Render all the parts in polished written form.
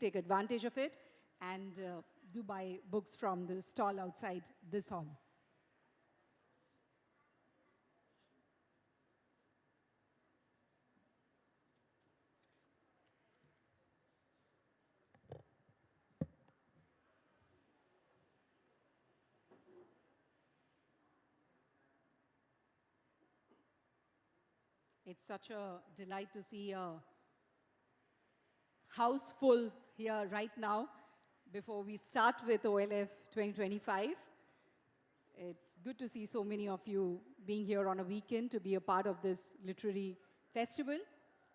take advantage of it and do buy books from the stall outside this hall. It's such a delight to see a house full here right now before we start with OLF 2025. It's good to see so many of you being here on a weekend to be a part of this literary festival,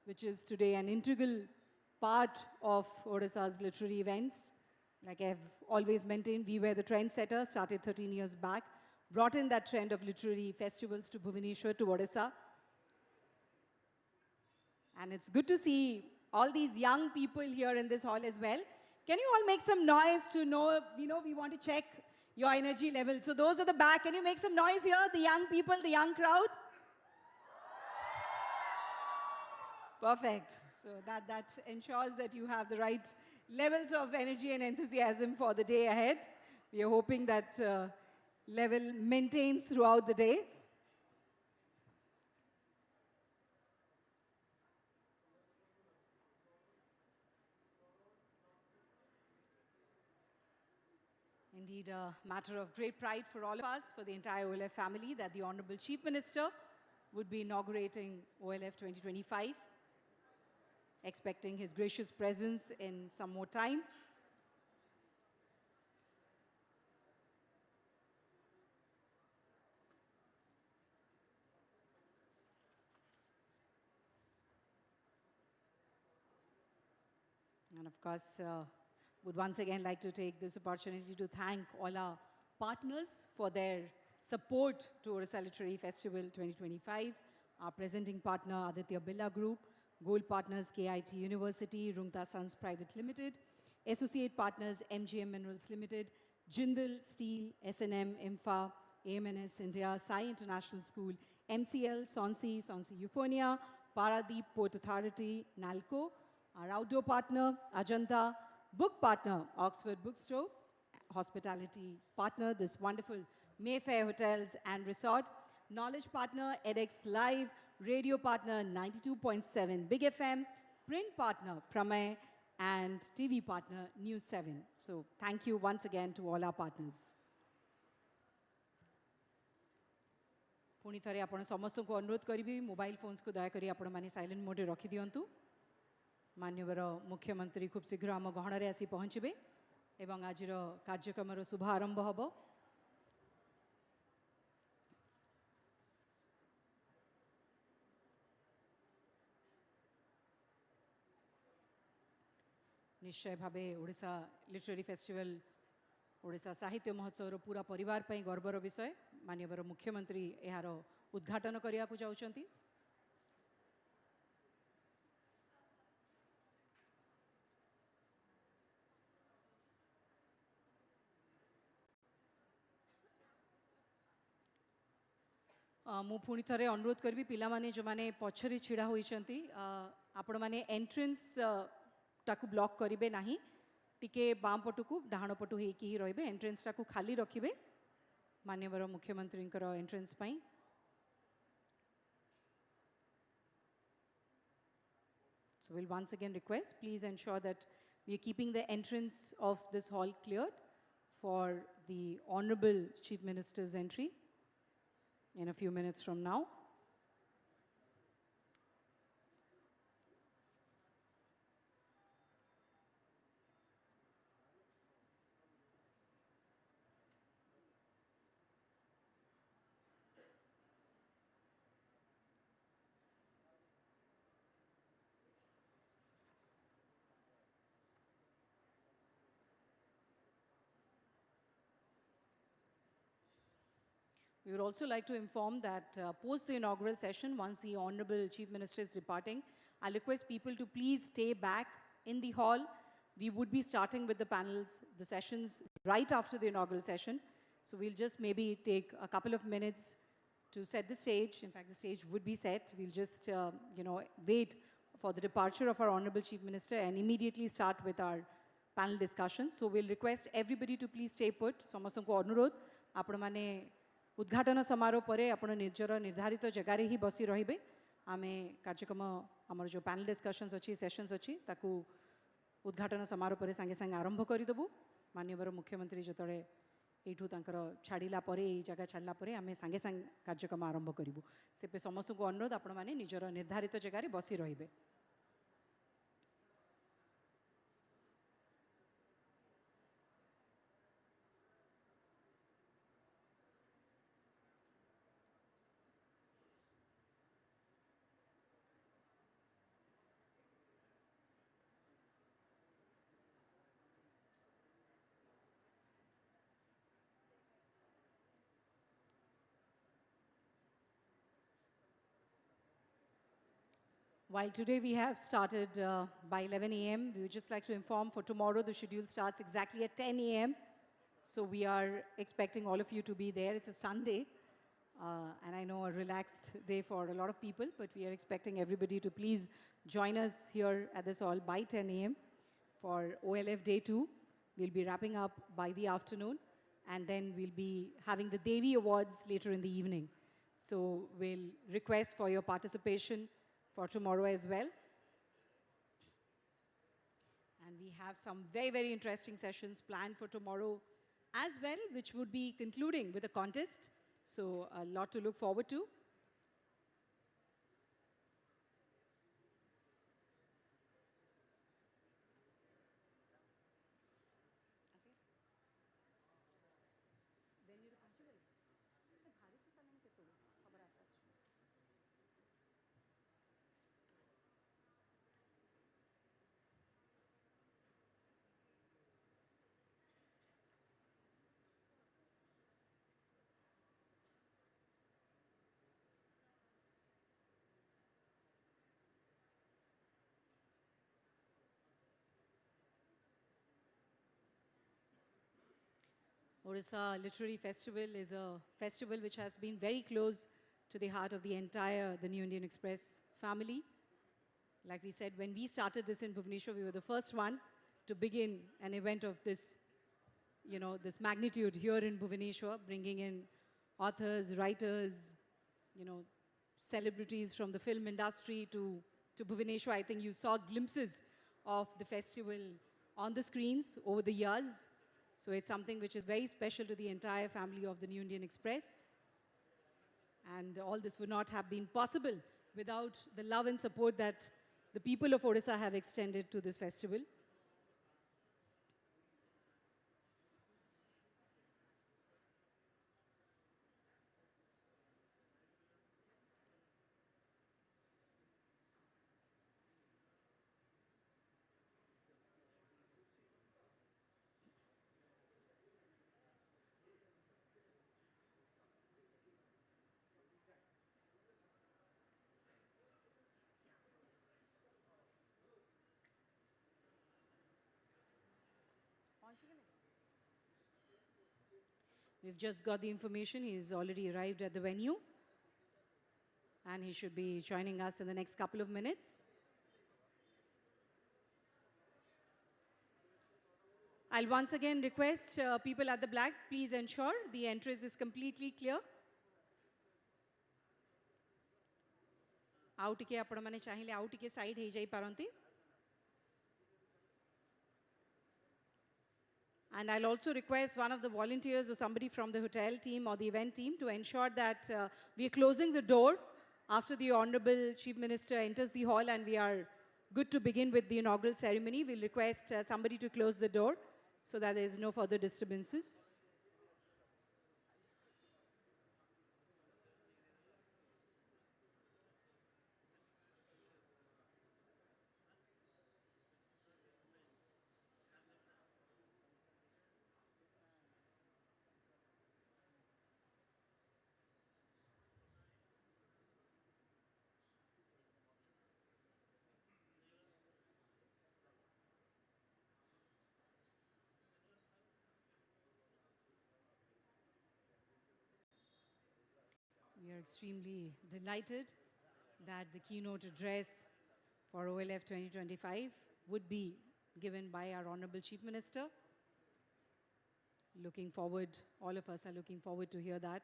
which is today an integral part of Odisha's literary events. Like I've always maintained, we were the trendsetter, started 13 years back, brought in that trend of literary festivals to Bhubaneswar, to Odisha. And it's good to see all these young people here in this hall as well. Can you all make some noise to know, we want to check your energy level. So those at the back, can you make some noise here? The young people, the young crowd? Perfect. So that ensures that you have the right levels of energy and enthusiasm for the day ahead. We are hoping that level maintains throughout the day. Indeed, a matter of great pride for all of us, for the entire OLF family, that the Honorable Chief Minister would be inaugurating OLF 2025, expecting his gracious presence in some more time. And of course, would once again like to take this opportunity to thank all our partners for their support to Odisha Literary Festival 2025. Our presenting partner, Aditya Birla Group, Gold Partners, KIT University, Rungta Sons Private Limited, Associate Partners, MGM Minerals Limited, Jindal Steel, S&M, IMFA, AMNS India, Sai International School, MCL, Sonsi Euphonia, Paradeep Port Authority, NALCO, our outdoor partner, Ajanta, book partner, Oxford Bookstore, hospitality partner, this wonderful Mayfair Hotels and Resort, knowledge partner, edX Live, radio partner, 92.7 Big FM, print partner, Pramay, and TV partner, News 7. So thank you once again to all our partners. पुणी थरे आपण समस्त को अनुरोध करी mobile phones को दयाकोरी आपण माने साइलेंट मोड रखी दियंतु माननीय मुख्यमंत्री खूब शीघ्र आम गहन आसी पहुँचे एवं आज कार्यक्रम शुभारंभ हम निश्चय भावे ओडिशा लिटरेरी फेस्टिवल ओडिशा साहित्य महोत्सव पूरा परिवार पर गर्वर विषय माननीय मुख्यमंत्री यार उद्घाटन करने को जाउछंती। मु पुणी थे अनुरोध करी पिला माने जो माने पछरे छिड़ा होइछंती आपण माने एंट्रेंस टाकू ब्लॉक करिवे नाही टिके बाम पटुकू डाहाण पटु हेकी ही रहिबे एंट्रेंस टाकू खाली रखिबे माननीय मुख्यमंत्री एंट्रेंस पई। So we'll once again request, please ensure that we are keeping the entrance of this hall cleared for the Honorable Chief Minister's entry in a few minutes from now. We would also like to inform that post the inaugural session, once the Honorable Chief Minister is departing, I'll request people to please stay back in the hall. We would be starting with the panels, the sessions, right after the inaugural session. So we'll just maybe take a couple of minutes to set the stage. In fact, the stage would be set. We'll just, wait for the departure of our Honorable Chief Minister and immediately start with our panel discussions. So we'll request everybody to please stay put. ସମସ୍ତଙ୍କୁ ଅନୁରୋଧ ଆପଣମାନେ ଉଦ୍ଘାଟନ ସମାରୋହ ପରେ ଆପଣ ନିଜର ନିର୍ଦ୍ଧାରିତ ଜାଗାରେ ହିଁ ବସି ରହିବେ ଆମେ କାର୍ଯ୍ୟକ୍ରମ ଆମର ଯେଉଁ ପ୍ୟାନେଲ ଡିସ୍କସନ୍ସ ଅଛି ସେସନ୍ସ ଅଛି ତାକୁ ଉଦ୍ଘାଟନ ସମାରୋହ ପରେ ସାଙ୍ଗେ ସାଙ୍ଗେ ଆରମ୍ଭ କରିଦେବୁ ମାନ୍ୟବର ମୁଖ୍ୟମନ୍ତ୍ରୀ ଯେତେବେଳେ ଏଇଠୁ ତାଙ୍କର ଛାଡ଼ିଲା ପରେ ଏଇ ଜାଗା ଛାଡ଼ିଲା ପରେ ଆମେ ସାଙ୍ଗେ ସାଙ୍ଗେ କାର୍ଯ୍ୟକ୍ରମ ଆରମ୍ଭ କରିବୁ ସେବେ ସମସ୍ତଙ୍କୁ ଅନୁରୋଧ ଆପଣମାନେ ନିଜର ନିର୍ଦ୍ଧାରିତ ଜାଗାରେ ବସି ରହିବେ While today we have started by 11 a.m., we would just like to inform for tomorrow the schedule starts exactly at 10 a.m. So we are expecting all of you to be there. It's a Sunday, and I know a relaxed day for a lot of people, but we are expecting everybody to please join us here at this hall by 10 a.m. for OLF Day 2. We'll be wrapping up by the afternoon, and then we'll be having the Devi Awards later in the evening. So we'll request for your participation for tomorrow as well. And we have some very, very interesting sessions planned for tomorrow as well, which would be concluding with a contest. So a lot to look forward to. Odisha Literary Festival is a festival which has been very close to the heart of the entire The New Indian Express family. Like we said, when we started this in Bhubaneswar, we were the first one to begin an event of this, this magnitude here in Bhubaneswar, bringing in authors, writers, celebrities from the film industry to Bhubaneswar. I think you saw glimpses of the festival on the screens over the years. So it's something which is very special to the entire family of the New Indian Express. And all this would not have been possible without the love and support that the people of Odisha have extended to this festival. We've just got the information. He's already arrived at the venue. And he should be joining us in the next couple of minutes. I'll once again request people at the back, please ensure the entrance is completely clear. Out ke apna mane chahile out ke side hei jai paranti. And I'll also request one of the volunteers or somebody from the hotel team or the event team to ensure that we are closing the door after the Honorable Chief Minister enters the hall and we are good to begin with the inaugural ceremony. We'll request somebody to close the door so that there is no further disturbances. We are extremely delighted that the keynote address for OLF 2025 would be given by our Honorable Chief Minister. Looking forward, all of us are looking forward to hear that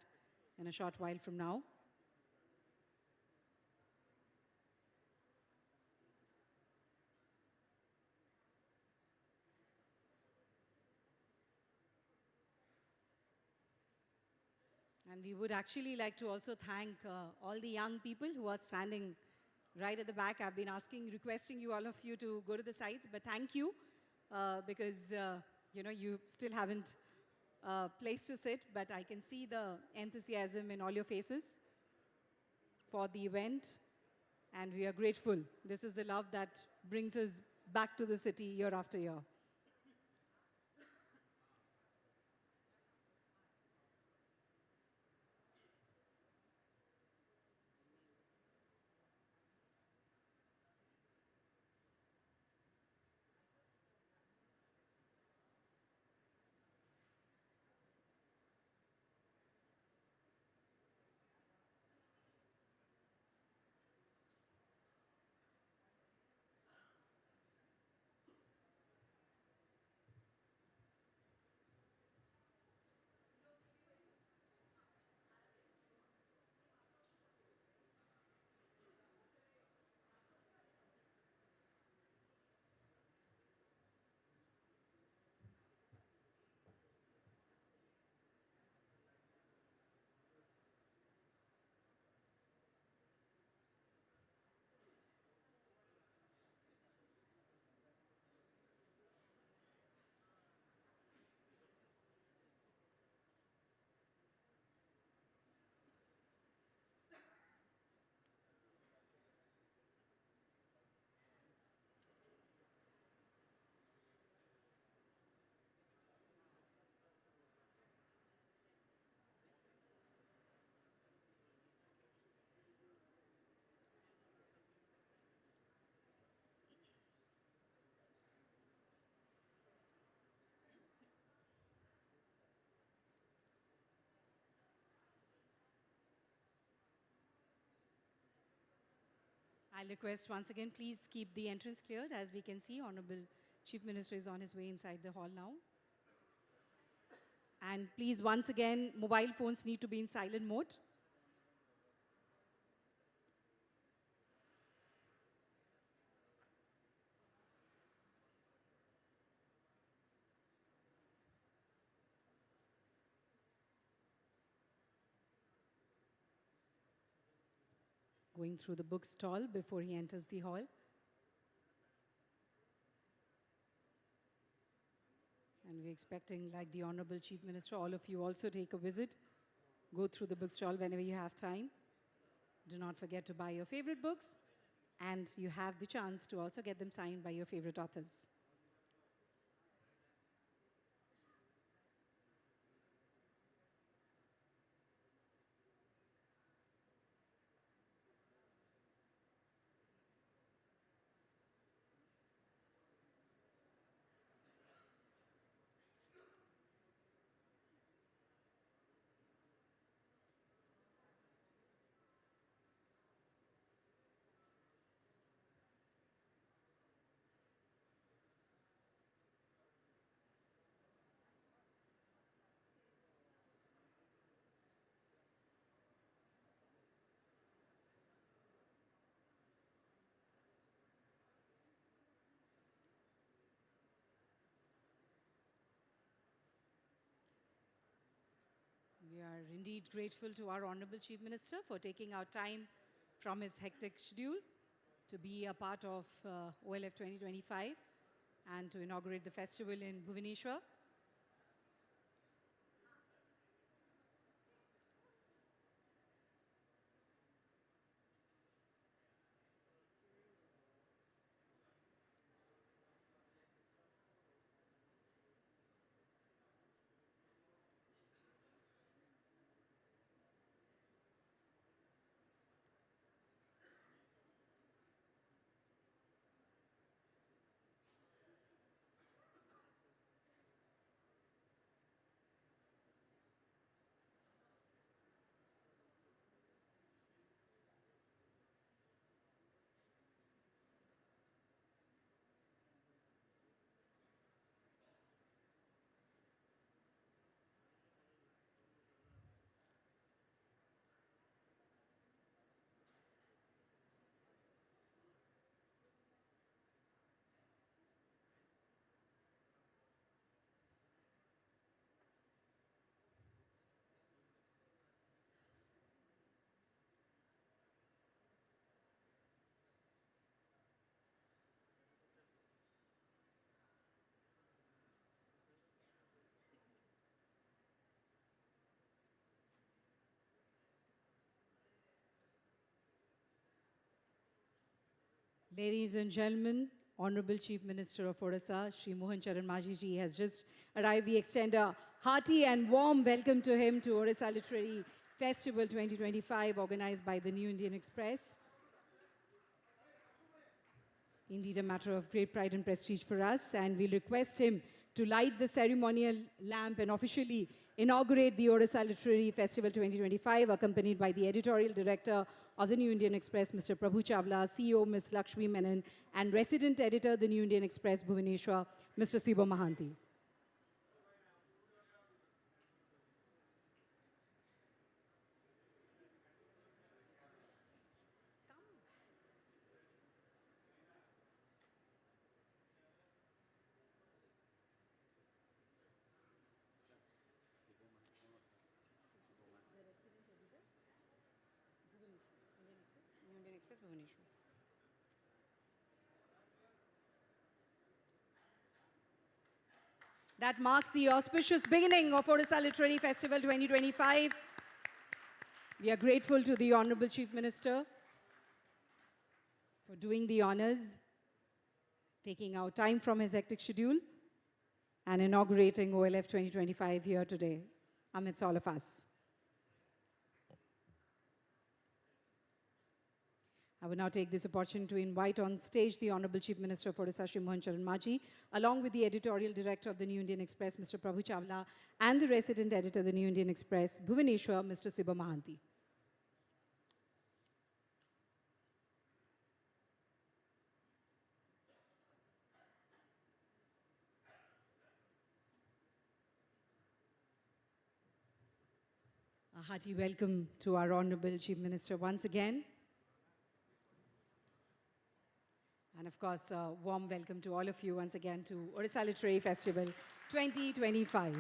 in a short while from now. And we would actually like to also thank all the young people who are standing right at the back. I've been requesting you, all of you, to go to the sides, but thank you because you still haven't place to sit, but I can see the enthusiasm in all your faces for the event, and we are grateful. This is the love that brings us back to the city year after year. I'll request once again, please keep the entrance cleared. As we can see, Honorable Chief Minister is on his way inside the hall now. And please, once again, mobile phones need to be in silent mode. Going through the book stall before he enters the hall. And we're expecting, like the Honorable Chief Minister, all of you also take a visit. Go through the bookstall whenever you have time. Do not forget to buy your favorite books. And you have the chance to also get them signed by your favorite authors. We are indeed grateful to our Honorable Chief Minister for taking out time from his hectic schedule to be a part of OLF 2025 and to inaugurate the festival in Bhubaneswar. Ladies and gentlemen, Honorable Chief Minister of Odisha, Shri Mohan Charan Majhi ji has just arrived. We extend a hearty and warm welcome to him to Odisha Literary Festival 2025 organized by the New Indian Express. Indeed, a matter of great pride and prestige for us, and we'll request him to light the ceremonial lamp and officially inaugurate the Odisha Literary Festival 2025, accompanied by the editorial director of the New Indian Express, Mr. Prabhu Chawla, CEO, Ms. Lakshmi Menon, and resident editor, the New Indian Express, Bhubaneswar, Mr. Siba Mahanti. That marks the auspicious beginning of Odisha Literary Festival 2025. We are grateful to the Honorable Chief Minister for doing the honors, taking out time from his hectic schedule, and inaugurating OLF 2025 here today amidst all of us. I will now take this opportunity to invite on stage the Honorable Chief Minister of Odisha, Shri Mohan Charan Majhi, along with the editorial director of the New Indian Express, Mr. Prabhu Chawla, and the resident editor of the New Indian Express, Bhubaneswar, Mr. Siba Mahanti. A hearty welcome to our Honorable Chief Minister once again. And of course, a warm welcome to all of you once again to Odisha Literary Festival 2025.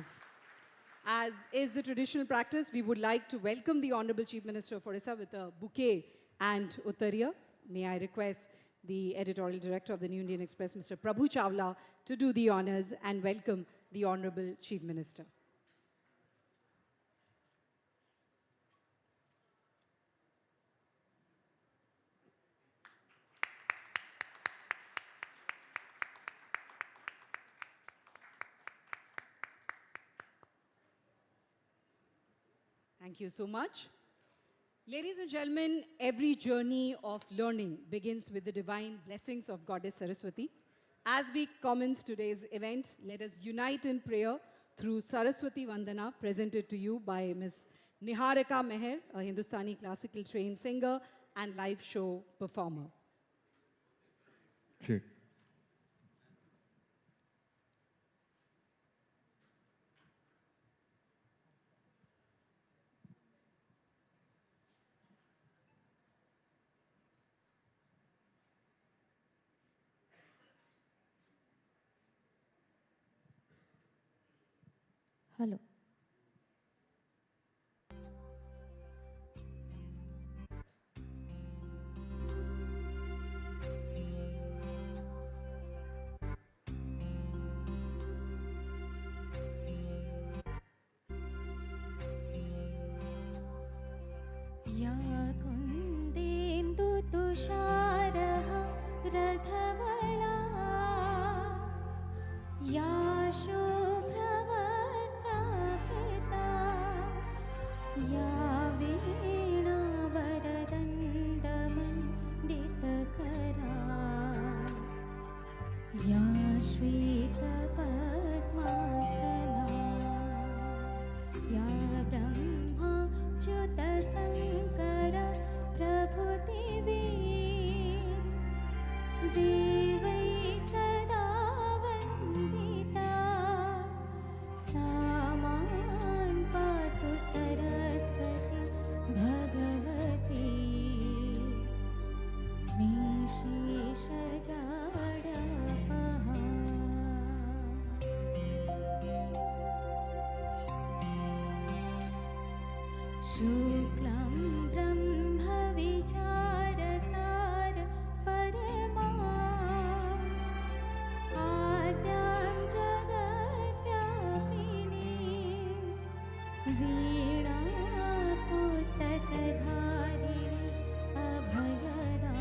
As is the traditional practice, we would like to welcome the Honorable Chief Minister of Odisha with a bouquet and uttariya. May I request the editorial director of the New Indian Express, Mr. Prabhu Chawla, to do the honors and welcome the Honorable Chief Minister. Thank you so much. Ladies and gentlemen, every journey of learning begins with the divine blessings of Goddess Saraswati. As we commence today's event, let us unite in prayer through Saraswati Vandana, presented to you by Ms. Niharika Meher, a Hindustani classical trained singer and live show performer. Check. Hello. या कुन्देन्दु तुषारः रथवला या शुभ्रवस्त्रावृता या वीणा वरदण्डमण्डितकरा या श्वेतपद्मासना या ब्रह्माच्युतशङ्कर प्रभृतिवी देवै सदा वन्दिता सा मां पातु सरस्वती भगवती मे शेषजाडपहा शुक्लं ब्रह्मविचारसार परमा आद्यां जगद्व्यापिनीं वीणा पुस्तकधारिणी अभयदा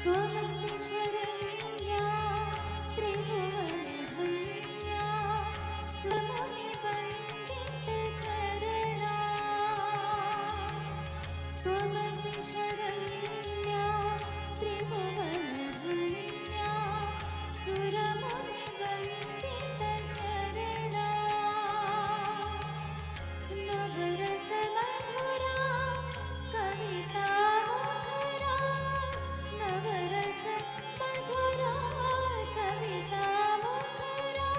त्वमसि शरण्या त्रिभुवनधन्या सुमुनिवन्दितचरणा त्वमसि शरण्या त्रिभुवनधन्या सुरमुनिवन्दितचरणा नवरसमधुरा कवितामुखरा नवरसमधुरा कवितामुखरा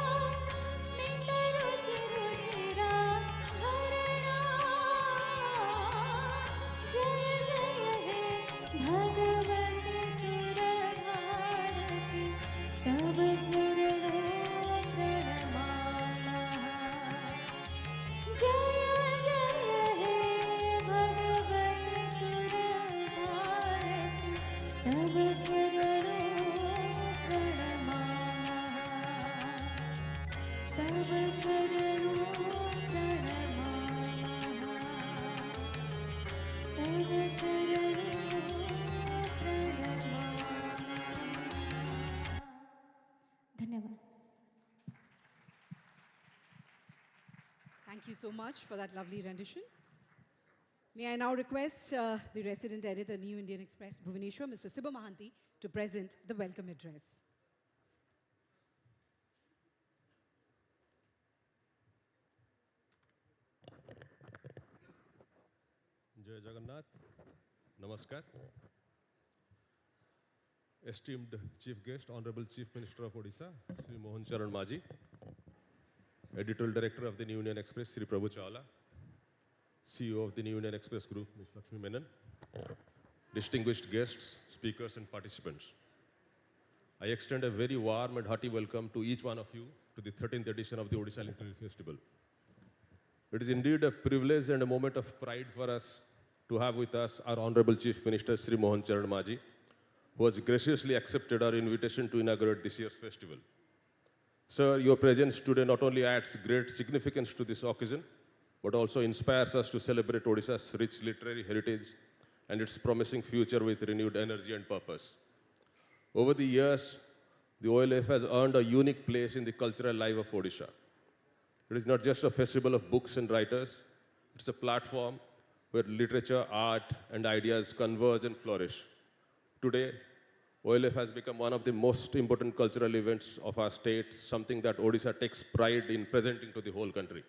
स्मितरुचिरुचिरा हरणा जय जय हे भगवति सुरभारति तव चरणों प्रणमामः जय जय हे भगवति सुरभारति तव चरणों प्रणमामः तव चरणों प्रणमामः तव चरणों प्रणमामः धन्यवाद Thank you so much for that lovely rendition. May I now request the resident editor, New Indian Express, Bhubaneswar, Mr. Sibha Mahanti, to present the welcome address. Jai Jagannath. Namaskar. Esteemed Chief Guest, Honorable Chief Minister of Odisha, Sri Mohan Charan Majhi, Editorial Director of the New Indian Express, Sri Prabhu Chawla, CEO of the New Indian Express Group, Ms. Lakshmi Menon, distinguished guests, speakers and participants. I extend a very warm and hearty welcome to each one of you to the 13th edition of the Odisha Literary Festival. It is indeed a privilege and a moment of pride for us to have with us our Honorable Chief Minister, Sri Mohan Charan Majhi, who has graciously accepted our invitation to inaugurate this year's festival. Sir, your presence today not only adds great significance to this occasion, but also inspires us to celebrate Odisha's rich literary heritage and its promising future with renewed energy and purpose. Over the years, the OLF has earned a unique place in the cultural life of Odisha. It is not just a festival of books and writers, it's a platform where literature, art, and ideas converge and flourish. Today, OLF has become one of the most important cultural events of our state, something that Odisha takes pride in presenting to the whole country.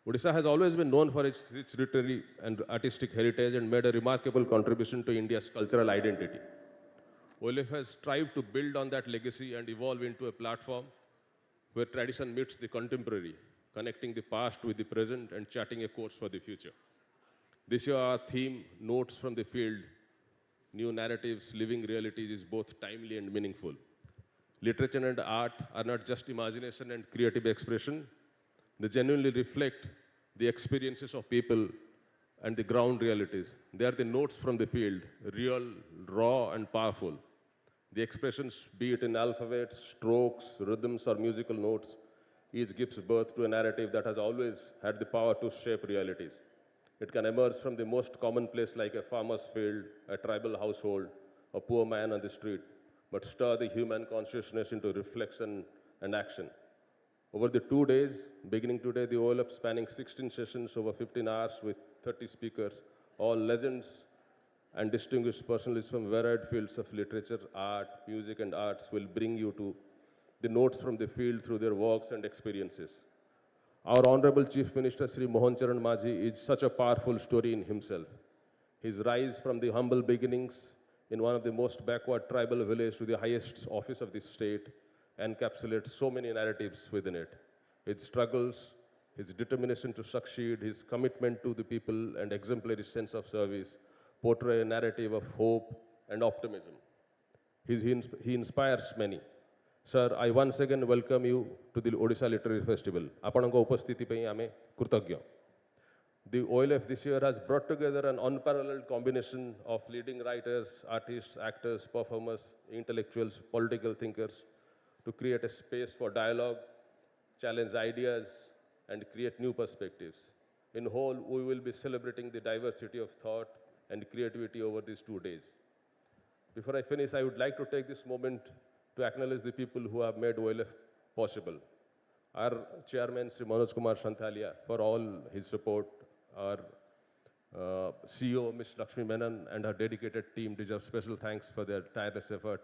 Odisha has always been known for its rich literary and artistic heritage and made a remarkable contribution to India's cultural identity. OLF has strived to build on that legacy and evolve into a platform where tradition meets the contemporary, connecting the past with the present and charting a course for the future. This year, our theme, Notes from the Field, New Narratives, Living Realities, is both timely and meaningful. Literature and art are not just imagination and creative expression, they genuinely reflect the experiences of people and the ground realities. They are the notes from the field, real, raw, and powerful. The expressions, be it in alphabets, strokes, rhythms, or musical notes, each gives birth to a narrative that has always had the power to shape realities. It can emerge from the most commonplace, like a farmer's field, a tribal household, a poor man on the street, but stir the human consciousness into reflection and action. Over the 2 days, beginning today, the OLF spanning 16 sessions over 15 hours with 30 speakers, all legends and distinguished personalities from varied fields of literature, art, music, and arts will bring you to the notes from the field through their works and experiences. Our Honorable Chief Minister, Sri Mohan Charan Majhi, is such a powerful story in himself. His rise from the humble beginnings in one of the most backward tribal villages to the highest office of the state encapsulates so many narratives within it. His struggles, his determination to succeed, his commitment to the people, and exemplary sense of service portray a narrative of hope and optimism. He inspires many. Sir, I once again welcome you to the Odisha Literary Festival. Apananko upasthiti pai ame कृतज्ञ. The OLF this year has brought together an unparalleled combination of leading writers, artists, actors, performers, intellectuals, political thinkers to create a space for dialogue, challenge ideas, and create new perspectives. In whole, we will be celebrating the diversity of thought and creativity over these 2 days. Before I finish, I would like to take this moment to acknowledge the people who have made OLF possible. Our chairman, Sri Manoj Kumar Santhalia, for all his support. Our CEO, Ms. Lakshmi Menon, and her dedicated team deserve special thanks for their tireless effort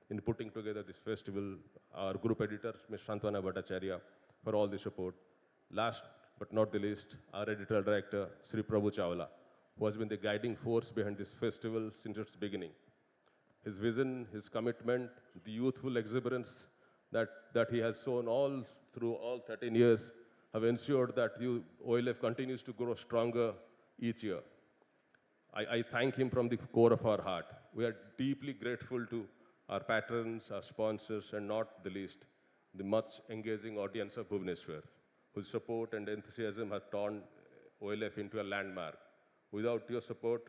in putting together this festival. Our group editor, Ms. Shantwana Bhattacharya, for all the support. Last but not the least, our editorial director, Sri Prabhu Chawla, who has been the guiding force behind this festival since its beginning. His vision, his commitment, the youthful exuberance that he has shown all through all 13 years have ensured that OLF continues to grow stronger each year. I thank him from the core of our heart. We are deeply grateful to our patrons, our sponsors, and not the least, the much engaging audience of Bhubaneswar, whose support and enthusiasm have turned OLF into a landmark. Without your support,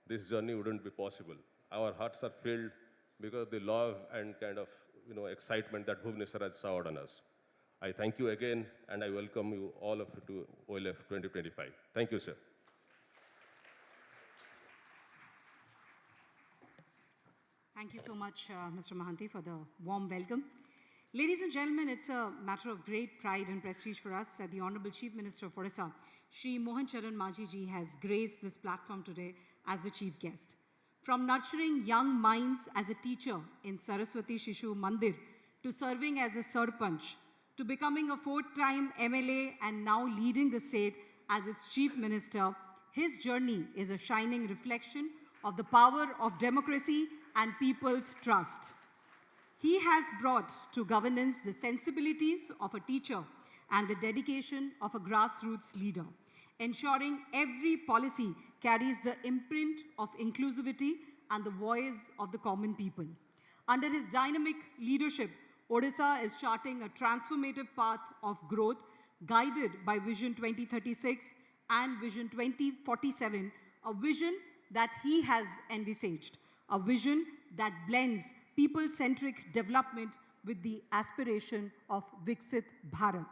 this journey wouldn't be possible. Our hearts are filled because of the love and kind of excitement that Bhubaneswar has showered on us. I thank you again, and I welcome you all of you to OLF 2025. Thank you, sir. Thank you so much, Mr. Mahanti, for the warm welcome. Ladies and gentlemen, it's a matter of great pride and prestige for us that the Honorable Chief Minister of Odisha, Shri Mohan Charan Majhi ji, has graced this platform today as the chief guest. From nurturing young minds as a teacher in Saraswati Shishu Mandir to serving as a Sarpanch, to becoming a fourth-time MLA and now leading the state as its chief minister, his journey is a shining reflection of the power of democracy and people's trust. He has brought to governance the sensibilities of a teacher and the dedication of a grassroots leader, ensuring every policy carries the imprint of inclusivity and the voice of the common people. Under his dynamic leadership, Odisha is charting a transformative path of growth guided by Vision 2036 and Vision 2047, a vision that he has envisaged, a vision that blends people-centric development with the aspiration of Viksit Bharat.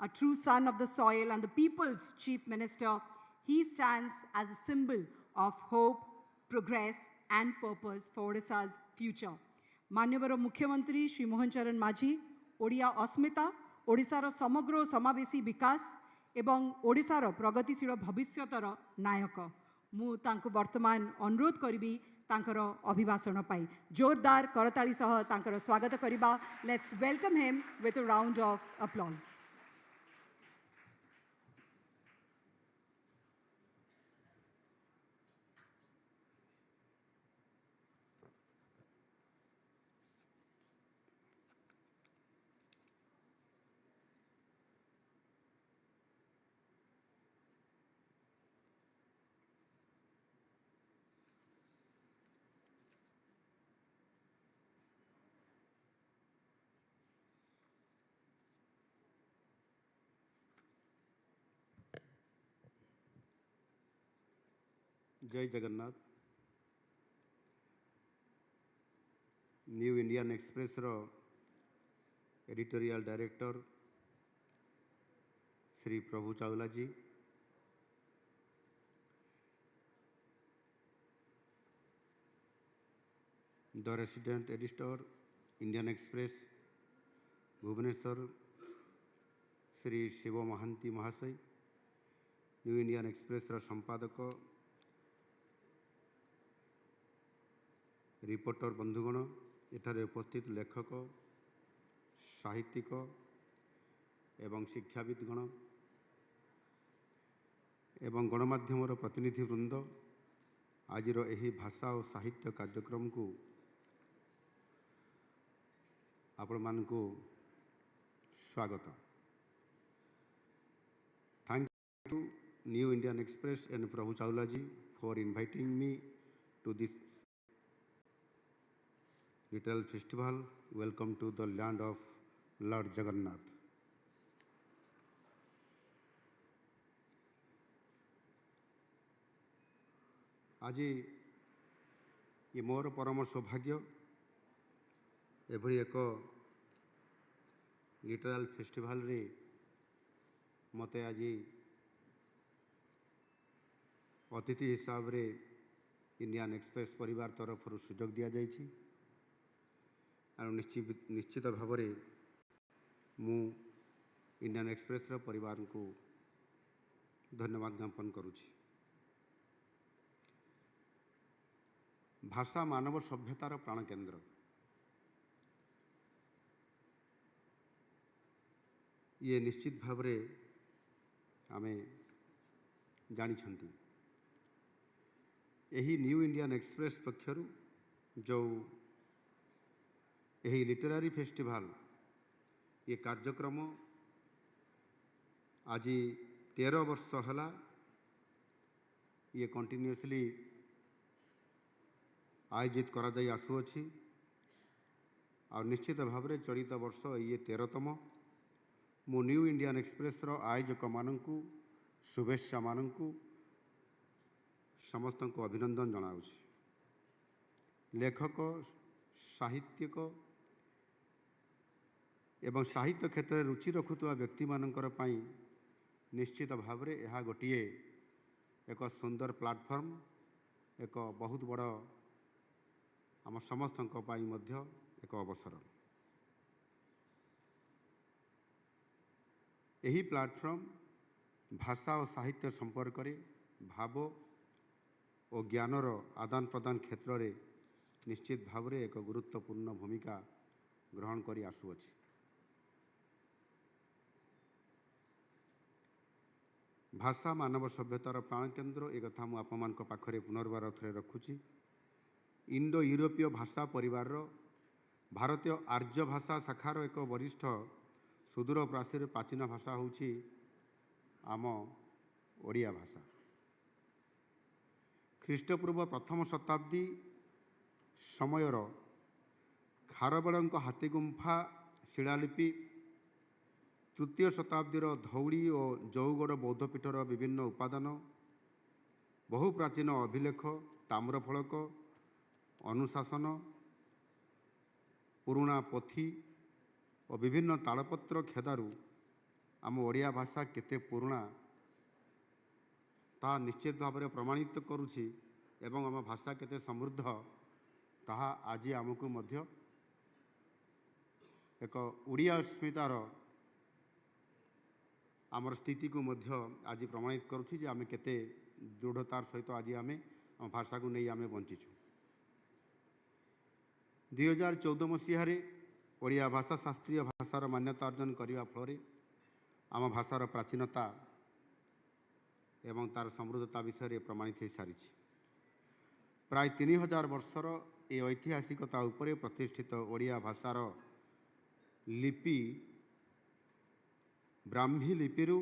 A true son of the soil and the people's chief minister, he stands as a symbol of hope, progress, and purpose for Odisha's future. मान्यवर मुख्यमंत्री श्री मोहन चरण माझी ओडिया अस्मिता ओडिशार समग्र समावेशी विकास एवं ओडिशार प्रगतिशील भविष्यतर नायक मु तांको वर्तमान अनुरोध करिबी तांकर अभिभाषण पाई जोरदार करताली सह तांकर स्वागत करिबा let's welcome him with a round of applause जय जगन्नाथ न्यू इंडियन एक्सप्रेस रो editorial director Shri Prabhu Chawla ji, the resident editor Indian express Bhubaneswar Shri Shiv Mahanti महाशय, न्यू इंडियन एक्सप्रेस रो संपादक रिपोर्टर बंधुगण, एठारे उपस्थित लेखक साहित्यिक एवं शिक्षाविदगण एवं गणमाध्यम प्रतिनिधि वृंद, आज यही भाषा और साहित्य कार्यक्रम को आपण मानकु स्वागत। Thank you New Indian Express and Prabhu Chawla ji for inviting me to this literal festival. Welcome to the land of Lord Jagannath. आज ये मोर परम सौभाग्य एभली एक लिटराल फेस्टिवल रे मते आज अतिथि हिसाब रे इंडियन एक्सप्रेस परिवार तरफ सुजोग दि जाइछि और निश्चित भाव में मु इंडियन एक्सप्रेस रो परिवार को धन्यवाद ज्ञापन करुछि। भाषा मानव सभ्यतार प्राण केन्द्र। ये निश्चित भाव में आमे जानिछंती यही न्यू इंडियन एक्सप्रेस पक्षरु जो यही लिटरारी फेस्टिवल ये कार्यक्रम आज 13 वर्ष हला ये कंटिन्यूअसली आयोजित करा जाई आसुअछि और निश्चित भाव में चलित वर्ष ये 13तम मु न्यू इंडियन एक्सप्रेस रो आयोजक माननकु शुभेच्छा माननकु समस्त को अभिनंदन जनाउछि। लेखक साहित्यिक एवं साहित्य क्षेत्र में रुचि रखुवा व्यक्ति मानकर पई निश्चित भाव में यह गोटे एक सुंदर प्लाटफॉर्म एक बहुत बड़ आम समस्त एक अवसर। यही प्लाटफॉर्म भाषा और साहित्य संपर्क में भाव और ज्ञानर आदान प्रदान क्षेत्र में निश्चित भाव में एक गुरुत्वपूर्ण भूमिका ग्रहण करी आसुअछि। भाषा मानव सभ्यतार प्राण केन्द्र एक कथा मुझे आपण पाखरे पुनर्बार थे रखुछि। इंडो यूरोपीय भाषा परिवार भारतीय आर्य भाषा शाखार एक वरिष्ठ सुदूर प्राचीन भाषा होछि आम ओडिया भाषा। ख्रीष्टपूर्व प्रथम शताब्दी समयर खारबेलଙ୍କ हाथीगुंफा शिलालिपि तृतीय शताब्दीर धौड़ी और जौगड़ बौद्धपीठर विभिन्न उपादान बहु प्राचीन अभिलेख ताम्रफलक अनुशासन पुराणा पोथी और विभिन्न तालपत्र खेदारु आम ओडिया भाषा केते पुराणा ता निश्चित भाव में प्रमाणित करुछि एवं आम भाषा केते समृद्ध ताहा आज आमको मध्य एक ओडिया अस्मितार आमर स्थिति को मध्य आज प्रमाणित करुछि जे आमे केते दृढ़तार सहित आज आमे आम भाषा को नहीं आमे बंचिछु। 2014 मसीह ओडिया भाषा शास्त्रीय भाषार मान्यता अर्जन करने फल आम भाषार प्राचीनता एवं तार समृद्धता विषय प्रमाणित हो सारी प्राय 3000 वर्षर ए ऐतिहासिकता उपरे प्रतिष्ठित ओडिया भाषार लिपि ब्राह्मी लिपिरु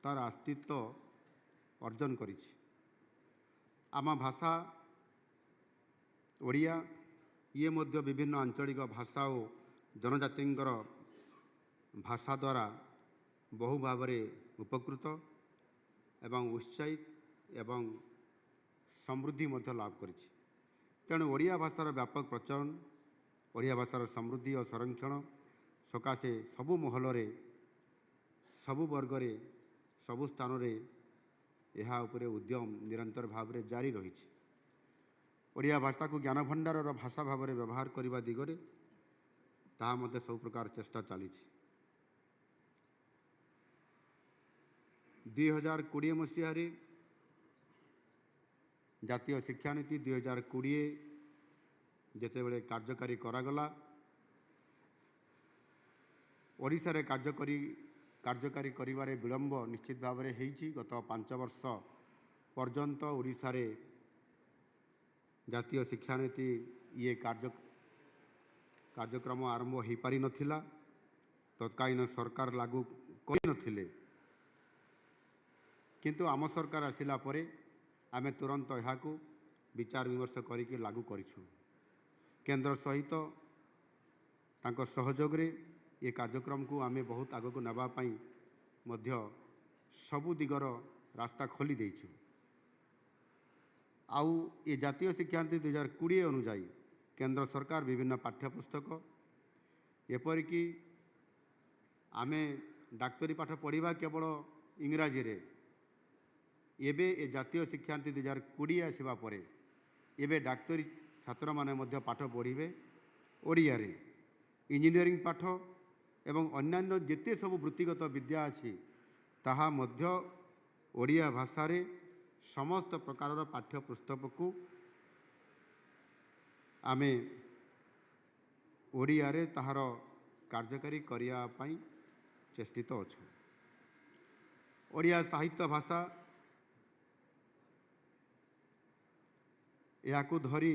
तार अस्तित्व अर्जन करिछि। आम भाषा ओडिया ये मध्य विभिन्न आंचलिक भाषा और जनजातिंकर भाषा द्वारा बहु भाव उपकृत एवं उत्साहित एवं समृद्धि मध्य लाभ करिछि। तेणु ओडिया भाषार व्यापक प्रचलन ओडिया भाषार समृद्धि और संरक्षण सकाशे सबु महल सबु वर्ग सबु स्थान यह उपरे उद्यम निरंतर भाव में जारी रही। ओडिया भाषा को ज्ञान भंडार भाषा भाव में व्यवहार करने दिगरे ताहा मते सब प्रकार चेष्टा चली। 2020 मसीह जातीय शिक्षानीति 2020 जेतेबेले कार्यकारी करागला ओडिशा रे कार्यकारी करिबारे विलंब निश्चित भाव में होईछि। गत 5 वर्ष पर्यंत ओडिशा रे जातीय शिक्षानीति ये कार्यक्रम आरंभ हो पारि नथिला। तत्कालीन सरकार लागू करि नथिले किंतु आम सरकार आसिला परे आमे तुरंत यहाँ विचार विमर्श करके लागू करिछु। केंद्र सहित तांको सहयोगरे ये कार्यक्रम को आमे बहुत आगको नेबा पई मध्य सबु दिगर रास्ता खोली देइछु। आउ ये जातीय शिक्षानीति 2020 अनुजाई केंद्र सरकार विभिन्न पाठ्यपुस्तक एपरिकी आमे डाक्तरी पाठ पढ़ा केवल इंग्राजी रे एबे ए जातीय शिक्षानीति 2020 आसवा परे एबे डाक्तरी छात्र माने मध्य पाठ पढ़िबे ओडिया रे इंजीनियरिंग पाठ एवं अन्यान्य जेते सब वृत्तिगत विद्या अछि ताहा मध्य ओडिया भाषा रे समस्त प्रकार पाठ्यपुस्तक को आमे ओडिया रे ताहार कार्यकारी करिया पई चेष्टित अछु। ओडिया साहित्य भाषा याकू धरी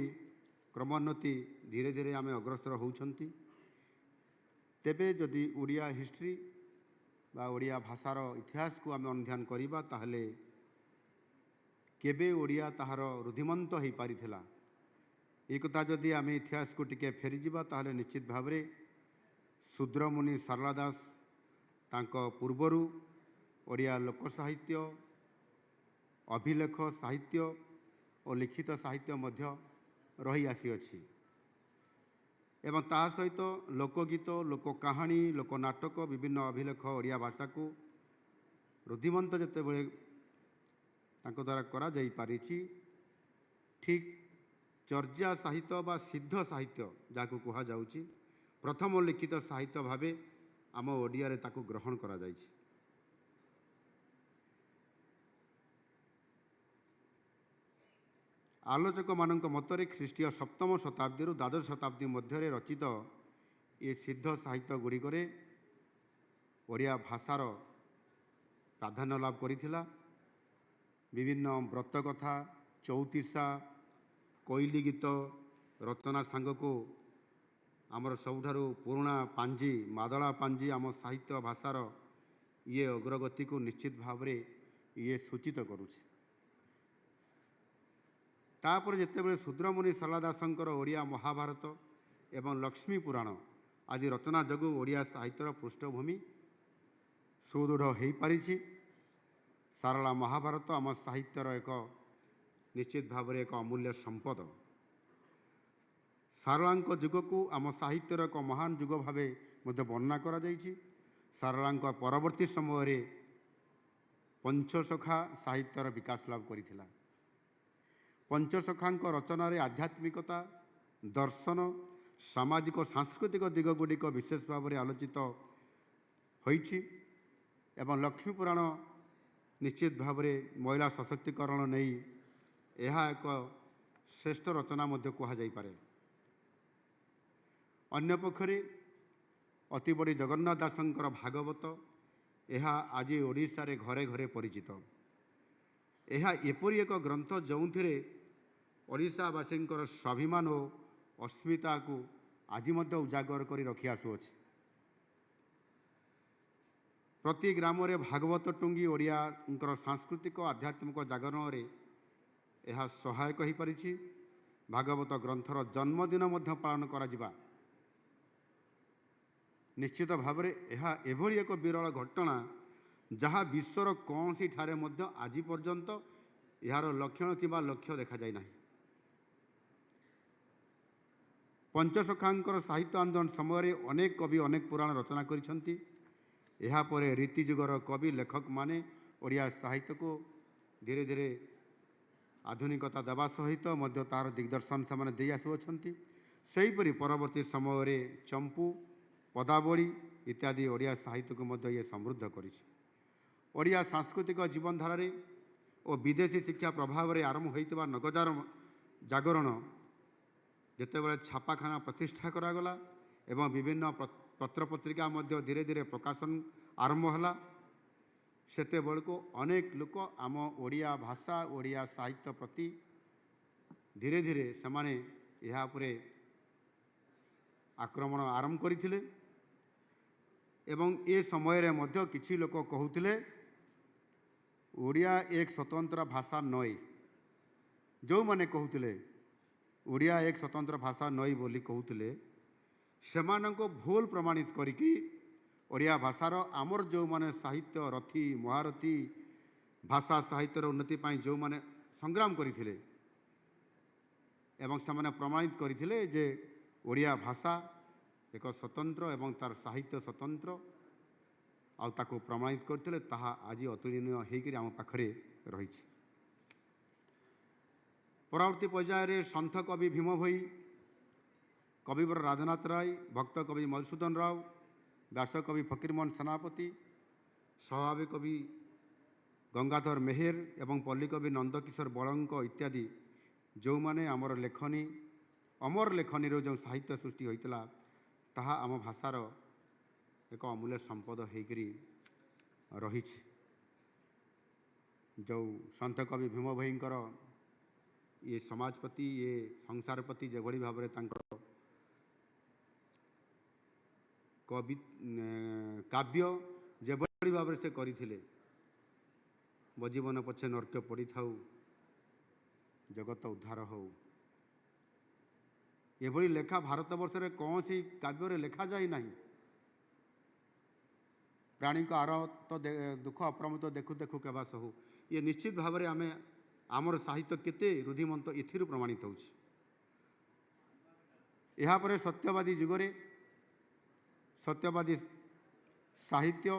क्रमोन्नति धीरे धीरे आमे अग्रसर होउछंती। तेबे जदि ओडिया हिस्ट्री बा ओडिया भाषार इतिहास को आमे अनुध्यान करिबा ताहले केबे ओडिया ताहार रुधिमंत हो पारिथिला एक कथा जदि आमे इतिहास को टिके फेरी जिबा ताहले निश्चित भावरे शूद्रमुनि सारला दास तांको पूर्वरु ओडिया लोक साहित्य अभिलेख साहित्य और लिखित साहित्य मध्य रही आसी अछि एवं ता सहित लोकगीत लोक कहानी लोक नाटक विभिन्न अभिलेख ओडिया भाषा को रुधिमंत जते बेले तांको द्वारा करा जाई पारिछि ठीक चर्या साहित्य बा सिद्ध साहित्य जाको कहा जाउछि प्रथम लिखित साहित्य भावे आम ओडिया रे ताको ग्रहण करा जाइछि। आलोचक मानक मतरे ख्रीष्टीय सप्तम शताब्दी द्वादश शताब्दी मध्य रचित ये सिद्ध साहित्य गुड़िकरे ओडिया भाषार प्राधान्य लाभ करिथिला। विभिन्न व्रत कथा चौतीसा कोइली गीत रचना सांग को आमर सबुठारु पुराणा पांजी मादला पांजी आम साहित्य भाषार ये अग्रगति को निश्चित भाव में ये सूचित करुछि। तापर जेतेबेले शूद्रमुनि सारला दासंकर ओडिया महाभारत एवं लक्ष्मी पुराण आदि रचना जगु ओडिया साहित्यर पृष्ठभूमि सुदृढ़ हो पारिछि। सारला महाभारत आम साहित्यर एक निश्चित भाव में एक अमूल्य संपद। सारलांक जुग को आम साहित्यर एक महान जुग भाव मध्य वर्णना करा जाइछि। सारलांक परवर्ती समय रे पंचसखा साहित्यर विकास लाभ करिथिला। पंचसखांक रचना रे आध्यात्मिकता दर्शन सामाजिक सांस्कृतिक दिग गुड़िक विशेष भाव में आलोचित होइछि एवं लक्ष्मी पुराण निश्चित भाव में महिला सशक्तिकरण नहीं यह एक श्रेष्ठ रचना मध्य कहा जाई पारे। अन्य पक्षरे अति बड़ी जगन्नाथ दासंकर भागवत यह आज ओडिशा रे घरे घरे परिचित। यह एपरी एक ग्रंथ जो ओडिशावासींकर स्वाभिमान और अस्मिता को आज मध्य उजागर कर रखी आसुअछि। प्रति ग्राम रे भागवत टुंगी ओडिया सांस्कृतिक आध्यात्मिक जागरण रे यह सहायक हो पारिछि। भागवत ग्रंथर जन्मदिन मध्य पालन करा जिबा निश्चित भाव में यह एभली एक विरल घटना जहाँ विश्वर कौन सी ठारे मध्य आज पर्यंत यार लक्षण किंबा लक्ष्य देखा जाए ना। पंचसखांकर साहित्य आंदोलन समय अनेक कवि अनेक पुराण रचना करिसंती। यहा परे रीतिजुगर कवि लेखक माने ओडिया साहित्य को धीरे धीरे आधुनिकता देवा सहित मध्य तार दिग्दर्शन से दे आसुअछंती। सेहीपरि परवर्ती समय रे चंपू पदावली इत्यादि ओडिया साहित्य को मध्य ये समृद्ध करिछि। ओडिया सांस्कृतिक जीवनधारा रे और विदेशी शिक्षा प्रभाव में आरंभ होइतबा नगजार जागरण जेतेबेले छापाखाना प्रतिष्ठा करागला एवं विभिन्न पत्रपत्रिका मध्य धीरे धीरे प्रकाशन आरंभ होला सेते बेलको अनेक लोक आम ओडिया भाषा ओडिया साहित्य प्रति धीरे धीरे समाने यहा उपरे आक्रमण आरंभ करथिले एवं ए समय रे मध्य किछि लोक कहउथिले ओडिया एक स्वतंत्र भाषा नई। जो माने कहउथिले ओडिया एक स्वतंत्र भाषा नई बोली कहउथिले ସେମାନଙ୍କୁ ଭୁଲ ପ୍ରମାଣିତ କରିକି ଓଡ଼ିଆ ଭାଷାର ଆମର ଯେଉଁମାନେ ସାହିତ୍ୟ ରଥୀ ମହାରଥୀ ଭାଷା ସାହିତ୍ୟର ଉନ୍ନତି ପାଇଁ ଯେଉଁମାନେ ସଂଗ୍ରାମ କରିଥିଲେ ଏବଂ ସେମାନେ ପ୍ରମାଣିତ କରିଥିଲେ ଯେ ଓଡ଼ିଆ ଭାଷା ଏକ ସ୍ୱତନ୍ତ୍ର ଏବଂ ତାର ସାହିତ୍ୟ ସ୍ୱତନ୍ତ୍ର ଆଉ ତାକୁ ପ୍ରମାଣିତ କରିଥିଲେ, ତାହା ଆଜି ଅତୁଳନୀୟ ହୋଇକରି ଆମ ପାଖରେ ରହିଛି। ପରବର୍ତ୍ତୀ ପର୍ଯ୍ୟାୟରେ ସନ୍ଥ କବି ଭୀମ ଭୋଇ, କବିବର ରାଜନାଥ ରାୟ, ଭକ୍ତ କବି ମଧୁସୂଦନ ରାଓ, ବ୍ୟାସକବି ଫକୀରମୋହନ ସେନାପତି, ସ୍ୱଭାବୀ କବି ଗଙ୍ଗାଧର ମେହେର ଏବଂ ପଲ୍ଲୀକବି ନନ୍ଦକିଶୋର ବଳଙ୍କ ଇତ୍ୟାଦି ଯେଉଁମାନେ ଆମର ଲେଖନୀ ଅମର ଲେଖନୀରୁ ଯେଉଁ ସାହିତ୍ୟ ସୃଷ୍ଟି ହୋଇଥିଲା ତାହା ଆମ ଭାଷାର ଏକ ଅମୂଲ୍ୟ ସମ୍ପଦ ହୋଇକରି ରହିଛି। ଯେଉଁ ସନ୍ଥ କବି ଭୀମ ଭୋଇଙ୍କର ଇଏ ସମାଜ ପ୍ରତି ଇଏ ସଂସାର ପ୍ରତି ଯେଭଳି ଭାବରେ ତାଙ୍କର କବି କାବ୍ୟ ଯେଭଳି ଭାବରେ ସେ କରିଥିଲେ, ବଜୀବନ ପଛେ ନର୍କେ ପଡ଼ିଥାଉ ଜଗତ ଉଦ୍ଧାର ହେଉ, ଏଭଳି ଲେଖା ଭାରତବର୍ଷରେ କୌଣସି କାବ୍ୟରେ ଲେଖାଯାଇ ନାହିଁ। ପ୍ରାଣୀଙ୍କ ଆରତ ଦୁଃଖ ଅପ୍ରମତ ଦେଖୁ ଦେଖୁ କେବା ସହୁ, ଇଏ ନିଶ୍ଚିତ ଭାବରେ ଆମର ସାହିତ୍ୟ କେତେ ରୁଧିମନ୍ତ ଏଥିରୁ ପ୍ରମାଣିତ ହେଉଛି। ଏହାପରେ ସତ୍ୟବାଦୀ ଯୁଗରେ ସତ୍ୟବାଦୀ ସାହିତ୍ୟ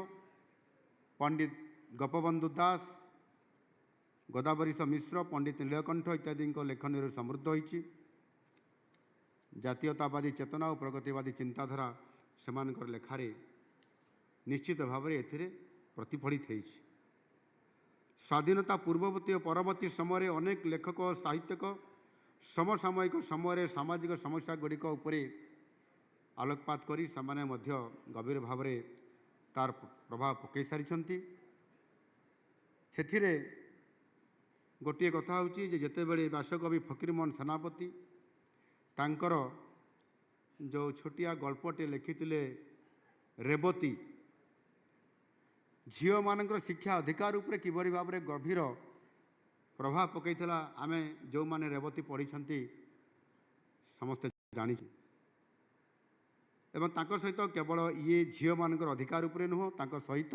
ପଣ୍ଡିତ ଗୋପବନ୍ଧୁ ଦାସ, ଗୋଦାବରୀଶ ମିଶ୍ର, ପଣ୍ଡିତ ନୀଳକଣ୍ଠ ଇତ୍ୟାଦିଙ୍କ ଲେଖନୀରୁ ସମୃଦ୍ଧ ହୋଇଛି। ଜାତୀୟତାବାଦୀ ଚେତନା ଓ ପ୍ରଗତିବାଦୀ ଚିନ୍ତାଧାରା ସେମାନଙ୍କର ଲେଖାରେ ନିଶ୍ଚିତ ଭାବରେ ଏଥିରେ ପ୍ରତିଫଳିତ ହୋଇଛି। ସ୍ୱାଧୀନତା ପୂର୍ବବର୍ତ୍ତୀ ଓ ପରବର୍ତ୍ତୀ ସମୟରେ ଅନେକ ଲେଖକ ଓ ସାହିତ୍ୟିକ ସମସାମୟିକ ସମୟରେ ସାମାଜିକ ସମସ୍ୟା ଗୁଡ଼ିକ ଉପରେ ଆଲୋକପାତ କରି ସେମାନେ ମଧ୍ୟ ଗଭୀର ଭାବରେ ତାର ପ୍ରଭାବ ପକାଇ ସାରିଛନ୍ତି। ସେଥିରେ ଗୋଟିଏ କଥା ହେଉଛି ଯେ ଯେତେବେଳେ ବ୍ୟାସକବି ଫକୀରମୋହନ ସେନାପତି ତାଙ୍କର ଯେଉଁ ଛୋଟିଆ ଗଳ୍ପଟେ ଲେଖିଥିଲେ ରେବତୀ, ଝିଅମାନଙ୍କର ଶିକ୍ଷା ଅଧିକାର ଉପରେ କିଭଳି ଭାବରେ ଗଭୀର ପ୍ରଭାବ ପକାଇଥିଲା, ଆମେ ଯେଉଁମାନେ ରେବତୀ ପଢ଼ିଛନ୍ତି ସମସ୍ତେ ଜାଣିଛୁ। ଏବଂ ତାଙ୍କ ସହିତ କେବଳ ଇଏ ଝିଅମାନଙ୍କର ଅଧିକାର ଉପରେ ନୁହଁ, ତାଙ୍କ ସହିତ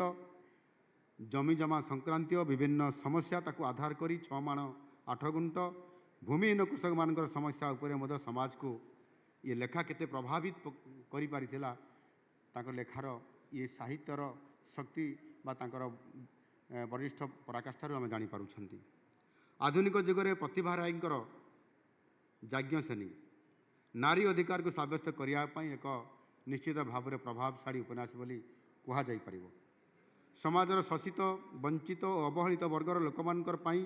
ଜମିଜମା ସଂକ୍ରାନ୍ତୀୟ ବିଭିନ୍ନ ସମସ୍ୟା ତାକୁ ଆଧାର କରି 6 ମାଣ 8 ଗୁଣ୍ଠ ଭୂମିହୀନ କୃଷକମାନଙ୍କର ସମସ୍ୟା ଉପରେ ମଧ୍ୟ ସମାଜକୁ ଇଏ ଲେଖା କେତେ ପ୍ରଭାବିତ କରିପାରିଥିଲା, ତାଙ୍କ ଲେଖାର ଇଏ ସାହିତ୍ୟର ଶକ୍ତି ବା ତାଙ୍କର ବରିଷ୍ଠ ପରାକାଷ୍ଠାରୁ ଆମେ ଜାଣିପାରୁଛନ୍ତି। ଆଧୁନିକ ଯୁଗରେ ପ୍ରତିଭା ରାୟଙ୍କର ଯାଜ୍ଞସେନୀ ନାରୀ ଅଧିକାରକୁ ସାବ୍ୟସ୍ତ କରିବା ପାଇଁ ଏକ ନିଶ୍ଚିତ ଭାବରେ ପ୍ରଭାବଶାଳୀ ଉପନ୍ୟାସ ବୋଲି କୁହାଯାଇପାରିବ। ସମାଜର ଶୋଷିତ ବଞ୍ଚିତ ଓ ଅବହେଳିତ ବର୍ଗର ଲୋକମାନଙ୍କର ପାଇଁ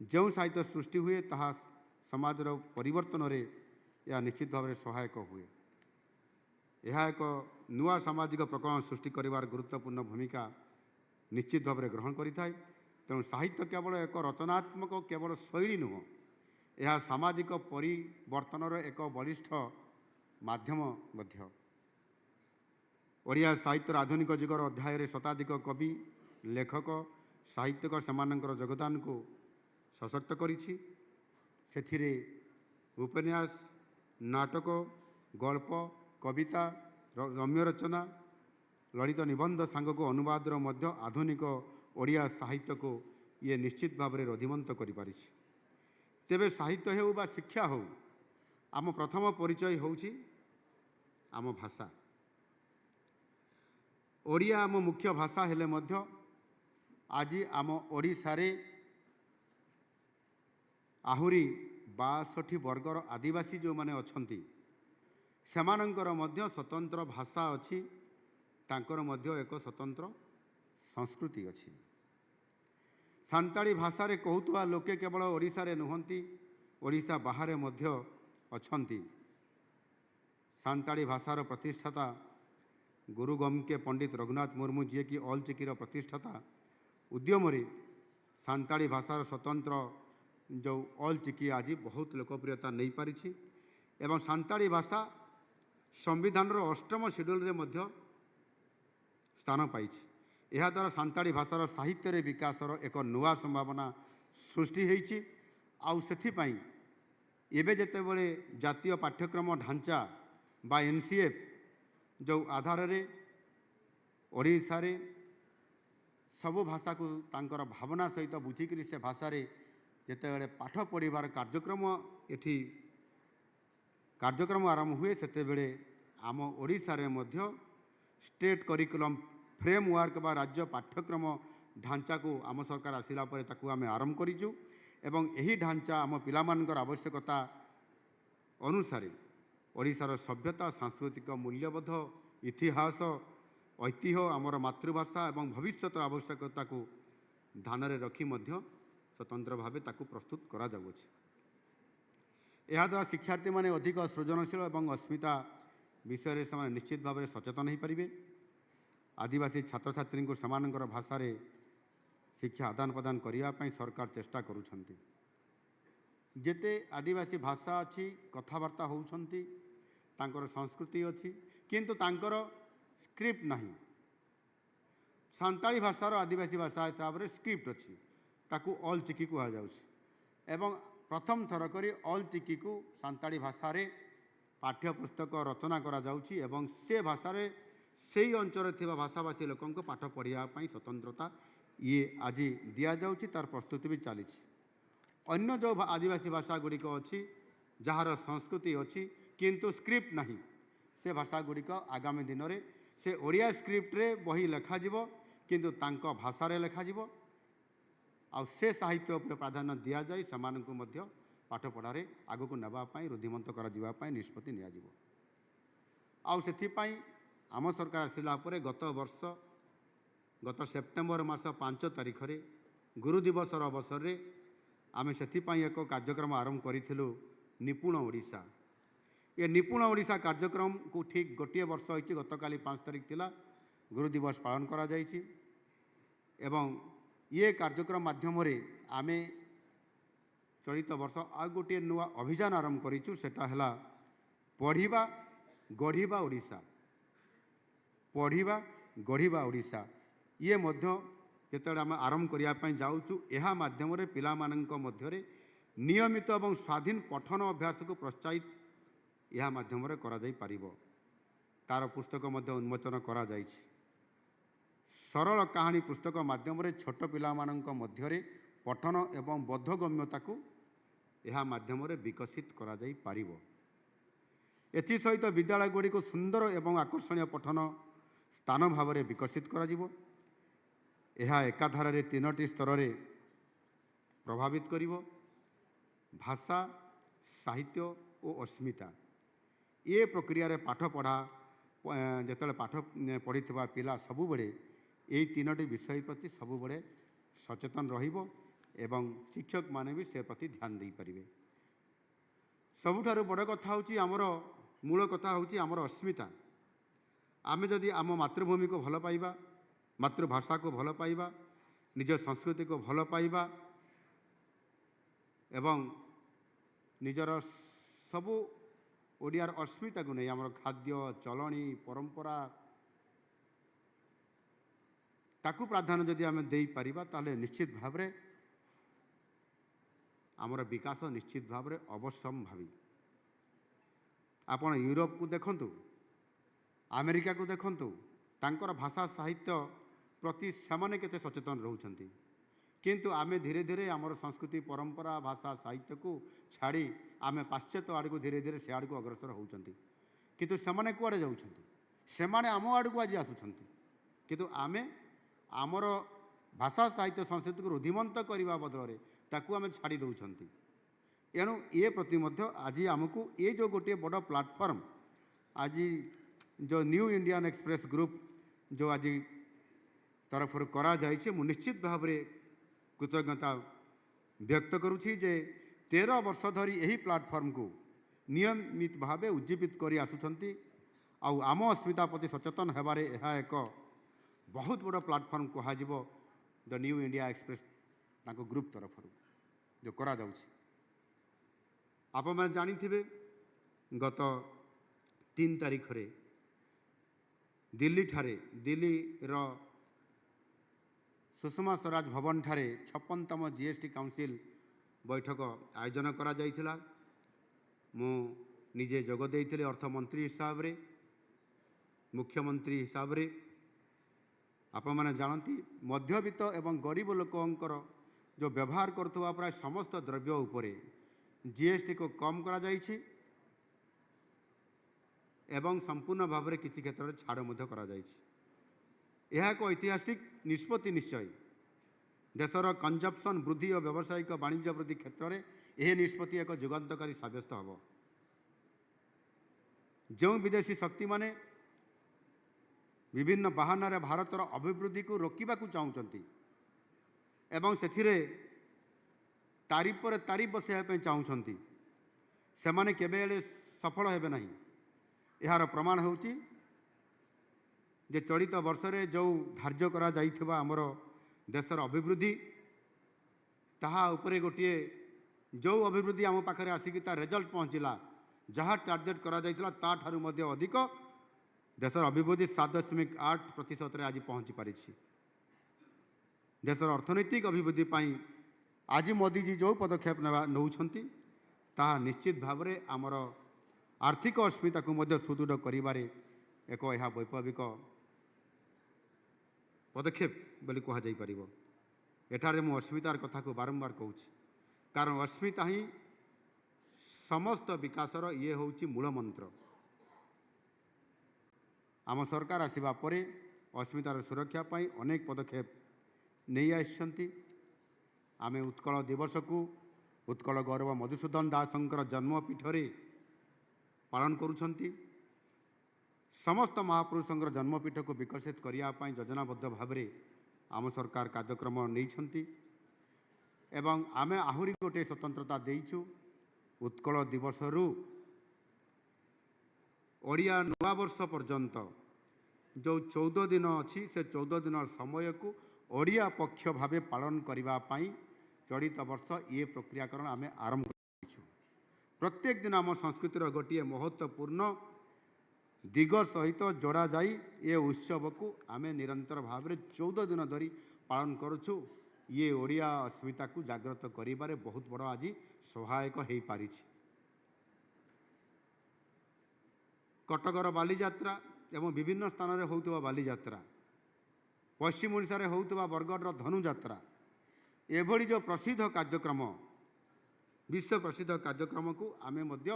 ଯେଉଁ ସାହିତ୍ୟ ସୃଷ୍ଟି ହୁଏ ତାହା ସମାଜର ପରିବର୍ତ୍ତନରେ ଏହା ନିଶ୍ଚିତ ଭାବରେ ସହାୟକ ହୁଏ। ଏହା ଏକ ନୂଆ ସାମାଜିକ ପ୍ରକରଣ ସୃଷ୍ଟି କରିବାର ଗୁରୁତ୍ୱପୂର୍ଣ୍ଣ ଭୂମିକା ନିଶ୍ଚିତ ଭାବରେ ଗ୍ରହଣ କରିଥାଏ। ତେଣୁ ସାହିତ୍ୟ କେବଳ ଏକ ରଚନାତ୍ମକ କେବଳ ଶୈଳୀ ନୁହଁ, ଏହା ସାମାଜିକ ପରିବର୍ତ୍ତନର ଏକ ବଳିଷ୍ଠ ମାଧ୍ୟମ ମଧ୍ୟ। ଓଡ଼ିଆ ସାହିତ୍ୟର ଆଧୁନିକ ଯୁଗର ଅଧ୍ୟାୟରେ ଶତାଧିକ କବି, ଲେଖକ, ସାହିତ୍ୟିକ ସେମାନଙ୍କର ଯୋଗଦାନକୁ ସଶକ୍ତ କରିଛି। ସେଥିରେ ଉପନ୍ୟାସ, ନାଟକ, ଗଳ୍ପ, କବିତା, ରମ୍ୟ ରଚନା, ଲଳିତ ନିବନ୍ଧ ସାଙ୍ଗକୁ ଅନୁବାଦର ମଧ୍ୟ ଆଧୁନିକ ଓଡ଼ିଆ ସାହିତ୍ୟକୁ ଇଏ ନିଶ୍ଚିତ ଭାବରେ ରଧିମନ୍ତ କରିପାରିଛି। ତେବେ ସାହିତ୍ୟ ହେଉ ବା ଶିକ୍ଷା ହେଉ, ଆମ ପ୍ରଥମ ପରିଚୟ ହେଉଛି ଆମ ଭାଷା। ଓଡ଼ିଆ ଆମ ମୁଖ୍ୟ ଭାଷା ହେଲେ ମଧ୍ୟ ଆଜି ଆମ ଓଡ଼ିଶାରେ ଆହୁରି 62 ବର୍ଗର ଆଦିବାସୀ ଯେଉଁମାନେ ଅଛନ୍ତି ସେମାନଙ୍କର ମଧ୍ୟ ସ୍ୱତନ୍ତ୍ର ଭାଷା ଅଛି, ତାଙ୍କର ମଧ୍ୟ ଏକ ସ୍ୱତନ୍ତ୍ର ସଂସ୍କୃତି ଅଛି। ସାନ୍ତାଳୀ ଭାଷାରେ କହୁଥିବା ଲୋକେ କେବଳ ଓଡ଼ିଶାରେ ନୁହନ୍ତି, ଓଡ଼ିଶା ବାହାରେ ମଧ୍ୟ ଅଛନ୍ତି। ସାନ୍ତାଳୀ ଭାଷାର ପ୍ରତିଷ୍ଠାତା ଗୁରୁ ଗମ୍କେ ପଣ୍ଡିତ ରଘୁନାଥ ମୁର୍ମୁ, ଯିଏକି ଅଲ୍ ଚିକିର ପ୍ରତିଷ୍ଠାତା, ଉଦ୍ୟମରେ ସାନ୍ତାଳୀ ଭାଷାର ସ୍ୱତନ୍ତ୍ର ଯେଉଁ ଅଲ୍ ଚିକି ଆଜି ବହୁତ ଲୋକପ୍ରିୟତା ନେଇପାରିଛି ଏବଂ ସାନ୍ତାଳୀ ଭାଷା ସମ୍ବିଧାନର 8ମ ସିଡ୍ୟୁଲରେ ମଧ୍ୟ ସ୍ଥାନ ପାଇଛି। ଏହାଦ୍ୱାରା ସାନ୍ତାଳୀ ଭାଷାର ସାହିତ୍ୟରେ ବିକାଶର ଏକ ନୂଆ ସମ୍ଭାବନା ସୃଷ୍ଟି ହୋଇଛି। ଆଉ ସେଥିପାଇଁ एबे जेतेबेले जातीय पाठ्यक्रम ढांचा बा एनसीएफ जो आधार रे ओडिशा रे सबु भाषा को तांकर भावना सहित बुझिकरी से भाषा रे जेतेबेले पाठ पढ़िबार कार्यक्रम आरंभ हुए सेतेबेले आम ओडिशा रे मध्य स्टेट करिकुलम फ्रेमवर्क बा राज्य पाठ्यक्रम ढांचा को आम सरकार आसिला परे ताकू आमे आरंभ करिजु एवं यही ढांचा आम पिलामानकर आवश्यकता अनुसार ओडिशार सभ्यता सांस्कृतिक मूल्यबोध इतिहास ऐतिह्य आमर मातृभाषा एवं भविष्यत आवश्यकता को ध्यान में रखी मध्य स्वतंत्र भाव ताकू प्रस्तुत करा जाउछि। एहा द्वारा शिक्षार्थी माने अधिक सृजनशील एवं अस्मिता विषय से निश्चित भाव में सचेतन हो पारे। आदिवासी छात्र छात्री को समानकर भाषा रे शिक्षा आदान प्रदान करने सरकार चेष्टा करुछंती। जेते आदिवासी भाषा अच्छी कथबार्ता होउछंती तांकर संस्कृति अच्छी किंतु तांकर स्क्रिप्ट नहीं। सांताली भाषार आदिवासी भाषा हिसाब से स्क्रिप्ट अच्छी ताकू ऑल चिकी कह जाउछि एवं प्रथम थर करी ऑल चिकी को सांताली भाषा रे पाठ्यपुस्तक रचना करा जाउछि एवं से भाषा रे सेही अंचल थिबा भाषाभाषी लोकन को पाठ पढ़िया पई स्वतंत्रता ये आज दि जाउछि तार प्रस्तुति भी चली। अन्य जो आदिवासी भाषा गुड़िक अच्छी जार संस्कृति अच्छी किंतु स्क्रिप्ट नहीं से भाषा गुड़िक आगामी दिन में से ओडिया स्क्रिप्ट रे बही लेखा जिवो किंतु तांको भाषा रे लेखा जिवो आ से साहित्य उपर प्राधान्य दि जाय समानकु मध्य पाठ पढ़ारे आगु को नेबा पई रुद्धिमंत करा जिबा पई निष्पत्ति निया जिवो। आ सेथि पई आम सरकार आसिला परे गत वर्ष गत सेप्टेम्बर मास 5 तारिख रे गुरु दिवसर अवसर रे आमे सेथिपाई एक कार्यक्रम आरंभ करिथिलु निपुण ओडिशा। ये निपुण ओडिशा कार्यक्रम को ठीक गोटे वर्ष होइछि गतकाली 5 तारिख थिला गुरु दिवस पालन करा जाइछि एवं ये कार्यक्रम माध्यम रे आमे चलित वर्ष आ गोटे नुआ अभियान आरंभ करिछु सेटा हला पढ़िबा गढ़िबा ओडिशा। पढ़िबा गढ़िबा ओडिशा ये मध्य जेतेबेले आम आरंभ करने जाऊँ यह माध्यम पिला मध्य नियमित और स्वाधीन पठन अभ्यास को प्रोत्साहित यह माध्यम करा जाई पारिबो। तार पुस्तक मध्य उन्मोचन करा जाइछि। सरल कहानी पुस्तक माध्यम छोट पिला मध्य पठन एवं बोधगम्यता को यह माध्यम विकसित करा जाई पारिबो। एथि सहित विद्यालय गुड़ी को सुंदर एवं आकर्षणीय पठन स्थान भाव में विकसित करा जिवो। यह एकाधार 3टी स्तर रे प्रभावित करिवो भाषा साहित्य और अस्मिता। ये प्रक्रिया रे पाठ पढ़ा जेतेबेले पाठ पढ़ी पिला सबुबले यही 3टी विषय प्रति सबुबले सचेतन रहिबो एवं शिक्षक माने भी से प्रति ध्यान दे पारिबे। सबुठारु बड़ कथा होची आमर मूल कथा होची आमर अस्मिता। आमे जदि आम मातृभूमि को भल पाइबा मातृभाषा को भल पाइबा निज संस्कृति को भल पाइबा एवं निजर सबु ओडियार अस्मिता को नहीं आमर खाद्य चलणी परंपरा ताकू प्राधान्य जदि आमे देई पारिबा ताले निश्चित भाव रे आमर विकास निश्चित भाव रे अवश्यम्भावी। आपण यूरोप को देखंतु अमेरिका को देखंतु तांकर भाषा साहित्य प्रति सामान्य केते सचेतन रहउछंती किंतु आमे धीरे धीरे आमर संस्कृति परंपरा भाषा साहित्य को छाड़ी आमे पाश्चात्य आड़ को धीरे धीरे से आड़ को अग्रसर होउछंती किंतु सेमाने कुआडे जाउछंती सेमाने आम आड़ को आज आसुछंती किंतु आमे आमर भाषा साहित्य संस्कृति को रुद्धिमंत करने बदल में ताकू आमे छाड़ी दउछंती। एणु ये प्रति मध्य आज आमको ये जो गोटे बड़ प्लाटफर्म आज जो न्यू इंडियन एक्सप्रेस ग्रुप जो आज तरफ करा जाइए मु निश्चित भाव में कृतज्ञता व्यक्त करुछि जे 13 वर्ष धरी यही प्लाटफर्म को नियमित भाव उज्जीवित करी आसुछंती आउ आम अस्मिता प्रति सचेतन हेबारे यह एक बहुत बड़ प्लाटफर्म कहुब द न्यू इंडिया एक्सप्रेस ताको ग्रुप तरफ जो करा जाउछि। आप मैंने जानिथिबे गत 3 तारिख रे दिल्ली ठारे दिल्ली रो सुषमा स्वराज भवन ठारे 56तम जीएसटी काउंसिल बैठक आयोजन करा जाइथिला ମୁଁ ନିଜେ ଯୋଗ ଦେଇଥିଲି ଅର୍ଥମନ୍ତ୍ରୀ ହିସାବରେ, ମୁଖ୍ୟମନ୍ତ୍ରୀ ହିସାବରେ। ଆପଣମାନେ ଜାଣନ୍ତି ମଧ୍ୟବିତ୍ତ ଏବଂ ଗରିବ ଲୋକଙ୍କର ଯେଉଁ ବ୍ୟବହାର କରୁଥିବା ପ୍ରାୟ ସମସ୍ତ ଦ୍ରବ୍ୟ ଉପରେ ଜିଏସ୍ଟିକୁ କମ୍ କରାଯାଇଛି ଏବଂ ସମ୍ପୂର୍ଣ୍ଣ ଭାବରେ କିଛି କ୍ଷେତ୍ରରେ ଛାଡ଼ ମଧ୍ୟ କରାଯାଇଛି। ଏହା ଏକ ଐତିହାସିକ ନିଷ୍ପତ୍ତି ନିଶ୍ଚୟ। ଦେଶର କନଜମ୍ପସନ୍ ବୃଦ୍ଧି ଓ ବ୍ୟବସାୟିକ ବାଣିଜ୍ୟ ବୃଦ୍ଧି କ୍ଷେତ୍ରରେ ଏହି ନିଷ୍ପତ୍ତି ଏକ ଯୁଗାନ୍ତକାରୀ ସାବ୍ୟସ୍ତ ହେବ। ଯେଉଁ ବିଦେଶୀ ଶକ୍ତିମାନେ ବିଭିନ୍ନ ବାହାନାରେ ଭାରତର ଅଭିବୃଦ୍ଧିକୁ ରୋକିବାକୁ ଚାହୁଁଛନ୍ତି ଏବଂ ସେଥିରେ ତାରିଫ ପରେ ତାରିଫ ବସାଇବା ପାଇଁ ଚାହୁଁଛନ୍ତି, ସେମାନେ କେବେ ହେଲେ ସଫଳ ହେବେ ନାହିଁ। ଏହାର ପ୍ରମାଣ ହେଉଛି ଯେ ଚଳିତ ବର୍ଷରେ ଯେଉଁ ଧାର୍ଯ୍ୟ କରାଯାଇଥିବା ଆମର ଦେଶର ଅଭିବୃଦ୍ଧି, ତାହା ଉପରେ ଗୋଟିଏ ଯେଉଁ ଅଭିବୃଦ୍ଧି ଆମ ପାଖରେ ଆସିକି ତା ରେଜଲ୍ଟ ପହଞ୍ଚିଲା, ଯାହା ଟାର୍ଗେଟ୍ କରାଯାଇଥିଲା ତାଠାରୁ ମଧ୍ୟ ଅଧିକ ଦେଶର ଅଭିବୃଦ୍ଧି 7.8%ରେ ଆଜି ପହଞ୍ଚି ପାରିଛି। ଦେଶର ଅର୍ଥନୈତିକ ଅଭିବୃଦ୍ଧି ପାଇଁ ଆଜି ମୋଦିଜୀ ଯେଉଁ ପଦକ୍ଷେପ ନେଉଛନ୍ତି ତାହା ନିଶ୍ଚିତ ଭାବରେ ଆମର ଆର୍ଥିକ ଅସ୍ମିତାକୁ ମଧ୍ୟ ସୁଦୃଢ଼ କରିବାରେ ଏହା ବୈପ୍ଳବିକ ପଦକ୍ଷେପ ବୋଲି କୁହାଯାଇପାରିବ। ଏଠାରେ ମୁଁ ଅସ୍ମିତାର କଥାକୁ ବାରମ୍ବାର କହୁଛି, କାରଣ ଅସ୍ମିତା ହିଁ ସମସ୍ତ ବିକାଶର ହେଉଛି ମୂଳ ମନ୍ତ୍ର। ଆମ ସରକାର ଆସିବା ପରେ ଅସ୍ମିତାର ସୁରକ୍ଷା ପାଇଁ ଅନେକ ପଦକ୍ଷେପ ନେଇ ଆସିଛନ୍ତି। ଆମେ ଉତ୍କଳ ଦିବସକୁ ଉତ୍କଳ ଗୌରବ ମଧୁସୂଦନ ଦାସଙ୍କର ଜନ୍ମପୀଠରେ ପାଳନ କରୁଛନ୍ତି। ସମସ୍ତ ମହାପୁରୁଷଙ୍କର ଜନ୍ମପୀଠକୁ ବିକଶିତ କରିବା ପାଇଁ ଯୋଜନାବଦ୍ଧ ଭାବରେ ଆମ ସରକାର କାର୍ଯ୍ୟକ୍ରମ ନେଇଛନ୍ତି ଏବଂ ଆମେ ଆହୁରି ଗୋଟିଏ ସ୍ୱତନ୍ତ୍ରତା ଦେଇଛୁ। ଉତ୍କଳ ଦିବସରୁ ଓଡ଼ିଆ ନୂଆବର୍ଷ ପର୍ଯ୍ୟନ୍ତ ଯେଉଁ 14 ଦିନ ଅଛି, ସେ 14 ଦିନ ସମୟକୁ ଓଡ଼ିଆ ପକ୍ଷ ଭାବେ ପାଳନ କରିବା ପାଇଁ ଚଳିତ ବର୍ଷ ଏ ପ୍ରକ୍ରିୟାକରଣ ଆମେ ଆରମ୍ଭ କରିଛୁ। ପ୍ରତ୍ୟେକ ଦିନ ଆମ ସଂସ୍କୃତିର ଗୋଟିଏ ମହତ୍ତ୍ୱପୂର୍ଣ୍ଣ ଦିଗ ସହିତ ଯୋଡ଼ା ଯାଇ ଏ ଉତ୍ସବକୁ ଆମେ ନିରନ୍ତର ଭାବରେ 14 ଦିନ ଧରି ପାଳନ କରୁଛୁ। ଇଏ ଓଡ଼ିଆ ଅସ୍ମିତାକୁ ଜାଗ୍ରତ କରିବାରେ ବହୁତ ବଡ଼ ଆଜି ସହାୟକ ହୋଇପାରିଛି। କଟକର ବାଲିଯାତ୍ରା ଏବଂ ବିଭିନ୍ନ ସ୍ଥାନରେ ହେଉଥିବା ବାଲିଯାତ୍ରା, ପଶ୍ଚିମ ଓଡ଼ିଶାରେ ହେଉଥିବା ବରଗଡ଼ର ଧନୁଯାତ୍ରା, ଏଭଳି ଯେଉଁ ପ୍ରସିଦ୍ଧ କାର୍ଯ୍ୟକ୍ରମ, ବିଶ୍ୱ ପ୍ରସିଦ୍ଧ କାର୍ଯ୍ୟକ୍ରମକୁ ଆମେ ମଧ୍ୟ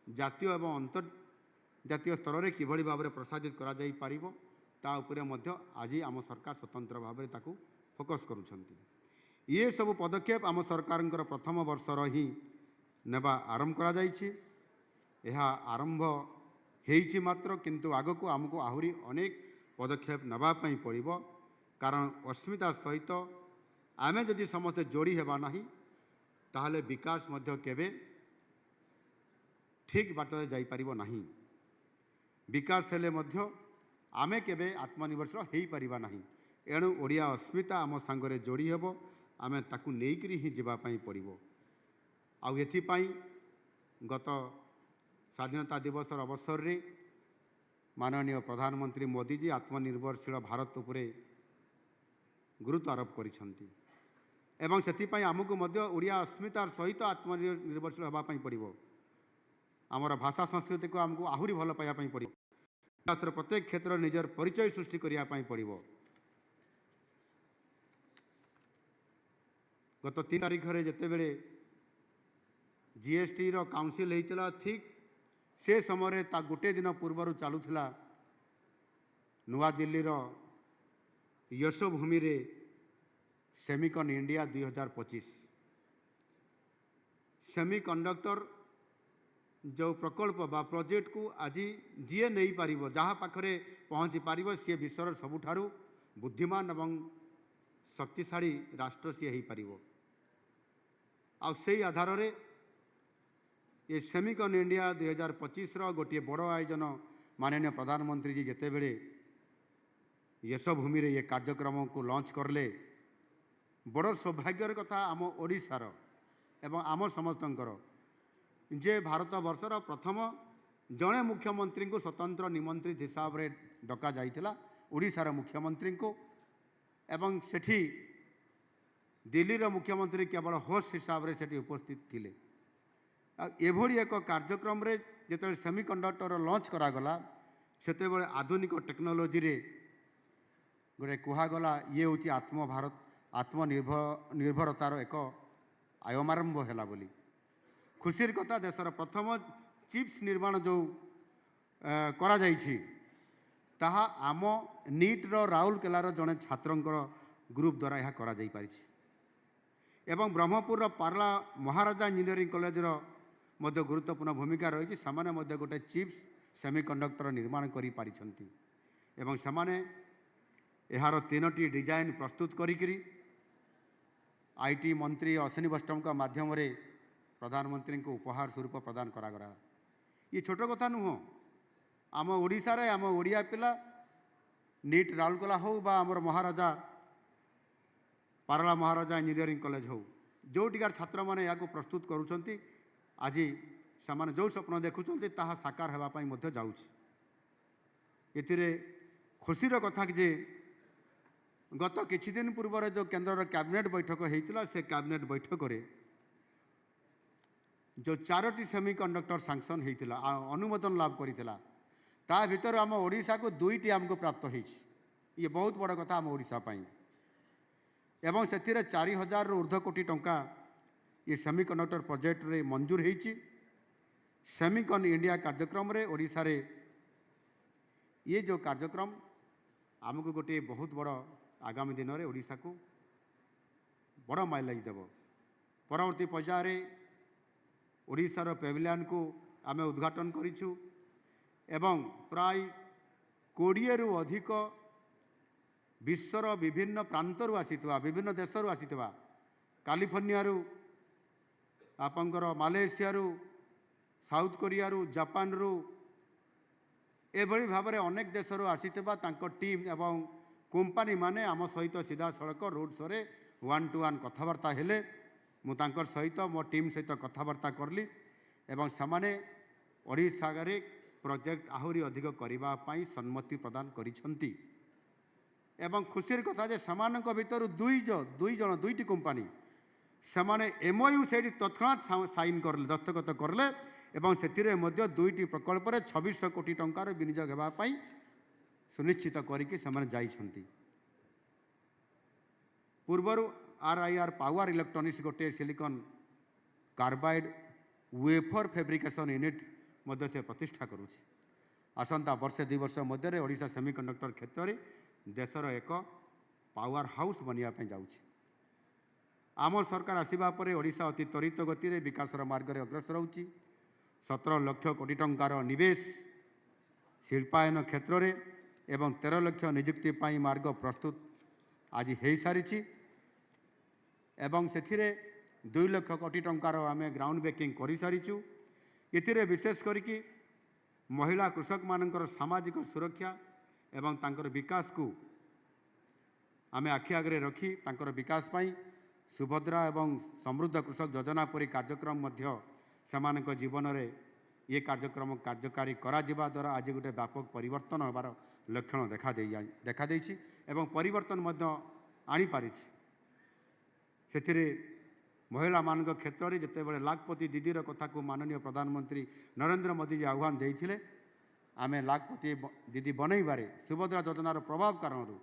ଜାତୀୟ ଏବଂ ଅନ୍ତର୍ଜାତୀୟ ସ୍ତରରେ କିଭଳି ଭାବରେ ପ୍ରସାରିତ କରାଯାଇପାରିବ ତା ଉପରେ ମଧ୍ୟ ଆଜି ଆମ ସରକାର ସ୍ୱତନ୍ତ୍ର ଭାବରେ ତାକୁ ଫୋକସ୍ କରୁଛନ୍ତି। ଇଏ ସବୁ ପଦକ୍ଷେପ ଆମ ସରକାରଙ୍କର ପ୍ରଥମ ବର୍ଷର ହିଁ ନେବା ଆରମ୍ଭ କରାଯାଇଛି। ଏହା ଆରମ୍ଭ ହେଇଛି ମାତ୍ର, କିନ୍ତୁ ଆଗକୁ ଆମକୁ ଆହୁରି ଅନେକ ପଦକ୍ଷେପ ନେବା ପାଇଁ ପଡ଼ିବ। କାରଣ ଅସ୍ମିତା ସହିତ ଆମେ ଯଦି ସମସ୍ତେ ଯୋଡ଼ି ହେବା ନାହିଁ, ତାହେଲେ ବିକାଶ ମଧ୍ୟ କେବେ ଠିକ୍ ବାଟରେ ଯାଇପାରିବ ନାହିଁ। ବିକାଶ ହେଲେ ମଧ୍ୟ ଆମେ କେବେ ଆତ୍ମନିର୍ଭରଶୀଳ ହୋଇପାରିବା ନାହିଁ। ଏଣୁ ଓଡ଼ିଆ ଅସ୍ମିତା ଆମ ସାଙ୍ଗରେ ଯୋଡ଼ି ହେବ, ଆମେ ତାକୁ ନେଇକରି ହିଁ ଯିବା ପାଇଁ ପଡ଼ିବ। ଆଉ ଏଥିପାଇଁ ଗତ ସ୍ୱାଧୀନତା ଦିବସର ଅବସରରେ ମାନନୀୟ ପ୍ରଧାନମନ୍ତ୍ରୀ ମୋଦିଜୀ ଆତ୍ମନିର୍ଭରଶୀଳ ଭାରତ ଉପରେ ଗୁରୁତ୍ୱ ଆରୋପ କରିଛନ୍ତି ଏବଂ ସେଥିପାଇଁ ଆମକୁ ମଧ୍ୟ ଓଡ଼ିଆ ଅସ୍ମିତାର ସହିତ ଆତ୍ମନିର୍ଭରଶୀଳ ହେବା ପାଇଁ ପଡ଼ିବ। ଆମର ଭାଷା ସଂସ୍କୃତିକୁ ଆମକୁ ଆହୁରି ଭଲ ପାଇବା ପାଇଁ ପଡ଼ିବ। ବିକାଶର ପ୍ରତ୍ୟେକ କ୍ଷେତ୍ରରେ ନିଜର ପରିଚୟ ସୃଷ୍ଟି କରିବା ପାଇଁ ପଡ଼ିବ। ଗତ 3 ତାରିଖରେ ଯେତେବେଳେ ଜିଏସ୍ଟିର କାଉନସିଲ୍ ହୋଇଥିଲା, ଠିକ୍ ସେ ସମୟରେ ତା ଗୋଟିଏ ଦିନ ପୂର୍ବରୁ ଚାଲୁଥିଲା ନୂଆଦିଲ୍ଲୀର ୟଶୋଭୂମିରେ ସେମିକନ୍ ଇଣ୍ଡିଆ 2025। ସେମିକଣ୍ଡକ୍ଟର ଯେଉଁ ପ୍ରକଳ୍ପ ବା ପ୍ରୋଜେକ୍ଟକୁ ଆଜି ଯିଏ ନେଇପାରିବ, ଯାହା ପାଖରେ ପହଞ୍ଚି ପାରିବ, ସିଏ ବିଶ୍ୱର ସବୁଠାରୁ ବୁଦ୍ଧିମାନ ଏବଂ ଶକ୍ତିଶାଳୀ ରାଷ୍ଟ୍ର ସିଏ ହୋଇପାରିବ। ଆଉ ସେହି ଆଧାରରେ ଏ ସେମିକନ୍ ଇଣ୍ଡିଆ 2025ର ଗୋଟିଏ ବଡ଼ ଆୟୋଜନ ମାନନୀୟ ପ୍ରଧାନମନ୍ତ୍ରୀଜୀ ଯେତେବେଳେ ୟଶୋଭୂମିରେ ଏ କାର୍ଯ୍ୟକ୍ରମକୁ ଲଞ୍ଚ କଲେ, ବଡ଼ ସୌଭାଗ୍ୟର କଥା ଆମ ଓଡ଼ିଶାର ଏବଂ ଆମ ସମସ୍ତଙ୍କର ଯେ ଭାରତବର୍ଷର ପ୍ରଥମ ଜଣେ ମୁଖ୍ୟମନ୍ତ୍ରୀଙ୍କୁ ସ୍ୱତନ୍ତ୍ର ନିମନ୍ତ୍ରିତ ହିସାବରେ ଡକାଯାଇଥିଲା, ଓଡ଼ିଶାର ମୁଖ୍ୟମନ୍ତ୍ରୀଙ୍କୁ, ଏବଂ ସେଠି ଦିଲ୍ଲୀର ମୁଖ୍ୟମନ୍ତ୍ରୀ କେବଳ ହୋଷ୍ଟ ହିସାବରେ ସେଠି ଉପସ୍ଥିତ ଥିଲେ एभली एक कार्यक्रम रे जेतेबेले सेमीकंडक्टर लॉन्च करागला सेतेबेले आधुनिक टेक्नोलोजी रे गोटे कहगला ये हूँ आत्मनिर्भरतार एक आयमारंभ है बोली खुशीर कथा देशर प्रथम चिप्स निर्माण जो करा जाइछि ताहा आम नीट्र राउरकेलार जड़े छात्रंकर ग्रुप द्वारा यह करा जाई पारिछि एवं ब्रह्मपुर पार्ला महाराजा इंजीनियरिंग कॉलेज मध्य गुरुत्वपूर्ण भूमिका रही सेमाने मध्य गोटे चिप्स सेमीकंडक्टर निर्माण करि पारिछंती एवं सेमाने एहार 3टी डिजाइन प्रस्तुत करिकरी आईटी मंत्री अश्विनी वैष्णव का माध्यम रे प्रधानमंत्री को उपहार स्वरूप प्रदान करागला ये छोट कथा नुह आम ओडिशा रे आम ओडिया पिला नीट राउरकेला हो बा आमर महाराजा पारला महाराजा इंजीनियरिंग कॉलेज हो जोटिकार छात्र माने या प्रस्तुत करुछंती आज से जो स्वप्न देखुंत ताहा साकार होगापाई मध्य जाउछि एथिरे खुशीर कथा कि जे गत किछि दिन पूर्व जो केंद्र कैबिनेट बैठक होता से कैबिनेट बैठक रे जो 4टी सेमीकंडक्टर सैंक्शन होता अनुमोदन लाभ करथिला ता भीतर आम ओडिशा को 2टी आमको प्राप्त होइछि ये बहुत बड़ कथा आम ओडिशा पाई एवं से 4000 रु ऊर्ध्व कोटी टंका ये सेमीकंडक्टर प्रोजेक्ट रे मंजूर होइछि सेमीकन इंडिया कार्यक्रम रे ओडिशा रे ये जो कार्यक्रम आमको गोटे बहुत बड़ आगामी दिन में ओडिशा को बड़ माइलेज देव परवर्ती पर्यायर ओडिशार पेविलियन को आम उद्घाटन करिछु एवं प्राय 20 रु अधिक विश्वर विभिन्न प्रांतर आसीथिबा विभिन्न देशर आसीथिबा कैलिफोर्निया रु आपंकर मालयेशिया रु साउथ कोरिया रु जापान रु एभली भाव में अनेक देशर आसीथिबा तांको टीम एवं कंपनी माने आम सहित सीधा सड़क रोड शो रे 1-to-1 कथबार्ता हेले मु तांकर सहित मो टीम सहित कथबार्ता करली एवं समाने ओडिशा रे प्रोजेक्ट आहुरी अधिक करिबा पाई सम्मति प्रदान करिसंती एवं खुशीर कथा जे समानक भीतर दुईटी कंपनी समाने एमओयू से तत्क्षणात साइन करले दस्तखत करले एवं सेतिरे मध्य 2टी प्रकल्प रे 2600 कोटी टंकार विनियोग हेबा पाई सुनिश्चित करिके समाने जाइछंती पूर्वर आरआईआर पावर इलेक्ट्रोनिक्स गोटे silicon carbide wafer fabrication unit मध्य से प्रतिष्ठा करुछि आसंता वर्षे 2 वर्ष मध्य ओडिशा सेमीकंडक्टर क्षेत्र में देशर एक पावर हाउस बनिया पे जाउछि आम सरकार आसिबा परे ओडिशा अति त्वरित गति रे विकासर मार्ग रे अग्रसर होउछि 17 लाख कोटी टंकार निवेश शिल्पायन क्षेत्र में एवं 13 लाख नियुक्ति पाई मार्ग प्रस्तुत आज हो सारी एवं से 2 लाख कोटी टंकार आम ग्राउंड ब्रेकिंग कर सारीचु ये विशेष करके महिला कृषक मानकर सामाजिक सुरक्षा एवं तांकर विकास को आम आखि आगे रखी तांकर विकास पाई सुभद्रा एवं समृद्ध कृषक योजना परी कार्यक्रम मध्य समानक जीवन में ये कार्यक्रम कार्यकारी करा जिबा द्वारा आज गोटे व्यापक परिवर्तन होबार लक्षण देखा देछि एवं परिवर्तन मध्य आनी पारिछि सेथिरे महिला मानक क्षेत्र में जिते बड़े लाखपति दीदीर कथा को माननीय प्रधानमंत्री नरेंद्र मोदी जी आह्वान देइथिले आमे लाखपति दीदी बनैबारे सुभद्रा योजनार प्रभाव कारण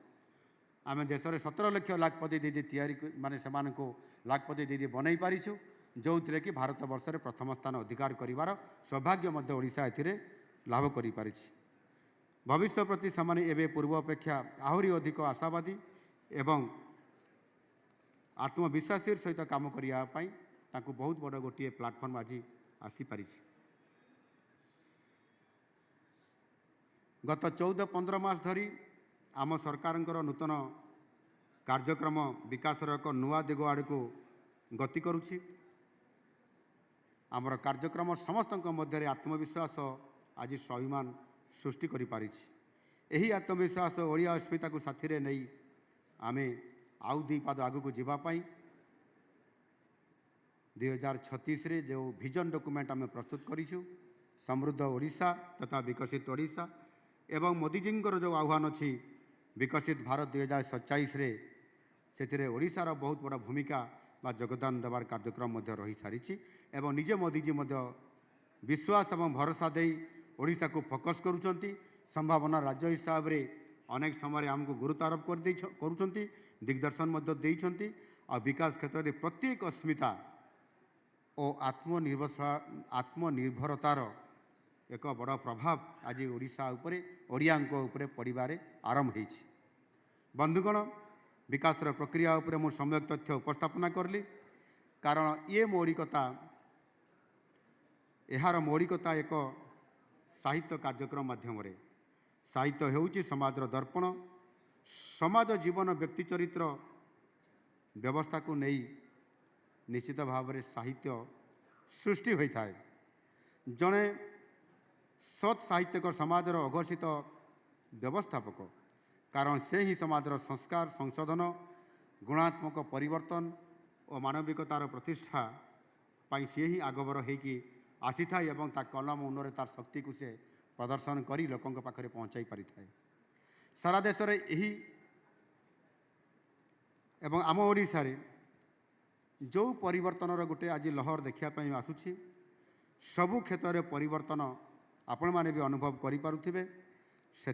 आम देश में 17 लाख लाखपति दीदी तैयारी माने सेमानको लाखपति दीदी बनई पारिछु जो थे कि भारत वर्ष में प्रथम स्थान अधिकार करिवार सौभाग्य मध्य ओडिशा एथिरे लाभ करि पारिछि भविष्य प्रति समाने एवं पूर्व अपेक्षा आहरी अधिक आशावादी एवं आत्मविश्वासी सहित काम करने बहुत बड़ गोटे प्लाटफर्म आज आसीपारी गत 14-15 मास धरी आम सरकार नूतन कार्यक्रम विकासर एक नुआ दिग आड़ को गति करुछि आमर कार्यक्रम समस्त मध्य आत्मविश्वास आज स्वाभिमान सृष्टि करि पारिछि एही आत्मविश्वास ओडिया अस्मिता को साथी रे नहीं आमे आउ 2 पाद आगु को जीवापाई 2036 रे जो विजन डॉक्यूमेंट आम प्रस्तुत करिछु समृद्ध ओडिशा तथा विकसित ओडिशा एवं मोदीजींकर जो आह्वान अच्छी विकसित भारत 2047 रे सेतिरे ओडिशार बहुत बड़ा भूमिका बा योगदान देवार कार्यक्रम मध्य रही सारी एवं निजे मोदीजी मध्य विश्वास और भरोसा दे ओडिशा को फोकस करुँच संभावना राज्य हिसाब से अनेक समय आमको गुरुत्व आरोप कर दिग्दर्शन और विकास क्षेत्र में प्रत्येक अस्मिता और आत्मनिर्भरतार एक बड़ प्रभाव आज ओडिशा उपरे ओडियांको उपरे पड़िबारे आरंभ होईछि। बंधुगण विकास प्रक्रिया उपरे मु सम्यक तथ्य उपस्थापना करली कारण ये मौलिकता यार मौलिकता एक साहित्य कार्यक्रम माध्यम साहित्य हेउछि समाजर दर्पण समाज जीवन व्यक्ति चरित्र व्यवस्था को नहीं निश्चित भाव में साहित्य सृष्टि होता है। जड़े सत् साहित्यक समाजर अघोषित व्यवस्थापक कारण से ही समाजर संस्कार संशोधन गुणात्मक परिवर्तन और मानविकतार प्रतिष्ठा पाई सी ही आगबर होगी आसी था एवं ता कलम उन्नरे तार शक्ति को से प्रदर्शन करी लोकों पाखे पहुँचाई पारि थाए। सारा देश में यही एवं आम ओडिशा रे जो परिवर्तन गोटे आज लहर देखापी आसूँ सबु क्षेत्र में परिवर्तन आपण मैंने भी अनुभव करें से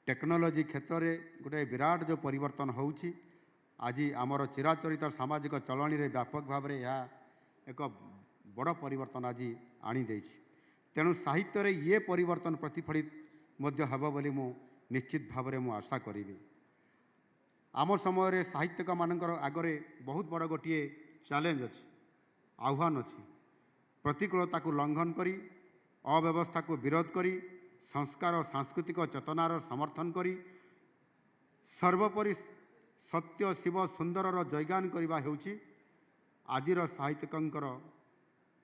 टेक्नोलोजी क्षेत्र में गोटे विराट जो परिवर्तन होउछि आज आमर चिराचरित सामाजिक चलनी रे व्यापक भाव में यह एक बड़ परिवर्तन आज आनी देछि। तेणु साहित्य रे ये परिवर्तन प्रतिफलित मध्य हब बोली मु निश्चित भाव में आशा करी। आम समय साहित्यिक मानकर आगरे बहुत बड़ गोटे चैलेंज अच्छी आह्वान अच्छी प्रतिकूलता को लंघन करी अव्यवस्था को विरोध करी संस्कार और सांस्कृतिक चेतनार समर्थन करी सर्वोपरि सत्य शिव सुंदरर जयगान करवा हेउछि आजिर साहित्यिकंकर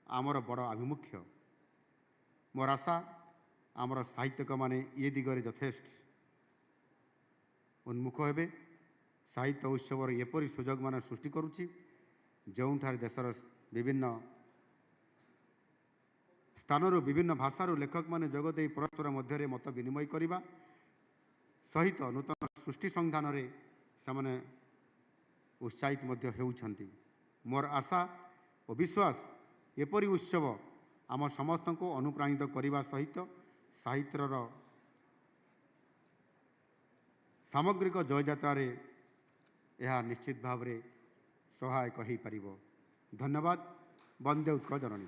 आमर बड़ आभिमुख्य। मोर आशा आमर साहित्यिक माने ये दिगरे यथेष्ट उन्मुख हेबे साहित्य उत्सव एपरी सुजोग मान सृष्टि करुच्ची जो देशर विभिन्न स्थानर विभिन्न भाषार लेखक माने जगदे परस्पर मध्य मत विनिमय करने सहित नूतन सृष्टि संधान में से उत्साहित होउछंती। मोर आशा और विश्वास एपरी उत्सव आम समस्त को अनुप्राणित करने सहित साहित्यर सामग्रिक जययात्रा यह निश्चित भाव में सहायक हो पार। धन्यवाद। वंदे उत्कल जननी।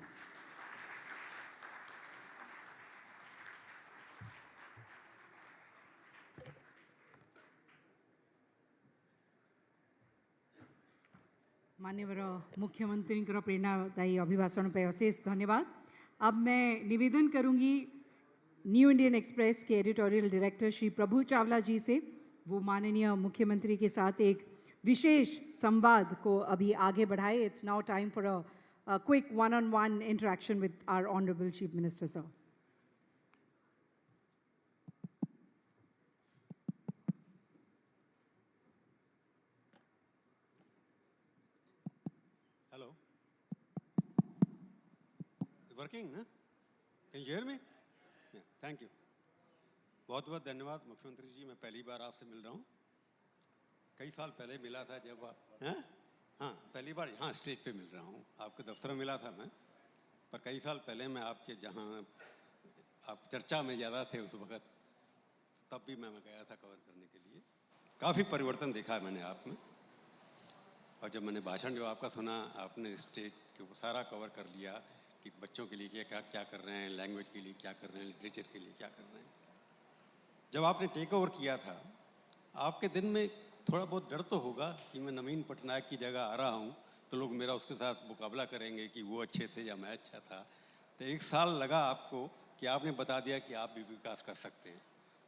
माननीय मुख्यमंत्री प्रेरणादायी अभिभाषण पर अशेष धन्यवाद। अब मैं निवेदन करूंगी न्यू इंडियन एक्सप्रेस के एडिटोरियल डायरेक्टर श्री प्रभु चावला जी से वो माननीय मुख्यमंत्री के साथ एक विशेष संवाद को अभी आगे बढ़ाए। It's now time for a quick one-on-one interaction with our honorable chief minister, sir. Hello. Working, huh? Can you hear me? Yeah, thank you. बहुत बहुत धन्यवाद मुख्यमंत्री जी। मैं पहली बार आपसे मिल रहा हूँ। कई साल पहले मिला था जब हाँ पहली बार यहाँ स्टेज पे मिल रहा हूँ। आपके दफ्तर में मिला था मैं, पर कई साल पहले मैं आपके जहाँ आप चर्चा में ज़्यादा थे उस वक़्त, तब भी मैं गया था कवर करने के लिए। काफ़ी परिवर्तन देखा है मैंने आप में। और जब मैंने भाषण जो आपका सुना, आपने स्टेज के सारा कवर कर लिया कि बच्चों के लिए क्या क्या कर रहे हैं, लैंग्वेज के लिए क्या कर रहे हैं, लिटरेचर के लिए क्या कर रहे हैं। जब आपने टेक ओवर किया था, आपके दिन में थोड़ा बहुत डर तो होगा कि मैं नवीन पटनायक की जगह आ रहा हूँ तो लोग मेरा उसके साथ मुकाबला करेंगे कि वो अच्छे थे या मैं अच्छा था। तो एक साल लगा आपको कि आपने बता दिया कि आप भी विकास कर सकते हैं।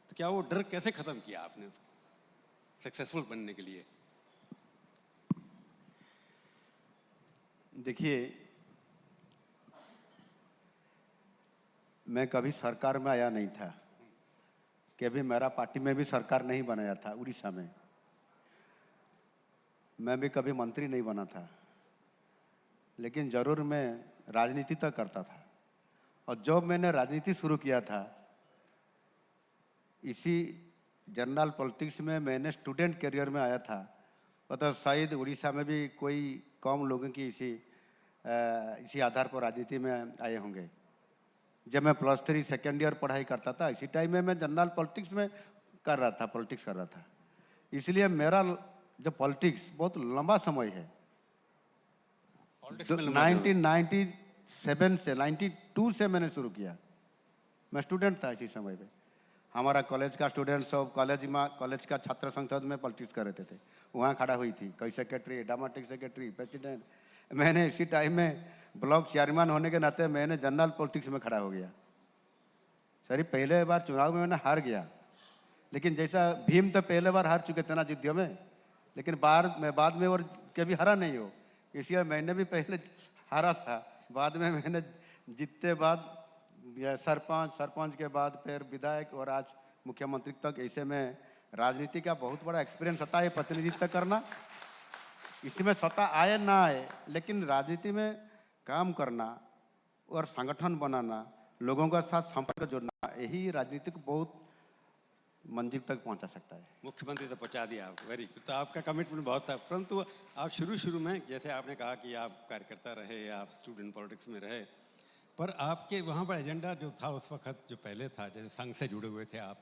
तो क्या वो डर कैसे ख़त्म किया आपने उसको सक्सेसफुल बनने के लिए? देखिए, मैं कभी सरकार में आया नहीं था, कभी मेरा पार्टी में भी सरकार नहीं बनाया था। उड़ीसा में मैं भी कभी मंत्री नहीं बना था, लेकिन ज़रूर मैं राजनीति तक करता था। और जब मैंने राजनीति शुरू किया था, इसी जनरल पॉलिटिक्स में मैंने स्टूडेंट करियर में आया था वो तो शायद उड़ीसा में भी कोई कम लोगों की इसी आधार पर राजनीति में आए होंगे। जब मैं +3 सेकेंड ईयर पढ़ाई करता था, इसी टाइम में मैं जनरल पॉलिटिक्स में पॉलिटिक्स कर रहा था। इसलिए मेरा जो पॉलिटिक्स बहुत लंबा समय है, 1997 से 92 से मैंने शुरू किया। मैं स्टूडेंट था इसी समय पे। हमारा कॉलेज का स्टूडेंट सब कॉलेज का छात्र संसद में पॉलिटिक्स कर रहे थे, वहाँ खड़ा हुई थी कोई सेक्रेटरी, ड्रामेटिक सेक्रेटरी, प्रेसिडेंट। मैंने इसी टाइम में ब्लॉक चेयरमैन होने के नाते मैंने जनरल पॉलिटिक्स में खड़ा हो गया। सर पहले बार चुनाव में मैंने हार गया, लेकिन जैसा भीम तो पहले बार हार चुके थे ना युद्ध में, लेकिन बाद में और कभी हारा नहीं हो, इसलिए मैंने भी पहले हारा था। बाद में मैंने जीतते बाद सरपंच के बाद फिर विधायक और आज मुख्यमंत्री तक, ऐसे में राजनीति का बहुत बड़ा एक्सपीरियंस होता है प्रतिनिधित्व करना। इसमें सत्ता आए ना आए, लेकिन राजनीति में काम करना और संगठन बनाना, लोगों के साथ संपर्क जोड़ना, यही राजनीति को बहुत मंजिल तक पहुंचा सकता है। मुख्यमंत्री तो पहुंचा दिया आप, वेरी गुड। तो आपका कमिटमेंट बहुत था, परंतु आप शुरू में जैसे आपने कहा कि आप कार्यकर्ता रहे, आप स्टूडेंट पॉलिटिक्स में रहे, पर आपके वहाँ पर एजेंडा जो था उस वक्त, जो पहले था, जैसे संघ से जुड़े हुए थे आप,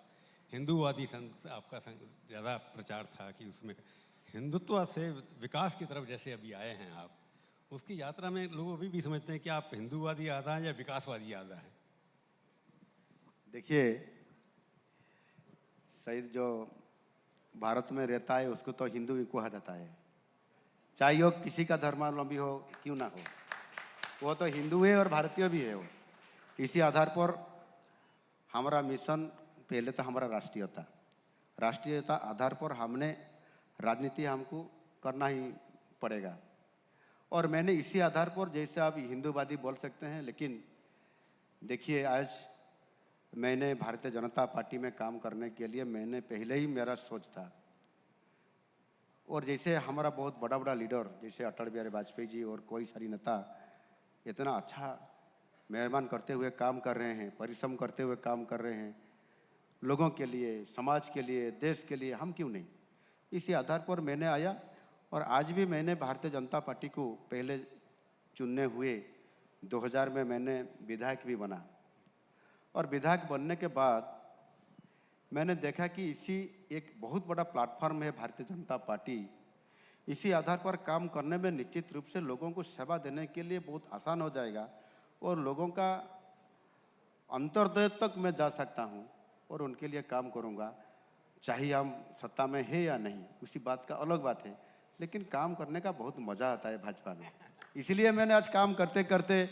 हिंदूवादी संघ आपका ज़्यादा प्रचार था कि उसमें हिंदुत्व से विकास की तरफ जैसे अभी आए हैं आप, उसकी यात्रा में लोग अभी भी समझते हैं कि आप हिंदूवादी आधा हैं या विकासवादी आधा हैं। देखिए शायद जो भारत में रहता है उसको तो हिंदू ही कहा जाता है, चाहे वो किसी का धर्मावलंबी हो क्यों ना हो, वो तो हिंदू है और भारतीय भी है वो। इसी आधार पर हमारा मिशन पहले तो हमारा राष्ट्रीयता आधार पर हमने राजनीति हमको करना ही पड़ेगा। और मैंने इसी आधार पर, जैसे आप हिंदूवादी बोल सकते हैं, लेकिन देखिए आज मैंने भारतीय जनता पार्टी में काम करने के लिए मैंने पहले ही मेरा सोच था। और जैसे हमारा बहुत बड़ा लीडर जैसे अटल बिहारी वाजपेयी जी और कोई सारी नेता इतना अच्छा मेहरबान करते हुए काम कर रहे हैं, परिश्रम करते हुए काम कर रहे हैं, लोगों के लिए, समाज के लिए, देश के लिए, हम क्यों नहीं। इसी आधार पर मैंने आया और आज भी मैंने भारतीय जनता पार्टी को पहले चुनने हुए 2000 में मैंने विधायक भी बना। और विधायक बनने के बाद मैंने देखा कि इसी एक बहुत बड़ा प्लेटफॉर्म है भारतीय जनता पार्टी। इसी आधार पर काम करने में निश्चित रूप से लोगों को सेवा देने के लिए बहुत आसान हो जाएगा और लोगों का अंतर्दय तक मैं जा सकता हूं और उनके लिए काम करूंगा, चाहे हम सत्ता में है या नहीं, उसी बात का अलग बात है, लेकिन काम करने का बहुत मज़ा आता है भाजपा में। इसलिए मैंने आज काम करते करते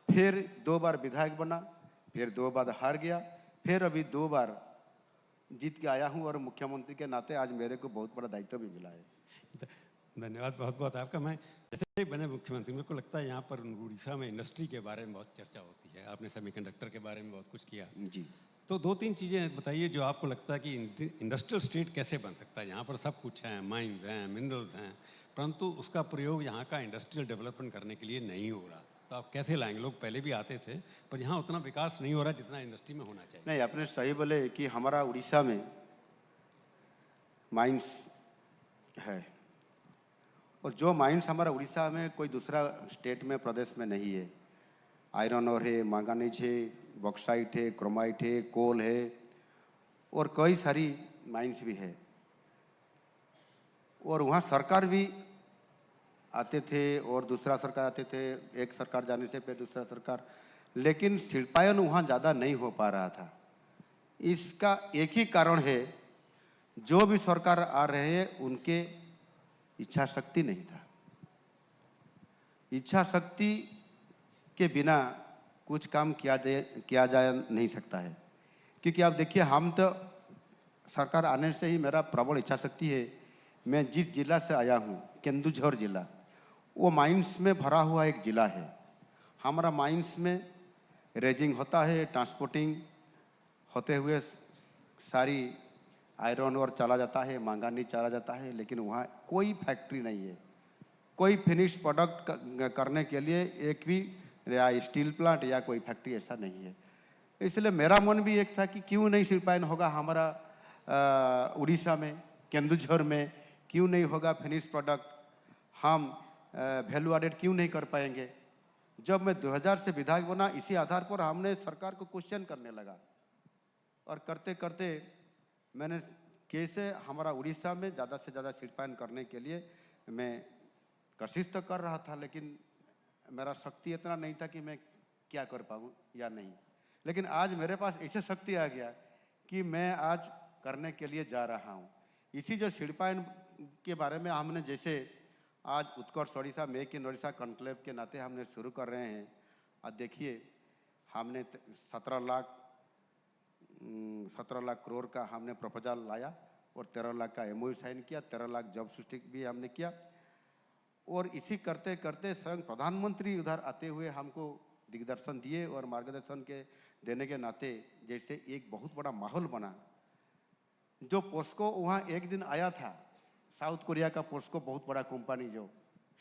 फिर 2 बार विधायक बना, फिर 2 बार हार गया, फिर अभी 2 बार जीत के आया हूं और मुख्यमंत्री के नाते आज मेरे को बहुत बड़ा दायित्व भी मिला है। धन्यवाद बहुत बहुत आपका। मैं जैसे ही बने मुख्यमंत्री, मेरे को लगता है यहाँ पर उड़ीसा में इंडस्ट्री के बारे में बहुत चर्चा होती है, आपने सेमीकंडक्टर के बारे में बहुत कुछ किया जी। तो 2-3 चीज़ें बताइए जो आपको लगता है कि इंडस्ट्रियल स्टेट कैसे बन सकता है। यहाँ पर सब कुछ है, माइंस हैं, मिनरल्स हैं, परंतु उसका प्रयोग यहाँ का इंडस्ट्रियल डेवलपमेंट करने के लिए नहीं हो रहा, तो आप कैसे लाएंगे? लोग पहले भी आते थे पर यहाँ उतना विकास नहीं हो रहा जितना इंडस्ट्री में होना चाहिए। नहीं, आपने सही बोले कि हमारा उड़ीसा में माइंस है और जो माइंस हमारा उड़ीसा में कोई दूसरा स्टेट में, प्रदेश में नहीं है। आयरन और है, मैंगनीज है, बॉक्साइट है, क्रोमाइट है, कोल है और कई सारी माइंस भी है। और वहाँ सरकार भी आते थे और दूसरा सरकार आते थे, एक सरकार जाने से फिर दूसरा सरकार, लेकिन शिल्पायन वहाँ ज़्यादा नहीं हो पा रहा था। इसका एक ही कारण है, जो भी सरकार आ रहे हैं उनके इच्छा शक्ति नहीं था। इच्छा शक्ति के बिना कुछ काम किया जा नहीं सकता है, क्योंकि आप देखिए हम तो सरकार आने से ही मेरा प्रबल इच्छा शक्ति है। मैं जिस जिला से आया हूँ, केंदुझर जिला, वो माइंस में भरा हुआ एक ज़िला है। हमारा माइंस में रेजिंग होता है, ट्रांसपोर्टिंग होते हुए सारी आयरन और चला जाता है, मैंगनीज चला जाता है, लेकिन वहाँ कोई फैक्ट्री नहीं है, कोई फिनिश प्रोडक्ट करने के लिए एक भी या स्टील प्लांट या कोई फैक्ट्री ऐसा नहीं है। इसलिए मेरा मन भी एक था कि क्यों नहीं शिल्पायन होगा हमारा उड़ीसा में, केंदुझर में, क्यों नहीं होगा फिनिश प्रोडक्ट, हम वैल्यू एडेड क्यों नहीं कर पाएंगे। जब मैं 2000 से विधायक बना, इसी आधार पर हमने सरकार को क्वेश्चन करने लगा और करते करते मैंने कैसे हमारा उड़ीसा में ज़्यादा से ज़्यादा शिल्पायन करने के लिए मैं कोशिश तो कर रहा था, लेकिन मेरा शक्ति इतना नहीं था कि मैं क्या कर पाऊँ या नहीं। लेकिन आज मेरे पास ऐसे शक्ति आ गया कि मैं आज करने के लिए जा रहा हूँ। इसी जो शिल्पायन के बारे में हमने जैसे आज Utkarsh Odisha make in Odisha conclave के नाते हमने शुरू कर रहे हैं। आज देखिए हमने 17 लाख करोड़ का हमने प्रपोजल लाया और 13 लाख का एमओयू साइन किया, 13 लाख जॉब सृष्टि भी हमने किया। और इसी करते करते स्वयं प्रधानमंत्री उधर आते हुए हमको दिग्दर्शन दिए और मार्गदर्शन के देने के नाते जैसे एक बहुत बड़ा माहौल बना। जो पोस्को वहाँ एक दिन आया था, साउथ कोरिया का पोस्को बहुत बड़ा कंपनी जो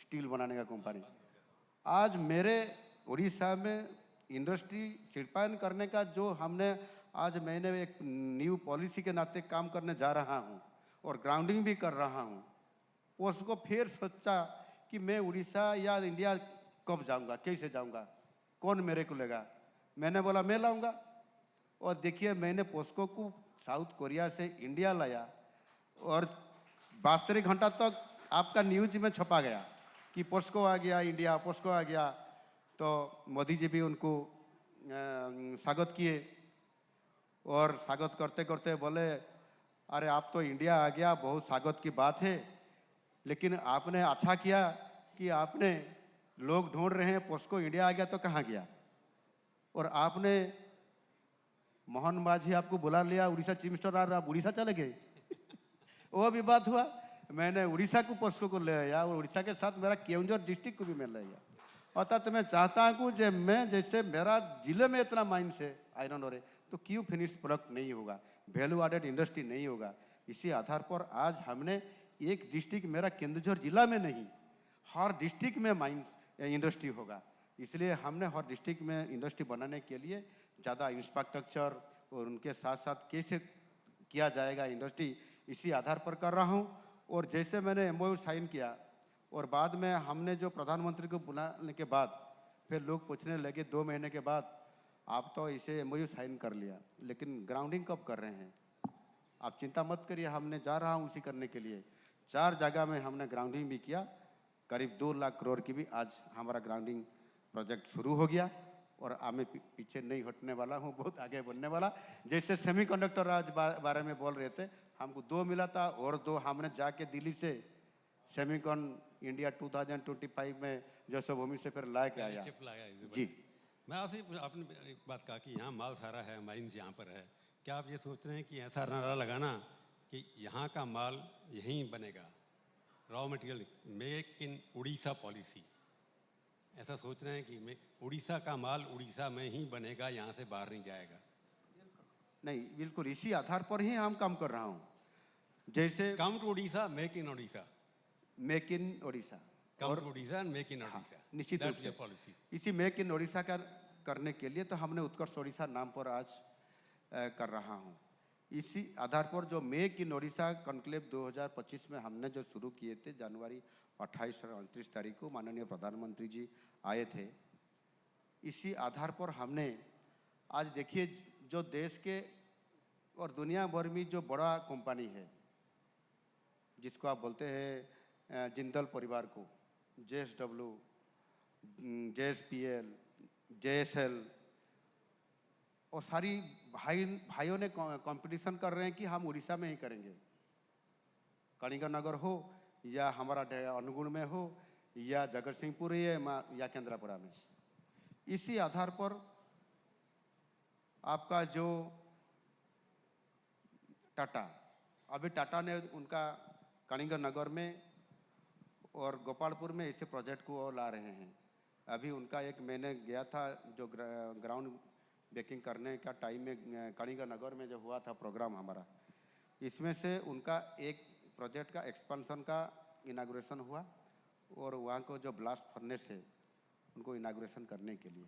स्टील बनाने का कंपनी, आज मेरे उड़ीसा में इंडस्ट्री शिल्पायन करने का जो हमने आज मैंने एक न्यू पॉलिसी के नाते काम करने जा रहा हूँ और ग्राउंडिंग भी कर रहा हूँ। पोस्को फिर सोचा कि मैं उड़ीसा या इंडिया कब जाऊँगा, कैसे जाऊँगा, कौन मेरे को लेगा। मैंने बोला मैं लाऊँगा। और देखिए मैंने पोस्को को साउथ कोरिया से इंडिया लाया और 72 घंटा तक आपका न्यूज में छपा गया कि पोस्को आ गया इंडिया, पोस्को आ गया। तो मोदी जी भी उनको स्वागत किए और स्वागत करते करते बोले अरे आप तो इंडिया आ गया, बहुत स्वागत की बात है, लेकिन आपने अच्छा किया कि आपने लोग ढूंढ रहे हैं पोस्को इंडिया आ गया तो कहाँ गया। और आपने मोहन माझी आपको बुला लिया उड़ीसा चीफ मिनिस्टर आ रहा, आप उड़ीसा चले गए। वो भी बात हुआ। मैंने उड़ीसा को पोस्को को ले आया और उड़ीसा के साथ मेरा केवंझर डिस्ट्रिक्ट को भी मैं ले आया। अर्थात मैं चाहता हूँ कि मैं जैसे मेरा जिले में इतना माइंस है आयरन और है, तो क्यों फिनिश प्रोडक्ट नहीं होगा, वैल्यू एडेड इंडस्ट्री नहीं होगा। इसी आधार पर आज हमने एक डिस्ट्रिक्ट मेरा केंदुझर जिला में नहीं, हर डिस्ट्रिक्ट में माइंस इंडस्ट्री होगा। इसलिए हमने हर डिस्ट्रिक्ट में इंडस्ट्री बनाने के लिए ज़्यादा इंफ्रास्ट्रक्चर और उनके साथ साथ कैसे किया जाएगा इंडस्ट्री, इसी आधार पर कर रहा हूँ। और जैसे मैंने एमओयू साइन किया और बाद में हमने जो प्रधानमंत्री को बुलाने के बाद फिर लोग पूछने लगे 2 महीने के बाद आप तो इसे एमओयू साइन कर लिया, लेकिन ग्राउंडिंग कब कर रहे हैं। आप चिंता मत करिए, हमने जा रहा हूँ उसी करने के लिए। 4 जगह में हमने ग्राउंडिंग भी किया, करीब 2 लाख करोड़ की भी आज हमारा ग्राउंडिंग प्रोजेक्ट शुरू हो गया और मैं पीछे नहीं हटने वाला हूँ, बहुत आगे बढ़ने वाला। जैसे सेमीकंडक्टर आज बारे में बोल रहे थे, हमको 2 मिला था और 2 हमने जाके दिल्ली से सेमीकॉन इंडिया 2025 में जो सब भूमि से फिर ला के आया। जी मैं आपसे आपने एक बात कहा कि यहाँ माल सारा है, माइंस यहाँ पर है, क्या आप ये सोच रहे हैं कि ऐसा नारा लगाना कि यहाँ का माल यहीं बनेगा, raw material make in Orissa policy, ऐसा सोच रहे हैं कि उड़ीसा का माल उड़ीसा में ही बनेगा, यहाँ से बाहर नहीं जाएगा? नहीं, बिल्कुल इसी आधार पर ही हम काम कर रहा हूँ। जैसे come to Orissa, make in Orissa, make in Odisha, come to Orissa and make in Orissa, निश्चित रूप से पॉलिसी। इसी मेक इन ओडिशा का करने के लिए तो हमने उत्कर्ष ओडिशा नाम पर आज कर रहा हूँ। इसी आधार पर जो मेक इन ओडिशा कॉन्क्लेव 2025 में हमने जो शुरू किए थे, जनवरी 28 और 29 तारीख को माननीय प्रधानमंत्री जी आए थे, इसी आधार पर हमने आज देखिए जो देश के और दुनिया भर में जो बड़ा कंपनी है जिसको आप बोलते हैं जिंदल परिवार को, JSW, JSPL, JSL, और सारी भाइयों ने कंपटीशन कर रहे हैं कि हम उड़ीसा में ही करेंगे। कलिंगा नगर हो या हमारा अनुगुण में हो या जगत सिंहपुर या केंद्रापड़ा में। इसी आधार पर आपका जो टाटा, अभी टाटा ने उनका कलिंगा नगर में और गोपालपुर में इसे प्रोजेक्ट को ला रहे हैं। अभी उनका एक मैंने गया था जो ग्राउंड ब्रेकिंग करने का टाइम में कलिंगा नगर में जो हुआ था प्रोग्राम हमारा, इसमें से उनका एक प्रोजेक्ट का एक्सपेंशन का इनाग्रेशन हुआ और वहाँ को जो ब्लास्ट फर्नेस है उनको इनाग्रेशन करने के लिए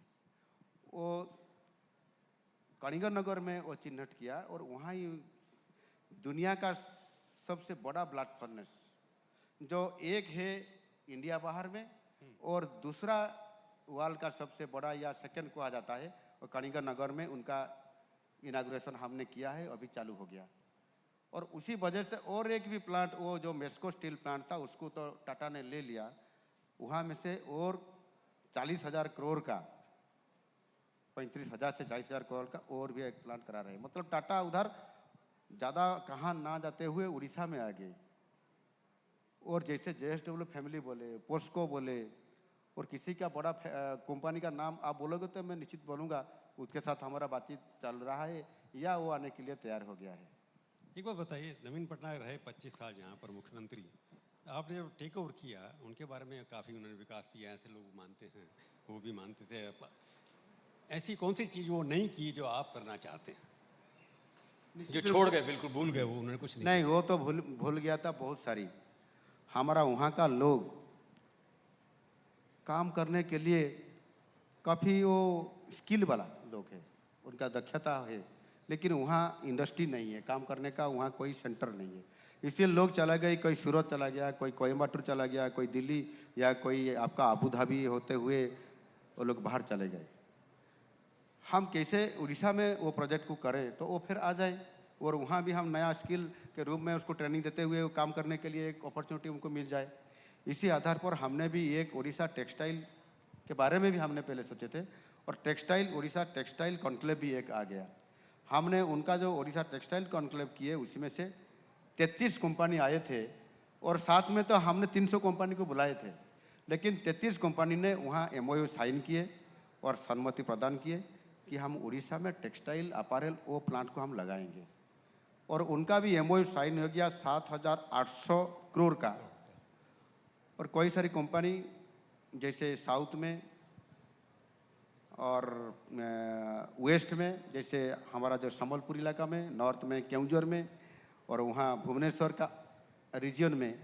वो कलिंगा नगर में वो चिन्हित किया और वहाँ ही दुनिया का सबसे बड़ा ब्लास्ट फर्नेस जो एक है इंडिया बाहर में और दूसरा वर्ल्ड का सबसे बड़ा या सेकंड कहा जाता है और कलिंगा नगर में उनका इनाग्रेशन हमने किया है, अभी चालू हो गया। और उसी वजह से और एक भी प्लांट, वो जो मेस्को स्टील प्लांट था उसको तो टाटा ने ले लिया, वहाँ में से और 40,000 करोड़ का, 35,000 से 40,000 करोड़ का और भी एक प्लांट करा रहे हैं। मतलब टाटा उधर ज़्यादा कहाँ ना जाते हुए उड़ीसा में आ गए। और जैसे JSW फैमिली बोले, पोस्को बोले, और किसी का बड़ा कंपनी का नाम आप बोलोगे तो मैं निश्चित बोलूँगा, उसके साथ हमारा बातचीत चल रहा है या वो आने के लिए तैयार हो गया है। एक बात बताइए, नवीन पटनायक रहे 25 साल यहाँ पर मुख्यमंत्री, आपने जब टेक ओवर किया उनके बारे में काफ़ी उन्होंने विकास किया, ऐसे लोग मानते हैं, वो भी मानते थे। ऐसी कौन सी चीज़ वो नहीं की जो आप करना चाहते हैं, जो छोड़ गए, बिल्कुल भूल गए, वो उन्होंने कुछ नहीं, वो तो भूल गया था बहुत सारी। हमारा वहाँ का लोग काम करने के लिए काफ़ी वो स्किल वाला लोग है, उनका दक्षता है, लेकिन वहाँ इंडस्ट्री नहीं है काम करने का, वहाँ कोई सेंटर नहीं है। इसलिए लोग चला गए, कोई सूरत चला गया, कोई कोयम्बटूर चला गया, कोई दिल्ली या कोई आपका अबू धाबी होते हुए वो लोग बाहर चले गए। हम कैसे उड़ीसा में वो प्रोजेक्ट को करें तो वो फिर आ जाए और वहाँ भी हम नया स्किल के रूप में उसको ट्रेनिंग देते हुए काम करने के लिए एक अपॉर्चुनिटी उनको मिल जाए। इसी आधार पर हमने भी एक उड़ीसा टेक्सटाइल के बारे में भी हमने पहले सोचे थे और टेक्सटाइल उड़ीसा टेक्सटाइल कॉन्क्लेव भी एक आ गया। हमने उनका जो उड़ीसा टेक्सटाइल कॉन्क्लेव किए उसमें से 33 कंपनी आए थे और साथ में तो हमने 300 कंपनी को बुलाए थे, लेकिन 33 कंपनी ने वहाँ MOU साइन किए और सहमति प्रदान किए कि हम उड़ीसा में टेक्सटाइल अपैरल वो प्लांट को हम लगाएंगे। और उनका भी MOU साइन हो गया 7,800 करोड़ का। और कोई सारी कंपनी जैसे साउथ में और वेस्ट में, जैसे हमारा जो संबलपुर इलाका में, नॉर्थ में केंदुझर में और वहाँ भुवनेश्वर का रीजन में,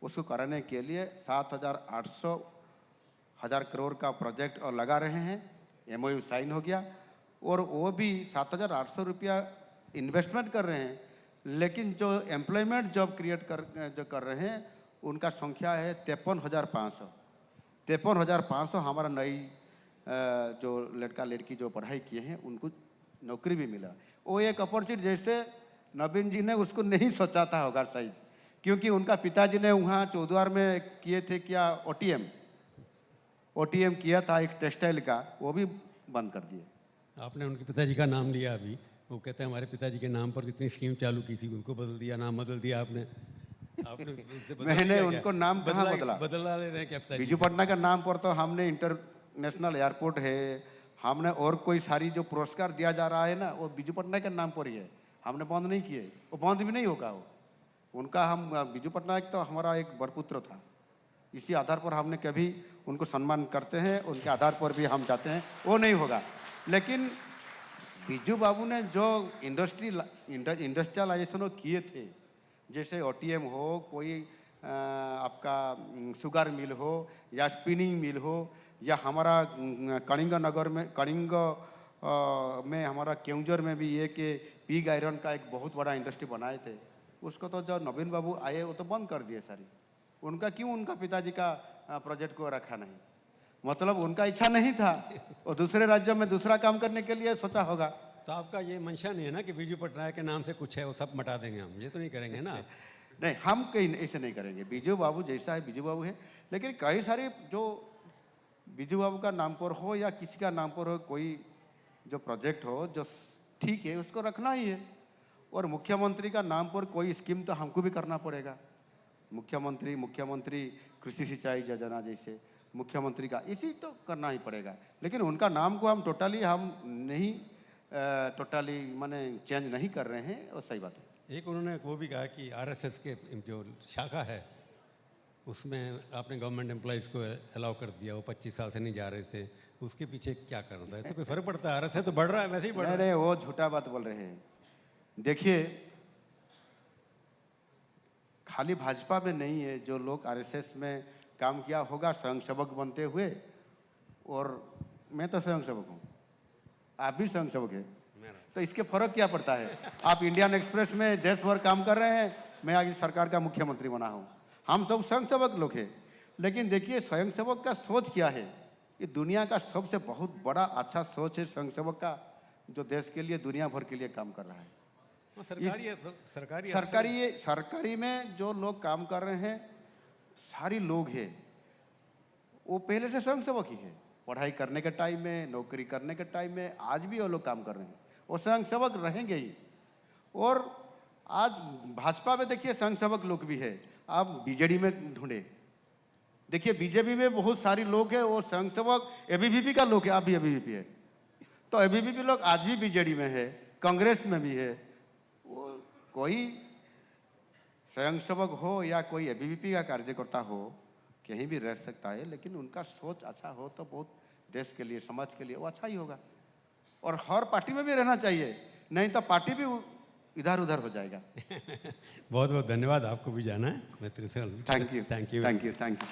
उसको कराने के लिए 7,800 करोड़ का प्रोजेक्ट और लगा रहे हैं। MOU साइन हो गया और वो भी 7,800 रुपया इन्वेस्टमेंट कर रहे हैं, लेकिन जो एम्प्लॉयमेंट जॉब क्रिएट जो कर रहे हैं उनका संख्या है 53,500। 53,500 हमारा नई जो लड़का लड़की जो पढ़ाई किए हैं उनको नौकरी भी मिला। वो एक अपॉर्चुनिटी जैसे नवीन जी ने उसको नहीं सोचा था होगा शायद, क्योंकि उनका पिताजी ने वहाँ चौद्वार में किए थे क्या OTM किया था एक टेक्सटाइल का, वो भी बंद कर दिए। आपने उनके पिताजी का नाम लिया अभी, वो कहते हैं हमारे पिताजी के नाम पर कितनी स्कीम चालू की थी, उनको बदल दिया, नाम बदल दिया आपने। मैंने उनको नाम कहाँ बदला ले रहे हैं क्या पिताजी? बीजू पटना का नाम पर तो हमने इंटरनेशनल एयरपोर्ट है, हमने और कोई सारी जो पुरस्कार दिया जा रहा है ना वो बीजू पटनायक के नाम पर ही है, हमने बंद नहीं किए, वो बंद भी नहीं होगा। वो उनका हम बीजू पटनायक तो हमारा एक बरपुत्र था, इसी आधार पर हमने कभी उनको सम्मान करते हैं, उनके आधार पर भी हम चाहते हैं, वो नहीं होगा। लेकिन बीजू बाबू ने जो इंडस्ट्रियलाइजेशन किए थे, जैसे OTM हो, कोई आपका शुगर मिल हो या स्पिनिंग मिल हो, या हमारा कलिंगा नगर में में हमारा केंदुझर में भी ये कि पिग आयरन का एक बहुत बड़ा इंडस्ट्री बनाए थे, उसको तो जब नवीन बाबू आए वो तो बंद कर दिए सारी। उनका क्यों उनका पिताजी का प्रोजेक्ट को रखा नहीं? मतलब उनका इच्छा नहीं था, और दूसरे राज्यों में दूसरा काम करने के लिए सोचा होगा। तो आपका ये मंशा नहीं है ना कि बीजू पटनायक के नाम से कुछ है वो सब मिटा देंगे हम, ये तो नहीं करेंगे ना? नहीं, हम कहीं ऐसे नहीं करेंगे। बीजू बाबू जैसा है बीजू बाबू है, लेकिन कई सारे जो बीजू बाबू का नाम पर हो या किसी का नाम पर हो, कोई जो प्रोजेक्ट हो जो ठीक है उसको रखना ही है। और मुख्यमंत्री का नाम पर कोई स्कीम तो हमको भी करना पड़ेगा। मुख्यमंत्री कृषि सिंचाई योजना जैसे मुख्यमंत्री का इसी तो करना ही पड़ेगा, लेकिन उनका नाम को हम टोटली माने चेंज नहीं कर रहे हैं, और सही बात है। एक उन्होंने वो भी कहा कि RSS के जो शाखा है उसमें आपने गवर्नमेंट एम्प्लॉयज़ को अलाउ कर दिया, वो 25 साल से नहीं जा रहे थे, उसके पीछे क्या करना था? ऐसे कोई फर्क पड़ता है? RSS तो बढ़ रहा है, वैसे ही बढ़ रहा है। वो झूठा बात बोल रहे हैं। देखिए, खाली भाजपा में नहीं है, जो लोग RSS में काम किया होगा स्वयंसेवक बनते हुए, और मैं तो स्वयंसेवक हूँ, आप भी स्वयंसेवक है, तो इसके फर्क क्या पड़ता है? आप इंडियन एक्सप्रेस में देश भर काम कर रहे हैं, मैं आगे सरकार का मुख्यमंत्री बना हूँ, हम सब स्वयंसेवक लोग हैं, लेकिन देखिए स्वयंसेवक का सोच क्या है। ये दुनिया का सबसे बहुत बड़ा अच्छा सोच है स्वयंसेवक का, जो देश के लिए दुनिया भर के लिए काम कर रहा है। हाँ, सरकारी है, सरकारी सरकारी में जो लोग काम कर रहे हैं, सारी लोग हैं, वो पहले से स्वयंसेवक ही है। पढ़ाई करने के टाइम में, नौकरी करने के टाइम में, आज भी वो लोग काम कर रहे हैं, वो स्वयंसेवक रहेंगे ही। और आज भाजपा में देखिए स्वयंसेवक लोग भी है, आप बीजेडी में ढूंढे, देखिए बीजेपी में बहुत सारे लोग हैं और स्वयंसेवक एबीवीपी का लोग है, आप भी एबीवीपी है, तो एबीवीपी लोग आज भी बीजेडी में है, कांग्रेस में भी है। वो कोई स्वयंसेवक हो या कोई एबीवीपी का कार्यकर्ता हो, कहीं भी रह सकता है, लेकिन उनका सोच अच्छा हो तो बहुत देश के लिए, समाज के लिए वो अच्छा ही होगा। और हर पार्टी में भी रहना चाहिए, नहीं तो पार्टी भी इधर उधर हो जाएगा। बहुत बहुत धन्यवाद, आपको भी जाना है। मैं तेरे से thank you, thank you, thank you, thank you.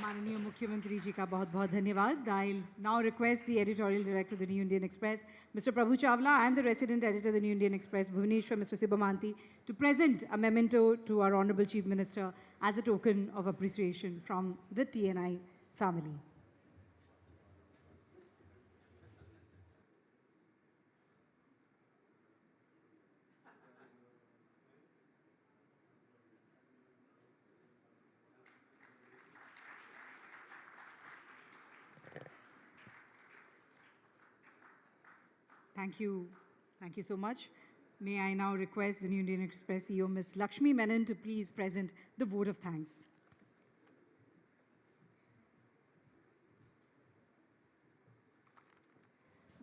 माननीय मुख्यमंत्री जी का बहुत बहुत धन्यवाद. I'll now request the editorial director of the New Indian Express, Mr. Prabhu Chawla, and the resident editor of the New Indian Express, Bhubaneswar, Mr. Sibamanti, to present a memento to our Honorable Chief Minister as a token of appreciation from the TNI family. Thank you. Thank you so much. May I now request the New Indian Express CEO, Ms. Lakshmi Menon, to please present the vote of thanks.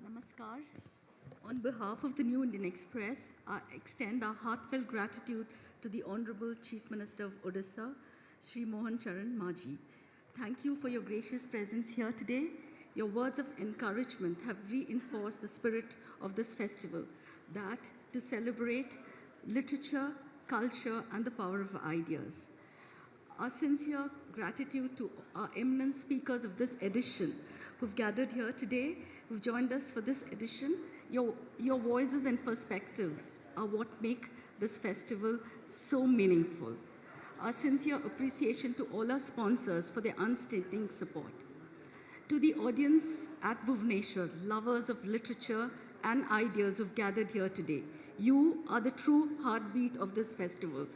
Namaskar. On behalf of the New Indian Express, I extend our heartfelt gratitude to the Honorable Chief Minister of Odisha, Shri Mohan Charan Majhi. Thank you for your gracious presence here today. Your words of encouragement have reinforced the spirit of this festival, that to celebrate literature, culture, and the power of ideas. Our sincere gratitude to our eminent speakers of this edition who've gathered here today, who've joined us for this edition. Your voices and perspectives are what make this festival so meaningful. Our sincere appreciation to all our sponsors for their unstinting support. To the audience at Bhubaneswar, lovers of literature and ideas who've gathered here today, you are the true heartbeat of this festival.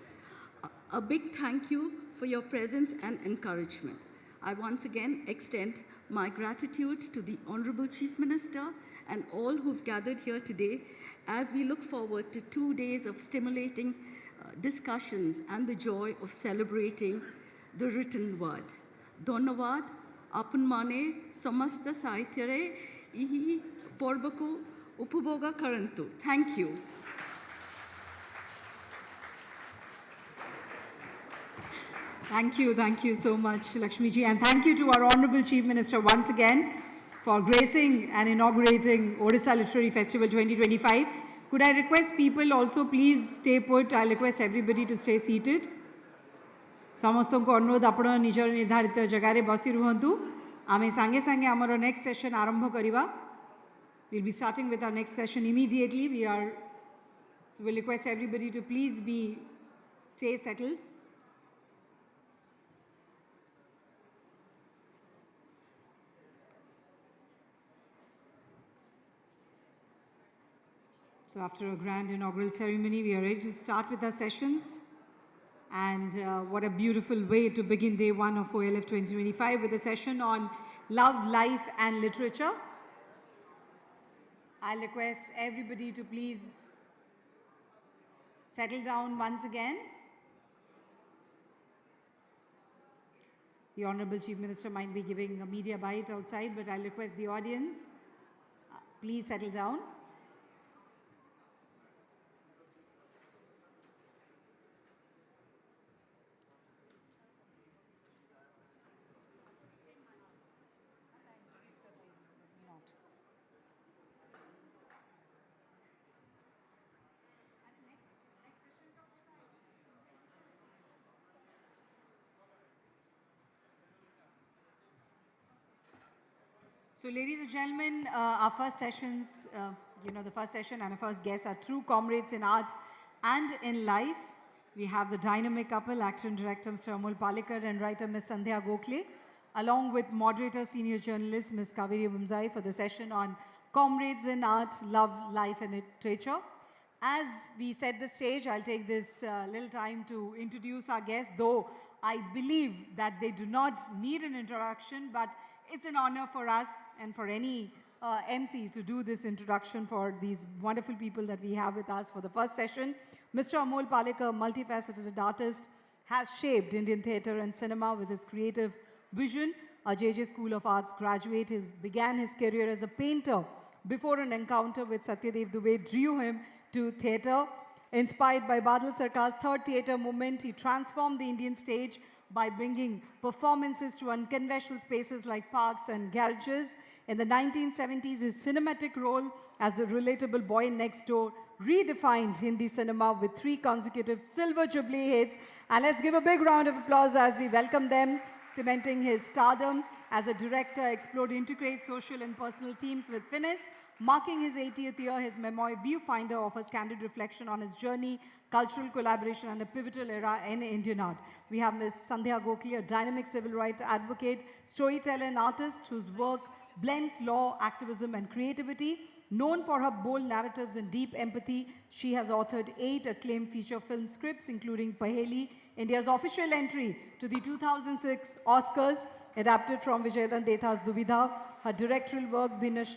A big thank you for your presence and encouragement. I once again extend my gratitude to the Honorable Chief Minister and all who've gathered here today as we look forward to 2 days of stimulating discussions and the joy of celebrating the written word. Dhanyavad. Apan mane samasta sahityare ihi porbaku upabhoga karantu. Thank you. Thank you so much, Lakshmi ji, and thank you to our Honorable Chief Minister once again for gracing and inaugurating Odisha Literary Festival 2025. Could I request people also please stay put? I'll request everybody to stay seated. ସମସ୍ତଙ୍କୁ ଅନୁରୋଧ ଆପଣ ନିଜର ନିର୍ଦ୍ଧାରିତ ଜାଗାରେ ବସି ରୁହନ୍ତୁ. ଆମେ ସାଙ୍ଗେ ସାଙ୍ଗେ ଆମର ନେକ୍ସଟ ସେସନ୍ ଆରମ୍ଭ କରିବା. We'll be starting with our next session immediately. So we'll request everybody to please stay settled. So after a grand inaugural ceremony, we are ready to start with our sessions. And what a beautiful way to begin day one of OLF 2025 with a session on love, life and literature. I'll request everybody to please settle down once again. The Honorable Chief Minister might be giving a media bite outside, but I'll request the audience, please settle down. So ladies and gentlemen, our first sessions, the first session and our first guests are true comrades in art and in life. We have the dynamic couple, actor and director Mr. Amol Palekar and writer Ms. Sandhya Gokhale, along with moderator, senior journalist Ms. Kaveri Bumzai for the session on Comrades in Art, Love, Life and Literature. As we set the stage, I'll take this little time to introduce our guests, though I believe that they do not need an introduction, but it's an honor for us and for any MC to do this introduction for these wonderful people that we have with us for the first session. Mr. Amol Palekar, multifaceted artist, has shaped Indian theatre and cinema with his creative vision. A JJ School of Arts graduate, began his career as a painter before an encounter with Satyadev Dubey drew him to theatre. Inspired by Badal Sarkar's third theatre movement, he transformed the Indian stage by bringing performances to unconventional spaces like parks and garages. In the 1970s, his cinematic role as the relatable boy next door redefined Hindi cinema with 3 consecutive Silver Jubilee hits. And let's give a big round of applause as we welcome them, cementing his stardom as a director, explored integrate social and personal themes with finesse. Marking his 80th year, his memoir Viewfinder offers candid reflection on his journey, cultural collaboration and a pivotal era in Indian art. We have Ms. Sandhya Gokhale, a dynamic civil rights advocate, storyteller and artist whose work blends law, activism and creativity. Known for her bold narratives and deep empathy, she has authored 8 acclaimed feature film scripts, including Paheli, India's official entry to the 2006 Oscars, adapted from Vijayadan Detha's Duvidha. Her directorial work, Binash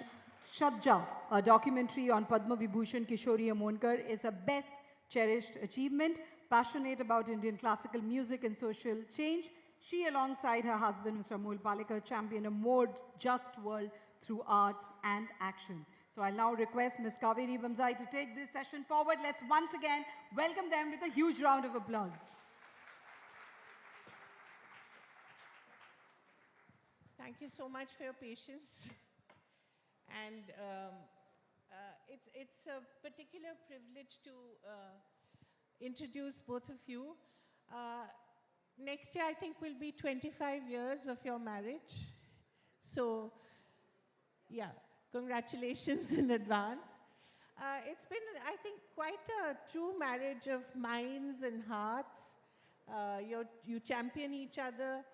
Shadja, a documentary on Padma Vibhushan Kishore Kumar, is her best cherished achievement. Passionate about Indian classical music and social change, she, alongside her husband, Mr. Amol Palekar, championed a more just world through art and action. So I'll now request Ms. Kaveri Bumzai to take this session forward. Let's once again welcome them with a huge round of applause. Thank you so much for your patience. And it's a particular privilege to introduce both of you. Next year, I think, will be 25 years of your marriage. So, yeah, congratulations in advance. It's been, I think, quite a true marriage of minds and hearts. You champion each other.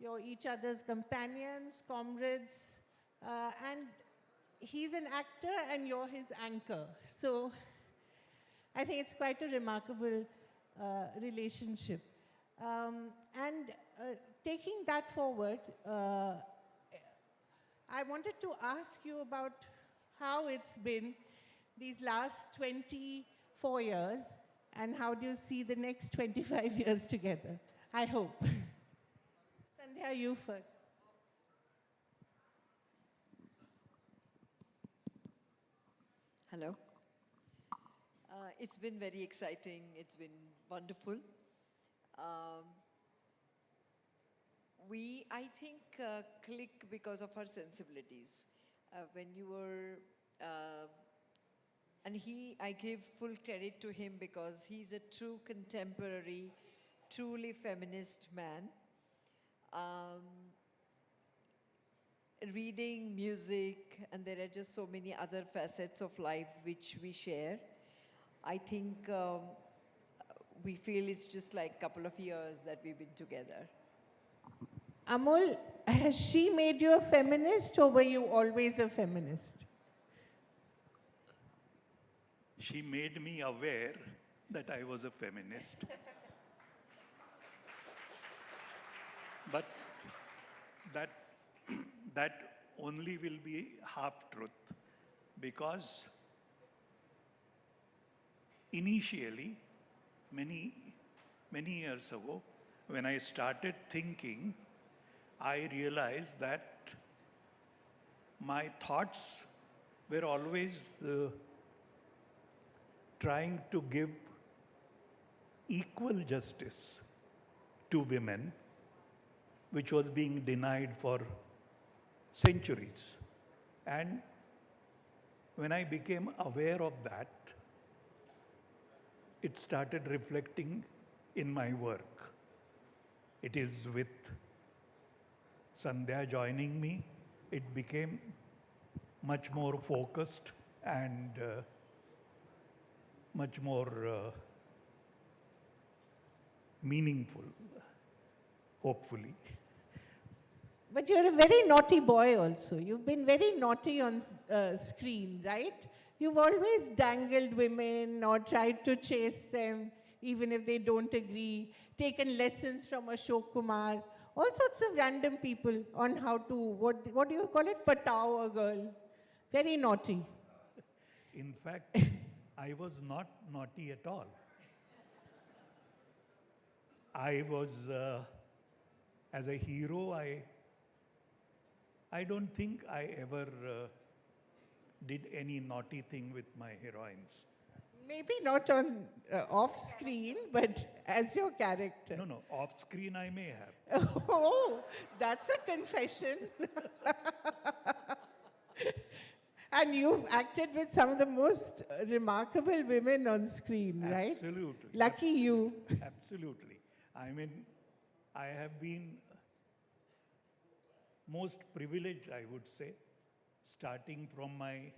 You're each other's companions, comrades, and he's an actor and you're his anchor. So I think it's quite a remarkable relationship. Taking that forward, I wanted to ask you about how it's been these last 24 years and how do you see the next 25 years together, I hope. Sandhya, you first. Hello. It's been very exciting. It's been wonderful. We, I think, click because of our sensibilities. When you were, and I give full credit to him because he's a true contemporary, truly feminist man. Reading, music, and there are just so many other facets of life which we share. I think we feel it's just like a couple of years that we've been together. Amol, has she made you a feminist or were you always a feminist? She made me aware that I was a feminist. But that only will be half-truth, because initially, many years ago, when I started thinking, I realized that my thoughts were always trying to give equal justice to women, which was being denied for centuries. And when I became aware of that, it started reflecting in my work. It is with Sandhya joining me, it became much more focused and much more meaningful, hopefully. But you're a very naughty boy also. You've been very naughty on screen, right? You've always dangled women or tried to chase them, even if they don't agree, taken lessons from Ashok Kumar, all sorts of random people on how to, what do you call it, pataw a girl. Very naughty. In fact, I was not naughty at all. I was, as a hero, I don't think I ever did any naughty thing with my heroines. Maybe not on off screen, but as your character. No, no, off screen I may have. Oh, that's a confession. And you've acted with some of the most remarkable women on screen, right? Absolutely. Lucky you. Absolutely. I mean, I have been most privileged, I would say, starting from my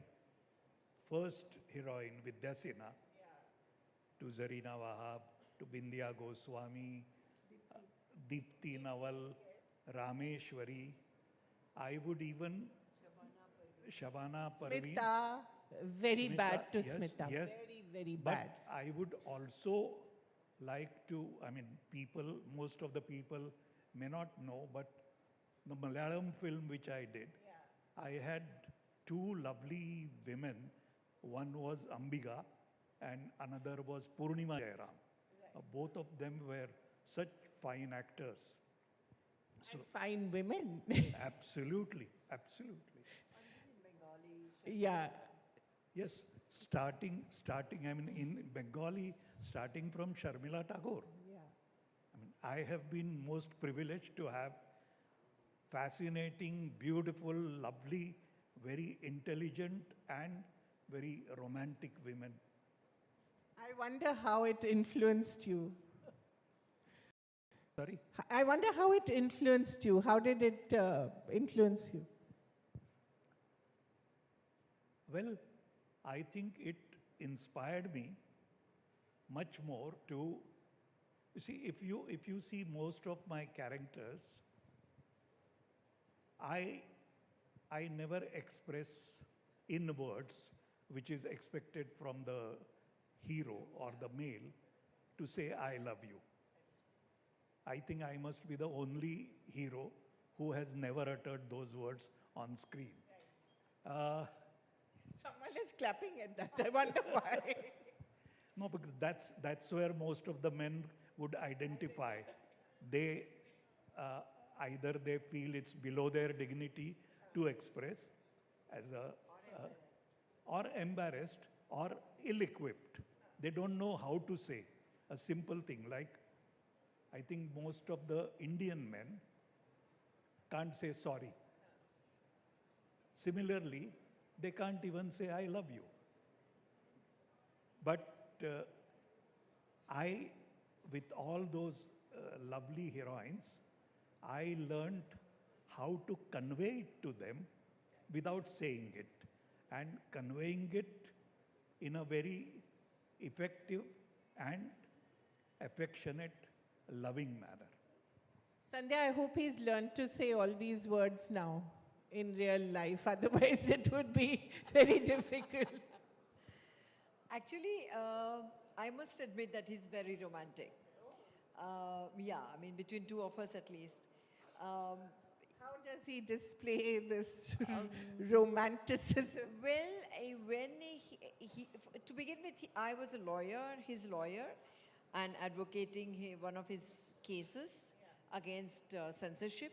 first heroine, Vidyasena, to Zarina Wahab, to Bindya Goswami, Deepti Nawal, Rameshwari. I would even Shabana Parveen. Smita, very Smita, bad to yes, Smita. yes. Very, very But bad. I would also like to, I mean, most of the people may not know, but the Malayalam film which I did, I had two lovely women. One was Ambiga and another was Purnima Jairam. Both of them were such fine actors. So, And fine women. absolutely, absolutely. Yeah. Yes, starting, I mean, in Bengali, starting from Sharmila Tagore. Yeah. I mean, I have been most privileged to have fascinating, beautiful, lovely, very intelligent and very romantic women. I wonder how it influenced you. Sorry? I wonder how it influenced you. How did it influence you? Well, I think it inspired me much more to, you see, if you see most of my characters, I never express in words, which is expected from the hero or the male, to say I love you. I think I must be the only hero who has never uttered those words on screen. Someone is clapping at that. I wonder why. No, because that's where most of the men would identify. They either they feel it's below their dignity to express as or embarrassed or ill-equipped. They don't know how to say a simple thing like, I think most of the Indian men can't say sorry. Similarly, they can't even say I love you. But with all those lovely heroines, I learned how to convey it to them without saying it, and conveying it in a very effective and affectionate, loving manner. Sandhya, I hope he's learned to say all these words now in real life. Otherwise, it would be very difficult. Actually, I must admit that he's very romantic. Yeah, I mean, between two of us at least. How does he display this romanticism? Well, when to begin with, I was a lawyer, his lawyer, and advocating one of his cases against censorship.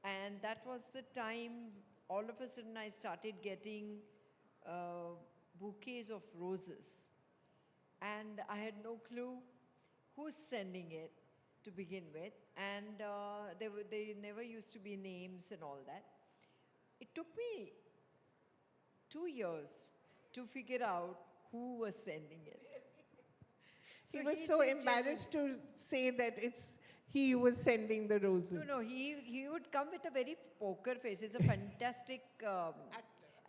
And that was the time, all of a sudden, I started getting bouquets of roses. And I had no clue who's sending it to begin with. And they never used to be names and all that. It took me 2 years to figure out who was sending it. He was so embarrassed to say that it's he who was sending the roses. No, he would come with a very poker face. He's a fantastic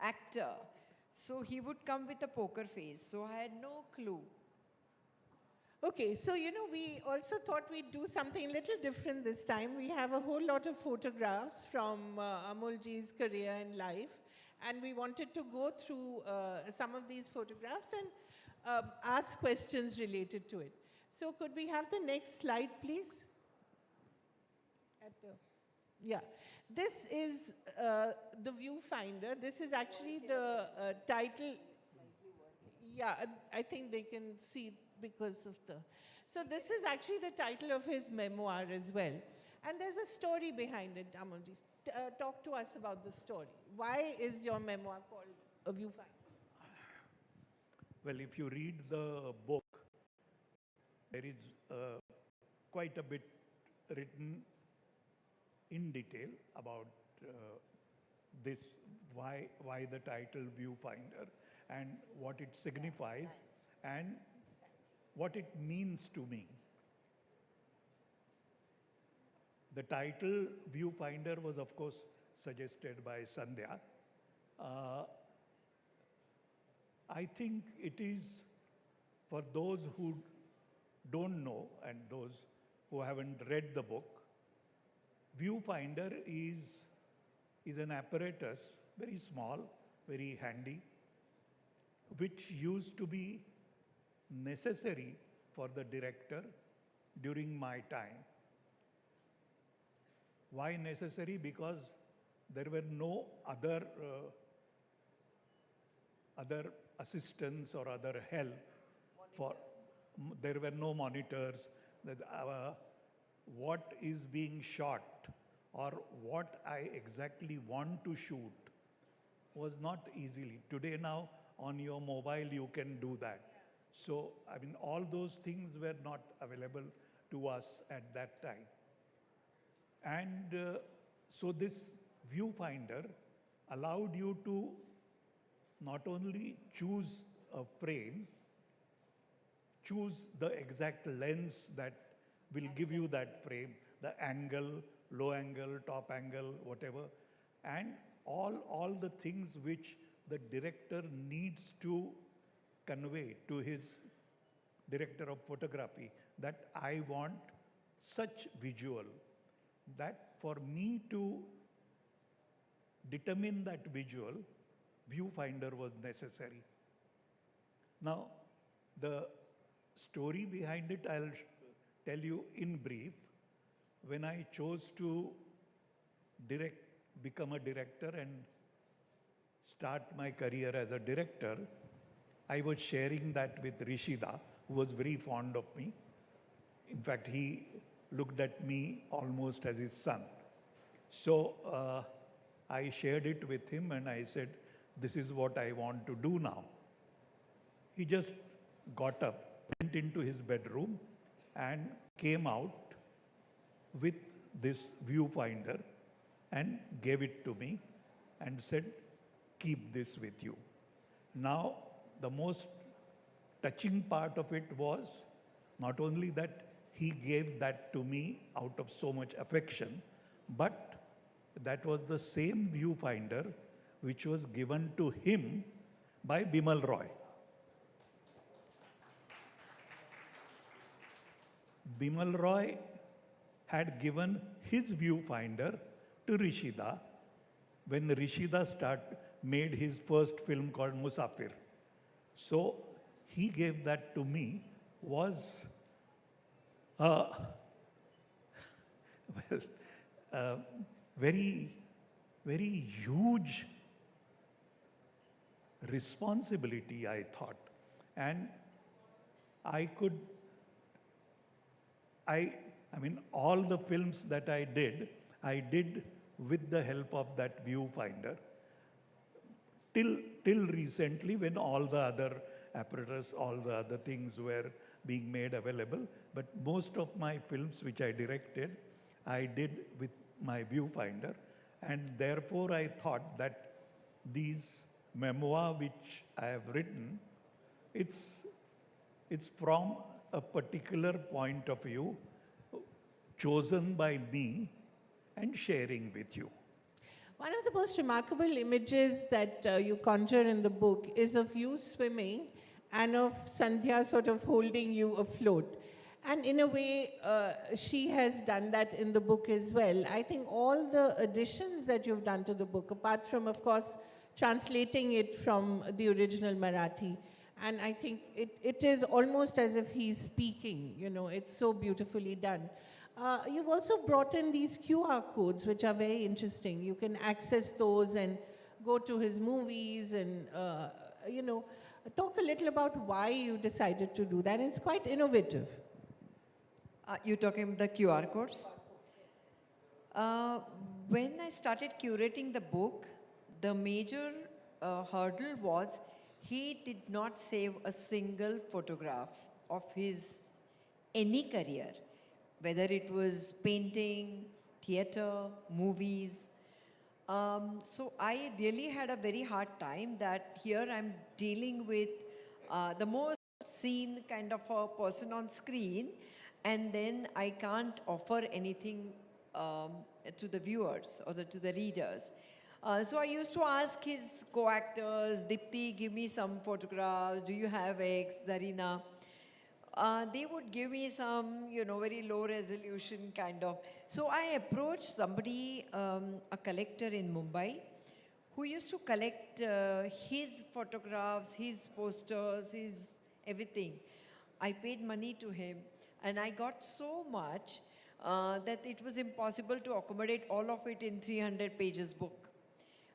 actor. So he would come with a poker face. So I had no clue. Okay, so we also thought we'd do something a little different this time. We have a whole lot of photographs from Amolji's career and life, and we wanted to go through some of these photographs and ask questions related to it. So could we have the next slide, please? Yeah, this is the viewfinder. This is actually the title. Yeah, I think they can see because of the... So this is actually the title of his memoir as well. And there's a story behind it, Amolji. Talk to us about the story. Why is your memoir called A Viewfinder? Well, if you read the book, there is quite a bit written in detail about this, why the title Viewfinder, and what it signifies, and what it means to me. The title Viewfinder was, of course, suggested by Sandhya. I think it is, for those who don't know and those who haven't read the book, Viewfinder is an apparatus, very small, very handy, which used to be necessary for the director during my time. Why necessary? Because there were no other assistance or other help. There were no monitors. What is being shot or what I exactly want to shoot was not easily. Today now, on your mobile, you can do that. So, I mean, all those things were not available to us at that time. And so this viewfinder allowed you to not only choose a frame, choose the exact lens that will give you that frame, the angle, low angle, top angle, whatever, and all the things which the director needs to convey to his director of photography, that I want such visual, that for me to determine that visual, viewfinder was necessary. Now, the story behind it, I'll tell you in brief. When I chose to become a director and start my career as a director, I was sharing that with Rishida, who was very fond of me. In fact, he looked at me almost as his son. So I shared it with him and I said, this is what I want to do now. He just got up, went into his bedroom and came out with this viewfinder and gave it to me and said, keep this with you. Now, the most touching part of it was not only that he gave that to me out of so much affection, but that was the same viewfinder which was given to him by Bimal Roy. Bimal Roy had given his viewfinder to Rishida when Rishida made his first film called Musafir. So he gave that to me, was very, very huge responsibility, I thought. And I mean, all the films that I did with the help of that viewfinder. Till recently, when all the other apparatus, all the other things were being made available, but most of my films which I directed, I did with my viewfinder, and therefore I thought that these memoir which I have written, it's from a particular point of view chosen by me and sharing with you. One of the most remarkable images that you conjure in the book is of you swimming and of Sandhya sort of holding you afloat. And in a way, she has done that in the book as well. I think all the additions that you've done to the book, apart from, of course, translating it from the original Marathi, and I think it is almost as if he's speaking, you know, it's so beautifully done. You've also brought in these QR codes, which are very interesting. You can access those and go to his movies and, you know, talk a little about why you decided to do that. It's quite innovative. You're talking about the QR codes? When I started curating the book, the major hurdle was he did not save a single photograph of his any career, whether it was painting, theater, movies. So I really had a very hard time that here I'm dealing with the most seen kind of a person on screen, and then I can't offer anything to the viewers or to the readers. So I used to ask his co-actors, Dipti, give me some photographs, do you have X, Zarina? They would give me some, you know, very low resolution kind of. So I approached somebody, a collector in Mumbai, who used to collect his photographs, his posters, his everything. I paid money to him, and I got so much that it was impossible to accommodate all of it in 300 pages book.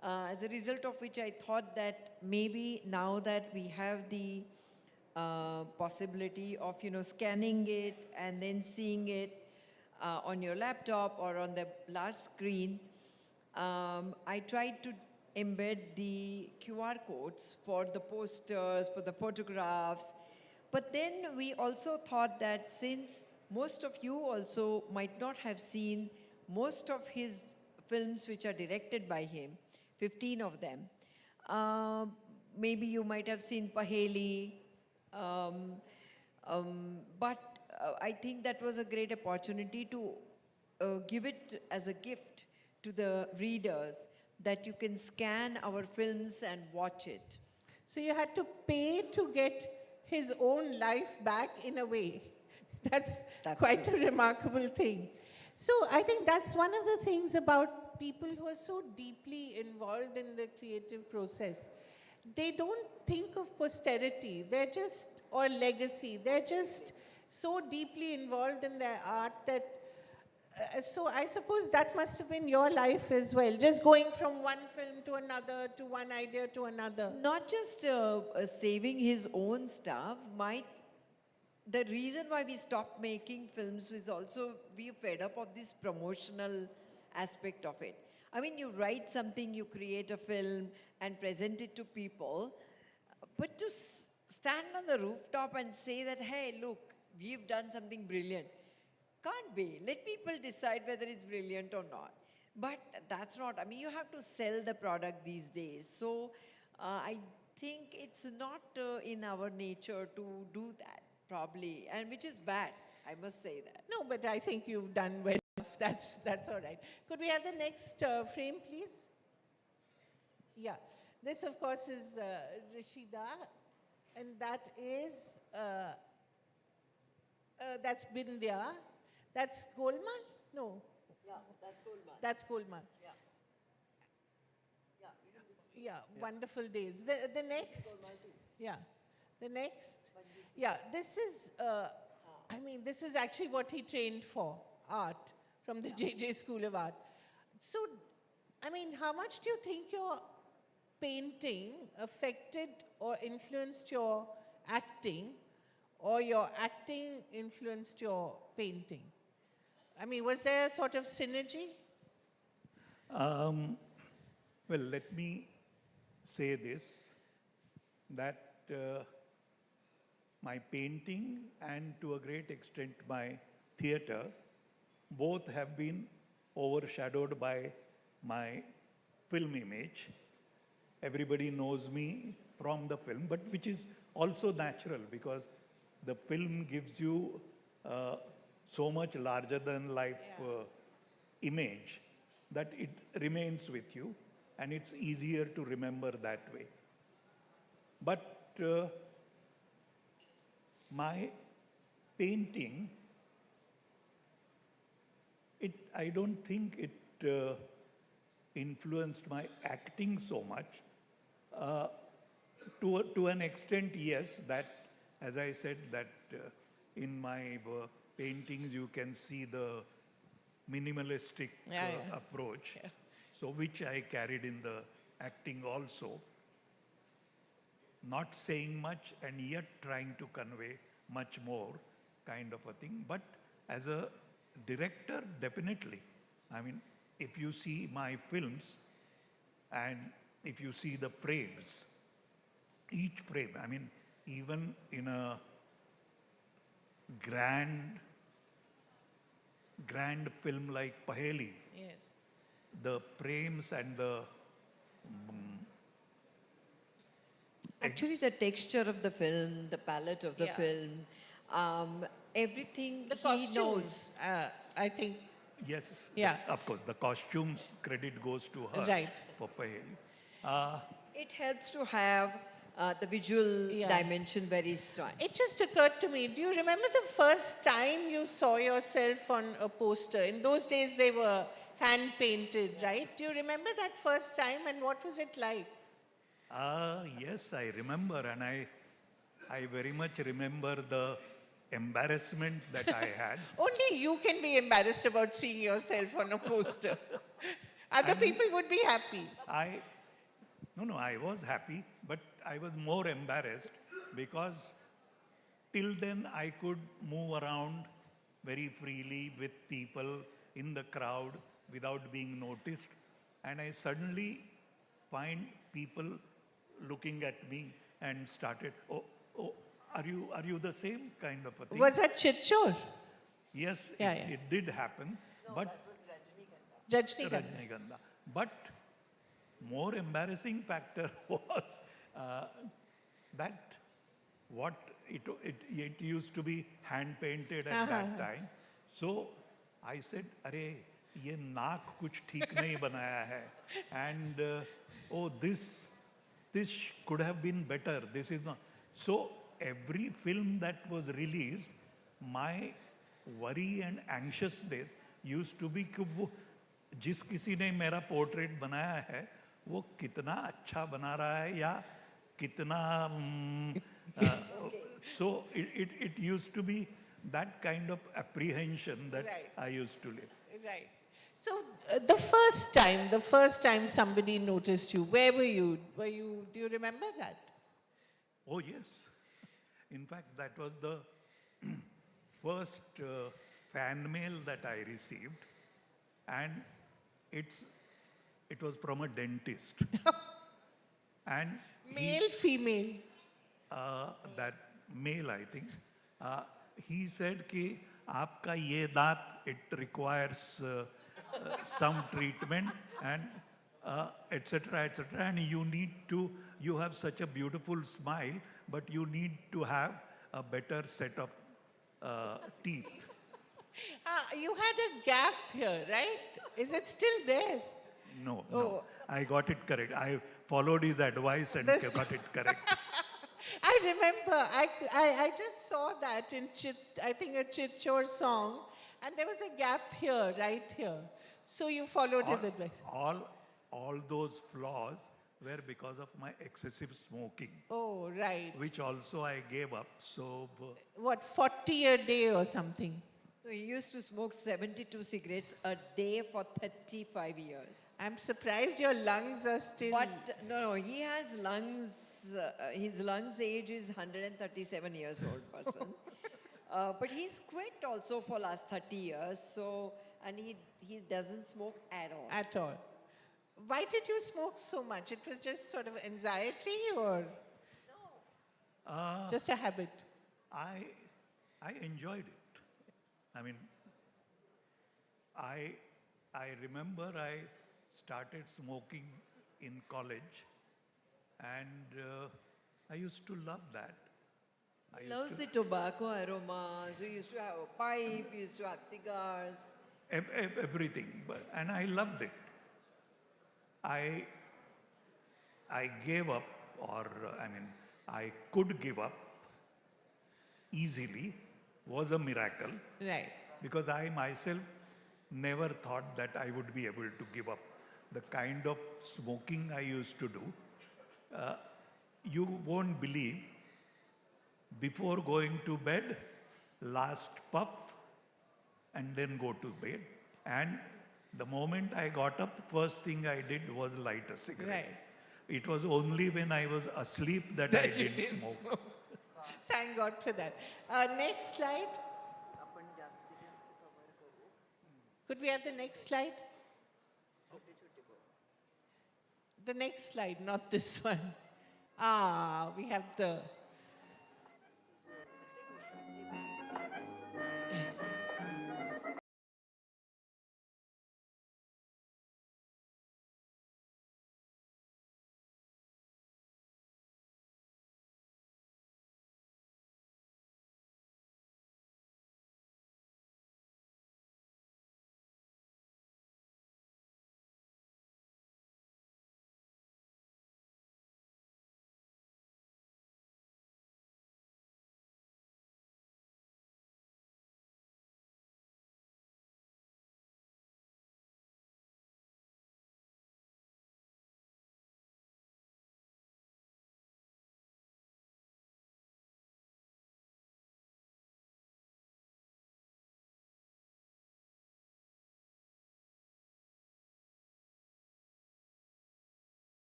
As a result of which I thought that maybe now that we have the possibility of, you know, scanning it and then seeing it on your laptop or on the large screen, I tried to embed the QR codes for the posters, for the photographs. But then we also thought that since most of you also might not have seen most of his films which are directed by him, 15 of them, maybe you might have seen Paheli, but I think that was a great opportunity to give it as a gift to the readers, that you can scan our films and watch it. So you had to pay to get his own life back in a way. That's quite true. a remarkable thing. So I think that's one of the things about people who are so deeply involved in the creative process. They don't think of posterity, they're just, or legacy, they're just so deeply involved in their art that, so I suppose that must have been your life as well, just going from one film to another, to one idea to another. Not just saving his own stuff, the reason why we stopped making films was also we fed up of this promotional aspect of it. I mean, you write something, you create a film and present it to people, but to stand on the rooftop and say that, hey, look, we've done something brilliant. Can't be. Let people decide whether it's brilliant or not. But that's not, I mean, you have to sell the product these days. So I think it's not in our nature to do that, probably, and which is bad, I must say that. No, but I think you've done well. That's all right. Could we have the next frame, please? Yeah. This, of course, is Rishida, and that is, that's Bindya. That's Golmaal? No. Yeah, that's Golmaal. That's Golmaal. Yeah. Yeah, you can just Yeah, wonderful days. The next, yeah, the next, yeah, this is, I mean, this is actually what he trained for, art, from the JJ School of Art. So, I mean, how much do you think your painting affected or influenced your acting, or your acting influenced your painting? I mean, was there a sort of synergy? Well, let me say this, that my painting and to a great extent my theatre both have been overshadowed by my film image. Everybody knows me from the film, but which is also natural because the film gives you so much larger than life image that it remains with you and it's easier to remember that way. But my painting, I don't think it influenced my acting so much. To an extent, yes, that, as I said, that in my paintings you can see the minimalistic approach, so which I carried in the acting also. Not saying much and yet trying to convey much more kind of a thing. But as a director, definitely. I mean, if you see my films and if you see the frames, each frame, I mean, even in a grand film like Paheli, Yes. the frames and the Actually, the texture of the film, the palette of the Yeah. film, everything The he costumes, knows. I think. yes, Yeah. of course, the costumes credit goes to her Right. for Paheli. It helps to have the visual dimension very strong. It just occurred to me, do you remember the first time you saw yourself on a poster? In those days, they were hand painted, right? Do you remember that first time and what was it like? Yes, I remember, and I very much remember the embarrassment that I had. Only you can be embarrassed about seeing yourself on a poster. Other people would be happy. I was happy, but I was more embarrassed because till then I could move around very freely with people in the crowd without being noticed, and I suddenly find people looking at me and started, oh, are you the same kind of a thing? Was that Chichor? Yes, Yeah, it did happen, but Rajnikant. Rajnikanda. But more embarrassing factor was that what it used to be hand painted at that time. So I said, "Arey, ये नाक कुछ ठीक नहीं बनाया है," and oh, this could have been better. This is not. So every film that was released, my worry and anxiousness used to be कि वो जिस किसी ने मेरा पोर्ट्रेट बनाया है वो कितना अच्छा बना रहा है या कितना so it used to be that kind of apprehension that I used to live. Right. So the first time somebody noticed you, where were you? Do you remember that? Oh yes. In fact, that was the first fan mail that I received, and it was from a dentist. And Male, female? That male, I think. He said कि आपका ये दांत, it requires some treatment and etc. etc. And you have such a beautiful smile, but you need to have a better set of teeth. You had a gap here, right? Is it still there? No, I got it correct. I followed his advice and got it correct. I remember, I just saw that in I think a Chichor song, and there was a gap here, right here. So you followed his advice. All those flaws were because of my excessive smoking. Oh, right. Which also I gave up. So what, 40 a day or something? So he used to smoke 72 cigarettes a day for 35 years. I'm surprised your lungs are still... But no, he has lungs, his lungs age is 137 years old person. But he's quit also for last 30 years, so, and he doesn't smoke at all. At all. Why did you smoke so much? It was just sort of anxiety or? No. Just a habit? I enjoyed it. I mean, I remember I started smoking in college, and I used to love that. He loves the tobacco aromas. We used to have a pipe, we used to have cigars. Everything, and I loved it. I gave up, or I mean, I could give up easily was a miracle. Right. Because I myself never thought that I would be able to give up the kind of smoking I used to do. You won't believe, before going to bed, last puff and then go to bed. And the moment I got up, first thing I did was light a cigarette. Right. It was only when I was asleep that I That you didn't smoke. Thank God for that. Next slide. Could we have the next slide? The next slide, not this one. We have the...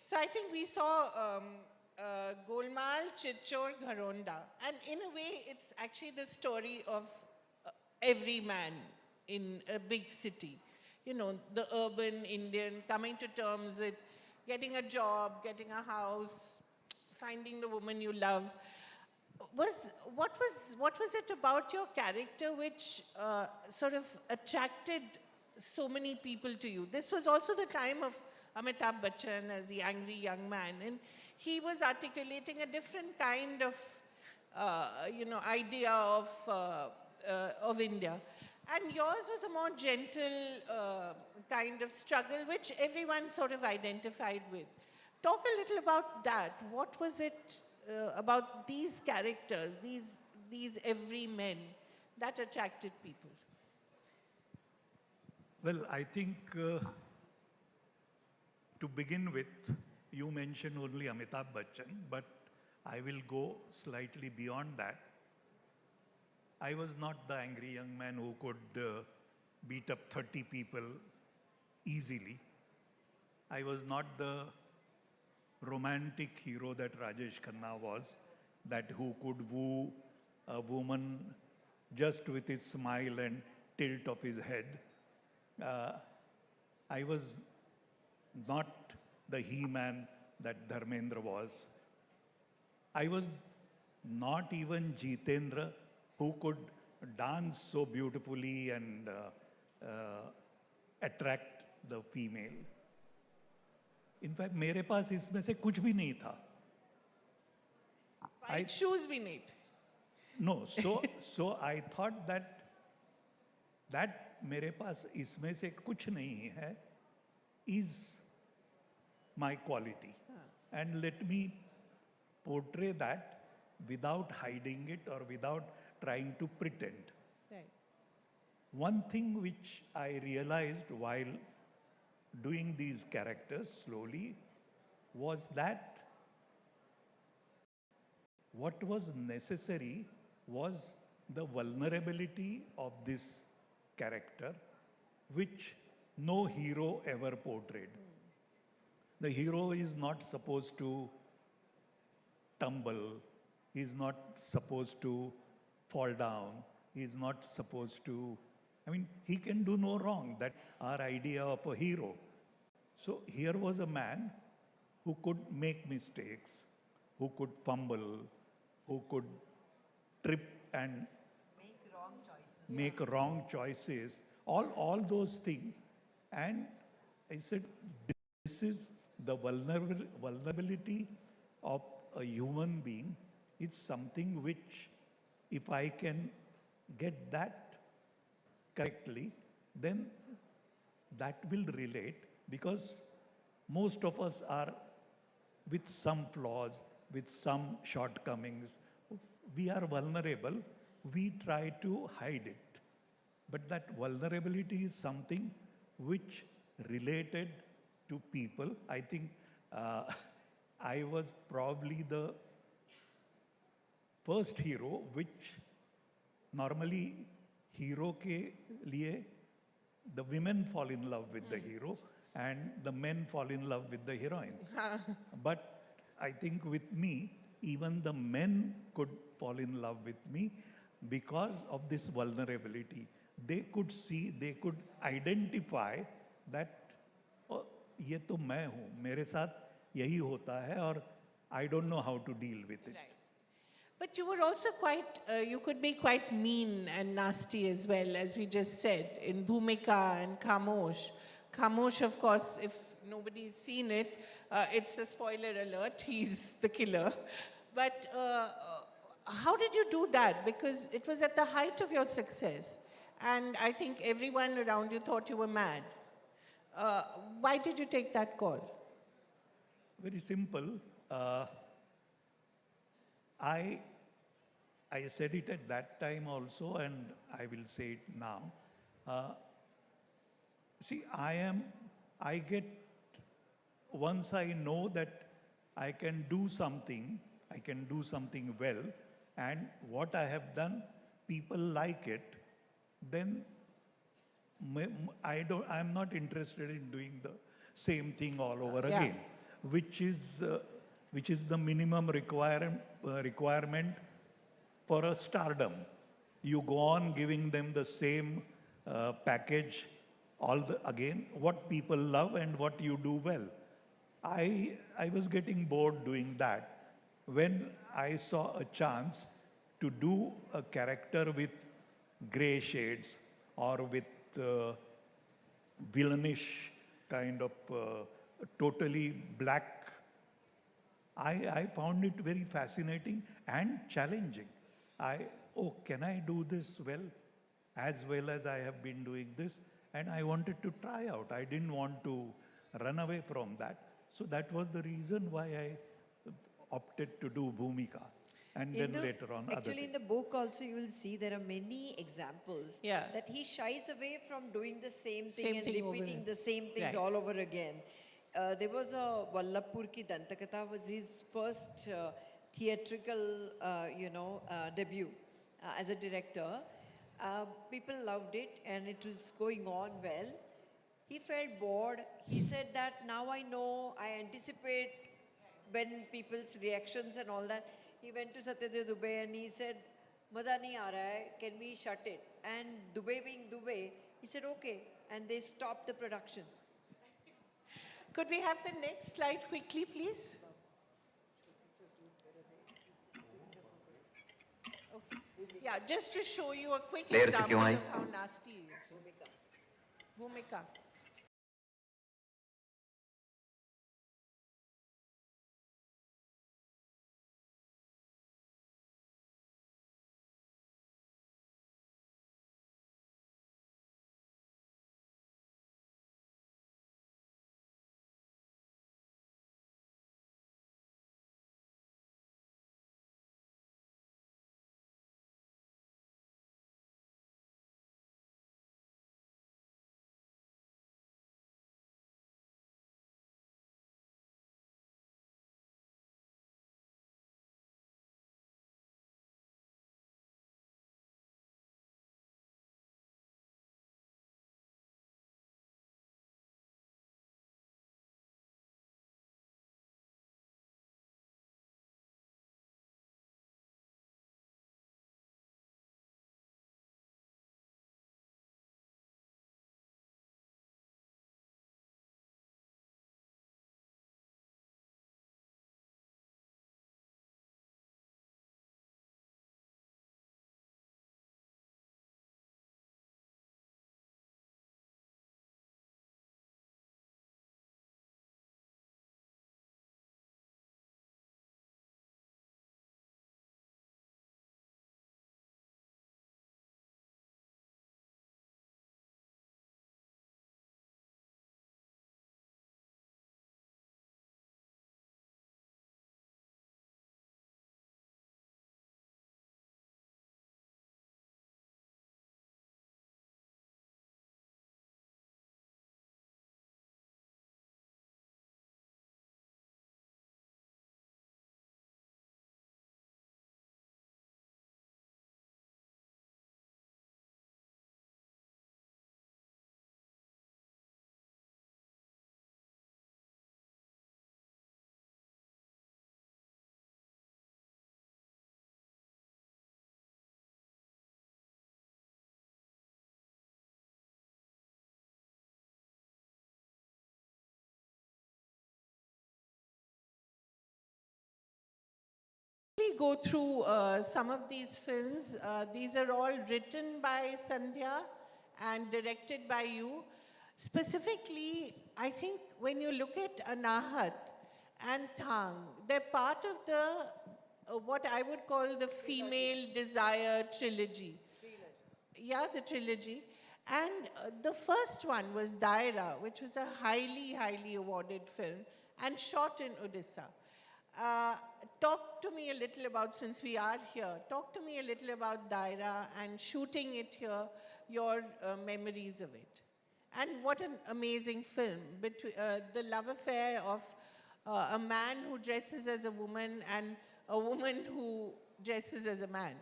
So I think we saw Golmaal, Chichor, Gharonda. And in a way, it's actually the story of every man in a big city. You know, the urban Indian coming to terms with getting a job, getting a house, finding the woman you love. What was it about your character which sort of attracted so many people to you? This was also the time of Amitabh Bachchan as the angry young man, and he was articulating a different kind of idea of India. And yours was a more gentle kind of struggle, which everyone sort of identified with. Talk a little about that. What was it about these characters, these everymen, that attracted people? Well, I think to begin with, you mentioned only Amitabh Bachchan, but I will go slightly beyond that. I was not the angry young man who could beat up 30 people easily. I was not the romantic hero that Rajesh Khanna was, that who could woo a woman just with his smile and tilt of his head. I was not the he-man that Dharmendra was. I was not even Jitendra, who could dance so beautifully and attract the female. In fact, मेरे पास इसमें से कुछ भी नहीं था. White shoes we need. No, so I thought that मेरे पास इसमें से कुछ नहीं है is my quality. And let me portray that without hiding it or without trying to pretend. Right. One thing which I realized while doing these characters slowly was that what was necessary was the vulnerability of this character, which no hero ever portrayed. The hero is not supposed to tumble, he's not supposed to fall down, he's not supposed to, I mean, he can do no wrong. That's our idea of a hero. So here was a man who could make mistakes, who could fumble, who could trip and make wrong choices, all those things. And I said, this is the vulnerability of a human being. It's something which, if I can get that correctly, then that will relate, because most of us are with some flaws, with some shortcomings. We are vulnerable. We try to hide it. But that vulnerability is something which related to people. I think I was probably the first hero which normally hero ke liye the women fall in love with the hero and the men fall in love with the heroine. But I think with me, even the men could fall in love with me because of this vulnerability. They could see, they could identify that oh, ये तो मैं हूँ, मेरे साथ यही होता है और I don't know how to deal with it. Right. But you were also quite, you could be quite mean and nasty as well, as we just said, in Bhumika and Khamosh. Khamosh, of course, if nobody's seen it, it's a spoiler alert, he's the killer. But how did you do that? Because it was at the height of your success. And I think everyone around you thought you were mad. Why did you take that call? Very simple. I said it at that time also, and I will say it now. See, once I know that I can do something well, and what I have done, people like it, then I'm not interested in doing the same thing all over again, which is the minimum requirement for a stardom. You go on giving them the same package, again, what people love and what you do well. I was getting bored doing that. When I saw a chance to do a character with gray shades or with villainish kind of totally black, I found it very fascinating and challenging. Can I do this well as I have been doing this? And I wanted to try out. I didn't want to run away from that. So that was the reason why I opted to do Bhumika. And then later on other Actually, in the book also you will see there are many examples that he shies away from doing the same thing and repeating the same things all over again. There was a Vallabhpur Ki Dantakatha was his first theatrical, debut as a director. People loved it and it was going on well. He felt bored. He said that now I know, I anticipate when people's reactions and all that. He went to Satyadev Dubey and he said, Maza nahi aa raha hai, can we shut it? And Dubey being Dubey, he said, okay. And they stopped the production. Could we have the next slide quickly, please? Okay. Yeah, just to show you a quick example of how nasty he is. Bhumika. quickly go through some of these films. These are all written by Sandhya and directed by you. Specifically, I think when you look at Anahat and Thang, they're part of the, what I would call the female desire trilogy. Yeah, the trilogy. And the first one was Daira, which was a highly, highly awarded film and shot in Odisha. Talk to me a little about, since we are here, talk to me a little about Daira and shooting it here, your memories of it. And what an amazing film, the love affair of a man who dresses as a woman and a woman who dresses as a man.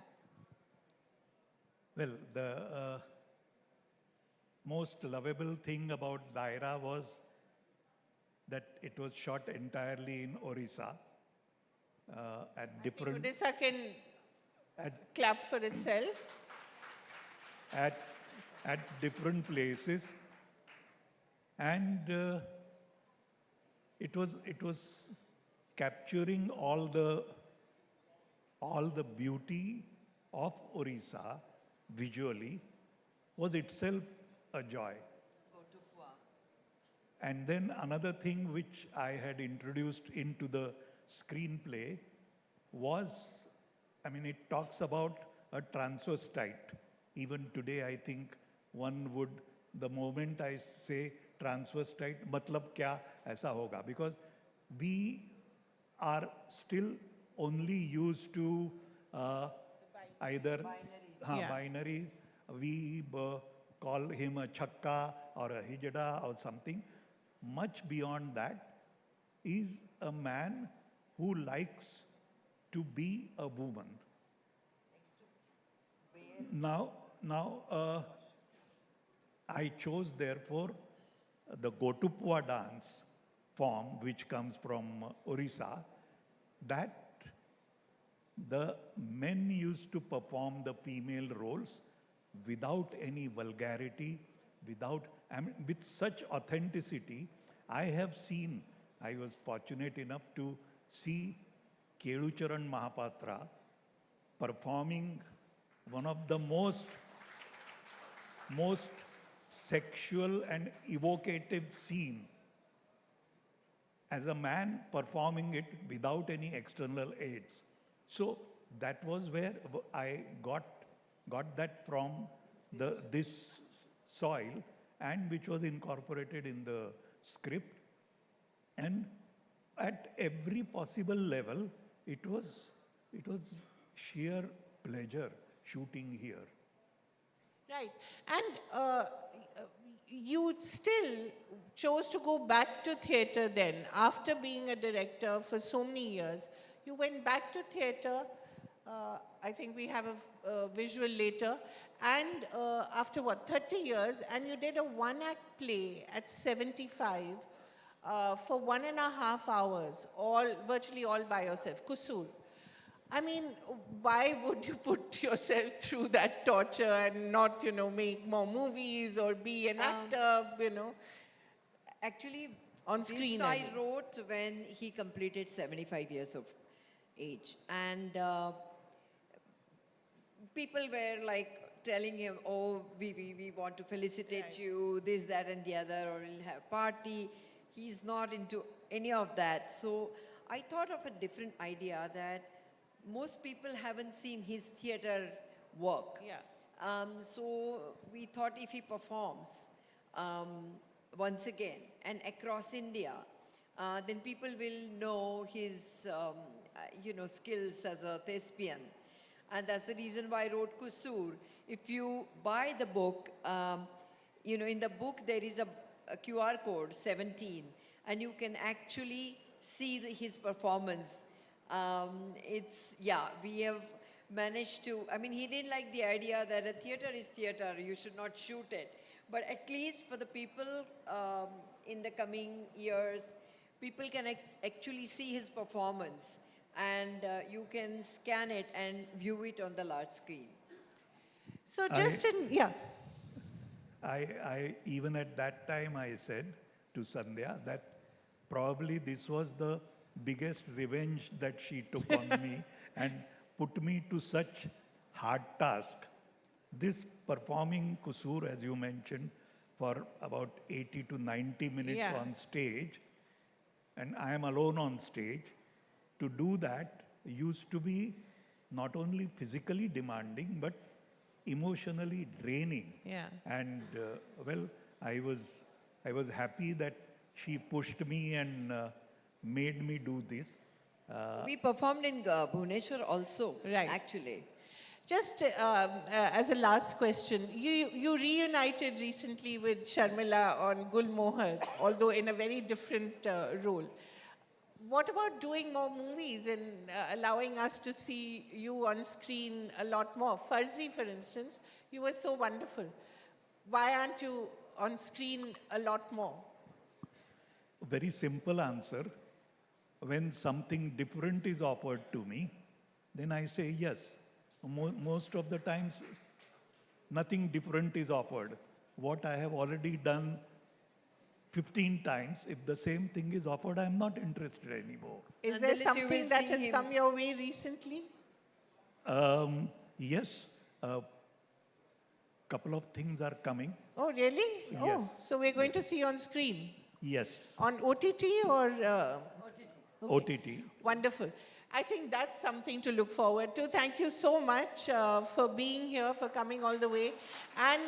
Well, the most lovable thing about Daira was that it was shot entirely in Orissa at different Odisha can clap for itself. at different places, and it was capturing all the beauty of Orissa visually was itself a joy. And then another thing which I had introduced into the screenplay was, I mean, it talks about a transvestite. Even today, I think one would, the moment I say transvestite, matlab kya aisa hoga? Because we are still only used to either binaries. We call him a chakka or a hijada or something. Much beyond that is a man who likes to be a woman. Now, I chose therefore the Gotupua dance form, which comes from Orissa, that the men used to perform the female roles without any vulgarity, with such authenticity. I have seen, I was fortunate enough to see Charan Mahapatra performing one of the most sexual and evocative scene as a man performing it without any external aids. So that was where I got that from this soil, and which was incorporated in the script. And at every possible level, it was sheer pleasure shooting here. Right. And you still chose to go back to theatre then, after being a director for so many years. You went back to theatre. I think we have a visual later. And after 30 years, and you did a one-act play at 75 for 1.5 hours, virtually all by yourself, Kusur. I mean, why would you put yourself through that torture and not, make more movies or be an actor, Actually, on screen? This I wrote when he completed 75 years of age. And people were like telling him, oh, we want to felicitate you, this, that, and the other, or we'll have a party. He's not into any of that. So I thought of a different idea that most people haven't seen his theater work. Yeah. So we thought if he performs once again and across India, then people will know his, skills as a thespian. And that's the reason why I wrote Kusur. If you buy the book, in the book there is a QR code, 17, and you can actually see his performance. We have managed to, he didn't like the idea that a theater is theater, you should not shoot it. But at least for the people in the coming years, people can actually see his performance, and you can scan it and view it on the large screen. So I even at that time I said to Sandhya that probably this was the biggest revenge that she took on me, and put me to such hard task. This performing kusur, as you mentioned, for about 80 to 90 minutes Yeah. on stage, and I am alone on stage, to do that used to be not only physically demanding, but emotionally draining. Yeah. And well, I was happy that she pushed me and made me do this. We performed in Bhubaneswar also, Right. actually. Just as a last question, you reunited recently with Sharmila on Gul Mohar, although in a very different role. What about doing more movies and allowing us to see you on screen a lot more? Farzi, for instance, you were so wonderful. Why aren't you on screen a lot more? Very simple answer. When something different is offered to me, then I say yes. Most of the times, nothing different is offered. What I have already done 15 times, if the same thing is offered, I'm not interested anymore. Is Nonetheless, there you will something that see has him- come your way recently? Yes, a couple of things are coming. Oh, really? Yes. Oh, so we're going to see you on screen. Yes, On OTT or? OTT. Wonderful. I think that's something to look forward to. Thank you so much for being here, for coming all the way. And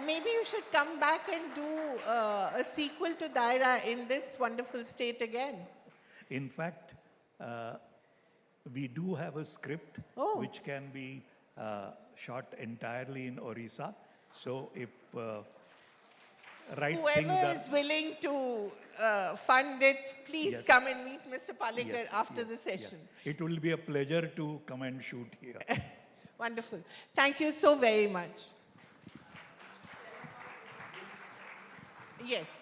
maybe you should come back and do a sequel to Daira in this wonderful state again. In fact, we do have a script Oh. which can be shot entirely in Odisha. So if right things Whoever are... is willing to fund it, please Yes. come and meet Mr. Palekar Yes, after yes, the yes. session. It will be a pleasure to come and shoot here. Wonderful. Thank you so very much. Yes.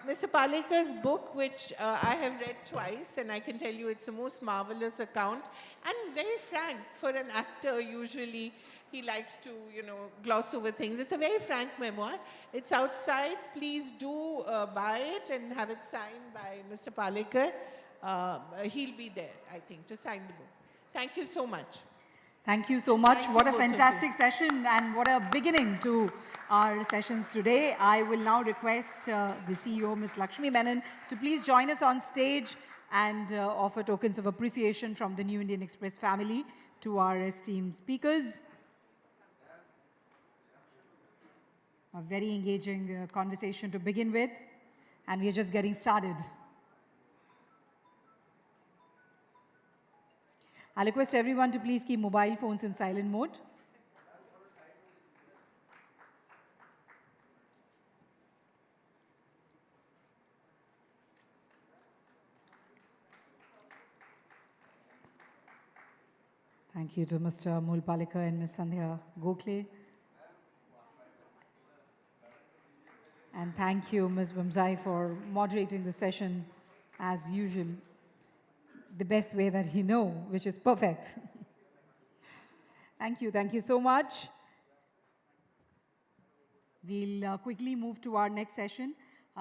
Mr. Palekar's book, which I have read twice, and I can tell you it's the most marvelous account, and very frank for an actor. Usually he likes to, gloss over things. It's a very frank memoir. It's outside. Please do buy it and have it signed by Mr. Palekar. He'll be there, I think, to sign the book. Thank you so much. Thank you so much. Thank What you a both of you. fantastic session and what a beginning to our sessions today. I will now request the CEO, Ms. Lakshmi Menon, to please join us on stage and offer tokens of appreciation from the New Indian Express family to our esteemed speakers. A very engaging conversation to begin with, and we're just getting started. I request everyone to please keep mobile phones in silent mode. Thank you to Mr. Amol Palekar and Ms. Sandhya Gokhale. And thank you, Ms. Bamzai, for moderating the session as usual, the best way that you know, which is perfect. Thank you so much. We'll quickly move to our next session.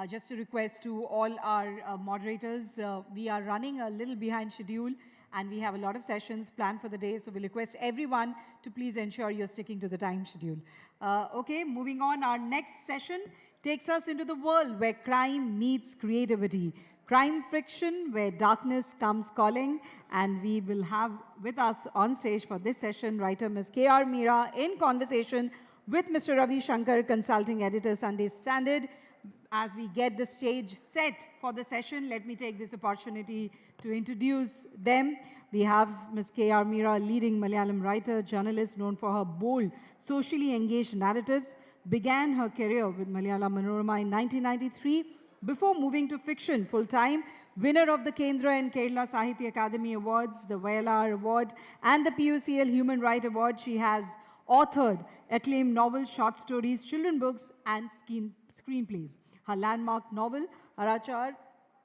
Just a request to all our moderators, we are running a little behind schedule and we have a lot of sessions planned for the day, so we request everyone to please ensure you're sticking to the time schedule. Okay, moving on, our next session takes us into the world where crime meets creativity. Crime Friction, where darkness comes calling, and we will have with us on stage for this session writer Ms. K.R. Meera in conversation with Mr. Ravi Shankar, consulting editor, Sunday Standard. As we get the stage set for the session, let me take this opportunity to introduce them. We have Ms. K.R. Meera, leading Malayalam writer, journalist known for her bold, socially engaged narratives, began her career with Malayalam Manorama in 1993 before moving to fiction full-time, winner of the Kendra and Kerala Sahitya Academy Awards, the Vayalar Award, and the PUCL Human Rights Award. She has authored acclaimed novels, short stories, children books, and screenplays. Her landmark novel, Arachar,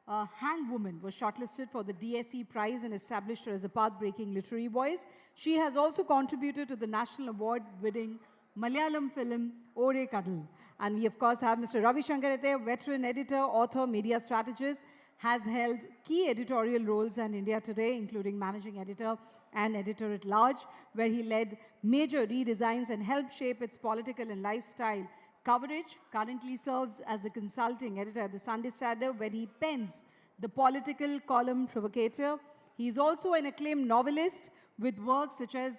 Hangwoman, was shortlisted for the DSE Prize and established her as a path-breaking literary voice. She has also contributed to the national award-winning Malayalam film Ore Kadal. And we, of course, have Mr. Ravi Shankar, veteran editor, author, media strategist, has held key editorial roles in India Today, including managing editor and editor-at-large, where he led major redesigns and helped shape its political and lifestyle coverage. Currently serves as the consulting editor at the Sunday Standard, where he pens the political column Provocator. He is also an acclaimed novelist with works such as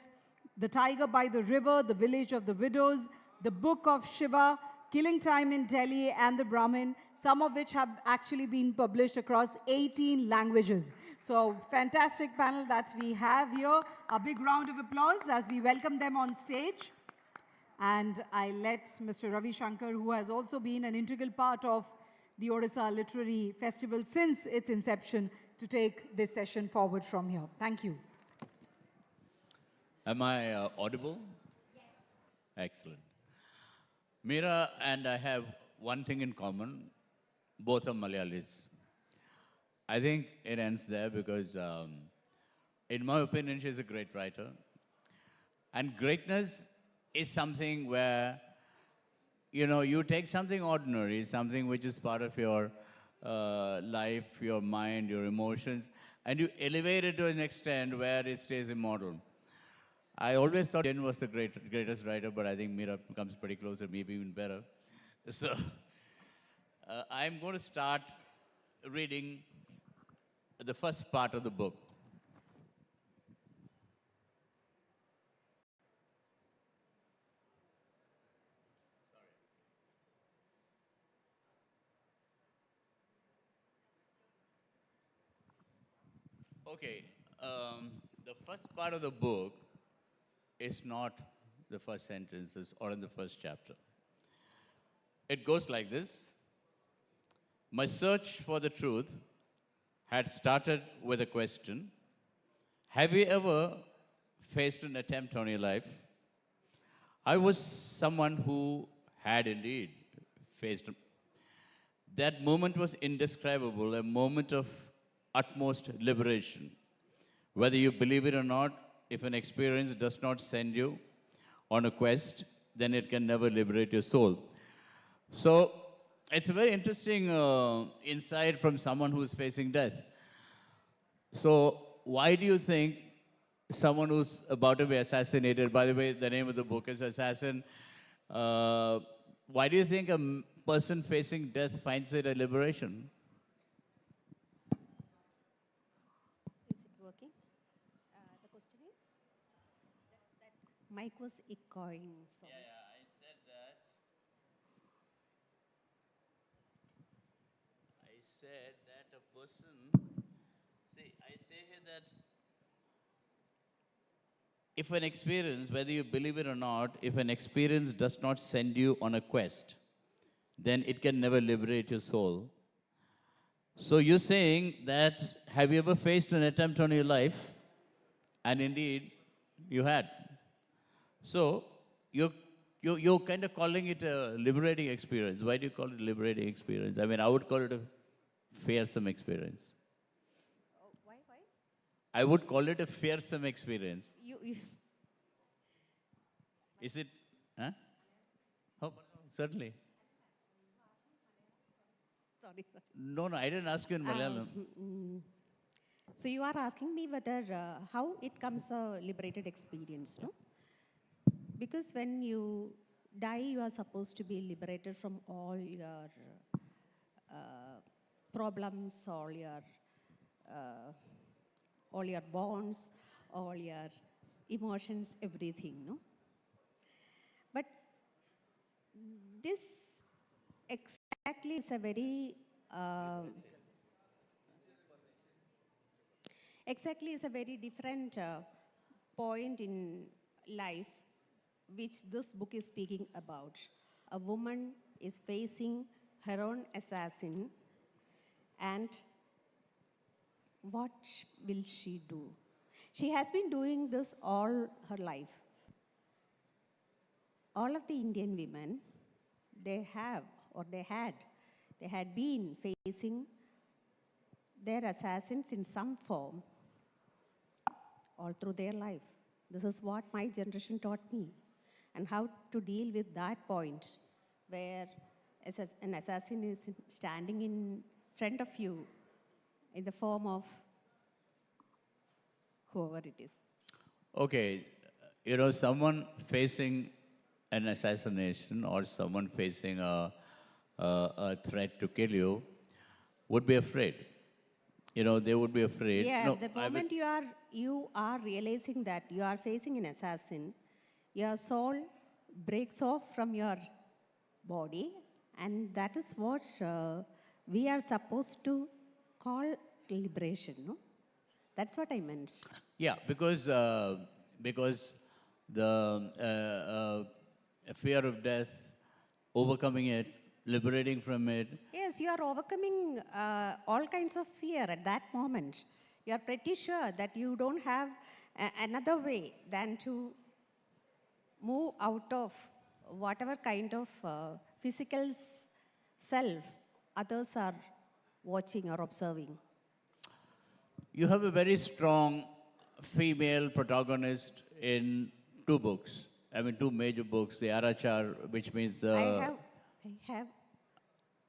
The Tiger by the River, The Village of the Widows, The Book of Shiva, Killing Time in Delhi, and The Brahmin, some of which have actually been published across 18 languages. So, fantastic panel that we have here. A big round of applause as we welcome them on stage. And I let Mr. Ravi Shankar, who has also been an integral part of the Odisha Literary Festival since its inception, to take this session forward from here. Thank you. Am I audible? Yes. Excellent. Meera and I have one thing in common. Both are Malayalis. I think it ends there because, in my opinion, she's a great writer. And greatness is something where, you know, you take something ordinary, something which is part of your life, your mind, your emotions, and you elevate it to an extent where it stays immortal. I always thought Jen was the greatest writer, but I think Meera comes pretty close, or maybe even better. So I'm going to start reading the first part of the book. Okay, the first part of the book is not the first sentences or in the first chapter. It goes like this. My search for the truth had started with a question. Have you ever faced an attempt on your life? I was someone who had indeed faced. That moment was indescribable, a moment of utmost liberation. Whether you believe it or not, if an experience does not send you on a quest, then it can never liberate your soul. So it's a very interesting insight from someone who's facing death. So why do you think someone who's about to be assassinated, by the way, the name of the book is Assassin, why do you think a person facing death finds it a liberation? Is it working? The question is? That mic was echoing. Sounds. Yeah, I said that. I said that a person, see, I say here that if an experience, whether you believe it or not, if an experience does not send you on a quest, then it can never liberate your soul. So you're saying that, have you ever faced an attempt on your life? And indeed, you had. So you're kind of calling it a liberating experience. Why do you call it a liberating experience? I mean, I would call it a fearsome experience. Oh, why? I would call it a fearsome experience. You Is it? Huh? Oh, certainly. sorry. No, I didn't ask you in Malayalam. So you are asking me whether how it comes a liberated experience, no? Because when you die, you are supposed to be liberated from all your problems, all your bonds, all your emotions, everything, no? But this exactly is a very different point in life which this book is speaking about. A woman is facing her own assassin, and what will she do? She has been doing this all her life. All of the Indian women, they had been facing their assassins in some form all through their life. This is what my generation taught me, and how to deal with that point where an assassin is standing in front of you in the form of whoever it is. Okay, you know, someone facing an assassination or someone facing a threat to kill you would be afraid. You know, they would be afraid. Yeah, No, the I moment you are realizing that you are facing an assassin, your soul breaks off from your body, and that is what we are supposed to call liberation, no? That's what I meant. yeah, because the fear of death, overcoming it, liberating from it. Yes, you are overcoming all kinds of fear at that moment. You are pretty sure that you don't have another way than to move out of whatever kind of physical self others are watching or observing. You have a very strong female protagonist in two books. I mean, two major books, the Arachar, which means the... I have.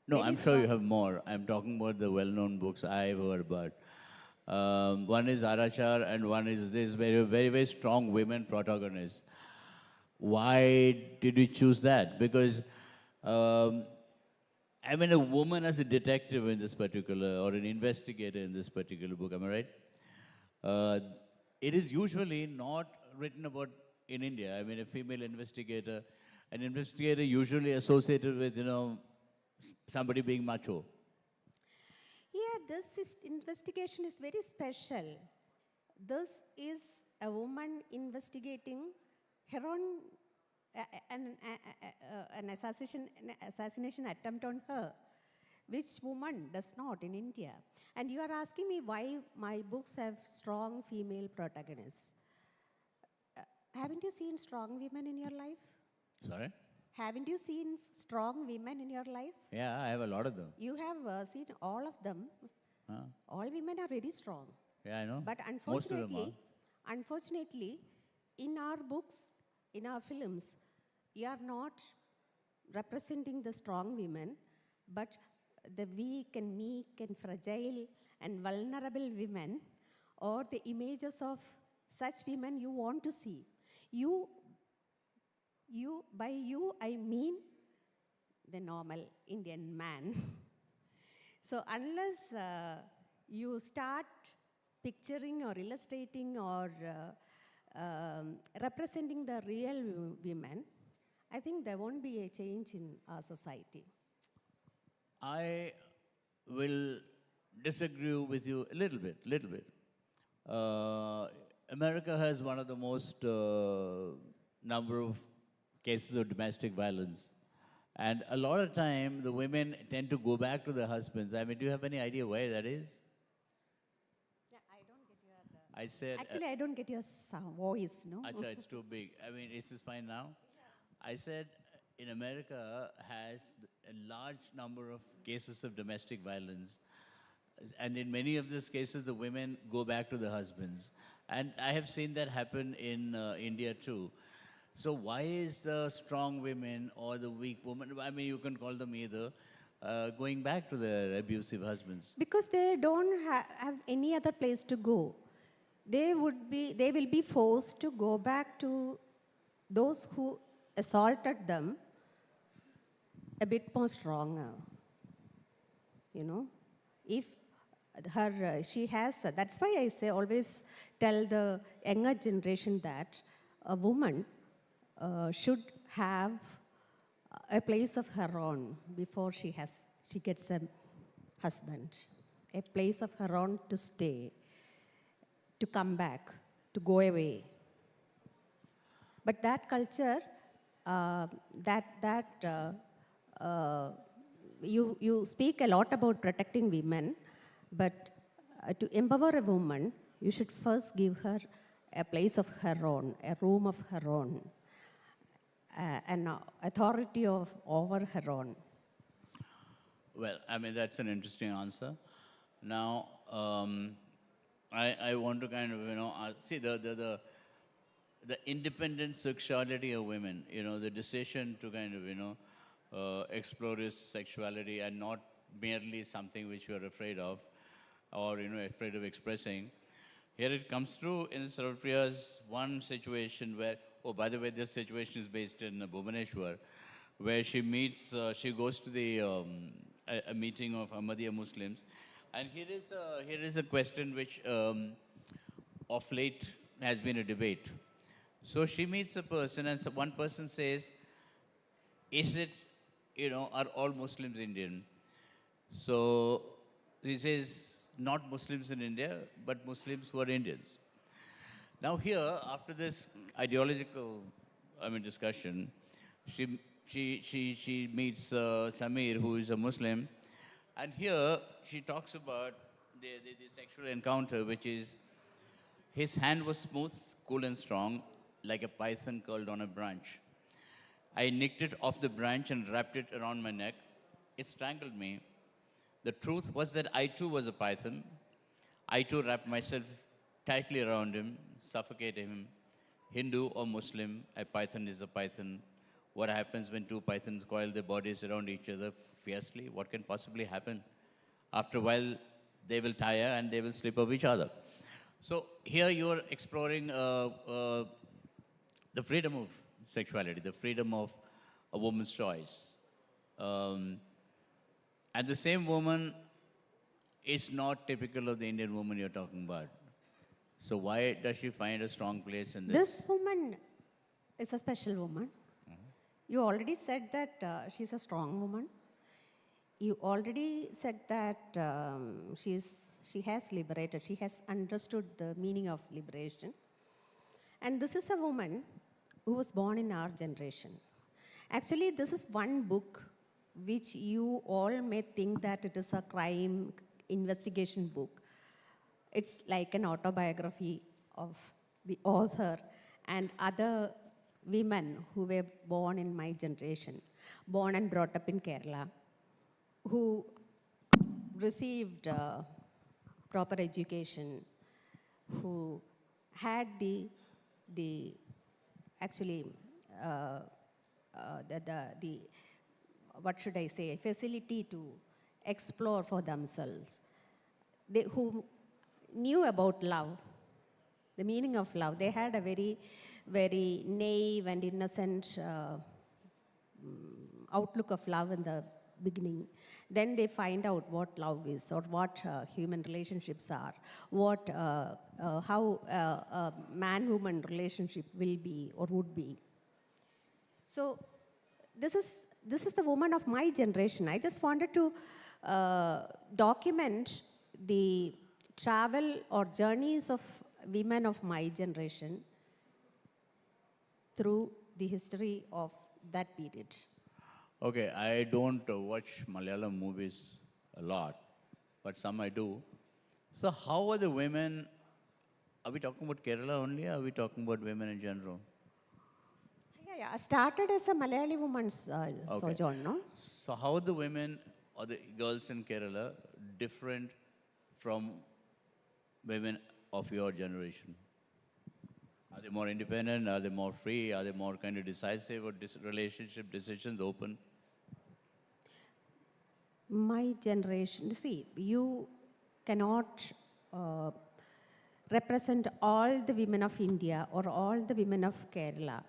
No, very I'm sure you strong- have more. I'm talking about the well-known books I've heard about. One is Arachar and one is this very strong women protagonist. Why did you choose that? Because, I mean, a woman as a detective in this particular, or an investigator in this particular book, am I right? It is usually not written about in India. I mean, a female investigator, an investigator usually associated with, you know, somebody being macho. Yeah, investigation is very special. This is a woman investigating her own an assassination attempt on her, which woman does not in India? And you are asking me why my books have strong female protagonists. Haven't you seen strong women in your life? Sorry? Haven't you seen strong women in your life? Yeah, I have a lot of them. You have seen all of them. Huh? All women are very strong. Yeah, I know. But Most of them are. unfortunately, in our books, in our films, we are not representing the strong women, but the weak and meek and fragile and vulnerable women, or the images of such women you want to see. By you, I mean the normal Indian man. So unless you start picturing or illustrating or representing the real women, I think there won't be a change in our society. I will disagree with you a little bit. America has one of the most number of cases of domestic violence. And a lot of time, the women tend to go back to their husbands. I mean, do you have any idea why that is? Yeah, I don't get your... I said... Actually, I don't get your voice, no? Acha, it's too big. I mean, is this fine now? I said, in America has a large number of cases of domestic violence. And in many of these cases, the women go back to the husbands. And I have seen that happen in India too. So why is the strong women or the weak woman, I mean, you can call them either, going back to their abusive husbands? Because they don't have any other place to go. They will be forced to go back to those who assaulted them a bit more stronger. You know, if she has, that's why I say always tell the younger generation that a woman should have a place of her own before she gets a husband, a place of her own to stay, to come back, to go away. But that culture, you speak a lot about protecting women, but to empower a woman, you should first give her a place of her own, a room of her own, an authority over her own. Well, I mean, that's an interesting answer. Now, I want to kind of, you know, see the independent sexuality of women, you know, the decision to kind of, you know, explore his sexuality and not merely something which you're afraid of. or afraid of expressing. Here it comes through in Sarvapriya's one situation where, oh, by the way, this situation is based in Bhubaneswar, where she meets, she goes to a meeting of Ahmadiyya Muslims, and here is a question which of late has been a debate. So she meets a person, and one person says, is it, are all Muslims Indian? So he says, not Muslims in India, but Muslims who are Indians. Now here, after this ideological, discussion, she meets Samir, who is a Muslim, and here she talks about the sexual encounter, which is his hand was smooth, cool and strong, like a python curled on a branch. I nicked it off the branch and wrapped it around my neck. It strangled me. The truth was that I too was a python. I too wrapped myself tightly around him, suffocating him. Hindu or Muslim, a python is a python. What happens when two pythons coil their bodies around each other fiercely? What can possibly happen? After a while, they will tire and they will slip of each other. So here you are exploring the freedom of sexuality, the freedom of a woman's choice. And the same woman is not typical of the Indian woman you're talking about. So why does she find a strong place in this? This woman is a special woman. You already said that she's a strong woman. You already said that she has liberated, she has understood the meaning of liberation. And this is a woman who was born in our generation. Actually, this is one book which you all may think that it is a crime investigation book. It's like an autobiography of the author and other women who were born in my generation, born and brought up in Kerala, who received proper education, who had the what should I say, facility to explore for themselves, who knew about love, the meaning of love. They had a very, very naive and innocent outlook of love in the beginning. Then they find out what love is, or what human relationships are, what how a man-woman relationship will be or would be. So this is the woman of my generation. I just wanted to document the travel or journeys of women of my generation through the history of that period. Okay, I don't watch Malayalam movies a lot, but some I do. So how are the women, are we talking about Kerala only, or are we talking about women in general? Yeah, I started as a Malayali woman's sojourn, no? So how are the women or the girls in Kerala different from women of your generation? Are they more independent? Are they more free? Are they more kind of decisive, or relationship decisions open? My generation, see, you cannot represent all the women of India or all the women of Kerala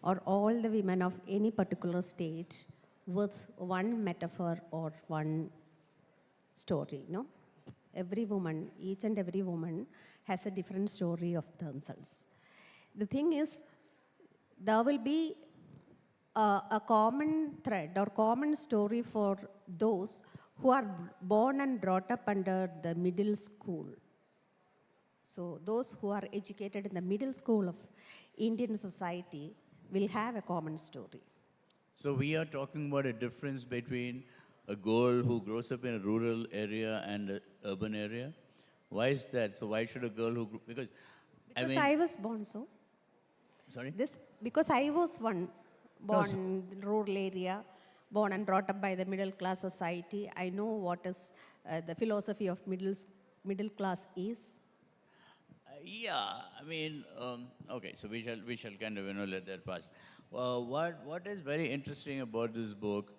or all the women of any particular state with one metaphor or one story, no? Every woman, each and every woman has a different story of themselves. The thing is, there will be a common thread or common story for those who are born and brought up under the middle school. So those who are educated in the middle school of Indian society will have a common story. So we are talking about a difference between a girl who grows up in a rural area and an urban area. Why is that? So why should a girl who because I was born so. Sorry? Because I was born in the rural area, born and brought up by the middle class society. I know what is the philosophy of middle class is. Yeah, okay, so we shall kind of let that pass. What is very interesting about this book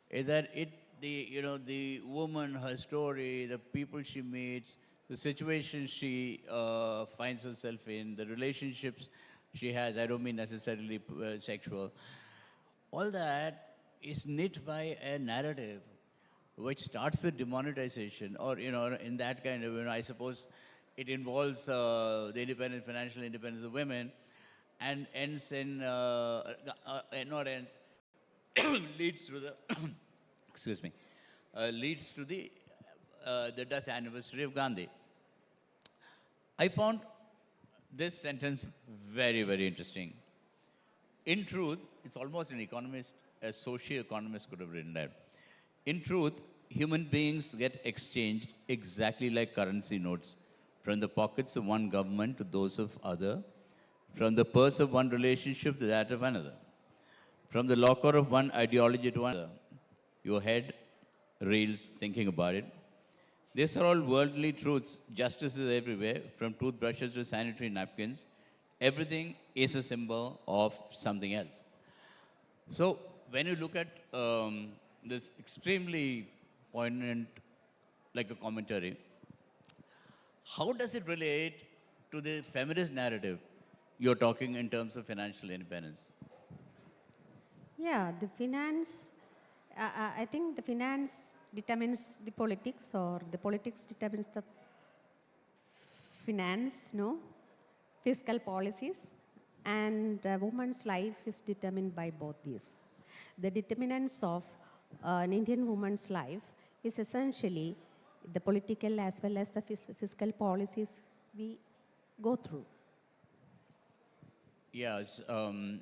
is that it the woman, her story, the people she meets, the situation she finds herself in, the relationships she has. I don't mean necessarily sexual. All that is knit by a narrative which starts with demonetization, or in that kind of, I suppose it involves the financial independence of women, and ends in not ends leads to the excuse me leads to the death anniversary of Gandhi. I found this sentence very, very interesting. In truth, it's almost an economist, a socio-economist could have written that. In truth, human beings get exchanged exactly like currency notes, from the pockets of one government to those of other, from the purse of one relationship to that of another, from the locker of one ideology to another. Your head reels thinking about it. These are all worldly truths. Justice is everywhere, from toothbrushes to sanitary napkins. Everything is a symbol of something else. So when you look at this extremely poignant, like a commentary, how does it relate to the feminist narrative you're talking in terms of financial independence? Yeah, the finance, I think the finance determines the politics, or the politics determines the finance, no? Fiscal policies, and a woman's life is determined by both these. The determinants of an Indian woman's life is essentially the political as well as the fiscal policies we go through. Yes. And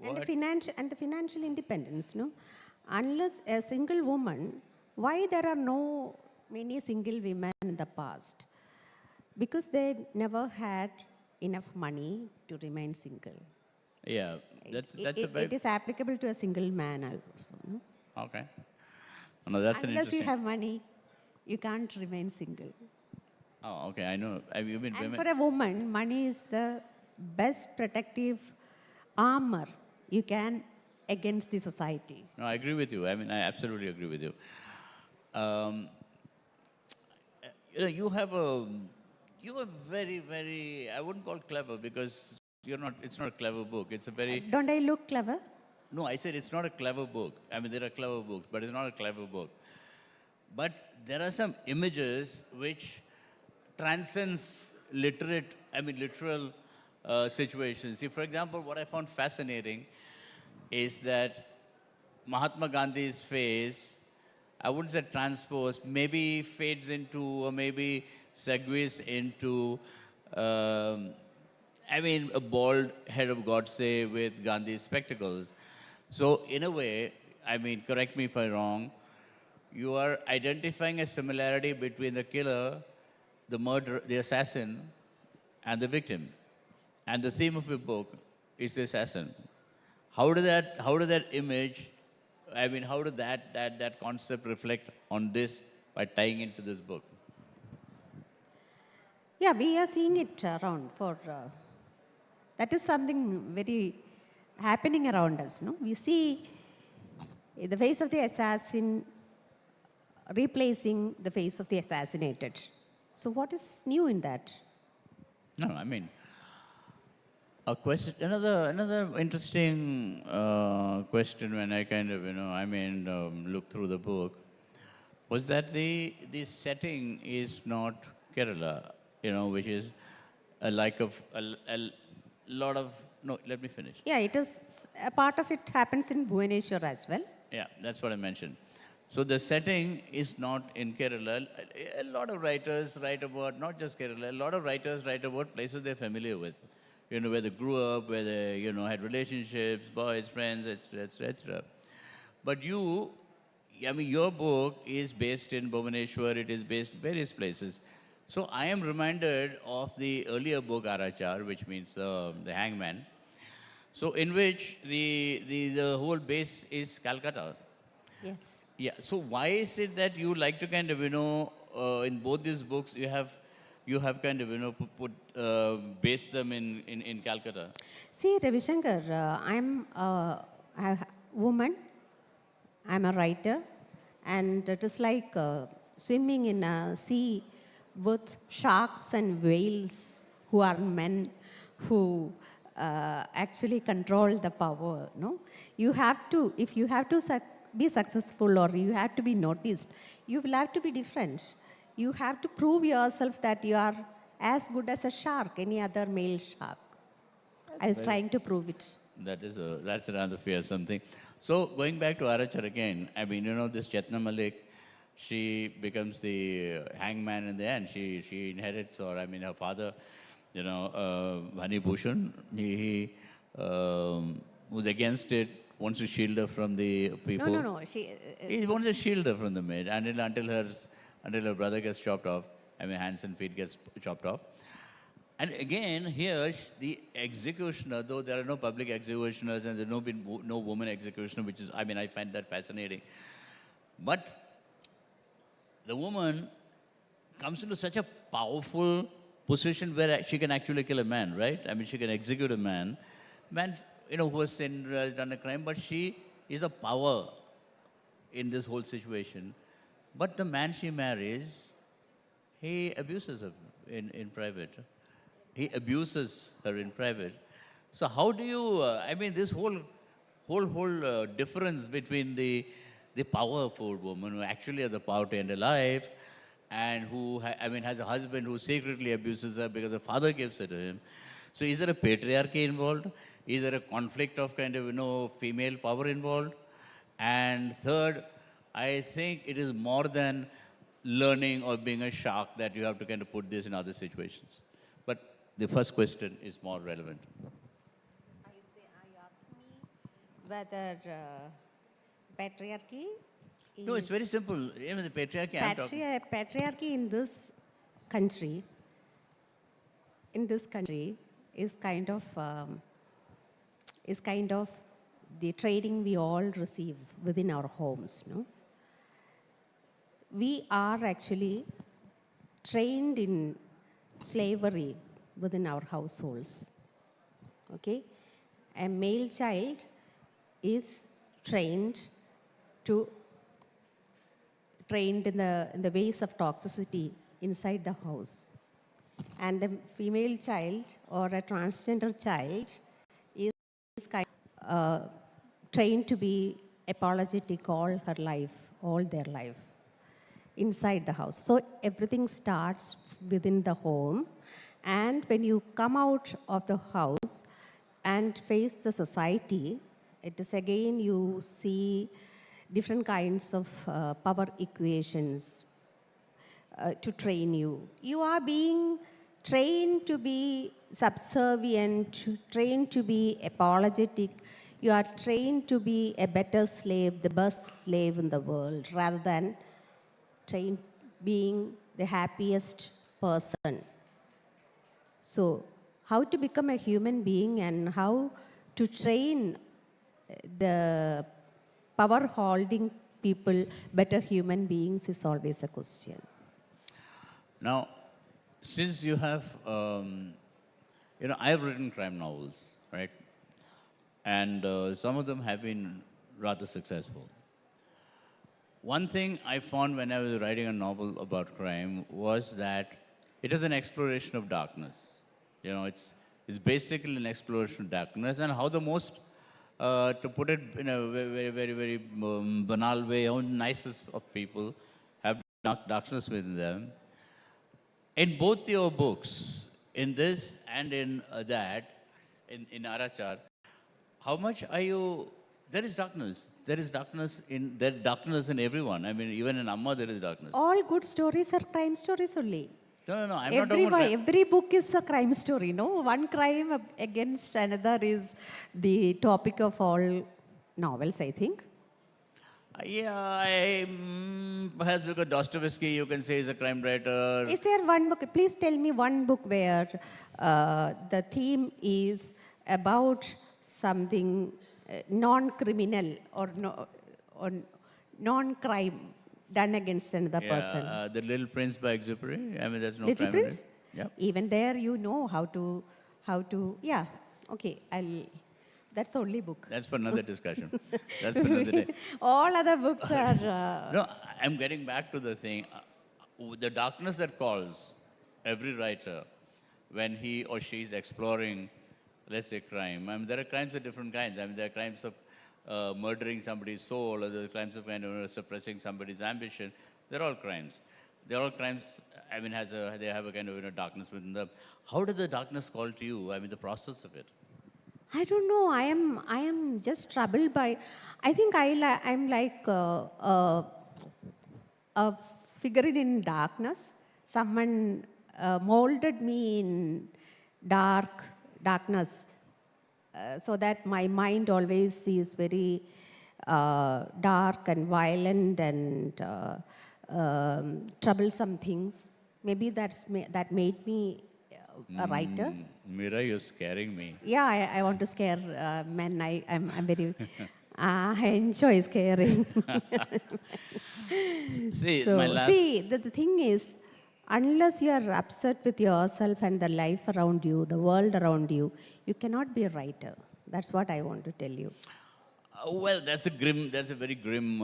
the financial independence, no? Unless a single woman, why there are no many single women in the past? Because they never had enough money to remain single. Yeah, that's a very... It is applicable to a single man also, no? Okay. No, that's an Unless interesting... you have money, you can't remain single. Oh, okay, I know. You mean And women... for a woman, money is the best protective armor you can against the society. No, I agree with you. I mean, I absolutely agree with you. You have very, very, I wouldn't call it clever, because it's not a clever book. It's a very... Don't I look clever? No, I said it's not a clever book. I mean, there are clever books, but it's not a clever book. But there are some images which transcends literal situations. See, for example, what I found fascinating is that Mahatma Gandhi's face, I wouldn't say transposed, maybe fades into, or maybe segues into, a bald head of Godse with Gandhi's spectacles. So in a way, correct me if I'm wrong, you are identifying a similarity between the killer, the murderer, the assassin, and the victim. And the theme of your book is the assassin. How did that image, how did that concept reflect on this by tying into this book? Yeah, we are seeing it around that is something very happening around us, no? We see the face of the assassin replacing the face of the assassinated. So what is new in that? No, a question, another interesting question when I looked through the book was that the setting is not Kerala, which is a lot of, no, let me finish. Yeah, it is, a part of it happens in Bhubaneswar as well. Yeah, that's what I mentioned. So the setting is not in Kerala. A lot of writers write about, not just Kerala, a lot of writers write about places they're familiar with. Where they grew up, where they, had relationships, boys, friends, etc., etc. But your book is based in Bhubaneswar, it is based in various places. So I am reminded of the earlier book, Arachar, which means the hangman. So in which the whole base is Calcutta. Yes. Yeah, so why is it that you like to in both these books, you have based them in Calcutta? See, Ravi Shankar, I'm a woman, I'm a writer, And it is like swimming in a sea with sharks and whales who are men who actually control the power. No, you have to, if you have to be successful or you have to be noticed, you will have to be different. You have to prove yourself that you are as good as a shark, any other male shark. I was trying to prove it. That's another fearsome thing. So going back to Arachar again, I mean, you know, this Chetna Malik, she becomes the hangman in the end. She inherits, or I mean, her father, you know, Bhani Bhushan, he was against it, wants to shield her from the people. No. He wants to shield her from the maid until her brother gets chopped off. I mean, hands and feet gets chopped off. And again, here, the executioner, though there are no public executioners and there's no woman executioner, which is, I mean, I find that fascinating. But the woman comes into such a powerful position where she can actually kill a man, right? I mean, she can execute a man. Man, you know, who has done a crime, but she is the power in this whole situation. But the man she marries, he abuses her in private. He abuses her in private. So how do you, I mean, this whole difference between the powerful woman who actually has the power to end her life and who, has a husband who secretly abuses her because the father gives it to him. So is there a patriarchy involved? Is there a conflict of kind of, you know, female power involved? And third, I think it is more than learning or being a shark that you have to kind of put this in other situations. But the first question is more relevant. Are you asking me whether patriarchy is... No, it's very simple. Even the patriarchy I'm talking... Patriarchy in this country is kind of the training we all receive within our homes, no? We are actually trained in slavery within our households, okay? A male child is trained in the ways of toxicity inside the house. And a female child or a transgender child is trained to be apologetic all their life, inside the house. So everything starts within the home. And when you come out of the house and face the society, it is again you see different kinds of power equations to train you. You are being trained to be subservient, trained to be apologetic. You are trained to be a better slave, the best slave in the world, rather than trained being the happiest person. So, how to become a human being and how to train the power-holding people better human beings is always a question. Now, since you have, you know, I've written crime novels, right? And some of them have been rather successful. One thing I found when I was writing a novel about crime was that it is an exploration of darkness. You know, it's basically an exploration of darkness and how the most, to put it in a very, very, very banal way, how nicest of people have darkness within them. In both your books, in this and in that, in Arachar, how much are you, there is darkness. There's darkness in everyone. I mean, even in Amma, there is darkness. All good stories are crime stories only. No, I'm not talking about... Every book is a crime story, no? One crime against another is the topic of all novels, I think. Yeah, perhaps because Dostoevsky, you can say, is a crime writer. Is there one book, please tell me one book where the theme is about something non-criminal or non-crime done against another person. The Little Prince by Exupéry. I mean, there's no Little crime. Prince? Yeah. Even there, you know how to, yeah, okay, That's the only book. That's for another discussion. That's for another day. All other books are... No, I'm getting back to the thing. The darkness that calls every writer when he or she is exploring, let's say, crime. I mean, there are crimes of different kinds. I mean, there are crimes of murdering somebody's soul, or there are crimes of kind of suppressing somebody's ambition. They're all crimes. They're all crimes. I mean, they have a kind of darkness within them. How does the darkness call to you? I mean, the process of it. I don't know. I am just troubled by. I think I'm like a figure in darkness. Someone molded me in darkness, so that my mind always is very dark and violent and troublesome things. Maybe that made me a writer. Mira, you're scaring me. Yeah, I want to scare men. I'm very. I enjoy scaring. See, So, my last. the thing is, unless you are upset with yourself and the life around you, the world around you, you cannot be a writer. That's what I want to tell you. Well, that's a very grim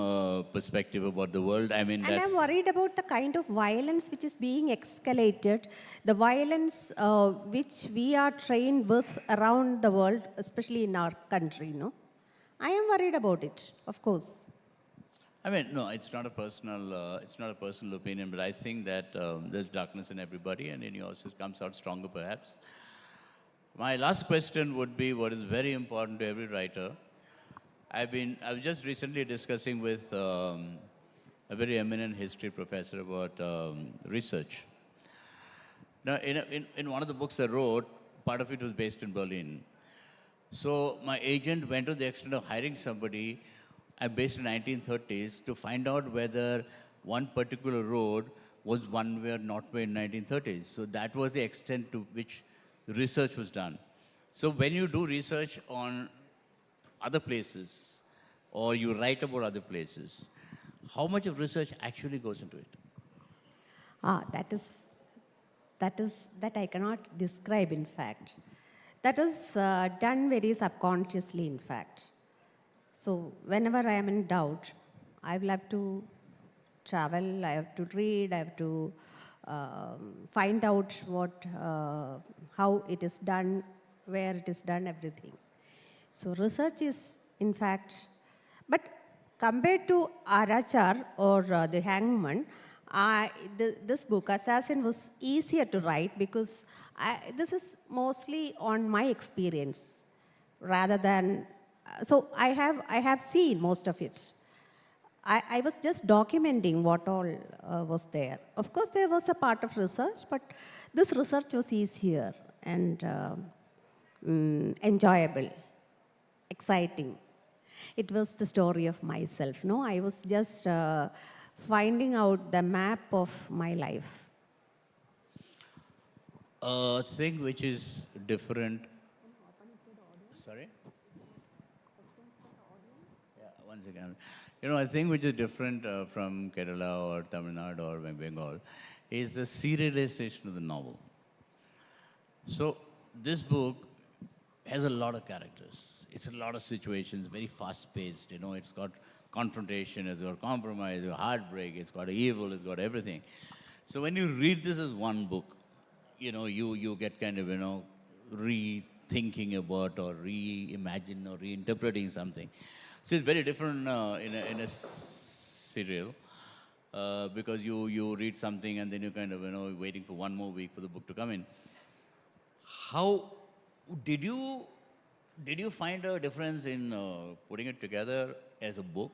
perspective about the world. I mean, And I'm worried about the kind of violence which is being escalated, the violence which we are trained with around the world, especially in our country, no? I am worried about it, of course. I mean, no, it's not a personal opinion, but I think that there's darkness in everybody, and in yours it comes out stronger, perhaps. My last question would be, what is very important to every writer? I was just recently discussing with a very eminent history professor about research. Now, in one of the books I wrote, part of it was based in Berlin. So my agent went to the extent of hiring somebody based in the 1930s to find out whether one particular road was one way or not way in 1930s. So that was the extent to which research was done. So when you do research on other places, or you write about other places, how much of research actually goes into it? That I cannot describe, in fact. That is done very subconsciously, in fact. So whenever I am in doubt, I will have to travel, I have to read, I have to find out how it is done, where it is done, everything. So research is, in fact, but compared to Arachar or The Hangman, this book, Assassin, was easier to write because this is mostly on my experience rather than, so I have seen most of it. I was just documenting what all was there. Of course, there was a part of research, but this research was easier and enjoyable, exciting. It was the story of myself. No, I was just finding out the map of my life. A thing which is different. Sorry? Yeah, one second. You know, a thing which is different from Kerala or Tamil Nadu or Bengal is the serialization of the novel. So this book has a lot of characters. It's a lot of situations, very fast-paced. You know, it's got confrontation, it's got compromise, it's got heartbreak, it's got evil, it's got everything. So when you read this as one book, you know, you get kind of, you know, rethinking about or reimagine or reinterpreting something. So it's very different in a serial because you read something and then you kind of, you know, waiting for one more week for the book to come in. How did you find a difference in putting it together as a book,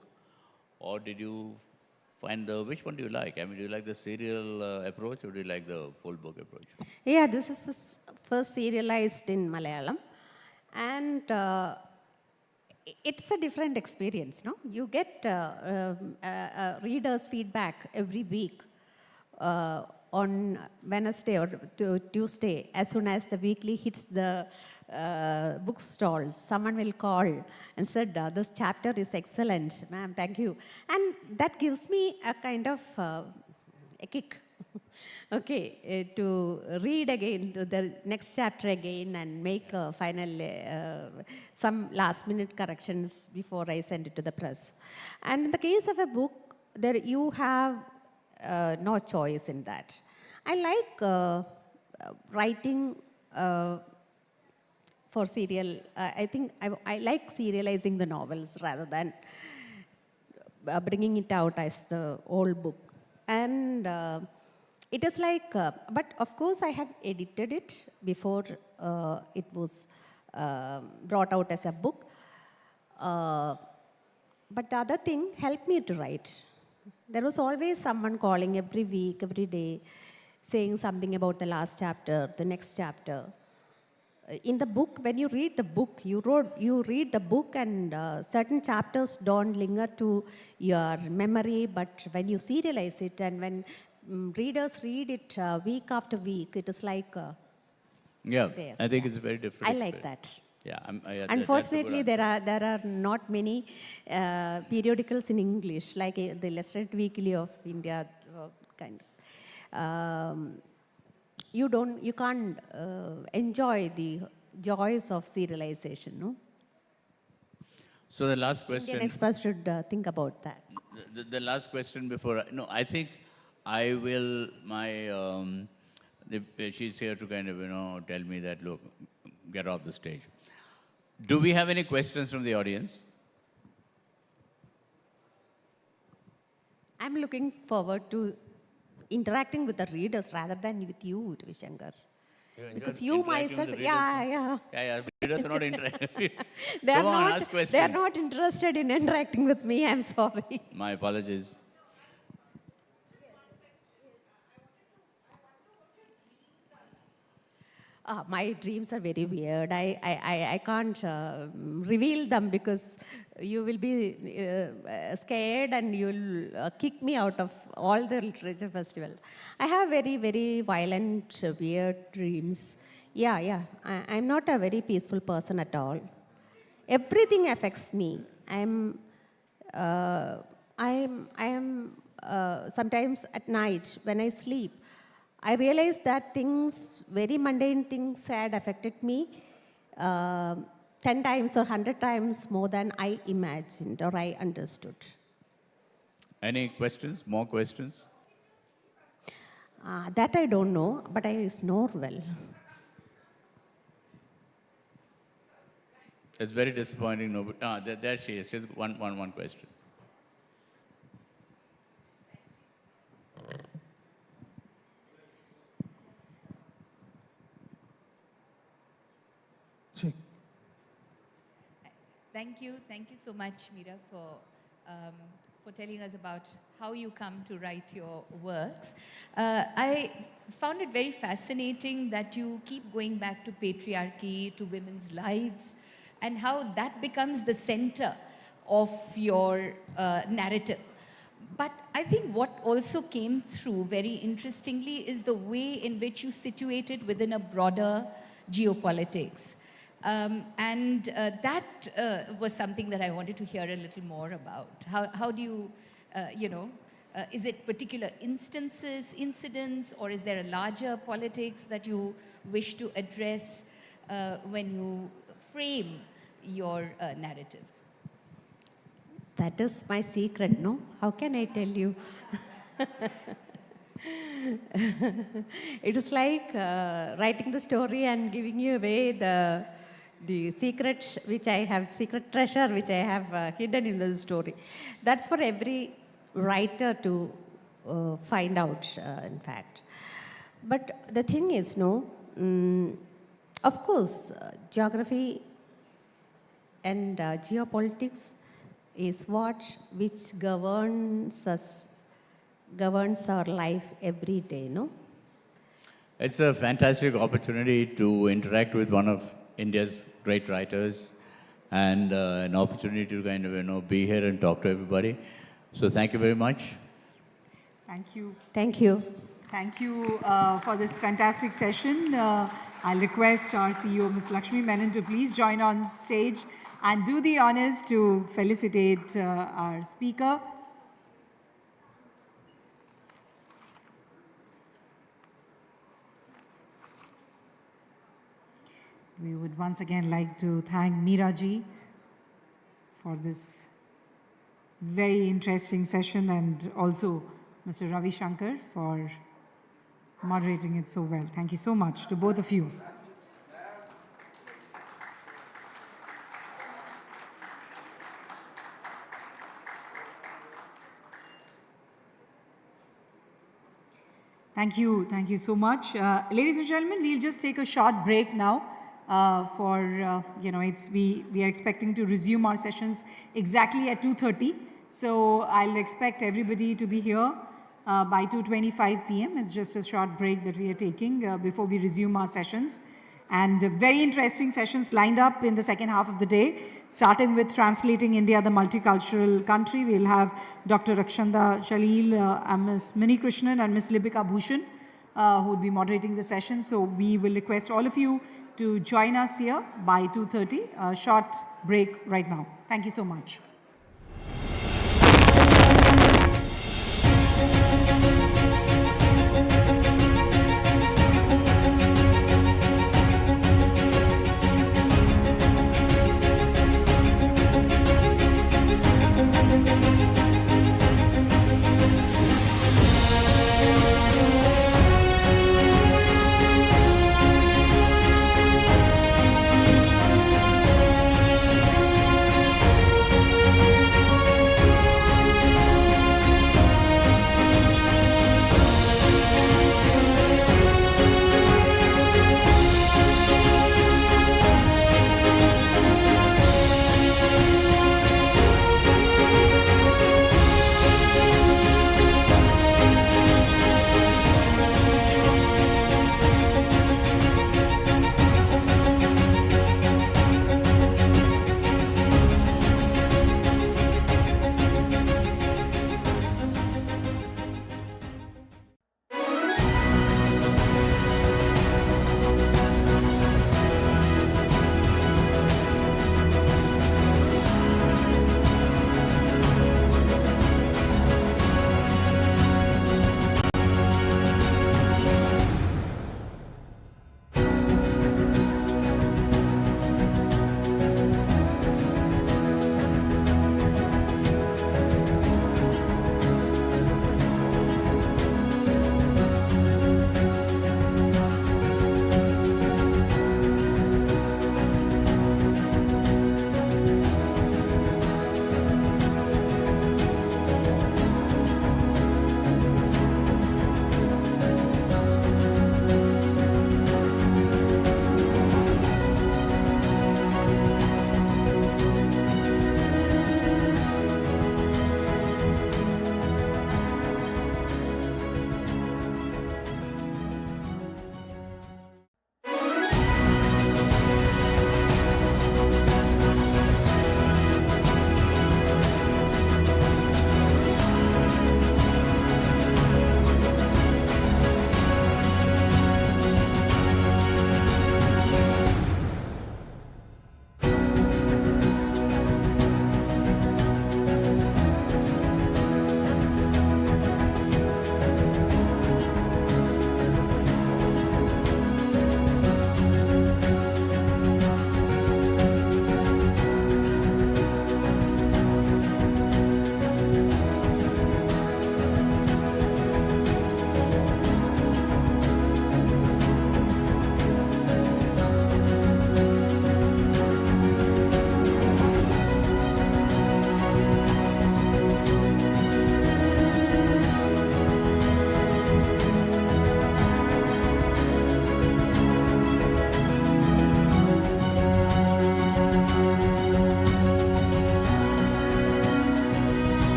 or did you find which one do you like? I mean, do you like the serial approach or do you like the full book approach? Yeah, this is first serialized in Malayalam, and it's a different experience, no? You get readers' feedback every week on Wednesday or Tuesday. As soon as the weekly hits the bookstalls, someone will call and said, this chapter is excellent, ma'am, thank you. And that gives me a kind of a kick. Okay, to read again to the next chapter again and make a final some last minute corrections before I send it to the press. And in the case of a book, there you have no choice in that. I like writing for serial. I think I like serializing the novels rather than bringing it out as the old book. And it is like, but of course I have edited it before it was brought out as a book. But the other thing helped me to write. There was always someone calling every week, every day, saying something about the last chapter, the next chapter. In the book, when you read the book, you read the book and certain chapters don't linger to your memory, but when you serialize it and when readers read it week after week, it is like Yeah, theirs. I think it's very different. I like that. Yeah, Unfortunately, there are not many periodicals in English, like the Illustrated Weekly of India, kind of. You can't enjoy the joys of serialization, no? So the last question. Indian Express should think about that. The last question before, no, I think I will, she's here to kind of, tell me that, look, get off the stage. Do we have any questions from the audience? I'm looking forward to interacting with the readers rather than with you, Shankar. Because you myself, yeah. Yeah, readers are not interested. Come on, ask questions. They are not interested in interacting with me, I'm sorry. My apologies. My dreams are very weird. I can't reveal them because you will be scared and you'll kick me out of all the literature festivals. I have very, very violent, weird dreams. Yeah. I'm not a very peaceful person at all. Everything affects me. I am sometimes at night when I sleep, I realized that things, very mundane things had affected me 10 times or 100 times more than I imagined or I understood. Any questions? More questions? That I don't know, but I snore well. It's very disappointing. No, there she is. She's one question. Thank you so much, Meera, for telling us about how you come to write your works. I found it very fascinating that you keep going back to patriarchy, to women's lives, and how that becomes the center of your narrative. But I think what also came through very interestingly is the way in which you situate it within a broader geopolitics. That was something that I wanted to hear a little more about. How do you, is it particular instances, incidents, or is there a larger politics that you wish to address when you frame your narratives? That is my secret, no? How can I tell you? It is like writing the story and giving you away the secret which I have, secret treasure which I have hidden in the story. That's for every writer to find out, in fact. But the thing is, of course, geography and geopolitics is which governs our life every day, no? It's a fantastic opportunity to interact with one of India's great writers and an opportunity to kind of, be here and talk to everybody. So thank you very much. Thank you. Thank you. Thank you for this fantastic session. I'll request our CEO, Ms. Lakshmi Menon, to please join on stage and do the honors to felicitate our speaker. We would once again like to thank Meera ji for this very interesting session, and also Mr. Ravi Shankar for moderating it so well. Thank you so much to both of you. Thank you so much. Ladies and gentlemen, we'll just take a short break now we are expecting to resume our sessions exactly at 2:30. So I'll expect everybody to be here by 2:25 p.m. It's just a short break that we are taking before we resume our sessions. And very interesting sessions lined up in the second half of the day, starting with Translating India, the Multicultural Country. We'll have Dr. Rakshanda Jalil, Ms. Mini Krishnan and Ms. Libika Bhushan, who will be moderating the session. So we will request all of you to join us here by 2:30. A short break right now. Thank you so much.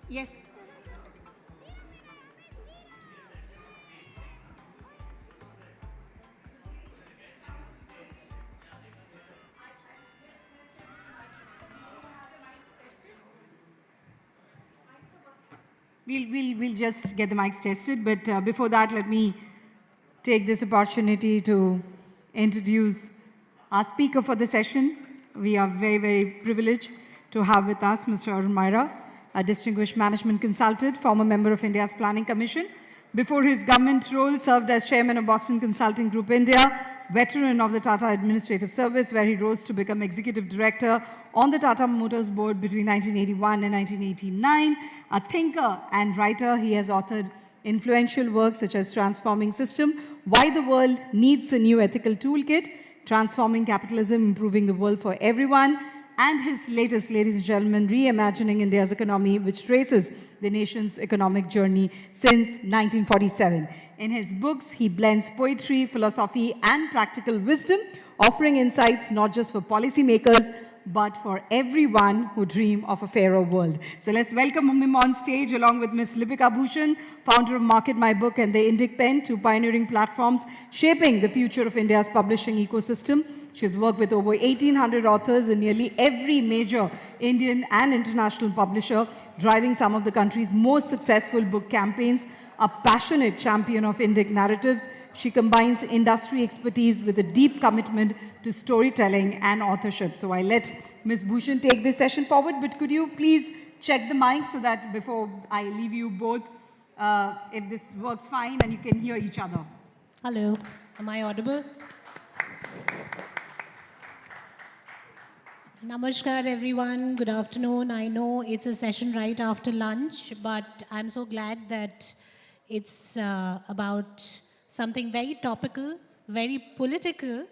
Yes. We'll just get the mics tested, but before that, let me take this opportunity to introduce our speaker for the session. We are very, very privileged to have with us Mr. Arun Maira, a distinguished management consultant, former member of India's Planning Commission. Before his government role, served as chairman of Boston Consulting Group India, veteran of the Tata Administrative Service, where he rose to become executive director on the Tata Motors board between 1981 and 1989. A thinker and writer, he has authored influential works such as Transforming System, Why the World Needs a New Ethical Toolkit, Transforming Capitalism, Improving the World for Everyone, and his latest, ladies and gentlemen, Reimagining India's Economy, which traces the nation's economic journey since 1947. In his books, he blends poetry, philosophy, and practical wisdom, offering insights not just for policymakers, but for everyone who dream of a fairer world. So let's welcome him on stage along with Ms. Lipika Bhushan, founder of Market My Book and the Indic Pen, two pioneering platforms shaping the future of India's publishing ecosystem. She's worked with over 1,800 authors in nearly every major Indian and international publisher, driving some of the country's most successful book campaigns. A passionate champion of Indic narratives, she combines industry expertise with a deep commitment to storytelling and authorship. So I let Ms. Bhushan take this session forward, but could you please check the mic so that before I leave you both, if this works fine and you can hear each other. Hello, am I audible? Namaskar everyone, good afternoon. I know it's a session right after lunch, but I'm so glad that it's about something very topical, very political,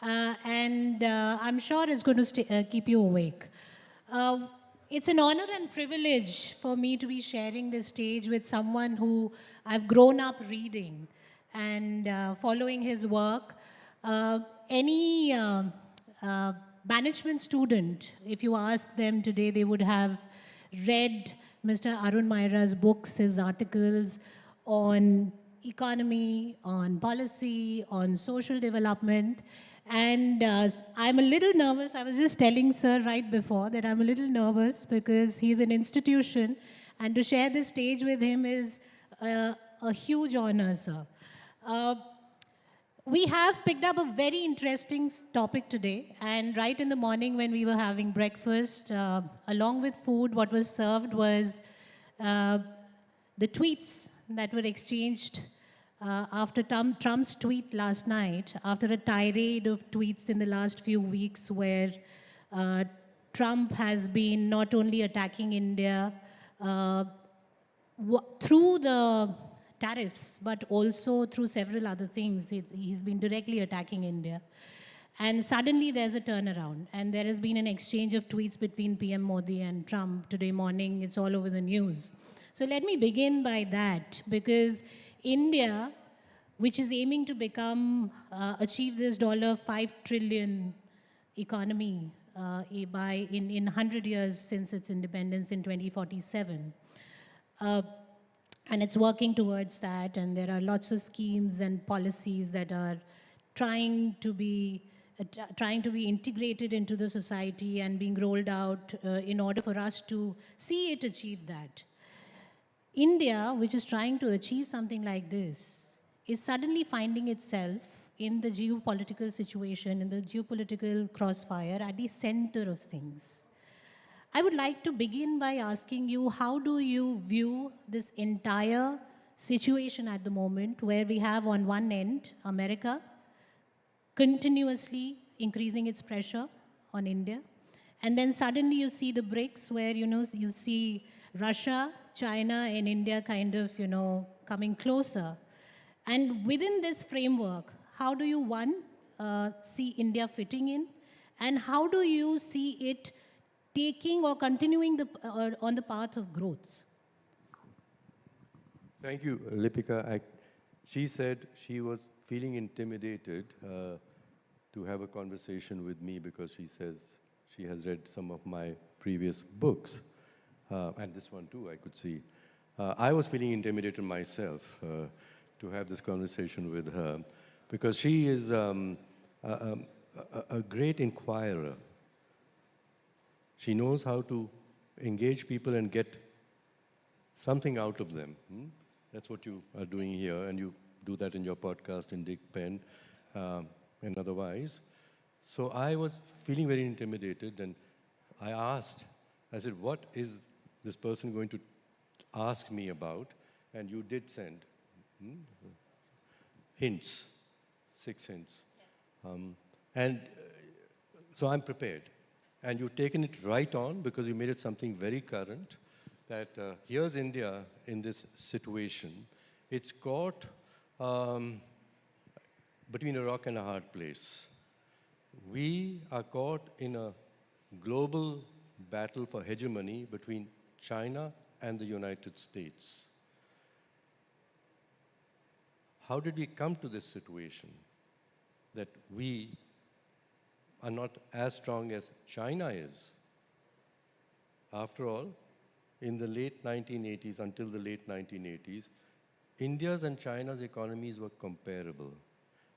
and I'm sure it's going to keep you awake. It's an honor and privilege for me to be sharing this stage with someone who I've grown up reading and following his work. Any management student, if you ask them today, they would have read Mr. Arun Maira's books, his articles on economy, on policy, on social development. And I'm a little nervous. I was just telling sir right before that I'm a little nervous because he's an institution, and to share this stage with him is a huge honor, sir. We have picked up a very interesting topic today, and right in the morning when we were having breakfast, along with food, what was served was the tweets that were exchanged after Trump's tweet last night, after a tirade of tweets in the last few weeks where Trump has been not only attacking India through the tariffs, but also through several other things. He's been directly attacking India. And suddenly there's a turnaround. And there has been an exchange of tweets between PM Modi and Trump today morning. It's all over the news. So let me begin by that, because India, which is aiming to achieve this $5 trillion economy in 100 years since its independence in 2047. And it's working towards that, and there are lots of schemes and policies that are trying to be integrated into the society and being rolled out in order for us to see it achieve that. India, which is trying to achieve something like this, is suddenly finding itself in the geopolitical situation, in the geopolitical crossfire at the center of things. I would like to begin by asking you, how do you view this entire situation at the moment, where we have on one end America continuously increasing its pressure on India, And then suddenly you see the BRICS where, you see Russia, China, and India kind of, coming closer. And within this framework, how do you, one, see India fitting in? And how do you see it taking or continuing on the path of growth? Thank you, Lipika. She said she was feeling intimidated to have a conversation with me because she says she has read some of my previous books, and this one too, I could see. I was feeling intimidated myself to have this conversation with her because she is a great inquirer. She knows how to engage people and get something out of them. That's what you are doing here, and you do that in your podcast in Dick Penn and otherwise. So I was feeling very intimidated, and I asked, I said, what is this person going to ask me about? And you did send hints, 6 hints. Yes. So I'm prepared. And you've taken it right on because you made it something very current, that here's India in this situation. It's caught between a rock and a hard place. We are caught in a global battle for hegemony between China and the United States. How did we come to this situation that we are not as strong as China is? After all, in the late 1980s, until the late 1980s, India's and China's economies were comparable.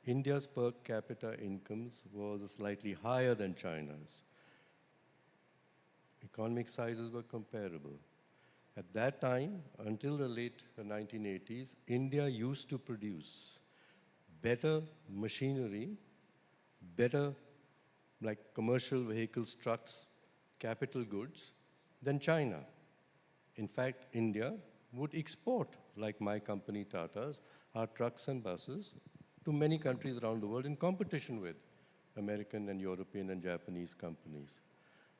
India's per capita incomes was slightly higher than China's. Economic sizes were comparable. At that time, until the late 1980s, India used to produce better machinery, better like commercial vehicles, trucks, capital goods than China. In fact, India would export, like my company Tata's, our trucks and buses to many countries around the world in competition with American and European and Japanese companies.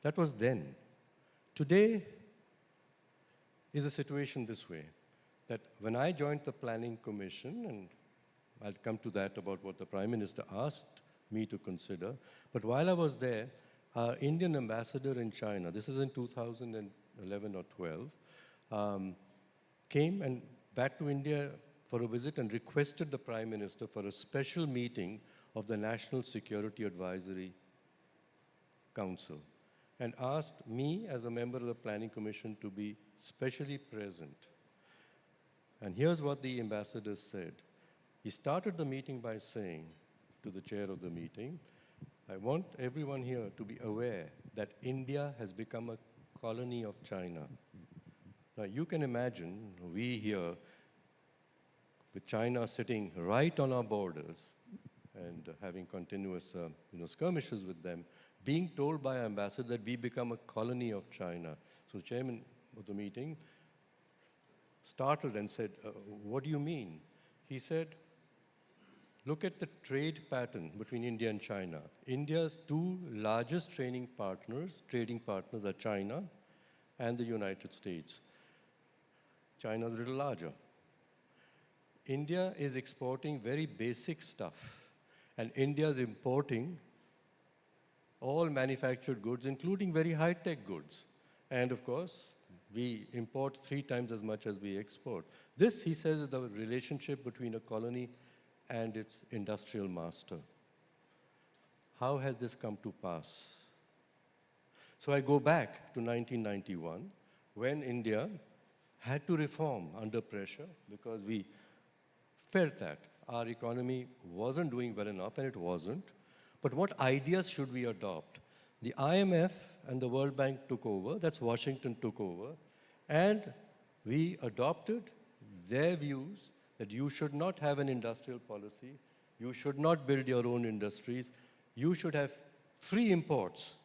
That was then. Today is a situation this way, that when I joined the Planning Commission, and I'll come to that about what the Prime Minister asked me to consider, but while I was there, our Indian ambassador in China, this is in 2011 or 12, came and back to India for a visit and requested the Prime Minister for a special meeting of the National Security Advisory Council and asked me as a member of the Planning Commission to be specially present. And here's what the ambassador said. He started the meeting by saying to the chair of the meeting, I want everyone here to be aware that India has become a colony of China. Now you can imagine we here with China sitting right on our borders and having continuous skirmishes with them, being told by our ambassador that we become a colony of China. So the chairman of the meeting startled and said, what do you mean? He said, look at the trade pattern between India and China. India's two largest trading partners are China and the United States. China is a little larger. India is exporting very basic stuff, and India is importing all manufactured goods, including very high-tech goods. And of course, we import 3 times as much as we export. This, he says, is the relationship between a colony and its industrial master. How has this come to pass? So I go back to 1991, when India had to reform under pressure because we felt that our economy wasn't doing well enough, and it wasn't. But what ideas should we adopt? The IMF and the World Bank took over, that's Washington took over, and we adopted their views that you should not have an industrial policy, you should not build your own industries, you should have free imports,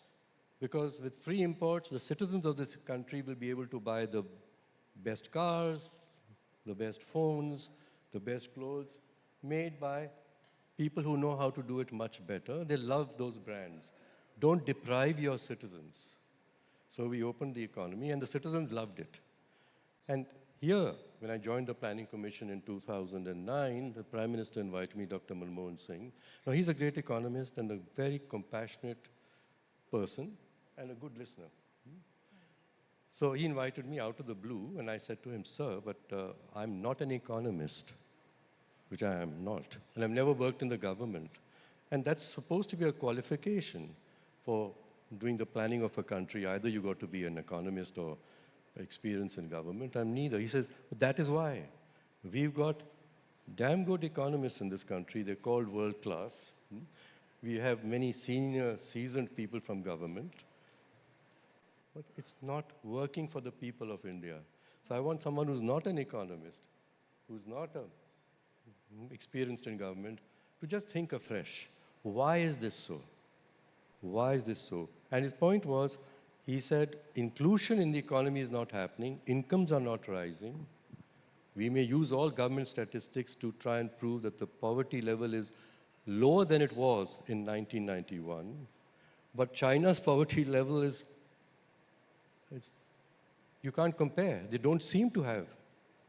because with free imports, the citizens of this country will be able to buy the best cars, the best phones, the best clothes, made by people who know how to do it much better. They love those brands. don't deprive your citizens. So we opened the economy, and the citizens loved it. And here, when I joined the Planning Commission in 2009, the Prime Minister invited me, Dr. Manmohan Singh. Now, he's a great economist and a very compassionate person and a good listener. So he invited me out of the blue, and I said to him, sir, but I'm not an economist, which I am not, and I've never worked in the government. And that's supposed to be a qualification for doing the planning of a country. Either you got to be an economist or experience in government. I'm neither. He says, that is why we've got damn good economists in this country. They're called world class. We have many senior, seasoned people from government. But it's not working for the people of India. So I want someone who's not an economist, who's not experienced in government, to just think afresh. Why is this so? Why is this so? And his point was, he said, inclusion in the economy is not happening, incomes are not rising. We may use all government statistics to try and prove that the poverty level is lower than it was in 1991, but China's poverty level is, you can't compare. They don't seem to have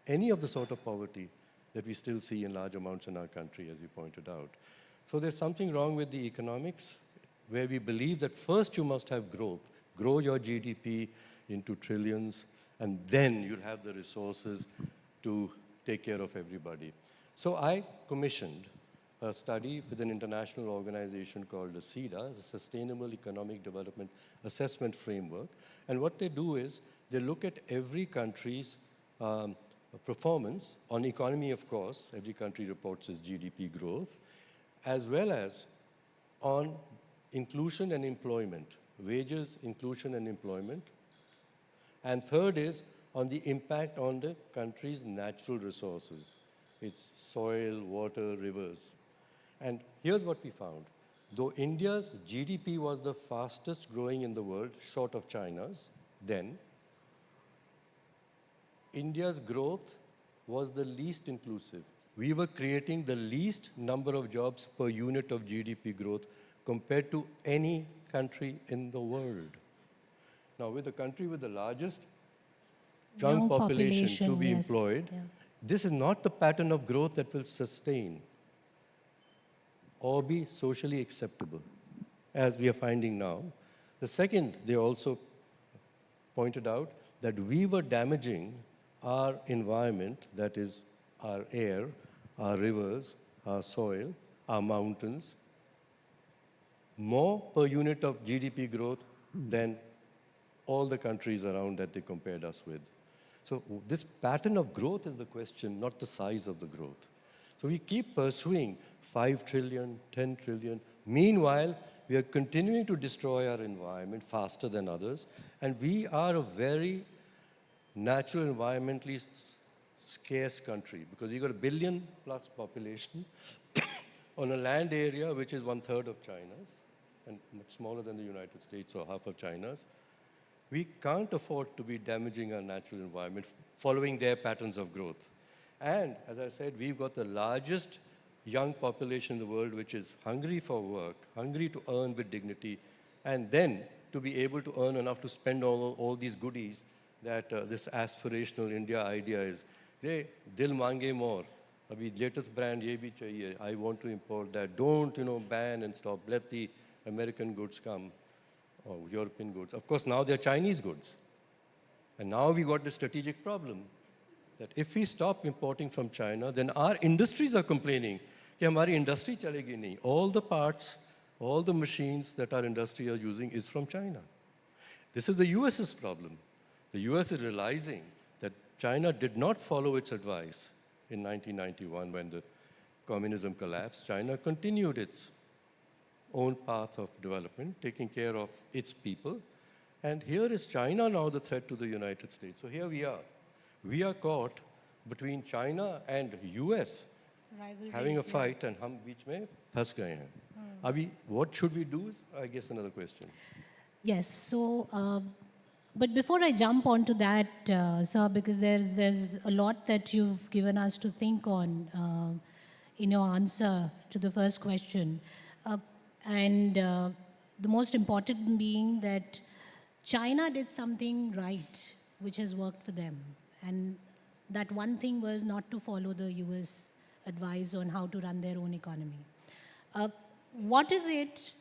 any of the sort of poverty that we still see in large amounts in our country, as you pointed out. So there's something wrong with the economics, where we believe that first you must have growth. Grow your GDP into trillions, and then you'll have the resources to take care of everybody. So I commissioned a study with an international organization called the SEDA, the Sustainable Economic Development Assessment Framework. And what they do is they look at every country's performance on economy, of course. Every country reports its GDP growth, as well as on inclusion and employment, wages, inclusion and employment. And third is on the impact on the country's natural resources, its soil, water, rivers. And here's what we found. Though India's GDP was the fastest growing in the world, short of China's, then, India's growth was the least inclusive. We were creating the least number of jobs per unit of GDP growth compared to any country in the world. Now, with the country with the largest young population to be yes. employed, Yeah. this is not the pattern of growth that will sustain or be socially acceptable, as we are finding now. The second, they also pointed out that we were damaging our environment, that is our air, our rivers, our soil, our mountains, more per unit of GDP growth than all the countries around that they compared us with. So this pattern of growth is the question, not the size of the growth. So we keep pursuing 5 trillion, 10 trillion. Meanwhile, we are continuing to destroy our environment faster than others, and we are a very natural, environmentally scarce country because we've got 1 billion plus population on a land area which is 1/3 of China's and much smaller than the United States or half of China's. We can't afford to be damaging our natural environment following their patterns of growth. And as I said, we've got the largest young population in the world which is hungry for work, hungry to earn with dignity, and then to be able to earn enough to spend all these goodies that this aspirational India idea is. They dil mange more. Abhi latest brand ye bhi chahiye. I want to import that. Don't, ban and stop. Let the American goods come, or European goods. Of course, now they're Chinese goods. And now we got the strategic problem that if we stop importing from China, then our industries are complaining कि हमारी industry चलेगी नहीं. All the parts, all the machines that our industry are using is from China. This is the US's problem. The US is realizing that China did not follow its advice in 1991 when the communism collapsed. China continued its own path of development, taking care of its people. And here is China now the threat to the United States. So here we are. We are caught between China and US having a fight, and hum beech mein phas gaye hain. Abhi, what should we do is, I guess, another question. Yes, so, but before I jump onto that, sir, because there's a lot that you've given us to think on in your answer to the first question. And the most important being that China did something right, which has worked for them. And that one thing was not to follow the US advice on how to run their own economy. What is it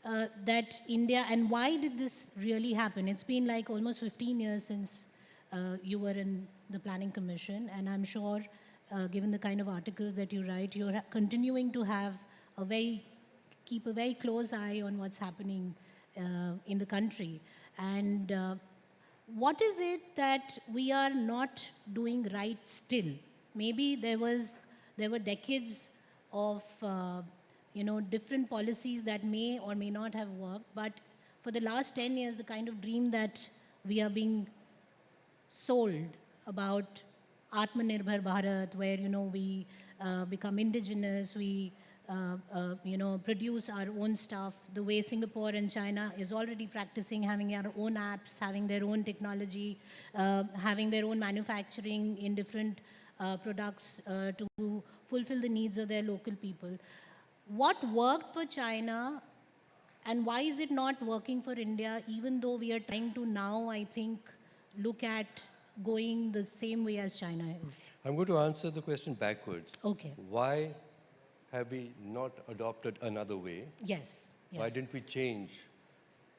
that India, and why did this really happen? It's been like almost 15 years since you were in the Planning Commission, and I'm sure, given the kind of articles that you write, you're continuing to have keep a very close eye on what's happening in the country. And what is it that we are not doing right still? Maybe there were decades of different policies that may or may not have worked, but for the last 10 years, the kind of dream that we are being sold about Atmanirbhar Bharat, where we become indigenous, we produce our own stuff, the way Singapore and China is already practicing having our own apps, having their own technology, having their own manufacturing in different products to fulfill the needs of their local people. What worked for China and why is it not working for India, even though we are trying to now, I think, look at going the same way as China is? I'm going to answer the question backwards. Okay. Why have we not adopted another way? Yes. Yeah. Why didn't we change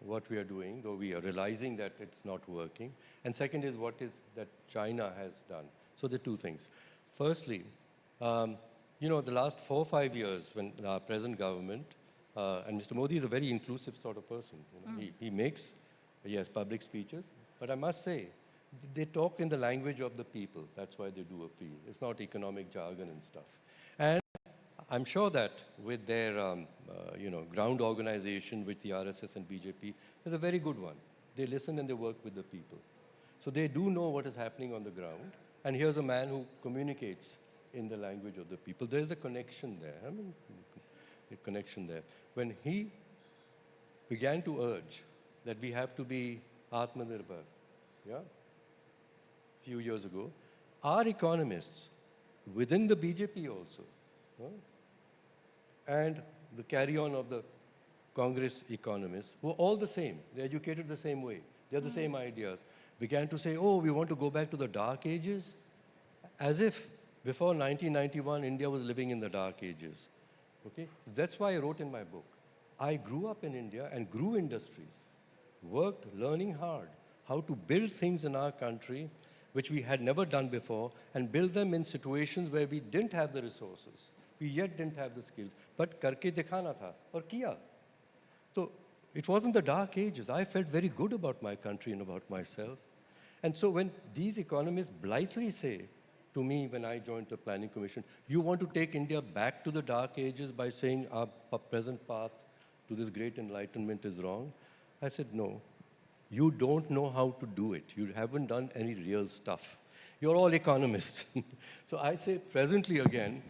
what we are doing, though we are realizing that it's not working? And second is what is that China has done. So the two things. Firstly, the last 4 or 5 years when our present government, and Mr. Modi is a very inclusive sort of person. He has public speeches, but I must say, they talk in the language of the people. That's why they do appeal. It's not economic jargon and stuff. And I'm sure that with their, ground organization with the RSS and BJP, is a very good one. They listen and they work with the people. So they do know what is happening on the ground. And here's a man who communicates in the language of the people. There's a connection there. A connection there. When he began to urge that we have to be Atmanirbhar, few years ago, our economists within the BJP also, and the carry-on of the Congress economists, who are all the same, they're educated the same way, they have the same ideas, began to say, oh, we want to go back to the dark ages, as if before 1991, India was living in the dark ages. Okay? That's why I wrote in my book, I grew up in India and grew industries, worked learning hard how to build things in our country which we had never done before, and build them in situations where we didn't have the resources. We yet didn't have the skills. But karke dikhana tha, aur kiya. So it wasn't the dark ages. I felt very good about my country and about myself. And so when these economists blithely say to me when I joined the Planning Commission, you want to take India back to the dark ages by saying our present path to this great enlightenment is wrong, I said, no. You don't know how to do it. You haven't done any real stuff. You're all economists. So I say presently again,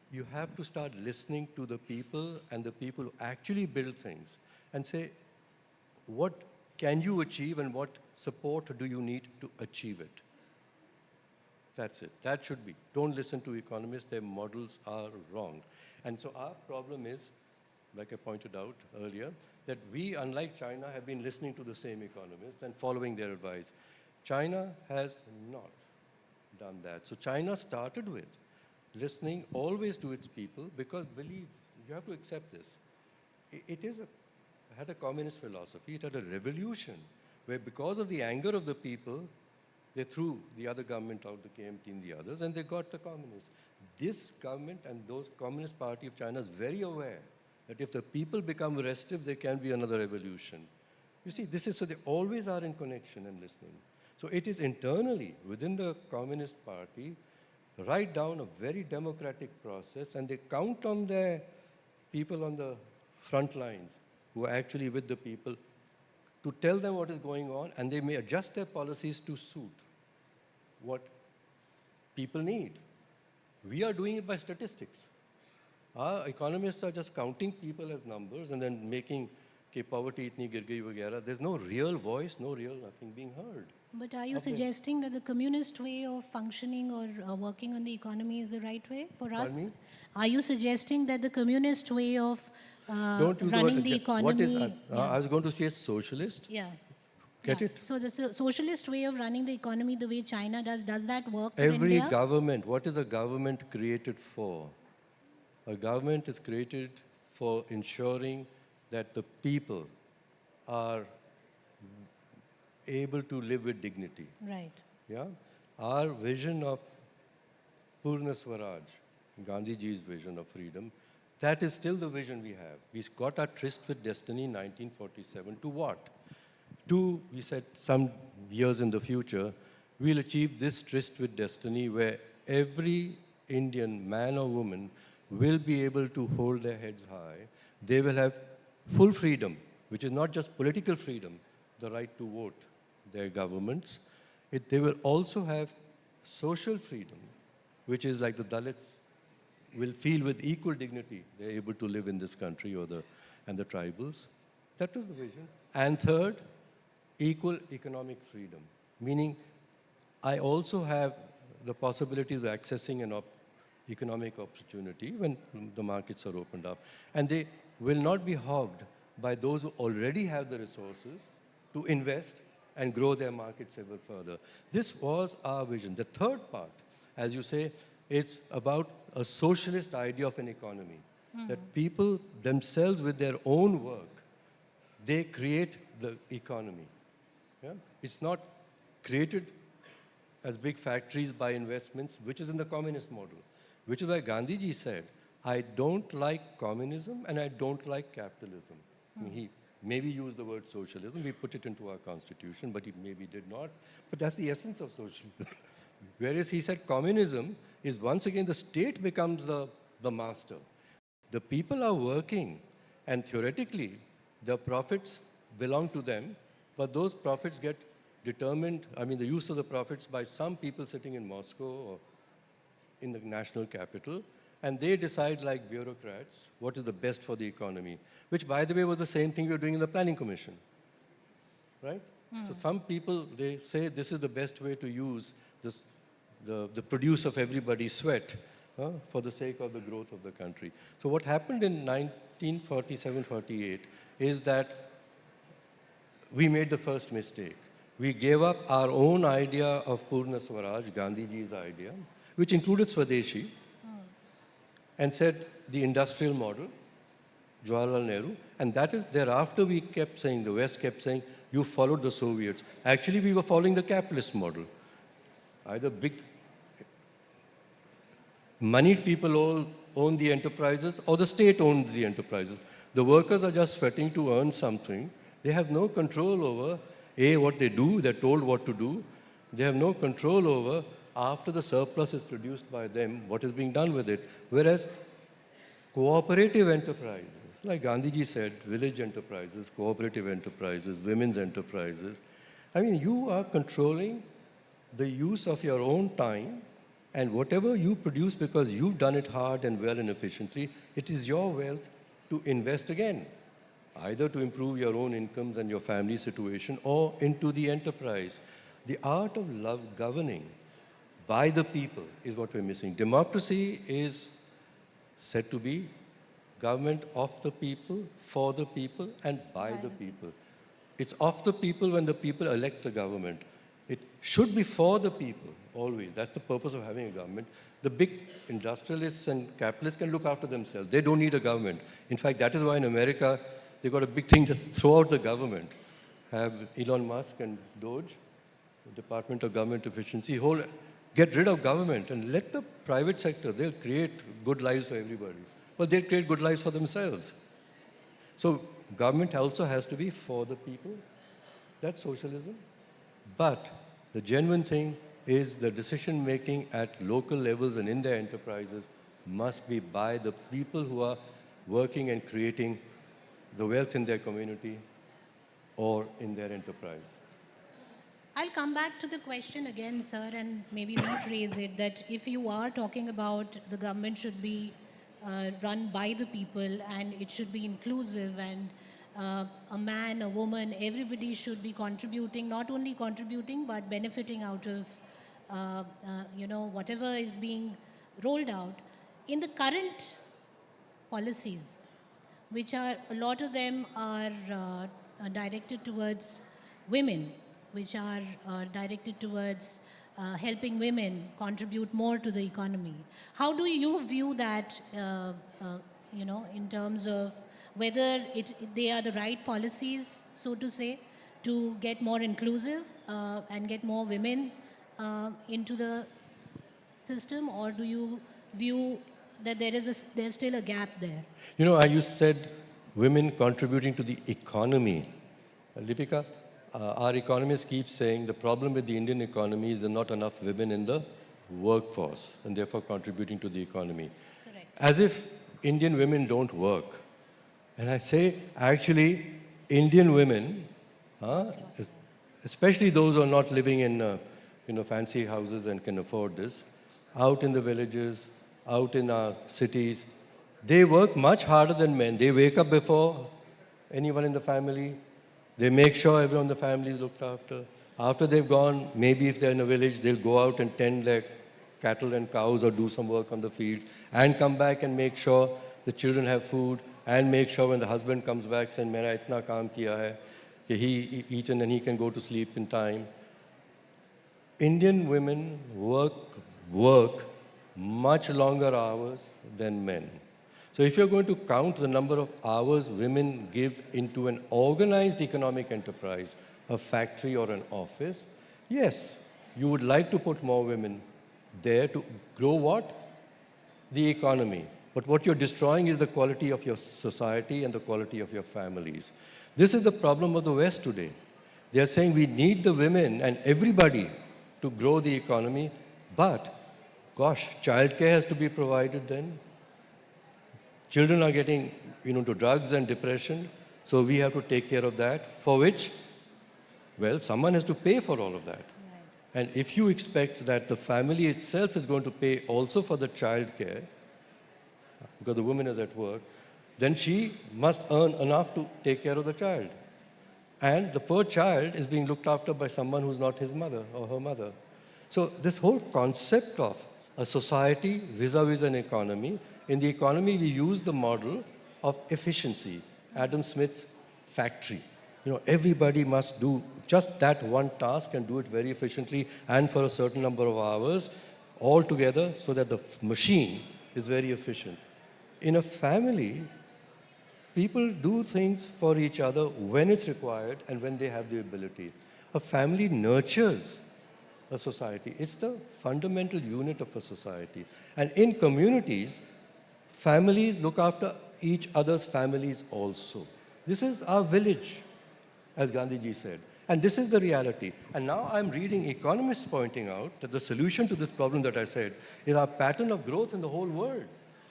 you have to start listening to the people and the people who actually build things and say, what can you achieve and what support do you need to achieve it? That's it. That should be. Don't listen to economists. Their models are wrong. And so our problem is, like I pointed out earlier, that we, unlike China, have been listening to the same economists and following their advice. China has not done that. So China started with listening always to its people because, believe, you have to accept this. It had a communist philosophy. It had a revolution where because of the anger of the people, they threw the other government out, the KMT and the others, and they got the communists. This government and those Communist Party of China is very aware that if the people become restive, there can be another revolution. You see, so they always are in connection and listening. So it is internally, within the Communist Party, write down a very democratic process, and they count on their people on the front lines who are actually with the people to tell them what is going on, and they may adjust their policies to suit what people need. We are doing it by statistics. Our economists are just counting people as numbers and then making poverty itni gir gayi vagera. There's no real voice, no real nothing being heard. But are you suggesting that the communist way of functioning or working on the economy is the right way for us? Pardon me? Are you suggesting that the communist way of Don't use running the the word. economy. What is? Yeah. I was going to say socialist. Yeah. Get Yeah. it? So the socialist way of running the economy, the way China does that work for Every India? government, what is a government created for? A government is created for ensuring that the people are able to live with dignity. Right. Yeah? Our vision of Purna Swaraj, Gandhiji's vision of freedom, that is still the vision we have. We got our tryst with destiny in 1947 to what? To, we said, some years in the future, we'll achieve this tryst with destiny where every Indian man or woman will be able to hold their heads high. They will have full freedom, which is not just political freedom, the right to vote their governments. They will also have social freedom, which is like the Dalits will feel with equal dignity they're able to live in this country and the tribals. That was the vision. And third, equal economic freedom, meaning I also have the possibilities of accessing an economic opportunity when the markets are opened up. And they will not be hogged by those who already have the resources to invest and grow their markets ever further. This was our vision. The third part, as you say, it's about a socialist idea of an economy, that people themselves with their own work, they create the economy. Yeah? It's not created as big factories by investments, which is in the communist model, which is why Gandhiji said, I don't like communism and I don't like capitalism. I mean, he maybe used the word socialism. We put it into our constitution, but he maybe did not. But that's the essence of socialism. Whereas he said communism is once again the state becomes the master. The people are working, and theoretically, the profits belong to them, but those profits get determined, I mean, the use of the profits by some people sitting in Moscow or in the national capital, and they decide like bureaucrats what is the best for the economy, which, by the way, was the same thing we were doing in the Planning Commission, right? So some people, they say this is the best way to use this, the produce of everybody's sweat for the sake of the growth of the country. So what happened in 1947-48 is that we made the first mistake. We gave up our own idea of Purna Swaraj, Gandhiji's idea, which included Swadeshi, and said the industrial model, Jawaharlal Nehru, and that is thereafter we kept saying, the West kept saying, you followed the Soviets. Actually, we were following the capitalist model. Either big moneyed people all own the enterprises or the state owns the enterprises. The workers are just sweating to earn something. They have no control over, A, what they do, they're told what to do. They have no control over, after the surplus is produced by them, what is being done with it. Whereas cooperative enterprises, like Gandhiji said, village enterprises, cooperative enterprises, women's enterprises, I mean, you are controlling the use of your own time, and whatever you produce because you've done it hard and well and efficiently, it is your wealth to invest again, either to improve your own incomes and your family situation or into the enterprise. The art of governing by the people is what we're missing. Democracy is said to be government of the people, for the people, and by the people. It's of the people when the people elect the government. It should be for the people, always. That's the purpose of having a government. The big industrialists and capitalists can look after themselves. They don't need a government. In fact, that is why in America, they got a big thing, just throw out the government. Have Elon Musk and Doge, the Department of Government Efficiency, get rid of government and let the private sector, they'll create good lives for everybody. Well, they'll create good lives for themselves. So government also has to be for the people. That's socialism. But the genuine thing is the decision-making at local levels and in their enterprises must be by the people who are working and creating the wealth in their community or in their enterprise. I'll come back to the question again, sir, and maybe rephrase it, that if you are talking about the government should be run by the people and it should be inclusive and a man, a woman, everybody should be contributing, not only contributing but benefiting out of whatever is being rolled out. In the current policies, which are, a lot of them are directed towards women, which are directed towards helping women contribute more to the economy. How do you view that, in terms of whether they are the right policies, so to say, to get more inclusive and get more women into the system, or do you view that there's still a gap there? You said women contributing to the economy. Lipika, our economists keep saying the problem with the Indian economy is there are not enough women in the workforce and therefore contributing to the economy. Correct. As if Indian women don't work. And I say, actually, Indian women, especially those who are not living in fancy houses and can afford this, out in the villages, out in our cities, they work much harder than men. They wake up before anyone in the family. They make sure everyone in the family is looked after. After they've gone, maybe if they're in a village, they'll go out and tend their cattle and cows or do some work on the fields and come back and make sure the children have food and make sure when the husband comes back saying, "Maina itna kaam kiya hai," he eaten and he can go to sleep in time. Indian women work much longer hours than men. So if you're going to count the number of hours women give into an organized economic enterprise, a factory or an office, yes, you would like to put more women there to grow what? The economy. But what you're destroying is the quality of your society and the quality of your families. This is the problem of the West today. They are saying we need the women and everybody to grow the economy, but gosh, childcare has to be provided then. Children are getting, to drugs and depression, so we have to take care of that, for which, well, someone has to pay for all of that. Right. And if you expect that the family itself is going to pay also for the childcare, because the woman is at work, then she must earn enough to take care of the child. And the poor child is being looked after by someone who's not his mother or her mother. So this whole concept of a society vis-a-vis an economy, in the economy we use the model of efficiency, Adam Smith's factory. Everybody must do just that one task and do it very efficiently and for a certain number of hours all together so that the machine is very efficient. In a family, people do things for each other when it's required and when they have the ability. A family nurtures a society. It's the fundamental unit of a society. And in communities, families look after each other's families also. This is our village, as Gandhiji said. And this is the reality. And now I'm reading economists pointing out that the solution to this problem that I said is our pattern of growth in the whole world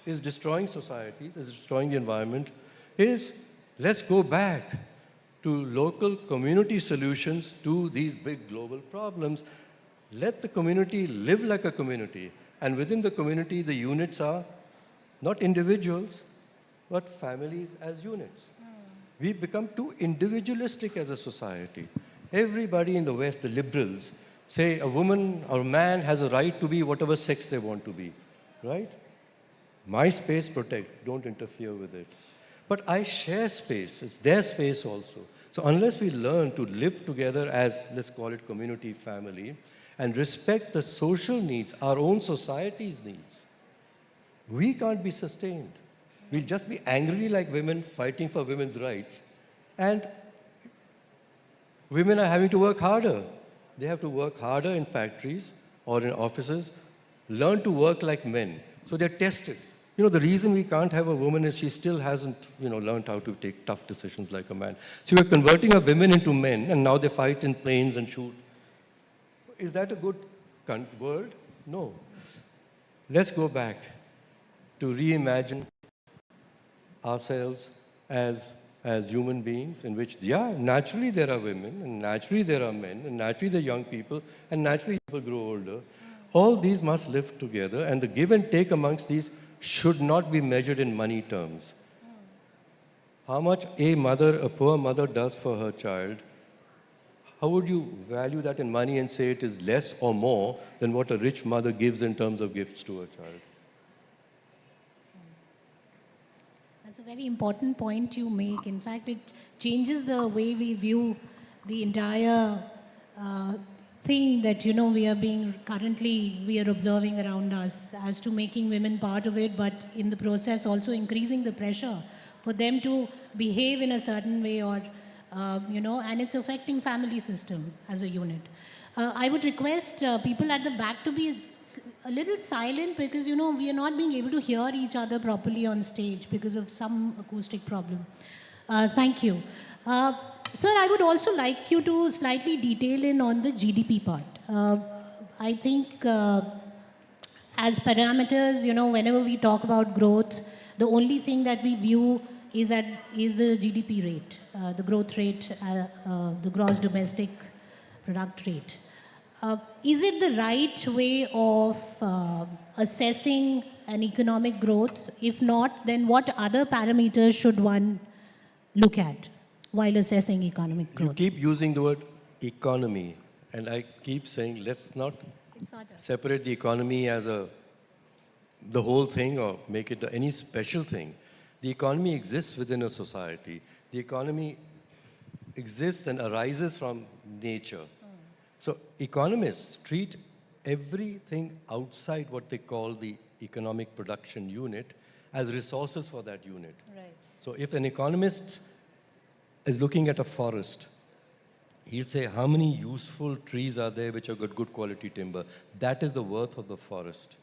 is destroying societies, is destroying the environment, is let's go back to local community solutions to these big global problems. Let the community live like a community. And within the community, the units are not individuals, but families as units. We've become too individualistic as a society. Everybody in the West, the liberals, say a woman or a man has a right to be whatever sex they want to be, right? My space, protect, don't interfere with it. But I share space, it's their space also. So unless we learn to live together as, let's call it community, family, and respect the social needs, our own society's needs, we can't be sustained. We'll just be angry like women fighting for women's rights. And women are having to work harder. They have to work harder in factories or in offices, learn to work like men. So they're tested. The reason we can't have a woman is she still hasn't, learned how to take tough decisions like a man. So we're converting our women into men, and now they fight in planes and shoot. Is that a good world? No. Let's go back to reimagine ourselves as human beings in which, naturally there are women, and naturally there are men, and naturally there are young people, and naturally people grow older. All these must live together, and the give and take amongst these should not be measured in money terms. How much a poor mother does for her child, how would you value that in money and say it is less or more than what a rich mother gives in terms of gifts to her child? That's a very important point you make. In fact, it changes the way we view the entire thing that, you know, we are observing around us, as to making women part of it, but in the process also increasing the pressure for them to behave in a certain way, or, you know, and it's affecting family system as a unit. I would request people at the back to be a little silent, because, you know, we are not being able to hear each other properly on stage because of some acoustic problem. Thank you. Sir, I would also like you to slightly detail in on the GDP part. I think as parameters, you know, whenever we talk about growth, the only thing that we view is the GDP rate, the growth rate, the gross domestic product rate. Is it the right way of assessing an economic growth? If not, then what other parameters should one look at while assessing economic growth? You keep using the word economy, and I keep saying let's not separate the economy as the whole thing or make it any special thing. The economy exists within a society. The economy exists and arises from nature. So economists treat everything outside what they call the economic production unit as resources for that unit. Right. So if an economist is looking at a forest, he'll say, how many useful trees are there which are good quality timber? That is the worth of the forest.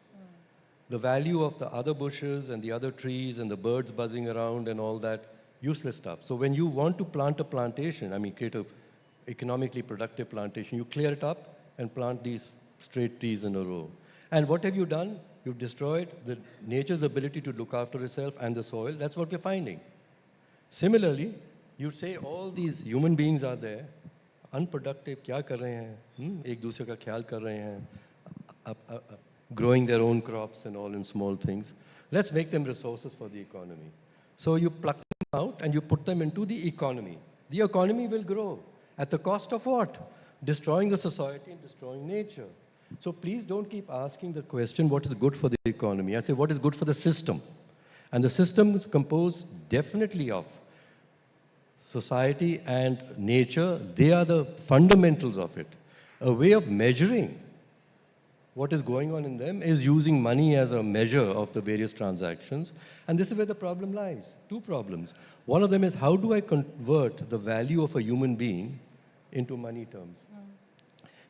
The value of the other bushes and the other trees and the birds buzzing around and all that, useless stuff. So when you want to plant a plantation, I mean, create a economically productive plantation, you clear it up and plant these straight trees in a row. And what have you done? You've destroyed the nature's ability to look after itself and the soil. That's what we're finding. Similarly, you'd say all these human beings are there, unproductive, क्या कर रहे हैं? एक दूसरे का ख्याल कर रहे हैं, growing their own crops and all in small things. Let's make them resources for the economy. So you pluck them out and you put them into the economy. The economy will grow. At the cost of what? Destroying the society and destroying nature. So please don't keep asking the question, what is good for the economy? I say, what is good for the system? And the system is composed definitely of society and nature. They are the fundamentals of it. A way of measuring what is going on in them is using money as a measure of the various transactions. And this is where the problem lies. Two problems. One of them is, how do I convert the value of a human being into money terms?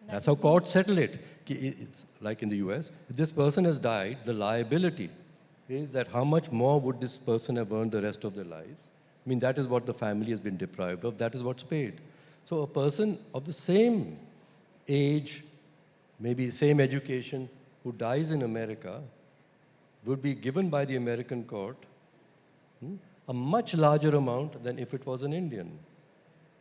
That's how courts settle it. It's like in the US, if this person has died, the liability is that how much more would this person have earned the rest of their lives? I mean, that is what the family has been deprived of. That is what's paid. So a person of the same age, maybe same education, who dies in America would be given by the American court a much larger amount than if it was an Indian.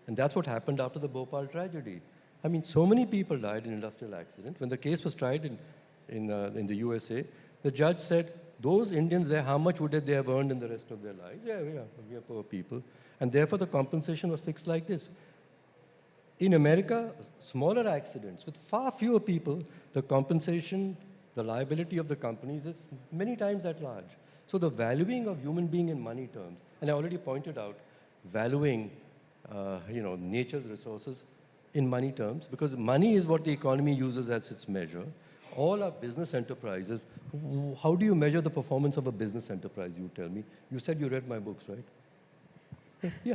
And that's what happened after the Bhopal tragedy. I mean, so many people died in industrial accident. When the case was tried in the USA, the judge said, those Indians there, how much would they have earned in the rest of their lives? Yeah, we are poor people. And therefore, the compensation was fixed like this. In America, smaller accidents with far fewer people, the compensation, the liability of the companies is many times that large. So the valuing of human being in money terms, and I already pointed out, valuing nature's resources in money terms, because money is what the economy uses as its measure. All our business enterprises, how do you measure the performance of a business enterprise, you tell me? You said you read my books, right? Yeah.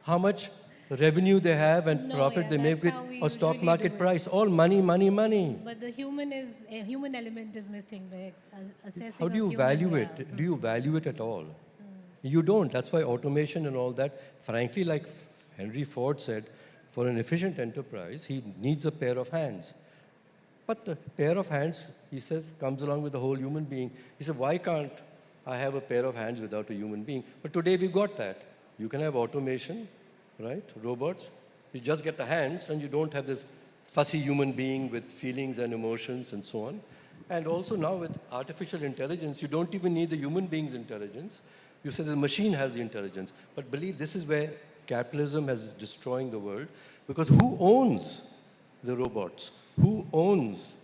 How much revenue they have and profit they make with a stock market price. All money, money, money. But the human element is missing, the assessing. How do you value it? Do you value it at all? You don't. That's why automation and all that, frankly, like Henry Ford said, for an efficient enterprise, he needs a pair of hands. But the pair of hands, he says, comes along with the whole human being. He said, why can't I have a pair of hands without a human being? But today we've got that. You can have automation, right? Robots. You just get the hands and you don't have this fussy human being with feelings and emotions and so on. And also now with artificial intelligence, you don't even need the human being's intelligence. You say the machine has the intelligence. But believe this is where capitalism is destroying the world, because who owns the robots? Who owns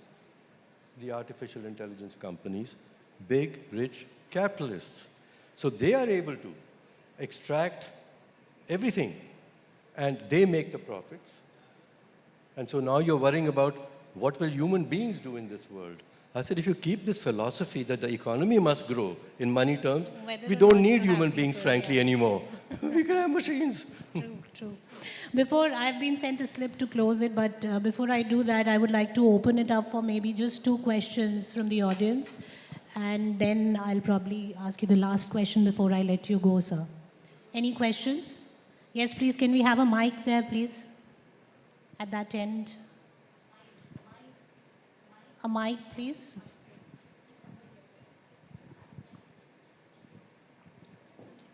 the artificial intelligence companies? Big, rich capitalists. So they are able to extract everything, and they make the profits. And so now you're worrying about what will human beings do in this world. I said, if you keep this philosophy that the economy must grow in money terms, we don't need human beings, frankly, anymore. We can have machines. True. Before, I've been sent a slip to close it, but before I do that, I would like to open it up for maybe just 2 questions from the audience. And then I'll probably ask you the last question before I let you go, sir. Any questions? Yes, please, can we have a mic there, please? At that end. A mic, please.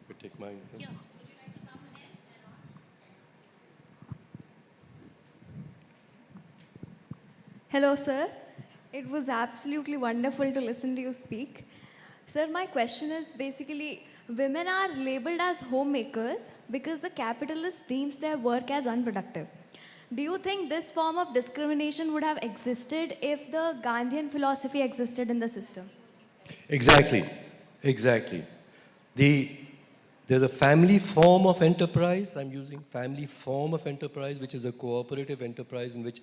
We take mine. Yeah. Hello, sir. It was absolutely wonderful to listen to you speak. Sir, my question is basically, women are labeled as homemakers because the capitalist deems their work as unproductive. Do you think this form of discrimination would have existed if the Gandhian philosophy existed in the system? Exactly. There's a family form of enterprise, I'm using family form of enterprise, which is a cooperative enterprise in which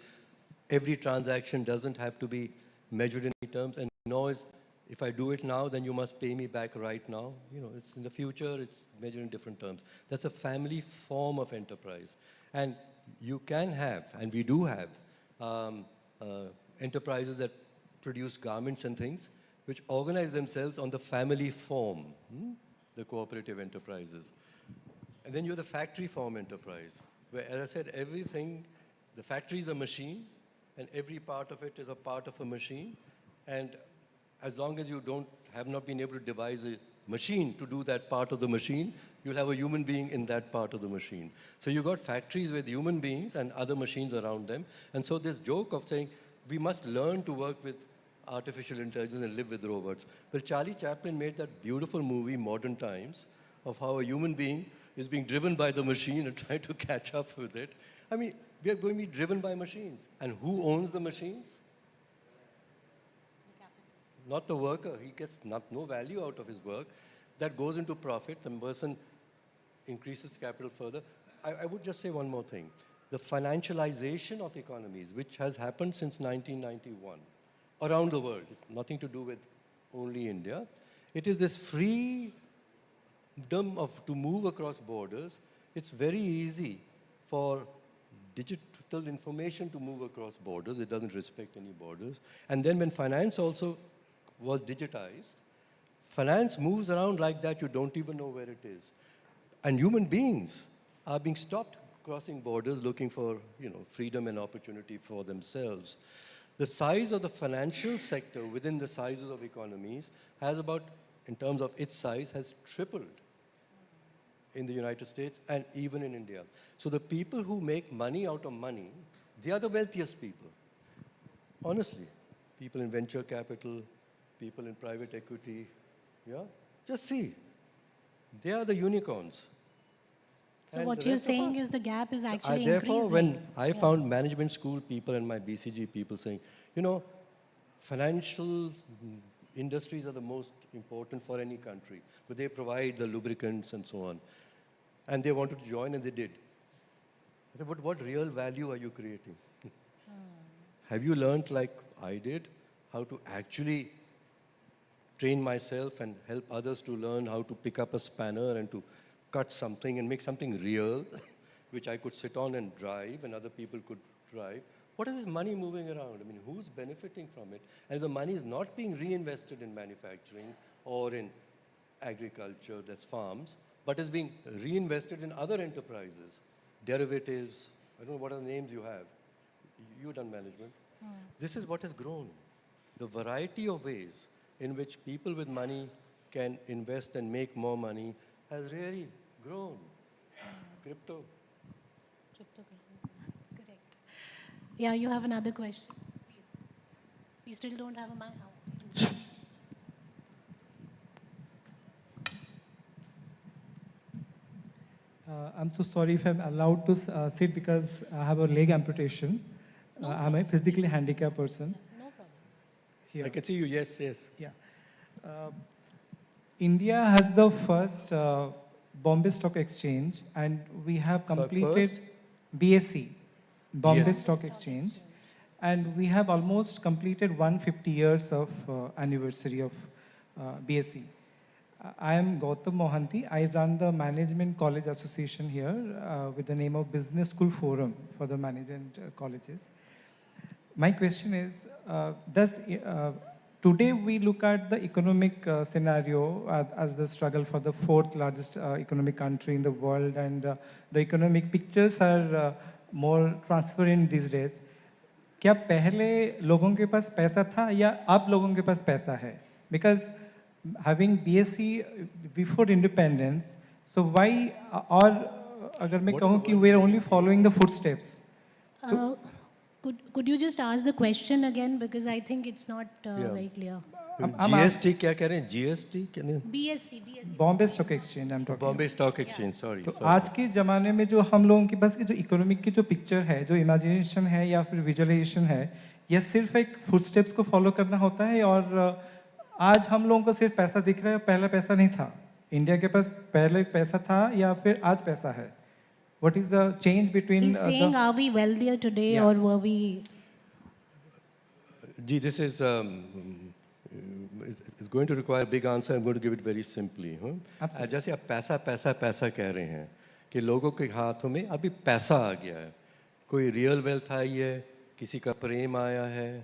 every transaction doesn't have to be measured in terms, and nor is, if I do it now, then you must pay me back right now. It's in the future, it's measured in different terms. That's a family form of enterprise. And you can have, and we do have, enterprises that produce garments and things which organize themselves on the family form, the cooperative enterprises. And then you have the factory form enterprise, where, as I said, everything, the factory is a machine, and every part of it is a part of a machine. And as long as you have not been able to devise a machine to do that part of the machine, you'll have a human being in that part of the machine. So you've got factories with human beings and other machines around them. And so this joke of saying, we must learn to work with artificial intelligence and live with robots. Well, Charlie Chaplin made that beautiful movie, Modern Times, of how a human being is being driven by the machine and trying to catch up with it. I mean, we are going to be driven by machines. And who owns the machines? Not the worker. He gets no value out of his work. That goes into profit. The person increases capital further. I would just say one more thing. The financialization of economies, which has happened since 1991, around the world, it's nothing to do with only India. It is this freedom to move across borders. It's very easy for digital information to move across borders. It doesn't respect any borders. And then when finance also was digitized, finance moves around like that, you don't even know where it is. And human beings are being stopped crossing borders looking for, freedom and opportunity for themselves. The size of the financial sector within the sizes of economies has about, in terms of its size, has tripled in the United States and even in India. So the people who make money out of money, they are the wealthiest people. Honestly, people in venture capital, people in private equity, just see, they are the unicorns. So And what the you're rest of saying us- is the gap is actually Therefore, increasing. when I found management school people and my BCG people saying, financial industries are the most important for any country, but they provide the lubricants and so on. And they wanted to join, and they did. I said, but what real value are you creating? Have you learned, like I did, how to actually train myself and help others to learn how to pick up a spanner and to cut something and make something real, which I could sit on and drive and other people could drive? What is this money moving around? I mean, who's benefiting from it? And the money is not being reinvested in manufacturing or in agriculture, that's farms, but is being reinvested in other enterprises, derivatives. I don't know what are the names you have. You've done management. This is what has grown. The variety of ways in which people with money can invest and make more money has really grown. Crypto. Correct. Yeah, you have another question, please. We still don't have a mic. I'm so sorry if I'm allowed to sit because I have a leg amputation. I'm a physically handicapped person. No problem. I can see you, yes. Yeah. India has the first Bombay Stock Exchange, and we have So completed first? BSc, Bombay GST. Stock Exchange, and we have almost completed 150 years of anniversary of BSc. I am Gautam Mohanty. I run the Management College Association here with the name of Business School Forum for the management colleges. My question is, today we look at the economic scenario as the struggle for the fourth largest economic country in the world, and the economic pictures are more transparent these days. क्या पहले लोगों के पास पैसा था या अब लोगों के पास पैसा है? Because having BSc before independence, so why, or अगर मैं कहूँ कि we are only following the footsteps. Could you just ask the question again, because I think it's not very clear. GST क्या कह रहे हैं? GST क्या नहीं? BSc. Bombay Stock Exchange, I'm talking. Bombay Stock Exchange, sorry. तो आज के ज़माने में जो हम लोगों के पास की जो इकोनॉमिक की जो पिक्चर है, जो इमेजिनेशन है या फिर विजुअलाइजेशन है, यह सिर्फ एक फुटस्टेप्स को फॉलो करना होता है, और आज हम लोगों को सिर्फ पैसा दिख रहा है, पहला पैसा नहीं था. इंडिया के पास पहले पैसा था या फिर आज पैसा है? What is the change between? He's saying, are we wealthier today, or were we? Gee, this is it's going to require a big answer. I'm going to give it very simply. जैसे आप पैसा पैसा पैसा कह रहे हैं कि लोगों के हाथों में अभी पैसा आ गया है, कोई रियल वेल्थ आई है, किसी का प्रेम आया है,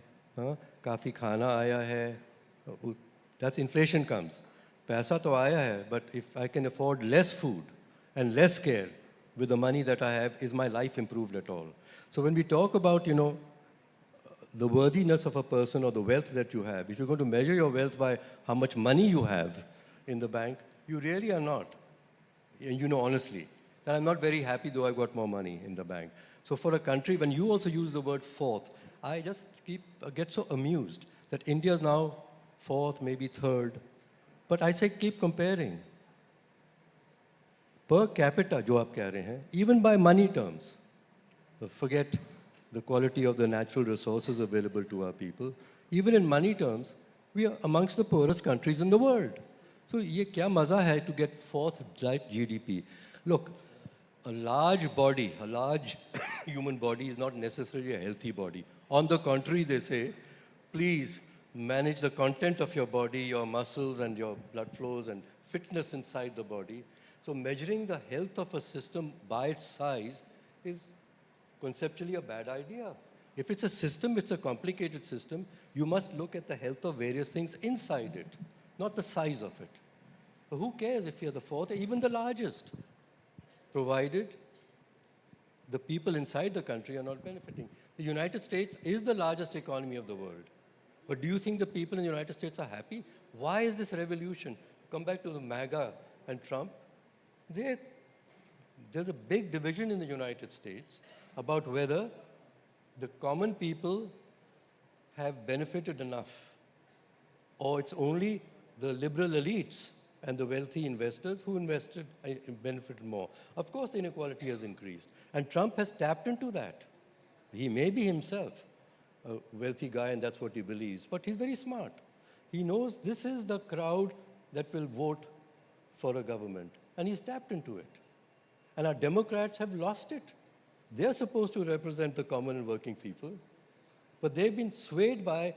काफ़ी खाना आया है. That's inflation comes. पैसा तो आया है, but if I can afford less food and less care with the money that I have, is my life improved at all? So when we talk about, the worthiness of a person or the wealth that you have, if you're going to measure your wealth by how much money you have in the bank, you really are not. And honestly, that I'm not very happy though I've got more money in the bank. So for a country, when you also use the word fourth, I just get so amused that India is now fourth, maybe third. But I say keep comparing. Per capita, जो आप कह रहे हैं, even by money terms, forget the quality of the natural resources available to our people. Even in money terms, we are amongst the poorest countries in the world. So ये क्या मज़ा है to get fourth GDP? Look, a large body, a large human body is not necessarily a healthy body. On the contrary, they say, please manage the content of your body, your muscles and your blood flows and fitness inside the body. So measuring the health of a system by its size is conceptually a bad idea. If it's a system, it's a complicated system, you must look at the health of various things inside it, not the size of it. So who cares if you're the fourth or even the largest, provided the people inside the country are not benefiting. The United States is the largest economy of the world. But do you think the people in the United States are happy? Why is this revolution? Come back to the MAGA and Trump. There's a big division in the United States about whether the common people have benefited enough, or it's only the liberal elites and the wealthy investors who benefited more. Of course, the inequality has increased, and Trump has tapped into that. He may be himself a wealthy guy, and that's what he believes, but he's very smart. He knows this is the crowd that will vote for a government, and he's tapped into it. And our Democrats have lost it. They're supposed to represent the common and working people, but they've been swayed by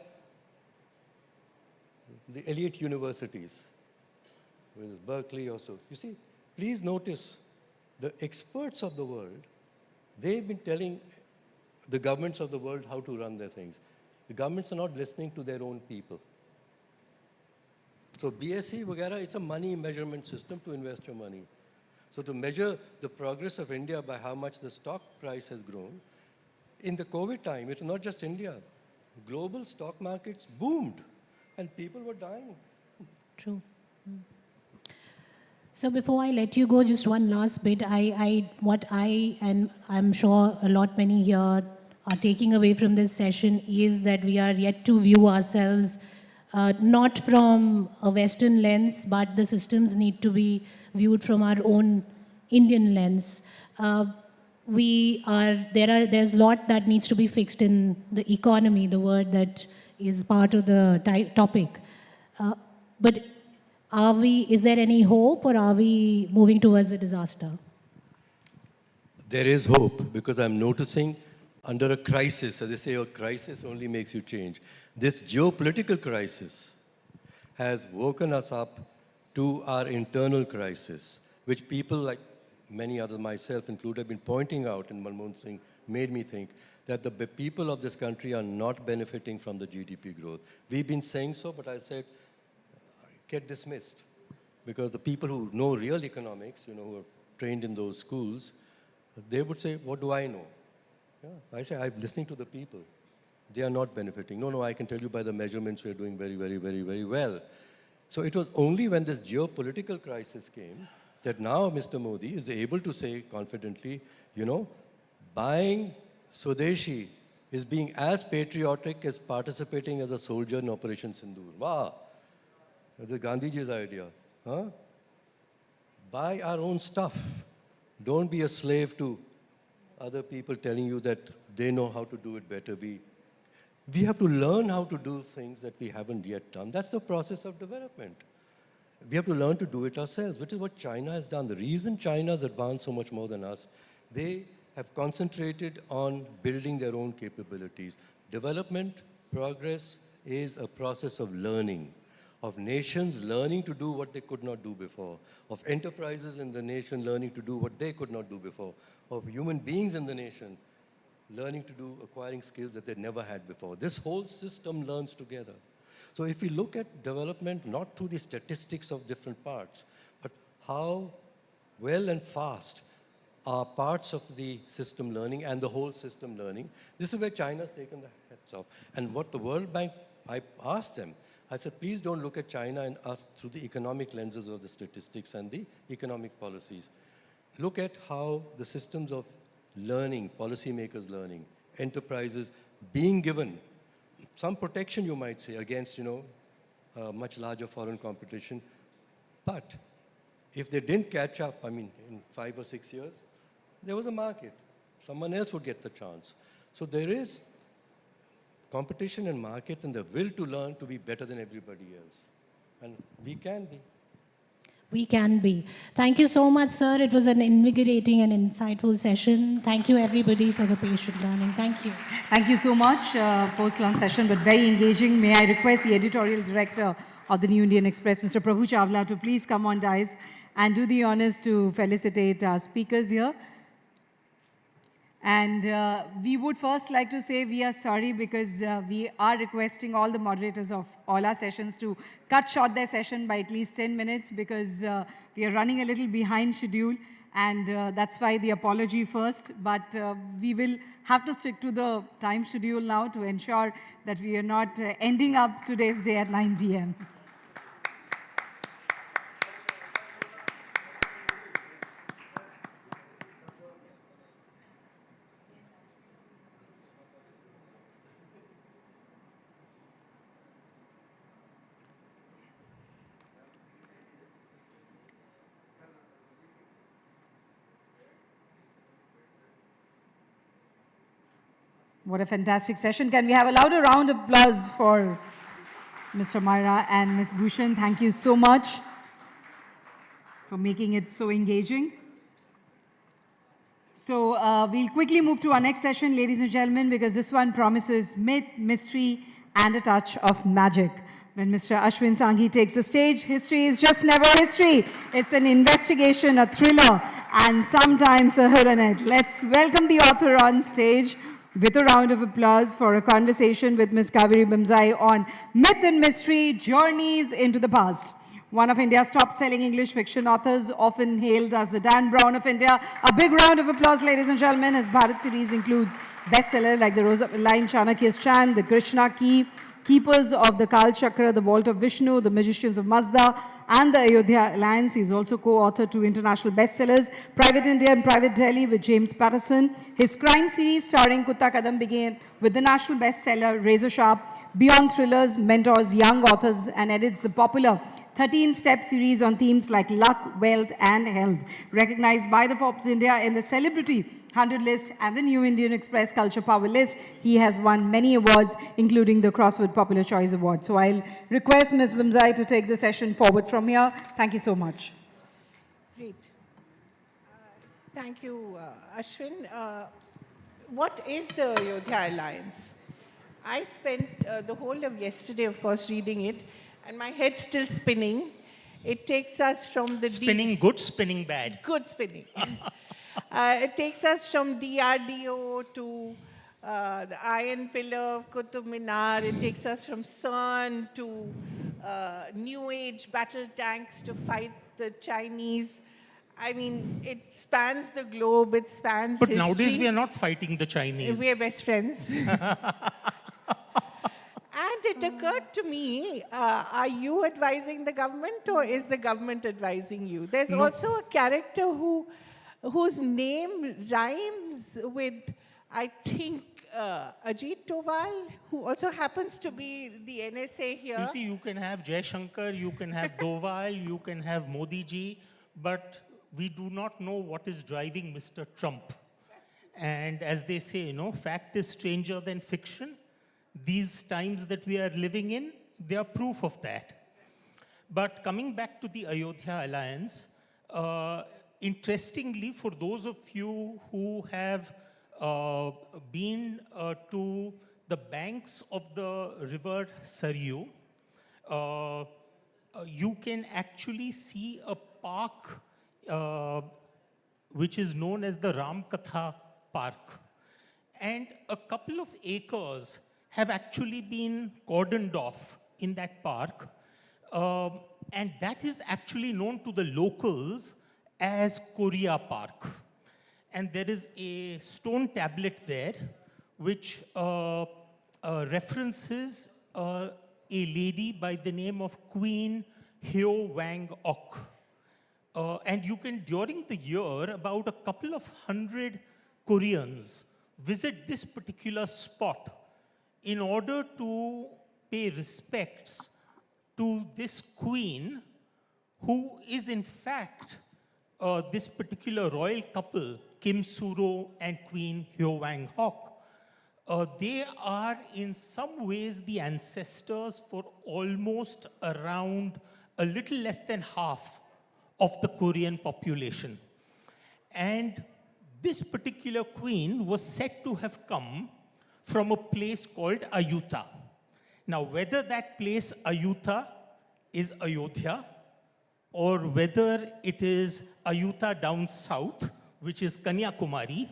the elite universities, whether it's Berkeley or so. You see, please notice the experts of the world, they've been telling the governments of the world how to run their things. The governments are not listening to their own people. So BSc, वगैरह, it's a money measurement system to invest your money. So to measure the progress of India by how much the stock price has grown, in the COVID time, it's not just India. Global stock markets boomed and people were dying. True. So before I let you go, just one last bit. What I, and I'm sure a lot many here are taking away from this session is that we are yet to view ourselves not from a Western lens, but the systems need to be viewed from our own Indian lens. There's a lot that needs to be fixed in the economy, the word that is part of the topic. But Is there any hope, or are we moving towards a disaster? There is hope, because I'm noticing under a crisis, as they say, a crisis only makes you change. This geopolitical crisis has woken us up to our internal crisis, which people like many others, myself included, have been pointing out, and Manmohan Singh made me think that the people of this country are not benefiting from the GDP growth. We've been saying so, but I said, get dismissed. Because the people who know real economics, who are trained in those schools, they would say, what do I know? Yeah. I say, I'm listening to the people. They are not benefiting. No, I can tell you by the measurements we're doing very, very, very, very well. So it was only when this geopolitical crisis came that now Mr. Modi is able to say confidently, buying Swadeshi is being as patriotic as participating as a soldier in Operation Sindoor. Wow! That's Gandhiji's idea. Huh? Buy our own stuff. Don't be a slave to other people telling you that they know how to do it better. We have to learn how to do things that we haven't yet done. That's the process of development. We have to learn to do it ourselves, which is what China has done. The reason China has advanced so much more than us, they have concentrated on building their own capabilities. Development, progress is a process of learning, of nations learning to do what they could not do before, of enterprises in the nation learning to do what they could not do before, of human beings in the nation learning to do, acquiring skills that they never had before. This whole system learns together. So if we look at development, not through the statistics of different parts, but how well and fast are parts of the system learning and the whole system learning, this is where China's taken the heads off. And what the World Bank, I asked them, I said, please don't look at China and us through the economic lenses of the statistics and the economic policies. Look at how the systems of learning, policymakers learning, enterprises being given some protection, you might say, against, much larger foreign competition. But if they didn't catch up, in 5 or 6 years, there was a market. Someone else would get the chance. So there is competition and market and the will to learn to be better than everybody else. And we can be. We can be. Thank you so much, sir. It was an invigorating and insightful session. Thank you, everybody, for the patient learning. Thank you. Thank you so much. Post-lunch session, but very engaging. May I request the editorial director of the New Indian Express, Mr. Prabhu Chawla, to please come on dais and do the honors to felicitate our speakers here. And we would first like to say we are sorry because we are requesting all the moderators of all our sessions to cut short their session by at least 10 minutes because we are running a little behind schedule, and that's why the apology first. But we will have to stick to the time schedule now to ensure that we are not ending up today's day at 9 p.m. What a fantastic session. Can we have a louder round of applause for Mr. Myra and Ms. Bhushan? Thank you so much for making it so engaging. So we'll quickly move to our next session, ladies and gentlemen, because this one promises myth, mystery, and a touch of magic. When Mr. Ashwin Sanghi takes the stage, history is just never history. It's an investigation, a thriller, and sometimes a hooranet. Let's welcome the author on stage with a round of applause for a conversation with Ms. Kaveri Bimzai on Myth and Mystery, Journeys into the Past. One of India's top-selling English fiction authors, often hailed as the Dan Brown of India. A big round of applause, ladies and gentlemen. His Bharat series includes bestsellers like The Rosaline Chanakya's Chan, The Krishna Key, Keepers of the Kal Chakra, The Vault of Vishnu, The Magicians of Mazda, and The Ayodhya Alliance. He's also co-author to international bestsellers, Private India and Private Delhi with James Patterson. His crime series starring Kutta Kadam began with the national bestseller Razor Sharp. Beyond thrillers, mentors young authors and edits the popular 13-step series on themes like luck, wealth, and health, recognized by the Forbes India in the Celebrity 100 list and the New Indian Express Culture Power list. He has won many awards, including the Crossword Popular Choice Award. So I'll request Ms. Bimzai to take the session forward from here. Thank you so much. Great. Thank you, Ashwin. What is the Ayodhya Alliance? I spent the whole of yesterday, of course, reading it, and my head's still spinning. It takes us from the... Spinning good, spinning bad. Good spinning. It takes us from DRDO to the Iron Pillar, Qutub Minar. It takes us from CERN to New Age battle tanks to fight the Chinese. I mean, it spans the globe, it spans But history. nowadays we are not fighting the Chinese. We are best friends. And it occurred to me, are you advising the government or is the government advising you? There's also a character whose name rhymes with, I think, Ajit Doval, who also happens to be the NSA here. You see, you can have Jai Shankar, you can have Doval, you can have Modi ji, but we do not know what is driving Mr. Trump. And as they say, you know, fact is stranger than fiction. These times that we are living in, they are proof of that. But coming back to the Ayodhya Alliance, interestingly, for those of you who have been to the banks of the river Saryu, you can actually see a park which is known as the Ramkatha Park. And a couple of acres have actually been cordoned off in that park. And that is actually known to the locals as Korea Park. And there is a stone tablet there which references a lady by the name of Queen Hyo Wang Ok. And you can, during the year, about a couple of hundred Koreans visit this particular spot in order to pay respects to this queen, who is in fact this particular royal couple, Kim Suro and Queen Hyo Wang Hok. They are in some ways the ancestors for almost around a little less than half of the Korean population. And this particular queen was said to have come from a place called Ayutha. Now, whether that place Ayutha is Ayodhya, or whether it is Ayutha down south, which is Kanyakumari,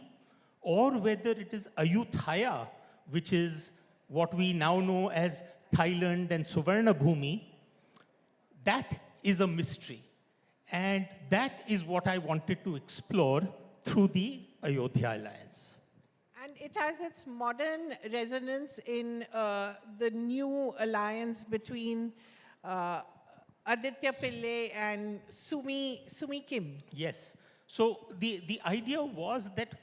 or whether it is Ayutthaya, which is what we now know as Thailand and Suvarnabhumi, that is a mystery. And that is what I wanted to explore through the Ayodhya Alliance. And it has its modern resonance in the new alliance between Aditya Pillai and Sumi Kim. Yes. So the idea was that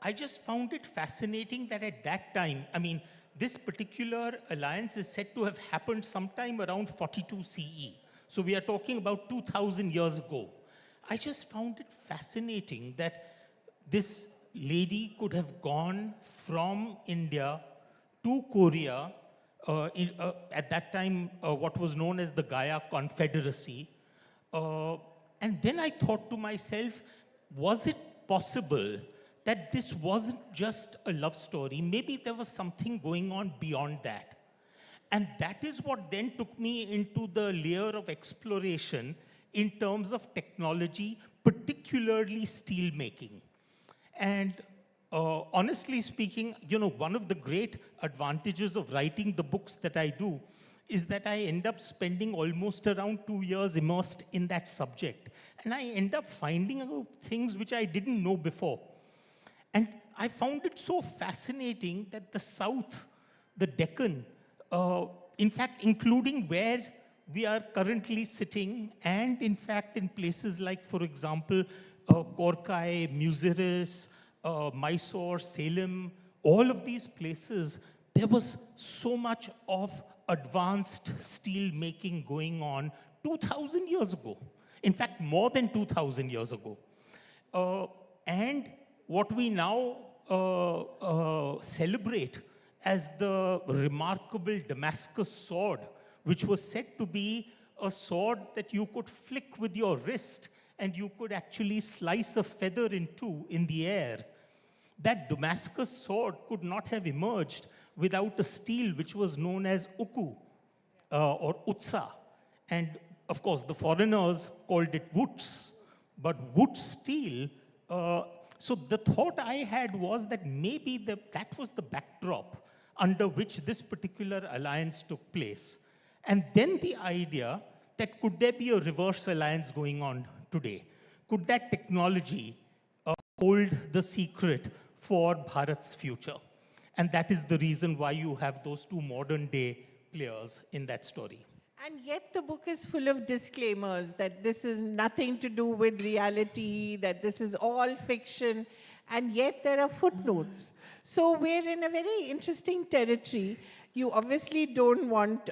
I just found it fascinating that at that time, I mean, this particular alliance is said to have happened sometime around 42 CE. So we are talking about 2,000 years ago. I just found it fascinating that this lady could have gone from India to Korea, at that time what was known as the Gaya Confederacy. And then I thought to myself, was it possible that this wasn't just a love story? Maybe there was something going on beyond that. And that is what then took me into the layer of exploration in terms of technology, particularly steel making. And honestly speaking, you know, one of the great advantages of writing the books that I do is that I end up spending almost around 2 years immersed in that subject. And I end up finding out things which I didn't know before. And I found it so fascinating that the South, the Deccan, in fact, including where we are currently sitting, and in fact in places like, for example, Korkai, Muziris, Mysore, Salem, all of these places, there was so much of advanced steel making going on 2,000 years ago. In fact, more than 2,000 years ago. And what we now celebrate as the remarkable Damascus sword, which was said to be a sword that you could flick with your wrist and you could actually slice a feather in two in the air. That Damascus sword could not have emerged without a steel which was known as uku or utsa. And of course, the foreigners called it woots, but wood steel. So the thought I had was that maybe that was the backdrop under which this particular alliance took place. And then the idea that could there be a reverse alliance going on today? Could that technology hold the secret for Bharat's future? And that is the reason why you have those two modern day players in that story. And yet the book is full of disclaimers that this is nothing to do with reality, that this is all fiction, and yet there are footnotes. So we're in a very interesting territory. You obviously don't want,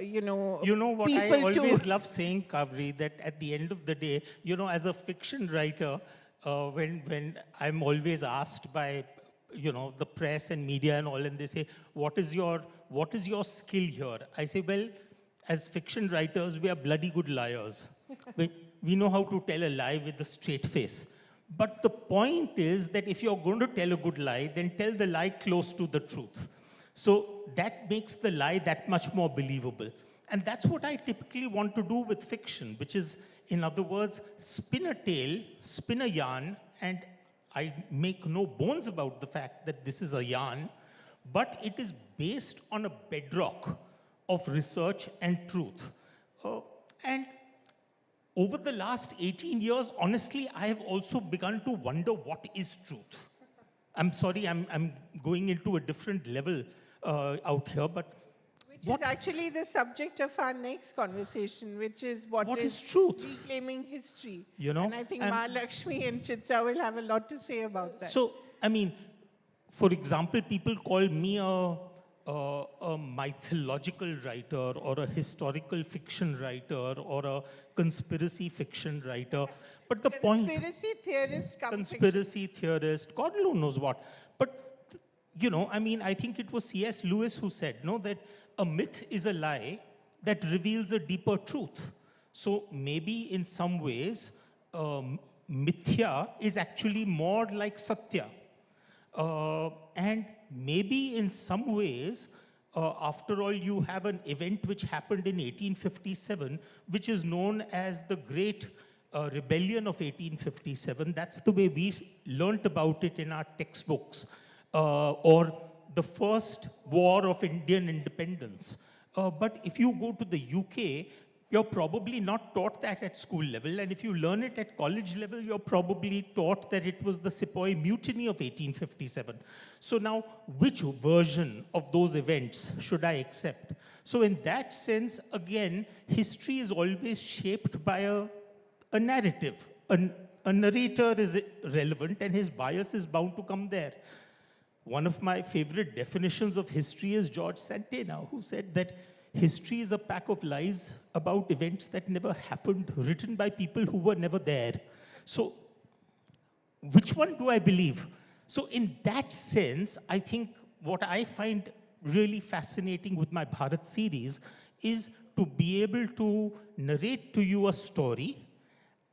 You know what I always love saying, Kavri, that at the end of the day, as a fiction writer, when I'm always asked by, the press and media and all, and they say, what is your skill here? I say, well, as fiction writers, we are bloody good liars. We know how to tell a lie with a straight face. But the point is that if you're going to tell a good lie, then tell the lie close to the truth. So that makes the lie that much more believable. And that's what I typically want to do with fiction, which is, in other words, spin a tale, spin a yarn, and I make no bones about the fact that this is a yarn, but it is based on a bedrock of research and truth. And over the last 18 years, honestly, I have also begun to wonder what is truth. I'm sorry, I'm going into a different level out here, but which is actually the subject of our next conversation, which is what is truth? Reclaiming history. And I think Mahalakshmi and Chitra will have a lot to say about that. So, I mean, for example, people call me a mythological writer or a historical fiction writer or a conspiracy fiction writer. But the conspiracy theorist, conspiracy theorist, God alone knows what. But, I think it was C.S. Lewis who said, that a myth is a lie that reveals a deeper truth. So maybe in some ways, mithya is actually more like satya. And maybe in some ways, after all, you have an event which happened in 1857, which is known as the Great Rebellion of 1857. That's the way we learnt about it in our textbooks. Or the first war of Indian independence. But if you go to the UK, you're probably not taught that at school level. And if you learn it at college level, you're probably taught that it was the Sepoy Mutiny of 1857. So now, which version of those events should I accept? So in that sense, again, history is always shaped by a narrative. A narrator is relevant and his bias is bound to come there. One of my favorite definitions of history is George Santayana, who said that history is a pack of lies about events that never happened, written by people who were never there. So, which one do I believe? So, in that sense, I think what I find really fascinating with my Bharat series is to be able to narrate to you a story.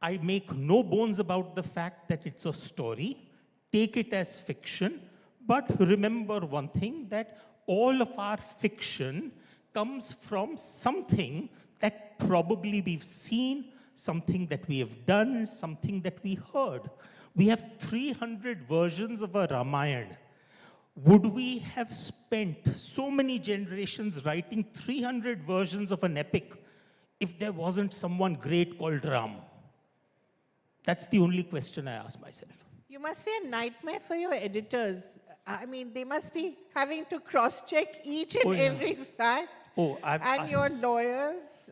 I make no bones about the fact that it's a story. Take it as fiction. But remember one thing, that all of our fiction comes from something that probably we've seen, something that we have done, something that we heard. We have 300 versions of a Ramayana. Would we have spent so many generations writing 300 versions of an epic if there wasn't someone great called Ram? That's the only question I ask myself. You must be a nightmare for your editors. I mean, they must be having to cross-check each and every fact. And your lawyers.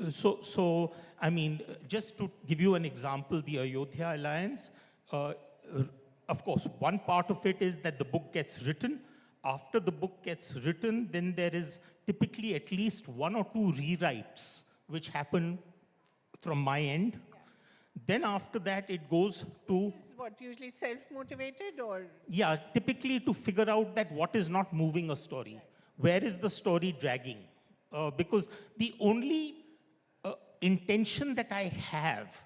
So, I mean, just to give you an example, the Ayodhya Alliance, of course, one part of it is that the book gets written. After the book gets written, then there is typically at least one or two rewrites which happen from my end. Then after that, it goes to, Is what, usually self-motivated or? yeah, typically to figure out that what is not moving a story. Where is the story dragging? Because the only intention that I have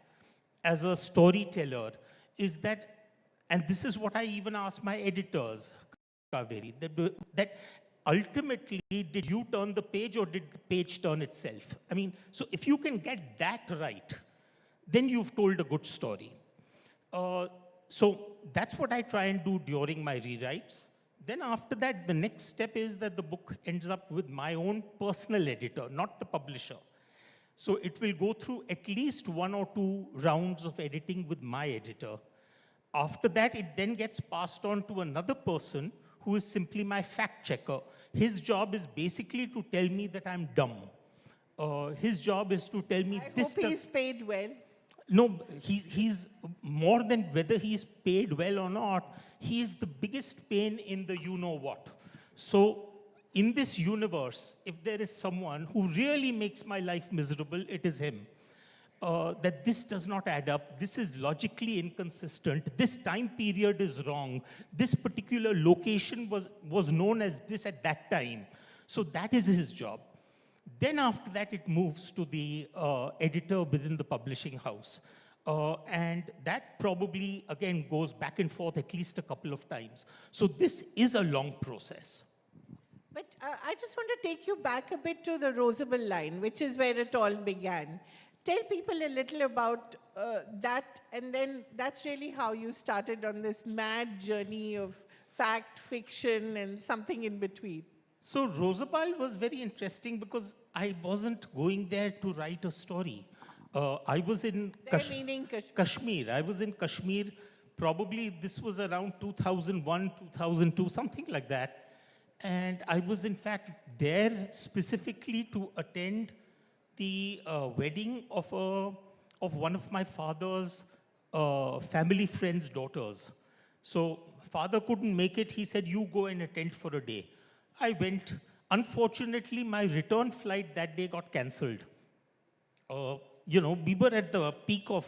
as a storyteller is that, and this is what I even ask my editors, Kaveri, that ultimately, did you turn the page or did the page turn itself? I mean, so if you can get that right, then you've told a good story. So that's what I try and do during my rewrites. Then after that, the next step is that the book ends up with my own personal editor, not the publisher. So it will go through at least 1 or 2 rounds of editing with my editor. After that, it then gets passed on to another person who is simply my fact checker. His job is basically to tell me that I'm dumb. His job is to tell me this. I hope he's paid well. No, he's more than whether he's paid well or not, he is the biggest pain in the you-know-what. So in this universe, if there is someone who really makes my life miserable, it is him. That this does not add up, this is logically inconsistent, this time period is wrong, this particular location was known as this at that time. So that is his job. Then after that, it moves to the editor within the publishing house. And that probably, again, goes back and forth at least a couple of times. So this is a long process. But I just want to take you back a bit to the Rosable line, which is where it all began. Tell people a little about that, and then that's really how you started on this mad journey of fact, fiction, and something in between. So Rosabal was very interesting because I wasn't going there to write a story. I was in Kashmir. I was in Kashmir, probably this was around 2001, 2002, something like that. And I was in fact there specifically to attend the wedding of one of my father's family friend's daughters. So father couldn't make it. He said, you go and attend for a day. I went. Unfortunately, my return flight that day got cancelled. You know, we were at the peak of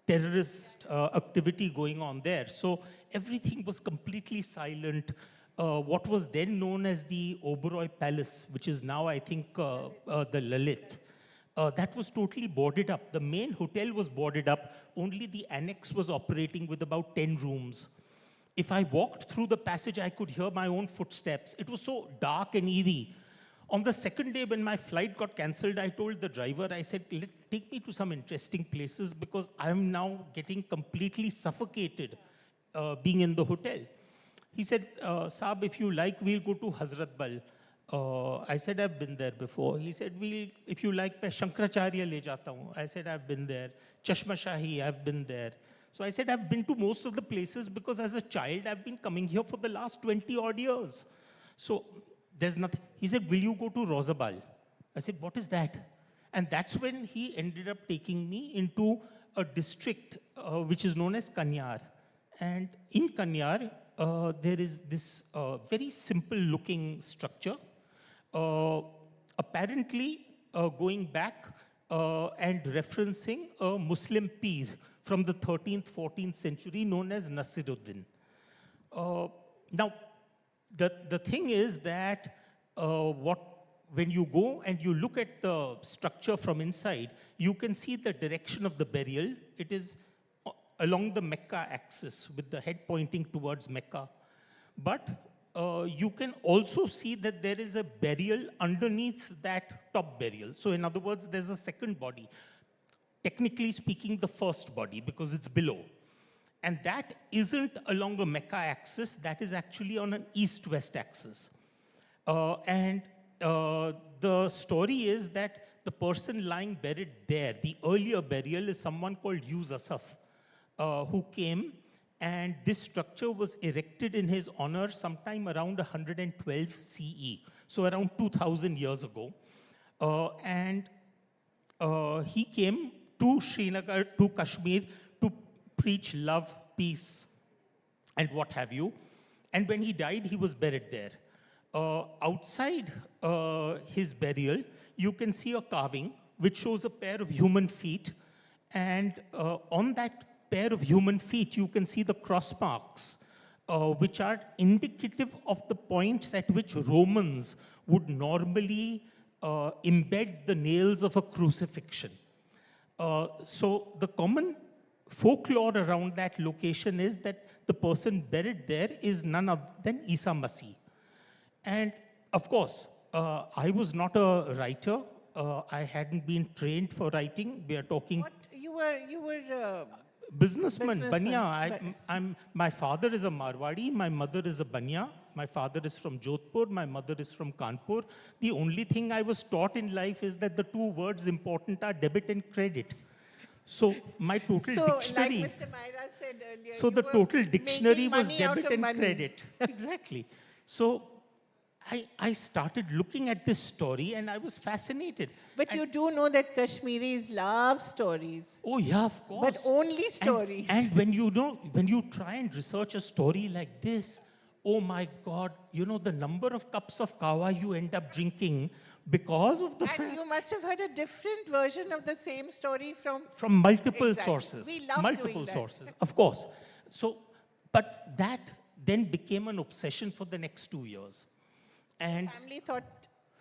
terrorist activity going on there. So everything was completely silent. What was then known as the Oberoi Palace, which is now, I think, the Lalit, that was totally boarded up. The main hotel was boarded up. Only the annex was operating with about 10 rooms. If I walked through the passage, I could hear my own footsteps. It was so dark and eerie. On the second day, when my flight got cancelled, I told the driver, I said, take me to some interesting places because I'm now getting completely suffocated being in the hotel. He said, Saab, if you like, we'll go to Hazrat Bal. I said, I've been there before. He said, if you like, मैं Shankaracharya ले जाता हूँ. I said, I've been there. Chashma Shahi, I've been there. So I said, I've been to most of the places because as a child, I've been coming here for the last 20 odd years. So there's nothing. He said, will you go to Rosabal? I said, what is that? And that's when he ended up taking me into a district which is known as Kanyar. And in Kanyar, there is this very simple looking structure. Apparently going back and referencing a Muslim Peer from the 13th, 14th century known as Nasiruddin. Now, the thing is that when you go and you look at the structure from inside, you can see the direction of the burial. It is along the Mecca axis with the head pointing towards Mecca. But you can also see that there is a burial underneath that top burial. So in other words, there's a second body. Technically speaking, the first body, because it's below. And that isn't along a Mecca axis, that is actually on an east-west axis. And the story is that the person lying buried there, the earlier burial is someone called Yuz Asaf, who came, and this structure was erected in his honor sometime around 112 CE, so around 2,000 years ago. And he came to Srinagar, to Kashmir, to preach love, peace, and what have you. And when he died, he was buried there. Outside his burial, you can see a carving which shows a pair of human feet. And on that pair of human feet, you can see the cross marks, which are indicative of the points at which Romans would normally embed the nails of a crucifixion. So the common folklore around that location is that the person buried there is none other than Isa Masih. And of course, I was not a writer. I hadn't been trained for writing. We are talking... What? You were businessman, Banya. My father is a Marwadi, my mother is a Banya. My father is from Jodhpur, my mother is from Kanpur. The only thing I was taught in life is that the two words important are debit and credit. So my total dictionary... like Mr. Myra said earlier, so the total dictionary was money out debit of and money. credit. Exactly. So I started looking at this story and I was fascinated. But you do know that Kashmiris love stories. Oh yeah, of course. But only stories. And when you try and research a story like this, oh my God, you know the number of cups of kawa you end up drinking because of the And you must have heard a different version of the same story from multiple Exactly. sources. We love multiple doing that. sources, of course. So, but that then became an obsession for the next 2 years. And Family thought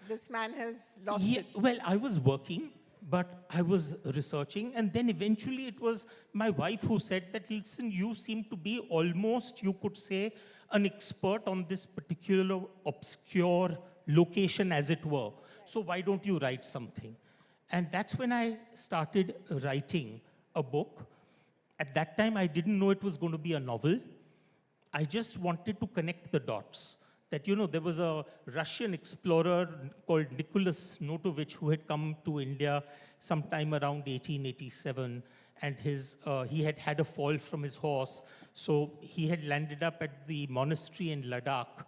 this man has lost yeah, it. well, I was working, but I was researching, and then eventually it was my wife who said that, listen, you seem to be almost, you could say, an expert on this particular obscure location, as it were. So why don't you write something? And that's when I started writing a book. At that time, I didn't know it was going to be a novel. I just wanted to connect the dots. That, you know, there was a Russian explorer called Nicholas Notovich who had come to India sometime around 1887, and he had had a fall from his horse. So he had landed up at the monastery in Ladakh,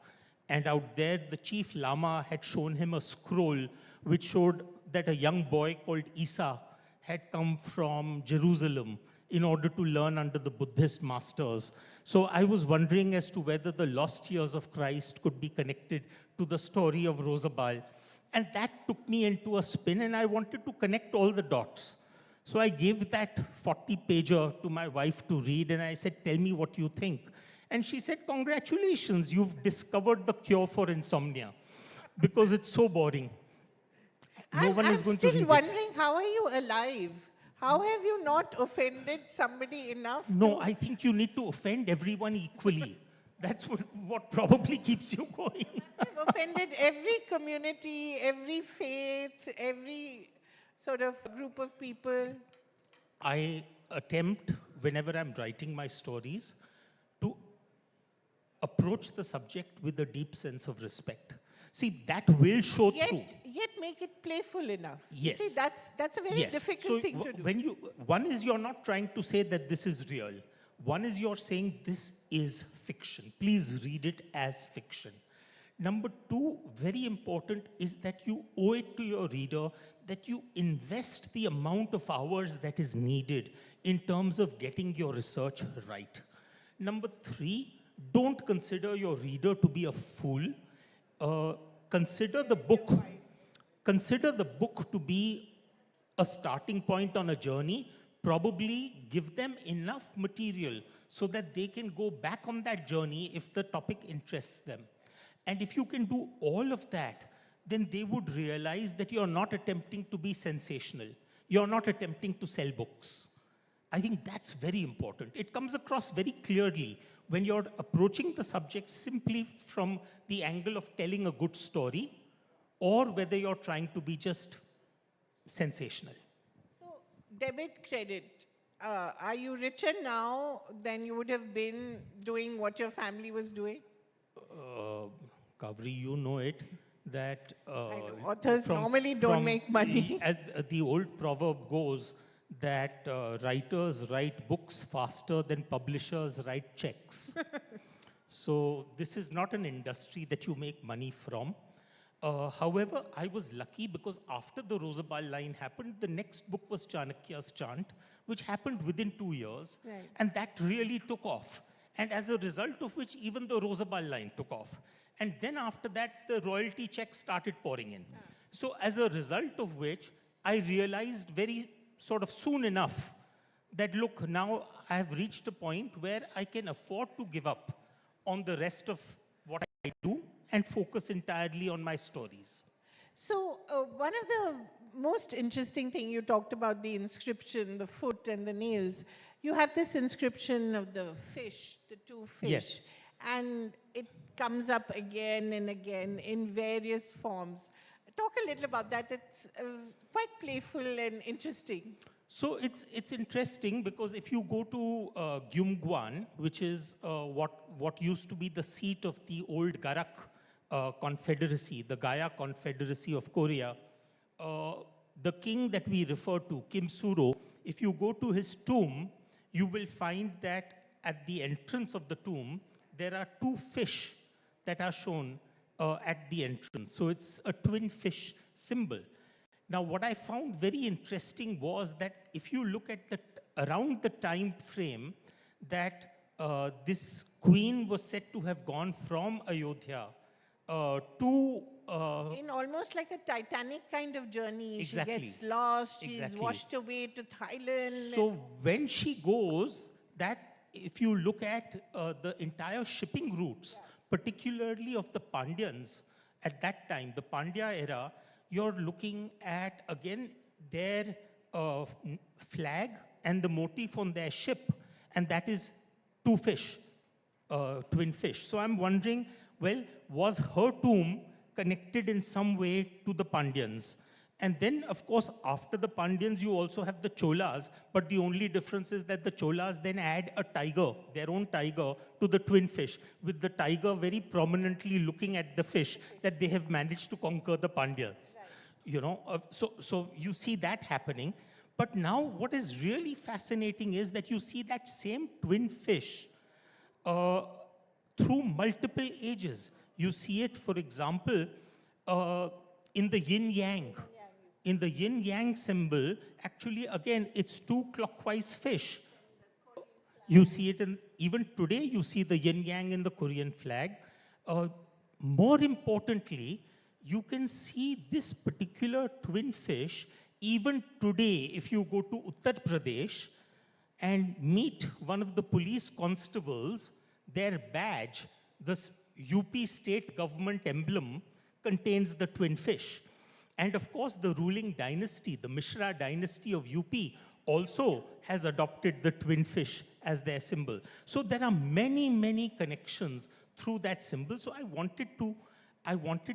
and out there the chief lama had shown him a scroll which showed that a young boy called Isa had come from Jerusalem in order to learn under the Buddhist masters. So I was wondering as to whether the lost years of Christ could be connected to the story of Rosabal. And that took me into a spin, and I wanted to connect all the dots. So I gave that 40-pager to my wife to read, and I said, tell me what you think. And she said, congratulations, you've discovered the cure for insomnia, because it's so boring. No one is going to read it. I'm still wondering, how are you alive? How have you not offended somebody enough? No, I think you need to offend everyone equally. That's what probably keeps you going. You've offended every community, every faith, every sort of group of people. I attempt, whenever I'm writing my stories, to approach the subject with a deep sense of respect. See, that will show through. Yet make it playful enough. Yes. See, that's a very difficult thing to do. One is you're not trying to say that this is real. One is you're saying this is fiction. Please read it as fiction. Number two, very important, is that you owe it to your reader that you invest the amount of hours that is needed in terms of getting your research right. Number three, don't consider your reader to be a fool. Consider the book to be a starting point on a journey. Probably give them enough material so that they can go back on that journey if the topic interests them. And if you can do all of that, then they would realize that you're not attempting to be sensational. You're not attempting to sell books. I think that's very important. It comes across very clearly when you're approaching the subject simply from the angle of telling a good story, or whether you're trying to be just sensational. So, debit, credit. Are you richer now than you would have been doing what your family was doing? Kavri, you know it, that authors normally don't make money. As the old proverb goes, that writers write books faster than publishers write checks. So this is not an industry that you make money from. However, I was lucky because after the Rosabal line happened, the next book was Chanakya's Chant, which happened within 2 years. Right. And that really took off. And as a result of which, even the Rosabal line took off. And then after that, the royalty checks started pouring in. So as a result of which, I realized very sort of soon enough that, look, now I have reached a point where I can afford to give up on the rest of what I do and focus entirely on my stories. So one of the most interesting thing, you talked about the inscription, the foot and the nails. You have this inscription of the fish, the two fish. Yes. And it comes up again and again in various forms. Talk a little about that. It's quite playful and interesting. So it's interesting because if you go to Gyumgwan, which is what used to be the seat of the old Garak Confederacy, the Gaya Confederacy of Korea, the king that we refer to, Kim Suro, if you go to his tomb, you will find that at the entrance of the tomb, there are two fish that are shown at the entrance. So it's a twin fish symbol. Now, what I found very interesting was that if you look at around the time frame that this queen was said to have gone from Ayodhya to... in almost like a Titanic kind of journey. Exactly. She gets lost, she's Exactly. washed away to Thailand. So when she goes, if you look at the entire shipping routes, particularly of the Pandyans at that time, the Pandya era, you're looking at, again, their flag and the motif on their ship, and that is two fish, twin fish. So I'm wondering, well, was her tomb connected in some way to the Pandyans? And then, of course, after the Pandyans, you also have the Cholas, but the only difference is that the Cholas then add a tiger, their own tiger, to the twin fish, with the tiger very prominently looking at the fish that they have managed to conquer the Pandyans. You know, so you see that happening. But now what is really fascinating is that you see that same twin fish through multiple ages. You see it, for example, in the yin-yang. In the yin-yang symbol, actually, again, it's two clockwise fish. You see it even today, you see the yin-yang in the Korean flag. More importantly, you can see this particular twin fish even today if you go to Uttar Pradesh and meet one of the police constables, their badge, this UP state government emblem, contains the twin fish. And of course, the ruling dynasty, the Mishra dynasty of UP, also has adopted the twin fish as their symbol. So there are many, many connections through that symbol. So I wanted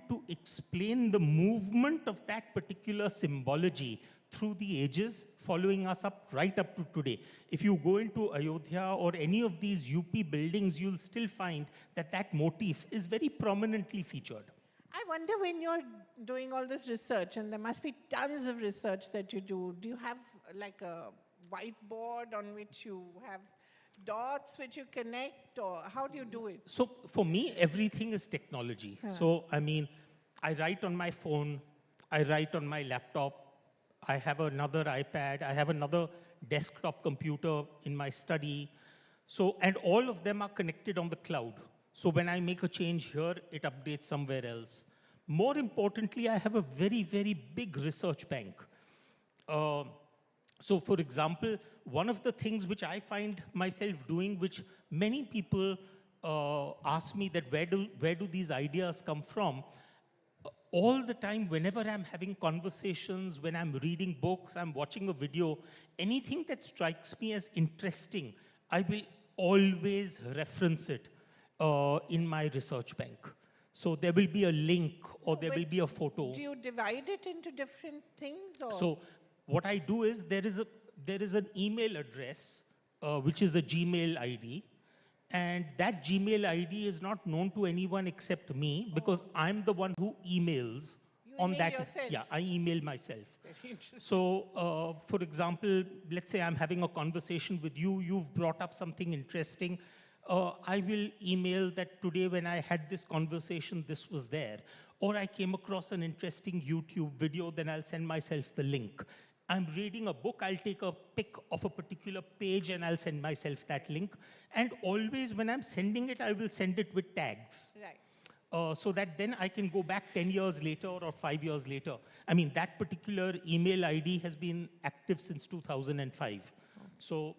to explain the movement of that particular symbology through the ages, following us up right up to today. If you go into Ayodhya or any of these UP buildings, you'll still find that that motif is very prominently featured. I wonder, when you're doing all this research, and there must be tons of research that you do you have like a whiteboard on which you have dots which you connect, or how do you do it? So for me, everything is technology. So, I mean, I write on my phone, I write on my laptop, I have another iPad, I have another desktop computer in my study. So, and all of them are connected on the cloud. So when I make a change here, it updates somewhere else. More importantly, I have a very, very big research bank. So for example, one of the things which I find myself doing, which many people ask me that where do these ideas come from? All the time, whenever I'm having conversations, when I'm reading books, I'm watching a video, anything that strikes me as interesting, I will always reference it in my research bank. So there will be a link or there will be a photo. Do you divide it into different things? Or? So what I do is there is an email address, which is a Gmail ID. And that Gmail ID is not known to anyone except me because I'm the one who emails on that. Yourself? Yeah, I email myself. So, for example, let's say I'm having a conversation with you, you've brought up something interesting. I will email that today when I had this conversation, this was there. Or I came across an interesting YouTube video, then I'll send myself the link. I'm reading a book, I'll take a pic of a particular page and I'll send myself that link. And always when I'm sending it, I will send it with tags. Right. so that then I can go back 10 years later or 5 years later. I mean, that particular email ID has been active since 2005. So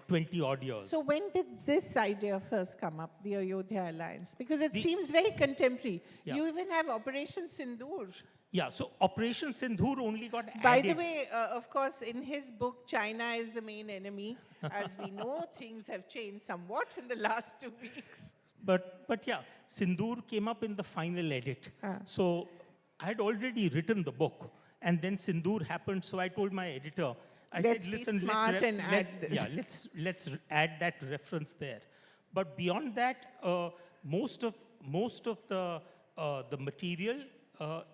20 odd years. So when did this idea first come up, the Ayodhya Alliance? Because it seems very contemporary. Yeah. You even have Operation Sindoor. Yeah, so Operation Sindoor only got added. By the way, of course, in his book, China is the main enemy. As we know, things have changed somewhat in the last 2 weeks. But yeah, Sindoor came up in the final edit. So I had already written the book, and then Sindoor happened, so I told my editor, Let's be smart and add this. Yeah, let's add that reference there. But beyond that, most of the material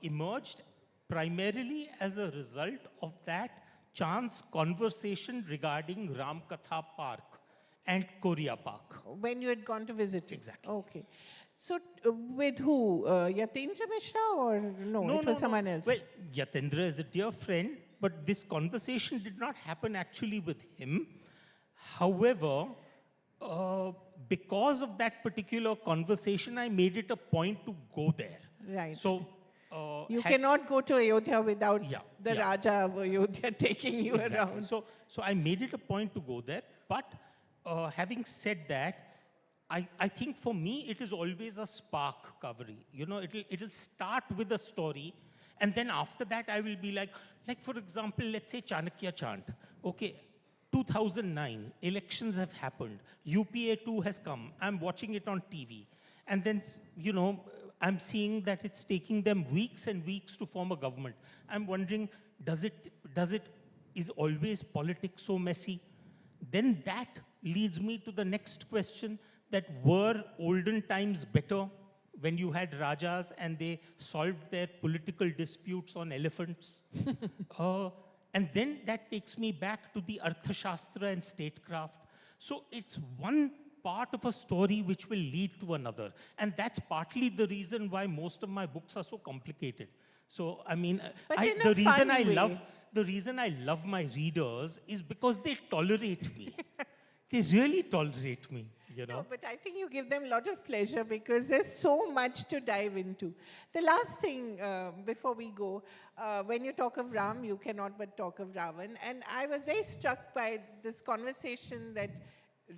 emerged primarily as a result of that chance conversation regarding Ramkatha Park and Korea Park. When you had gone to visit it? Exactly. Okay. So with who? Yatindra Mishra or no? It was someone else? Well, Yatindra is a dear friend, but this conversation did not happen actually with him. However, because of that particular conversation, I made it a point to go there. Right. So you cannot go to Ayodhya without the Raja of Ayodhya taking you around. So I made it a point to go there. But having said that, I think for me, it is always a spark, Kaveri. You know, it'll start with a story, and then after that, I will be like for example, let's say Chanakya chant. Okay, 2009, elections have happened. UPA 2 has come. I'm watching it on TV. And then, you know, I'm seeing that it's taking them weeks and weeks to form a government. I'm wondering, is always politics so messy? Then that leads me to the next question, that were olden times better when you had Rajas and they solved their political disputes on elephants? And then that takes me back to the Arthashastra and statecraft. So it's one part of a story which will lead to another. And that's partly the reason why most of my books are so complicated. So, I mean, the reason I love my readers is because they tolerate me. They really tolerate me, you know. No, but I think you give them a lot of pleasure because there's so much to dive into. The last thing before we go, when you talk of Ram, you cannot but talk of Ravan. And I was very struck by this conversation that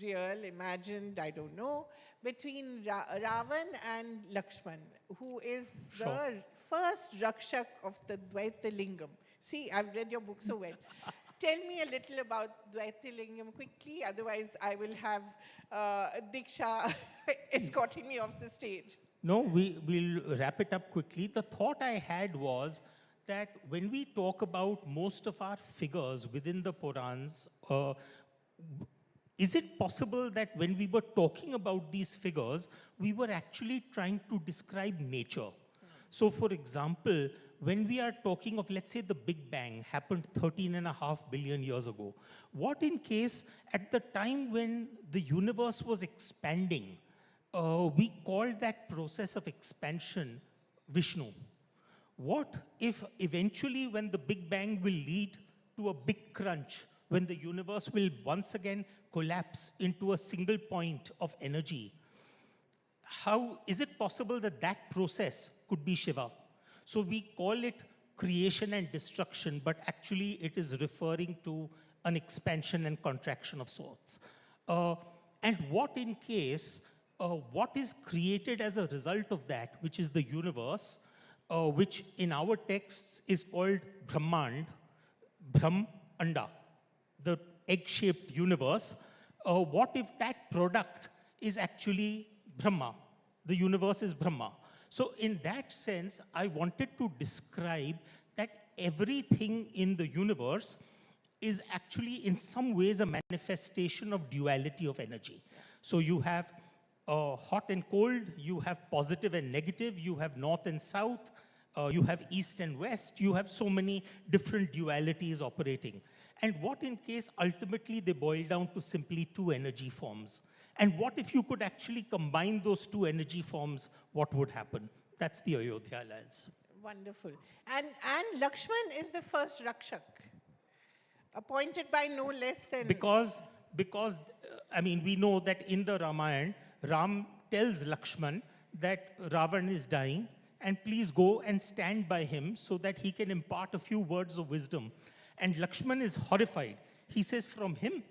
real, imagined, I don't know, between Ravan and Lakshman, who is the first Rakshak of the Dvaita Lingam. See, I've read your book so well. Tell me a little about Dvaita Lingam quickly, otherwise I will have Diksha escorting me off the stage. No, we'll wrap it up quickly. The thought I had was that when we talk about most of our figures within the Purans, is it possible that when we were talking about these figures, we were actually trying to describe nature? So for example, when we are talking of, let's say, the Big Bang happened 13.5 billion years ago, what in case at the time when the universe was expanding, we called that process of expansion Vishnu? What if eventually when the Big Bang will lead to a big crunch, when the universe will once again collapse into a single point of energy, how is it possible that that process could be Shiva? So we call it creation and destruction, but actually it is referring to an expansion and contraction of sorts. And what in case, what is created as a result of that, which is the universe, which in our texts is called Brahmand, Brahm Anda, the egg-shaped universe. What if that product is actually Brahma? The universe is Brahma. So in that sense, I wanted to describe that everything in the universe is actually in some ways a manifestation of duality of energy. So you have hot and cold, you have positive and negative, you have north and south, you have east and west, you have so many different dualities operating. And what in case ultimately they boil down to simply two energy forms? And what if you could actually combine those two energy forms, what would happen? That's the Ayodhya Alliance. Wonderful. And Lakshman is the first Rakshak, appointed by no less than... Because I mean, we know that in the Ramayana, Ram tells Lakshman that Ravan is dying, and please go and stand by him so that he can impart a few words of wisdom. And Lakshman is horrified. He says, from him?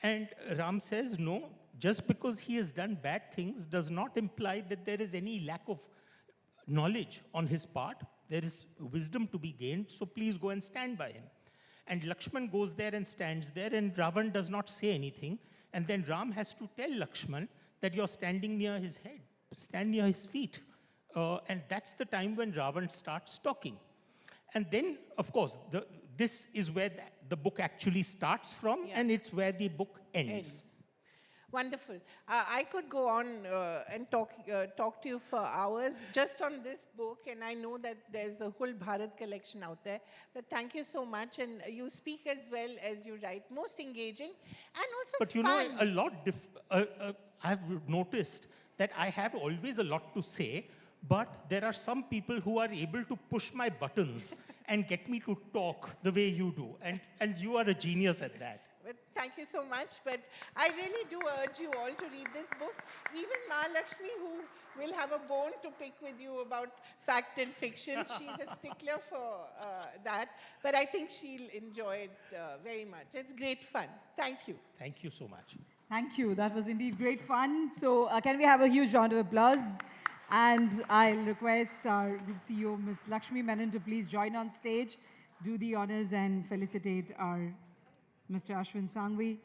And Ram says, no, just because he has done bad things does not imply that there is any lack of knowledge on his part. There is wisdom to be gained, so please go and stand by him. And Lakshman goes there and stands there, and Ravan does not say anything. And then Ram has to tell Lakshman that you're standing near his head, stand near his feet. And that's the time when Ravan starts talking. And then, of course, this is where the book actually starts from, and it's where the book ends. Wonderful. I could go on and talk to you for hours just on this book, and I know that there's a whole Bharat collection out there. But thank you so much, and you speak as well as you write. Most engaging and also but you fun. know, a lot. I've noticed that I have always a lot to say, but there are some people who are able to push my buttons and get me to talk the way you do, and you are a genius at that. But thank you so much. But I really do urge you all to read this book. Even Mahalakshmi, who will have a bone to pick with you about fact and fiction, she's a stickler for that. But I think she'll enjoy it very much. It's great fun. Thank you. Thank you so much. Thank you. That was indeed great fun. So can we have a huge round of applause? And I'll request our Group CEO, Ms. Lakshmi Menon, to please join on stage, do the honors and felicitate our Mr. Ashwin Sangvi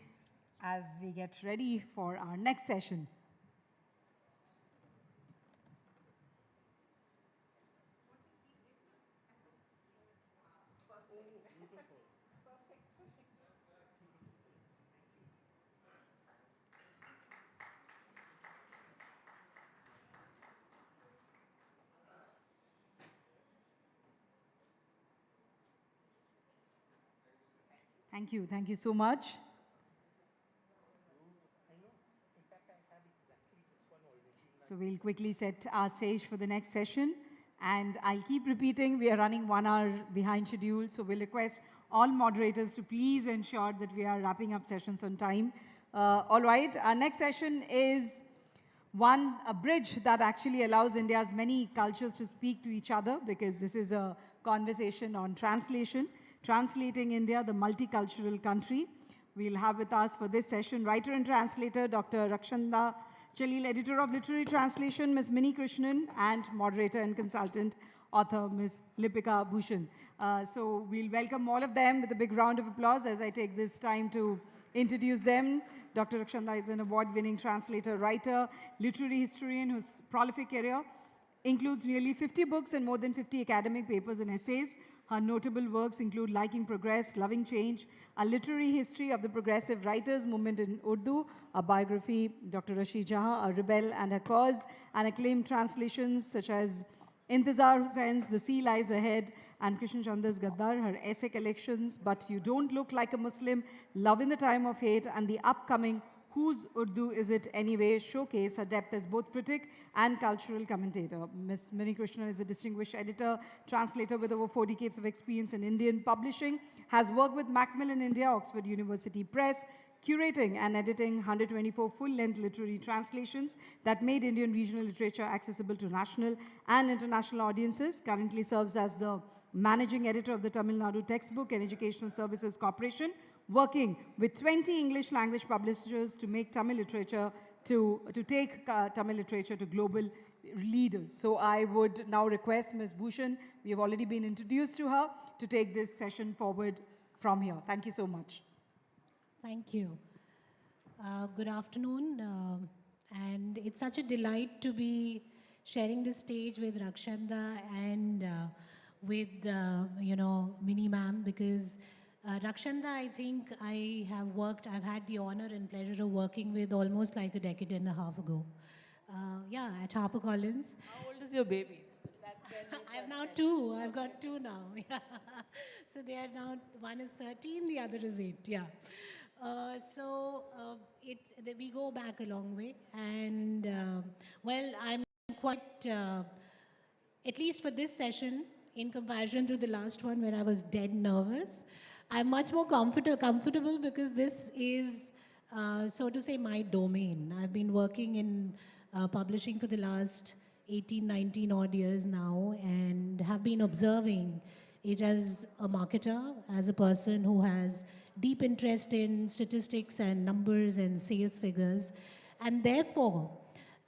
as we get ready for our next session. Thank you. Thank you so much. So we'll quickly set our stage for the next session. And I'll keep repeating, we are running 1 hour behind schedule. So we'll request all moderators to please ensure that we are wrapping up sessions on time. All right, our next session is a bridge that actually allows India's many cultures to speak to each other, because this is a conversation on translation. Translating India, the multicultural country. We'll have with us for this session writer and translator Dr. Rakshanda Jalil, editor of literary translation Ms. Mini Krishnan, and moderator and consultant author Ms. Lipika Bhushan. So we'll welcome all of them with a big round of applause as I take this time to introduce them. Dr. Rakshanda is an award-winning translator, writer, literary historian whose prolific career includes nearly 50 books and more than 50 academic papers and essays. Her notable works include Liking Progress, Loving Change, a literary history of the progressive writers movement in Urdu, a biography, Dr. Rashid Jahan, a rebel and her cause, and acclaimed translations such as Intizar Hussein's The Sea Lies Ahead and Krishan Chandra's Gaddar, her essay collections, But You Don't Look Like a Muslim, Love in the Time of Hate, and the upcoming Whose Urdu Is It Anyway showcase her depth as both critic and cultural commentator. Ms. Mini Krishnan is a distinguished editor, translator with over 4 decades of experience in Indian publishing, has worked with Macmillan India, Oxford University Press, curating and editing 124 full-length literary translations that made Indian regional literature accessible to national and international audiences, currently serves as the managing editor of the Tamil Nadu Textbook and Educational Services Corporation, working with 20 English language publishers to make Tamil literature to take Tamil literature to global leaders. So I would now request Ms. Bhushan, we have already been introduced to her, to take this session forward from here. Thank you so much. Thank you. Good afternoon. And it's such a delight to be sharing this stage with Rakshanda and with, Mini Ma'am, because Rakshanda, I think I've had the honor and pleasure of working with almost like a decade and a half ago. At HarperCollins. How old is your baby? I have now 2. I've got 2 now. So they are now, one is 13, the other is 8. We go back a long way. And I'm quite, at least for this session, in comparison to the last one where I was dead nervous, I'm much more comfortable because this is, so to say, my domain. I've been working in publishing for the last 18, 19 odd years now and have been observing it as a marketer, as a person who has deep interest in statistics and numbers and sales figures. And therefore,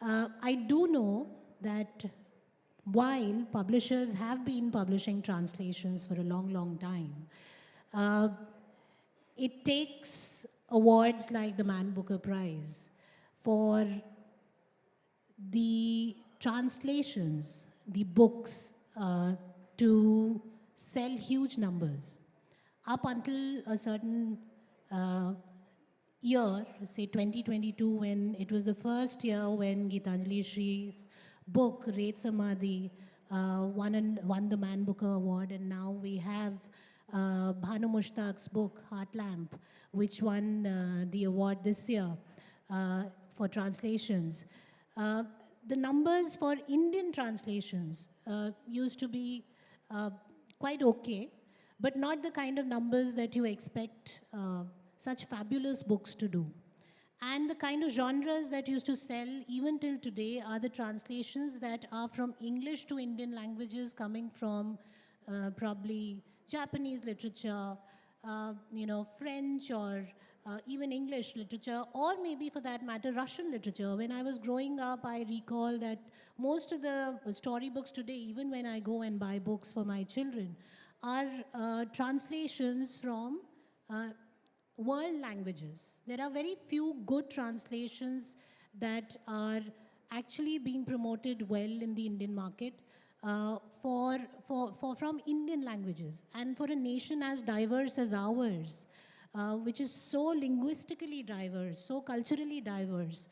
I do know that while publishers have been publishing translations for a long, long time, it takes awards like the Man Booker Prize for the translations, the books, to sell huge numbers. Up until a certain year, say 2022, when it was the first year when Gitanjali Shri's book, Ret Samadhi, won the Man Booker Award, and now we have Bhanu Mushtaq's book, Heart Lamp, which won the award this year for translations. The numbers for Indian translations used to be quite okay, but not the kind of numbers that you expect such fabulous books to do. And the kind of genres that used to sell even till today are the translations that are from English to Indian languages, coming from probably Japanese literature, French, or even English literature, or maybe for that matter, Russian literature. When I was growing up, I recall that most of the storybooks today, even when I go and buy books for my children, are translations from world languages. There are very few good translations that are actually being promoted well in the Indian market from Indian languages. And for a nation as diverse as ours, which is so linguistically diverse, so culturally diverse,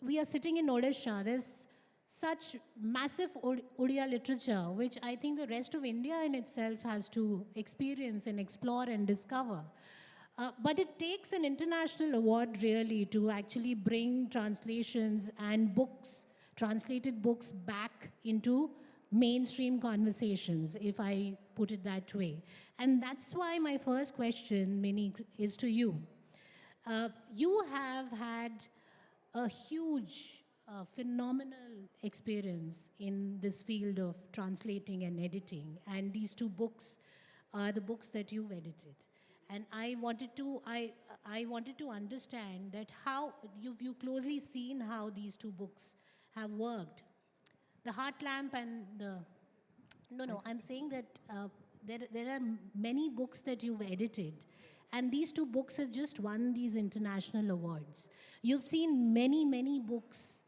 we are sitting in Odisha. There's such massive Odia literature, which I think the rest of India in itself has to experience and explore and discover. But it takes an international award really to actually bring translations and books, translated books, back into mainstream conversations, if I put it that way. And that's why my first question, Minnie, is to you. You have had a huge, phenomenal experience in this field of translating and editing, and these two books are the books that you've edited. And I wanted to understand that how you've closely seen how these two books have worked. The Heart Lamp and the... No, I'm saying that there are many books that you've edited, and these two books have just won these international awards. You've seen many, many books,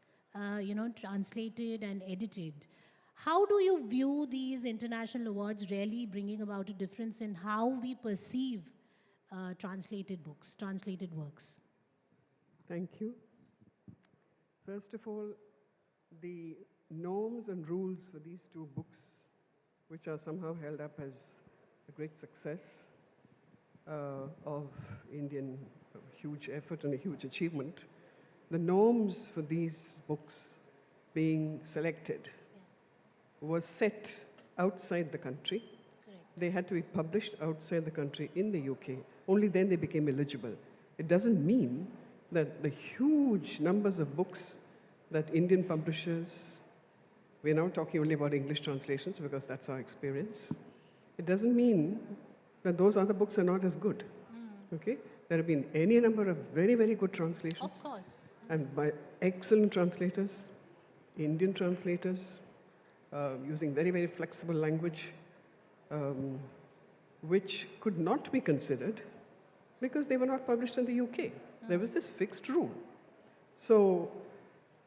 translated and edited. How do you view these international awards really bringing about a difference in how we perceive translated books, translated works? Thank you. First of all, the norms and rules for these two books, which are somehow held up as a great success of Indian huge effort and a huge achievement, the norms for these books being selected was set outside the country. Correct. They had to be published outside the country in the UK. Only then they became eligible. It doesn't mean that the huge numbers of books that Indian publishers, we're now talking only about English translations because that's our experience. It doesn't mean that those other books are not as good. Okay? There have been any number of very, very good translations. Of course. And by excellent translators, Indian translators, using very, very flexible language, which could not be considered because they were not published in the UK. There was this fixed rule. So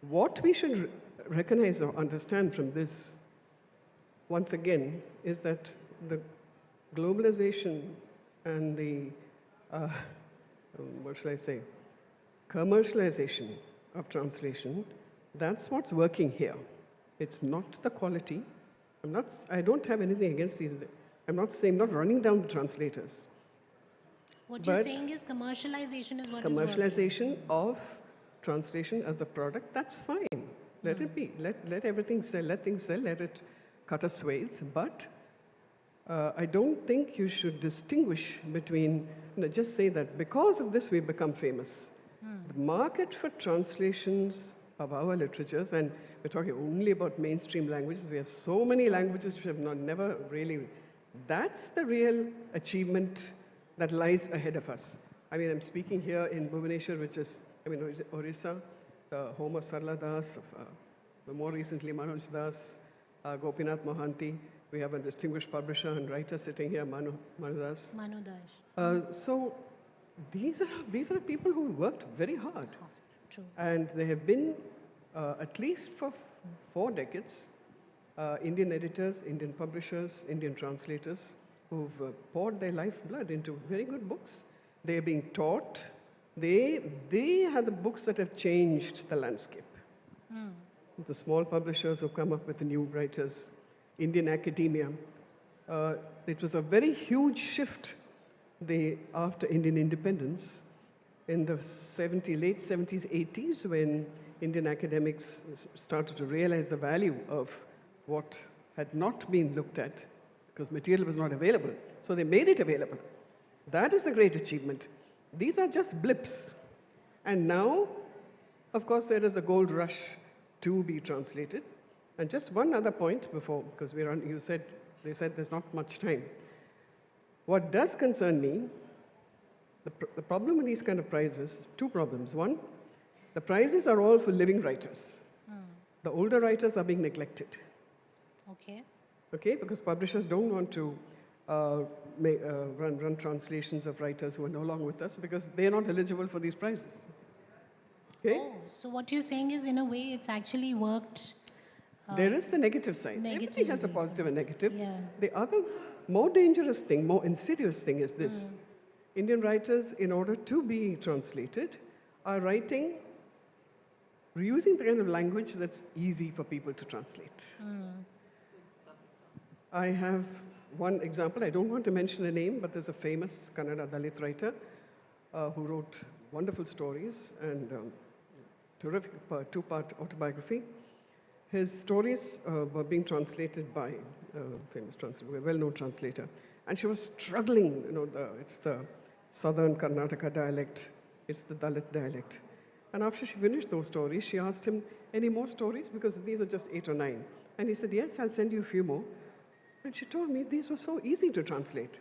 what we should recognize or understand from this, once again, is that the globalization and the, what shall I say, commercialization of translation, that's what's working here. It's not the quality. I don't have anything against these. I'm not running down the translators. What you're saying is commercialization is what is commercialization of translation as a product, that's fine. Let it be. Let everything sell. Let things sell. Let it cut a swathe. But I don't think you should distinguish between, just say that because of this we've become famous. The market for translations of our literatures, and we're talking only about mainstream languages. We have so many languages which have never really. That's the real achievement that lies ahead of us. I mean, I'm speaking here in Bhubaneswar, which is, Odisha, the home of Sarla Das, more recently Manoj Das, Gopinath Mohanty. We have a distinguished publisher and writer sitting here, Manu Das. Manu Das. So these are people who worked very hard. True. And they have been, at least for 4 decades, Indian editors, Indian publishers, Indian translators who've poured their lifeblood into very good books. They are being taught. They are the books that have changed the landscape. The small publishers who come up with the new writers, Indian academia. It was a very huge shift after Indian independence in the late 70s, 80s, when Indian academics started to realize the value of what had not been looked at because material was not available. So they made it available. That is a great achievement. These are just blips. And now, of course, there is a gold rush to be translated. And just one other point before, because they said there's not much time. What does concern me, the problem with these kind of prizes, 2 problems. One, the prizes are all for living writers. The older writers are being neglected. Okay. Okay, because publishers don't want to run translations of writers who are no longer with us because they are not eligible for these prizes. Okay? Oh, so what you're saying is, in a way, it's actually worked. There is the negative side. Everything has a Negatively. positive and negative. Yeah. The other more dangerous thing, more insidious thing is this. Indian writers, in order to be translated, are writing using the kind of language that's easy for people to translate. I have one example. I don't want to mention a name, but there's a famous Kannada Dalit writer who wrote wonderful stories and terrific 2-part autobiography. His stories were being translated by a famous translator, a well-known translator. And she was struggling, it's the southern Karnataka dialect, it's the Dalit dialect. And after she finished those stories, she asked him, any more stories? Because these are just 8 or 9. And he said, yes, I'll send you a few more. And she told me these were so easy to translate.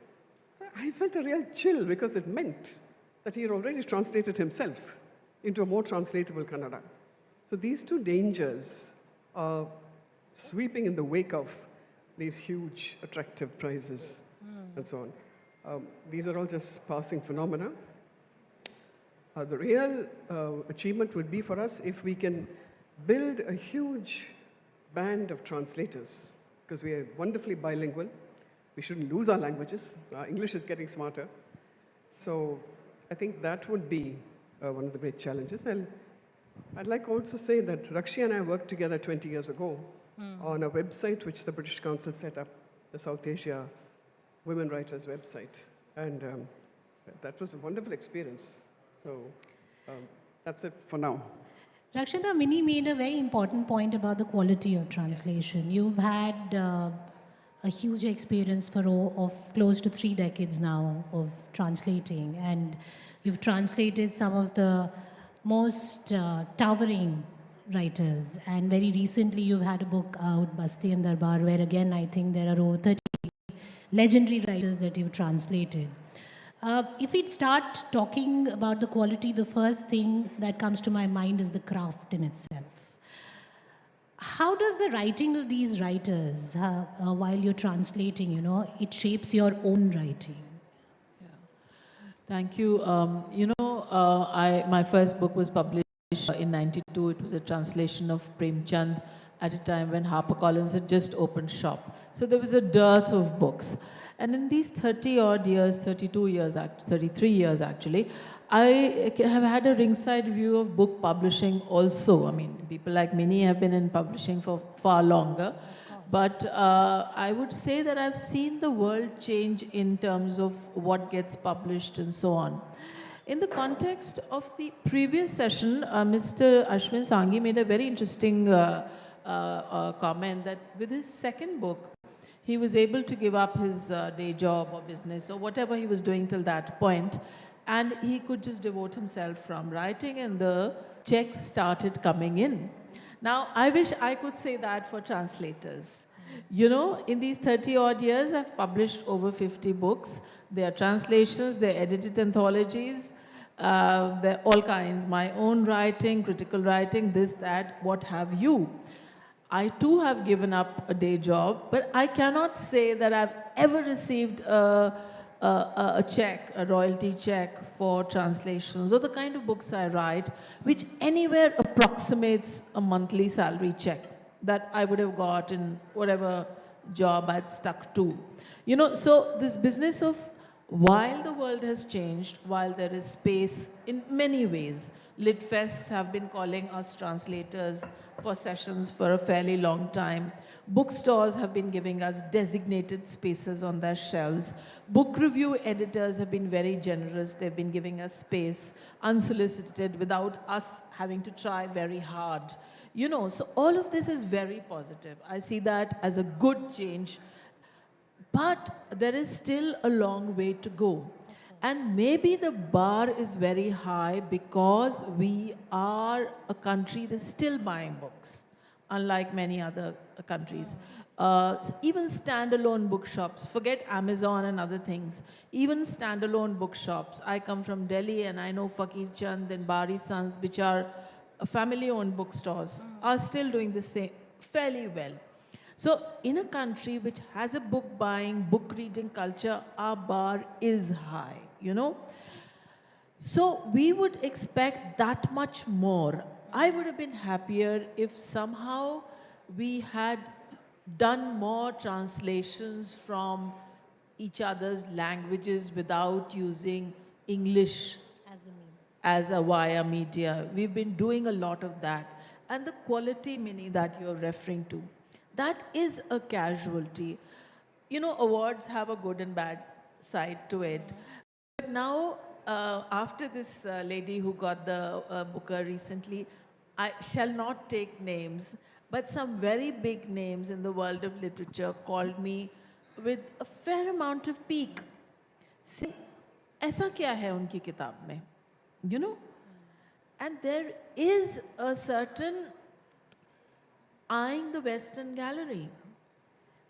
So I felt a real chill because it meant that he had already translated himself into a more translatable Kannada. So these 2 dangers are sweeping in the wake of these huge, attractive prizes and so on. These are all just passing phenomena. The real achievement would be for us if we can build a huge band of translators, because we are wonderfully bilingual. We shouldn't lose our languages. Our English is getting smarter. So I think that would be one of the great challenges. And I'd like also to say that Rakshi and I worked together 20 years ago on a website which the British Council set up, the South Asia Women Writers website. And that was a wonderful experience. So that's it for now. Rakshita, Mini made a very important point about the quality of translation. You've had a huge experience of close to 3 decades now of translating, and you've translated some of the most towering writers. And very recently, you've had a book out, Basti and Darbar, where again, I think there are over 30 legendary writers that you've translated. If we start talking about the quality, the first thing that comes to my mind is the craft in itself. How does the writing of these writers, while you're translating, it shapes your own writing? Thank you. My first book was published in '92. It was a translation of Premchand at a time when HarperCollins had just opened shop. So there was a dearth of books. And in these 30-odd years, 32 years, 33 years actually, I have had a ringside view of book publishing also. I mean, people like Mini have been in publishing for far longer. But I would say that I've seen the world change in terms of what gets published and so on. In the context of the previous session, Mr. Ashwin Sanghi made a very interesting comment that with his second book, he was able to give up his day job or business or whatever he was doing till that point, and he could just devote himself from writing, and the checks started coming in. Now, I wish I could say that for translators. You know, in these 30 odd years, I've published over 50 books. They are translations, they're edited anthologies, they're all kinds. My own writing, critical writing, this, that, what have you. I too have given up a day job, but I cannot say that I've ever received a check, a royalty check for translations or the kind of books I write, which anywhere approximates a monthly salary check that I would have got in whatever job I'd stuck to. You know, so this business of while the world has changed, while there is space in many ways, Litfests have been calling us translators for sessions for a fairly long time. Bookstores have been giving us designated spaces on their shelves. Book review editors have been very generous. They've been giving us space, unsolicited, without us having to try very hard. You know, so all of this is very positive. I see that as a good change. But there is still a long way to go. And maybe the bar is very high because we are a country that's still buying books, unlike many other countries. Even standalone bookshops, forget Amazon and other things, even standalone bookshops. I come from Delhi and I know Fakir Chand and Bari Sons, which are family-owned bookstores, are still doing the same fairly well. So in a country which has a book buying, book reading culture, our bar is high, you know. So we would expect that much more. I would have been happier if somehow we had done more translations from each other's languages without using English as a via media. We've been doing a lot of that. And the quality mini that you're referring to, that is a casualty. You know, awards have a good and bad side to it. But now, after this lady who got the Booker recently, I shall not take names, but some very big names in the world of literature called me with a fair amount of pique. Say, ऐसा क्या है उनकी किताब में? You know? And there is a certain eyeing the Western gallery.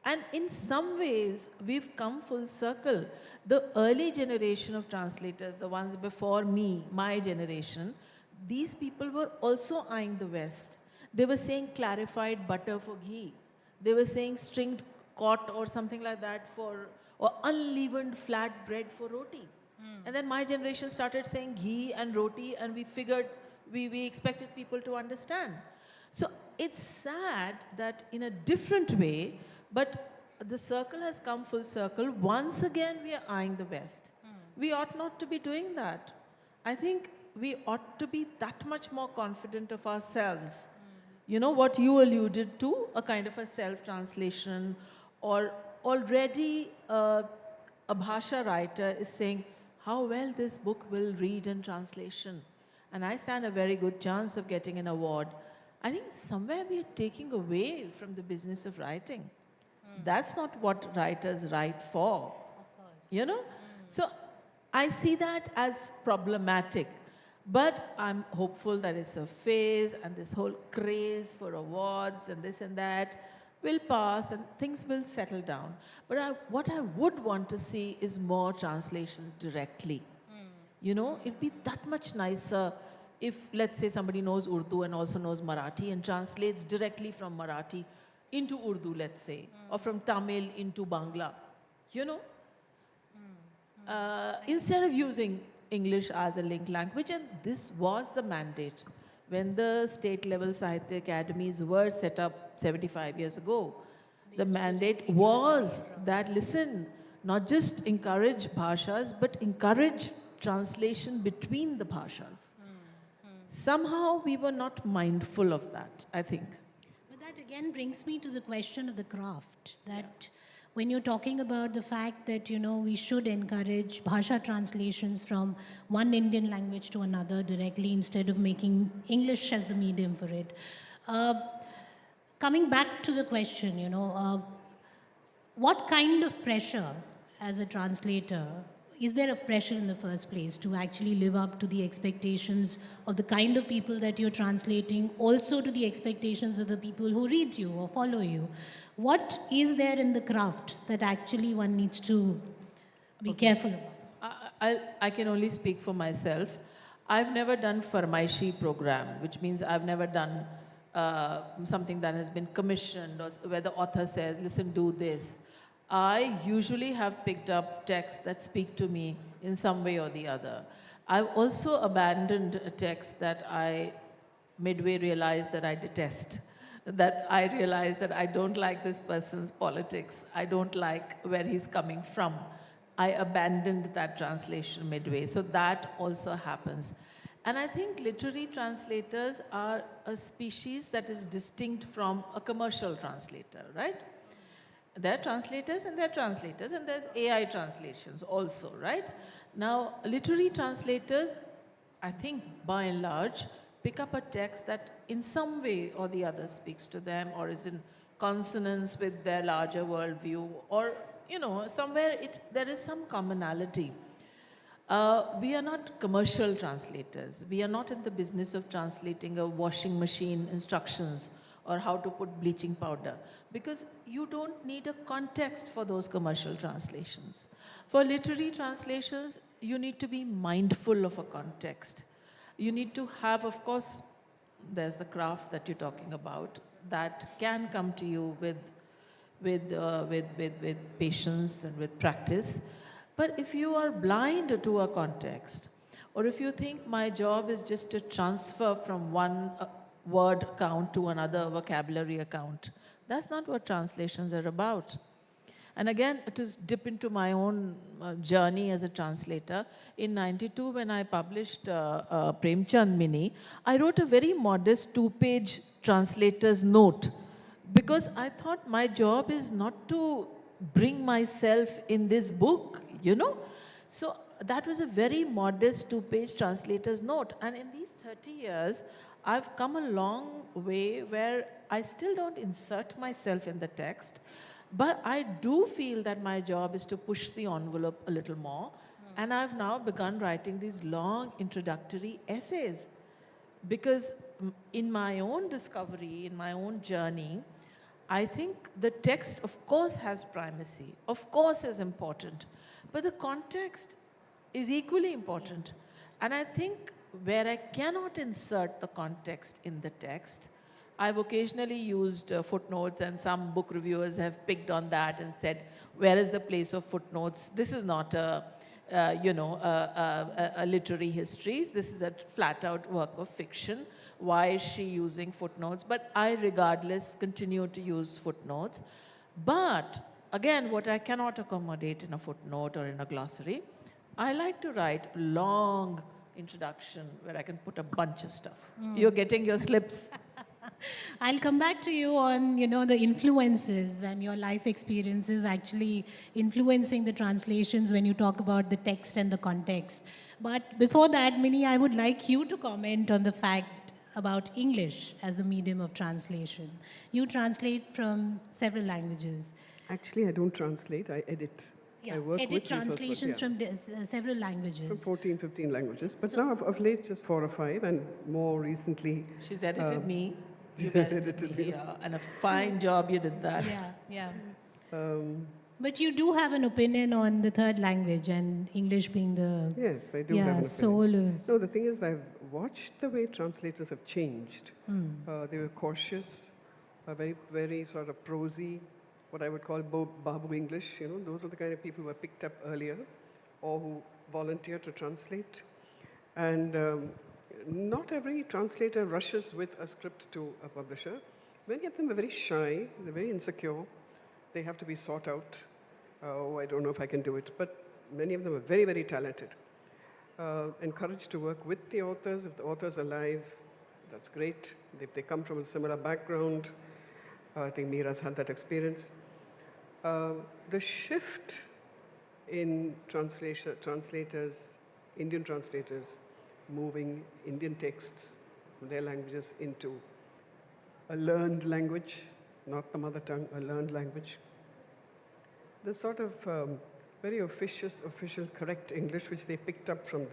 And in some ways, we've come full circle. The early generation of translators, the ones before me, my generation, these people were also eyeing the West. They were saying clarified butter for ghee. They were saying stringed cot or something like that for, or unleavened flat bread for roti. And then my generation started saying ghee and roti, and we figured, we expected people to understand. So it's sad that in a different way, but the circle has come full circle. Once again, we are eyeing the West. We ought not to be doing that. I think we ought to be that much more confident of ourselves. You know, what you alluded to, a kind of a self-translation, or already a bhasha writer is saying, how well this book will read in translation. And I stand a very good chance of getting an award. I think somewhere we are taking away from the business of writing. That's not what writers write for. Of course. You know? So I see that as problematic. But I'm hopeful that it's a phase, and this whole craze for awards and this and that will pass and things will settle down. But what I would want to see is more translations directly. You know, it'd be that much nicer if, let's say, somebody knows Urdu and also knows Marathi and translates directly from Marathi into Urdu, let's say, or from Tamil into Bangla, you know, instead of using English as a link language. And this was the mandate when the state-level Sahitya Academies were set up 75 years ago. The mandate was that, listen, not just encourage bhashas, but encourage translation between the bhashas. Somehow we were not mindful of that, I think. But that again brings me to the question of the craft, that when you're talking about the fact that, you know, we should encourage bhasha translations from one Indian language to another directly instead of making English as the medium for it. Coming back to the question, you know, what kind of pressure as a translator is there a pressure in the first place to actually live up to the expectations of the kind of people that you're translating, also to the expectations of the people who read you or follow you? What is there in the craft that actually one needs to be careful about? I can only speak for myself. I've never done Farmaishi program, which means I've never done something that has been commissioned or where the author says, listen, do this. I usually have picked up texts that speak to me in some way or the other. I've also abandoned a text that I midway realized that I detest, that I realized that I don't like this person's politics. I don't like where he's coming from. I abandoned that translation midway. So that also happens. And I think literary translators are a species that is distinct from a commercial translator, right? There are translators and there are translators, and there's AI translations also, right? Now, literary translators, I think by and large, pick up a text that in some way or the other speaks to them or is in consonance with their larger worldview, or, you know, somewhere there is some commonality. We are not commercial translators. We are not in the business of translating a washing machine instructions or how to put bleaching powder, because you don't need a context for those commercial translations. For literary translations, you need to be mindful of a context. You need to have, of course, there's the craft that you're talking about that can come to you with patience and with practice. But if you are blind to a context, or if you think my job is just to transfer from one word account to another vocabulary account, that's not what translations are about. And again, to dip into my own journey as a translator, in '92 when I published Prem Chand Mini, I wrote a very modest 2-page translator's note, because I thought my job is not to bring myself in this book, you know. So that was a very modest 2-page translator's note. And in these 30 years, I've come a long way where I still don't insert myself in the text, but I do feel that my job is to push the envelope a little more. And I've now begun writing these long introductory essays, because in my own discovery, in my own journey, I think the text, of course, has primacy, of course is important, but the context is equally important. And I think where I cannot insert the context in the text, I've occasionally used footnotes, and some book reviewers have picked on that and said, where is the place of footnotes? This is not a literary history. This is a flat-out work of fiction. Why is she using footnotes? But I, regardless, continue to use footnotes. But again, what I cannot accommodate in a footnote or in a glossary, I like to write long introduction where I can put a bunch of stuff. You're getting your slips. I'll come back to you on, the influences and your life experiences actually influencing the translations when you talk about the text and the context. But before that, Mini, I would like you to comment on the fact about English as the medium of translation. You translate from several languages. Actually, I don't translate, I edit. Yeah, I work edit with translations from several languages. From 14, 15 languages. But now, of late, just 4 or 5, and more recently... She's edited me. You've edited me, and a fine job you did that. Yeah. But you do have an opinion on the third language, and English being the yes, I do have an opinion. soul of... No, the thing is, I've watched the way translators have changed. They were cautious, very, very sort of prosy, what I would call Babu English. Those are the kind of people who were picked up earlier or who volunteer to translate. And not every translator rushes with a script to a publisher. Many of them are very shy, they're very insecure. They have to be sought out. I don't know if I can do it. But many of them are very, very talented. Encouraged to work with the authors. If the author's alive, that's great. If they come from a similar background, I think Meera's had that experience. The shift in translators, Indian translators, moving Indian texts from their languages into a learned language, not the mother tongue, a learned language. The sort of very official, correct English, which they picked up from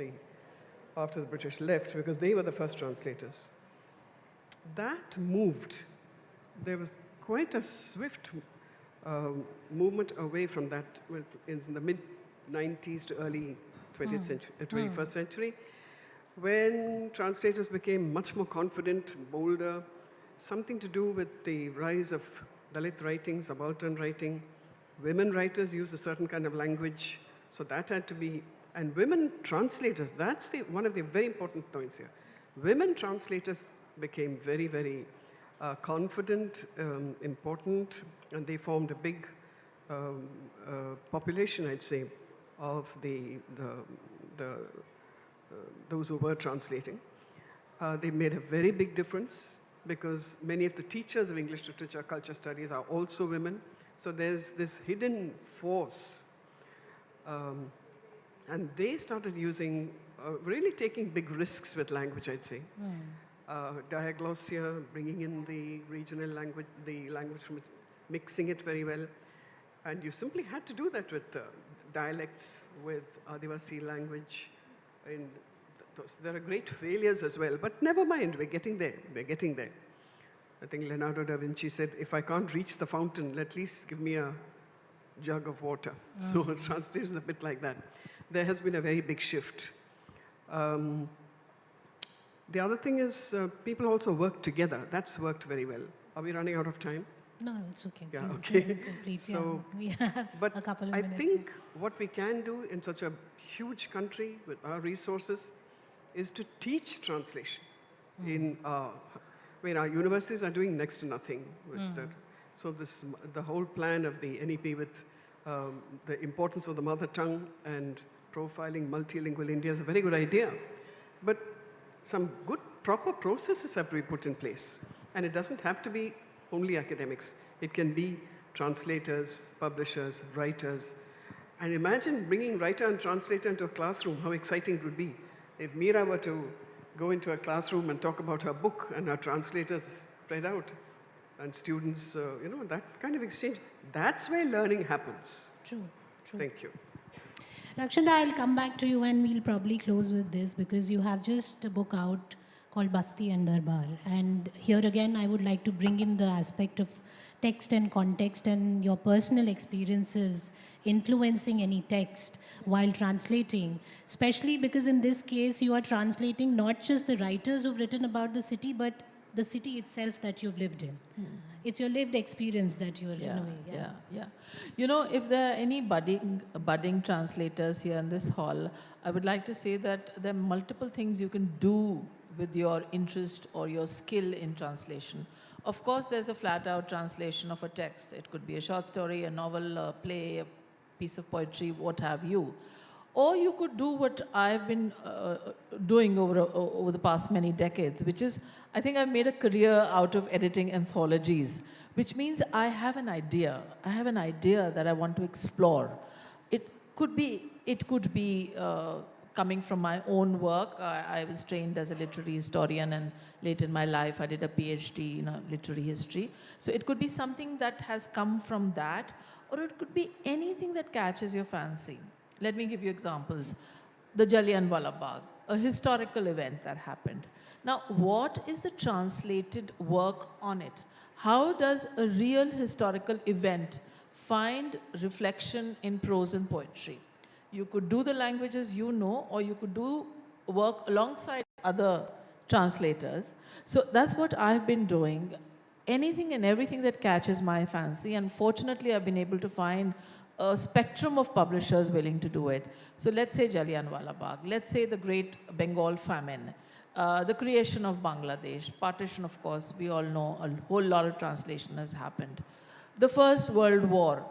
after the British left, because they were the first translators. That moved. There was quite a swift movement away from that in the mid-90s to early 21st century, when translators became much more confident, bolder, something to do with the rise of Dalit writing, subaltern writing. Women writers use a certain kind of language, so that had to be, and women translators, that's one of the very important points here. Women translators became very, very confident, important, and they formed a big population, I'd say, of those who were translating. They made a very big difference because many of the teachers of English literature, culture studies are also women. So there's this hidden force. And they started using, really taking big risks with language, I'd say. Diaglossia, bringing in the regional language, the language from mixing it very well. And you simply had to do that with dialects, with Adivasi language. And there are great failures as well, but never mind, we're getting there, we're getting there. I think Leonardo da Vinci said, if I can't reach the fountain, at least give me a jug of water. So translation is a bit like that. There has been a very big shift. The other thing is people also work together. That's worked very well. Are we running out of time? No, it's okay. Yeah, Please, okay. complete. So, we have a couple of minutes. I think what we can do in such a huge country with our resources is to teach translation. Our universities are doing next to nothing with that. So the whole plan of the NEP with the importance of the mother tongue and profiling multilingual India is a very good idea. But some good, proper processes have to be put in place. And it doesn't have to be only academics. It can be translators, publishers, writers. And imagine bringing writer and translator into a classroom, how exciting it would be. If Meera were to go into a classroom and talk about her book and her translators spread out, and students, that kind of exchange, that's where learning happens. True. Thank you. Rakshanda, I'll come back to you and we'll probably close with this because you have just a book out called Basti and Darbar. And here again, I would like to bring in the aspect of text and context and your personal experiences influencing any text while translating, especially because in this case, you are translating not just the writers who've written about the city, but the city itself that you've lived in. It's your lived experience that you're in a way. Yeah. You know, if there are any budding translators here in this hall, I would like to say that there are multiple things you can do with your interest or your skill in translation. Of course, there's a flat-out translation of a text. It could be a short story, a novel, a play, a piece of poetry, what have you. Or you could do what I've been doing over the past many decades, which is, I think I've made a career out of editing anthologies, which means I have an idea. I have an idea that I want to explore. It could be coming from my own work. I was trained as a literary historian, and late in my life, I did a PhD in literary history. So it could be something that has come from that, or it could be anything that catches your fancy. Let me give you examples. The Jallianwala Bagh, a historical event that happened. Now, what is the translated work on it? How does a real historical event find reflection in prose and poetry? You could do the languages you know, or you could do work alongside other translators. So that's what I've been doing. Anything and everything that catches my fancy. And fortunately, I've been able to find a spectrum of publishers willing to do it. So let's say Jallianwala Bagh. Let's say the Great Bengal Famine. The creation of Bangladesh. Partition, of course, we all know a whole lot of translation has happened. The First World War.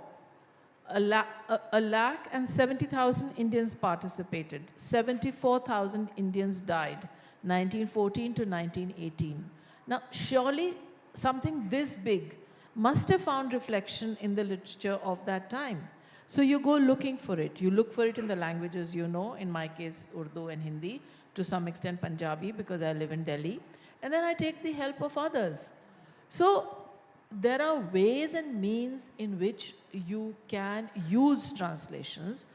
1,70,000 Indians participated. 74,000 Indians died, 1914 to 1918. Now, surely something this big must have found reflection in the literature of that time. So you go looking for it. You look for it in the languages you know, in my case, Urdu and Hindi, to some extent Punjabi, because I live in Delhi. And then I take the help of others. So there are ways and means in which you can use translations.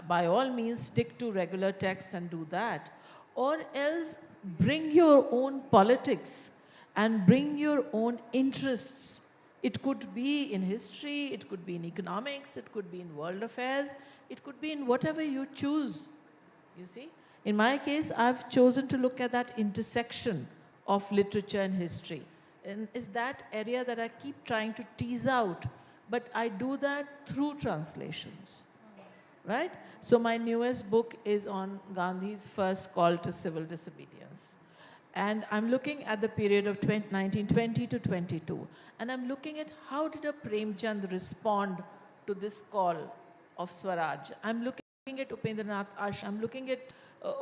By all means, stick to regular texts and do that. Or else bring your own politics and bring your own interests. It could be in history, it could be in economics, it could be in world affairs, it could be in whatever you choose, you see. In my case, I've chosen to look at that intersection of literature and history. And it's that area that I keep trying to tease out, but I do that through translations, right? So my newest book is on Gandhi's first call to civil disobedience. And I'm looking at the period of 1920 to 22. And I'm looking at how did a Premchand respond to this call of Swaraj. I'm looking at Upendranath Ash. I'm looking at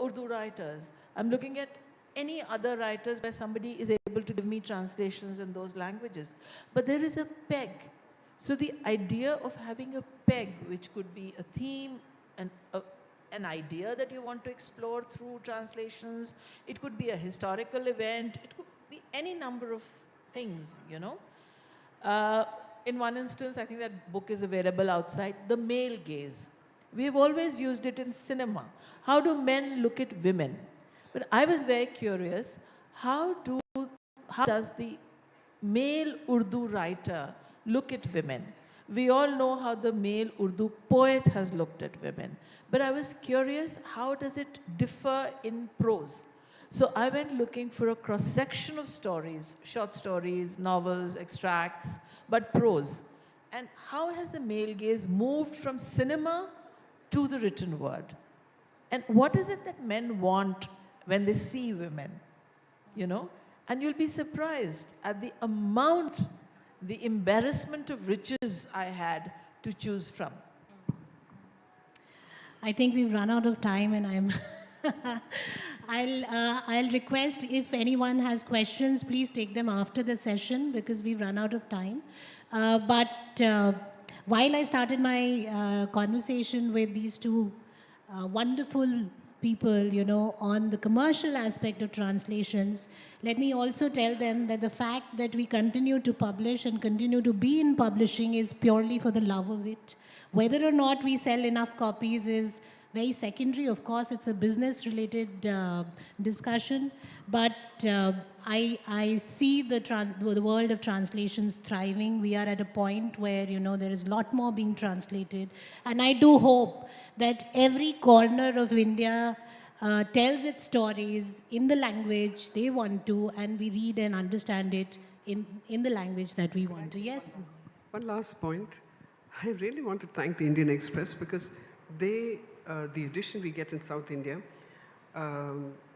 Urdu writers. I'm looking at any other writers where somebody is able to give me translations in those languages. But there is a peg. So the idea of having a peg, which could be a theme, an idea that you want to explore through translations, it could be a historical event, it could be any number of things, you know. In one instance, I think that book is available outside, The Male Gaze. We've always used it in cinema. How do men look at women? But I was very curious, how does the male Urdu writer look at women? We all know how the male Urdu poet has looked at women. But I was curious, how does it differ in prose? So I went looking for a cross-section of stories, short stories, novels, extracts, but prose. And how has the male gaze moved from cinema to the written word? And what is it that men want when they see women, you know? And you'll be surprised at the amount, the embarrassment of riches I had to choose from. I think we've run out of time, and I'm I'll request if anyone has questions, please take them after the session because we've run out of time. While I started my conversation with these two wonderful people, you know, on the commercial aspect of translations, let me also tell them that the fact that we continue to publish and continue to be in publishing is purely for the love of it. Whether or not we sell enough copies is very secondary. Of course, it's a business-related discussion, but I see the world of translations thriving. We are at a point where, you know, there is a lot more being translated, and I do hope that every corner of India tells its stories in the language they want to, and we read and understand it in the language that we want to. Yes? One last point. I really want to thank the Indian Express because they, the edition we get in South India,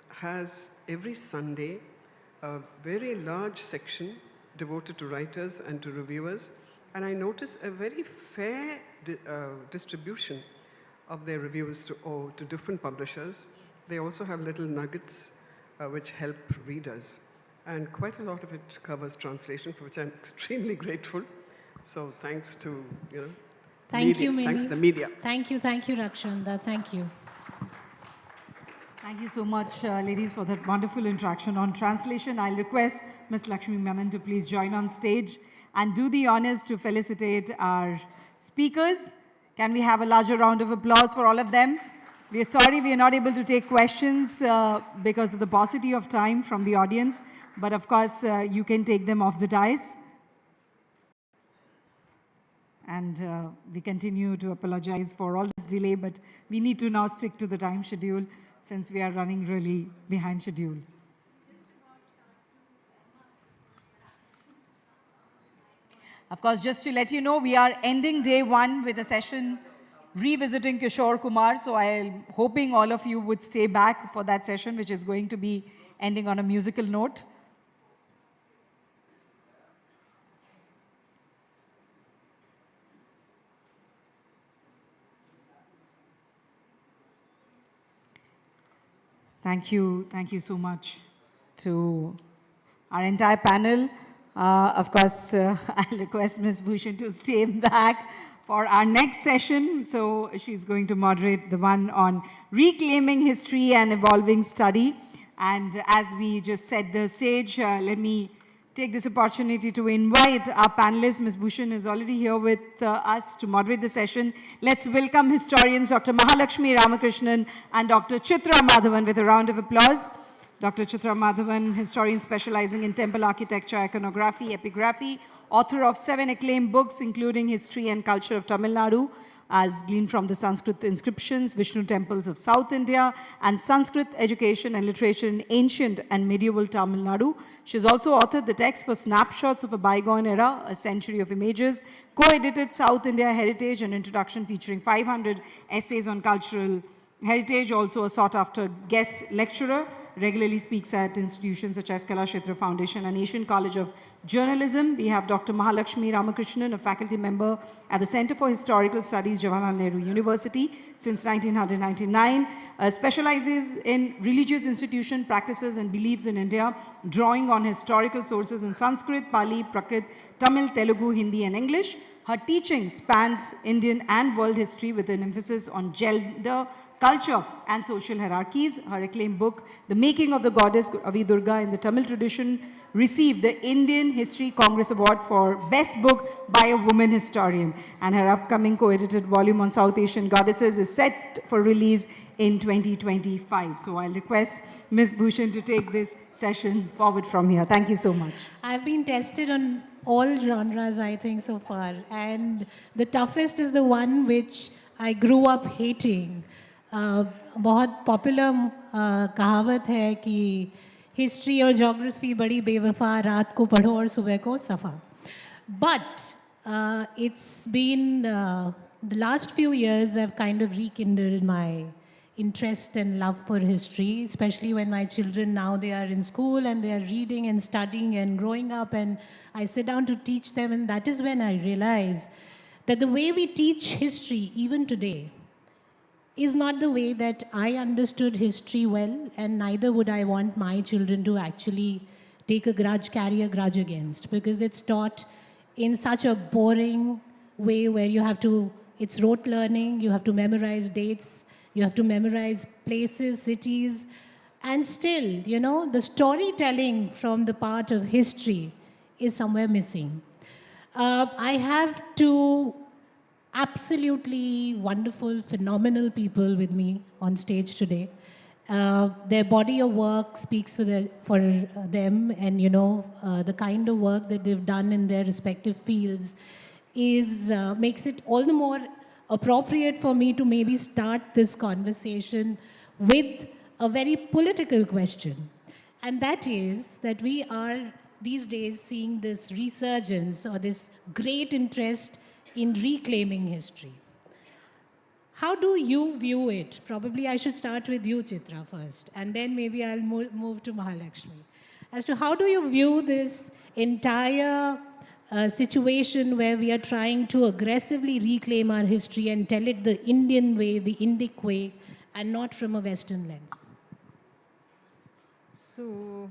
has every Sunday a very large section devoted to writers and to reviewers. And I notice a very fair distribution of their reviews to different publishers. They also have little nuggets which help readers. And quite a lot of it covers translation, for which I'm extremely grateful. So thanks to, you know, Thank media. you, Mimi. Thanks to the media. Thank you, Rakshanda. Thank you. Thank you so much, ladies, for that wonderful interaction on translation. I'll request Ms. Lakshmi Menon to please join on stage and do the honors to felicitate our speakers. Can we have a larger round of applause for all of them? We are sorry we are not able to take questions because of the paucity of time from the audience, but of course, you can take them off the dais. And we continue to apologize for all this delay, but we need to now stick to the time schedule since we are running really behind schedule. Of course, just to let you know, we are ending day one with a session revisiting Kishore Kumar. So I'm hoping all of you would stay back for that session, which is going to be ending on a musical note. Thank you so much to our entire panel. Of course, I'll request Ms. Bhushan to stay back for our next session. So she's going to moderate the one on reclaiming history and evolving study. And as we just set the stage, let me take this opportunity to invite our panelists. Ms. Bhushan is already here with us to moderate the session. Let's welcome historians Dr. Mahalakshmi Ramakrishnan and Dr. Chitra Madhavan with a round of applause. Dr. Chitra Madhavan, historian specializing in temple architecture, iconography, epigraphy, author of 7 acclaimed books, including History and Culture of Tamil Nadu, as gleaned from the Sanskrit inscriptions, Vishnu temples of South India, and Sanskrit education and literature in ancient and medieval Tamil Nadu. She has also authored the text for Snapshots of a Bygone Era, A Century of Images, co-edited South India Heritage and Introduction featuring 500 essays on cultural heritage, also a sought-after guest lecturer, regularly speaks at institutions such as Kalakshetra Foundation and Asian College of Journalism. We have Dr. Mahalakshmi Ramakrishnan, a faculty member at the Center for Historical Studies, Jawaharlal Nehru University since 1999, specializes in religious institution practices and beliefs in India, drawing on historical sources in Sanskrit, Pali, Prakrit, Tamil, Telugu, Hindi and English. Her teaching spans Indian and world history with an emphasis on gender, culture and social hierarchies. Her acclaimed book, The Making of the Goddess Avi Durga in the Tamil Tradition, received the Indian History Congress Award for Best Book by a Woman Historian. And her upcoming co-edited volume on South Asian goddesses is set for release in 2025. So I'll request Ms. Bhushan to take this session forward from here. Thank you so much. I've been tested on all genres, I think, so far. And the toughest is the one which I grew up hating. बहुत popular कहावत है कि history और geography बड़ी बेवफा, रात को पढ़ो और सुबह को सफ़ा. But it's been the last few years I've kind of rekindled my interest and love for history, especially when my children now they are in school and they are reading and studying and growing up, and I sit down to teach them, and that is when I realize that the way we teach history even today is not the way that I understood history well, and neither would I want my children to actually take a grudge, carry a grudge against, because it's taught in such a boring way where you have to, it's rote learning, you have to memorize dates, you have to memorize places, cities, and still, you know, the storytelling from the part of history is somewhere missing. I have two absolutely wonderful, phenomenal people with me on stage today. Their body of work speaks for them, and you know, the kind of work that they've done in their respective fields is makes it all the more appropriate for me to maybe start this conversation with a very political question. And that is that we are these days seeing this resurgence or this great interest in reclaiming history. How do you view it? Probably I should start with you, Chitra, first, and then maybe I'll move to Mahalakshmi. As to how do you view this entire situation where we are trying to aggressively reclaim our history and tell it the Indian way, the Indic way, and not from a Western lens? So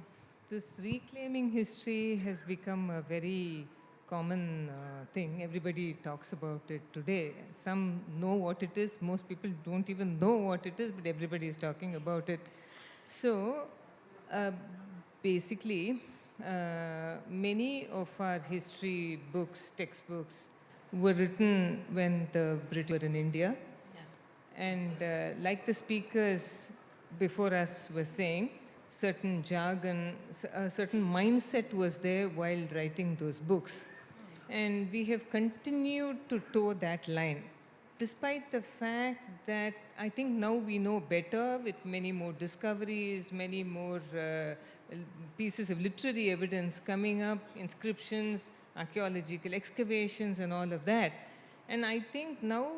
this reclaiming history has become a very common thing. Everybody talks about it today. Some know what it is. Most people don't even know what it is, but everybody is talking about it. So basically, many of our history books, textbooks, were written when the British were in India. Yeah. And like the speakers before us were saying, certain jargon, a certain mindset was there while writing those books. And we have continued to toe that line, despite the fact that I think now we know better with many more discoveries, many more pieces of literary evidence coming up, inscriptions, archaeological excavations and all of that. And I think now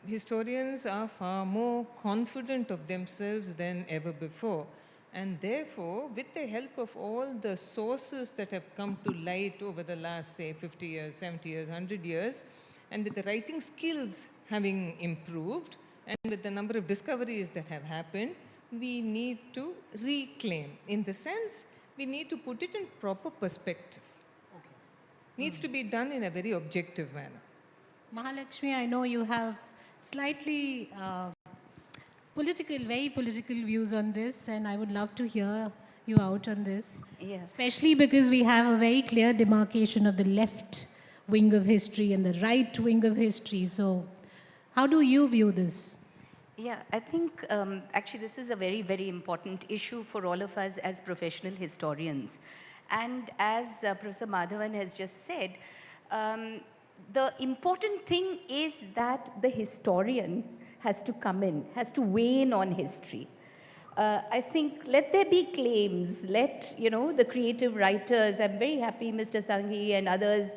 historians are far more confident of themselves than ever before. And therefore, with the help of all the sources that have come to light over the last, say, 50 years, 70 years, 100 years, and with the writing skills having improved, and with the number of discoveries that have happened, we need to reclaim. In the sense, we need to put it in proper perspective. Okay. Needs to be done in a very objective manner. Mahalakshmi, I know you have slightly very political views on this, and I would love to hear you out on this, Yeah. especially because we have a very clear demarcation of the left wing of history and the right wing of history. So how do you view this? Yeah, I think actually this is a very, very important issue for all of us as professional historians. And as Professor Madhavan has just said, the important thing is that the historian has to come in, has to weigh in on history. I think let there be claims, let, the creative writers, I'm very happy Mr. Sanghi and others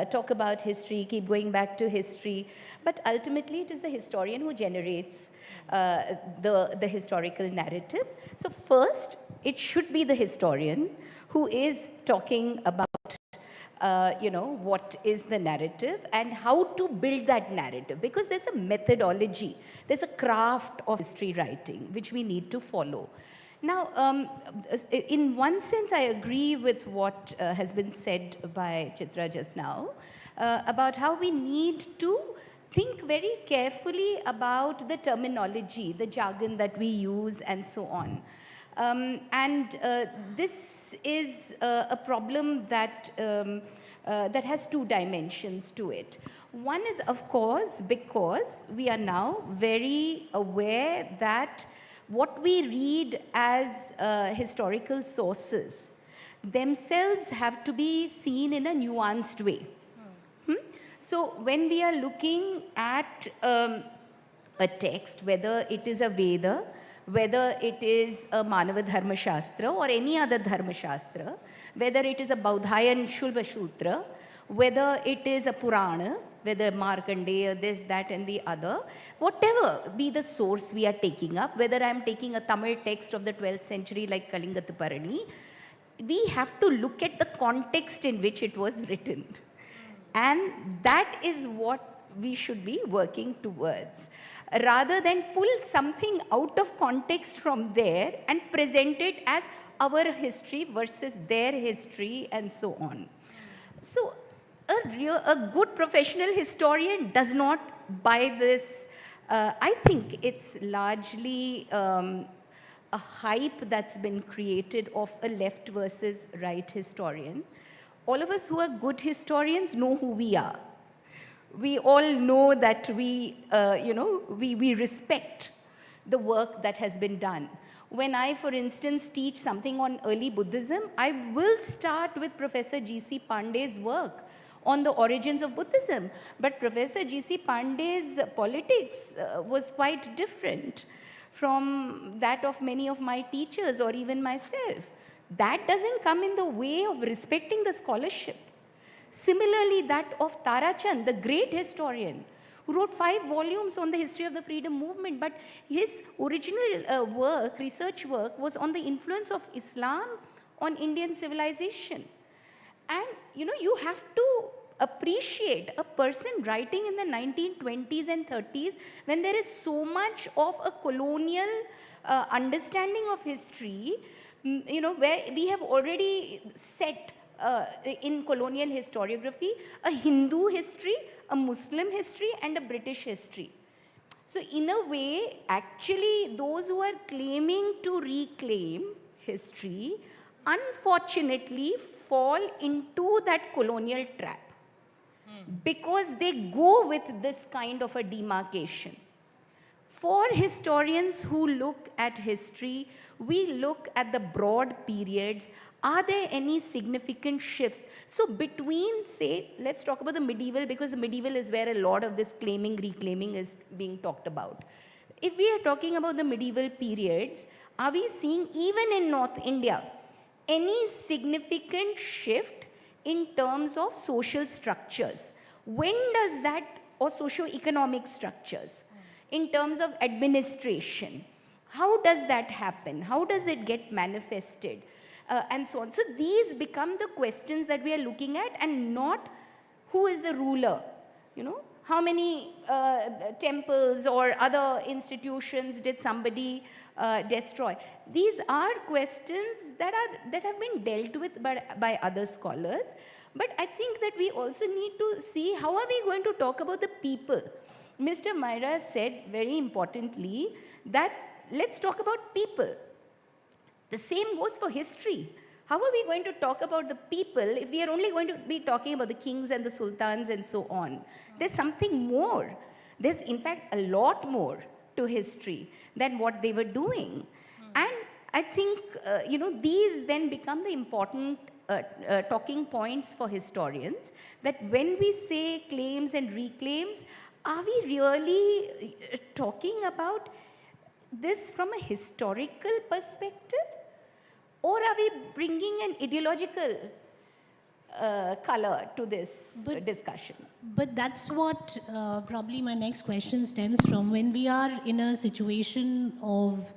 talk about history, keep going back to history, but ultimately it is the historian who generates the historical narrative. So first, it should be the historian who is talking about what is the narrative and how to build that narrative, because there's a methodology, there's a craft of history writing which we need to follow. Now, in one sense, I agree with what has been said by Chitra just now about how we need to think very carefully about the terminology, the jargon that we use, and so on. This is a problem that that has two dimensions to it. One is, of course, because we are now very aware that what we read as historical sources themselves have to be seen in a nuanced way. So when we are looking at a text, whether it is a Veda, whether it is a Manava Dharma Shastra or any other Dharma Shastra, whether it is a Baudhayan Shulva Sutra, whether it is a Purana, whether Markandeya, this, that and the other, whatever be the source we are taking up, whether I am taking a Tamil text of the 12th century like Kalingathaparani, we have to look at the context in which it was written. And that is what we should be working towards, rather than pull something out of context from there and present it as our history versus their history and so on. So a good professional historian does not buy this. I think it's largely a hype that's been created of a left versus right historian. All of us who are good historians know who we are. We all know that we respect the work that has been done. When I, for instance, teach something on early Buddhism, I will start with Professor G.C. Pandey's work on the origins of Buddhism. But Professor G.C. Pandey's politics was quite different from that of many of my teachers or even myself. That doesn't come in the way of respecting the scholarship. Similarly, that of Tarachand, the great historian, who wrote 5 volumes on the history of the freedom movement, but his original work, research work, was on the influence of Islam on Indian civilization. And, you have to appreciate a person writing in the 1920s and 30s when there is so much of a colonial understanding of history, where we have already set in colonial historiography a Hindu history, a Muslim history, and a British history. So in a way, actually, those who are claiming to reclaim history, unfortunately, fall into that colonial trap because they go with this kind of a demarcation. For historians who look at history, we look at the broad periods. Are there any significant shifts? So between, say, let's talk about the medieval, because the medieval is where a lot of this claiming, reclaiming is being talked about. If we are talking about the medieval periods, are we seeing, even in North India, any significant shift in terms of social structures? When does that, or socio-economic structures, in terms of administration, how does that happen? How does it get manifested? And so on. So these become the questions that we are looking at, and not who is the ruler, how many temples or other institutions did somebody destroy. These are questions that have been dealt with by other scholars. But I think that we also need to see how are we going to talk about the people. Mr. Myra said very importantly that let's talk about people. The same goes for history. How are we going to talk about the people if we are only going to be talking about the kings and the sultans and so on? There's something more. There's, in fact, a lot more to history than what they were doing. And I think, these then become the important talking points for historians, that when we say claims and reclaims, are we really talking about this from a historical perspective? Or are we bringing an ideological color to this discussion? But that's what probably my next question stems from. When we are in a situation of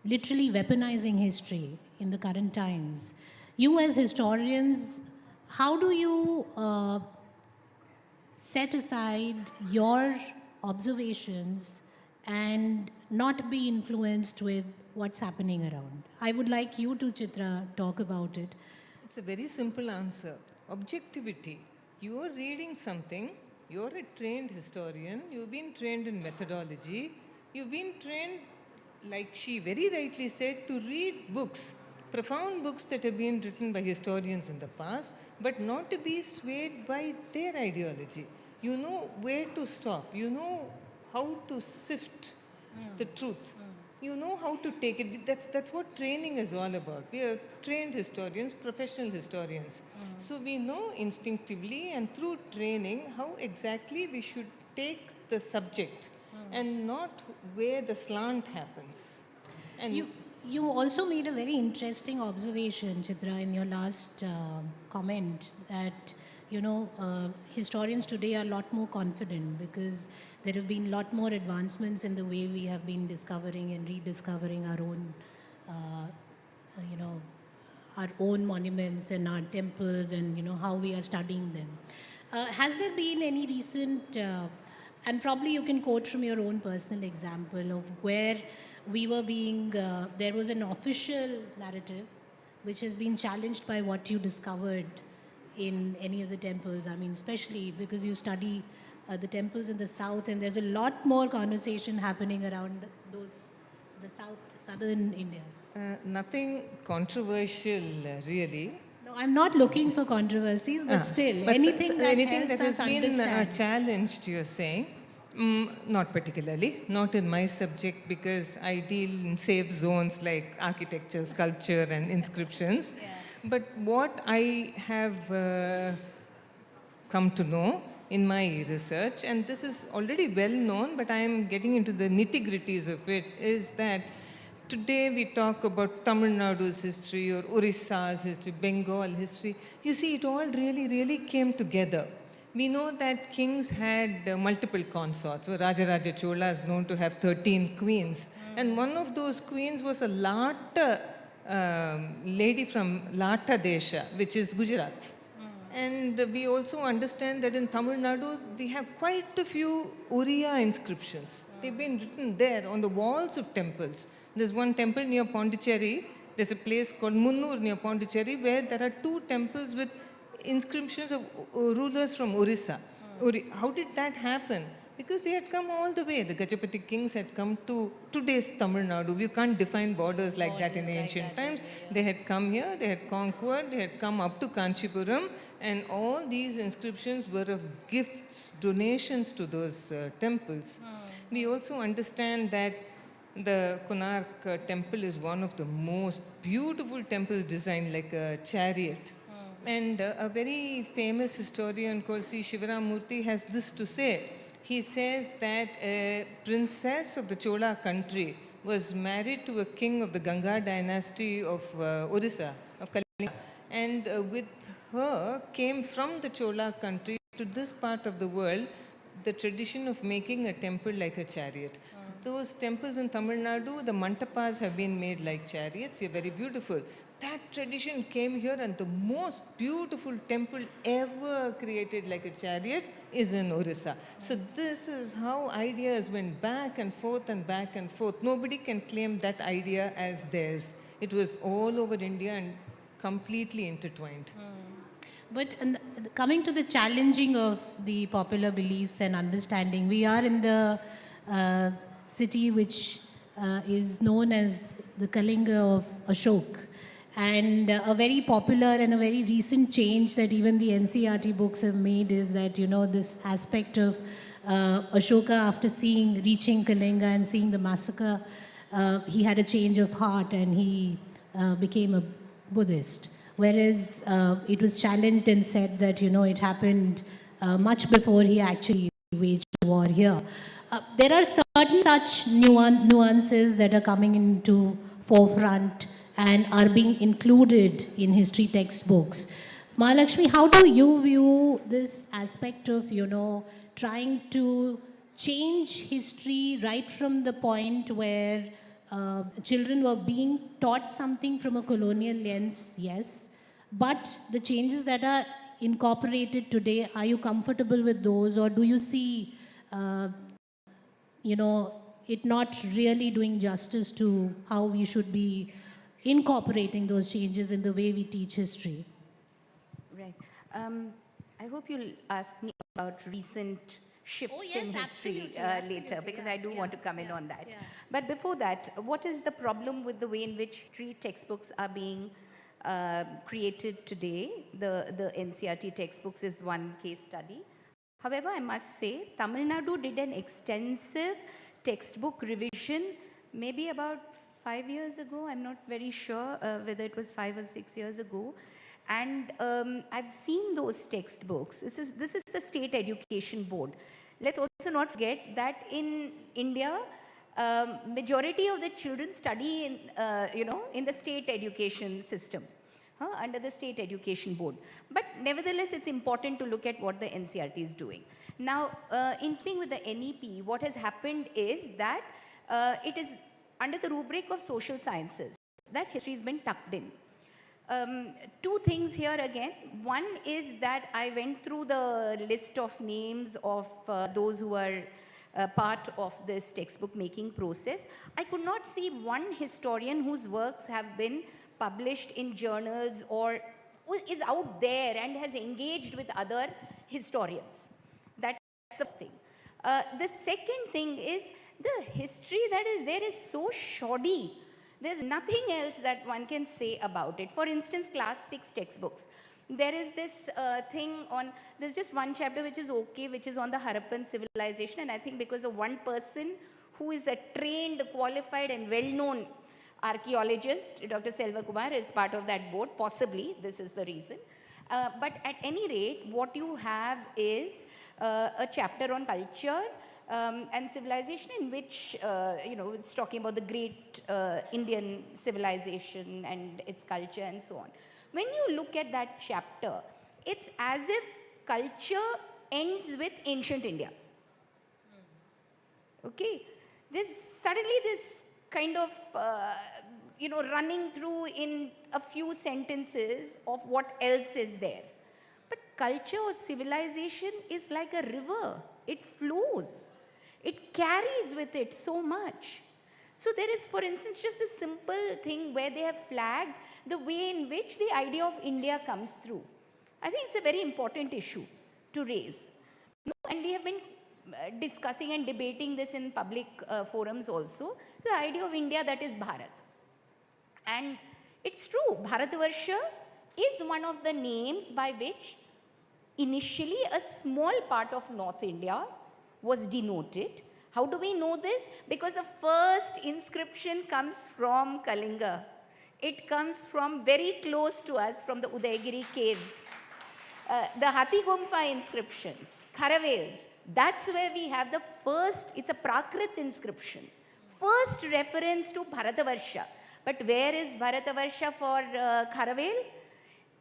literally weaponizing history in the current times, you as historians, how do you set aside your observations and not be influenced with what's happening around? I would like you to, Chitra, talk about it. It's a very simple answer. Objectivity. You are reading something, you're a trained historian, you've been trained in methodology, you've been trained, like she very rightly said, to read books, profound books that have been written by historians in the past, but not to be swayed by their ideology. You know where to stop, you know how to sift the truth. You know how to take it. That's what training is all about. We are trained historians, professional historians. So we know instinctively and through training how exactly we should take the subject and not where the slant happens. And you also made a very interesting observation, Chitra, in your last comment that, historians today are a lot more confident because there have been a lot more advancements in the way we have been discovering and rediscovering our own, our own monuments and our temples and, how we are studying them. Has there been any recent, and probably you can quote from your own personal example of where we were being, there was an official narrative which has been challenged by what you discovered in any of the temples? I mean, especially because you study the temples in the south, and there's a lot more conversation happening around the southern India. Nothing controversial, really. No, I'm not looking for controversies, but still, anything that helps us understand. Been challenged, you're saying? Not particularly, not in my subject, because I deal in safe zones like architecture, sculpture, and inscriptions. Yeah. But what I have come to know in my research, and this is already well known, but I am getting into the nitty-gritties of it, is that today we talk about Tamil Nadu's history or Odisha's history, Bengal history. You see, it all really came together. We know that kings had multiple consorts. So Rajaraja Chola is known to have 13 queens. And one of those queens was a Lata lady from Lata Desha, which is Gujarat. And we also understand that in Tamil Nadu, we have quite a few Odia inscriptions. They've been written there on the walls of temples. There's one temple near Pondicherry. There's a place called Munnur near Pondicherry where there are 2 temples with inscriptions of rulers from Orissa. How did that happen? Because they had come all the way. The Gajapati kings had come to today's Tamil Nadu. You can't define borders like that in the ancient times. They had come here, they had conquered, they had come up to Kanchipuram, and all these inscriptions were of gifts, donations to those temples. We also understand that the Konark temple is one of the most beautiful temples designed like a chariot. And a very famous historian called C. Shivaramurthy has this to say. He says that a princess of the Chola country was married to a king of the Ganga dynasty of Odisha, of Kalinga. And with her came from the Chola country to this part of the world the tradition of making a temple like a chariot. Those temples in Tamil Nadu, the mantapas have been made like chariots. They're very beautiful. That tradition came here, and the most beautiful temple ever created like a chariot is in Orissa. So this is how ideas went back and forth and back and forth. Nobody can claim that idea as theirs. It was all over India and completely intertwined. But coming to the challenging of the popular beliefs and understanding, we are in the city which is known as the Kalinga of Ashok. And a very popular and a very recent change that even the NCERT books have made is that, this aspect of Ashoka, after reaching Kalinga and seeing the massacre, he had a change of heart and he became a Buddhist. Whereas it was challenged and said that, it happened much before he actually waged war here. There are certain such nuances that are coming into forefront and are being included in history textbooks. Mahalakshmi, how do you view this aspect of, trying to change history right from the point where children were being taught something from a colonial lens, yes, but the changes that are incorporated today, are you comfortable with those, or do you see, it not really doing justice to how we should be incorporating those changes in the way we teach history? Right. I hope you'll ask me about recent shifts in history later, because I do want to come in on that. But before that, what is the problem with the way in which history textbooks are being created today? The NCERT textbooks is one case study. However, I must say, Tamil Nadu did an extensive textbook revision maybe about 5 years ago. I'm not very sure whether it was 5 or 6 years ago. And I've seen those textbooks. This is the State Education Board. Let's also not forget that in India, majority of the children study in the state education system, under the State Education Board. But nevertheless, it's important to look at what the NCERT is doing. Now, in keeping with the NEP, what has happened is that it is under the rubric of social sciences that history has been tucked in. Two things here again. One is that I went through the list of names of those who are part of this textbook making process. I could not see one historian whose works have been published in journals or who is out there and has engaged with other historians. That's the thing. The second thing is the history that is there is so shoddy. There's nothing else that one can say about it. For instance, class 6 textbooks. There is this thing on, there's just one chapter which is okay, which is on the Harappan civilization. And I think because the one person who is a trained, qualified and well-known archaeologist, Dr. Selva Kumar, is part of that board. Possibly, this is the reason. But at any rate, what you have is a chapter on culture and civilization in which, it's talking about the great Indian civilization and its culture and so on. When you look at that chapter, it's as if culture ends with ancient India. Okay? There's suddenly this kind of, running through in a few sentences of what else is there. But culture or civilization is like a river. It flows. It carries with it so much. So there is, for instance, just a simple thing where they have flagged the way in which the idea of India comes through. I think it's a very important issue to raise. And we have been discussing and debating this in public forums also, the idea of India that is Bharat. And it's true, Bharatavarsha is one of the names by which initially a small part of North India was denoted. How do we know this? Because the first inscription comes from Kalinga. It comes from very close to us, from the Udaygiri caves. The Hathi Gumfa inscription, Kharavels, that's where we have the first, it's a Prakrit inscription. First reference to Bharatavarsha. But where is Bharatavarsha for Kharavel?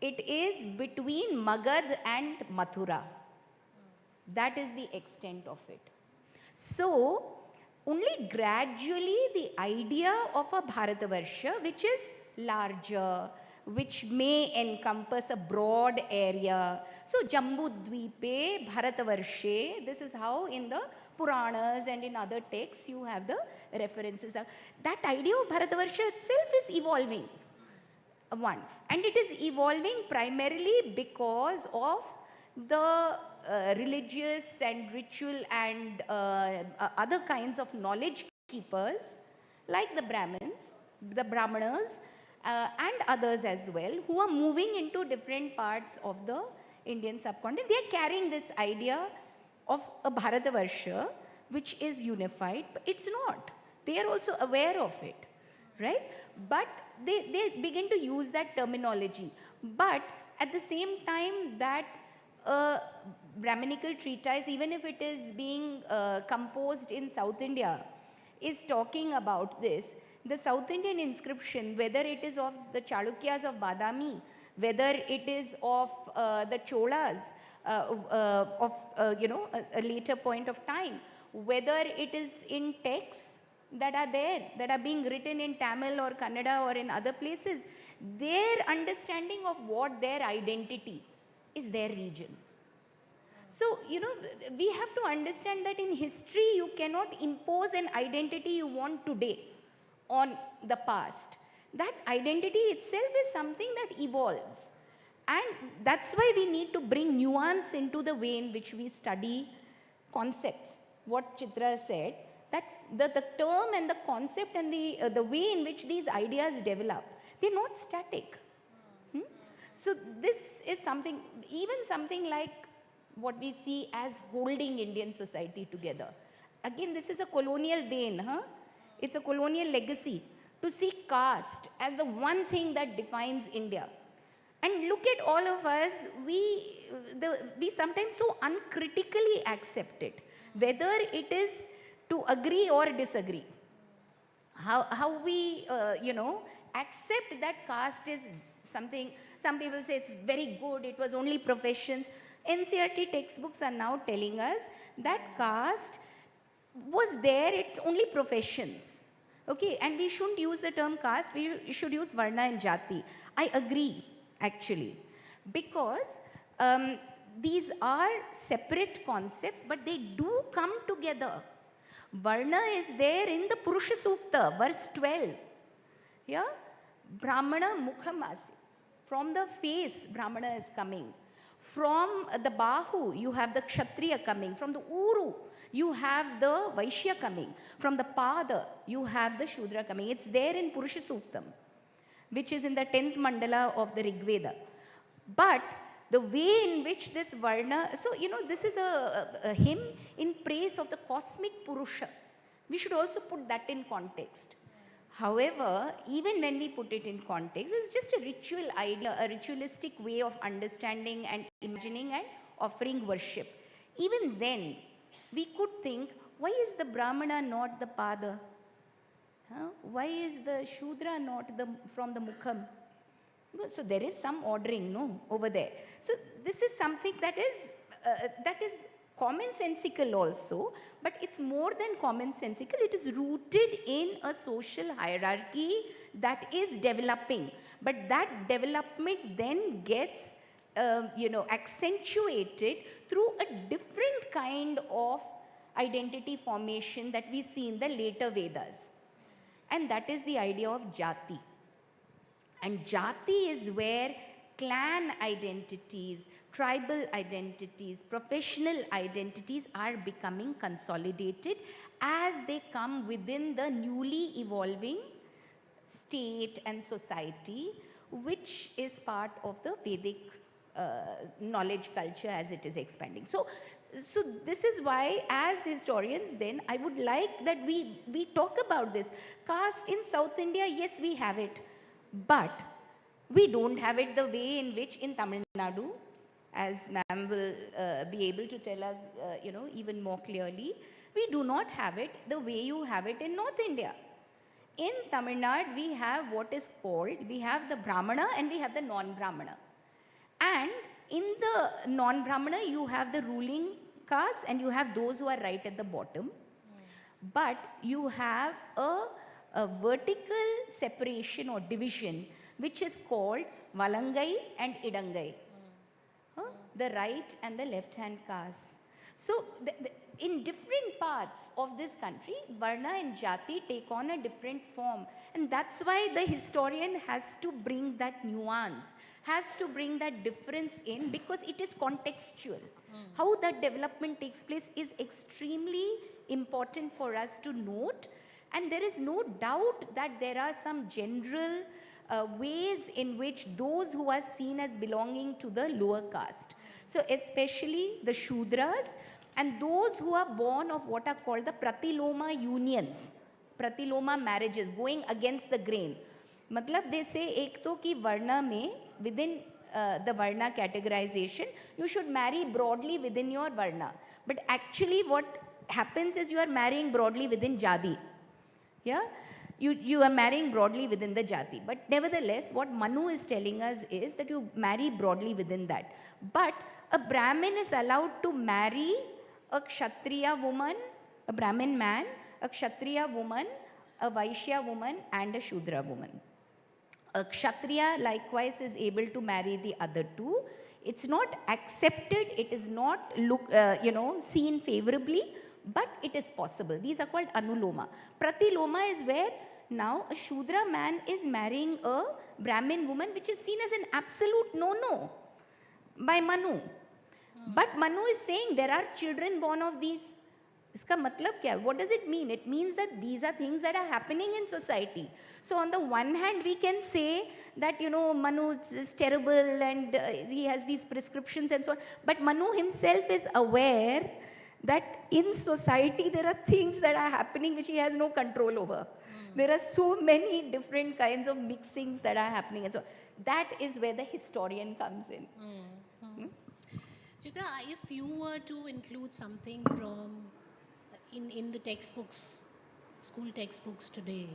It is between Magad and Mathura. That is the extent of it. So, only gradually the idea of a Bharatavarsha, which is larger, which may encompass a broad area. So, Jambudvipe, Bharatavarshe, this is how in the Puranas and in other texts you have the references. That idea of Bharatavarsha itself is evolving. One. And it is evolving primarily because of the religious and ritual and other kinds of knowledge keepers like the Brahmanas, and others as well, who are moving into different parts of the Indian subcontinent. They are carrying this idea of a Bharatavarsha which is unified, but it's not. They are also aware of it, right? But they begin to use that terminology. But at the same time, that Brahminical treatise, even if it is being composed in South India, is talking about this. The South Indian inscription, whether it is of the Chalukyas of Badami, whether it is of the Cholas of a later point of time, whether it is in texts that are there, that are being written in Tamil or Kannada or in other places, their understanding of what their identity is, their region. So, we have to understand that in history, you cannot impose an identity you want today on the past. That identity itself is something that evolves. And that's why we need to bring nuance into the way in which we study concepts. What Chitra said, that the term and the concept and the way in which these ideas develop, they're not static. So this is something, even something like what we see as holding Indian society together. Again, this is a colonial bane, It's a colonial legacy to see caste as the one thing that defines India. And look at all of us, we sometimes so uncritically accept it, whether it is to agree or disagree. How we, accept that caste is something, some people say it's very good, it was only professions. NCERT textbooks are now telling us that caste was there, it's only professions. Okay, and we shouldn't use the term caste, we should use Varna and Jati. I agree, actually, because these are separate concepts, but they do come together. Varna is there in the Purusha Sukta, verse 12. Yeah? Brahmana Mukhamasi. From the face, Brahmana is coming. From the Bahu, you have the Kshatriya coming. From the Uru, you have the Vaishya coming. From the Pada, you have the Shudra coming. It's there in Purusha Suktam, which is in the 10th mandala of the Rig Veda. But the way in which this Varna, so this is a hymn in praise of the cosmic Purusha. We should also put that in context. However, even when we put it in context, it's just a ritual idea, a ritualistic way of understanding and imagining and offering worship. Even then, we could think, why is the Brahmana not the Pada? Why is the Shudra not from the Mukham? So there is some ordering, over there. So this is something that is commonsensical also, but it's more than commonsensical. It is rooted in a social hierarchy that is developing. But that development then gets, accentuated through a different kind of identity formation that we see in the later Vedas. And that is the idea of Jati. And Jati is where clan identities, tribal identities, professional identities are becoming consolidated as they come within the newly evolving state and society, which is part of the Vedic knowledge culture as it is expanding. So this is why, as historians then, I would like that we talk about this. Caste in South India, yes, we have it. But we don't have it the way in which in Tamil Nadu, as ma'am will be able to tell us, even more clearly, we do not have it the way you have it in North India. In Tamil Nadu, we have what is called, we have the Brahmana and we have the non-Brahmana. And in the non-Brahmana, you have the ruling caste and you have those who are right at the bottom. But you have a vertical separation or division which is called Valangai and Idangai. The right and the left hand caste. So in different parts of this country, Varna and Jati take on a different form. And that's why the historian has to bring that nuance, has to bring that difference in, because it is contextual. How that development takes place is extremely important for us to note And there is no doubt that there are some general ways in which those who are seen as belonging to the lower caste, so especially the Shudras and those who are born of what are called the Pratiloma unions, Pratiloma marriages, going against the grain. Matlab they say ek to ki Varna mein, within the Varna categorization, you should marry broadly within your Varna. But actually what happens is you are marrying broadly within Jadi. Yeah? You are marrying broadly within the Jati. But nevertheless, what Manu is telling us is that you marry broadly within that. But a Brahmin is allowed to marry a Kshatriya woman, a Brahmin man, a Kshatriya woman, a Vaishya woman, and a Shudra woman. A Kshatriya likewise is able to marry the other two. It's not accepted, it is not seen favorably, but it is possible. These are called Anuloma. Pratiloma is where now a Shudra man is marrying a Brahmin woman, which is seen as an absolute no-no by Manu. But Manu is saying there are children born of these. Iska matlab kya? What does it mean? It means that these are things that are happening in society. So on the one hand, we can say that, Manu is terrible and he has these prescriptions and so on. But Manu himself is aware that in society there are things that are happening which he has no control over. There are so many different kinds of mixings that are happening. And so that is where the historian comes in. Chitra, if you were to include something from in the textbooks, school textbooks today,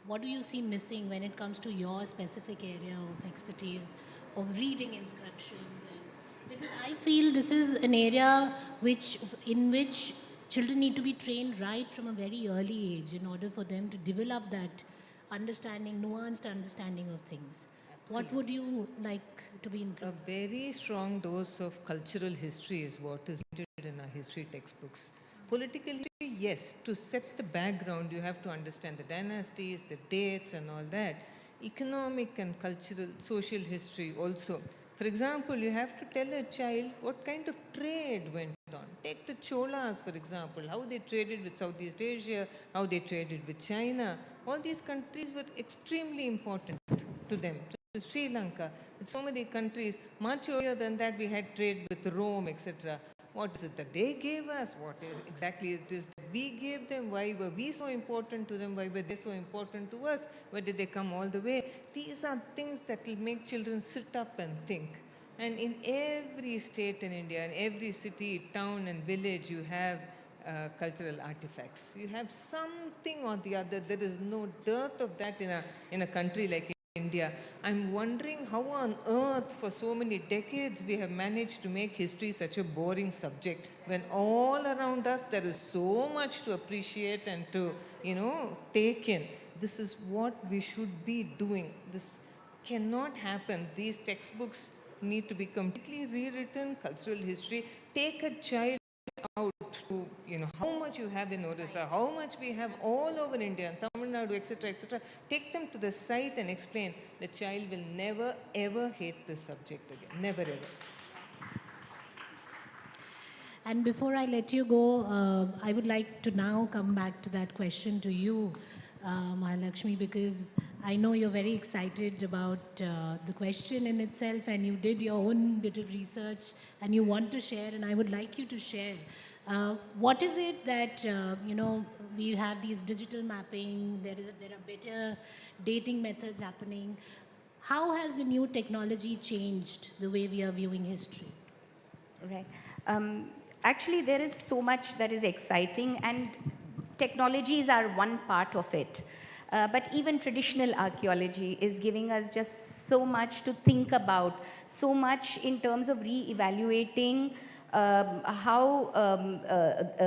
what do you see missing when it comes to your specific area of expertise of reading instructions? Because I feel this is an area in which children need to be trained right from a very early age in order for them to develop that understanding, nuanced understanding of things. Absolutely. What would you like to be included? A very strong dose of cultural history is what is needed in our history textbooks. Political history, yes, to set the background, you have to understand the dynasties, the dates and all that. Economic and cultural, social history also. For example, you have to tell a child what kind of trade went on. Take the Cholas, for example, how they traded with Southeast Asia, how they traded with China. All these countries were extremely important to them. To Sri Lanka, with so many countries, much earlier than that we had trade with Rome, etc. What is it that they gave us? What is exactly it is that we gave them? Why were we so important to them? Why were they so important to us? Where did they come all the way? These are things that will make children sit up and think. And in every state in India, in every city, town and village, you have cultural artifacts. You have something or the other. There is no dearth of that in a country like India. I'm wondering how on earth for so many decades we have managed to make history such a boring subject when all around us there is so much to appreciate and to, take in. This is what we should be doing. This cannot happen. These textbooks need to be completely rewritten, cultural history. Take a child out to, how much you have in Odisha, how much we have all over India, Tamil Nadu, etc., etc. Take them to the site and explain. The child will never, ever hate this subject again. Never, ever. And before I let you go, I would like to now come back to that question to you, Mahalakshmi, because I know you're very excited about the question in itself and you did your own bit of research and you want to share, and I would like you to share. What is it that, we have these digital mapping, there are better dating methods happening. How has the new technology changed the way we are viewing history? Right. Actually, there is so much that is exciting, and technologies are one part of it. But even traditional archaeology is giving us just so much to think about, so much in terms of re-evaluating how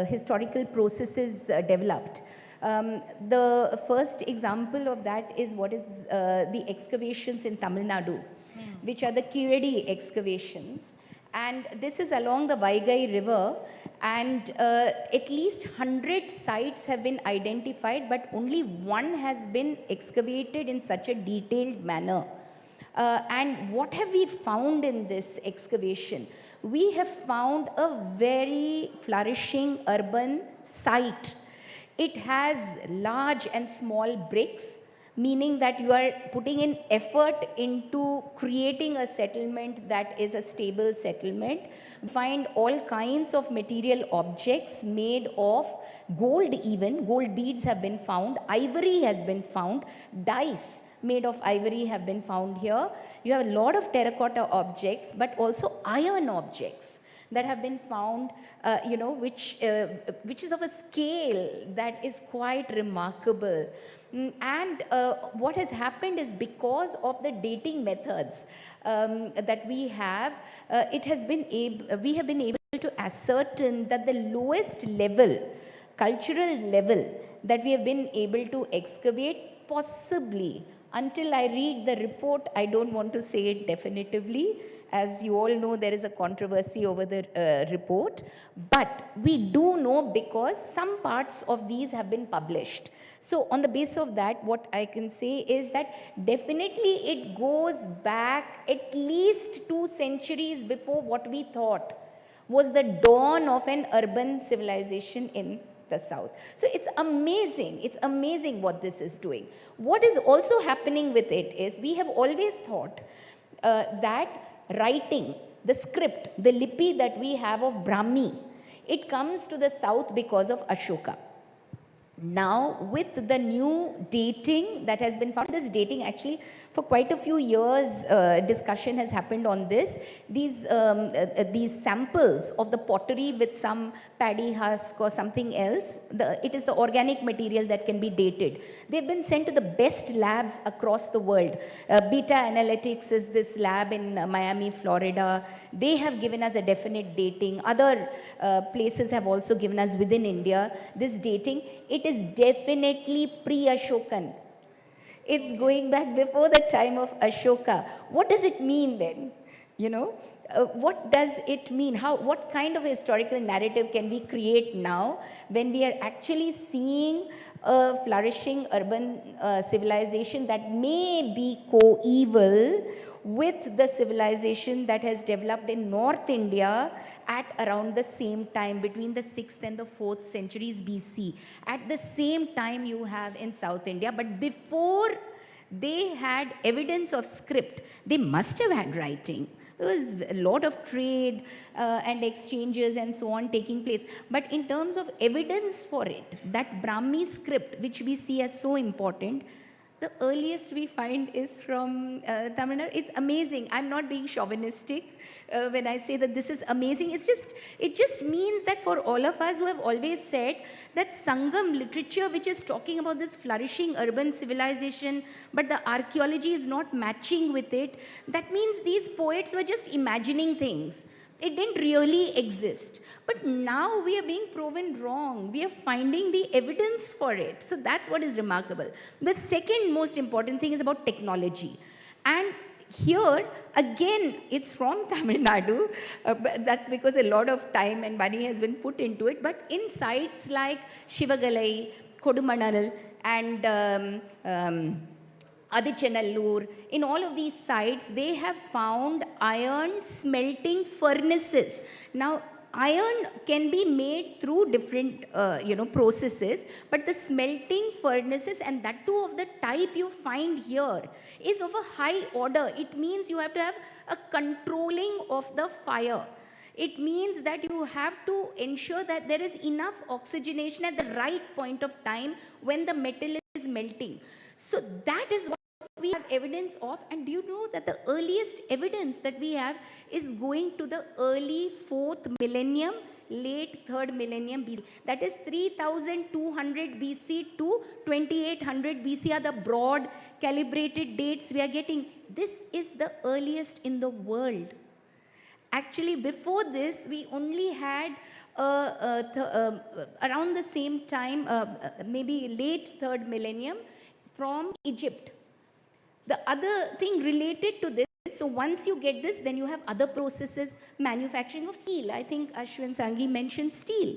historical processes developed. The first example of that is what is the excavations in Tamil Nadu, which are the Kiradi excavations. And this is along the Vaigai River, and at least 100 sites have been identified, but only one has been excavated in such a detailed manner. And what have we found in this excavation? We have found a very flourishing urban site It has large and small bricks, meaning that you are putting in effort into creating a settlement that is a stable settlement. We find all kinds of material objects made of gold even. Gold beads have been found. Ivory has been found. Dice made of ivory have been found here. You have a lot of terracotta objects, but also iron objects that have been found, which is of a scale that is quite remarkable. And what has happened is, because of the dating methods that we have, we have been able to ascertain that the lowest level, cultural level, that we have been able to excavate, possibly, until I read the report, I don't want to say it definitively. As you all know, there is a controversy over the report, but we do know because some parts of these have been published. So on the basis of that, what I can say is that definitely it goes back at least 2 centuries before what we thought was the dawn of an urban civilization in the south. So it's amazing what this is doing. What is also happening with it is, we have always thought that writing, the script, the lipi that we have of Brahmi, it comes to the south because of Ashoka. Now, with the new dating that has been found, this dating actually for quite a few years, discussion has happened on this. These samples of the pottery with some paddy husk or something else, it is the organic material that can be dated. They've been sent to the best labs across the world. Beta Analytics is this lab in Miami, Florida. They have given us a definite dating. Other places have also given us within India this dating. It is definitely pre-Ashokan. It's going back before the time of Ashoka. What does it mean then? What does it mean? What kind of historical narrative can we create now when we are actually seeing a flourishing urban civilization that may be coeval with the civilization that has developed in North India at around the same time, between the 6th and the 4th centuries BC. At the same time you have in South India, but before they had evidence of script, they must have had writing. There was a lot of trade and exchanges and so on taking place. But in terms of evidence for it, that Brahmi script, which we see as so important, the earliest we find is from Tamil Nadu. It's amazing. I'm not being chauvinistic when I say that this is amazing. It just means that for all of us who have always said that Sangam literature, which is talking about this flourishing urban civilization, but the archaeology is not matching with it, that means these poets were just imagining things. It didn't really exist. But now we are being proven wrong. We are finding the evidence for it. So that's what is remarkable. The second most important thing is about technology. And here, again, it's from Tamil Nadu. But that's because a lot of time and money has been put into it. But in sites like Shivagalai, Kodumanal, and Adichanallur, in all of these sites, they have found iron smelting furnaces. Now, iron can be made through different processes, but the smelting furnaces, and that too of the type you find here, is of a high order. It means you have to have a controlling of the fire. It means that you have to ensure that there is enough oxygenation at the right point of time when the metal is melting. So that is what we have evidence of. And do you know that the earliest evidence that we have is going to the early 4th millennium, late 3rd millennium BC. That is 3200 BC to 2800 BC are the broad calibrated dates we are getting. This is the earliest in the world. Actually, before this, we only had around the same time, maybe late 3rd millennium, from Egypt. The other thing related to this, so once you get this, then you have other processes, manufacturing of steel. I think Ashwin Sanghi mentioned steel.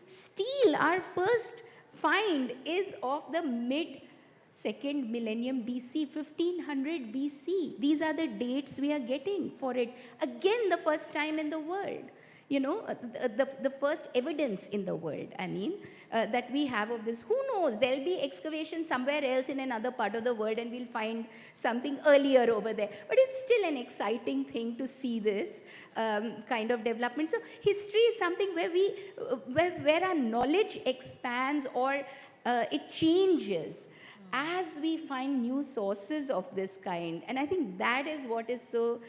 Steel, our first find is of the mid-2nd millennium BC, 1500 BC. These are the dates we are getting for it. Again, the first time in the world. You know, the first evidence in the world, I mean, that we have of this. Who knows? There'll be excavation somewhere else in another part of the world and we'll find something earlier over there. But it's still an exciting thing to see this kind of development. So history is something where where our knowledge expands or it changes as we find new sources of this kind. And I think that is what is so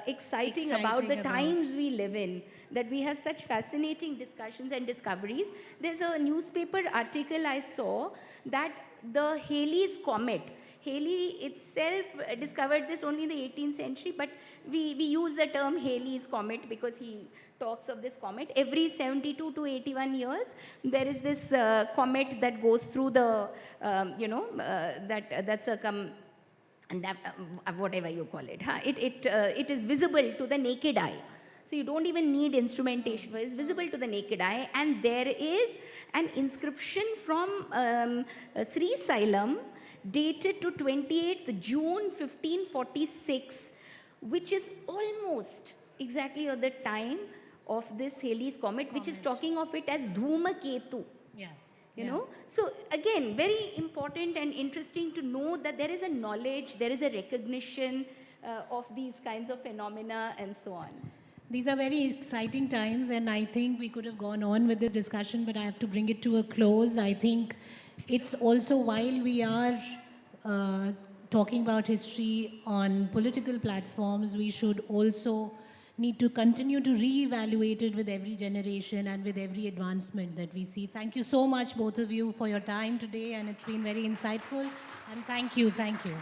exciting about the times we live in, that we have such fascinating discussions and discoveries. There's a newspaper article I saw that the Halley's Comet, Halley itself discovered this only in the 18th century, but we use the term Halley's Comet because he talks of this comet. Every 72 to 81 years, there is this comet that goes through the, whatever you call it. Huh? It is visible to the naked eye. So you don't even need instrumentation. It's visible to the naked eye. And there is an inscription from Sri Sailam dated to 28th June 1546, which is almost exactly at the time of this Halley's Comet, which is talking of it as Dhumaketu. Yeah. You know, so again, very important and interesting to know that there is a knowledge, there is a recognition of these kinds of phenomena and so on. These are very exciting times, and I think we could have gone on with this discussion, but I have to bring it to a close. I think it's also, while we are talking about history on political platforms, we should also need to continue to re-evaluate it with every generation and with every advancement that we see. Thank you so much, both of you, for your time today, and it's been very insightful. And thank you, thank you.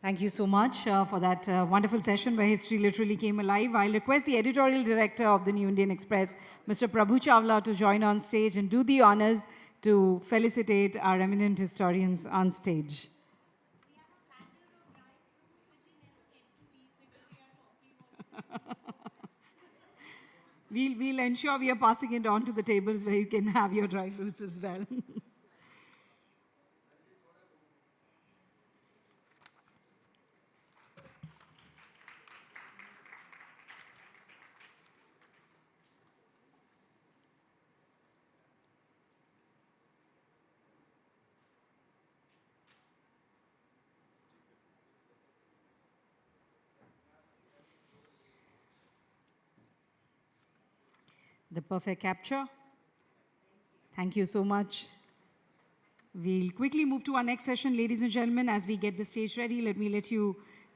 Thank you so much for that wonderful session where history literally came alive. I'll request the editorial director of the New Indian Express, Mr. Prabhu Chawla, to join on stage and do the honors to felicitate our eminent historians on stage. We'll ensure we are passing it on to the tables where you can have your dry fruits as well. The perfect capture. Thank you so much. We'll quickly move to our next session, ladies and gentlemen. As we get the stage ready, let me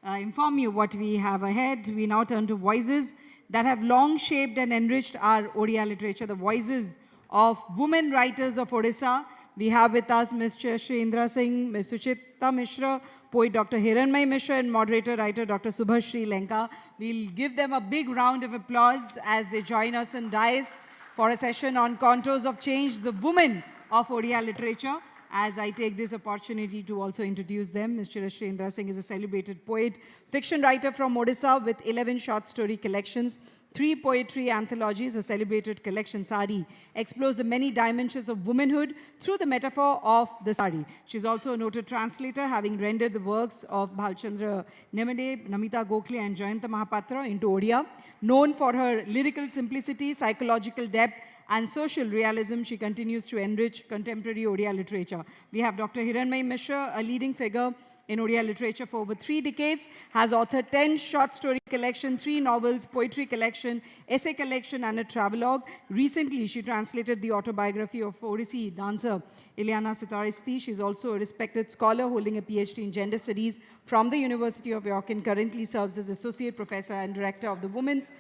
inform you what we have ahead. We now turn to voices that have long shaped and enriched our Odia literature, the voices of women writers of Odisha. We have with us Mr. Shrindra Singh, Ms. Suchita Mishra, poet Dr. Hiranmay Mishra, and moderator writer Dr. Subhash Sri Lanka. We'll give them a big round of applause as they join us on dais for a session on Contours of Change, the women of Odia literature. As I take this opportunity to also introduce them, Mr. Shrindra Singh is a celebrated poet, fiction writer from Odisha with 11 short story collections, 3 poetry anthologies. A celebrated collection, Sari, explores the many dimensions of womanhood through the metaphor of the sari. She's also a noted translator, having rendered the works of Bhalchandra Nemade, Namita Gokhale, and Jayanta Mahapatra into Odia. Known for her lyrical simplicity, psychological depth, and social realism, she continues to enrich contemporary Odia literature. We have Dr. Hiranmay Mishra, a leading figure in Odia literature for over 3 decades, has authored 10 short story collection, 3 novels, poetry collection, essay collection, and a travelogue. Recently, she translated the autobiography of Odissi dancer Ileana Sitaristi. She is also a respected scholar holding a PhD in gender studies from the University of York and currently serves as associate professor and director of the Women's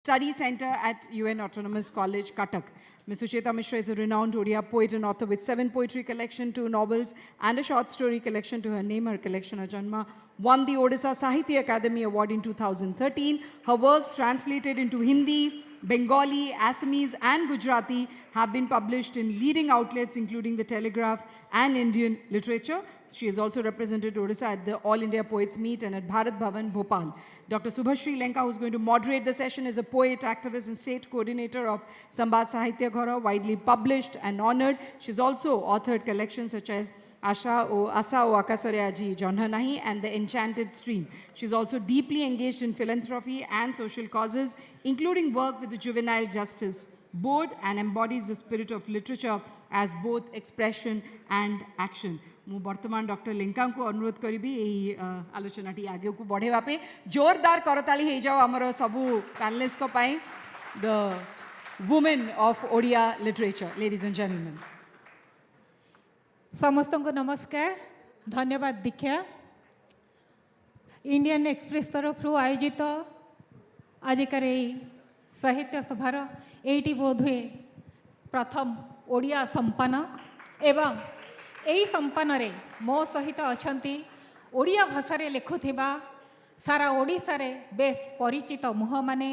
Study Center at UN Autonomous College, Cuttack. Ms. Suchita Mishra is a renowned Odia poet and author with 7 poetry collections, 2 novels, and a short story collection to her name. Her collection, Ajanma, won the Odisha Sahitya Academy Award in 2013. Her works, translated into Hindi, Bengali, Assamese, and Gujarati, have been published in leading outlets including The Telegraph and Indian Literature. She has also represented Odisha at the All India Poets Meet and at Bharat Bhavan, Bhopal. Dr. Subhash Sri Lanka, who's going to moderate the session, is a poet, activist, and state coordinator of Sambad Sahitya Ghara, widely published and honored. She's also authored collections such as Asa O Akasare Aji Jonha Nahi and The Enchanted Stream. She's also deeply engaged in philanthropy and social causes, including work with the Juvenile Justice Board, and embodies the spirit of literature as both expression and action. ମୁଁ वर्तमान doctor लिंका को अनुरोध करी यही आलोचना T आगे को बढ़ेवा पे जोरदार करताली हो जाओ हमरो सबू पैनलिस्ट को पाई the women of Odia literature. Ladies and gentleman, समस्त को नमस्कार, धन्यवाद दीक्षा. इंडियन एक्सप्रेस तरफ आयोजित आजिकार साहित्य सभार एटी बोधे प्रथम ओडिया संपान एवं यही संपान रे मो सहित अछंती ओडिया भाषा रे लेखुथिबा सारा ओडिशा रे बेस परिचित मुह माने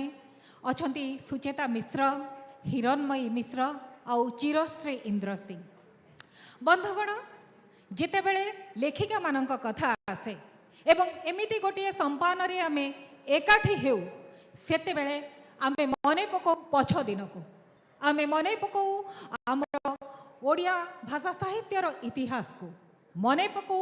अछंती सुचेता मिश्र, हिरणमयी मिश्र आउ चिरश्री इंद्र सिंह. बंधुगण, जितेबेले लेखिका मानक कथा आसे एवं एमिति गोटे संपान रे आमे एकाठी हेउ सेतेबेले आमे मने पको पछ दिन को आमे मने पको आमर ओडिया भाषा साहित्यर इतिहास को मने पको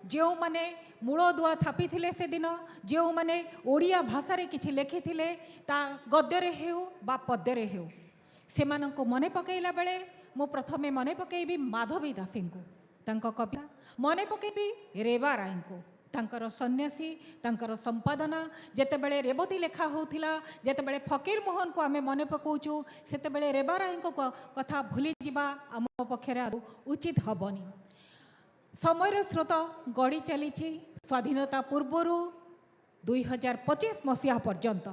जो माने मूल दुआ थापी थिले से दिन जो माने ओडिया भाषा रे किछि लेखि थिले ता गद्य रे हेउ बा पद्य रे हेउ से माननको मने पकेइला बेले मु प्रथमे मने पकेइबी माधवी दासी को तांको कविता, मने पकेइबी रेवा राय को तांकर सन्यासी तांकर संपादना जेतेबेले रेवती लेखा होथिला जेतेबेले फकीर मोहन को आमे मने पकाउछु सेतेबेले रेवा राय को कथा भूली जिबा आम पक्षरे उचित हबनी. समयर स्रोत गड़ी चली स्वाधीनता पूर्वरु 2025 मसीहा पर्यंत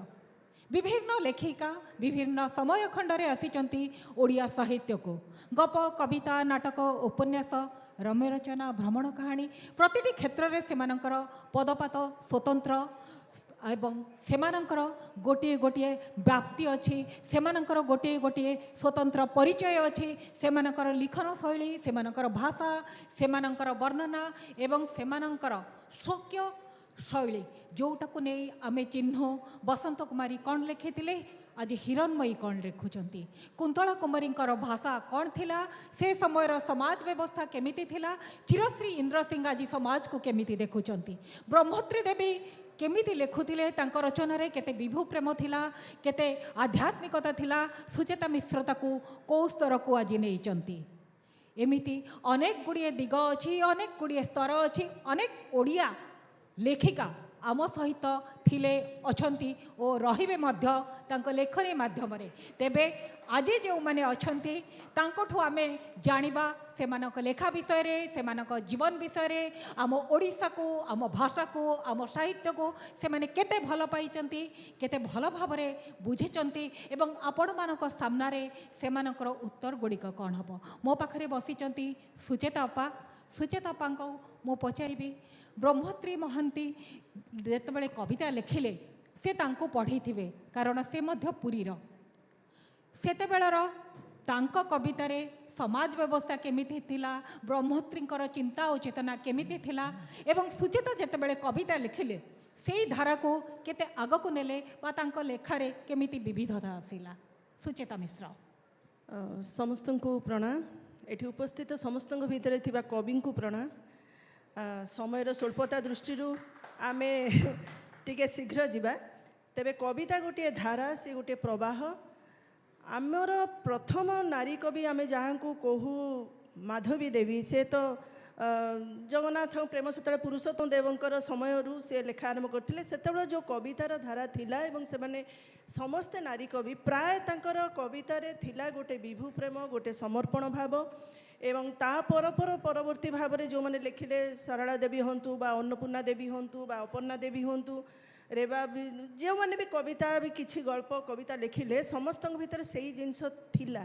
विभिन्न लेखिका विभिन्न समय खंडरे आसीचंती ओडिया साहित्य को गप, कविता, नाटक, उपन्यास, रम्य रचना, भ्रमण कहानी प्रतिटी क्षेत्र में सेमानंकर पदपात स्वतंत्र एवं सेमानंकर गोटे गोटे व्याप्ति अच्छी, सेमानंकर गोटे गोटे स्वतंत्र परिचय अच्छी, सेमानंकर लिखन शैली, सेमानंकर भाषा, सेमानंकर वर्णना एवं सेमानंकर स्वकीय शैली जोटाକୁ ନେଇ ଆମେ ଚିହ୍ନୁ. बसंत कुमारी कौन लिखिथिले, आज हिरणमयी कौन लिखुचंती, कुंतला कुमारींकर भाषा कौन थिला, से समयर समाज व्यवस्था केमिति थिला, चिरश्री इंद्र सिंह आज समाज को केमिति देखुचंती, ब्रह्मोत्री देवी केमिति लिखुथिले, तांको रचना रे केते विभू प्रेम थिला, केते आध्यात्मिकता थिला, सुचेता मिश्रता को को स्तर को आज नेइचंती. एमिति अनेक गुड़िए दिग अच्छी, अनेक गुड़िए स्तर अच्छी, अनेक ओडिया लेखिका आम सहित थिले अछंती और रहिबे मध्य तांको लेखनी माध्यम रे. तेबे आज जो माने अछंती तांकोठु आमे जानिबा सेमानक लेखा विषय रे, सेमानक जीवन विषय रे, आम ओडिशा को, आम भाषा को, आम साहित्य को सेमाने केते भल पाइचंती, केते भल भाव रे बुझिचंती एवं आपण मानक सामना रे सेमानकर उत्तर गुड़िक कौन हबो. मो पाखरे बसिचंती सुचेता अपा. सुचेता अपांको मो पचारिबी ब्रह्मोत्री महांती जेतेबेले कविता लिखिले से तांको पढ़ी थिबे कारण से मध्य पुरीर सेतेबेलर तांको कविता रे समाज व्यवस्था केमिति थिला, ब्रह्मोत्रींकर चिंता और चेतना केमिति थिला एवं सुचेता जेतेबेले कविता लिखिले सेई धारा को केते आग को नेले बा तांको लेखारे केमिति विविधता आसिला. सुचेता मिश्र. समस्त को प्रणाम. एठी उपस्थित समस्त भितर थिबा कवि को प्रणाम. समयर स्वल्पता दृष्टि आमे टिके शीघ्र जीवा. तेबे कविता गोटे धारा, से गोटे प्रवाह. आमर प्रथम नारी कवि आमे जहाँ को कहू माधवी देवी, से तो जगन्नाथ प्रेम सेतबे पुरुषोत्तम देवंकर समयरू से लेखा आरंभ करथिले. सेतबे जो कवितार धारा थिला एवं सेमाने समस्ते नारी कवि प्राय तांकर कवितारे थिला गोटे विभू प्रेम, गोटे समर्पण भाव एवं ता परवर्ती भाव में जो मैंने लिखिले सारला देवी हूँ बा अन्नपूर्णा देवी हूँ बा अपर्णा देवी हूँ रेवा जो मैंने भी कविता भी किसी गल्प कविता लिखिले समस्त भीतर से जिनस थिला.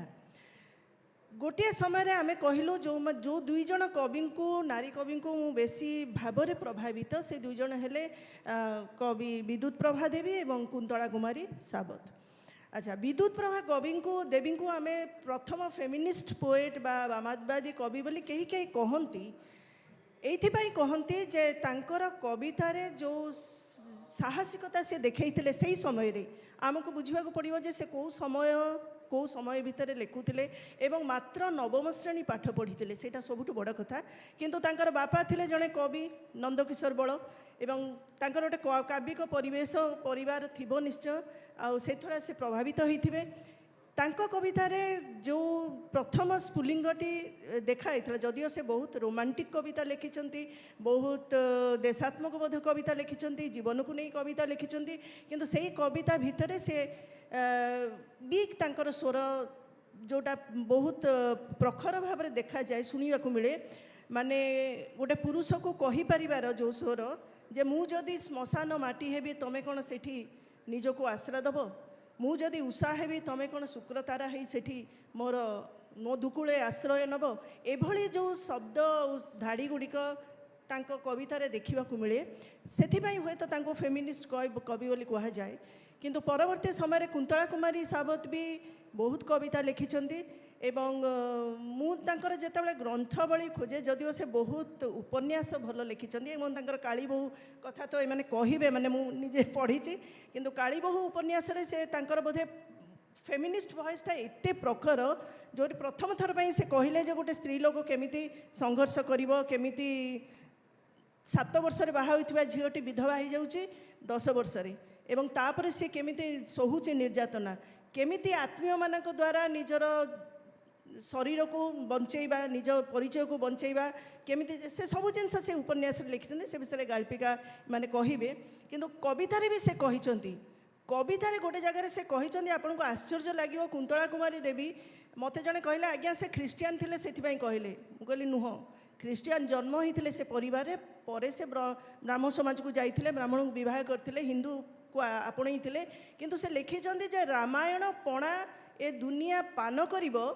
गोटे समय आमे कहलु जो दुई जन कवि को नारी कवि को बेसी भाव में प्रभावित से दुई जन हेले कवि विद्युत प्रभा देवी एवं कुंतला कुमारी सावत. अच्छा, विद्युत प्रभा कवि को देवी को आमे प्रथम फेमिनिस्ट पोएट बा समाजवादी कवि बोली कहीं कहीं कहती. एइथिपाई कहती जे तांकर कवितारे जो साहसिकता से देखैथिले सेही समय रे आमको बुझिबाकू पड़िबो जे से को समय भितर लेखुले एवं मात्र नवम श्रेणी पाठ पढ़ी सेटा सबुठ बड़ कथा किंतु तांकर बापा थिले जड़े कवि नंदकिशोर बल एवं तांकर गोटे काव्यिक परिवेश परिवार थिबो निश्चय आउ से थोड़ा से प्रभावित होइथिबे तांको कवितारे जो प्रथम स्फुलिंगटी देखाई जदिओ से बहुत रोमांटिक कविता लिखिंट बहुत देशात्मक बोध कविता लिखिंट जीवन को नहीं कविता लिखिंट किंतु सेही कविता भितर से बिग तांकर स्वर जोटा बहुत प्रखर भाव में देखा जाए शुणा मिले माने गोटे पुरुष को कही पारिबार जो स्वर जे मु जदि श्मशान माटी हेबी तमे कौन सेठी निजको आश्रय दब मु जदि उषा हेबी तमे कौन शुक्र तारा है सेठी मोर मो दुकूले आश्रय नब एभली जो शब्द धाड़ी गुड़िक तांको कवितारे देखा मिले से हुए तो तांको फेमिनिस्ट कवि बोली कहा जाए किंतु परवर्ती समय कुंतला कुमारी सावत भी बहुत कविता लिखिंट एवं मु तांकर जेतेबेले ग्रंथवली खोजे जदिओ से बहुत उपन्यास भल लिखिंट एवं तांकर कालीबहू कथा तो एमाने कहिबे माने मु निजे पढ़ी किंतु कालीबहू उपन्यास रे से तांकर बोधे फेमिनिस्ट भॉइसटा एते प्रखर जो प्रथम थर पर से कहले जे गोटे स्त्री लोक केमिति संघर्ष करिवो केमिति 7 वर्ष बाहा होइथिबा झीलटी विधवा हो जाउची 10 वर्ष रे एवं तापर से केमिति सहुचे निर्यातना केमिति आत्मीय मानक द्वारा निजर शरीर को बंचेबा निज परिचय को बंचेबा केमिति से सब जिनस से उपन्यास लिखिं से विषय गाल्पिका माने कहिबे किंतु कवितारे भी से कहिसंती कवितारे गोटे जगह से कहिसंती आपन को आश्चर्य लागिवो कुंतला कुमारी देवी मते जने कहले आज्ञा से ख्रिस्टियन थिले सेथिबाई कहले मु कहली नुह ख्रिस्टियन जन्म होइथिले से परिवार परे से ब्राह्मण समाज को जाइथिले ब्राह्मण को विवाह करथिले हिंदू को आपणई थिले किंतु से लिखिसंती जे रामायण पणा ए दुनिया पान करिवो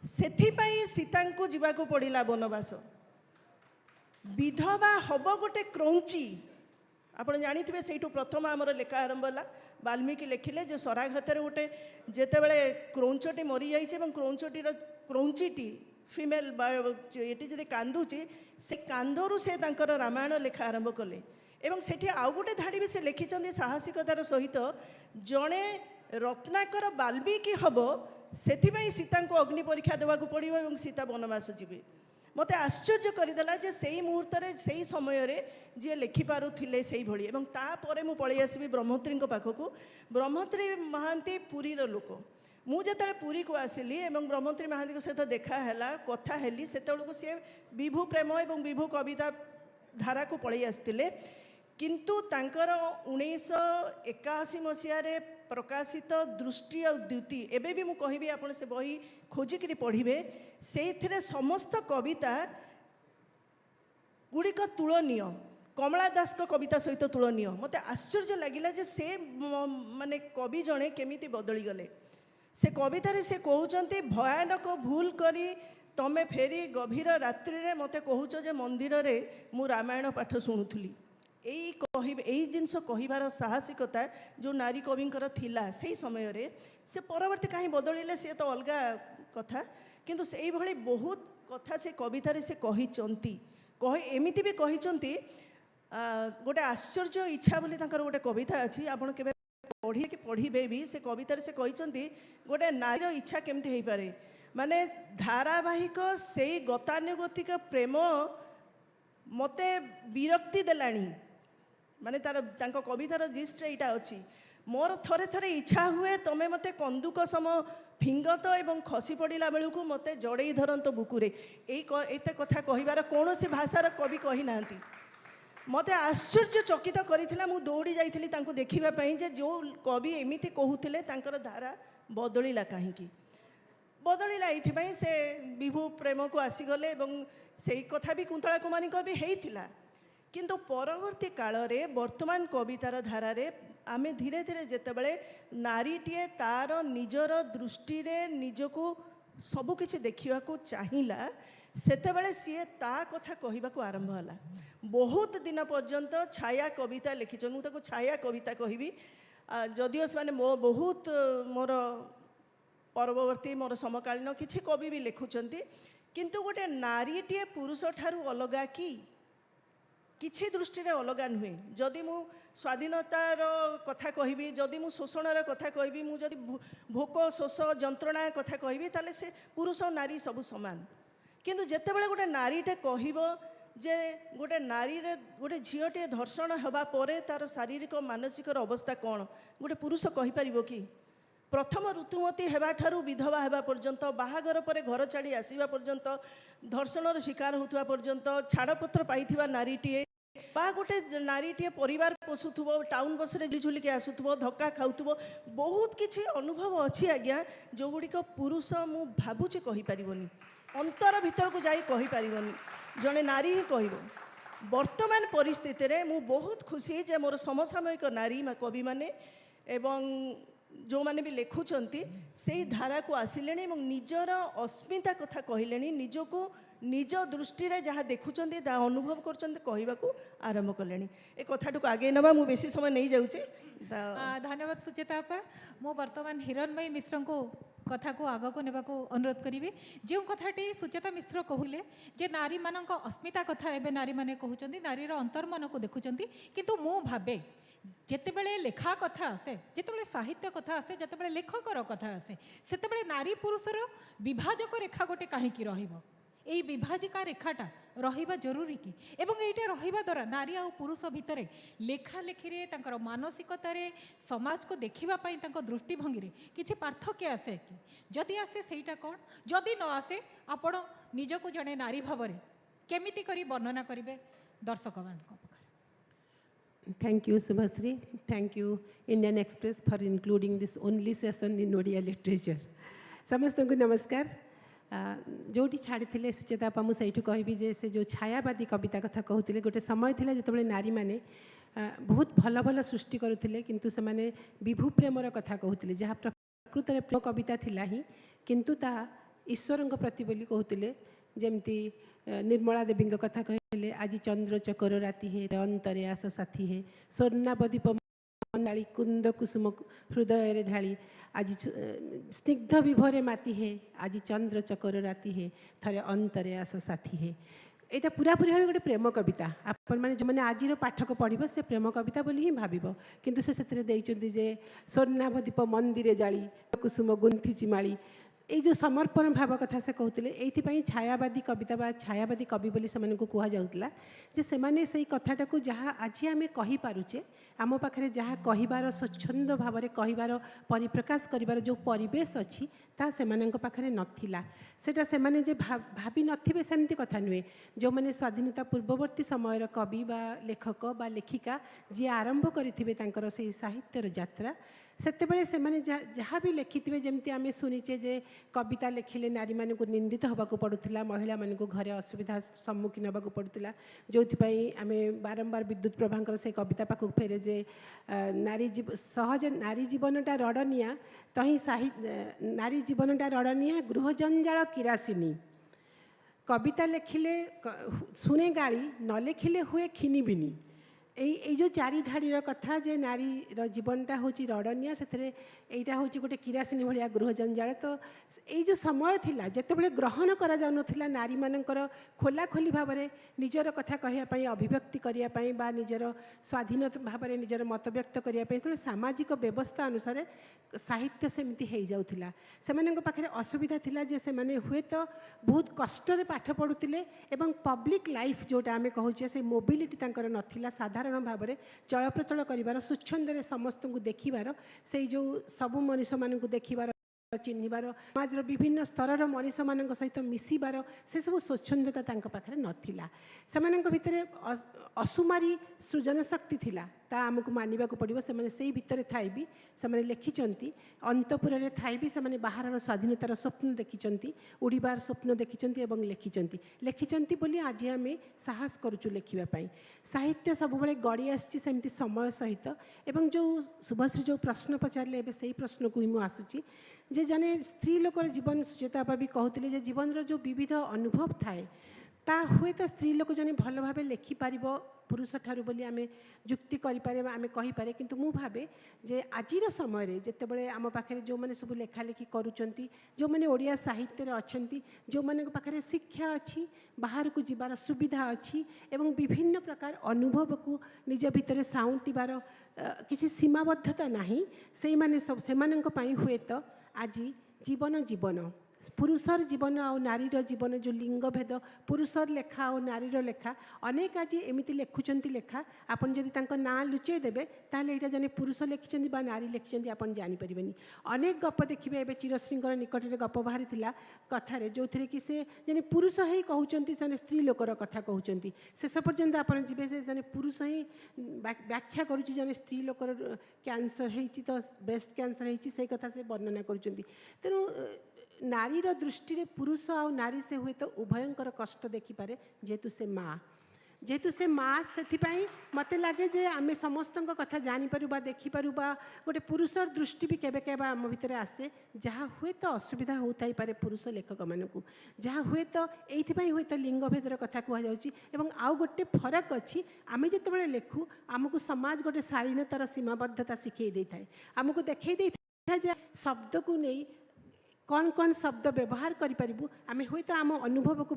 सेथिपाई सीता को जीवाको पड़िला वनवास विधवा हब गोटे क्रौची आप जानी से प्रथम आमर लेखा आरंभ है वाल्मीकि लिखिले जो सराघातर गोटे जितेबले क्रौचटी मरी जाइए क्रौचटीर क्रौचीटी फिमेल ये जब कांदुची से कांदरू से रामायण लेखा आरंभ कले एवं सेठी आउ गोटे धाड़ी भी से लिखिं साहसिकतार सहित जड़े रत्नाकर वाल्मीकि हम से सीता को अग्नि परीक्षा देवाक पड़ो और सीता वनवास जीवे मत आश्चर्य करदेला जे से मुहूर्त से समय जी लिखिपारे से भाई तापर मु पलि आसबि ब्रह्मोत्री पाखक ब्रह्मोत्री महांती पुरीर लोक मुझे पुरी को आसिली एवं ब्रह्मोत्री महांती सहित देखाला कथा हेली से सी विभु प्रेम और विभु कविता धारा को पलि आसते किंतु तांकर 1981 मसीह प्रकाशित दृष्टि और द्युति एबे भी मु कहिबी आपण से बही खोजिक पढ़िबे से समस्त कविता गुड़िक तुलनीय कमला दास को कविता सहित तुलनीय मत आश्चर्य लगिला जे से माने कवि जड़े केमिति बदली गले से कवितारे से कहउचंती भयानक भूल करी तमे फेरी गभीर रात्रि रे मते कहउच जे मंदिर रे मु रामायण पाठ शुणुथुली यही जिनस कहबार साहसिकता जो नारी कविंकर थिला से समय रे से परवर्ती कहीं बदलिले से तो अलग कथा किंतु से भली बहुत कथा से कवितारे से कहिचंती एमिति भी कहिचंती गोटे आश्चर्य इच्छा बोली तांकर गोटे कविता अच्छी आपण केबे पढ़िबे भी से कवितारे से कहिचंती गोटे नारीर इच्छा केमती हो पारे माने धारावाहिक से गतानुगतिक प्रेम मते विरक्ति देलानी माने तार तांको कवितार जिस्ट यहाँ अच्छी मोर थरे थरे इच्छा हुए तमें मते कंदुक सम फिंगत एवं खसी पड़ा बेलू को मते जड़े धरत बुकुरे एते कथा कहबार कौन सी भाषार कवि कही ना मते आश्चर्य चकित करिथिला मु दौड़ी जाइथिली तांको देखिबा पई जे जो कवि एमिति कहूथिले तांकर धारा बदलिला काहींकी बदलिला एथिबाई से विभु प्रेम को आसीगले एवं से कथा भी कुंतला कुमारी भी होइथिला किंतु परवर्ती काल रे वर्तमान कवितार धारा रे आमे धीरे धीरे जेतेबेले नारीटीए तार निजर दृष्टि रे निजको सबु किछि देखिबा को चाहिला सेतेबेले सीए ता कथा कहबाको आरंभ होला बहुत दिन पर्यंत छाया कविता लिखिछन मु ताको छाया कविता कहबी जदिओ से मो बहुत मोर परवर्ती मोर समकालीन किछि कवि भी लिखुचंती किंतु गोटे नारीटीए पुरुष ठारू अलगा कि किछि दृष्टि रे अलगा नुहे जदि मु स्वाधीनतार कथा कहबी जदि मु शोषणर कथा कहबी मु जदि भोक शोष जंत्रणा कथा कहबी ताले से पुरुष और नारी सब समान किंतु जेतेबेले गोटे नारीटे कहबो जे गोटे नारी रे गोटे झीटे धर्षण हवा परे तार शारीरिक मानसिक अवस्था कौन गोटे पुरुष कहि परिबो कि प्रथम ऋतुमती हेबा ठारू विधवा हेबा पर्यंत बाहागर परे घर छाड़ी आसीबा पर्यंत धर्षणर शिकार होतुवा पर्यंत छाड़पत्र पाइथिबा नारीटीए बा गोटे नारीटीए परिवार पोषुथुबो टाउन बस रे झुलिके आसुथुबो धक्का खाउथुबो बहुत किछि अनुभव अछि आज्ञा जो गुड़िक पुरुष मु भाबुछि कहि परिबोनी अंतर भीतर को जाई कहि परिबोनी जने नारी ही कहबो वर्तमान परिस्थिति रे मु बहुत खुशी जे मोर समसामयिक नारी कवि माने एवं जो माने भी लेखुचंती से धारा को आसिले निजर अस्मिता कथा कहले निजको निज दृष्टि रे जहाँ देखुचंती ता अनुभव करचंती कहबाकू आरंभ कले ए कथाटू आगे नबा मु बेसी समय नहीं जाउची धन्यवाद सुचेता आपा मु वर्तमान हिरणमयी मिश्र को कथा को आग को नेबा को अनुरोध करी जो कथाटी सुचेता मिश्र कहले जे नारी मानक अस्मिता कथा एबे नारी माने कहउचंती नारीर अंतर्मन को देखुचंती किंतु मु भाबे जेतेबेले लेखा कथा आसे जेतेबेले साहित्य कथा आसे जेतेबेले लेखकर कथा आसे सेतेबेले नारी पुरुषर विभाजक रेखा गोटे काहेकि रहिबो एई विभाजिका रेखाटा रहिबा जरूरी कि एवं एइटा रहिबा द्वारा नारी आ पुरुष भितर लेखा लेखी रे तांकर मानसिकता रे समाज को देखिबा पई तांको दृष्टिभंगी रे किछि पार्थक्य आसे कि जदि आसे सेइटा कोन जदि न आसे आपण निजको जणे नारी भावरे केमिति करी वर्णना करिवे दर्शक मानक Thank you, Subhasri. Thank you, Indian Express, for including this only session in Odia literature. समस्त को नमस्कार जोटी छाड़ी सुचेता आपा मुझे कहबी जे से जो छायावादी कविता कथा कहते गोटे समय थिला जिते नारी माने बहुत भल भल सृष्टि करुले किंतु से माने विभू प्रेमर कथा कहते जहाँ प्रकृत में प्रेम कविता थिला ही किंतु ता ईश्वर प्रति बोली कहते जमती निर्मला देवी कथा कहले आज चंद्र चकोर राति है अंतरे आस साथी है स्वर्णाबदीप मंदाली कुंद कुसुम हृदय ढाली आज स्निग्ध विभरे माती है आज चंद्र चकोर राति है थरे अंतरे आस साथी है यहाँ पूरापूरी भाव गोटे प्रेम कविता आपण मैंने जो मैंने आज पाठक पढ़ से प्रेम कविता बोली ही भाव किंतु से जे स्वर्णाबदीप मंदिर जाली कुसुम गुंथी चिमाली ये जो समर्पण भाव कथा से कहते ये छायावादी कविता बा छायावादी कवि बोली से कह जाऊला जे से माने से कथाटा को जहाँ आज आम कहीपे आम पाखे जहाँ कहबार स्वच्छंद भाव में कहबार परिप्रकाश कर जो परिवेश अच्छी ता से पाखे नथिला सेटा से माने जे भाभी नथिबे सेमती कथा नुहे जो मैंने स्वाधीनता पूर्ववर्ती समय कवि बा लेखक बा लेखिका जी आरंभ करिथिबे तांकर से साहित्यर यात्रा सेतेबेले से माने जहाँ भी लेखिथिबे जेमती आमे सुनिचे जे कविता लेखिले नारी मानकु निंदित होबाकू पड़ुथिला महिला मानकु घरे असुविधा सम्मुखीन होबाकू पड़ुथिला जोथिपई आमे बारंबार विद्युत प्रभाकर से कविता पाखु फेरे जे नारी सहज नारी जीवनटा रड़निया तही साहित्य नारी जीवनटा रड़निया गृह जंजाल किरासिनी कविता लेखिले सुने गाली न लेखिले हुए खिनिबिनी এই जो चारि धाड़ीर कथा जे नारीर जीवनटा हूँ रड़निया से यहाँ हूँ गोटे किरासिनी भाया गृह जंजाल तो ये जो समय थिला जेतेबेले ग्रहण करा जाउ नथिला नारी मानकर खोला खोली भाव में निजर कथा कहवाई अभिव्यक्ति करने बा निजर स्वाधीन भाव में निजर मत व्यक्त करने सामाजिक व्यवस्था अनुसार साहित्य सेमती हो जाउथिला सेमानंक पाखरे असुविधा थिला जे से माने हुए तो बहुत कष्ट पाठ पढ़ुतिले एवं पब्लिक लाइफ जोटा आमे कहूचे से मोबिलिटी तांकर नथिला साधारण भाव में चलप्रचल कर स्वच्छंद समस्त को देखिबार से जो सबू मनीष मान देखिबार चिन्हबार समाजर विभिन्न स्तर मनीष मान सहित मिसिबार से सब स्वच्छंदता तांक पाखरे नथिला सेमानंक भितरे असुमारी सृजन शक्ति थिला ता आमको मानिबाकू पड़िबो सेमाने सेही भितरे थाई भी सेमाने लेखिचंती अंतपुर रे थाई भी सेमाने बाहरर स्वाधीनतार स्वप्न देखिचंती उड़ीबार स्वप्न देखिचंती एवं लेखिचंती बोली आज आम साहस करूचु लेखिबा पई साहित्य सब बेले गड़ी आसी सेमती समय सहित एवं जो शुभश्री जो प्रश्न पचारे एबे सेही प्रश्न को ही मु आसुची जे जने स्त्री लोकर जीवन सुचेता भी कहते जीवन जो विविध अनुभव थाए ता हुए तो स्त्री लोक जने भल भाव लेखिपार पुरुष ठारू बोली आम जुक्ति करें आम कहीपे किंतु मु भावे जे आजिर समय जितेबाला आम पाखे जो मैंने सब लेखालेखि करुँच जो मैंने ओडिया साहित्य अच्छा जो मान पाखे शिक्षा अच्छी बाहर को जीवार सुविधा अच्छी एवं विभिन्न प्रकार अनुभव को निज भितर साउंटार किसी सीमाबद्धता नहीं से माने सब से हुए तो आज जीवन जीवन पुरुषर जीवन आ नारीर जीवन जो लिंग भेद पुरुषर लेखा और नारीर लेखा अनेक आज एमती लेखुंट लेखा आपन जदि तांको ना लुचई देबे ताहले एटा जने पुरुष लिखिछन्ती बा नारी लिखिछन्ती आपन जानि परिबेनी अनेक गप देखिबे एबे चिरश्रींकर निकट रे गप बाहरी थिला कथारे जो थरे कि से जने पुरुष ही कहउचन्ती जने स्त्री लोकर कथा कहउचन्ती शेष पर्यंत आपन जिबे से जने पुरुष ही व्याख्या करूची जने स्त्री लोकर कैंसर हेछि तो ब्रेस्ट कैंसर हेछि से कथा से वर्णना करूचन्ती तेनु नारीर दृष्टि रे पुरुष आ नारी से हुए तो उभयंकर कष्ट देखिपारे जेहेतु से माँ से मत लगे जे आम समस्त कथा जानीपरा देखिपरा गोटे पुरुषर दृष्टि भी केबे केबे आम भितर आसे जहाँ हुए तो असुविधा होता पारे पुरुष लेखक मानू जहाँ हुए तो ये हुए तो लिंग भेदर कथा कहु आउ गोटे फरक अच्छी आम जिते लेखु आमको समाज गोटे शालीनतार सीमाबद्धता शिखई दे था आमको देखई दे था शब्द को नहीं कौन कौन शब्द व्यवहार करूँ आम हुए तो आम अनुभव को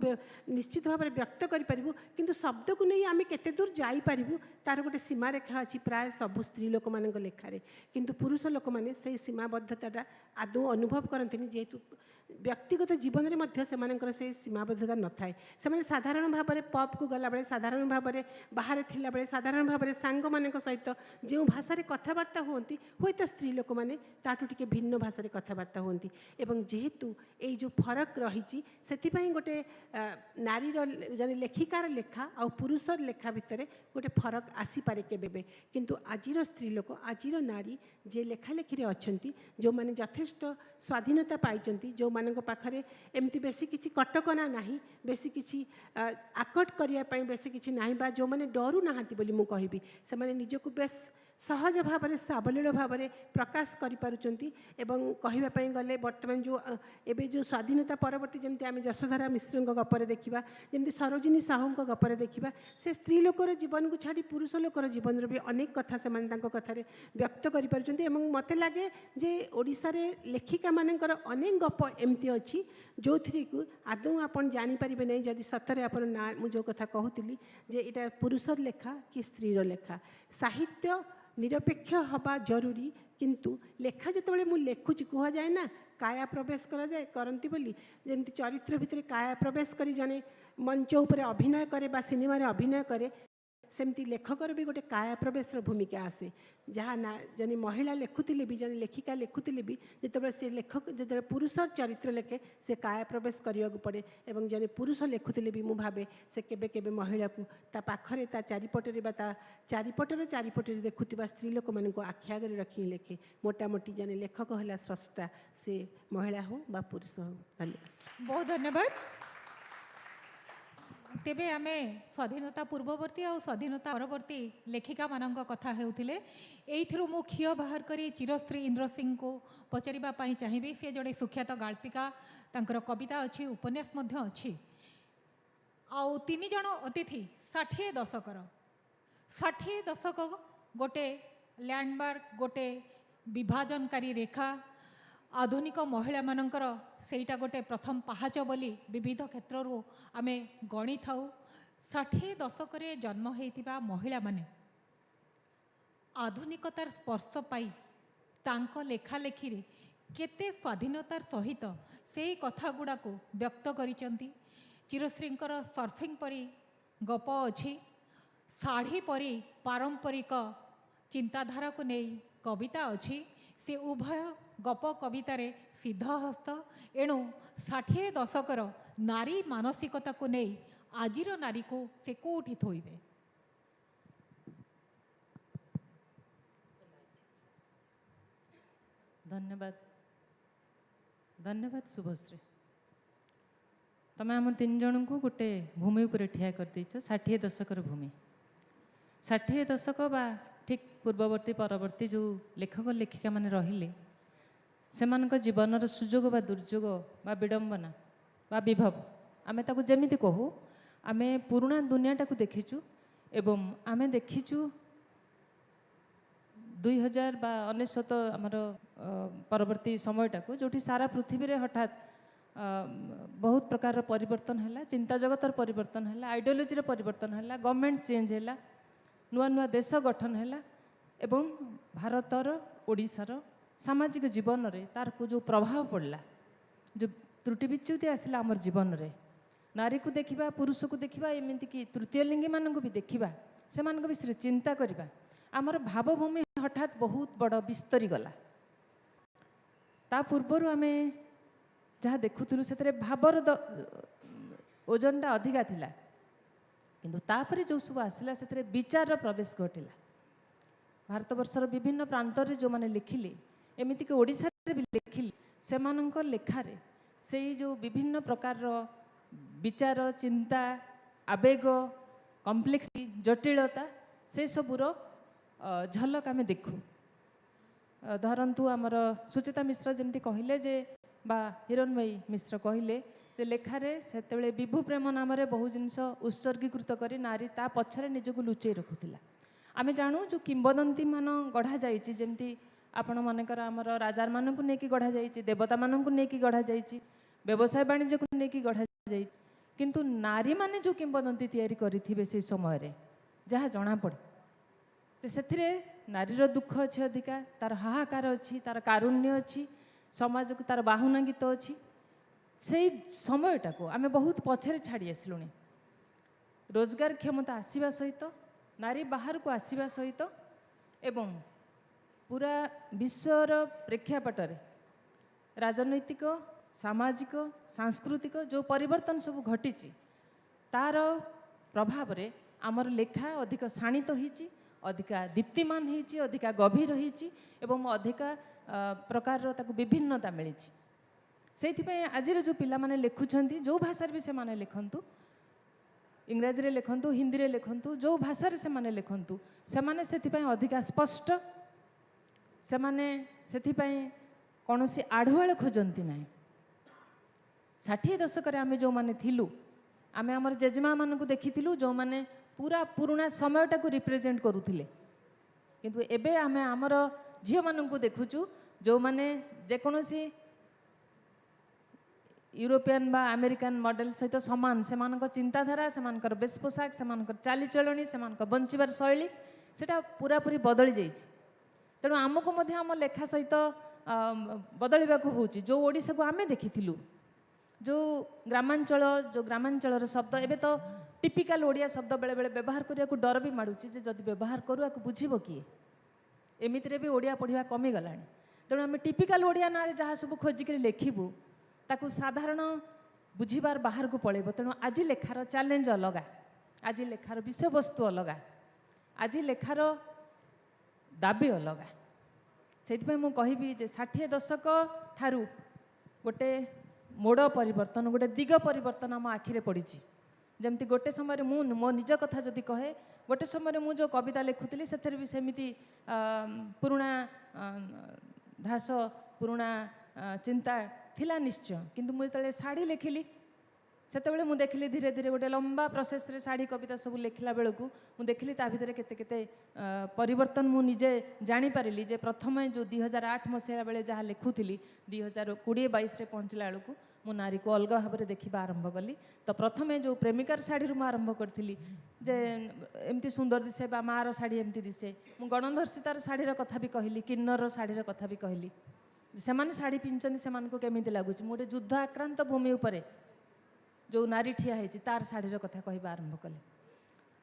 निश्चित भाव में व्यक्त करूँ किंतु शब्द को नहीं आम केते दूर जाईपारू तार गोटे सीमारेखा अच्छी प्राय सबू स्त्री लोक मान लेखारे किंतु पुरुष लोक मैंने से सीमाबद्धता आदौ अनुभव करते जेहेतु व्यक्तिगत जीवन में से सीमाबद्धता न थाए से साधारण भाव में पब को गला बेले साधारण भाव में बाहर थिला बेले साधारण भाव में सांग मान सहित जो भाषा कथबार्ता होती हुए तो स्त्री लोक मैंने ताठू टिके भिन्न भाषा कथबार्ता होती एवं जेहेतु ये जो फरक रही गोटे नारीर जन लेखिकार लेखा आ पुरुषर लेखा भितर गोटे फरक आसीपे केबे किंतु आजिर स्त्री लोक आजिर नारी जे लेखालेखि अच्छा जो मैंने यथेष्ट स्वाधीनता पाई जो मान पाखरे एमती बेसी किसी कटकना नहीं बेसी किसी आकट करने बेसी किसी ना बा जो मैंने डरू ना बोली कहबी से मैंने निजको बेस सहज भाव में सावलील भाव में प्रकाश करें गले बर्तमान जो एबे जो स्वाधीनता परवर्ती जमती आम यशोधरा मिश्र गपर देखा जमी सरोजिनी साहू गपर देखा से स्त्री लोकर जीवन को छाड़ी पुरुष लोकर जीवन भी अनेक कथा से कथार व्यक्त कर मत लगे जे ओडिशा रे लेखिका मानकर अनेक गप एमती अच्छी जो थी को आदौ आपन जानीपारे नहीं जदि सतरे आप ना जो कथा कहूली जे यहाँ पुरुषर लेखा कि स्त्रीर लेखा साहित्य निरपेक्ष हवा जरूरी किंतु लेखा जिते मुझे लेखुची कह जाए ना काया प्रवेश करा जाए करती बोली जमी चरित्र भितर काया प्रवेश करी जने मंच उपरे अभिनय करे बा सिनेमा रे अभिनय करे सेमती लेखकर भी गोटे काया प्रवेश भूमिका आसे जहाँ ना जने महिला लेखुले भी जने लेखिका लेखुले भी जिते से लेखक जो पुरुषर चरित्र लेखे से काया प्रवेश करने को पड़े एवं जने पुरुष लेखुले भी मु भावे से केबे केबे महिला को ता पाखरे ता चारिपटे चारिपटे देखुवा स्त्री लोक मान आखि आगे रखी लेखे मोटामोटी जने लेखक है स्रष्टा से महिला हो बा पुरुष हो। धन्यवाद बहुत धन्यवाद। तेबे आमे स्वाधीनता पूर्ववर्ती और स्वाधीनता परवर्ती लेखिका मानक कथा हेउथिले एइथिरु मु खियो बाहर करी चिरश्री इंद्र सिंह को पचारिबा पई चाहिबी से जड़े सुख्यात गाल्पिका तांकर कविता अच्छी उपन्यास मध्य अच्छी आउ 3 जण अतिथि 60 दशक गोटे लैंडमार्क गोटे विभाजनकारी रेखा आधुनिक महिला मानकर सेटा गोटे प्रथम पहाच बोली विविध क्षेत्र आमे गणी थाउ 60 दशक जन्म होइतिबा महिला माने आधुनिकतार स्पर्श पाई तांको लेखालेखि रे केते स्वाधीनतार सहित से कथा गुड़ा को व्यक्त करिसंती। चिरश्रींकर सर्फिंग परी गप अछि साड़ी परी पारंपरिक चिंताधारा को नहीं कविता अछि से उभय गप कवितार सिद्धहस्त एणु 60 दशकर नारी मानसिकता को नहीं आजिर नारी को से कोठी थोइबे। धन्यवाद धन्यवाद शुभश्री तमें आम 3 जन को गोटे भूमि उपर ठिया कर देछ 60 दशकर भूमि 60 दशक बा ठीक पूर्ववर्ती परवर्ती जो लेखक लेखिका माने रहिले सेमानक जीवनर सुजोग बा दुर्जोग बा विडंबना बा विभव आमे ताकू जेमिति कहू आमे पुराना दुनियाटा को देखीचु एवं आमे देखीचु 2000 बा 1900 आमर परवर्ती समयटा को जोठी सारा पृथ्वी रे हठात बहुत प्रकार परिवर्तन है, चिंता जगतर परिवर्तन है, आइडियोलोजी परिवर्तन है, गवर्नमेंट चेंज है, नुआ नुआ देश गठन है एवं भारतर ओडिशार सामाजिक जीवन रे तार को जो प्रभाव पड़ला, जो त्रुटि विच्युति आसला आमर जीवन रे, नारी को देखिबा, पुरुष को देखिबा, एमती कि तृतीय लिंगी मानक भी देखिबा, से मानक विषय चिंता करिबा, आमर भावभूमि हठात बहुत बड़ विस्तरी गला। ता पूर्वर आमे जहाँ देखुलु से भावर ओजनटा अधिका थिला, किंतु तापरे जो सब आसला से विचार प्रवेश घटिला। भारतवर्षर विभिन्न प्रांतर जो माने लिखिले, एमती कि ओडिशा रे भी लिखिले, से मानकर लेखारे से जो विभिन्न प्रकार विचार, चिंता, आवेग, कम्प्लेक्सिटी, जटिलता से सबूर झलक आमे देखु। धरतु आमर सुचिता मिश्र जमती कहले जे बा हिरणमयी मिश्र कहले जे लेखारे सेतेबेले विभु प्रेम नाम बहु जिनस उत्सर्गीकृत करी नारी ता पछरे निजको लुचेई रखुथिला। आमे जानू जो किंबदंती मान गढ़ा जाइछि, जेमती आपण मानकर आमर राजार मानकु नेकी गढ़ा जाइछि, देवता मानकु नेकी गढ़ा जाइछि, व्यवसाय वाणिज्य को नेकी गढ़ा जाइछि, किंतु नारी माने जो किंबदंती तैयारी करिथिबे से समय रे जहा जणा पड़े जे सेथिरे नारीर दुख अच्छी अधिका, तार हाहाकार अच्छी, तार कारुण्य अच्छी, समाज को तार बाहुना गीत अच्छी, से समयटा को आमे बहुत पछरे छाड़ी आसलुनी। रोजगार क्षमता आसीबा सहित, नारी बाहर को आसीबा सहित एवं पूरा विश्वर प्रेक्षापटरे राजनैतिक, सामाजिक, सांस्कृतिक जो परिवर्तन सब घटी तार प्रभाव रे आमर लेखा अधिक शाणित होइछि, अधिका दीप्तिमान होइछि, अधिका गभीर होइछि एवं अधिका प्रकार ताकु विभिन्नता मिली। से आज जो पिला माने लिखुछंती जो भाषा भी से माने लिखंतु, इंग्राजी रे लिखंतु, हिंदी रे लिखंतु, जो भाषा रे से माने लिखंतु, से माने सेथिपई अधिका स्पष्ट, से माने सेथिपई कोनोसी आढुआळ खोजंती नाही। 60 दशक रे आमे जो माने थिलु, आमे हमर जेजमा मानन को देखिथिलु जो माने पूरा पुराना समयटा को रिप्रेजेंट करूथिले, किंतु एबे आमे हमर झियो मानन को देखुचु जो माने जेकोनोसी यूरोपियन बा अमेरिकन मॉडल सहित समान, से मानक चिंताधारा, से मानकर बेश पोशाक, से मानकर चालीचलणी, से मानक बंचिबार शैली सेटा पूरा पूरी बदली जाइछि। तेणु आमको मध्य आम लेखा सहित बदलिबाकू होउछि। जो ओडिसा को आमे देखिथिलु, जो ग्रामांचल शब्द एबे तो टिपिकल ओडिया शब्द बेले बेले व्यवहार करिया को डर भी माडुछि जे जदि व्यवहार करू आकु बुझिबो किए, एमितिरे भी ओडिया पढ़िबा कमी गलानी। तेणु आमे टिपिकल ओडिया नारे जहाँ सब खोजिक लेखिबू ताकू साधारण बुझिबार बाहर को पळेबो। तेणु आज लेखार चैलेंज अलगा, आज लेखार विषय वस्तु अलगा, आज लेखार दाबी अलगा। सेथिपई मु कहिबी जे 60 दशक ठारू गोटे मोड़ परिवर्तन, गोटे दिग परिवर्तन आम आखिरे पड़िछि। जमती गोटे समय मो निज कथा जदि कहे, गोटे समय मु जो कविता लिखुली से भी सेमिति पुराना धास, पुराना चिंता थिला निश्चय, किंतु मुझे शाढ़ी लिखिली सेतेबेले मु देखिली धीरे धीरे गोटे लंबा प्रोसेस रे शाढ़ी कविता सब लिखला बेलू मु देखिली ता भितर केते केते परिवर्तन मु निजे जानी पारिली। जे प्रथम जो 2008 मसीहा बेले जहाँ लिखुली 2020-22 रे पहुँचला बेलू मु नारी को अलग भाव में देखा आरंभ कली। तो प्रथमे जो प्रेमिकार शाढ़ी मु आरंभ करी जे एमती सुंदर दिसे बा मार शाढ़ी एमती दिसे, मु गणधर्षितार शाढ़ीर कथा भी कहली, किन्नर शाढ़ीर कथा भी कहली, से शाढ़ी पिंधुछन्ति सेमानकु केमिति लागुछि। मु गोटे युद्ध आक्रांत भूमि उपरे जो नारी ठिया है तार शाढ़ीर कथा कहवा आरंभ कले।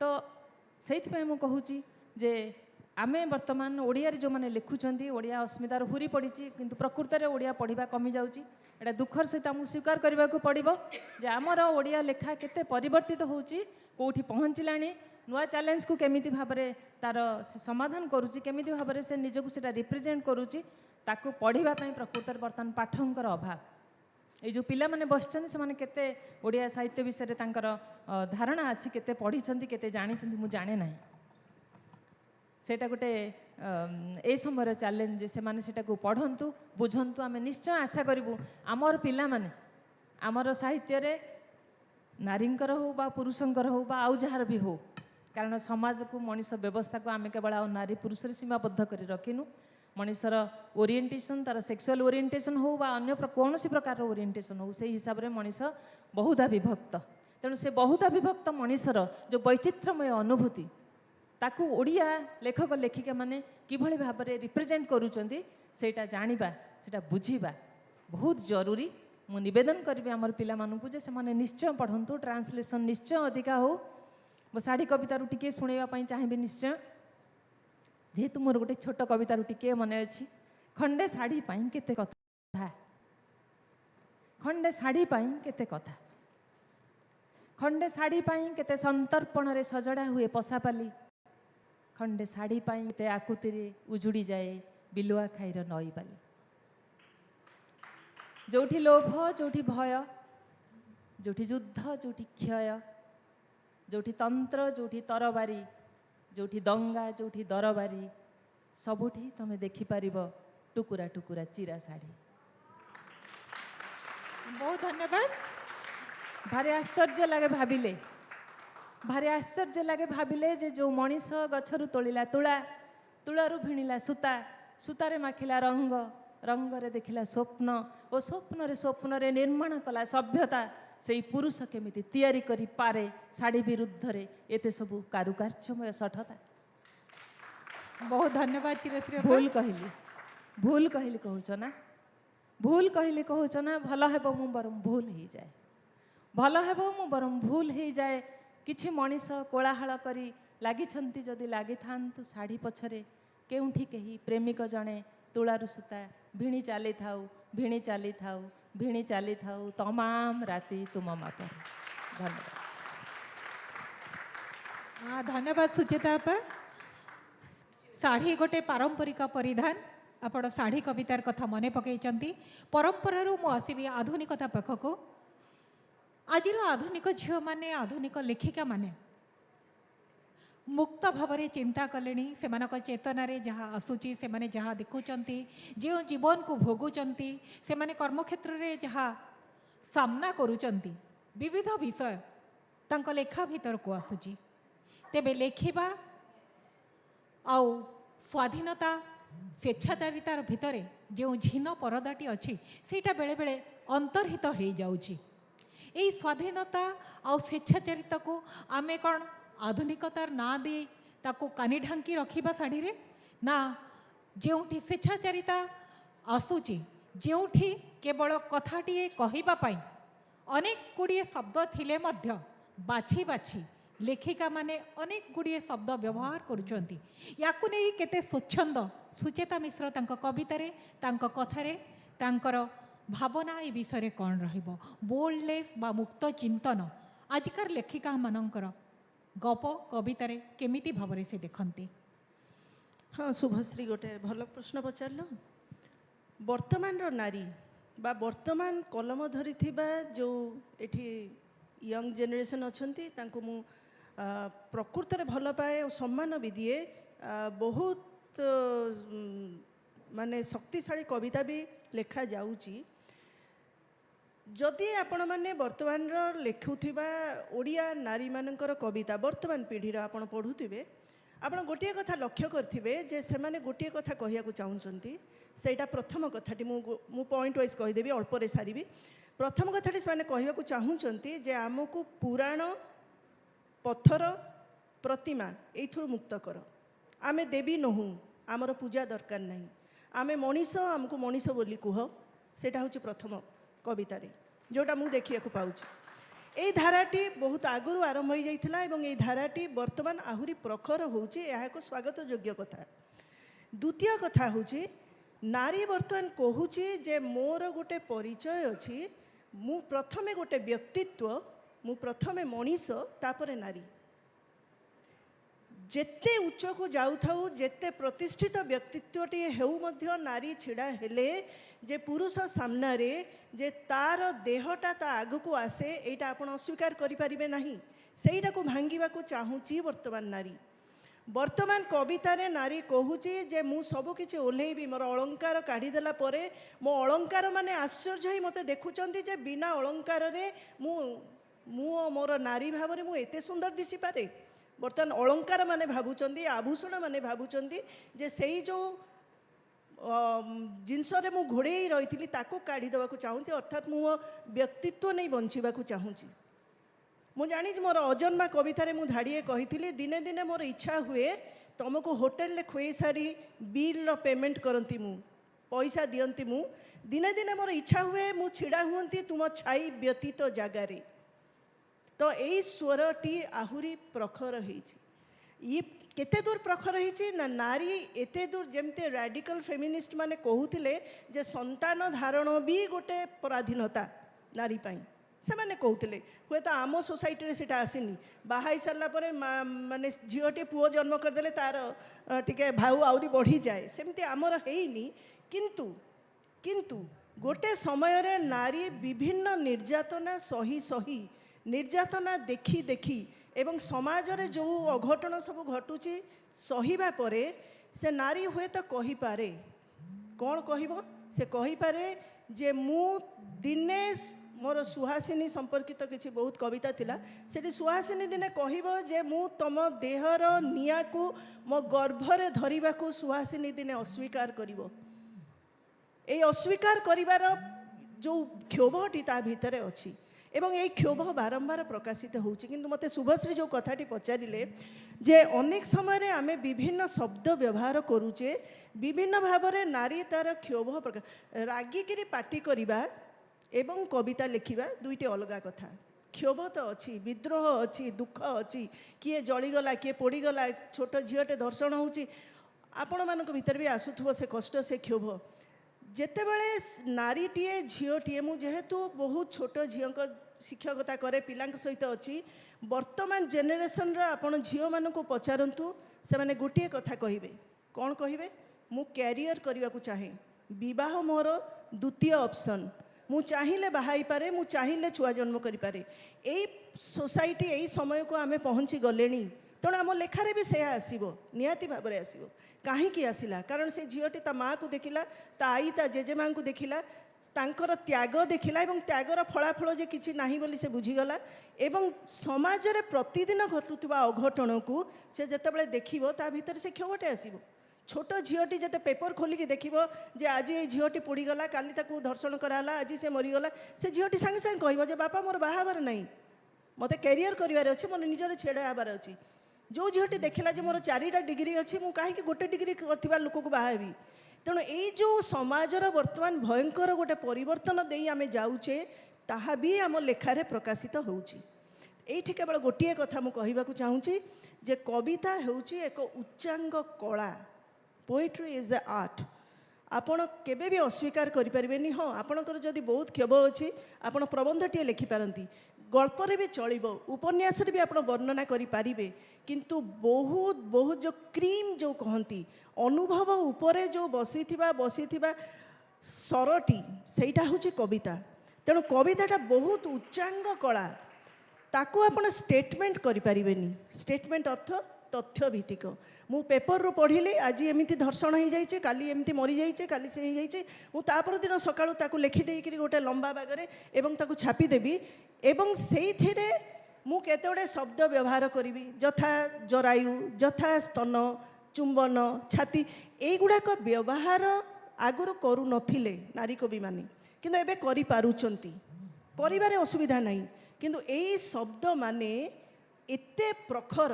तो से मु कहूँ जे आमे वर्तमान ओडिया जो मैंने लिखुंट ओडिया अस्मितार हुरी पड़ी, किंतु प्रकृत में ओडिया पढ़ा कमी जाऊँगी। एटा दुखर सहित आमको स्वीकार करने को पड़ो जे आमर ओडिया लेखा केते परिवर्तित होउची, कोठी पहुँचलानी, नुआ चैलेंज को केमिति भाबरे तार समाधान करुची, केमिति भाबरे से निजको सेटा रिप्रेजेंट करुची, ताकू पढ़िबा पई प्रकृत वर्तमान पाठंकर अभाव। ये जो पिला माने बसचंदी से माने केते ओडिया साहित्य विषय तांकर धारणा अछि, केते पढ़िचंदी, केते जानिचंदी, मु जाने नाही। सेटा गोटे ए समय चैलेंज से माने सेटा को पढ़ंतु, बुझंतु। आमे निश्चय आशा करिवु आमर पिला माने आमर साहित्य रे नारींकर हो बा पुरुषंकर हो बा आउ जहार भी हो, कारण समाज को मनीष व्यवस्था को आम केवल नारी पुरुष सीमाबद्ध कर रखिनु। मनीषर ओरिएंटेशन तार सेक्सुअल ओरिएंटेशन हो बा अन्य कौन प्रकार ओरिएंटेशन हो, से हिसाब से मनीष बहुधा विभक्त। तेणु से बहुधा विभक्त मनीषर जो वैचित्र्यमय अनुभूति ताकू ओडिया लेखक लेखिका माने किभली भाव में रिप्रेजेंट करूचंती सेटा जानिबा सेटा बुझिबा बहुत जरूरी। मु निवेदन करी आमर पिला मानकु जे से निश्चय पढ़ंतु, ट्रांसलेशन निश्चय अधिका हो। मो साड़ी कवितारू टिके शुणा चाहिए निश्चय, जेहेतु मोर गोटे छोट कवितारू टिके मन अच्छी। खंडे शाढ़ी पाई केते कथा, खंडे शाढ़ी पाई केते कथा, खंडे शाढ़ी पाई केते संतर्पण रे सजड़ा हुए पशापाली, खंडे शाढ़ी पाई केते आकुति रे उजुड़ी जाए बिलुआ खाईर नई बाली। जोठी लोभ जोठी भय, जोठी युद्ध जोठी क्षय, जोठी तंत्र जोठी तरबारी, जोठी दंगा जोठी दरबारी, सबुठी तमे देखिपार टुकुरा टुकुरा चिरा शाढ़ी। बहुत धन्यवाद। भारी आश्चर्य लगे भाविले, भारी आश्चर्य लगे भाविले जे जो मनीष गछरु तोलिला तुला, तुलारू भिणिला सूता, सूतारे माखिला रंग, रंगरे देखिला स्वप्न, और स्वप्न रे निर्माण कला सभ्यता। से पुरुष केमिति तैयारी करी पारे शाढ़ी विरुद्ध रे एते सबु कारुकार्यमय सठता। बहुत धन्यवाद चिरश्री। भूल कहली, भूल कहली कहूच ना, भूल कहली कहूच ना, भल हेबो मु बरम भूल ही जाए, भल हेबो मु बरम भूल ही जाए। किछि मनीष कोलाहल करी लागिछंती जदि लागि थांतु शाढ़ी पछरे केउठी केही प्रेमिक जणे तुलारू सूता भिणी चाली थाउ, भिणी चाली थाउ, भिणी चाली थाउ तमाम राति तुम मापर। धन्यवाद। हाँ धन्यवाद सुचेता आपा। शाढ़ी गोटे पारंपरिक परिधान, आपण शाढ़ी कवितार कथा मने पकईचंती। परंपरारू मु आसीबी आधुनिकता पाखको। आजिर आधुनिक झील माने आधुनिक लेखिका माने मुक्त भाव में चिंता कलेनी, सेमानक चेतनारे जहाँ आसूची, सेमाने जहाँ देखुचंती, जो जीवन को भोगुचंती, सेमाने कर्मक्षेत्र रे जहाँ सामना करुचंती विविध विषय तांको लेखा भीतर को आसूची। तेबे लेखिबा आउ स्वाधीनता स्वेच्छाचारितार भितरे जो झीन परदाटी अच्छी सेटा बेले बेले अंतर्हित हो जाउची। एई स्वाधीनता आउ स्वेच्छाचारिता को आमे कौन आधुनिकतार ना दे ताको कानी ढांकी रखिबा शाढ़ी रे ना, जोठी स्वेच्छाचारिता आसूची, जोठी केवल कथाटीए कहिबा पाई अनेक गुड़िए शब्द थिले मध्य बाछि बाछि लेखिका माने अनेक गुड़िए शब्द व्यवहार करुचंती। याकु नै केते स्वच्छंद सुचेता मिश्र तांको कवितारे, तांको कथारे, तांकर भावना ए विषय कौन रहिबो, बोल्डनेस बा मुक्त चिंतन आजिकार लेखिका मानकर गप कवितारे केमिति भावरे से देखंती। हाँ शुभश्री गोटे भल प्रश्न पचारल। वर्तमान नारी बा वर्तमान कलम धरी जो एठी यंग जेनरेशन अच्छी तांको मु प्रकृत रे भल पाए और सम्मान भी दिए। बहुत माने शक्तिशाली कविता भी लेखा जाउची। जदि आपण मैंने वर्तमान लेखुवा ओडिया नारी मानकर कविता वर्तमान पीढ़ी आपण पढ़ुवे, आपण गोटे कथा लक्ष्य करेंगे जे से माने गोटे कथा कहया चाहूँगी। सेटा प्रथम कथाटी मु पॉइंट वाइज कहीदेवी, अल्परे सारी। प्रथम कथाटी से कहया चाहूँगी जे आमको पुराण पत्थर प्रतिमा एथुर मुक्त कर। आमे देवी नहूँ, आमर पूजा दरकार नहीं, आमे मनीष, आमको मनीष बोली कुह। सेटा हूँ प्रथम कवितारे जोटा मु देखिया पाऊँ। यही धाराटी बहुत आगु आरंभ हो जाइथिला एवं यही धाराटी वर्तमान आहुरी प्रखर होउची। यह एक स्वागत योग्य कथा। द्वितीय कथा होउची नारी वर्तमान कहूची जे मोर गोटे परिचय अछि, मु प्रथमे गोटे व्यक्तित्व, मु प्रथमे मनीष तापरे नारी। जेते उच्च को जाऊ थाउ, जेते प्रतिष्ठित व्यक्तित्वटी हेउ मध्य नारी छिड़ा हेले जे पुरुष सामना रे जे तार देहटा ता आगु को आसे, एटा आपण अस्वीकार करि परिबे नाही। सेइटा को भांगिबा को चाहूची वर्तमान नारी। वर्तमान कवितारे नारी कहूची जे मु सब किछि ओल्हेइबी, मोर अलंकार काढ़ी देला परे मो अलंकार माने आश्चर्य ही मते देखुचंती जे बिना अलंकार रे मु मु मोर नारी भाव में मुझे एते सुंदर दिशी पारे बर्तमान अलंकार माने भावुचंदी आभूषण माने भावुचंदी जे सेही जो जिनस मु घोड़े रही काढ़ी देवा चाहूँगी अर्थात मु व्यक्तित्व नहीं बंचवा चाहूँगी मु जानी मोर अजन्मा कवितार मु धाड़िए कही दिने दिने मोर इच्छा हुए तुमको होटेल ले खुई सारी बिल पेमेंट करती मु पैसा दियंती मु दिने दिने मोर इच्छा हुए मु छिड़ा हुंती तुम छाई व्यतीत जगार तो यही स्वरटी आहुरी प्रखर ये केते दूर प्रखर होईची ना नारी एते दूर जमते रैडिकल फेमिनिस्ट माने कहूथिले जे संतान धारण भी गोटे पराधीनता नारी पाई से माने कहूथिले हुए तो आम सोसाइटी रे सेटा आसीनी बाहाई सारला परे माने झीओटे पुओ जन्म करदेले तार टिके भाउ आउरी बढ़ी जाए सेमती आमर हेइनी किंतु किंतु गोटे समय रे नारी विभिन्न निर्यातना सही सही निर्यातना देखी देखी एवं समाज रे जो अघटन सब घटुची सहिबा परे से नारी हुए तो कही पारे कौन कहबो से कही पारे जे मु दिने मोर सुहासिनी संपर्कित किसी बहुत कविता थिला सेठी सुहासिनी दिने कहबो जे मु तम देहर निया को मो गर्भरे धरिबा को सुहासिनी दिने अस्वीकार करिवो ए अस्वीकार करिवार जो क्षोभटी ता भितरे अछि एवं यही क्षोभ बारंबार प्रकाशित होउछि किंतु मते शुभश्री जो कथाटी पचारिले जे अनेक समय रे आमे विभिन्न शब्द व्यवहार करूचे विभिन्न भाव में नारी तार क्षोभ प्रकाश रागिकी पार्टी करवा एवं कविता लिखा दुईटी अलग कथा क्षोभ तो अच्छी विद्रोह अच्छी दुख अच्छी किए जलीगला किए पोड़ीगला छोट झीटे दर्शन होउछि आपण मानक भीतर भी आसुथबो से कष्ट से क्षोभ जेतेबेले नारीटीए झीटीए मु जेहेतु बहुत छोट झील शिक्षकता करे पिलांक सहित अच्छी वर्तमान जेनेरेशन आपण झील मानक पचारंतु से माने गोटे कथा कहिबे कौन कहिबे मु कैरियर करने को चाहे विवाह मोर द्वितीय ऑप्शन मु चाहिए बाहाई पारे मु चाहिए छुआ जन्म करि पारे एई सोसाइटी एई समय को आमे पहुँची गलेनी तेणु आम लेखारे भी से आसो निहाती भाव में आसो कहीं आसला कारण से झीटी ता माँ को देखिला ता आई ता जेजेमा को देखिला तांकर त्याग देखिला एवं त्यागर फलाफल जे किछि नाही बोली से बुझीगला एवं समाज रे प्रतिदिन घटुवा अघटन को से जेतेबेले देखिबो ता भीतर से क्षोभटे आसीबो छोट झीटी जिते पेपर खोलिकी देखो जे आज ये झीटी पोड़ीगला काली ताकू धर्षण कराला आज से मरीगला से झीटी सांगे सांगे कहबो जे बापा मोर बाहाबार नहीं मते कैरियर करिवार अछि मोर निजर छेड़ा हबार अछि जो झीटी देखला जे मोर 4टा डिग्री अच्छी मु कहीं गोटे डिग्री करथिबा लोक को बाहाबी तेणु यही जो समाजर वर्तमान भयंकर गोटे परिवर्तन दे आम जाऊे ताहा भी आम लेखारे प्रकाशित होउछि एठी केवल गोटे कथा मु कहबाकू चाहूँगी जे कविता होउछि एक उच्चांग कला पोएट्री इज ए आर्ट आपण केबे भी अस्वीकार करें हाँ आपणकर जदि बहुत क्षोभ अच्छी आपण प्रबंधटीए लिखिपारती गल्पर भी चलो उपन्यास भी आप वर्णना करें किंतु बहुत बहुत जो क्रीम जो कहती अनुभव उपरे जो बसी स्वरटी सेटा हूँ कविता तेणु कविताटा बहुत उच्चांग कला ताकू आपण स्टेटमेंट करें स्टेटमेंट अर्थ तथ्य भित्तिक मु पेपर रू पढ़ी आज एमती धर्षण हो जाए काली एमती मरी जाए काली से हो जाए मुझे दिन सकाळू लिखिदे गोटे लंबा बागरे एवं ताकू छापीदेवी एवं से मु केते शब्द व्यवहार करी यथा जरायु यथा स्तन चुंबन छाती यगुड़ाक व्यवहार आगुरी करू नथिले नारी कवि माने किंतु एबे करि पारुचंती करिबारे असुविधा नहीं किंतु एई शब्द माने एते प्रखर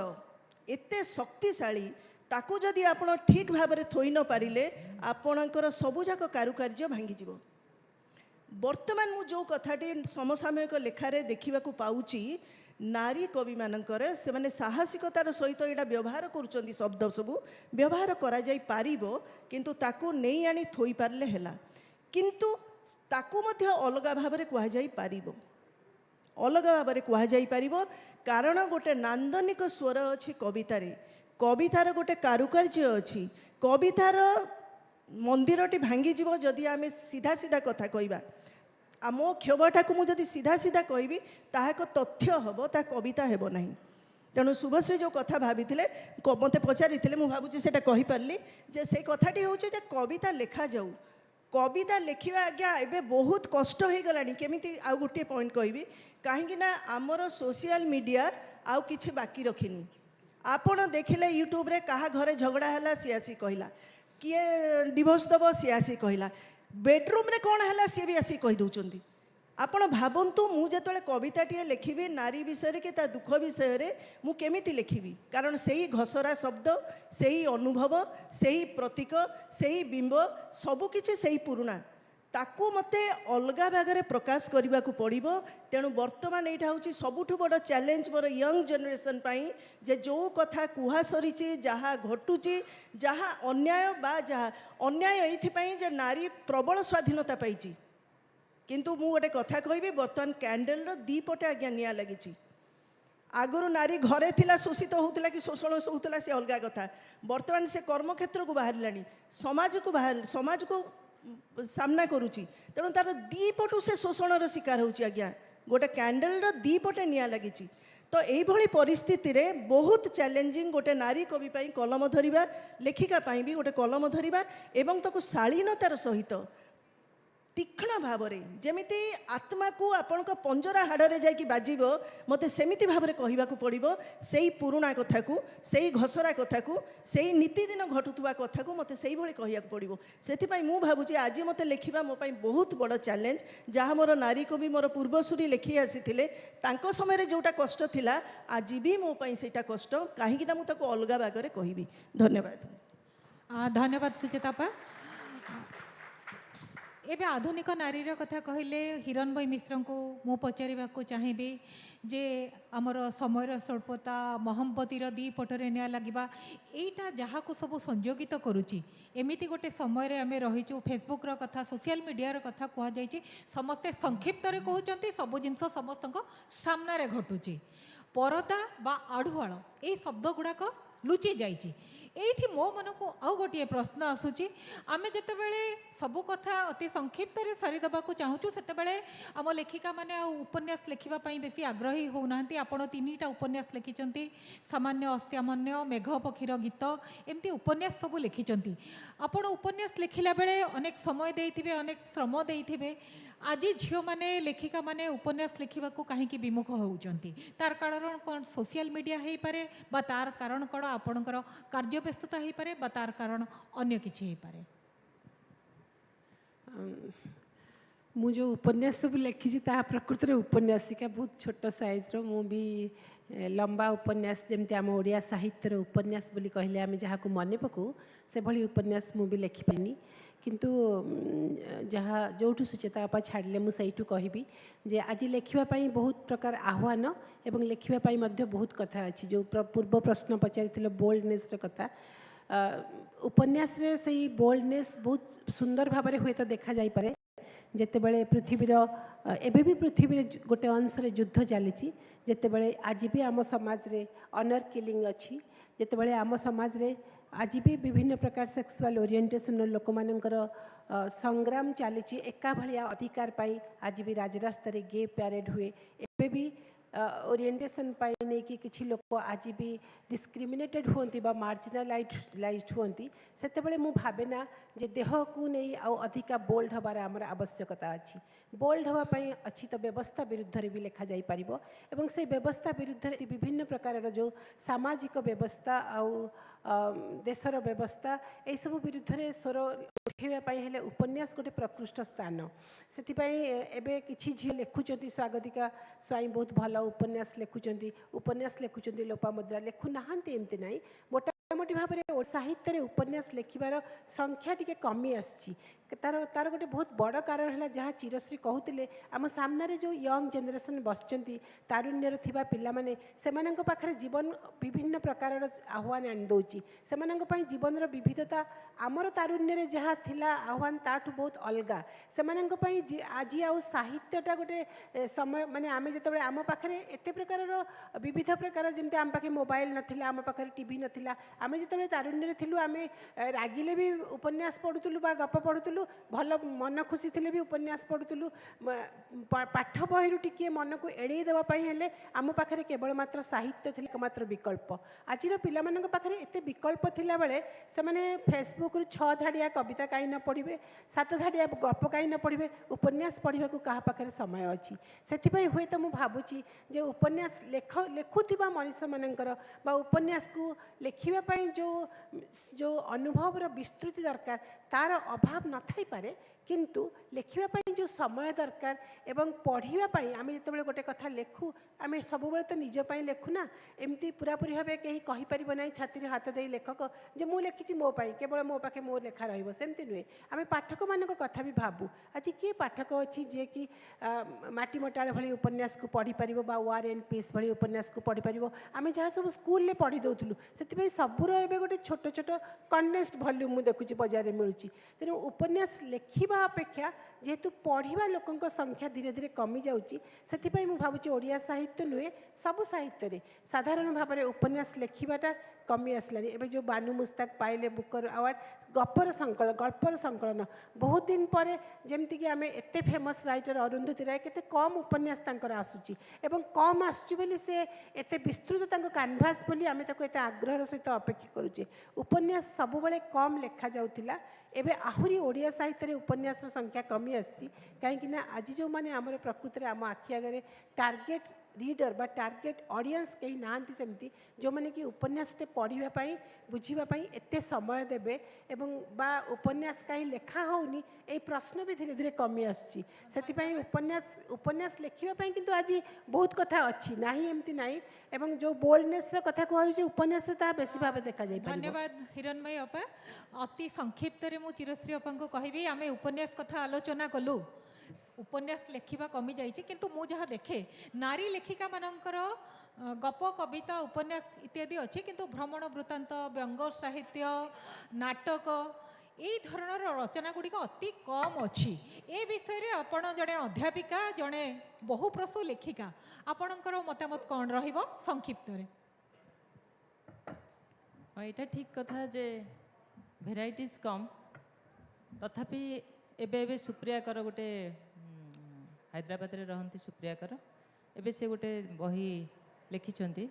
एते शक्तिशाली ताकू जदि आपण ठीक भाव में थोई न पारिले आपणकर सबुजाक कारुकार्य भांगी वर्तमान मु जो कथाटी समसामयिक लेखारे देखा पाऊँची नारी कवि मानकर से माने साहसिकतार सहित यहाँ व्यवहार करुँच शब्द सबू व्यवहार करा जाई पारिबो किंतु ताकू नहीं आनी थोई पारले हैला किंतु ताकू मध्य अलग भाव में कह जाई पारिबो अलग भाव में कह जाई पारिबो कारण गोटे नांदनिक स्वर अच्छी कवितार कवितार गोटे कारुकार्य अच्छी कवितार मंदिरटी भांगी जीवो जदि आमे सीधा सीधा कथा कहबा मो क्षोभटा को मुझे सीधा सीधा कहबी ताहा एक तथ्य हम ता कविता हेब नहीं तेणु शुभश्री जो कथा भाभी मत पचारि मुझे भावुँ से कहीपारि जे से कथाटी हूँ जे कविता लेखा जाऊ कविता लिखा आज्ञा एवं बहुत कष्ट हो गलानी केमिति आउ गोटे पॉइंट कहबी कहीं ना आमर सोशल मीडिया आउ किछि बाकी रखिनी आपण देखिले यूट्यूब रे कहा घरे झगड़ा है सी आसी कहला किए डिवोर्स दब सी आसी कहला बेडरूम रे कौन है सी भी आसी कही दौरान आपण भावतु मुझे कविताटे लिखी नारी विषय के ता दुख विषय मु केमिति लिखी कारण से ही घसरा शब्द से ही अनुभव से ही प्रतीक से ही बिंब सबकि से ही पुराणा ताकू मते अलग भागरे प्रकाश करने को पड़ो तेणु बर्तमान यहाँ हूँ सबुठ बड़ चैलेंज मोर यंग जनरेशन जे जो कथा कुहा सरी जहाँ घटुची जहाँ अन्याय बा जहाँ अन्याय ये नारी प्रबल स्वाधीनता पाई किंतु मु गोटे कथा कहबी बर्तमान कैंडल दी पटे आज्ञा निया लगी आगुरी नारी घरे थिला शोषित होउतला कि शोषण होउतला से अलग कथा बर्तमान से कर्मक्षेत्र को बाहर समाज को सामना करुच्ची तेणु तार दी पटु से शोषण शिकार होउची आज्ञा गोटे कैंडल दी पटे निया लगी तो यही परिस्थिति रे बहुत चैलेंजिंग गोटे नारी कवि कलम धरिबा लेखिका भी गोटे कलम धरिबा एवं ताकू शालीनतार सहित तीक्ष्ण भाव में जमीती आत्मा को आपण पंजरा हाड़े जाकि बाजिब मत सेमिति भाव में कहवाक पड़ो से पुराणा कथा को से घसरा कथा को से नीतिदिन घटुवा कथा को मत से कहवाक पड़ो से मु भावुची आज मत लिखा मो बहुत बड़ चैलेंज जहाँ मोर नारी कवि मोर पूर्वसूरी लिखी आसी समय जोटा कष्ट थिला आज भी मो सेटा कष्ट कहीं मुझे अलग भागरे कहबी धन्यवाद धन्यवाद सुचेतापा एबे आधुनिक नारीर कथा कहले हिरण भाई मिश्र को मु पचारिबा को चाहिबी जे आमर समयर स्वल्पता महम्बतीर दी पटरे निया लगिबा एटा जहाँ को सब संयोगित करुच्ची एमिति गोटे समय आम रहीचु फेसबुक रो कथा सोशल मीडिया रो कथा कह जाइछि समस्ते संक्षिप्त रे कहउचंती सब जिनस समस्तक सामना रे घटुची परदा बा आढ़ुआल ए शब्द गुड़ाक लुचि जाइछि एठी मो मन को आउ गोटे प्रश्न आसूची आमे जेते बेले सबु कथा अति संक्षिप्त रे सारी दबा को चाहूचु सेते बेले आम लेखिका माने आ उपन्यास लिखिबा पई बेसी आग्रही होउनांती आपण तीनीटा उपन्यास लिखिचंती सामान्य असामान्य मेघ पक्षीर गीत एमती उपन्यास सब लिखिचंती आपण उपन्यास लिखिला बेले अनेक समय देइथिबे अनेक श्रम देइथिबे आज झियो माने लेखिका माने उपन्यास लिखिबा को काहेकि विमुख होउचंती तार कारण कोन सोशल मीडिया हेई पारे बा तार कारण कोन आपणकर कार्य व्यस्तता हेई पारे बा तार कारण अन्य किछि हेई पारे मु जो उपन्यास सब लिखी प्रकृत में उपन्यासिका बहुत छोट साइज्र मु भी लंबा उपन्यास जमती आम ओडिया साहित्यर उपन्यास बोली कहले आम जहाँ को मन पकू से भली उपन्यास मु भी लिखिपानी किंतु जहाँ जो सुचेता आपा छाड़े मुझे कहबी जे आज लिखापी बहुत प्रकार आह्वान एवं लिखापी बहुत कथा अच्छी जो पूर्व प्रश्न पचारि बोल्डनेस कथा उपन्यास रे सही बोल्डनेस बहुत सुंदर भाव में हुए तो देखा जाई पारे जेतेबेले पृथ्वीर एबे भी पृथ्वी गोटे अंश रे युद्ध चली जेतेबेले आज भी आम समाज रे ऑनर किलिंग अच्छी जेतेबेले आम समाज रे आज भी विभिन्न प्रकार सेक्सुअल ओरिएंटेशन लोक मानकर संग्राम चली एका भलिया अधिकार पाई आज भी राजरास्ता रे गे पैरेड हुए एबे भी ओरिएंटेशन पाई नहीं कि किसी लोग आज भी डिस्क्रिमिनेटेड होती बा मार्जिनालाइज्ड होती सेतेबेले मु भावेना जे देह को नहीं आउ अधिका बोल्ड हबार आमर आवश्यकता अच्छी बोल्ड हवापाई अच्छी तो व्यवस्था विरुद्ध रे भी लिखा जाई पारिबो एवं से व्यवस्था विरुद्ध रे विभिन्न प्रकार जो सामाजिक व्यवस्था आउ देशर व्यवस्था यही सब विरुद्ध रे स्वर उठाइवाई हेले उपन्यास गोटे प्रकृष्ट स्थान से एबे किछि झी लिखुचंती स्वागतिका स्वाई बहुत भल उपन्यास लिखुचंती लोपामुद्रा लिखु नाहांती एमती नाही मोटामोटी भाव में साहित्य उपन्यास लिखिबार संख्या टिके कमी आसी तार गोटे बहुत बड़ कारण है जहाँ चिरश्री कहते आम सामने जो यंग जेनेरेशन बसचंती तारुण्यर थिबा पिला माने सेमानंक पाखरे जीवन विभिन्न प्रकार आह्वान आनी दौची सेमानंक पई जीवन विविधता आमर तारुण्य जहाँ थिला आह्वान ताठू बहुत अलगा सेमानंक पई आज आउ साहित्यटा गोटे समय माने आमे जेतेबेले आम पाखरे एते प्रकार विविध प्रकार जमते आम पाखे मोबाइल नथिला आम पाखरे टीवी नथिला आमे जेतेबेले तारुण्य थिलु आमे रागिले भी उपन्यास पढुतलु बा गप पढुतलु भल मन खुशी थे भी उपन्यास पढ़ुलु पाठ बही टिके मन को एड़े देवाई हेले आम पाखे केवल मात्र साहित्य थी एकमात्र विकल्प आज पिला पाखे एत विकल्प थिला बेले से फेसबुक 6 धाड़िया कविता कहीं न पढ़े 7 धाड़िया गप कहीं न पढ़े उपन्यास पढ़ा क्या पाखे समय अच्छी से हुए तो मुझे भावुची जे उपन्यास लेखुवा मनीष मानकर उपन्यास को लेखापी जो अनुभवर विस्तृति दरकार तार अभाव न थाई पारे किंतु लेखापी जो समय दरकार एवं पढ़ापी आम जो गोटे कथा लेखु आम सब तो निजपाई लेखुना एमती पूरापूरी भाव कहीं कहीपर ना छाती हाथ दे लेखक जे मुझे लिखी मो केवल मो पाखे मो लेखा रमती नुहे आम पाठक मान कथा भी भावु आज किए पाठक अच्छी जी कि माटी मटाल भली उपन्यास को पढ़ी पार वार एंड पीस भली उपन्यास को पढ़ी पार आम जहाँ सब स्कूल में पढ़ी दौलू से सबूर एवं गोटे छोट छोट कंडेन्स्ड वॉल्यूम देखुची बजार में मिलूँ तेणु उपन्यास लेखा अपेक्षा जेहेतु पढ़ा लोकों संख्या धीरे धीरे कमी जाऊँगी से भावुँ ओडिया साहित्य नुहे सबू साहित्य साधारण भाव में उपन्यास लेखाटा कमी आसलानी एवं जो बानू मुस्ताक पाइले बुकर अवार्ड गल्पर संकलन बहुत दिन पर जमती कि आम एत फेमस राइटर अरुंधति राय केते कम उपन्यास तांकर आसुची एवं कम आसुची बोली से एत विस्तृत तांको कैनभास बोली आम ताको एत आग्रह सहित अपेक्षा करुचे उपन्यास सबुबले कम लेखा जाउथिला एबे आहुरी ओडिया साहित्य उपन्यास संख्या कमी आसी कहीं आज जो मैंने आम प्रकृति आम आखि आगे टार्गेट रीडर बा टार्गेट ऑडियंस कहीं नांती सेमती जो मैंने कि उपन्यासटे पढ़ाई बुझापी एत समय देवे एवं बा उपन्यास कहीं लेखा होनी ए प्रश्न भी धीरे धीरे कमी आसुची से उपन्यास उपन्यास लेखापी किंतु आज बहुत कथा अच्छी ना एमती ना एवं जो बोल्डनेस कथा कहूँ उपन्यास बेसी भाव देखा जाए। धन्यवाद हिरणमयी अपा अति संक्षिप्त मु चिरश्री अपा को कहबी आम उपन्यास कथा आलोचना कलु उपन्यास लेखा कमी जाइए किंतु मु जहाँ देखे नारी लेखिका मानकर गप कविता उपन्यास इत्यादि अच्छी किंतु भ्रमण वृत्तांत व्यंग साहित्य नाटक यही धरणर रचना गुड़िक अति कम अच्छी ए विषय रे आपण जड़े अध्यापिका जड़े बहुप्रसू लेखिका आपणकर मतामत कौन रहिबो संक्षिप्त रे? यहाँ ठीक कथा जे भेराइटीज कम तथापि एबे सुप्रियाकर गोटे हैदराबाद रे रहंती सुप्रियाकर एबे से गोटे बही लिखिछंती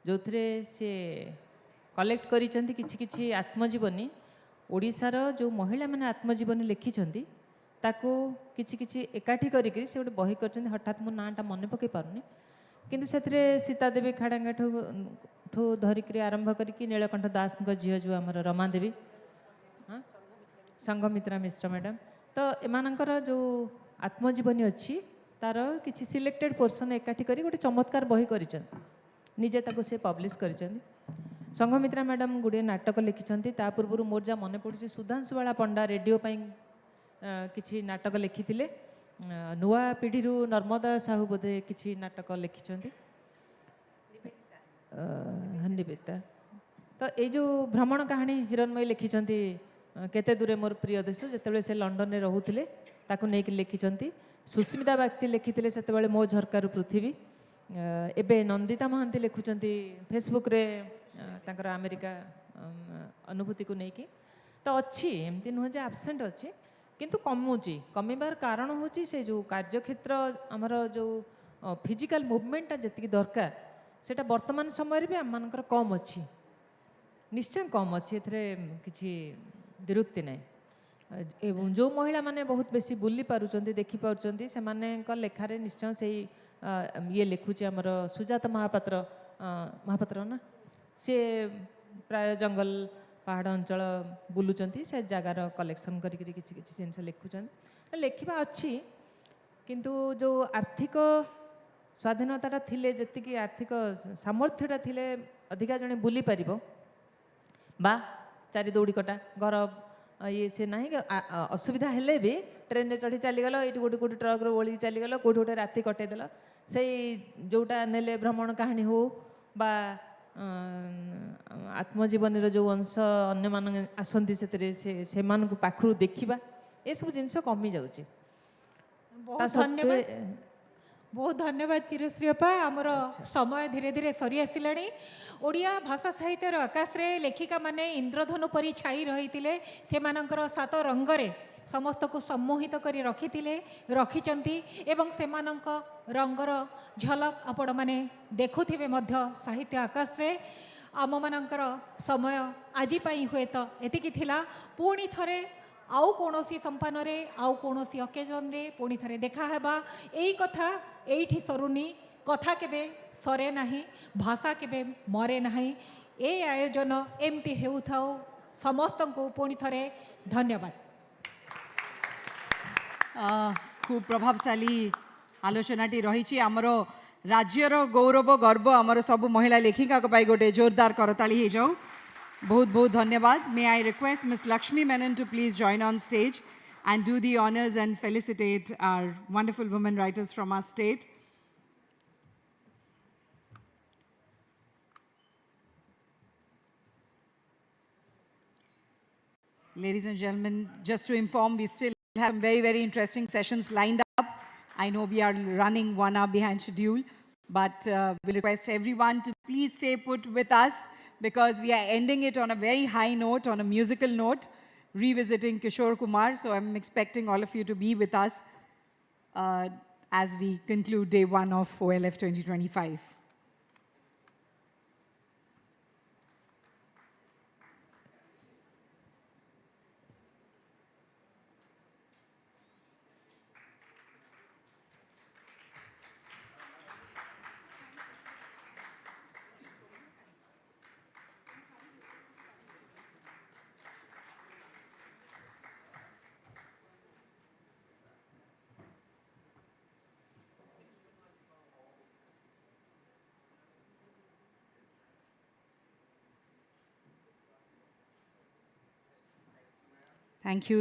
जो से कलेक्ट करिछंती किछि किछि आत्मजीवनी ओडिशार जो महिला माने आत्मजीवनी लिखिछंती ताको किछि किछि एकाठी करिकरी से गोटे बही करछंती हठात मो नाटा मने पके पारुनी किंतु सेथरे सीता देवी खाड़ांगा ठू धरिकरी आरंभ करिकि नीलकंठ दास झील जो आमर रमा देवी हाँ संघमित्रा मिश्र मैडम तो एमानकर जो आत्मजीवनी अच्छी तार किसी सिलेक्टेड पोर्सन एकाठी करी गोटे चमत्कार बही करिछंती निजे ताको से पब्लिश करिछंती संघमित्रा मैडम गुड़े नाटक लिखिछंती ता पूर्व मोर जा मन पड़ुछि सुधांशुवाला पंडा रेडियो पाई किछि नाटक लिखिथिले नुआ पीढ़ी नर्मदा साहू बोधे किछि नाटक लिखिछंती निवेदिता तो ये जो भ्रमण कहानी हिरणमयी लिखिछंती केते दूरे मोर प्रिय देश जिते से लंडन में रोते ताकू नहीं लिखिछंती सुस्मिता बागची लिखिते से मो झरकार पृथ्वी एबे नंदिता महांती लिखुचंती फेसबुक रे तांकर अमेरिका अनुभूति को लेकिन तो अच्छी एमती नुह जे आबसेंट अच्छी किंतु कमुची कमिबार कारण होची से जो कार्यक्षेत्र आमर जो फिजिकल मूवमेंटा जी दरकार सेटा वर्तमान समय भी आम कम अच्छी निश्चय कम अच्छी किसी दिरुक्ति ना एवं जो महिला माने बहुत बेसी बुली पारुचंती देखि पारुचंती से लेखारे निश्चय से ये लिखुचे आमर सुजाता महापात्र ना सी प्राय जंगल पहाड़ अंचल बुलुचंती से जगार कलेक्शन करी किसी किसी जिनस लिखुचंती लिखा अच्छी किंतु जो आर्थिक स्वाधीनता थिले जेतिकी आर्थिक सामर्थ्यटा थिले अधिका जने बुली पारिबो बा चारि दौड़ी कटा घर ये से ना असुविधा हेले भी ट्रेन रे चढ़ी चलीगल ये गोटे गोटे ट्रक ओढ़ी चलीगल कौटे गोटे राति कटेदेल से जोटा नेले भ्रमण कहानी हो बा आत्मजीवन जो अंश अन्य मान आसती से पाखु देखा ये सब जिनस कमी जाऊँगी। बहुत धन्यवाद चिरश्री अपा आमर समय धीरे धीरे सरी आसिलाणी ओडिया भाषा साहित्यर आकाश रे लेखिका माने इंद्रधनु परी छाई रही से सात रंगरे ସମସ୍ତଙ୍କୁ ସମ୍ମୋହିତ କରି ରଖିଛନ୍ତି ଏବଂ ସେମାନଙ୍କ ରଙ୍ଗର ଝଲକ ଆପଣମାନେ ଦେଖୁଥିବେ ମଧ୍ୟ ସାହିତ୍ୟ ଆକାଶରେ। ଆମମାନଙ୍କର ସମୟ ଆଜି ପାଇଁ ହୁଏତ ଏତିକି ଥିଲା। ପୁଣି ଥରେ ଆଉ କୌଣସି ସମ୍ପାନରେ ଆଉ କୌଣସି ଅକେଜନରେ ପୁଣି ଥରେ ଦେଖାହେବା। ଏଇ କଥା ଏଇଠି ସରୁନି, କଥା କେବେ ସରେ ନାହିଁ, ଭାଷା କେବେ ମରେ ନାହିଁ। ଏ ଆୟୋଜନ ଏମିତି ହେଉଥାଉ। ସମସ୍ତଙ୍କୁ ପୁଣି ଥରେ ଧନ୍ୟବାଦ। खूब प्रभावशाली आलोचनाटी रही। आमर राज्यर गौरव गर्व आमर सब महिला लेखिका गोटे जोरदार करताली हो जाऊ। बहुत बहुत धन्यवाद। May I request miss Lakshmi Menon to please join on stage and do the honors and felicitate our wonderful women writers from our state. Ladies and gentlemen, just to inform, we still have some very, very interesting sessions lined up. I know we are running 1 hour behind schedule, but we'll request everyone to please stay put with us because we are ending it on a very high note, on a musical note, revisiting Kishore Kumar. So I'm expecting all of you to be with us as we conclude day 1 of OLF 2025.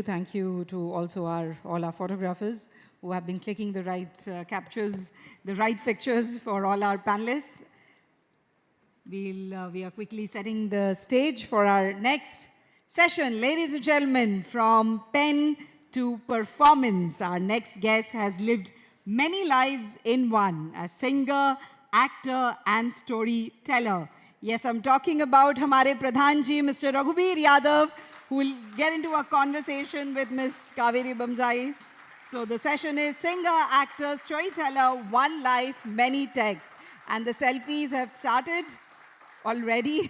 Thank you to also all our photographers who have been clicking the right captures, the right pictures for all our panelists. We are quickly setting the stage for our next session. Ladies and gentlemen, from pen to performance, our next guest has lived many lives in one, a singer, actor and storyteller. Yes, I'm talking about Hamare Pradhan ji, Mr. Raghubir Yadav, who will get into a conversation with Ms. Kaveri Bamzai. So the session is singer, actor, storyteller, one life, many texts. And the selfies have started already.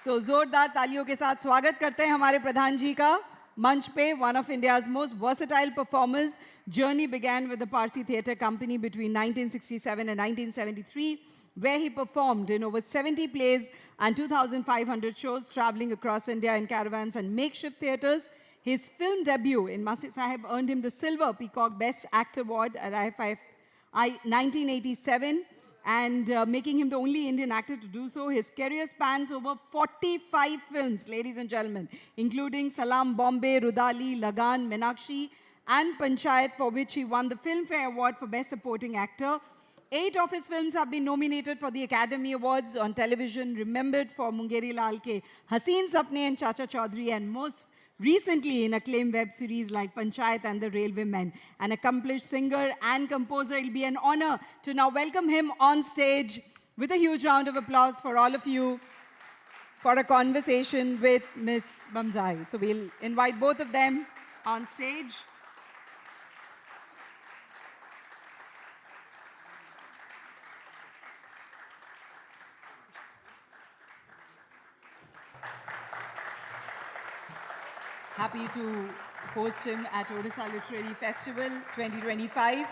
So जोरदार तालियों के साथ स्वागत करते हैं हमारे प्रधान जी का मंच पे. One of India's most versatile performers. Journey began with the Parsi Theatre Company between 1967 and 1973. Where he performed in over 70 plays and 2,500 shows, traveling across India in caravans and makeshift theatres. His film debut in Masi Sahib earned him the Silver Peacock Best Actor Award at IFI 1987, and making him the only Indian actor to do so. His career spans over 45 films, ladies and gentlemen, including Salam Bombay, Rudali, Lagan, Meenakshi, and Panchayat, for which he won the Filmfare Award for Best Supporting Actor. 8 of his films have been nominated for the Academy Awards. On television, remembered for Mungeri Lal ke Haseen Sapne and Chacha Chaudhary, and most recently in acclaimed web series like Panchayat and The Railwaymen. An accomplished singer and composer, it'll be an honor to now welcome him on stage with a huge round of applause for all of you for a conversation with Ms. Bamzai. So we'll invite both of them on stage. Happy to host him at Odisha Literary Festival 2025.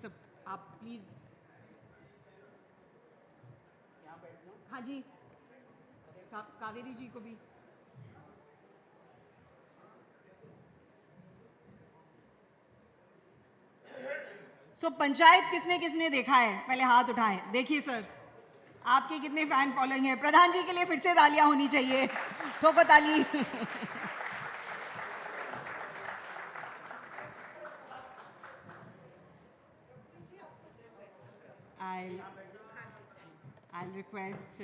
So, please. हाँ जी, कावेरी जी को भी. So, panchayat किसने किसने देखा है? पहले हाथ उठाएं. देखिए सर. आपके कितने फैन फॉलोइंग है? प्रधान जी के लिए फिर से तालियां होनी चाहिए. ठोको ताली. I'll request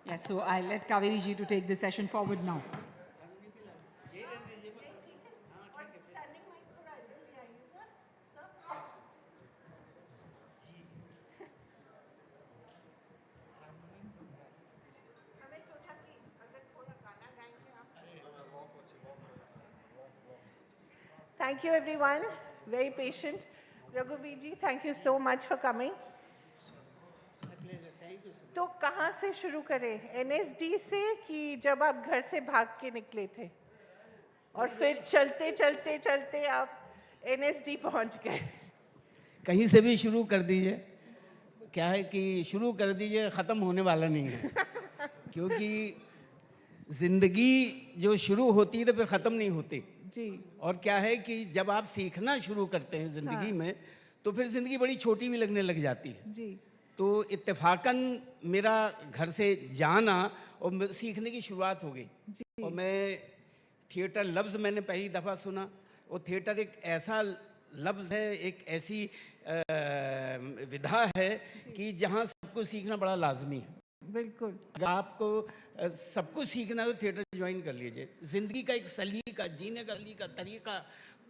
yes, so I'll let Kaveri ji to take the session forward now. Thank you, everyone. Very patient. Raghuveer ji, thank you so much for coming. तो कहाँ से शुरू करें? NSD से कि जब आप घर से भाग के निकले थे और फिर चलते चलते चलते आप NSD पहुँच गए? कहीं से भी शुरू कर दीजिए। क्या है कि शुरू कर दीजिए, ख़त्म होने वाला नहीं है। क्योंकि ज़िंदगी जो शुरू होती है तो फिर ख़त्म नहीं होती जी। और क्या है कि जब आप सीखना शुरू करते हैं ज़िंदगी में तो फिर ज़िंदगी बड़ी छोटी भी लगने लग जाती है। जी। तो इत्तेफाकन मेरा घर से जाना और सीखने की शुरुआत हो गई। और मैं थिएटर लफ्ज़ मैंने पहली दफ़ा सुना। और थिएटर एक ऐसा लफ्ज़ है, एक ऐसी विधा है कि जहाँ सब कुछ सीखना बड़ा लाजमी है। बिल्कुल। अगर आपको सब कुछ सीखना है तो थिएटर ज्वाइन कर लीजिए। ज़िंदगी का एक सलीका, जीने का सलीका, तरीका,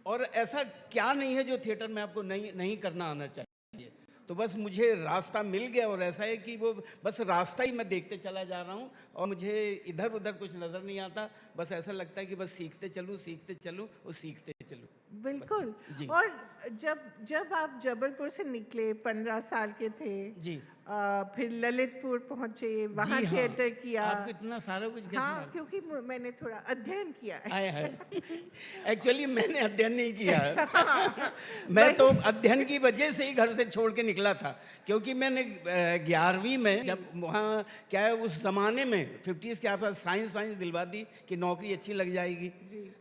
और ऐसा क्या नहीं है जो थिएटर में आपको नहीं करना आना चाहिए। तो बस मुझे रास्ता मिल गया और ऐसा है कि वो बस रास्ता ही मैं देखते चला जा रहा हूँ और मुझे इधर उधर कुछ नज़र नहीं आता। बस ऐसा लगता है कि बस सीखते चलूँ और सीखते चलूँ। बिल्कुल। और जब आप जबलपुर से निकले, 15 साल के थे जी, फिर ललितपुर पहुंचे, वहाँ थिएटर किया। आपको इतना सारा कुछ कैसे मालूम? क्योंकि मैंने थोड़ा अध्ययन किया है। एक्चुअली मैंने अध्ययन नहीं किया है। मैं तो अध्ययन की वजह से ही घर से छोड़ के निकला था। क्योंकि मैंने 11वीं में जब वहाँ क्या है उस ज़माने में 50s के आसपास साइंस दिलवा दी कि नौकरी अच्छी लग जाएगी।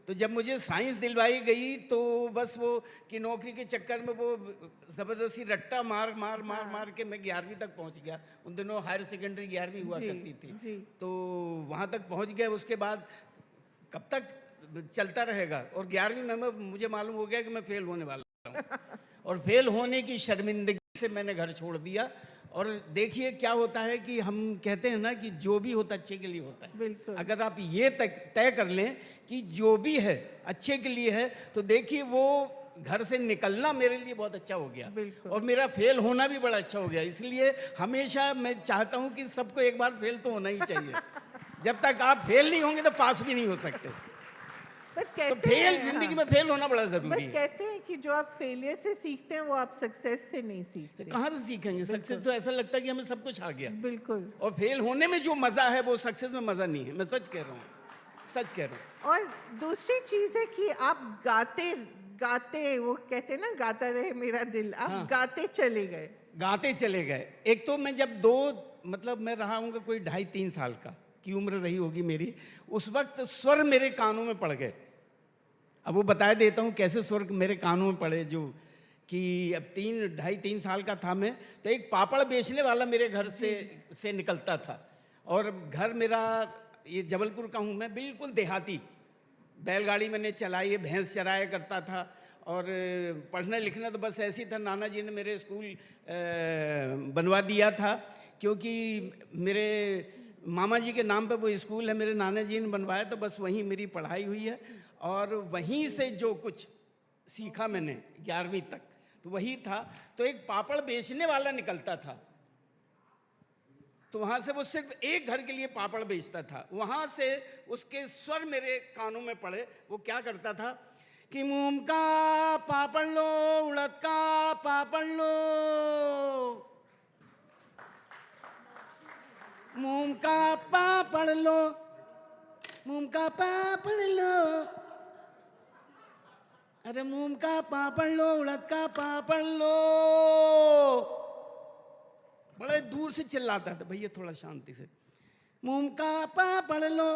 तो जब मुझे साइंस दिलवाई गई तो बस वो कि नौकरी के चक्कर में वो ज़बरदस्ती रट्टा मार के मैं 11वीं तक पहुंच गया। उन दिनों हायर सेकेंडरी 11वीं हुआ करती थी। तो वहाँ तक पहुंच गया। उसके बाद कब तक चलता रहेगा। और 11वीं में मुझे मालूम हो गया कि मैं फेल होने वाला हूँ। और फेल होने की शर्मिंदगी से मैंने घर छोड़ दिया। और देखिए क्या होता है कि हम कहते हैं ना कि जो भी होता अच्छे के लिए होता है। अगर आप ये तय कर लें कि जो भी है अच्छे के लिए है तो देखिए वो घर से निकलना मेरे लिए बहुत अच्छा हो गया। और मेरा फेल होना भी बड़ा अच्छा हो गया। इसलिए हमेशा मैं चाहता हूँ कि सबको एक बार फेल तो होना ही चाहिए। जब तक आप फेल नहीं होंगे तो पास भी नहीं हो सकते। तो फेल जिंदगी में फेल होना बड़ा जरूरी है। कहते हैं कि जो आप फेलियर से सीखते हैं वो आप सक्सेस से नहीं सीखते। कहाँ से सीखेंगे? सक्सेस तो ऐसा लगता है कि हमें सब कुछ आ गया। बिल्कुल। और फेल होने में जो मजा है वो सक्सेस में मजा नहीं है। मैं सच कह रहा हूँ, सच कह रहा हूँ। और दूसरी चीज है कि आप गाते वो कहते हैं ना गाता रहे मेरा दिल, आप गाते चले गए। एक तो मैं जब मतलब मैं रहा हूँ कोई 2.5-3 साल की उम्र रही होगी मेरी। उस वक्त स्वर मेरे कानों में पड़ गए। अब वो बता देता हूँ कैसे स्वर मेरे कानों में पड़े। जो कि अब 2.5-3 साल का था मैं, तो एक पापड़ बेचने वाला मेरे घर से निकलता था। और घर मेरा ये जबलपुर का हूँ मैं, बिल्कुल देहाती। बैलगाड़ी मैंने चलाई है, भैंस चराया करता था। और पढ़ना लिखना तो बस ऐसे ही था। नाना जी ने मेरे स्कूल बनवा दिया था क्योंकि मेरे मामा जी के नाम पे वो स्कूल है, मेरे नाना जी ने बनवाया। तो बस वहीं मेरी पढ़ाई हुई है और वहीं से जो कुछ सीखा मैंने 11वीं तक तो वही था। तो एक पापड़ बेचने वाला निकलता था, तो वहाँ से वो सिर्फ एक घर के लिए पापड़ बेचता था। वहाँ से उसके स्वर मेरे कानों में पड़े। वो क्या करता था कि मूंग का पापड़ लो, उड़द का पापड़ लो, मूंग का पापड़ लो, मूंग का पापड़ लो, अरे मूंग का पापड़ लो, उड़द का पापड़ लो। बड़े दूर से चिल्लाता था, भैया थोड़ा शांति से। मूंग का पापड़ लो,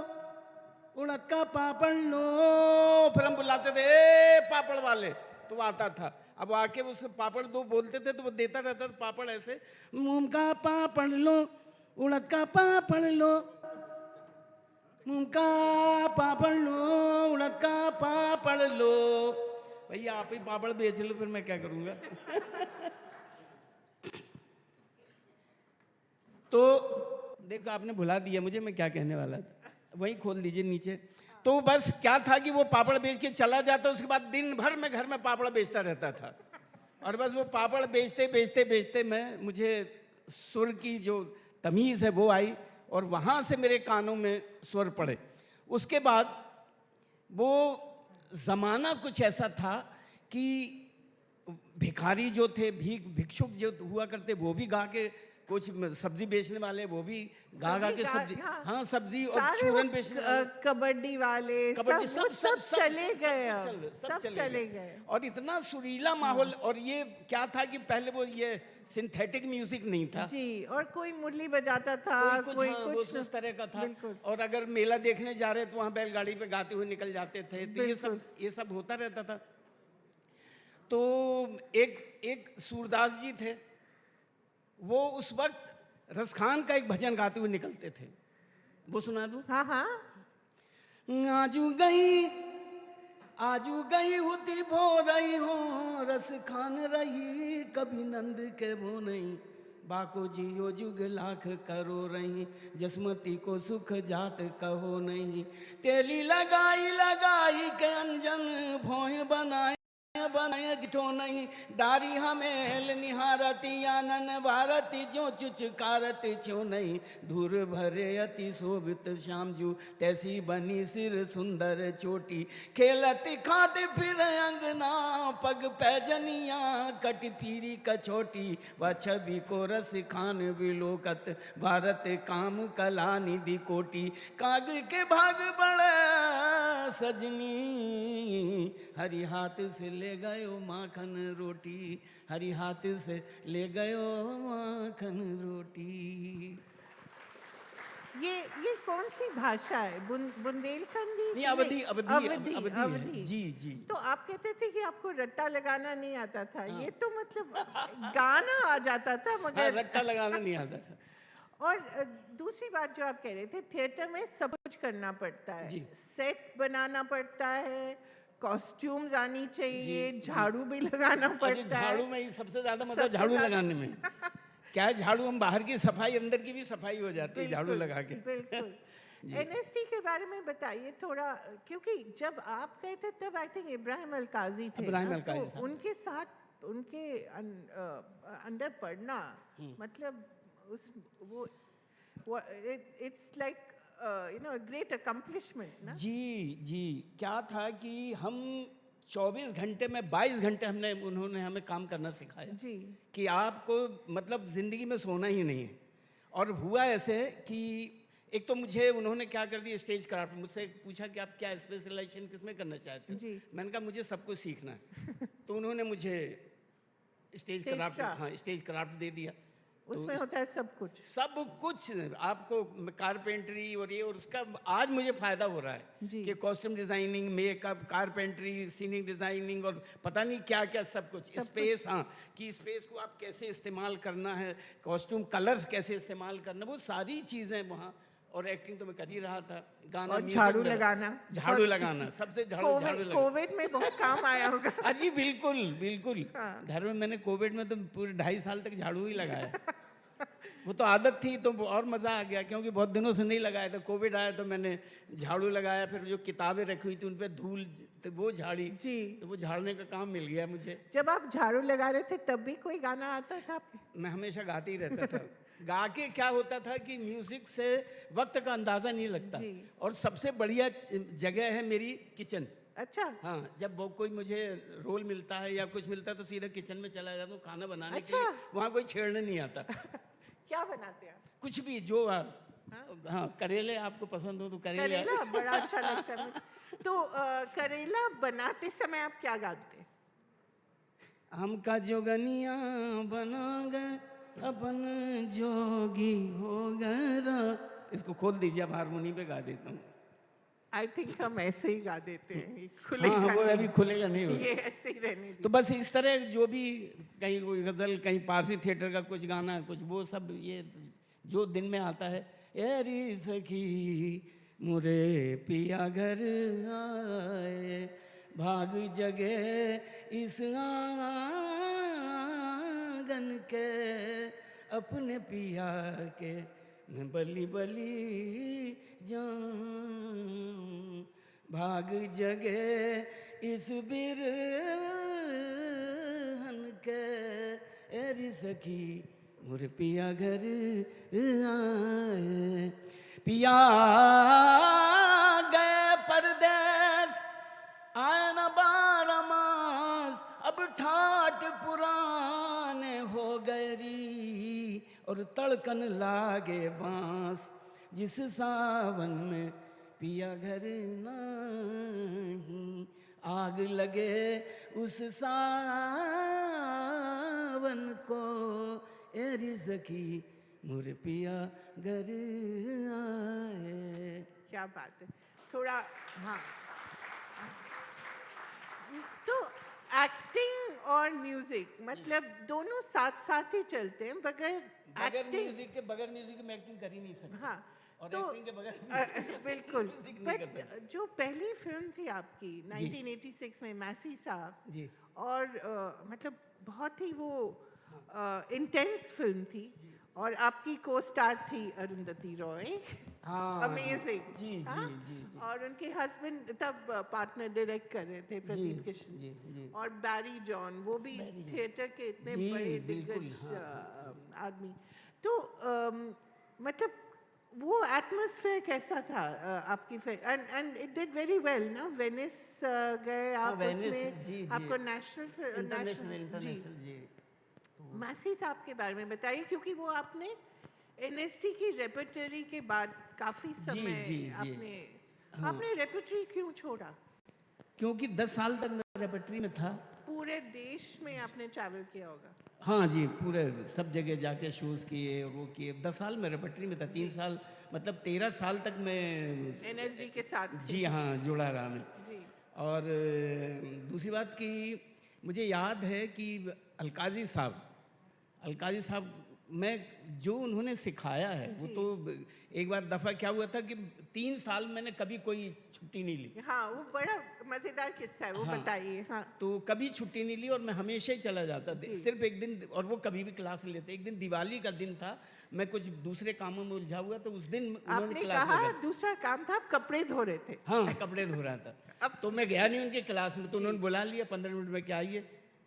उड़द का पापड़ लो। फिर हम बुलाते थे ए पापड़ वाले, तो वो आता था। अब आके उसके पापड़ दो बोलते थे तो वो देता रहता था पापड़ ऐसे। मूंग का पापड़ लो, उड़द का पापड़ लो, मूंग का पापड़ लो, उड़द का पापड़ लो। भैया आप ही पापड़ बेच लो, फिर मैं क्या करूँगा। तो देखो आपने भुला दिया मुझे, मैं क्या कहने वाला था। वही खोल दीजिए नीचे। तो बस क्या था कि वो पापड़ बेच के चला जाता, उसके बाद दिन भर मैं घर में पापड़ बेचता रहता था। और बस वो पापड़ बेचते मुझे सुर की जो तमीज़ है वो आई और वहाँ से मेरे कानों में स्वर पड़े। उसके बाद वो ज़माना कुछ ऐसा था कि भिखारी जो थे, भिक्षुक जो हुआ करते, वो भी गा के, कुछ सब्जी बेचने वाले वो भी गा के सब्जी, हाँ सब्जी और चूरन बेचने वाले, कबड्डी वाले, कबड्डी सब चले गए, सब चले गए। और इतना सुरीला माहौल। और ये क्या था कि पहले वो ये सिंथेटिक म्यूजिक नहीं था जी, और कोई मुरली बजाता था, कोई कुछ उस तरह का था। और अगर मेला देखने जा रहे तो वहाँ बैलगाड़ी पे गाते हुए निकल जाते थे। तो ये सब होता रहता था। तो एक सूरदास जी थे, वो उस वक्त रसखान का एक भजन गाते हुए निकलते थे। वो सुना दूं? हाँ हाँ। आजू गई होती भो रही हो, रस खान रही कभी नंद के वो नहीं, बाको जियो जुग लाख करो रही, जसमती को सुख जात कहो नहीं, तेली लगाई के अंजन भोए बनाए गिठो नहीं, डारी हमेल निहारती आनन भारती जो चुचकारती छो नहीं, धूर भरे अति शोभित श्यामजू तैसी बनी सिर सुंदर चोटी, खेलती खाती फिर अंगना पग पैजनिया कट पीरी कछोटी, वह छवि को रस खान विलोकत भारत काम कला निधि कोटि, काग के भाग बड़े सजनी हरि हाथ से ले गयो माखन रोटी, हरि हाथ से ले गयो माखन रोटी। ये कौन सी भाषा है? बुंदेलखंडी? नहीं, अवधी। जी जी। तो आप कहते थे कि आपको रट्टा लगाना नहीं आता था। हाँ। ये तो मतलब गाना आ जाता था मगर हाँ, रट्टा लगाना नहीं आता था। और दूसरी बात जो आप कह रहे थे, थिएटर में सब कुछ करना पड़ता है, सेट बनाना पड़ता है, कॉस्ट्यूम्स आनी चाहिए, झाड़ू भी लगाना पड़ता है। झाड़ू में सबसे ज्यादा मजा झाड़ू लगाने में। क्या है, झाड़ू हम बाहर की सफाई, अंदर की भी सफाई हो जाती है झाड़ू लगा के। बिल्कुल। एनएसटी के बारे में बताइए थोड़ा, क्योंकि जब आप गए थे तब आई थिंक इब्राहिम अलकाजी थे, तो उनके साथ उनके अंडर पढ़ना मतलब वो इट्स लाइक ग्रेट अकम्पलिशमेंट ना। जी। क्या था कि हम 24 घंटे में 22 घंटे उन्होंने हमें काम करना सिखाया जी, कि आपको मतलब जिंदगी में सोना ही नहीं है। और हुआ ऐसे कि एक तो मुझे उन्होंने क्या कर दिया, स्टेज क्राफ्ट, मुझसे पूछा कि आप क्या स्पेशलाइजेशन किसमें करना चाहते हो? मैंने कहा मुझे सब कुछ सीखना है। तो उन्होंने मुझे स्टेज क्राफ्ट दे दिया। उसमें होता है सब कुछ आपको कारपेंट्री और ये, और उसका आज मुझे फायदा हो रहा है कि costume designing, makeup, carpentry, scenic designing और पता नहीं क्या क्या सब कुछ। स्पेस, हाँ, कि स्पेस को आप कैसे इस्तेमाल करना है, कॉस्ट्यूम कलर्स कैसे इस्तेमाल करना, वो सारी चीज़ें वहाँ। और एक्टिंग तो मैं कर ही रहा था, गाना, और झाड़ू लगाना सबसे झाड़ू लगाना। कोविड में बहुत काम आया होगा। अजी बिल्कुल। घर में मैंने कोविड में तो पूरे 2.5 साल तक झाड़ू ही लगाया। वो तो आदत थी तो और मज़ा आ गया, क्योंकि बहुत दिनों से नहीं लगाया था। कोविड आया तो मैंने झाड़ू लगाया, फिर जो किताबें रखी हुई थी उन पर धूल, तो वो झाड़ी जी, तो वो झाड़ने का काम मिल गया मुझे। जब आप झाड़ू लगा रहे थे तब भी कोई गाना आता था आपके? मैं हमेशा गाते ही रहता था। गा के क्या होता था कि म्यूजिक से वक्त का अंदाजा नहीं लगता। और सबसे बढ़िया जगह है मेरी किचन। अच्छा। हाँ, जब वो कोई मुझे रोल मिलता है या कुछ मिलता है तो सीधा किचन में चला जाता हूँ खाना बनाने के लिए। वहाँ कोई छेड़ने नहीं आता। क्या बनाते हैं? कुछ भी जो हाँ, करेले आपको पसंद हो तो करेला बड़ा अच्छा लगता है। तो करेला बनाते समय आप क्या गाते? हमका जोगनिया बना गए अपन जोगी हो गए। इसको खोल दीजिए, आप हारमोनी पे गा देता हूँ। आई थिंक हम ऐसे ही गा देते हैं, हाँ, वो अभी खुलेगा नहीं, ये ऐसे ही रहने तो बस इस तरह जो भी, कहीं कोई गजल, कहीं पारसी थिएटर का कुछ गाना, कुछ वो सब, ये जो दिन में आता है। एरी सखी मुरे पिया घर आए, भाग जगे इस आंगन के, अपने पिया के मैं बली जाऊं, भाग जगे इस बिरहन के, एरी सखी मोर पिया घर आए। पिया गए परदेस आए ठाठ पुराने हो गरी और तड़कन लागे बांस, जिस सावन में पिया घर नहीं, आग लगे उस सावन को, एरी सखी मुर पिया घर आए। क्या बात है, थोड़ा हाँ। तो एक्टिंग और म्यूजिक मतलब दोनों साथ साथ ही चलते हैं, बगैर म्यूजिक के में एक्टिंग कर ही नहीं सकते। हाँ, और तो एक्टिंग के बगैर बिल्कुल। म्यूजिक नहीं कर सकते। जो पहली फिल्म थी आपकी 1986 में मैसी साहब जी, और मतलब बहुत ही वो इंटेंस फिल्म थी, और आपकी को स्टार थी अरुंधति रॉय। हाँ, अमेजिंग। जी जी जी जी। और उनके हस्बैंड तब पार्टनर डायरेक्ट कर रहे थे प्रदीप किशन जी जी। और बैरी जॉन, वो भी थिएटर के इतने जी, बड़े बिल्कुल, दिग्गज आदमी। तो मतलब वो एटमॉस्फेयर कैसा था आपकी film? And it did very well ना, वेनिस गए आप, उसमें आपको इंटरनेशनल जी। मैसी साहब के बारे में बताइए, क्योंकि वो आपने एनएसटी की रेपर्टरी के बाद काफी समय आपने रेपर्टरी क्यों छोड़ा? क्योंकि 10 साल तक मैं रेपर्टरी में था। पूरे देश में आपने ट्रैवल किया होगा? हाँ जी, पूरे सब जगह जाके शोज किए, वो किए। 10 साल में रेपर्टरी में था, 3 साल मतलब 13 साल तक मैं एनएसडी के साथ। जी हाँ, जुड़ा रहा मैं। और दूसरी बात कि मुझे याद है कि अलकाजी साहब मैं जो उन्होंने सिखाया है वो तो एक बार दफ़ा क्या हुआ था कि 3 साल मैंने कभी कोई छुट्टी नहीं ली। हाँ, वो बड़ा मज़ेदार किस्सा है, वो बताइए। हाँ, तो कभी छुट्टी नहीं ली और मैं हमेशा ही चला जाता, सिर्फ एक दिन, और वो कभी भी क्लास लेते। एक दिन दिवाली का दिन था, मैं कुछ दूसरे कामों में उलझा हुआ, तो उस दिन आपने कहा दूसरा काम था, आप कपड़े धो रहे थे। हाँ, कपड़े धो रहा था। अब तो मैं गया नहीं उनके क्लास में, तो उन्होंने बुला लिया 15 मिनट में, क्या आइए।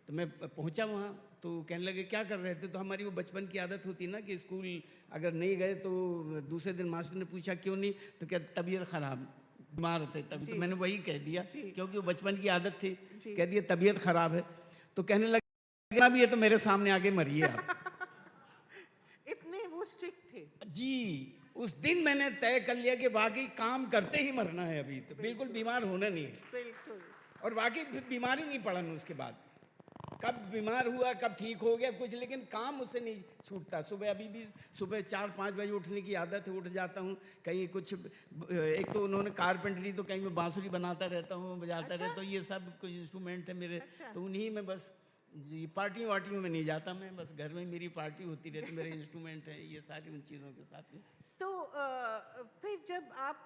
तो मैं पहुंचा वहाँ, तो कहने लगे क्या कर रहे थे। तो हमारी वो बचपन की आदत होती ना कि स्कूल अगर नहीं गए तो दूसरे दिन मास्टर ने पूछा क्यों नहीं, तो क्या तबीयत खराब, बीमार थे तभी। तो मैंने वही कह दिया क्योंकि वो बचपन की आदत थी, कह दिया तबीयत खराब है। तो कहने लगे भी ये तो मेरे सामने आगे मरिए आप। इतने वो स्ट्रिक्ट थे जी। उस दिन मैंने तय कर लिया कि वाकई काम करते ही मरना है, अभी तो बिल्कुल बीमार होना नहीं है। बिल्कुल। और वाकई बीमार ही नहीं पड़ा मैं उसके बाद, कब बीमार हुआ कब ठीक हो गया कुछ, लेकिन काम उससे नहीं छूटता। सुबह अभी भी सुबह 4-5 बजे उठने की आदत है, उठ जाता हूँ। कहीं कुछ, एक तो उन्होंने कारपेंटरी, तो कहीं मैं बांसुरी बनाता रहता हूँ, बजाता रहता हूँ, ये सब कुछ इंस्ट्रूमेंट है मेरे। तो उन्हीं में बस जी, पार्टियों वार्टियों में नहीं जाता मैं, बस घर में मेरी पार्टी होती रहती, मेरे इंस्ट्रूमेंट हैं, ये सारी उन चीज़ों के साथ में। तो फिर जब आप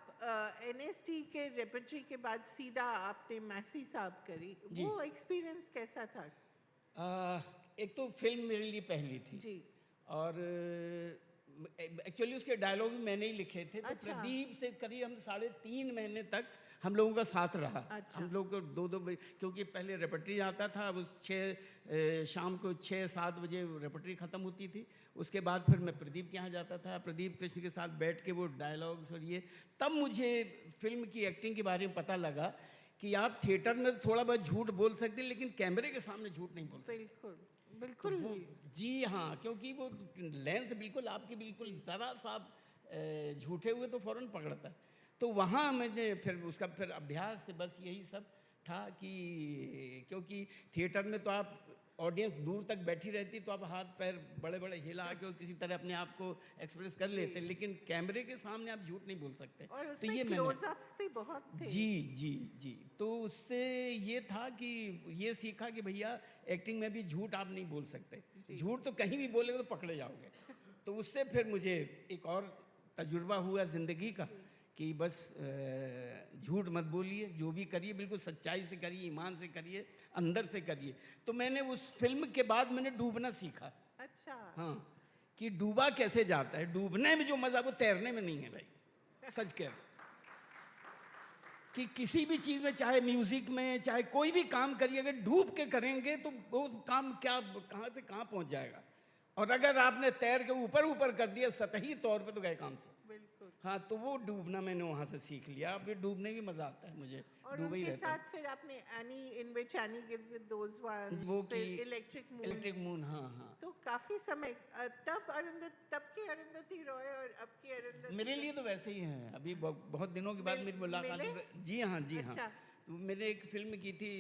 एनएसटी के रेपर्टरी के बाद सीधा आपने मैसी साहब करी, वो एक्सपीरियंस कैसा था? एक तो फिल्म मेरे लिए पहली थी जी। और एक्चुअली उसके डायलॉग भी मैंने ही लिखे थे। तो प्रदीप से करीब हम 3.5 महीने तक हम लोगों का साथ रहा। हम लोग को 2-2 बजे, क्योंकि पहले रेपर्टरी आता था, अब शाम को 6-7 बजे रेपर्टरी ख़त्म होती थी। उसके बाद फिर मैं प्रदीप के यहाँ जाता था, प्रदीप कृष्ण के साथ बैठ के वो डायलॉग्स और ये, तब मुझे फिल्म की एक्टिंग के बारे में पता लगा कि आप थिएटर में थोड़ा बहुत झूठ बोल सकते हैं, लेकिन कैमरे के सामने झूठ नहीं बोल सकते। बिल्कुल बिल्कुल तो जी हाँ, क्योंकि वो लेंस बिल्कुल आपकी बिल्कुल ज़रा सा झूठे हुए तो फ़ौरन पकड़ता। तो वहाँ मैंने फिर उसका फिर अभ्यास से बस यही सब था कि क्योंकि थिएटर में तो आप ऑडियंस दूर तक बैठी रहती, तो आप हाथ पैर बड़े बड़े हिला के किसी तरह अपने आप को एक्सप्रेस कर लेते, लेकिन कैमरे के सामने आप झूठ नहीं बोल सकते। और तो ये क्लोजअप्स भी बहुत थे। जी जी जी। तो उससे ये था कि ये सीखा कि भैया एक्टिंग में भी झूठ आप नहीं बोल सकते, झूठ तो कहीं भी बोलेगे तो पकड़े जाओगे। तो उससे फिर मुझे एक और तजुर्बा हुआ ज़िंदगी का कि बस झूठ मत बोलिए, जो भी करिए बिल्कुल सच्चाई से करिए, ईमान से करिए, अंदर से करिए। तो मैंने उस फिल्म के बाद मैंने डूबना सीखा। अच्छा। हाँ, कि डूबा कैसे जाता है, डूबने में जो मज़ा वो तैरने में नहीं है भाई, सच कह रहा कि किसी भी चीज़ में, चाहे म्यूज़िक में, चाहे कोई भी काम करिए, अगर डूब के करेंगे तो वो काम क्या कहाँ से कहाँ पहुँच जाएगा। और अगर आपने तैर के ऊपर कर दिया सतही तौर पे, तो गए काम से। बिल्कुल। हाँ, तो वो डूबना मैंने वहाँ से सीख लिया। अब ये डूबने में मजा आता है मुझे, और डूबे ही उनके रहता है। साथ फिर आपने any in which any gives it those ones, वो की इलेक्ट्रिक मून, हाँ हाँ। तो काफी समय तब की अरुंधति रॉय और अब की अरुंधति, मेरे लिए तो वैसे ही हैं। अभी बहुत दिनों के बाद मेरी मुलाकात हुई। जी हाँ, जी हाँ। अच्छा। तो मैंने एक फिल्म की थी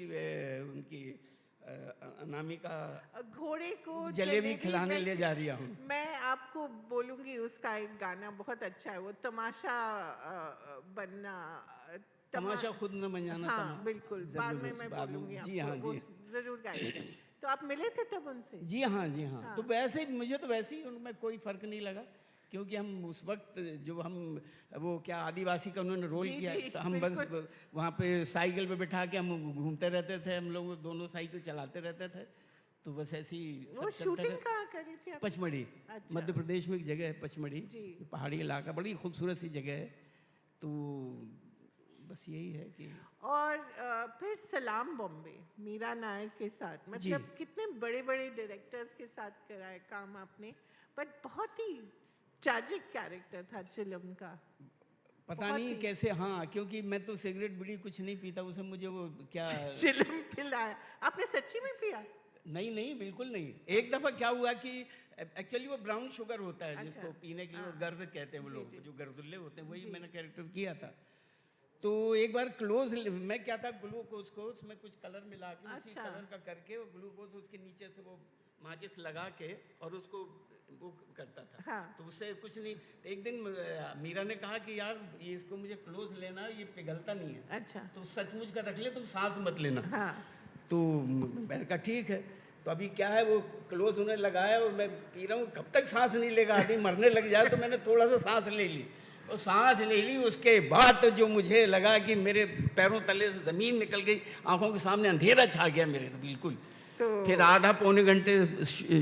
उनकी अनामिका, घोड़े को जलेबी खिलाने ले जा रही हूँ। मैं आपको बोलूंगी उसका एक गाना बहुत अच्छा है, वो तमाशा बनना, तमाशा खुद न बन जाना। हाँ बिल्कुल, बाद में मैं बोलूंगी जी हाँ, आपको, जी जरूर गाइएगा। तो आप मिले थे तब उनसे? जी हाँ, जी हाँ। तो वैसे मुझे तो वैसे ही उनमें कोई फर्क नहीं लगा, क्योंकि हम उस वक्त जो हम वो क्या आदिवासी का उन्होंने रोल किया, तो हम बस वहाँ पे साइकिल पे बैठा के हम घूमते रहते थे, हम लोग दोनों साइकिल चलाते रहते थे। तो बस ऐसी वो शूटिंग कहाँ करी थी आपने? पचमढ़ी, मध्य प्रदेश में एक जगह है पचमढ़ी, पहाड़ी इलाका, बड़ी खूबसूरत सी जगह है। तो बस यही है कि और फिर सलाम बॉम्बे मीरा नायर के साथ, मतलब कितने बड़े बड़े डायरेक्टर्स के साथ करा है काम आपने, बट बहुत ही ट्रैजिक कैरेक्टर था चिलम का। पता नहीं कैसे, हाँ, क्योंकि मैं तो सिगरेट बीड़ी कुछ नहीं पीता, उसे मुझे वो क्या चिलम पिलाया। आपने सच्ची में पिया? नहीं नहीं, बिल्कुल नहीं। एक दफ़ा क्या हुआ कि एक्चुअली वो ब्राउन शुगर होता है, जिसको पीने के लिए वो गर्द कहते हैं वो लोग, जो गर्दुल्ले होते हैं, वही मैंने कैरेक्टर किया था। तो एक बार क्लोज मैं क्या था, ग्लूकोज को उसमें कुछ कलर मिला के उसी कलर का करके, वो ग्लूकोज उसके नीचे से वो माचिस लगा के और उसको वो करता था। हाँ। तो उससे कुछ नहीं। तो एक दिन मीरा ने कहा कि यार ये इसको मुझे क्लोज लेना, ये पिघलता नहीं है। अच्छा। तो सचमुच का रख ले, तुम सांस मत लेना। हाँ। तो मैंने कहा ठीक है। तो अभी क्या है, वो क्लोज उन्हें लगाया और मैं पी रहा हूँ, कब तक सांस नहीं लेगा, आदमी मरने लग जाए। तो मैंने थोड़ा सा सांस ले ली, और सांस ले ली। उसके बाद तो जो मुझे लगा कि मेरे पैरों तले से ज़मीन निकल गई, आंखों के सामने अंधेरा छा गया मेरे, तो बिल्कुल। तो फिर आधा पौने घंटे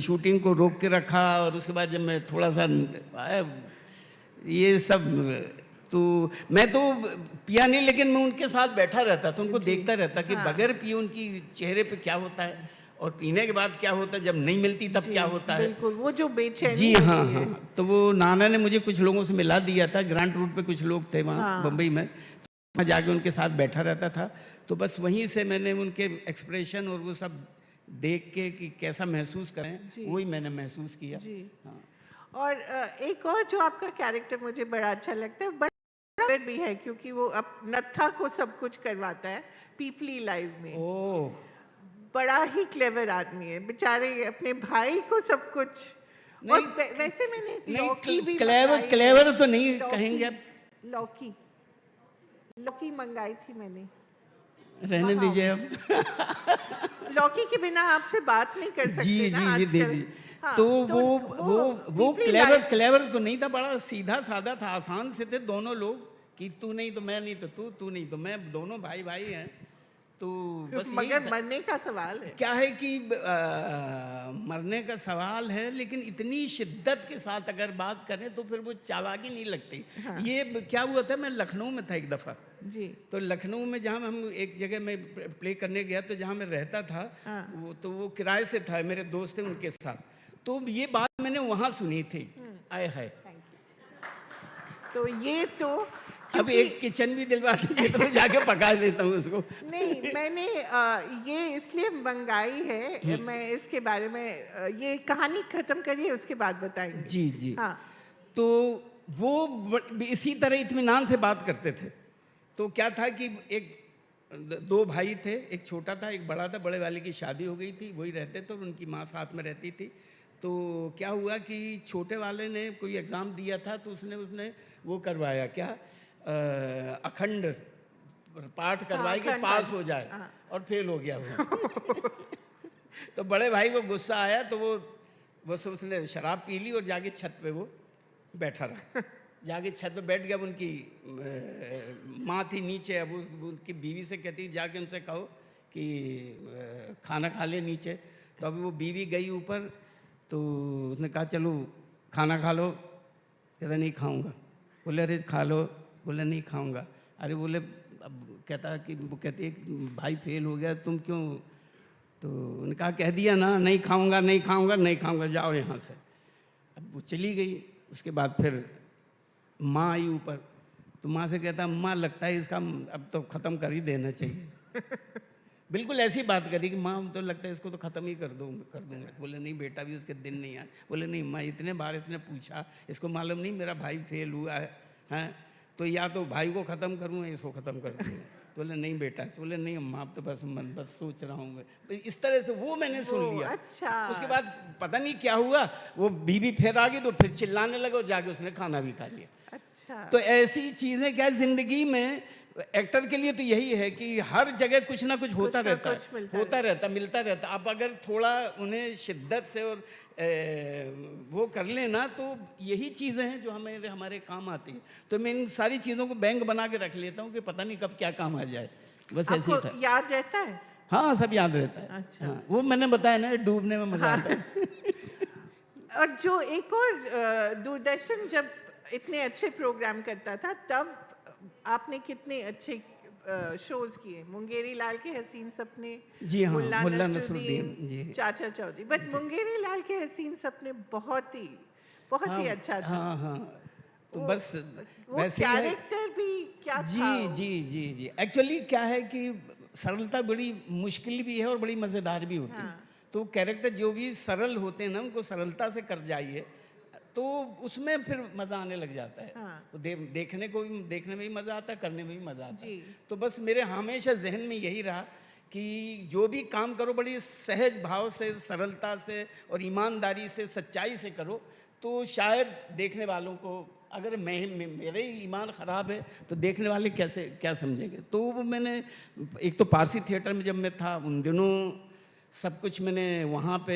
शूटिंग को रोक के रखा, और उसके बाद जब मैं थोड़ा सा आया, ये सब, तो मैं तो पिया नहीं, लेकिन मैं उनके साथ बैठा रहता था, उनको देखता रहता कि बगैर पिए उनकी चेहरे पे क्या होता है, और पीने के बाद क्या होता है, जब नहीं मिलती तब क्या होता है। बिल्कुल, वो जो बेचैनी। जी हाँ हाँ। तो वो नाना ने मुझे कुछ लोगों से मिला दिया था, ग्रांट रूट पे कुछ लोग थे वहाँ बम्बई में, वहाँ जाके उनके साथ बैठा रहता था। तो बस वहीं से मैंने उनके एक्सप्रेशन और वो सब देख के कि कैसा महसूस करें, वही मैंने महसूस किया। हाँ। और एक और जो आपका कैरेक्टर मुझे बड़ा अच्छा लगता है, बड़ा भी है, क्योंकि वो अब नत्था को सब कुछ करवाता है पीपली लाइव में। ओह, बड़ा ही क्लेवर आदमी है बेचारे, अपने भाई को सब कुछ। नहीं, और वैसे मैंने लौकी भी क्लेवर तो नहीं कहेंगे अब, लौकी मंगाई थी मैंने। रहने दीजिए अब। लौकी के बिना आपसे बात नहीं कर सकते। जी ना जी जी, दे दी। हाँ, तो वो क्लेवर तो नहीं था, बड़ा सीधा साधा था, आसान से थे दोनों लोग, कि तू नहीं तो मैं नहीं तो तू नहीं तो मैं, दोनों भाई भाई हैं। तो बस मगर मरने का सवाल है, क्या है कि मरने का सवाल है, लेकिन इतनी शिद्दत के साथ अगर बात करें तो फिर वो चालाकी नहीं लगती। हाँ। ये क्या हुआ था, मैं लखनऊ में था एक दफ़ा जी। तो लखनऊ में जहाँ हम एक जगह में प्ले करने गया, तो जहाँ मैं रहता था, हाँ। वो किराए से था, मेरे दोस्त थे उनके साथ। तो ये बात मैंने वहाँ सुनी थी। आए है। तो ये तो अब एक किचन भी दिलवा दीजिए तो मैं जाके पका देता हूँ उसको। नहीं, मैंने ये इसलिए मंगाई है, मैं इसके बारे में, ये कहानी खत्म करिए उसके बाद बताएंगे। जी जी। हाँ। तो वो इसी तरह इत्मीनान से बात करते थे। तो क्या था कि दो भाई थे, एक छोटा था एक बड़ा था, बड़े वाले की शादी हो गई थी, वही रहते थे और उनकी माँ साथ में रहती थी। तो क्या हुआ कि छोटे वाले ने कोई एग्ज़ाम दिया था, तो उसने वो करवाया, क्या अखंड पाठ करवाए कि पास हो जाए, और फेल हो गया वो। तो बड़े भाई को गुस्सा आया, तो वो बस उसने शराब पी ली और जाके छत पे वो बैठा रहा। जाके छत पे बैठ गया। उनकी माँ थी नीचे, अब उनकी बीवी से कहती जाके उनसे कहो कि खाना खा ले नीचे। तो अभी वो बीवी गई ऊपर, तो उसने कहा चलो खाना खा लो। कहता नहीं खाऊंगा। बोले अरे खा लो। बोले नहीं खाऊंगा। अरे बोले, अब कहता कि वो कहती है भाई फेल हो गया तुम क्यों? तो उन्होंने कहा कह दिया ना, नहीं खाऊंगा नहीं खाऊंगा नहीं खाऊंगा, जाओ यहाँ से। अब वो चली गई। उसके बाद फिर माँ आई ऊपर, तो माँ से कहता माँ लगता है इसका अब तो ख़त्म कर ही देना चाहिए। बिल्कुल ऐसी बात करी कि माँ तो लगता है इसको तो ख़त्म ही कर दूँगा। बोले नहीं बेटा, भी उसके दिन नहीं आए। बोले नहीं माँ, इतने बार इसने पूछा, इसको मालूम नहीं मेरा भाई फेल हुआ है, हैं, तो या तो भाई को ख़त्म करूँ या इसको ख़त्म कर दूँगा। बोले नहीं बेटा, बोले नहीं अम्मा अब तो बस सोच रहा हूँ मैं। इस तरह से वो मैंने सुन लिया। अच्छा। उसके बाद पता नहीं क्या हुआ, वो बीवी फिर आ गई तो फिर चिल्लाने लगा और जाके उसने खाना भी खा लिया। अच्छा। तो ऐसी चीज़ें क्या ज़िंदगी में एक्टर के लिए तो यही है कि हर जगह कुछ ना कुछ होता रहता है, मिलता रहता। आप अगर थोड़ा उन्हें शिद्दत से और वो कर लेना तो यही चीज़ें हैं जो हमारे काम आती हैं। तो मैं इन सारी चीज़ों को बैंक बना के रख लेता हूँ कि पता नहीं कब क्या काम आ जाए। बस ऐसे ही था। याद रहता है? हाँ, सब याद रहता है। अच्छा। हाँ, वो मैंने बताया ना, डूबने में मजा आता है। और जो एक और दूरदर्शन जब इतने अच्छे प्रोग्राम करता था, तब आपने कितने अच्छे शोज किए। मुंगेरी लाल के हसीन सपने, जी हाँ, मुल्ला नसरुद्दीन जी, चाचा चौधरी। बट मुंगेरी लाल के हसीन सपने बहुत ही अच्छा था। हाँ हाँ, तो बस वो वैसे ही है। कैरेक्टर भी क्या जी था? जी। एक्चुअली क्या है कि सरलता बड़ी मुश्किल भी है और बड़ी मज़ेदार भी होती है। तो कैरेक्टर जो भी सरल होते हैं ना, उनको सरलता से कर जाइए तो उसमें फिर मज़ा आने लग जाता है। तो देखने में भी मज़ा आता है, करने में भी मज़ा आता है। तो बस मेरे हमेशा जहन में यही रहा कि जो भी काम करो बड़ी सहज भाव से, सरलता से और ईमानदारी से, सच्चाई से करो, तो शायद देखने वालों को, अगर मेरे ही ईमान ख़राब है तो देखने वाले क्या समझेंगे। तो वो मैंने एक तो पारसी थिएटर में जब मैं था उन दिनों सब कुछ मैंने वहाँ पे,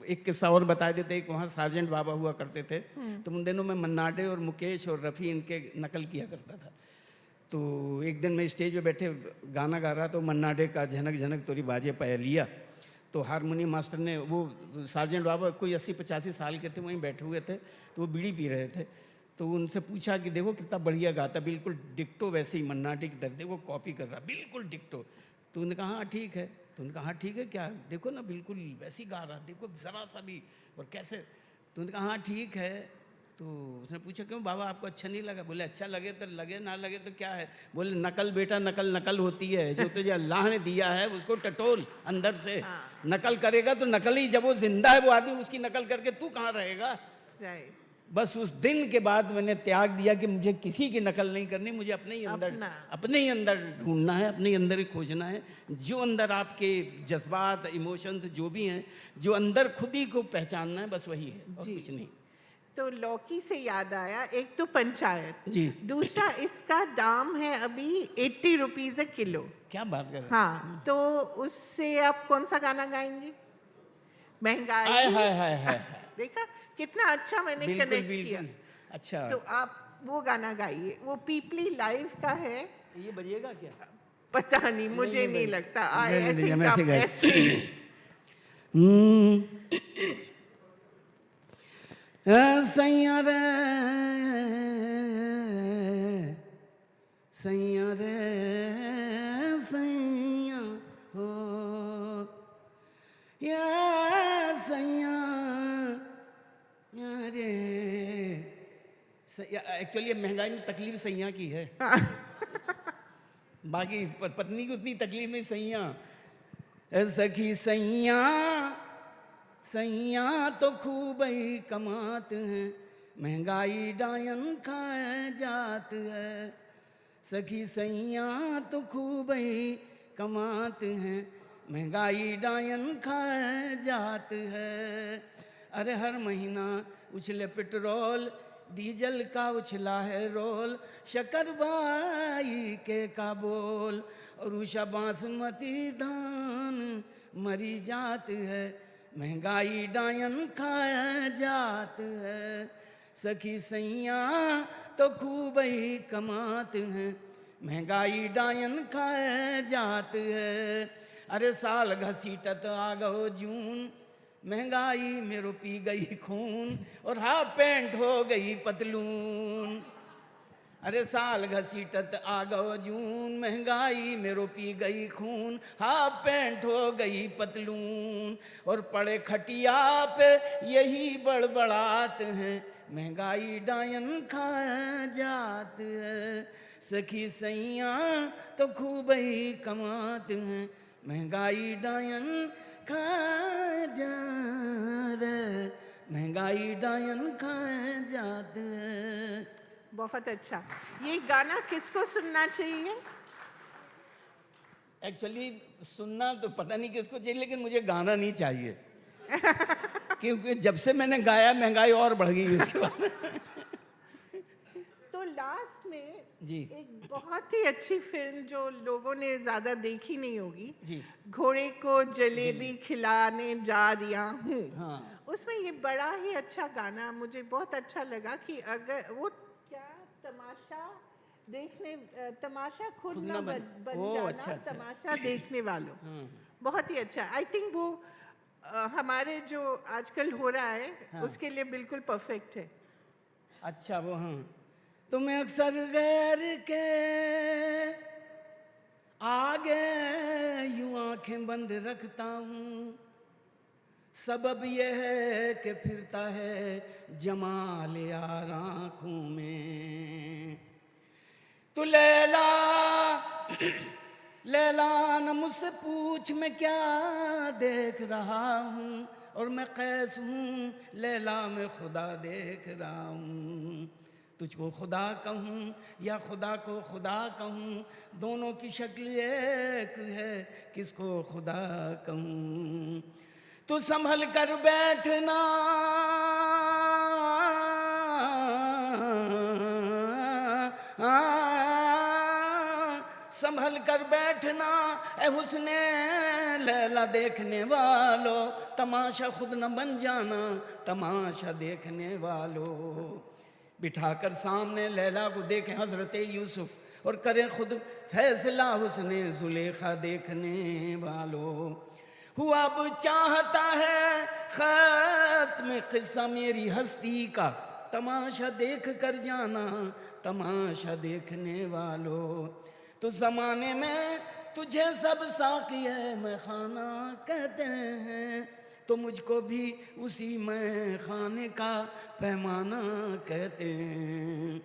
एक किस्सा और बता देते, एक वहाँ सार्जेंट बाबा हुआ करते थे। तो उन दिनों में मन्नाडे और मुकेश और रफ़ी इनके नकल किया करता था। तो एक दिन मैं स्टेज पे बैठे गाना गा रहा, तो मन्नाडे का झनक झनक तोरी बाजे पहलिया, तो हारमोनियम मास्टर ने, वो सार्जेंट बाबा कोई 80-85 साल के थे, वहीं बैठे हुए थे, तो वो बीड़ी पी रहे थे। तो उनसे पूछा कि देखो कितना बढ़िया गाता, बिल्कुल डिक्टो वैसे ही मन्नाडे की तरह, देखो कॉपी कर रहा, बिल्कुल डिक्टो। तो उन्होंने कहा हाँ ठीक है। तो उन्होंने कहा हाँ ठीक है क्या, देखो ना बिल्कुल वैसे ही गा रहा, देखो ज़रा सा भी, और कैसे। तो उन्होंने कहा हाँ ठीक है। तो उसने पूछा क्यों बाबा, आपको अच्छा नहीं लगा? बोले अच्छा लगे तो लगे, ना लगे तो क्या है। बोले नकल बेटा, नकल होती है, जो तुझे अल्लाह ने दिया है उसको टटोल अंदर से। नकल करेगा तो नकल ही, जब वो जिंदा है वो आदमी, उसकी नकल करके तू कहाँ रहेगा। बस उस दिन के बाद मैंने त्याग दिया कि मुझे किसी की नकल नहीं करनी, मुझे अपने ही अंदर ढूंढना है, अपने ही अंदर ही खोजना है। जो अंदर आपके जज्बात, इमोशंस जो भी हैं, जो अंदर खुद ही को पहचानना है, बस वही है और कुछ नहीं। तो लौकी से याद आया, एक तो पंचायत जी, दूसरा इसका दाम है अभी 80 रुपीज़ a किलो। क्या बात कर रहे हैं। हाँ, तो उससे आप कौन सा गाना गाएंगे? महंगाई। हाय देखा कितना अच्छा मैंने कनेक्ट किया। अच्छा, तो आप वो गाना गाइए, वो पीपली लाइव का है। ये बजेगा क्या? पता नहीं, मुझे नहीं लगता। सैया रे सैया हो या सैया रे। एक्चुअली महंगाई में तकलीफ सैया की है। बाकी पत्नी की उतनी तकलीफ नहीं। सैया सखी सैया तो खूब ही कमात हैं, महंगाई डायन खाए जात है। सखी सैया तो खूब ही कमात हैं, महंगाई डायन खाए जात है। अरे हर महीना उछले पेट्रोल, डीजल का उछला है रोल, शक्करबाई के का बोल, और उषा बासमती धान मरी जात है, महंगाई डायन खाया जात है। सखी सैया तो खूब ही कमात हैं, महंगाई डायन खाया जात है। अरे साल घसीटत आ गो जून, महंगाई मेरो पी गई खून, और हाफ पैंट हो गई पतलून। अरे साल घसीटत आ गो जून, महंगाई मेरो पी गई खून, हाफ पैंट हो गई पतलून, और पड़े खटिया पे यही बड़बड़ात हैं, महंगाई डायन खा जात है, सखी सैया तो खूब ही कमात हैं, महंगाई डायन खा जा रे, महंगाई डायन खा जात है। बहुत अच्छा। ये गाना किसको सुनना चाहिए? एक्चुअली सुनना तो पता नहीं किसको चाहिए, लेकिन मुझे गाना नहीं चाहिए क्योंकि जब से मैंने गाया महंगाई और बढ़ गई उसके बाद। तो लास्ट में जी एक बहुत ही अच्छी फिल्म जो लोगों ने ज़्यादा देखी नहीं होगी, जी, घोड़े को जलेबी खिलाने जा रहा हूँ। हाँ, उसमें ये बड़ा ही अच्छा गाना मुझे बहुत अच्छा लगा कि अगर वो क्या तमाशा देखने, तमाशा खुद ना बन जाना, अच्छा। तमाशा देखने वालों। हाँ, बहुत ही अच्छा। आई थिंक वो हमारे जो आजकल हो रहा है हाँ, उसके लिए बिल्कुल परफेक्ट है। अच्छा वो हाँ, तो मैं अक्सर गैर के आगे यूं आंखें बंद रखता हूँ, सबब यह है कि फिरता है जमाल यार आँखों में। तो लैला लैला न मुझसे पूछ मैं क्या देख रहा हूँ, और मैं कैस हूँ लैला मैं खुदा देख रहा हूँ। तुझको खुदा कहूँ या खुदा को खुदा कहूँ, दोनों की शक्ल एक है, किसको खुदा कहूँ। तू संभल कर बैठना संभल कर बैठना ए हुस्ने लैला देखने वालों, तमाशा खुद न बन जाना तमाशा देखने वालों। बिठाकर सामने लैला को देखें हजरत यूसुफ और करें खुद फैसला हुस्ने जुलेखा देखने वालों। हुआ अब चाहता है खत्म किस्सा मेरी हस्ती का, तमाशा देख कर जाना तमाशा देखने वालों। तो ज़माने में तुझे सब साक़िए मैं खाना कहते हैं, तो मुझको भी उसी मैं खाने का पैमाना कहते हैं।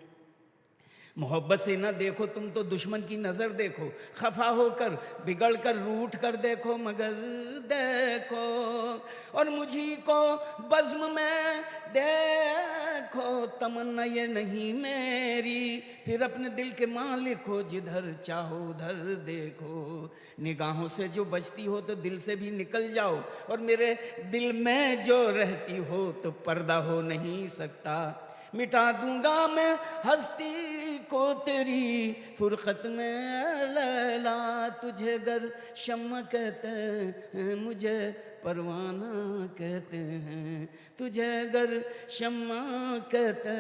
मोहब्बत से न देखो तुम तो दुश्मन की नज़र देखो, खफा होकर बिगड़ कर रूठ कर देखो मगर देखो, और मुझी को बज़्म में देखो, तमन्ना ये नहीं मेरी फिर अपने दिल के मालिक हो, जिधर चाहो उधर देखो। निगाहों से जो बचती हो तो दिल से भी निकल जाओ, और मेरे दिल में जो रहती हो तो पर्दा हो नहीं सकता। मिटा दूंगा मैं हस्ती को तेरी फुरकत में लैला, तुझे गर शम्मा कहते हैं मुझे परवाना कहते हैं, तुझे गर शम्मा कहते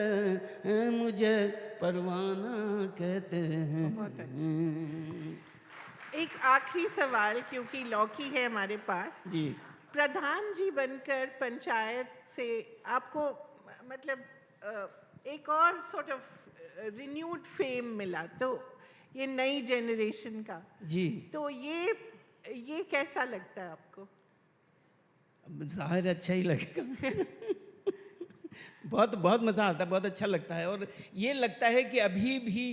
हैं मुझे परवाना कहते हैं। एक आखिरी सवाल, क्योंकि लौकी है हमारे पास जी। प्रधान जी बनकर पंचायत से आपको मतलब एक और सॉर्ट ऑफ रिन्यूड फेम मिला, तो ये नई जनरेशन का जी, तो ये कैसा लगता है आपको? ज़ाहिर अच्छा ही लगेगा बहुत बहुत मज़ा आता है, बहुत अच्छा लगता है, और ये लगता है कि अभी भी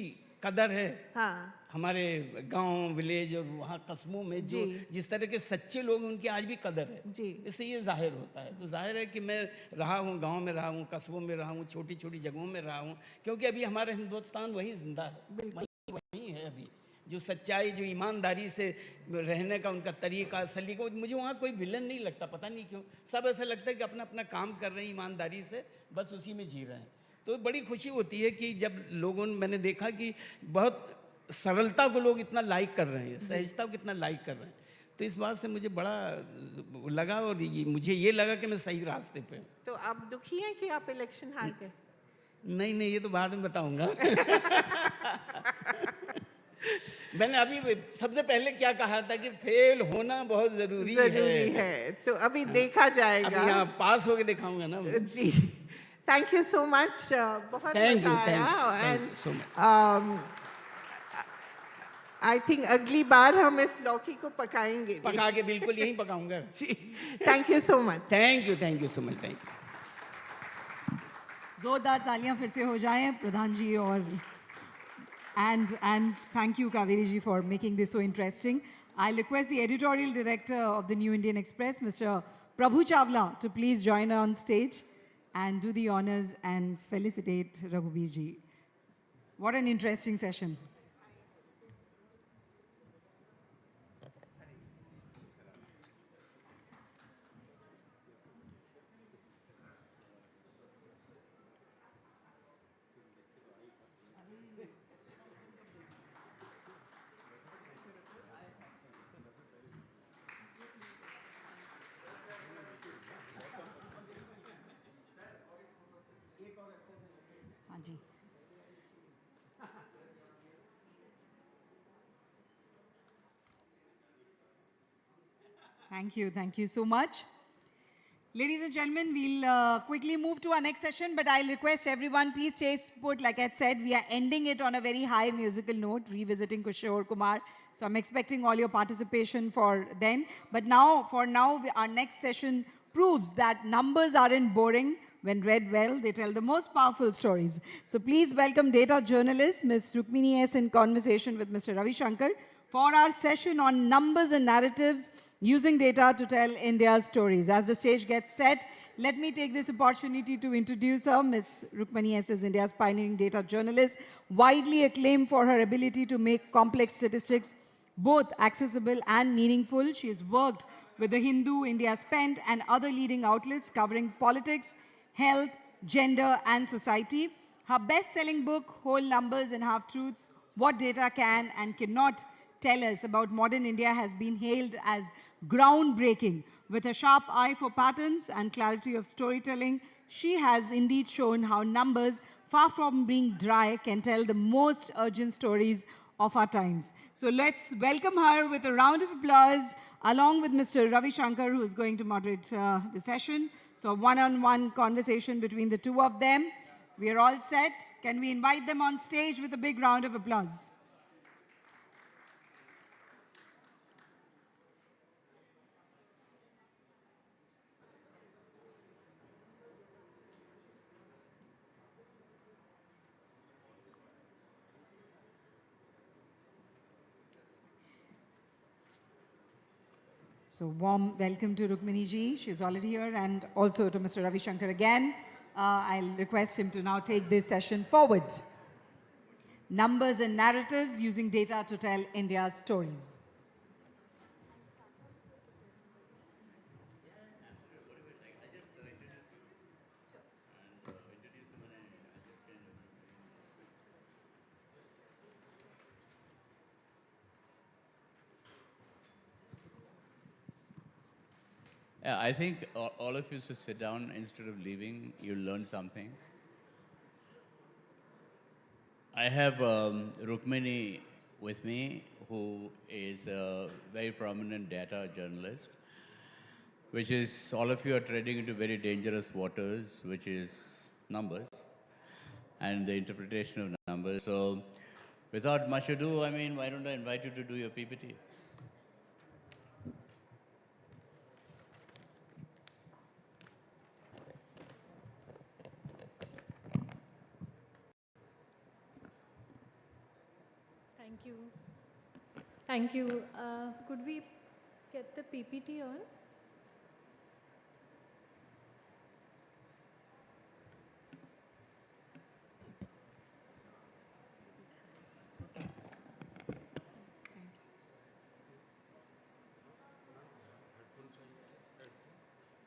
कदर है। हाँ, हमारे गांव विलेज और वहाँ कस्बों में जो जिस तरह के सच्चे लोग हैं उनकी आज भी कदर है जी। इससे ये जाहिर होता है। तो जाहिर है कि मैं रहा हूँ, गांव में रहा हूँ, कस्बों में रहा हूँ, छोटी छोटी जगहों में रहा हूँ, क्योंकि अभी हमारा हिंदुस्तान वही जिंदा है, वही है अभी, जो सच्चाई, जो ईमानदारी से रहने का उनका तरीका सलीका, मुझे वहाँ कोई विलन नहीं लगता, पता नहीं क्यों, सब ऐसा लगता है कि अपना अपना काम कर रहे हैं ईमानदारी से, बस उसी में जी रहे हैं। तो बड़ी खुशी होती है कि जब लोगों ने, मैंने देखा कि बहुत सरलता को लोग इतना लाइक कर रहे हैं, सहजता को कितना लाइक कर रहे हैं, तो इस बात से मुझे बड़ा लगा, और मुझे ये लगा कि मैं सही रास्ते पे हूँ। तो आप दुखी हैं कि आप इलेक्शन हार गए? नहीं नहीं, ये तो बाद में बताऊंगा मैंने अभी सबसे पहले क्या कहा था कि फेल होना बहुत जरूरी है, तो अभी देखा जाएगा। अभी यहाँ पास होके दिखाऊंगा ना जी। थैंक यू सो मच, बहुत थैंक मजा आया, you so much. I think अगली बार हम इस लौकी को पकाएंगे, पका के बिल्कुल यहीं पकाऊंगा जी। Thank you so much. Thank you so much, thank you. जोरदार तालियां फिर से हो जाएं प्रधान जी और and thank you Kaveri ji for making this so interesting. I'll request the editorial director of the New Indian Express, Mr. Prabhu Chawla, to please join on stage and do the honors and felicitate Raghubir ji. What an interesting session. हाँ जी. Thank you so much. Ladies and gentlemen, we'll quickly move to our next session, but I'll request everyone, please stay put. Like I said, we are ending it on a very high musical note, revisiting Kishore Kumar. So I'm expecting all your participation for then. But now, our next session proves that numbers aren't boring. When read well, they tell the most powerful stories. So please welcome data journalist, Ms. Rukmini S. in conversation with Mr. Ravi Shankar for our session on numbers and narratives using data to tell India's stories. As the stage gets set, let me take this opportunity to introduce her. Ms. Rukmini S. is India's pioneering data journalist, widely acclaimed for her ability to make complex statistics both accessible and meaningful. She has worked with the Hindu, India Spent, and other leading outlets covering politics, health, gender, and society. Her best-selling book, Whole Numbers and Half-Truths, What Data Can and Cannot Tell Us About Modern India, has been hailed as groundbreaking. With a sharp eye for patterns and clarity of storytelling, she has indeed shown how numbers, far from being dry, can tell the most urgent stories of our times. So let's welcome her with a round of applause, along with Mr. Ravi Shankar, who is going to moderate the session. So a one-on-one conversation between the two of them. We are all set. Can we invite them on stage with a big round of applause? So warm welcome to Rukmini ji. She's already here, and also to Mr. Ravi Shankar again. I'll request him to now take this session forward. Numbers and narratives using data to tell India's stories. Yeah, I think all of you should sit down instead of leaving. You'll learn something. I have Rukmini with me, who is a very prominent data journalist, which is, all of you are treading into very dangerous waters, which is numbers and the interpretation of numbers. So without much ado, I mean, why don't I invite you to do your PPT? Thank you. Thank you. Could we get the PPT on?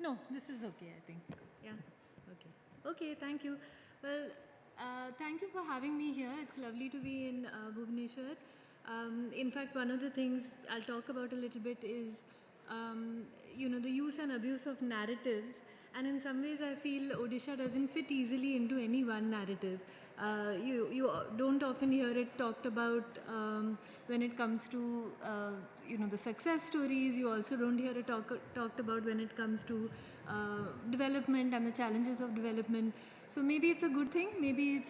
No, this is okay, I think. Yeah, okay. Okay, thank you. Well, thank you for having me here. It's lovely to be in Bhubaneswar. In fact, one of the things I'll talk about a little bit is, the use and abuse of narratives. And in some ways, I feel Odisha doesn't fit easily into any one narrative. You don't often hear it talked about when it comes to, the success stories. You also don't hear it talked about when it comes to development and the challenges of development. So maybe it's a good thing. Maybe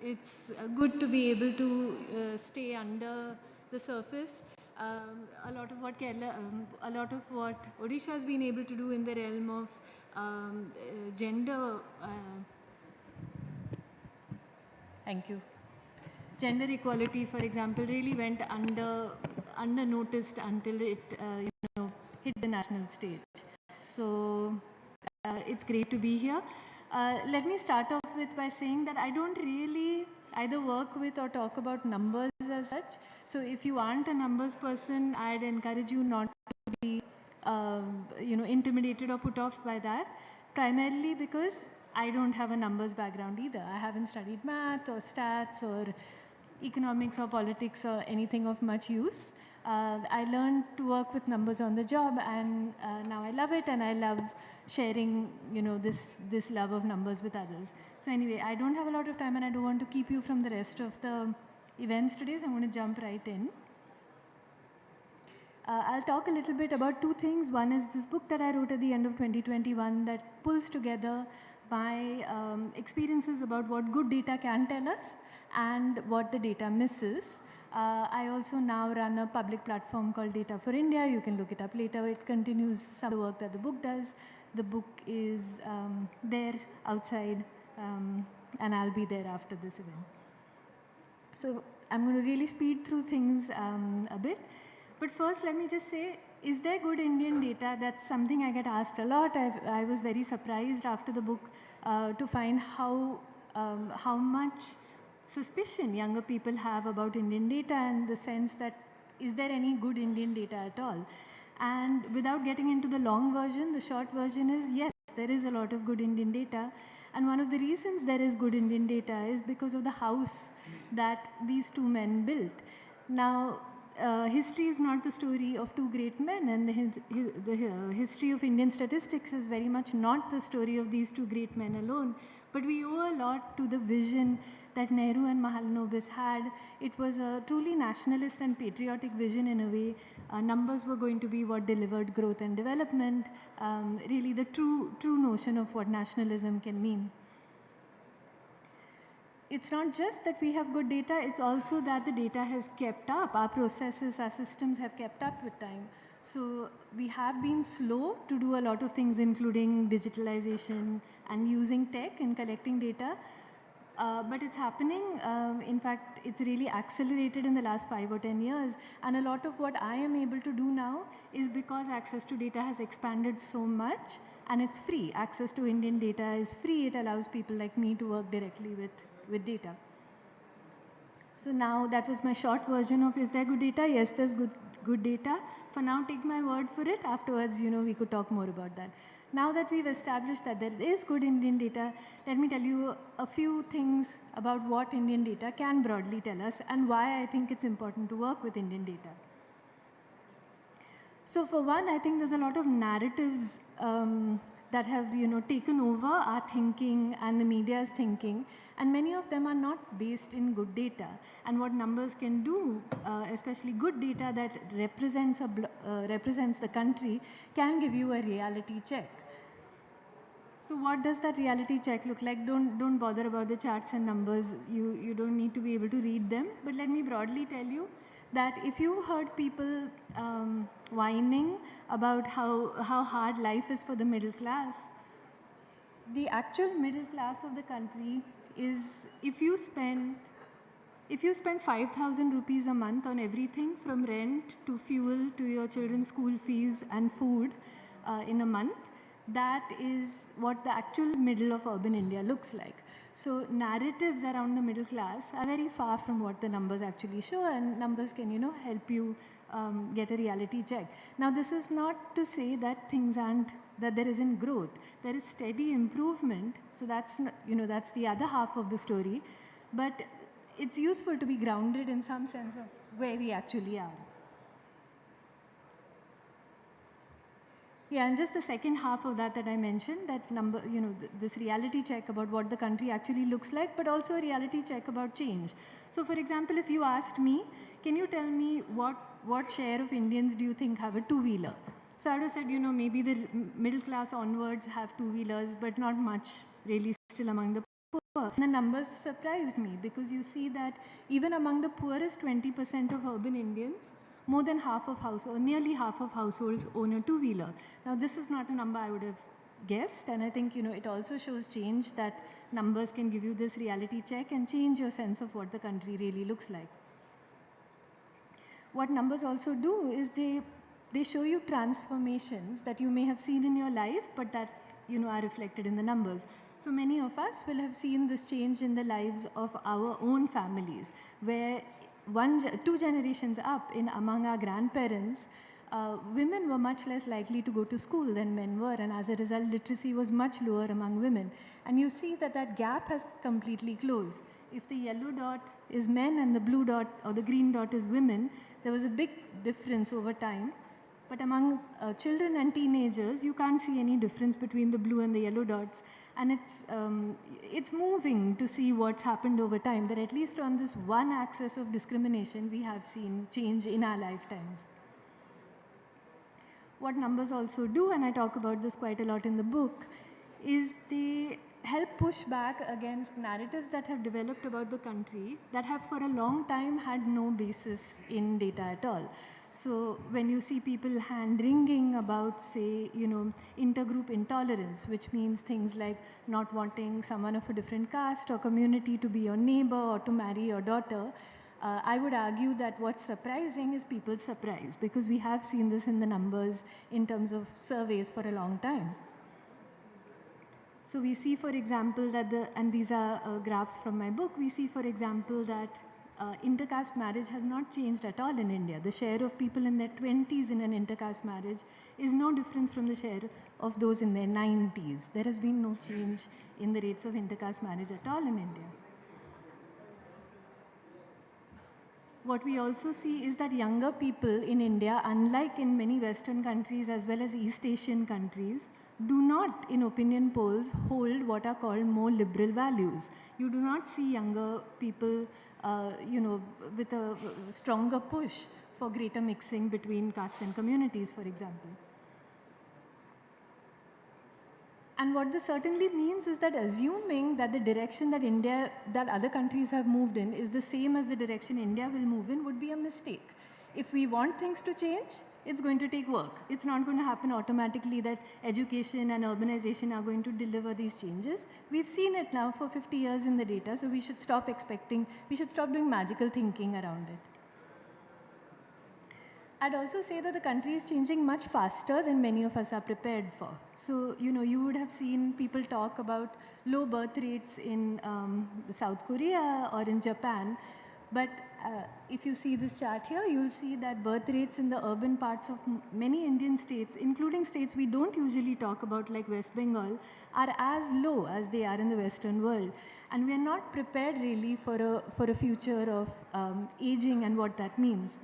it's good to be able to stay under the surface. A lot of what Odisha has been able to do in the realm of gender Thank you. Gender equality, for example, really went under noticed until it hit the national stage. So it's great to be here. Let me start off with by saying that I don't really either work with or talk about numbers as such. So if you aren't a numbers person, I'd encourage you not to be intimidated or put off by that, primarily because I don't have a numbers background either. I haven't studied math or stats or economics or politics or anything of much use. I learned to work with numbers on the job, and now I love it, and I love sharing, this love of numbers with others. So anyway, I don't have a lot of time, and I don't want to keep you from the rest of the events today, so I'm going to jump right in. I'll talk a little bit about two things. One is this book that I wrote at the end of 2021 that pulls together my experiences about what good data can tell us and what the data misses. I also now run a public platform called Data for India. You can look it up later. It continues some of the work that the book does. The book is there outside, and I'll be there after this event. So I'm going to really speed through things a bit. But first, let me just say, is there good Indian data? That's something I get asked a lot. I was very surprised after the book to find how much suspicion younger people have about Indian data, and the sense that is there any good Indian data at all? And without getting into the long version, the short version is yes, there is a lot of good Indian data. And one of the reasons there is good Indian data is because of the house that these two men built. Now, history is not the story of two great men, and the history of Indian statistics is very much not the story of these two great men alone. But we owe a lot to the vision that Nehru and Mahalanobis had. It was a truly nationalist and patriotic vision in a way. Numbers were going to be what delivered growth and development, really the true notion of what nationalism can mean. It's not just that we have good data, it's also that the data has kept up. Our processes, our systems have kept up with time. So we have been slow to do a lot of things, including digitalization and using tech in collecting data. But it's happening. In fact, it's really accelerated in the last 5 or 10 years. And a lot of what I am able to do now is because access to data has expanded so much, and it's free. Access to Indian data is free. It allows people like me to work directly with data. So now that was my short version of is there good data? Yes, there's good data. For now, take my word for it. Afterwards, we could talk more about that. Now that we've established that there is good Indian data, let me tell you a few things about what Indian data can broadly tell us and why I think it's important to work with Indian data. So for one, I think there's a lot of narratives that have taken over our thinking and the media's thinking, and many of them are not based in good data. And what numbers can do, especially good data that represents the country, can give you a reality check. So what does that reality check look like? Don't bother about the charts and numbers. You don't need to be able to read them. But let me broadly tell you that if you heard people whining about how hard life is for the middle class, the actual middle class of the country is, if you spend 5,000 rupees a month on everything from rent to fuel to your children's school fees and food in a month, that is what the actual middle of urban India looks like. So narratives around the middle class are very far from what the numbers actually show, and numbers can, help you get a reality check. Now, this is not to say that that there isn't growth. There is steady improvement. So that's, that's the other half of the story. But it's useful to be grounded in some sense of where we actually are. Yeah, and just the second half of that I mentioned, that number, this reality check about what the country actually looks like, but also a reality check about change. So for example, if you asked me, can you tell me what share of Indians do you think have a two-wheeler? So I would have said, maybe the middle class onwards have two-wheelers, but not much really still among the poor. And the numbers surprised me, because you see that even among the poorest 20% of urban Indians, nearly half of households own a two-wheeler. Now, this is not a number I would have guessed. And I think, it also shows change, that numbers can give you this reality check and change your sense of what the country really looks like. What numbers also do is they show you transformations that you may have seen in your life, but that, are reflected in the numbers. So many of us will have seen this change in the lives of our own families, where 2 generations up among our grandparents, women were much less likely to go to school than men were, and as a result, literacy was much lower among women. And you see that that gap has completely closed. If the yellow dot is men and the blue dot or the green dot is women, there was a big difference over time. But among children and teenagers, you can't see any difference between the blue and the yellow dots. And it's moving to see what's happened over time, that at least on this one axis of discrimination, we have seen change in our lifetimes. What numbers also do, and I talk about this quite a lot in the book, is they help push back against narratives that have developed about the country that have for a long time had no basis in data at all. So when you see people hand-wringing about, say, intergroup intolerance, which means things like not wanting someone of a different caste or community to be your neighbor or to marry your daughter, I would argue that what's surprising is people's surprise, because we have seen this in the numbers in terms of surveys for a long time. So we see, for example, that and these are graphs from my book, we see, for example, that intercaste marriage has not changed at all in India. The share of people in their 20s in an intercaste marriage is no different from the share of those in their 90s. There has been no change in the rates of intercaste marriage at all in India. What we also see is that younger people in India, unlike in many Western countries as well as East Asian countries, do not, in opinion polls, hold what are called more liberal values. You do not see younger people, with a stronger push for greater mixing between castes and communities, for example. And what this certainly means is that assuming that the direction that other countries have moved in is the same as the direction India will move in would be a mistake. If we want things to change, it's going to take work. It's not going to happen automatically that education and urbanization are going to deliver these changes. We've seen it now for 50 years in the data, so we should stop doing magical thinking around it. I'd also say that the country is changing much faster than many of us are prepared for. So, you would have seen people talk about low birth rates in South Korea or in Japan, but if you see this chart here, you'll see that birth rates in the urban parts of many Indian states, including states we don't usually talk about like West Bengal, are as low as they are in the Western world. And we are not prepared really for a future of aging and what that means.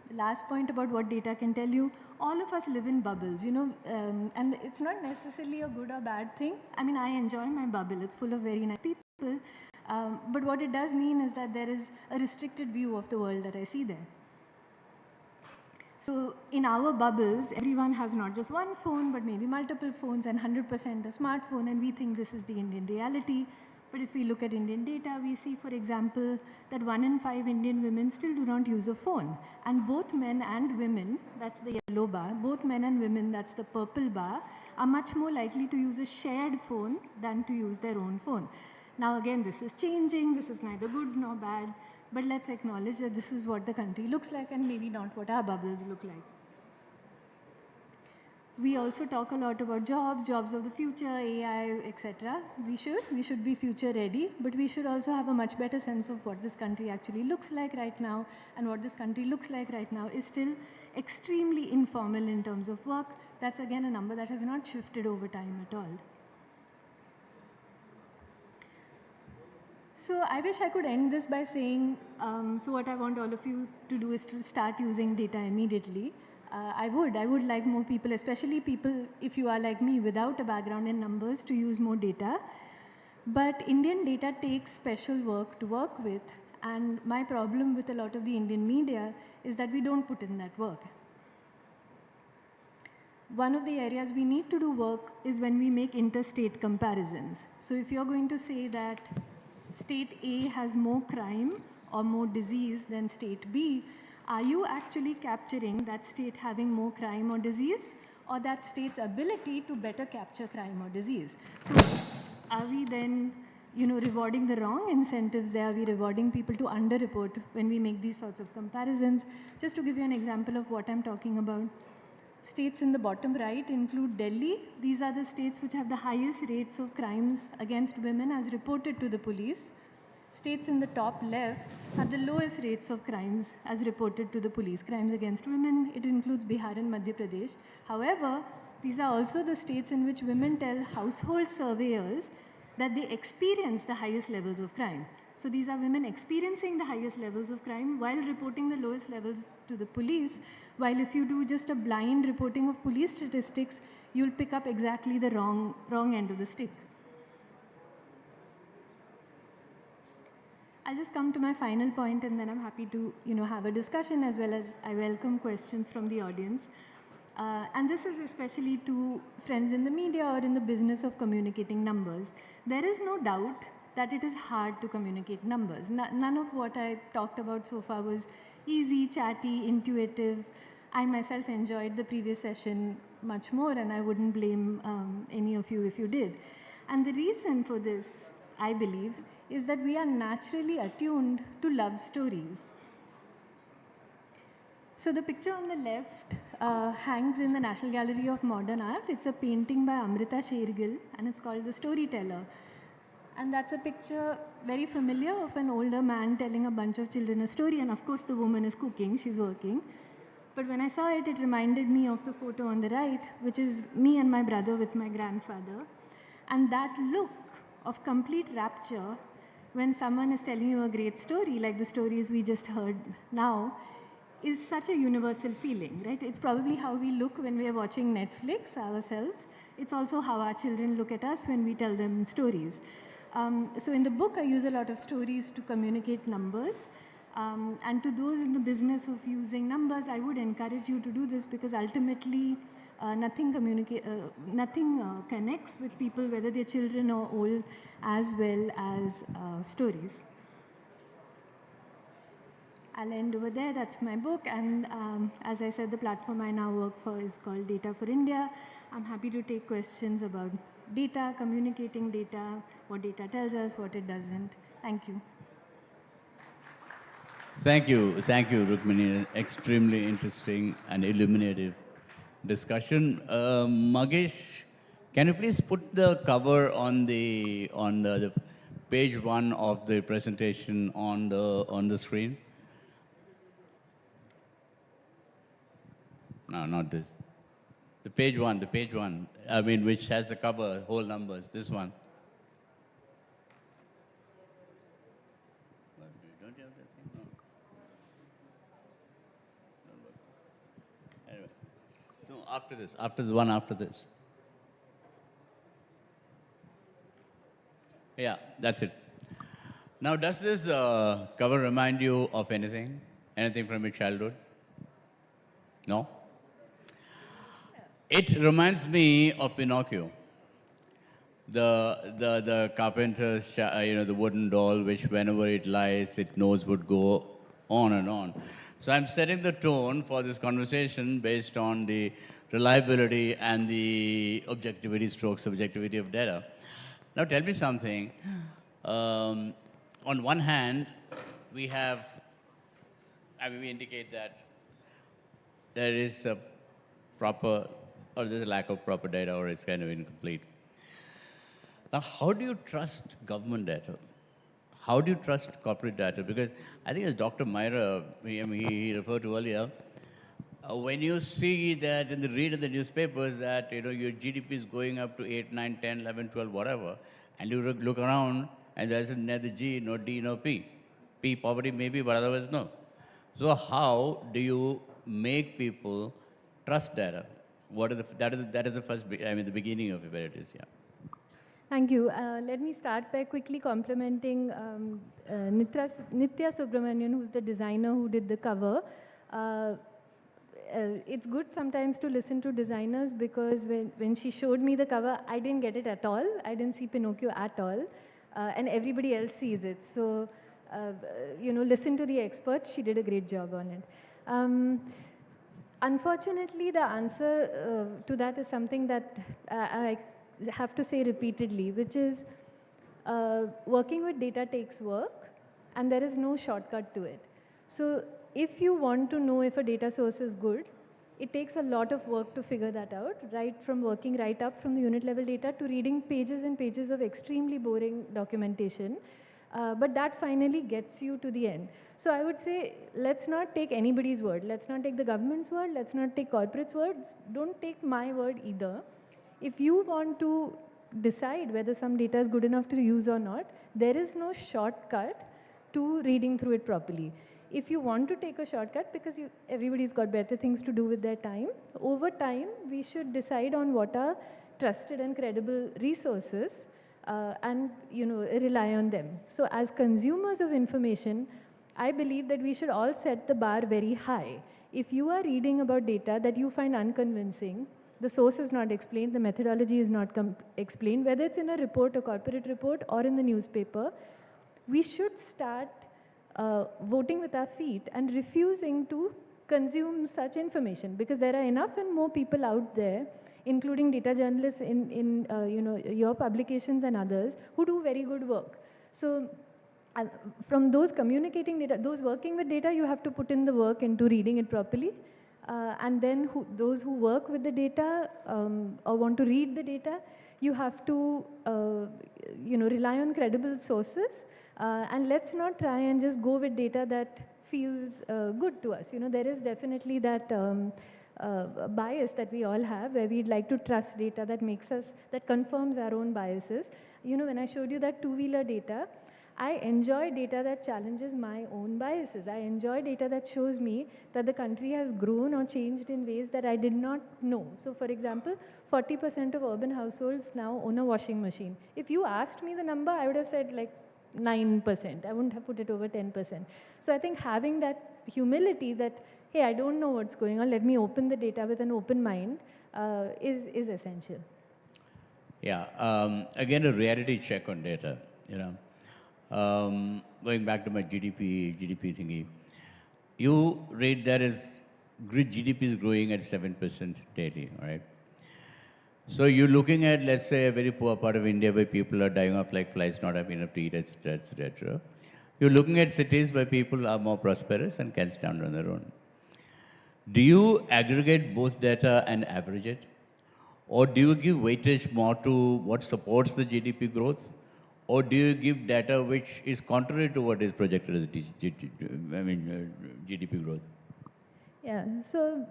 The last point about what data can tell you, all of us live in bubbles, and it's not necessarily a good or bad thing. I mean, I enjoy my bubble. It's full of very nice people. But what it does mean is that there is a restricted view of the world that I see there. So in our bubbles, everyone has not just one phone, but maybe multiple phones and 100% a smartphone, and we think this is the Indian reality. But if we look at Indian data, we see, for example, that 1 in 5 Indian women still do not use a phone. And both men and women, that's the yellow bar, both men and women, that's the purple bar, are much more likely to use a shared phone than to use their own phone. Now again, this is changing, this is neither good nor bad, but let's acknowledge that this is what the country looks like and maybe not what our bubbles look like. We also talk a lot about jobs of the future, AI, etc. We should be future ready, but we should also have a much better sense of what this country actually looks like right now, and what this country looks like right now is still extremely informal in terms of work. That's again a number that has not shifted over time at all. So I wish I could end this by saying, so what I want all of you to do is to start using data immediately. I would like more people, especially people, if you are like me, without a background in numbers, to use more data. But Indian data takes special work to work with, and my problem with a lot of the Indian media is that we don't put in that work. One of the areas we need to do work is when we make interstate comparisons. So if you're going to say that state A has more crime or more disease than state B, are you actually capturing that state having more crime or disease? or that state's ability to better capture crime or disease. So are we then, rewarding the wrong incentives there? Are we rewarding people to underreport when we make these sorts of comparisons? Just to give you an example of what I'm talking about. States in the bottom right include Delhi. These are the states which have the highest rates of crimes against women as reported to the police. States in the top left have the lowest rates of crimes as reported to the police. Crimes against women, it includes Bihar and Madhya Pradesh. However, these are also the states in which women tell household surveyors that they experience the highest levels of crime. So these are women experiencing the highest levels of crime while reporting the lowest levels to the police. While if you do just a blind reporting of police statistics, you'll pick up exactly the wrong end of the stick. I'll just come to my final point and then I'm happy to have a discussion, as well as I welcome questions from the audience. And this is especially to friends in the media or in the business of communicating numbers. There is no doubt that it is hard to communicate numbers. None of what I talked about so far was easy, chatty, intuitive. I myself enjoyed the previous session much more, and I wouldn't blame any of you if you did. And the reason for this, I believe, is that we are naturally attuned to love stories. So the picture on the left hangs in the National Gallery of Modern Art. It's a painting by Amrita Shergill, and it's called The Storyteller. And that's a picture very familiar of an older man telling a bunch of children a story, and of course the woman is cooking, she's working. But when I saw it, it reminded me of the photo on the right, which is me and my brother with my grandfather. And that look of complete rapture when someone is telling you a great story, like the stories we just heard now, is such a universal feeling, right? It's probably how we look when we are watching Netflix ourselves. It's also how our children look at us when we tell them stories. So in the book, I use a lot of stories to communicate numbers. And to those in the business of using numbers, I would encourage you to do this, because ultimately nothing connects with people, whether they're children or old, as well as stories. I'll end over there. That's my book. And as I said, the platform I now work for is called Data for India. I'm happy to take questions about data, communicating data, what data tells us, what it doesn't. Thank you. Thank you, Rukmini. Extremely interesting and illuminative discussion. Magesh, can you please put the cover on the page 1 of the presentation on the screen? No, not this. The page one. I mean, which has the cover, whole numbers. This one. Don't you have that thing? No. Anyway. No, after the one after this. Yeah, that's it. Now, does this cover remind you of anything? Anything from your childhood? No? It reminds me of Pinocchio. The carpenter's, the wooden doll, which whenever it lies, it knows would go on and on. So I'm setting the tone for this conversation based on the reliability and the subjectivity of data. Now tell me something. On one hand, we indicate that there is a proper, or there's a lack of proper data, or it's kind of incomplete. Now, how do you trust government data? How do you trust corporate data? Because I think as Dr. Myra, he referred to earlier, when you see that read in the newspapers that your GDP is going up to 8, 9, 10, 11, 12, whatever, and you look around and there's neither G, no D, no P. P, poverty maybe, but otherwise no. So how do you make people trust data? That is the first, the beginning of where it is, yeah. Thank you. Let me start by quickly complimenting Nitya Subramanian, who's the designer who did the cover. It's good sometimes to listen to designers, because when she showed me the cover, I didn't get it at all. I didn't see Pinocchio at all. And everybody else sees it. So, listen to the experts. She did a great job on it. Unfortunately, the answer to that is something that I have to say repeatedly, which is working with data takes work and there is no shortcut to it. So if you want to know if a data source is good, it takes a lot of work to figure that out, right from working right up from the unit level data to reading pages and pages of extremely boring documentation. But that finally gets you to the end. So I would say, let's not take anybody's word. Let's not take the government's word. Let's not take corporates' words. Don't take my word either. If you want to decide whether some data is good enough to use or not, there is no shortcut to reading through it properly. If you want to take a shortcut, because everybody's got better things to do with their time, over time, we should decide on what are trusted and credible resources and rely on them. So as consumers of information, I believe that we should all set the bar very high. If you are reading about data that you find unconvincing, the source is not explained, the methodology is not explained, whether it's in a report, a corporate report, or in the newspaper, we should start voting with our feet and refusing to consume such information, because there are enough and more people out there, including data journalists in your publications and others, who do very good work. So from those communicating data, those working with data, you have to put in the work into reading it properly. And then those who work with the data or want to read the data, you have to rely on credible sources. And let's not try and just go with data that feels good to us. There is definitely that bias that we all have, where we'd like to trust data that confirms our own biases. When I showed you that two-wheeler data, I enjoy data that challenges my own biases. I enjoy data that shows me that the country has grown or changed in ways that I did not know. So for example, 40% of urban households now own a washing machine. If you asked me the number, I would have said like 9%. I wouldn't have put it over 10%. So I think having that humility that, hey, I don't know what's going on, let me open the data with an open mind is essential. Yeah, again, a reality check on data, going back to my GDP thingy, you read that is GDP is growing at 7% daily, right? So you're looking at, let's say, a very poor part of India where people are dying off like flies, not having enough to eat, etc., etc. You're looking at cities where people are more prosperous and can stand on their own. Do you aggregate both data and average it? Or do you give weightage more to what supports the GDP growth? Or do you give data which is contrary to what is projected as GDP growth? Yeah, so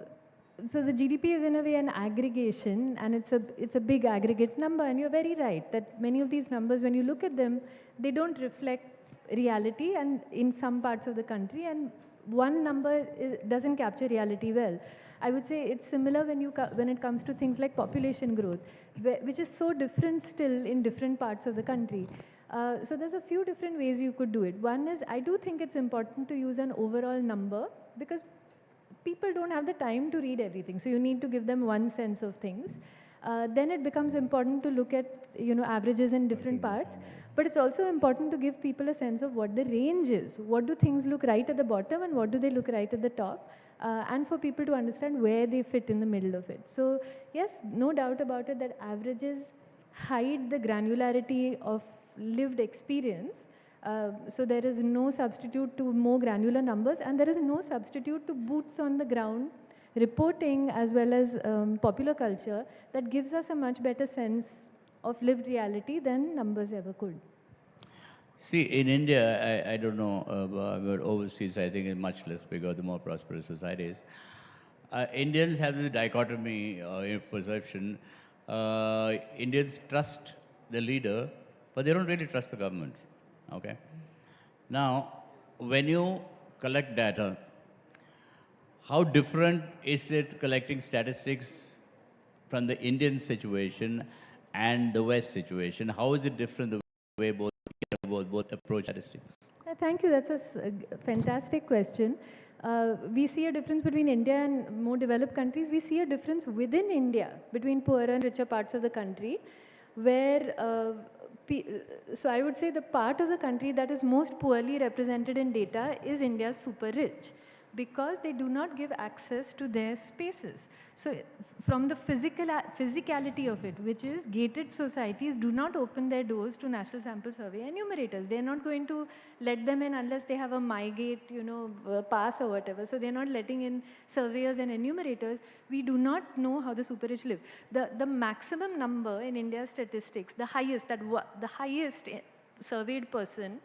the GDP is in a way an aggregation, and it's a big aggregate number, and you're very right that many of these numbers, when you look at them, they don't reflect reality and in some parts of the country, and one number doesn't capture reality well. I would say it's similar when it comes to things like population growth, which is so different still in different parts of the country. So there's a few different ways you could do it. One is, I do think it's important to use an overall number, because people don't have the time to read everything. So you need to give them one sense of things. Then it becomes important to look at averages in different parts. But it's also important to give people a sense of what the range is. What do things look right at the bottom and what do they look right at the top? And for people to understand where they fit in the middle of it. So yes, no doubt about it that averages hide the granularity of lived experience. So there is no substitute to more granular numbers, and there is no substitute to boots on the ground reporting as well as popular culture that gives us a much better sense of lived reality than numbers ever could. See, in India, I don't know, but overseas, I think it's much less bigger, the more prosperous societies. Indians have this dichotomy in perception. Indians trust the leader, but they don't really trust the government. Okay. Now, when you collect data, how different is it collecting statistics from the Indian situation and the West situation? How is it different the way both approach statistics? Thank you. That's a fantastic question. We see a difference between India and more developed countries. We see a difference within India between poorer and richer parts of the country, where so I would say the part of the country that is most poorly represented in data is India's super rich. because they do not give access to their spaces. So from the physicality of it, which is gated societies do not open their doors to national sample survey enumerators. They're not going to let them in unless they have a MyGate, pass or whatever. So they're not letting in surveyors and enumerators. We do not know how the super rich live. The maximum number in India's statistics, the highest surveyed person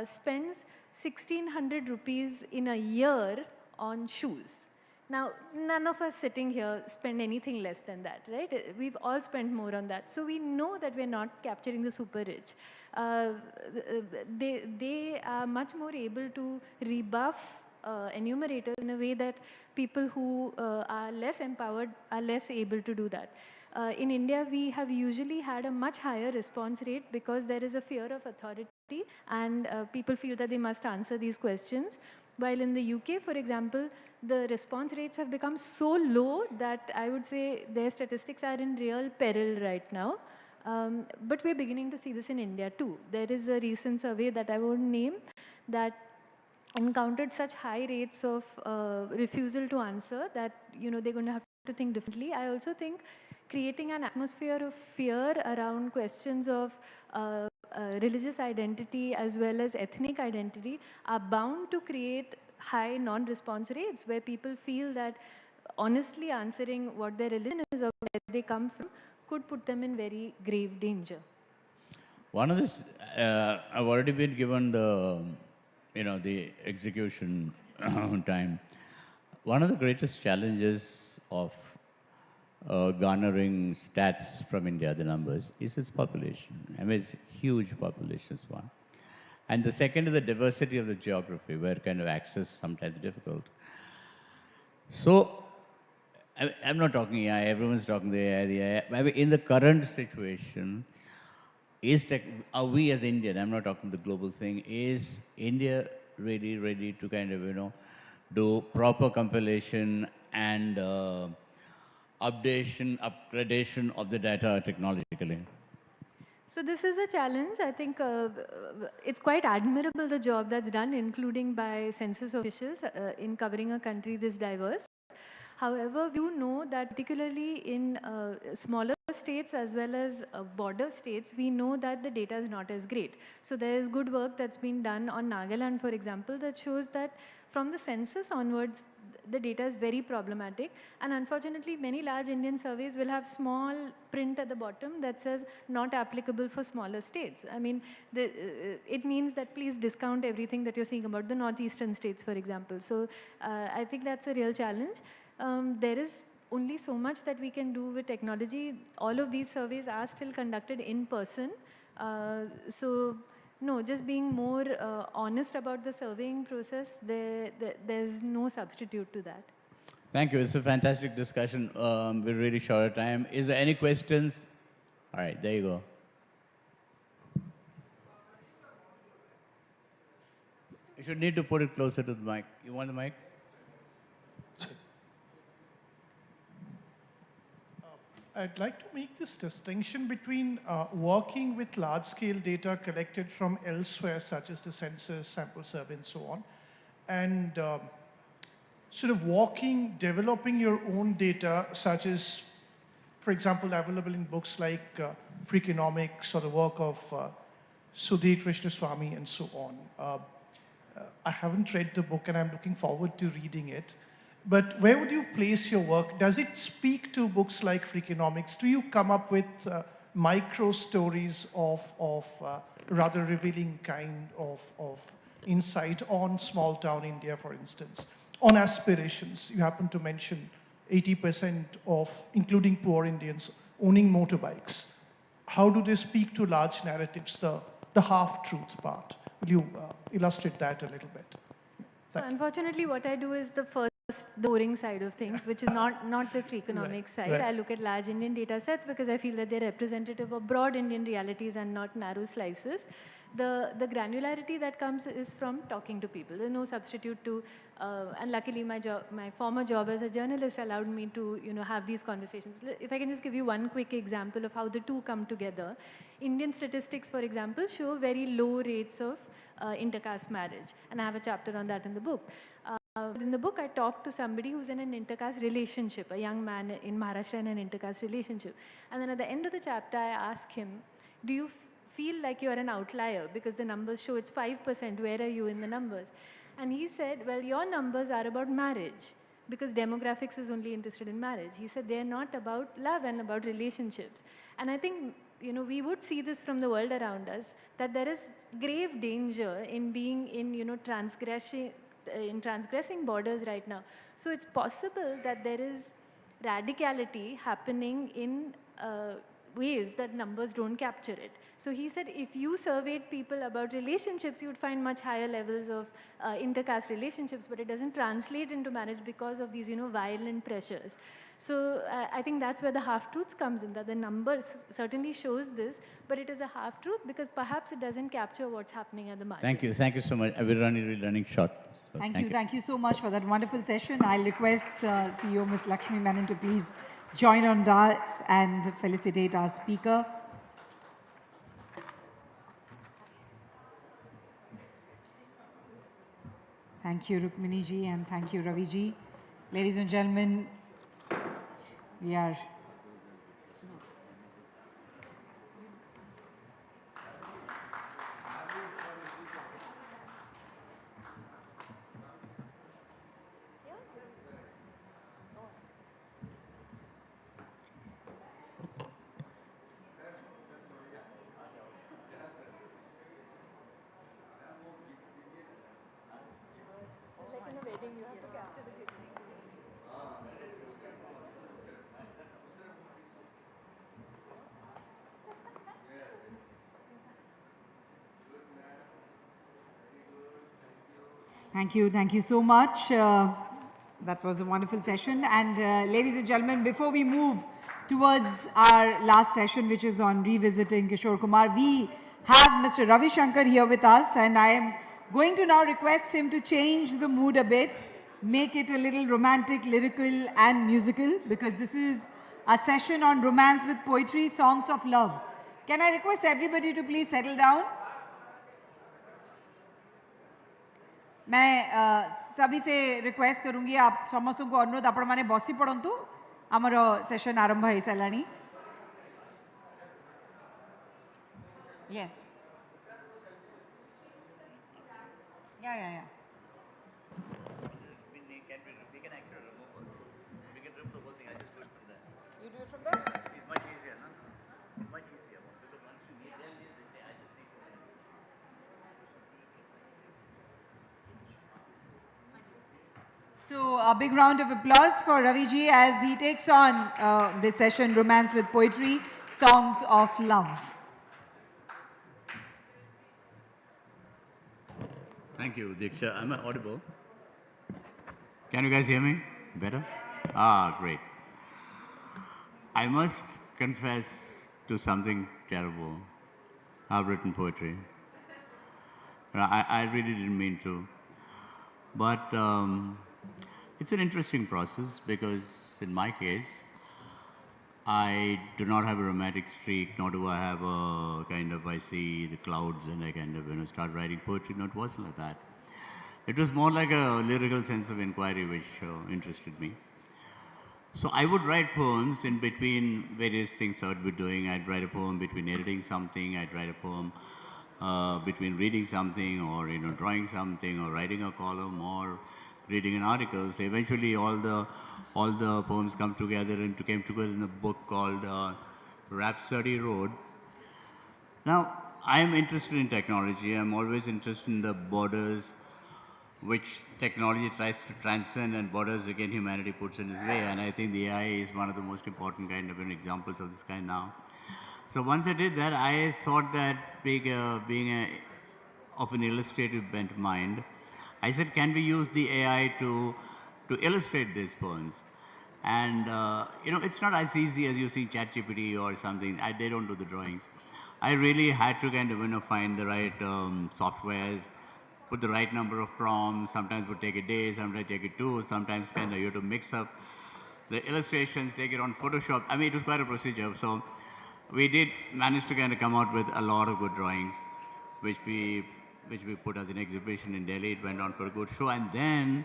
spends 1,600 rupees in a year on shoes. Now, none of us sitting here spend anything less than that, right? We've all spent more on that. So we know that we're not capturing the super rich. They are much more able to rebuff enumerators in a way that people who are less empowered are less able to do that. In India, we have usually had a much higher response rate because there is a fear of authority and people feel that they must answer these questions. While in the UK, for example, the response rates have become so low that I would say their statistics are in real peril right now. But we're beginning to see this in India too. There is a recent survey that I won't name that encountered such high rates of refusal to answer that they're going to have to think differently. I also think creating an atmosphere of fear around questions of religious identity as well as ethnic identity are bound to create high non-response rates where people feel that honestly answering what their religion is or where they come from could put them in very grave danger. One of this, I've already been given the, the execution time. One of the greatest challenges of garnering stats from India, the numbers, is its population. I mean, it's huge population is one. And the second is the diversity of the geography, where kind of access is sometimes difficult. So, I'm not talking AI, everyone's talking the AI. I mean, in the current situation, are we as Indian, I'm not talking the global thing, is India really ready to kind of, do proper compilation and upgradation of the data technologically? So this is a challenge. I think it's quite admirable, the job that's done, including by census officials in covering a country this diverse. However, we do know that particularly in smaller states as well as border states, we know that the data is not as great. So there is good work that's been done on Nagaland, for example, that shows that from the census onwards, the data is very problematic. And unfortunately, many large Indian surveys will have small print at the bottom that says not applicable for smaller states. I mean, it means that please discount everything that you're saying about the northeastern states, for example. So I think that's a real challenge. There is only so much that we can do with technology. All of these surveys are still conducted in person. So no, just being more honest about the surveying process, there's no substitute to that. Thank you. It's a fantastic discussion. We're really short of time. Is there any questions? All right, there you go. You should need to put it closer to the mic. You want the mic? I'd like to make this distinction between working with large-scale data collected from elsewhere, such as the census, sample survey, and so on, and sort of developing your own data, such as, for example, available in books like Freakonomics or the work of Sudhir Krishnaswamy and so on. I haven't read the book, and I'm looking forward to reading it. But where would you place your work? Does it speak to books like Freakonomics? Do you come up with micro stories of rather revealing kind of insight on small town India, for instance? On aspirations, you happen to mention 80% of, including poor Indians, owning motorbikes. How do they speak to large narratives, the half-truth part? Will you illustrate that a little bit? So unfortunately, what I do is the boring side of things, which is not the Freakonomics side. Right. I look at large Indian data sets because I feel that they're representative of broad Indian realities and not narrow slices. The granularity that comes is from talking to people. There's no substitute to, and luckily my former job as a journalist allowed me to have these conversations. If I can just give you one quick example of how the two come together. Indian statistics, for example, show very low rates of intercaste marriage, and I have a chapter on that in the book. In the book, I talked to somebody who's in an intercaste relationship, a young man in Maharashtra in an intercaste relationship. And then at the end of the chapter, I ask him, do you feel like you're an outlier? Because the numbers show it's 5%. Where are you in the numbers? And he said, well, your numbers are about marriage, because demographics is only interested in marriage. He said they're not about love and about relationships. And I think, you know, we would see this from the world around us, that there is grave danger in being in, you know, transgressing borders right now. So it's possible that there is radicality happening in ways that numbers don't capture it. So he said if you surveyed people about relationships, you would find much higher levels of intercaste relationships, but it doesn't translate into marriage because of these, you know, violent pressures. So I think that's where the half-truths comes in, that the numbers certainly shows this, but it is a half-truth because perhaps it doesn't capture what's happening at the margin. Thank you so much. We're running short. So Thank you so much for that wonderful session. I'll request CEO Ms. Lakshmi Menon to please join on dais and felicitate our speaker. Thank you, Rukmini ji, and thank you, Ravi ji. Ladies and gentlemen, we are Thank you so much. That was a wonderful session. And ladies and gentlemen, before we move towards our last session, which is on revisiting Kishore Kumar, we have Mr. Ravi Shankar here with us, and I am going to now request him to change the mood a bit, make it a little romantic, lyrical, and musical, because this is a session on romance with poetry, songs of love. Can I request everybody to please settle down? मैं सभी से request करूंगी आप समस्त को अनुरोध आपण माने बसी पड़ंतु हमरो सेशन आरंभ होई सलानी यस या we can actually remove it. We can remove the whole thing. I just do it from there. You do it from there? It's much easier, no? It's much easier because once you need them, I just need to. So a big round of applause for Ravi ji as he takes on this session, Romance with Poetry, Songs of Love. Thank you, Diksha. Am I audible? Can you guys hear me better? Ah, great. I must confess to something terrible. I've written poetry. I really didn't mean to. But it's an interesting process because in my case, I do not have a romantic streak, nor do I have a kind of, I see the clouds and I kind of, start writing poetry. No, it wasn't like that. It was more like a lyrical sense of inquiry which interested me. So I would write poems in between various things I would be doing. I'd write a poem between editing something, I'd write a poem between reading something or, drawing something or writing a column or reading an article. So eventually all the poems came together in a book called Rhapsody Road. Now, I am interested in technology. I'm always interested in the borders which technology tries to transcend and borders again humanity puts in its way. And I think the AI is one of the most important kind of examples of this kind now. So once I did that, I thought that being of an illustrative bent mind, I said, can we use the AI to illustrate these poems? And, it's not as easy as using ChatGPT or something. They don't do the drawings. I really had to kind of, find the right softwares, put the right number of prompts. Sometimes it would take a day, sometimes take it 2, sometimes kind of you have to mix up the illustrations, take it on Photoshop. I mean, it was quite a procedure. So we did manage to kind of come out with a lot of good drawings, which we put as an exhibition in Delhi. It went on for a good show. And then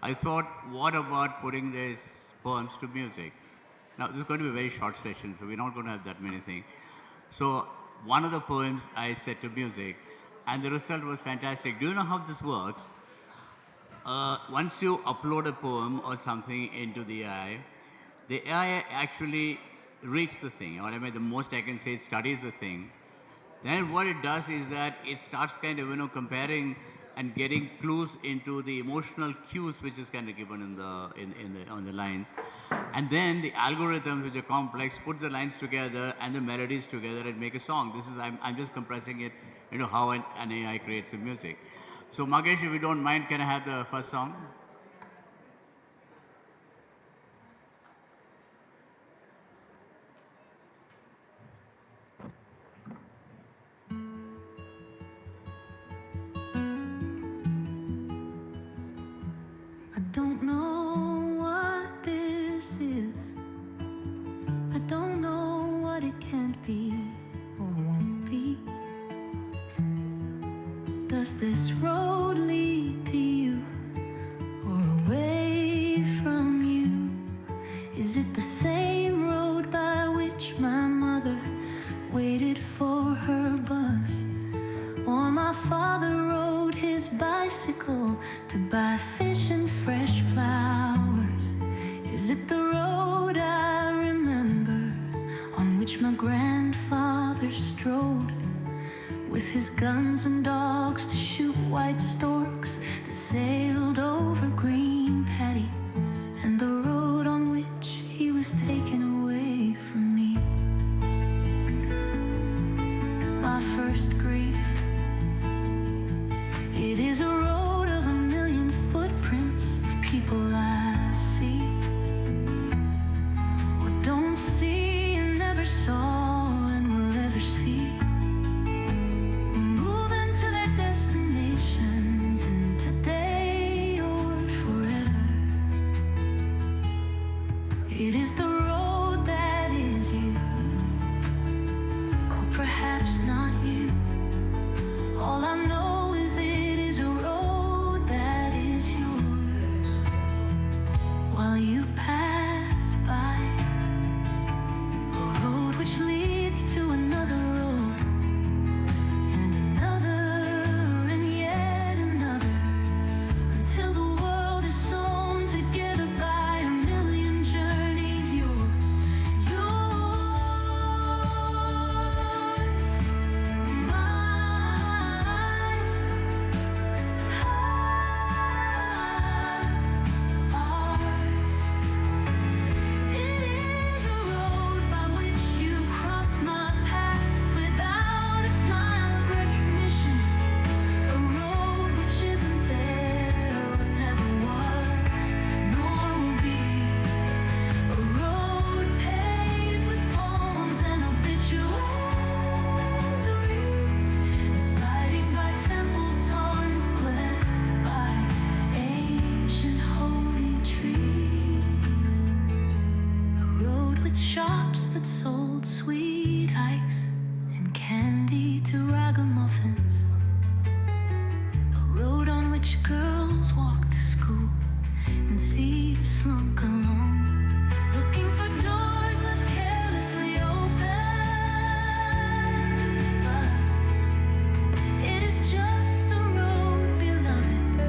I thought, what about putting these poems to music? Now, this is going to be a very short session, so we're not going to have that many things. So, one of the poems I set to music, and the result was fantastic. Do you know how this works? Once you upload a poem or something into the AI actually reads the thing, or I mean, the most I can say, studies the thing. Then what it does is that it starts kind of, comparing and getting clues into the emotional cues which is kind of given on the lines. And then the algorithms, which are complex, put the lines together and the melodies together and make a song. This is, I'm just compressing it into how an AI creates the music. So Magesh, if you don't mind, can I have the first song? I don't know what this is. I don't know what it can't be or won't be. Does this road lead to you or away from you? Is it the same road by which my mother waited for her bus? Or my father rode his bicycle to buy fish and fresh flowers? Is it the road I remember on which my grandfather strode with his guns and dogs to shoot white storks that sailed over green paddy, and the road on which he was taken away from me? My first grief, it is a road of a million footprints of people I see or don't see and never saw and will ever see. Moving to their destinations and today or forever. It is the road that is you, or perhaps not you. All I know is it is a road that is yours. While you pass by a road which leads to another road, and another, and yet another, until the world is sewn together by a million journeys. Yours, shops that sold sweet ice and candy to ragamuffins. A road on which girls walked to school and thieves slunk along, looking for doors left carelessly open. But it is just a road, beloved,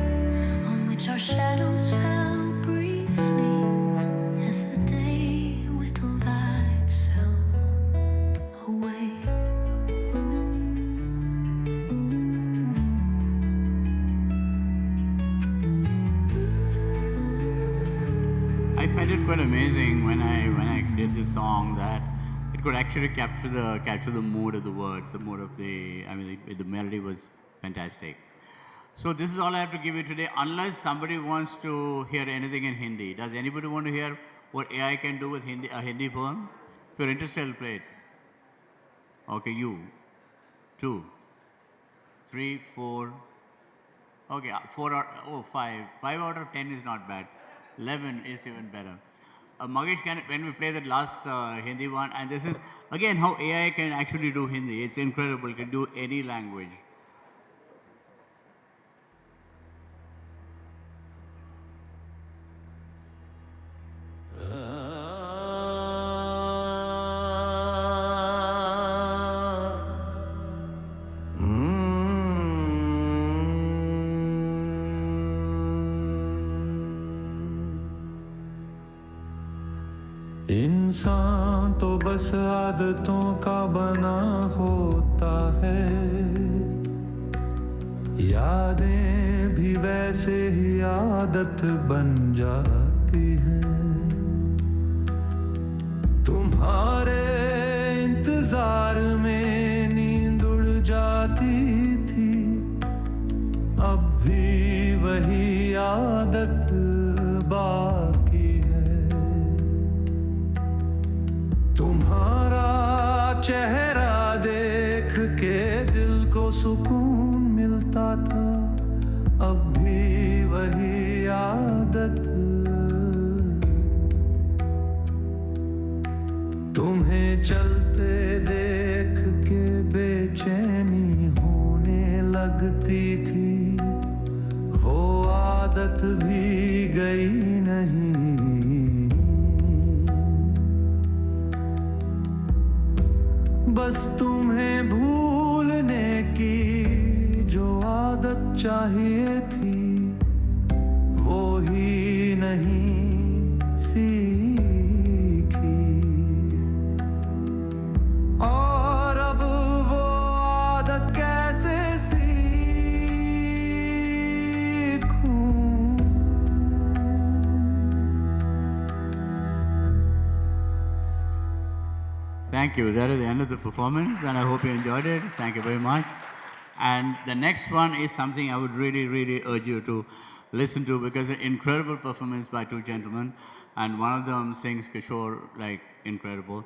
on which our shadows fell briefly as the day whittled itself away. I find it quite amazing when I did this song that it could actually capture the mood of the words, the mood of the melody was fantastic. So this is all I have to give you today, unless somebody wants to hear anything in Hindi. Does anybody want to hear what AI can do with Hindi, a Hindi poem? If you're interested, I'll play it. Okay, you. 2, 3, 4. Okay, 4 or 5. 5 out of 10 is not bad. 11 is even better. Magesh, when we play that last Hindi one, and this is again how AI can actually do Hindi. It's incredible. It can do any language. इंसान तो बस आदतों का बना होता है, यादें भी वैसे ही आदत बन जाती हैं। तुम्हारे इंतजार में नींद उड़ जाती थी, अब भी वही आदत बाकी है। तुम्हारा चेहरा देख के दिल को सुकून मिलता था, अब भी वही आदत। तुम्हें चलते देख के बेचैनी होने लगती थी, वो आदत भी गई नहीं। बस तुम्हें भूलने की जो आदत चाहिए थी, वो ही नहीं सीखी। और अब वो आदत कैसे Thank you. That is the end of the performance, and I hope you enjoyed it. Thank you very much. And the next one is something I would really, really urge you to listen to, because an incredible performance by two gentlemen, and one of them sings Kishore like incredible.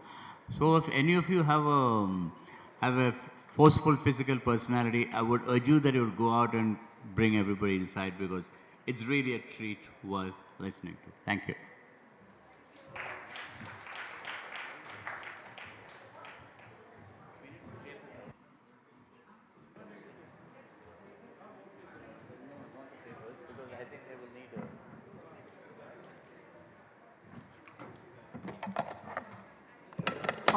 So if any of you have a forceful physical personality, I would urge you that you would go out and bring everybody inside, because it's really a treat worth listening to. Thank you.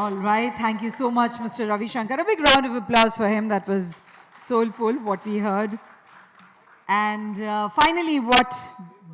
All right, thank you so much, Mr. Ravi Shankar. A big round of applause for him. That was soulful, what we heard. And finally, what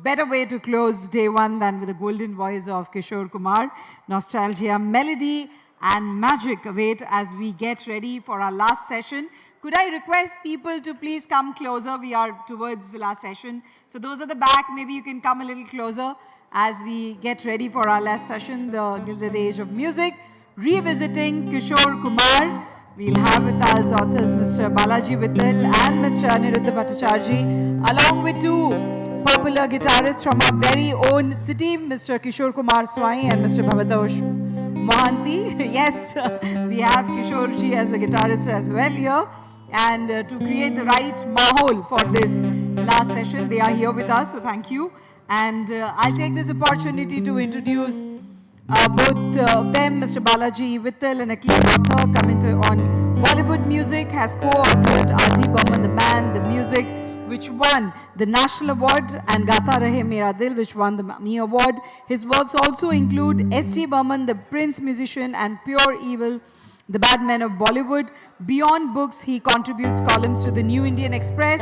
better way to close day one than with the golden voice of Kishore Kumar. Nostalgia, melody, and magic await as we get ready for our last session. Could I request people to please come closer? We are towards the last session. So those at the back, maybe you can come a little closer as we get ready for our last session, the Gilded Age of Music. Revisiting Kishore Kumar. We'll have with us authors Mr. Balaji Vittal and Mr. Aniruddha Bhattacharjee, along with two popular guitarists from our very own city, Mr. Kishore Kumar Swai and Mr. Bhavatosh Mohanty. Yes, we have Kishore as a guitarist as well here. And to create the right mahol for this last session, they are here with us, so thank you. And I'll take this opportunity to introduce both of them, Mr. Balaji Vittal, an acclaimed author, commentator on Bollywood music, has co-authored R.D. Burman, The Man, The Music, which won the National Award, and Gata Rahe Mera Dil, which won the Me Award. His works also include S.T. Burman, The Prince Musician, and Pure Evil, The Bad Men of Bollywood. Beyond books, he contributes columns to the New Indian Express,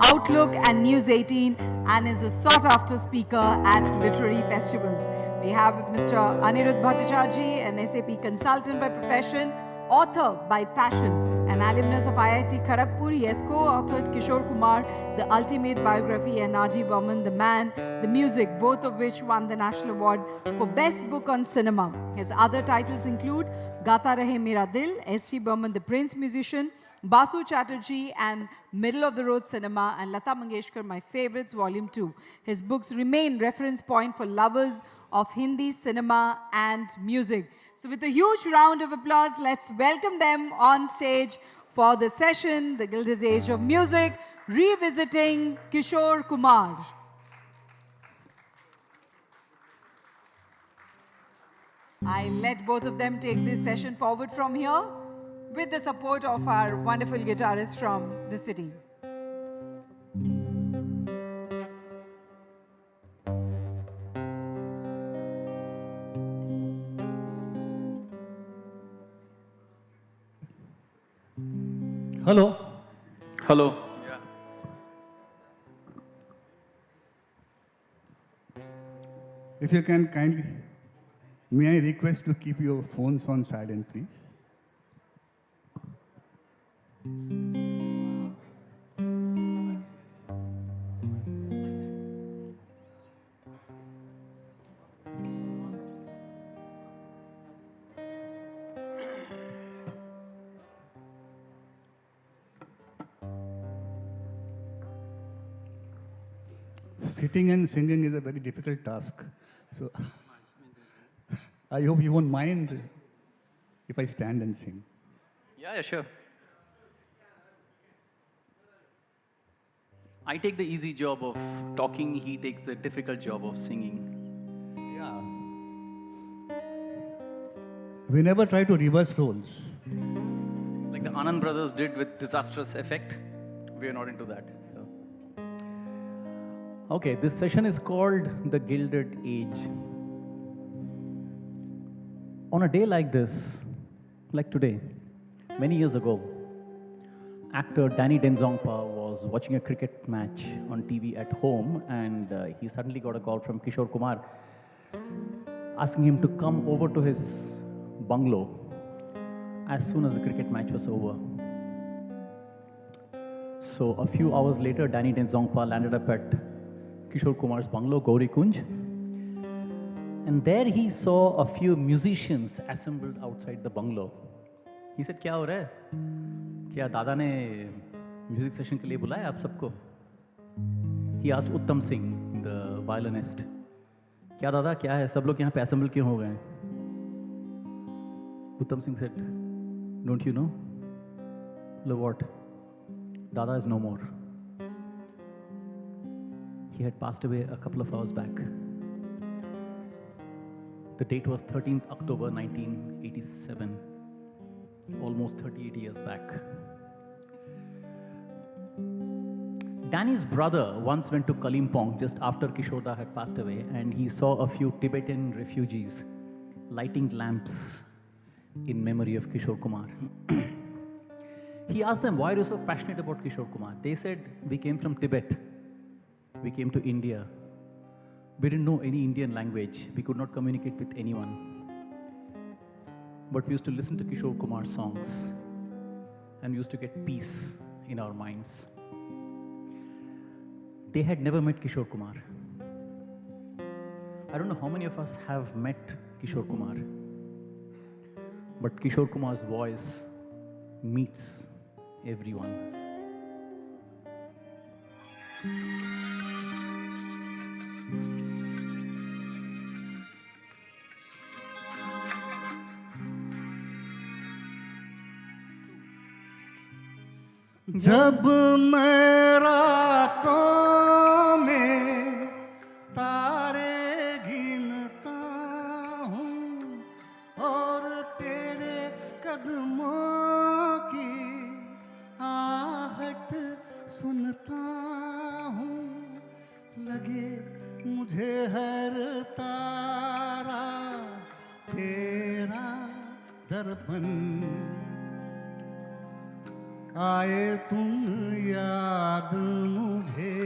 Outlook, and News 18, and is a sought-after speaker at literary festivals. We have Mr. Aniruddha Bhattacharjee, an SAP consultant by profession, author by passion, an alumnus of IIT Kharagpur. He has co-authored Kishore Kumar, The Ultimate Biography, and R.D. Burman, The Man, The Music, both of which won the National Award for Best Book on Cinema. His other titles include Gata Rahe Mera Dil, S.T. Burman, The Prince Musician, Basu Chatterjee, and Middle of the Road Cinema, and Lata Mangeshkar, My Favorites, Volume 2. His books remain reference point for lovers of Hindi cinema and music. So with a huge round of applause, let's welcome them on stage for the session, The Gilded Age of Music, revisiting Kishore Kumar. I let both of them take this session forward from here with the support of our wonderful guitarists from the city. Hello. Hello. If you can kindly. May I request to keep your phones on silent, please? Sitting and singing is a very difficult task. So I hope you won't mind if I stand and sing. Yeah, sure. I take the easy job of talking, he takes the difficult job of singing. We never try to reverse roles. Like the Anand brothers did with Disastrous Effect. We are not into that. So. Okay, this session is called The Gilded Age. On a day like this, like today, many years ago, actor Danny Denzongpa was watching a cricket match on TV at home, and he suddenly got a call from Kishore Kumar asking him to come over to his bungalow as soon as the cricket match was over. So a few hours later, Danny Denzongpa landed up at Kishore Kumar's bungalow, Gauri Kunj, and there he saw a few musicians assembled outside the bungalow. He said, "क्या हो रहा है? क्या दादा ने music session के लिए बुलाया आप सबको?" He asked Uttam Singh, the violinist, "क्या दादा, क्या है? सब लोग यहाँ पे assemble क्यों हो गए?" Uttam Singh said, "Don't you know? Look what? Dada is no more. He had passed away a couple of hours back." The date was 13th October 1987, almost 38 years back. Danny's brother once went to Kalimpong just after Kishore had passed away, and he saw a few Tibetan refugees lighting lamps in memory of Kishore Kumar. He asked them, "Why are you so passionate about Kishore Kumar?" They said, "We came from Tibet. We came to India. We didn't know any Indian language. We could not communicate with anyone. But we used to listen to Kishore Kumar's songs, and we used to get peace in our minds." They had never met Kishore Kumar. I don't know how many of us have met Kishore Kumar, but Kishore Kumar's voice meets everyone. जब मैं रातों में तारे गिनता हूँ और तेरे कदमों की आहट सुनता हूँ, लगे मुझे हर तारा तेरा दर्पण, आए तुम याद मुझे,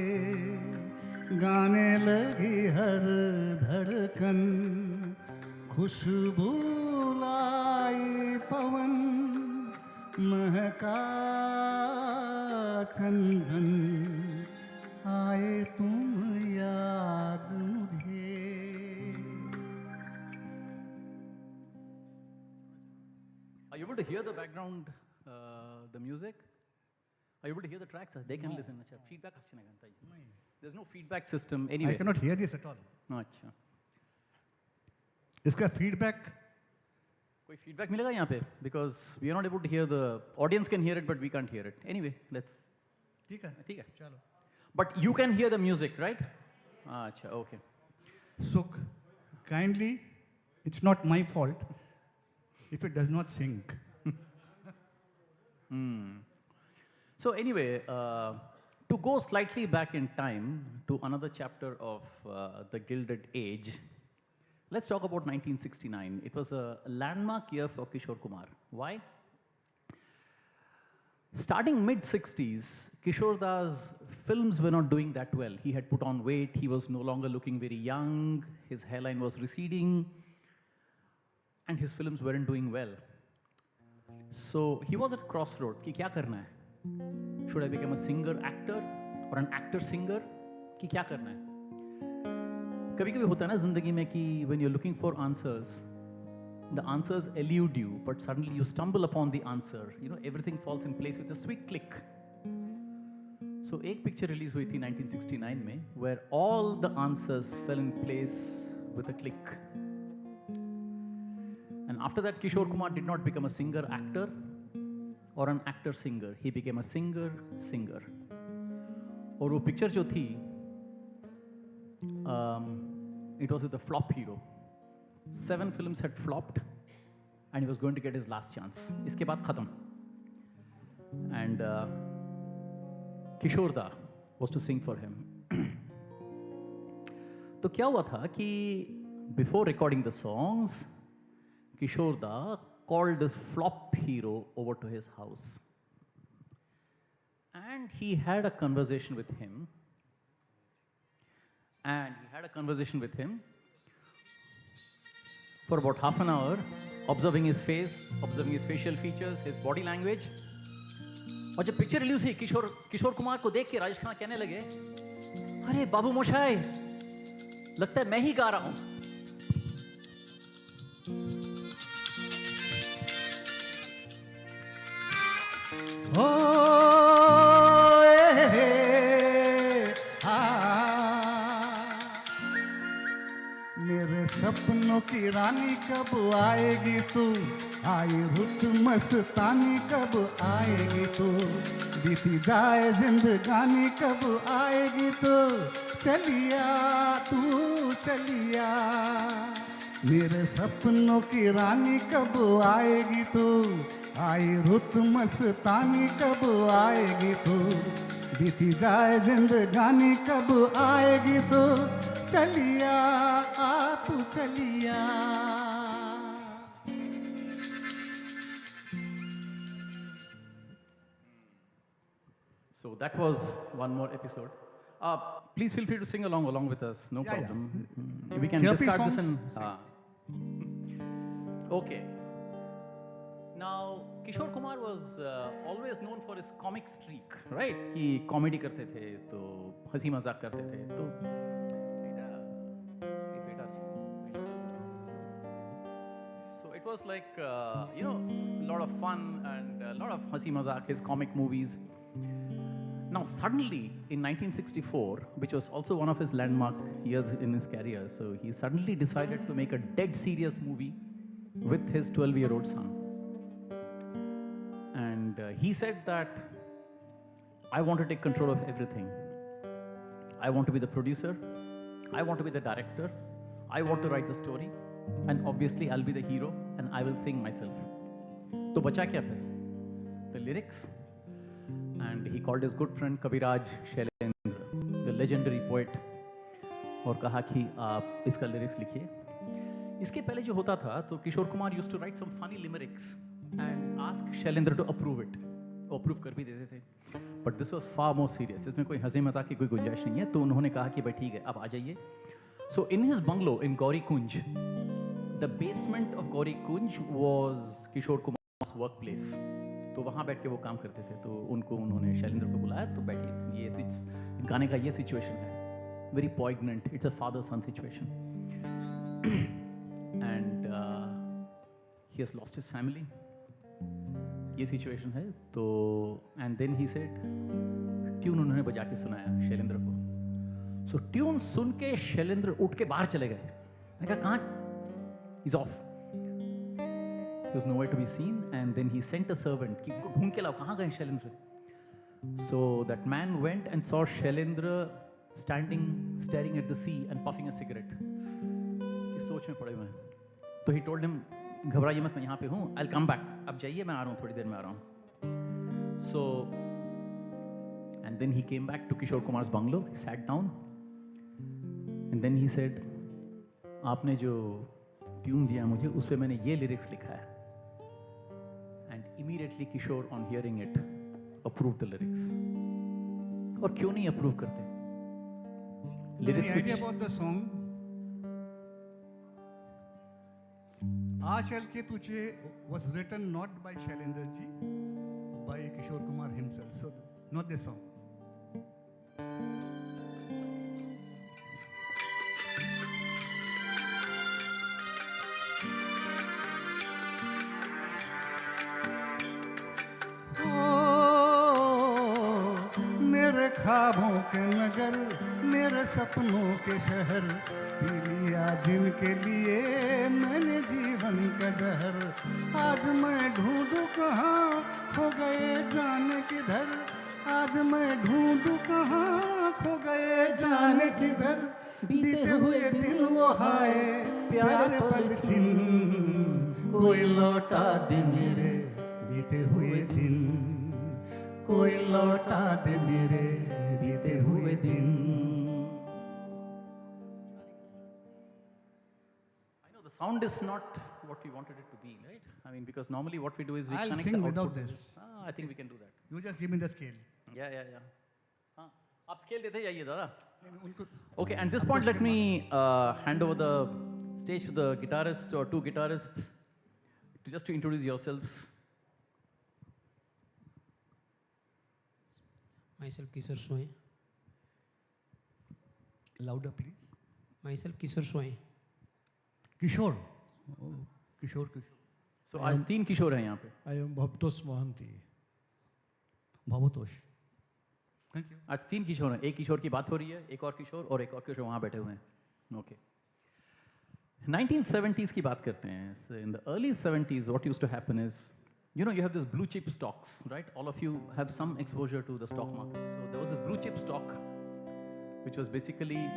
गाने लगी हर धड़कन, खुशबू लाई पवन, महका चंदन, आए तुम याद मुझे. Are you able to hear the background, the music? Are you able to hear the tracks? They can listen. Achha, feedback achha nahi ganta hai. There's no feedback system anyway. I cannot hear this at all. अच्छा. इसका feedback कोई feedback मिलेगा यहाँ पे? Because we are not able to hear, the audience can hear it, but we can't hear it. Anyway, let's. ठीक है. ठीक है. चलो. But you can hear the music, right? अच्छा, okay. So kindly, it's not my fault if it does not sync. So anyway, to go slightly back in time to another chapter of the Gilded Age, let's talk about 1969. It was a landmark year for Kishore Kumar. Why? Starting mid-60s, Kishore Das films were not doing that well. He had put on weight, he was no longer looking very young, his hairline was receding. and his films weren't doing well. So he was at crossroads कि क्या करना है? Should I become a singer actor or an actor singer? कि क्या करना है? कभी-कभी होता है ना ज़िंदगी में कि when you're looking for answers, the answers elude you, but suddenly you stumble upon the answer. You know, everything falls in place with a sweet click. So एक picture release हुई थी 1969 में, where all the answers fell in place with a click. And after that, Kishore Kumar did not become a singer-actor or an actor-singer. He became a singer-singer. और वो picture जो थी, it was with a flop hero. 7 films had flopped, and he was going to get his last chance. इसके बाद खत्म. And Kishore Da was to sing for him. तो क्या हुआ था कि before recording the songs, Kishore Da called this flop hero over to his house. And he had a conversation with him. For about half an hour, observing his face, observing his facial features, his body language. और जब picture release हुई किशोर कुमार को देख के राजेश खन्ना कहने लगे, अरे बाबू मोशाय, लगता है मैं ही गा रहा हूं. मेरे सपनों की रानी कब आएगी तू, आई रुत मस्तानी कब आएगी तू, बीती जाए जिंदगानी कब आएगी तू, चलिया तू चलिया. मेरे सपनों की रानी कब आएगी तू, आई रुत मस्तानी कब आएगी तू, बीती जाए जिंदगानी कब आएगी तू, चलिया आ तू चलिया. So that was one more episode. Please feel free to sing along with us. No problem. Yeah. We can discard this and. Okay. Now, Kishore Kumar was always known for his comic streak, right? कि comedy करते थे, तो हंसी मजाक करते थे, तो so it was like you know, a lot of fun and a lot of hasi mazak, his comic movies. Now suddenly in 1964, which was also one of his landmark years in his career, so he suddenly decided to make a dead serious movie with his 12-year-old son. And he said that, I want to take control of everything. I want to be the producer, I want to be the director, I want to write the story, and obviously I'll be the hero and I will sing myself. तो बचा क्या फिर? The lyrics. And he called his good friend Kaviraj Shailendra, the legendary poet, और कहा कि आप इसका lyrics लिखिए. इसके पहले जो होता था, तो Kishore Kumar used to write some funny limericks and ask Shailendra to approve it. वो approve कर भी देते थे. But this was far more serious. इसमें कोई हंसी मजाक की कोई गुंजाइश नहीं है. तो उन्होंने कहा कि भाई ठीक है, अब आ जाइए. So in his bungalow in Gauri Kunj, the basement of Gauri Kunj was Kishore Kumar's workplace. तो वहाँ बैठ के वो काम करते थे. तो उन्होंने शैलेंद्र को बुलाया, तो बैठिए, ये गाने का ये सिचुएशन है, very poignant, it's a father-son situation. And he has lost his family. ये सिचुएशन है. तो and then he said, tune उन्होंने बजा के सुनाया शैलेंद्र को. So ट्यून सुन के शैलेंद्र उठ के बाहर चले गए. मैंने कहा कहाँ? He's off. He was nowhere to be seen, and then he sent a servant कि ढूंढ के लाओ, कहाँ गए Shailendra? So that man went and saw Shailendra staring at the sea and puffing a cigarette. इस सोच में पड़े हुए हैं. तो he told him, घबराइए मत, मैं यहाँ पे हूँ, I'll come back. अब जाइए, मैं आ रहा हूँ, थोड़ी देर में आ रहा हूँ. So, and then he came back to Kishore Kumar's bungalow, he sat down, and then he said, आपने जो ट्यून दिया मुझे, उस पे मैंने ये लिरिक्स लिखा है. And immediately Kishore, on hearing it, approved the lyrics. और क्यों नहीं approve करते? Lyrics. Any idea about the song? आचल के तुझे was written not by Shailendra ji, by Kishore Kumar himself. So not this song. मेरे ख्वाबों के नगर, मेरे सपनों के शहर, पी लिया जिनके लिए मैंने जीवन का जहर। आज मैं ढूंढूं कहाँ, खो गए जाने किधर। आज मैं ढूंढूं कहाँ, खो गए जाने किधर। बीते हुए दिन वो हाय प्यारे पल छिन, कोई लौटा दे मेरे बीते हुए दिन, कोई लौटा दे मेरे बीते हुए दिन। I know the sound is not what we wanted it to be, right? I mean, because normally what we do is we I'll connect sing the without output to this. I think we can do that. You just give me the scale. Yeah. हाँ, आप scale देते जाइए दादा. उनको Okay, at this point, let me hand over the stage to the guitarists or two guitarists to introduce yourselves. Myself Kishore Kumar. Louder, please. Myself Kishore Kumar. Kishore. Oh, Kishore. So आज तीन किशोर हैं यहाँ पे. I am Bhavtosh Mohanty. Bhavtosh. Thank you. आज तीन किशोर हैं. एक किशोर की बात हो रही है, एक और किशोर वहाँ बैठे हुए हैं. Okay. 1970s की बात करते हैं. So in the early 70s, what used to happen is, you know, you have this blue chip stocks, right? All of you have some exposure to the stock market. So there was this blue chip stock, which was basically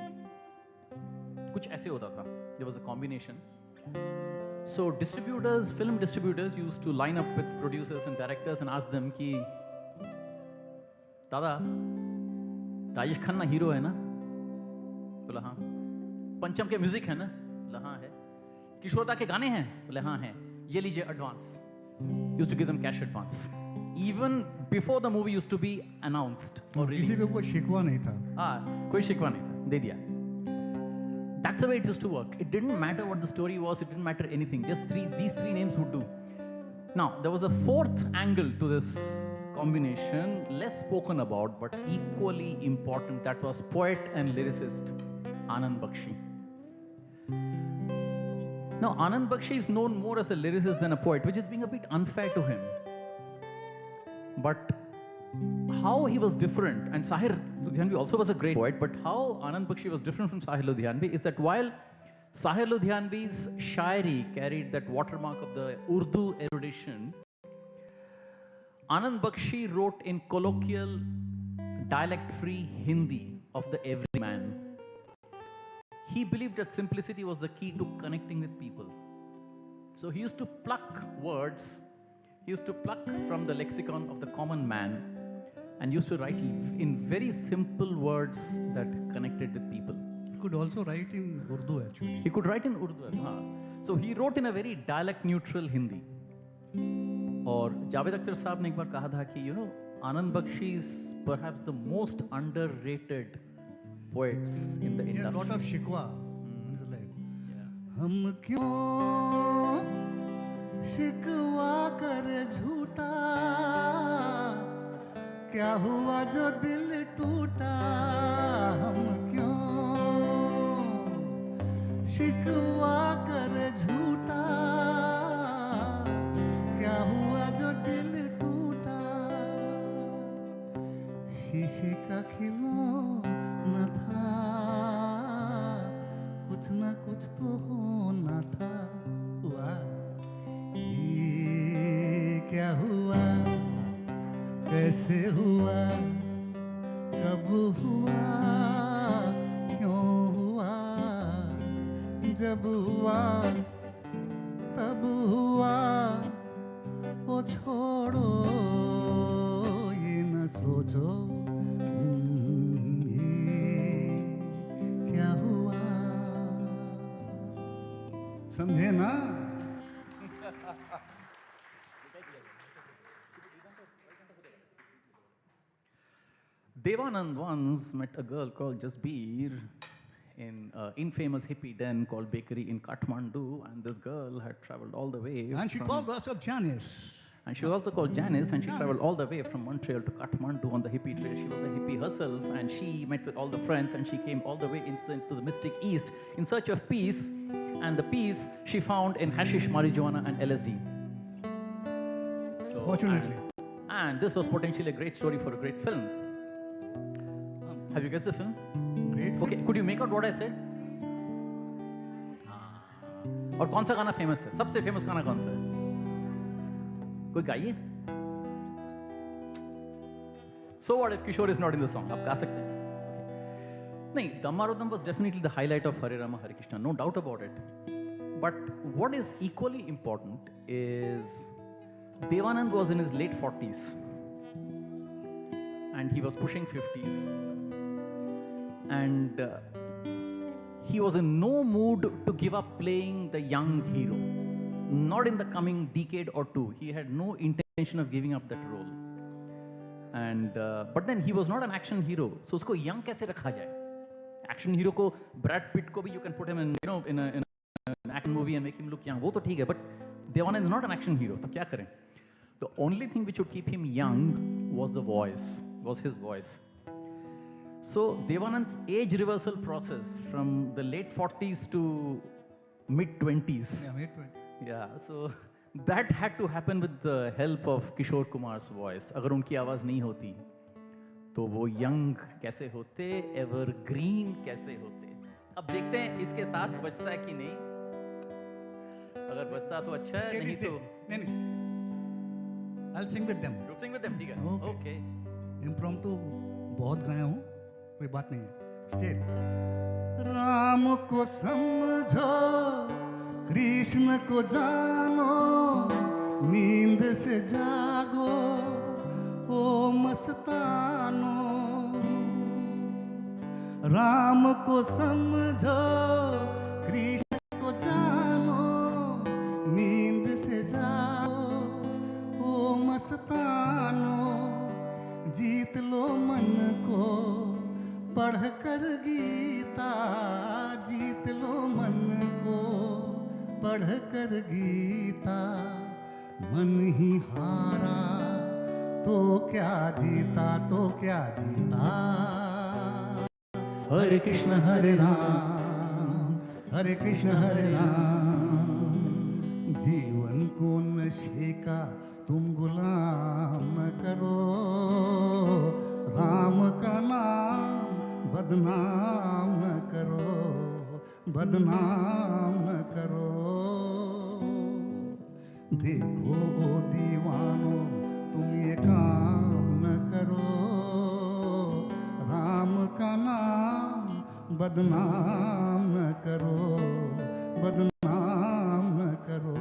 कुछ ऐसे होता था. There was a combination. So distributors, film distributors used to line up with producers and directors and ask them कि दादा Rajesh Khanna hero है ना? बोला हाँ. पंचम के म्यूजिक है ना? बोला हाँ है. किशोरदा के गाने हैं? बोले हाँ हैं. ये लीजिए advance. Used to give them cash advance. Even before the movie used to be announced or released. किसी को कोई शिकवा नहीं था. हाँ, कोई शिकवा नहीं था. दे दिया. That's the way it used to work. It didn't matter what the story was. It didn't matter anything. Just these three names would do. Now, there was a fourth angle to this combination, less spoken about, but equally important. That was poet and lyricist Anand Bakshi. Now, Anand Bakshi is known more as a lyricist than a poet, which is being a bit unfair to him. But how he was different, and Sahir Ludhianvi also was a great poet, but how Anand Bakshi was different from Sahir Ludhianvi is that while Sahir Ludhianvi's shairi carried that watermark of the Urdu erudition, Anand Bakshi wrote in colloquial, dialect-free Hindi of the everyman. He believed that simplicity was the key to connecting with people. So he used to pluck words, he used to pluck from the lexicon of the common man and used to write in very simple words that connected with people. He could also write in Urdu actually. He could write in Urdu. So he wrote in a very dialect-neutral Hindi. और जावेद अख्तर साहब ने एक बार कहा था कि you know Anand Bakshi is perhaps the most underrated poets in the industry. He had a lot of shikwa in his life. हम क्यों शिकवा करे झूठा, क्या हुआ जो दिल टूटा. हम क्यों शिकवा करे झूठा, क्या हुआ जो दिल टूटा. शीशे का खिलौना था, कुछ ना कुछ तो होना था. हुआ ये क्या हुआ, कैसे हुआ, कब हुआ, क्यों हुआ. जब हुआ तब हुआ, वो छोड़ो ये न सोचो ये क्या हुआ. समझे ना. Devanand once met a girl called Jasbir in infamous hippie den called Bakery in Kathmandu, and this girl had traveled all the way. And she called herself Janice. And she was also called Janice, and she traveled all the way from Montreal to Kathmandu on the hippie trail. She was a hippie herself, and she met with all the friends, and she came all the way into the mystic East in search of peace, and the peace she found in hashish, marijuana, and LSD. So, Fortunately. And this was potentially a great story for a great film. Have you guessed the film? Great. Okay, could you make out what I said? और कौन सा गाना famous है? सबसे famous गाना कौन सा है? कोई गाइए? So what if Kishore is not in the song? आप गा सकते हैं. Okay. नहीं, Dhammarodham was definitely the highlight of Hare Rama Hare Krishna, no doubt about it. But what is equally important is Devanand was in his late 40s and he was pushing 50s. And he was in no mood to give up playing the young hero. Not in the coming decade or two. He had no intention of giving up that role. And but then he was not an action hero. So usko young kaise rakha jaye? Action hero ko Brad Pitt ko bhi you can put him in in an action movie and make him look young. वो तो ठीक है. But Devanand is not an action hero. तो क्या करें? The only thing which would keep him young was the voice. Was his voice. So Devanand's age reversal process from the late 40s to mid 20s. Yeah, mid 20s. Yeah, so that had to happen with the help of Kishore Kumar's voice. अगर उनकी आवाज़ नहीं होती, तो वो young कैसे होते, evergreen कैसे होते. अब देखते हैं इसके साथ बचता है कि नहीं. अगर बचता तो अच्छा है, नहीं तो. नहीं. I'll sing with them. You'll sing with them, ठीक है? Okay. Impromptu बहुत गाया हूँ, कोई बात नहीं है. Scale. राम को समझो, कृष्ण को जानो, नींद से जागो, ओ मस्तानो. राम को समझो, कृष्ण को जानो, नींद से जाओ, ओ मस्तानो. जीत लो मन को पढ़ कर गीता, जीत लो मन को पढ़ कर गीता. मन ही हारा तो क्या जीता, तो क्या जीता. हरे कृष्ण हरे राम, हरे कृष्ण हरे राम. जीवन को नशे का तुम गुलाम न करो, राम का नाम बदनाम न करो, बदनाम न करो. देखो ओ दीवानो तुम ये काम न करो, राम का नाम बदनाम न करो, बदनाम न करो.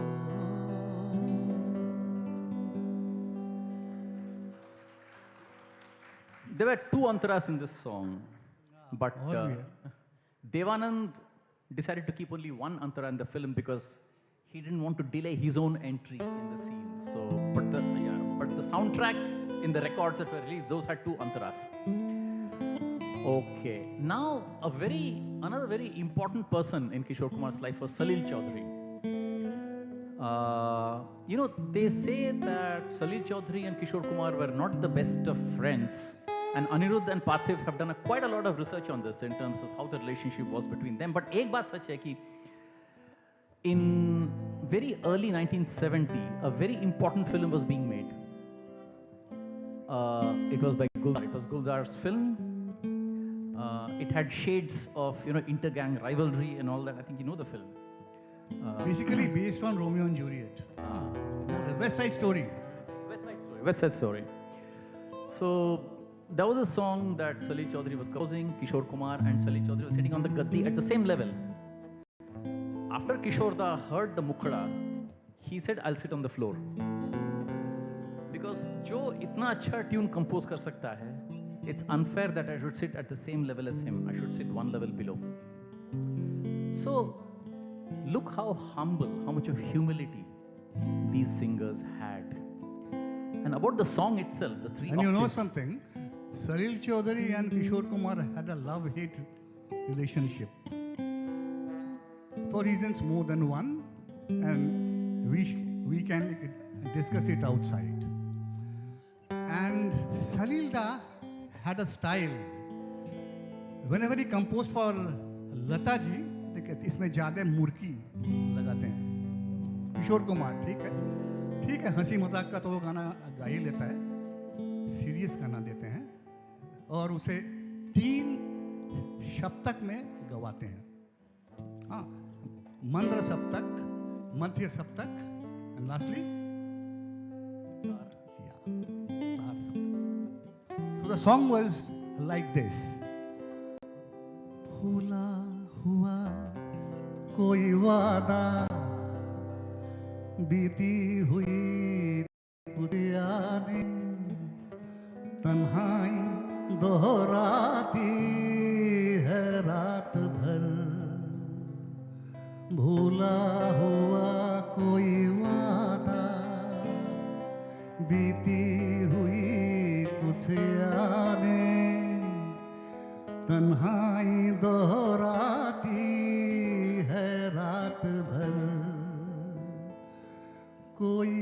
There were two antaras in this song, but Devanand decided to keep only one antara in the film because he didn't want to delay his own entry in the scene. So, but the soundtrack in the records that were released, those had two antaras. Okay, now another very important person in Kishore Kumar's life was Salil Chaudhary. They say that Salil Chaudhary and Kishore Kumar were not the best of friends. And Anirudh and Parthiv have done quite a lot of research on this in terms of how the relationship was between them. But एक बात सच है कि in very early 1970, a very important film was being made. It was by Guldar. It was Guldar's film. It had shades of intergang rivalry and all that. I think you know the film. Basically based on Romeo and Juliet. The West Side Story. West Side Story. So there was a song that Salil Chaudhary was composing. Kishore Kumar and Salil Chaudhary were sitting on the gaddi at the same level. After Kishore Da heard the mukhada, he said, "I'll sit on the floor." Because जो इतना अच्छा tune compose कर सकता है, it's unfair that I should sit at the same level as him. I should sit one level below. So look how humble, how much of humility these singers had. And about the song itself, the three And you know something? Salil Chaudhary and Kishore Kumar had a love-hate relationship. For reasons more than one, and we can discuss it outside. And Salilda had a style. Whenever he composed for Lata ji, देखिए इसमें ज़्यादा मुर्की लगाते हैं. किशोर कुमार ठीक है, हंसी मजाक का तो वो गाना गा ही लेता है, सीरियस गाना देते हैं और उसे 3 सप्तक में गवाते हैं. हाँ, मंद्र सप्तक, मध्य सप्तक, and lastly तार सप्तक. So the song was like this. भूला हुआ कोई वादा, बीती हुई कुछ यादें, तन्हाई दोहराती है रात भर. भूला हुआ कोई वादा, बीती हुई कुछ यादें, तन्हाई दोहराती है रात भर. कोई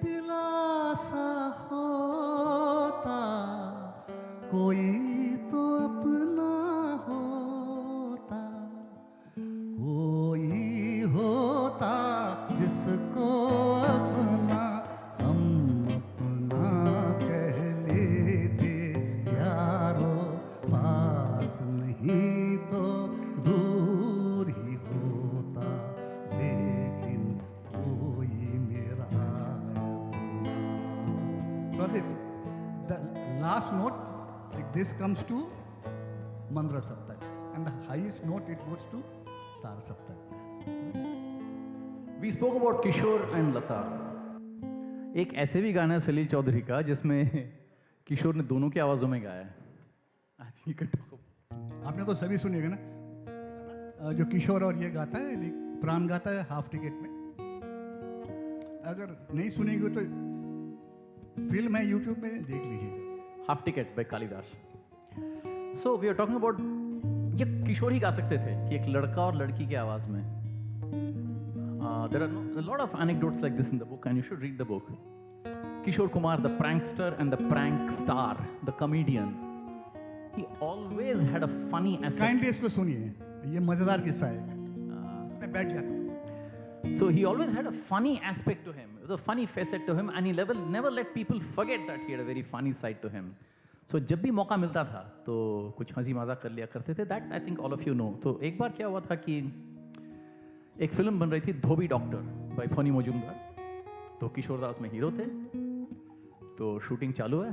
दिलासा होता, कोई तो अपना होता, कोई होता जिसको अपना हम अपना कह लेते यारो. पास नहीं तो दूर ही होता, लेकिन कोई मेरा अपना. So the last note, like this, comes to Mandra Saptak, and the highest note it goes to Tar Saptak. We spoke about Kishore and Lata. एक ऐसे भी गाना है सलील चौधरी का जिसमें किशोर ने दोनों की आवाज़ों में गाया है. आपने तो सभी सुनिएगा ना, जो किशोर और ये गाता है, प्राण गाता है हाफ टिकट में. अगर नहीं सुनेंगे तो फिल्म है यूट्यूब में, देख लीजिएगा. Half Ticket by Kalidas. So we are talking about, ये किशोर ही गा सकते थे कि एक लड़का और लड़की की आवाज में. There are a lot of anecdotes like this in the book and you should read the book. Kishore Kumar, the prankster and the prank star, the comedian, he always had a funny aspect. Kindly इसको सुनिए, ये मजेदार किस्सा है. मैं बैठ जाता हूँ. So he always had a funny aspect to him, a funny facet to him, and he never let people forget that he had a very funny side to him. So जब भी मौका मिलता था तो कुछ हंसी मजाक कर लिया करते थे. That I think all of you know. तो एक बार क्या हुआ था कि एक फिल्म बन रही थी धोबी डॉक्टर बाय फनी मजूमदार. तो किशोर दास में हीरो थे. तो शूटिंग चालू है.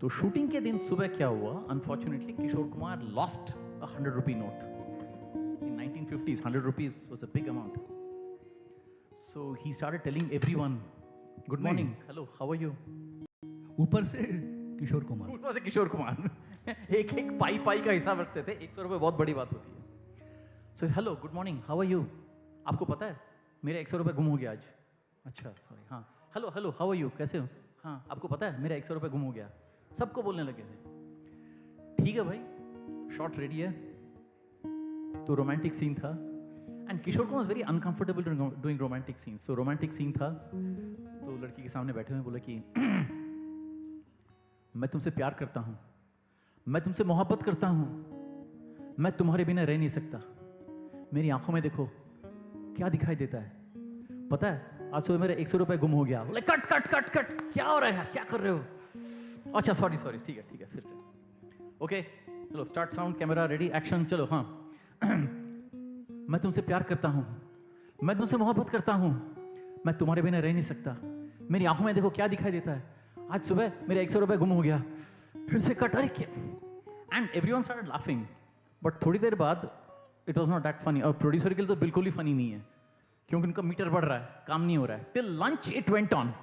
तो शूटिंग के दिन सुबह क्या हुआ, unfortunately Kishore Kumar lost a 100 rupee note. In 1950s, 100 rupees was a big amount. So he started telling everyone, good morning, hello, how are you? ऊपर से किशोर कुमार. ऊपर से किशोर कुमार. एक पाई का हिसाब रखते थे. 100 रुपये बहुत बड़ी बात होती है. So hello, good morning, how are you? आपको पता है मेरा 100 रुपये गुम हो गया आज. अच्छा सॉरी. हाँ हेलो हाउ आर यू, कैसे हो? हाँ आपको पता है मेरा 100 रुपये गुम हो गया. सबको बोलने लगे थे. ठीक है भाई, शॉट रेडी है. तो रोमांटिक सीन था and Kishore Kumar was very uncomfortable doing romantic scene. So romantic scene था तो लड़की के सामने बैठे हुए बोले कि मैं तुमसे प्यार करता हूँ, मैं तुमसे मोहब्बत करता हूँ, मैं तुम्हारे बिना रह नहीं सकता. मेरी आंखों में देखो क्या दिखाई देता है. पता है आज सुबह मेरा 100 रुपये गुम हो गया. बोले कट कट कट कट, क्या हो रहा है, क्या कर रहे हो? अच्छा सॉरी ठीक है फिर से. ओके चलो start, sound camera ready, action. चलो हाँ. मैं तुमसे प्यार करता हूँ, मैं तुमसे मोहब्बत करता हूँ, मैं तुम्हारे बिना रह नहीं सकता. मेरी आंखों में देखो क्या दिखाई देता है. आज सुबह मेरा 100 रुपये गुम हो गया. फिर से कट. अरे क्या. And everyone started laughing. But थोड़ी देर बाद it was not that funny. और प्रोड्यूसर के लिए तो बिल्कुल ही फनी नहीं है क्योंकि उनका मीटर बढ़ रहा है, काम नहीं हो रहा है. Till lunch it went on.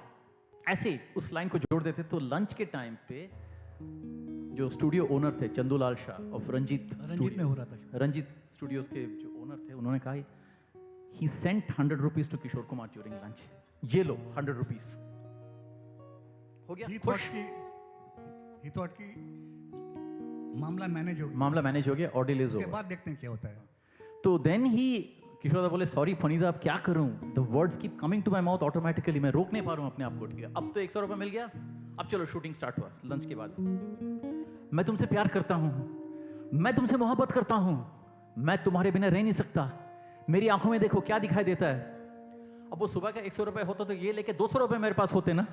ऐसे उस लाइन को जोड़ देते. तो लंच के टाइम पे जो स्टूडियो ओनर थे चंदूलाल शाह ऑफ रंजीत में हो रहा था. रंजीत स्टूडियोज के जो ओनर थे उन्होंने कहा he sent 100 rupees to Kishore Kumar during lunch. ये लो 100 रुपीज. हो गया He खुश. thought कि मामला मैनेज हो गया, मामला मैनेज हो गया, ऑर्डर इज उसके ओवर। बाद देखते हैं क्या होता है। तो देन ही किशोर दा बोले सॉरी फनीदा अब क्या करूं, the words keep coming to my mouth automatically, मैं रोक नहीं पा रहा हूं अपने आप को। ठीक है, अब तो 100 रुपये मिल गया, अब चलो शूटिंग स्टार्ट हुआ लंच के बाद। मैं तुमसे प्यार करता हूं, मैं तुमसे मोहब्बत करता हूं, मैं तुम्हारे बिना रह नहीं सकता, मेरी आंखों में देखो क्या दिखाई देता है। अब वो सुबह का 100 रुपये होता तो ये लेके 200 रुपये मेरे पास होते ना।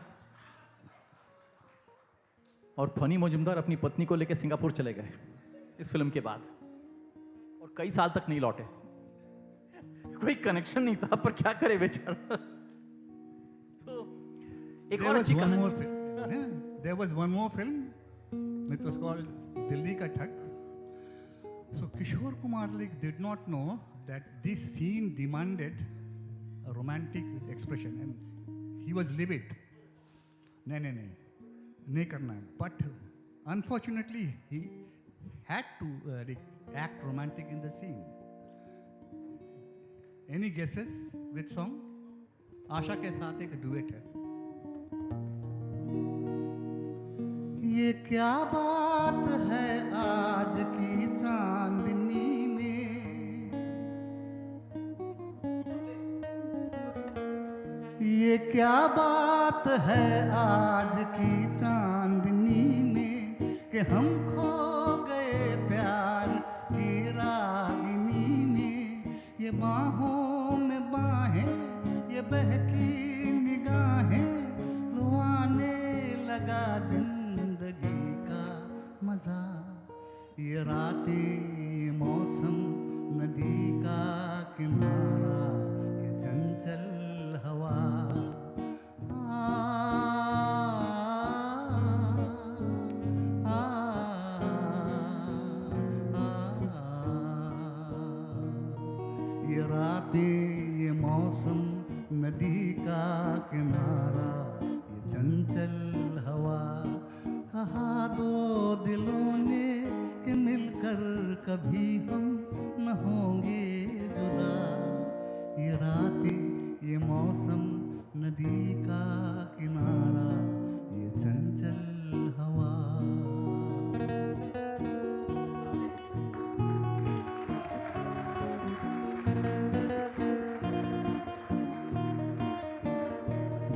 और फनी मजुमदार अपनी पत्नी को लेकर सिंगापुर चले गए इस फिल्म के बाद, और कई साल तक नहीं लौटे। कोई कनेक्शन नहीं था, पर क्या करे बेचारा। तो एक और अच्छी कहानी। There was one more film, which was called Dilli Ka Thak. So Kishore Kumar did not know that this scene demanded a romantic expression, and he was livid. नहीं करना है. But unfortunately, he had to act romantic in the scene. Any guesses which song? आशा के साथ एक duet है. ये क्या बात है आज की चांदनी में, ये क्या बात है आज की चांदनी में, कि हम खो गए प्यार की रागिनी में. ये बाहों में बाहें, ये बहकी निगाहें, लुभाने लगा जिंदगी का मजा. ये रातें मौसम नदी का किनारा, ये चंचल हवा. ये रातें, ये मौसम नदी का किनारा, ये चंचल हवा. कहा दो दिलों ने कि मिलकर कभी हम न होंगे जुदा. ये रातें, ये मौसम नदी का किनारा, ये चंचल हवा.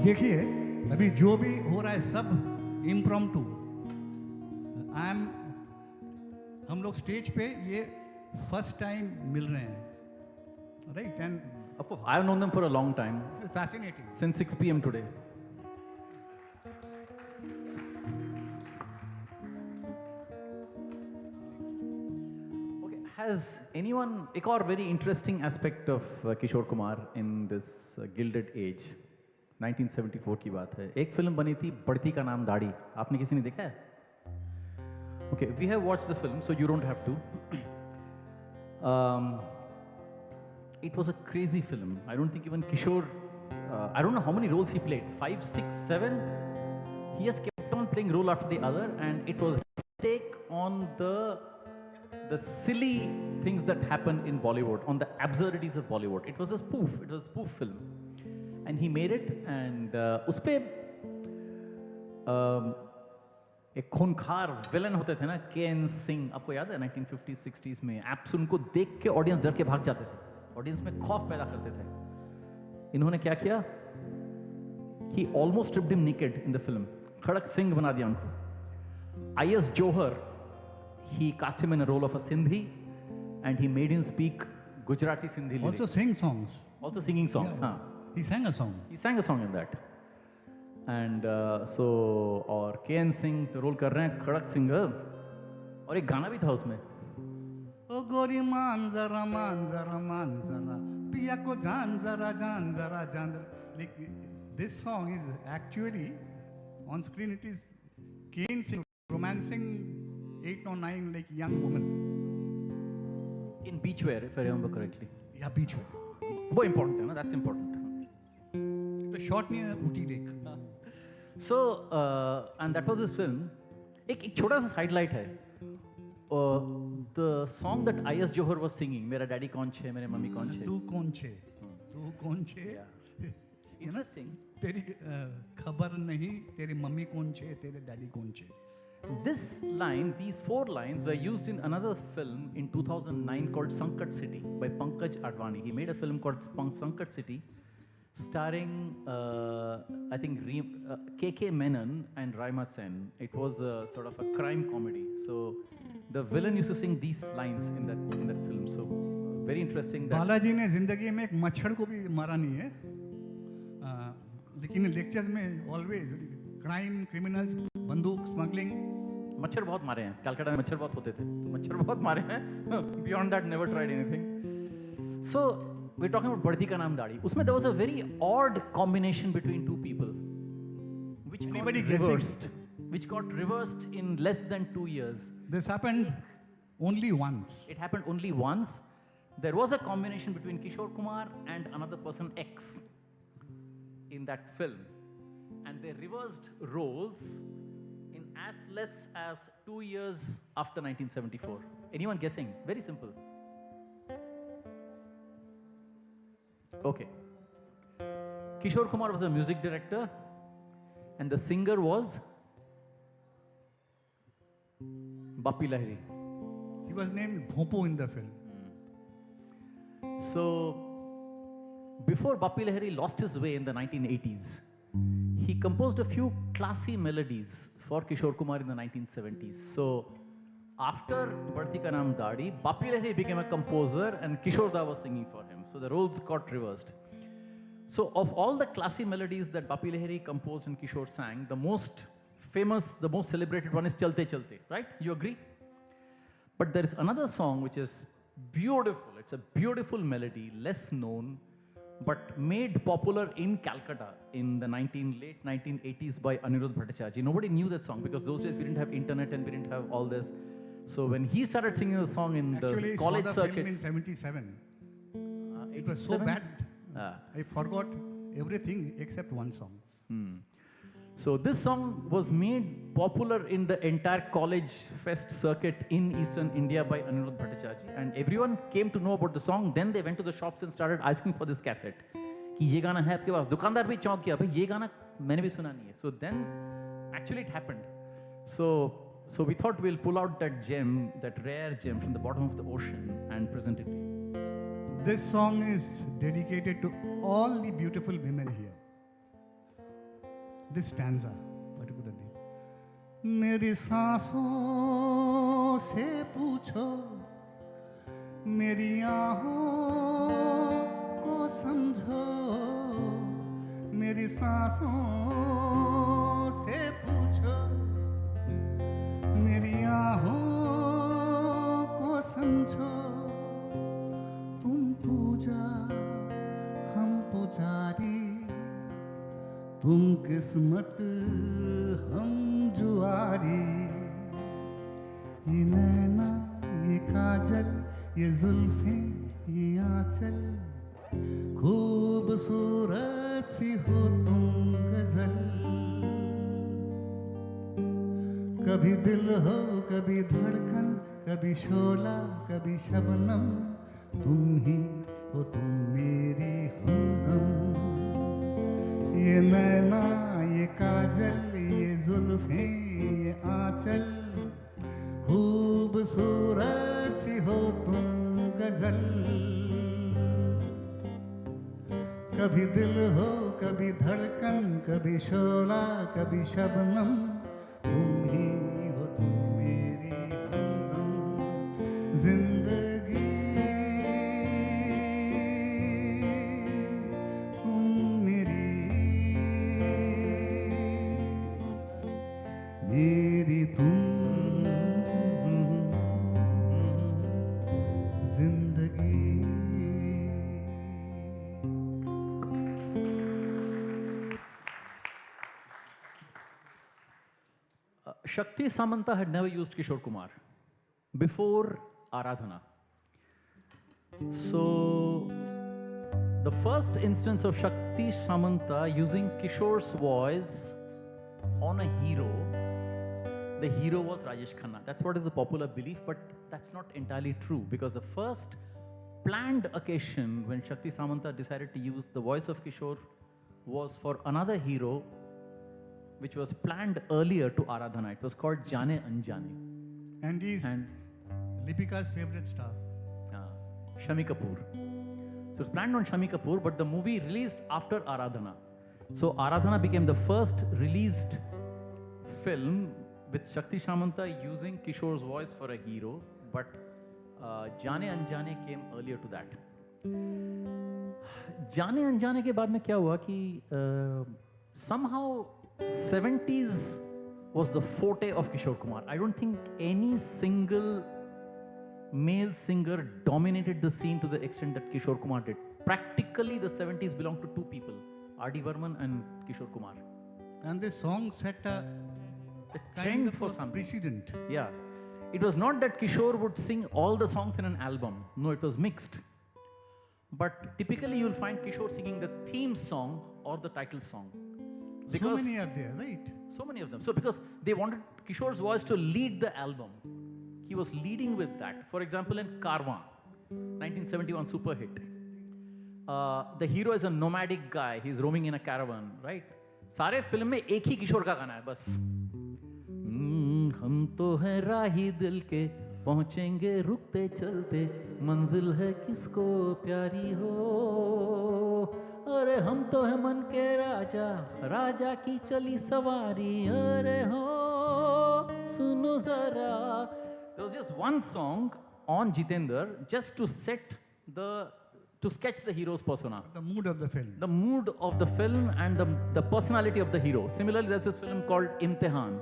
देखिए अभी जो भी हो रहा है सब इम्प्रॉम्प्टू. हम लोग स्टेज पे ये फर्स्ट टाइम मिल रहे हैं, right? And Of course, I have known them for a long time. It's fascinating. Since 6 p.m. today. Okay, has anyone, एक और very interesting aspect of Kishore Kumar in this Gilded Age, 1974 की बात है. एक film बनी थी बढ़ती का नाम दाढ़ी, आपने किसी ने देखा है? Okay, we have watched the film, so you don't have to. It was a crazy film. I don't think even Kishore, I don't know how many roles he played, 5, 6, 7. He just kept on playing role after the other, and it was his take on the silly things that happen in Bollywood, on the absurdities of Bollywood. It was a spoof. It was a spoof film, and he made it. And उसपे एक खूनखार villain होते थे ना, K. N.. Singh, आपको याद है 1950s 60s में? Apps उनको देख के ऑडियंस डर के भाग जाते थे, ऑडियंस में खौफ पैदा करते थे. इन्होंने क्या किया? He almost stripped him naked in the film. खड़क सिंह बना दिया उनको. I.S. Johar, he cast him in a role of a Sindhi, and he made him speak Gujarati Sindhi lyrics. Also sing songs. Also singing songs. Yeah. हाँ. He sang a song. He sang a song in that. And so, और K. N.. Singh तो role कर रहे हैं खड़क सिंह, और एक गाना भी था उसमें. ओ गोरी मान जरा पिया को जान जरा जान. Like this song is actually on screen. It is Kane Singh romancing 8 or 9 like young women in beachwear, if I remember correctly. Yeah, beachwear. वो important है ना? That's important. The shot near Uti Lake. So and that was his film. एक छोटा सा sidelight है. The song that I.S. Johar was singing, मेरा daddy कौन छे, मेरे मम्मी कौन छे. तू कौन छे, तू कौन छे. Interesting. तेरी खबर नहीं, तेरी मम्मी कौन छे, तेरे डैडी कौन छे. This line, these 4 lines were used in another film in 2009 called Sankat City by Pankaj Advani. He made a film called Sankat City starring, I think, K.K. Menon and Raima Sen. It was a sort of a crime comedy. So the villain used to sing these lines in that film. So very interesting. That Balaji ने जिंदगी में एक मच्छर को भी मारा नहीं है, लेकिन लेक्चर्स में ऑलवेज क्राइम, क्रिमिनल्स, बंदूक, स्मगलिंग. मच्छर बहुत मारे हैं, कलकत्ता में मच्छर बहुत होते थे, मच्छर बहुत मारे हैं. Beyond that, never tried anything. So we're talking about Badhi Ka Naam Daadi. Usme there was a very odd combination between 2 people, which got reversed in less than 2 years. This happened only once. It happened only once. There was a combination between Kishore Kumar and another person X in that film, and they reversed roles in as less as 2 years after 1974. Anyone guessing? Very simple. Okay. Kishore Kumar was a music director, and the singer was Bappi Lahiri. He was named Bhompo in the film. So, before Bappi Lahiri lost his way in the 1980s, he composed a few classy melodies for Kishore Kumar in the 1970s. So, after Badhi Ka Naam Daadi, Bappi Lahiri became a composer and Kishore Da was singing for him. So, the roles got reversed. So, of all the classy melodies that Bappi Lahiri composed and Kishore sang, the most famous, the most celebrated one is Chalte Chalte, right? You agree? But there is another song which is beautiful. It's a beautiful melody, less known, but made popular in Calcutta in the late 1980s by Anirudh Bhattacharya. Nobody knew that song because those days we didn't have internet and we didn't have all this. So when he started singing the song in the college circuit, in 77. It was so bad. I forgot everything except one song. So this song was made popular in the entire college fest circuit in Eastern India by Anirudh Bhattacharya, and everyone came to know about the song. Then they went to the shops and started asking for this cassette. कि ये गाना है आपके पास? दुकानदार भी चौंक गया, भाई ये गाना मैंने भी सुना नहीं है. So then, actually it happened. So we thought we'll pull out that gem, that rare gem from the bottom of the ocean and present it to you. This song is dedicated to all the beautiful women here. This stanza particularly. मेरी सांसों से पूछो, मेरी आहों को समझो, मेरी सांसों से पूछो, मेरी आहों को समझो, तुम पूजा हम पुजारी, तुम किस्मत हम जुआरी, ये नैना ये काजल ये जुल्फें ये आंचल, खूबसूरत सी हो तुम गजल, कभी दिल हो कभी धड़कन, कभी शोला कभी शबनम, तुम ही हो तुम मेरी हमदम, ये नैना ये काजल ये जुल्फें ये आंचल, खूबसूरत सी हो तुम गजल, कभी दिल हो कभी धड़कन, कभी शोला कभी शबनम, तुम ही हो तुम मेरी हमदम, जिंदगी तुम मेरी तुम जिंदगी. Shakti Samanta had never used Kishore Kumar before Aradhana. So, the first instance of Shakti Samanta using Kishore's voice on a hero, the hero was Rajesh Khanna. That's what is the popular belief, but that's not entirely true, because the first planned occasion when Shakti Samanta decided to use the voice of Kishore was for another hero which was planned earlier to Aradhana. It was called Jaane Anjane. And he's Lipika's favorite star. Shami Kapoor. So it was planned on Shami Kapoor, but the movie released after Aradhana. So Aradhana became the first released film with Shakti Shamanta using Kishore's voice for a hero, but Jaane Anjane came earlier to that. Jaane Anjane के बाद में क्या हुआ कि somehow 70s was the forte of Kishore Kumar. I don't think any single male singer dominated the scene to the extent that Kishore Kumar did. Practically the 70s belonged to two people, R.D. Burman and Kishore Kumar. And this song set a kind of a precedent. Yeah. It was not that Kishore would sing all the songs in an album. No, it was mixed. But typically you'll find Kishore singing the theme song or the title song. So many are there, right? So many of them. So because they wanted Kishore's voice to lead the album, he was leading with that. For example, in Karwan, 1971 super hit. The hero is a nomadic guy. He's roaming in a caravan, right? सारे film में एक ही किशोर का गाना है बस. हम तो हैं राही दिल के, पहुंचेंगे रुकते चलते, मंजिल है किसको प्यारी हो. अरे हम तो हैं मन के राजा, राजा की चली सवारी. अरे हो सुनो जरा. There was just one song on Jitendra just to sketch the hero's persona. The mood of the film. The mood of the film and the personality of the hero. Similarly, there's this film called Imtihan,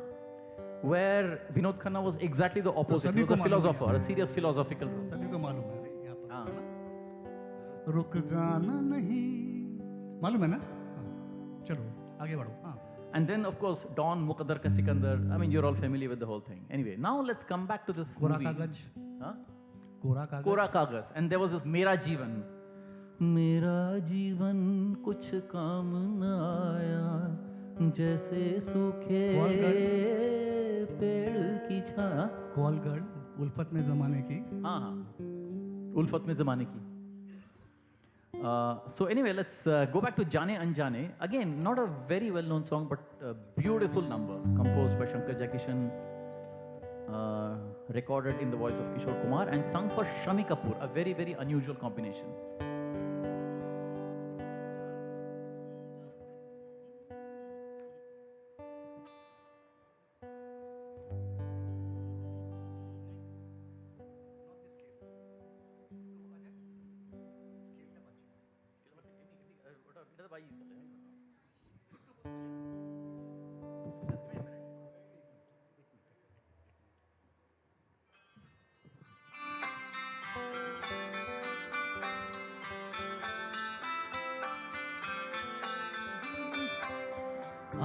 where Vinod Khanna was exactly the opposite. He was a philosopher, a serious philosophical role. सभी को मालूम है यहाँ पर. रुक जाना नहीं. मालूम है ना? चलो आगे बढ़ो. And then, of course, Dawn, Muqaddar Ka Sikandar. I mean, you're all familiar with the whole thing. Anyway, now let's come back to this Kora movie. Kagaz. Huh? Kora Kagaz. Kora Kagaz. And there was this Mera Jeevan. Mera Jeevan kuch kaam na aaya, jaise सूखे पेड़ की छाया. Call girl, उल्फत में ज़माने की. हाँ, उल्फत में ज़माने की. So anyway, let's go back to Jaane Anjane. Again, not a very well-known song, but a beautiful number composed by Shankar Jaikishan, recorded in the voice of Kishore Kumar and sung for Shami Kapoor, a very, very unusual combination.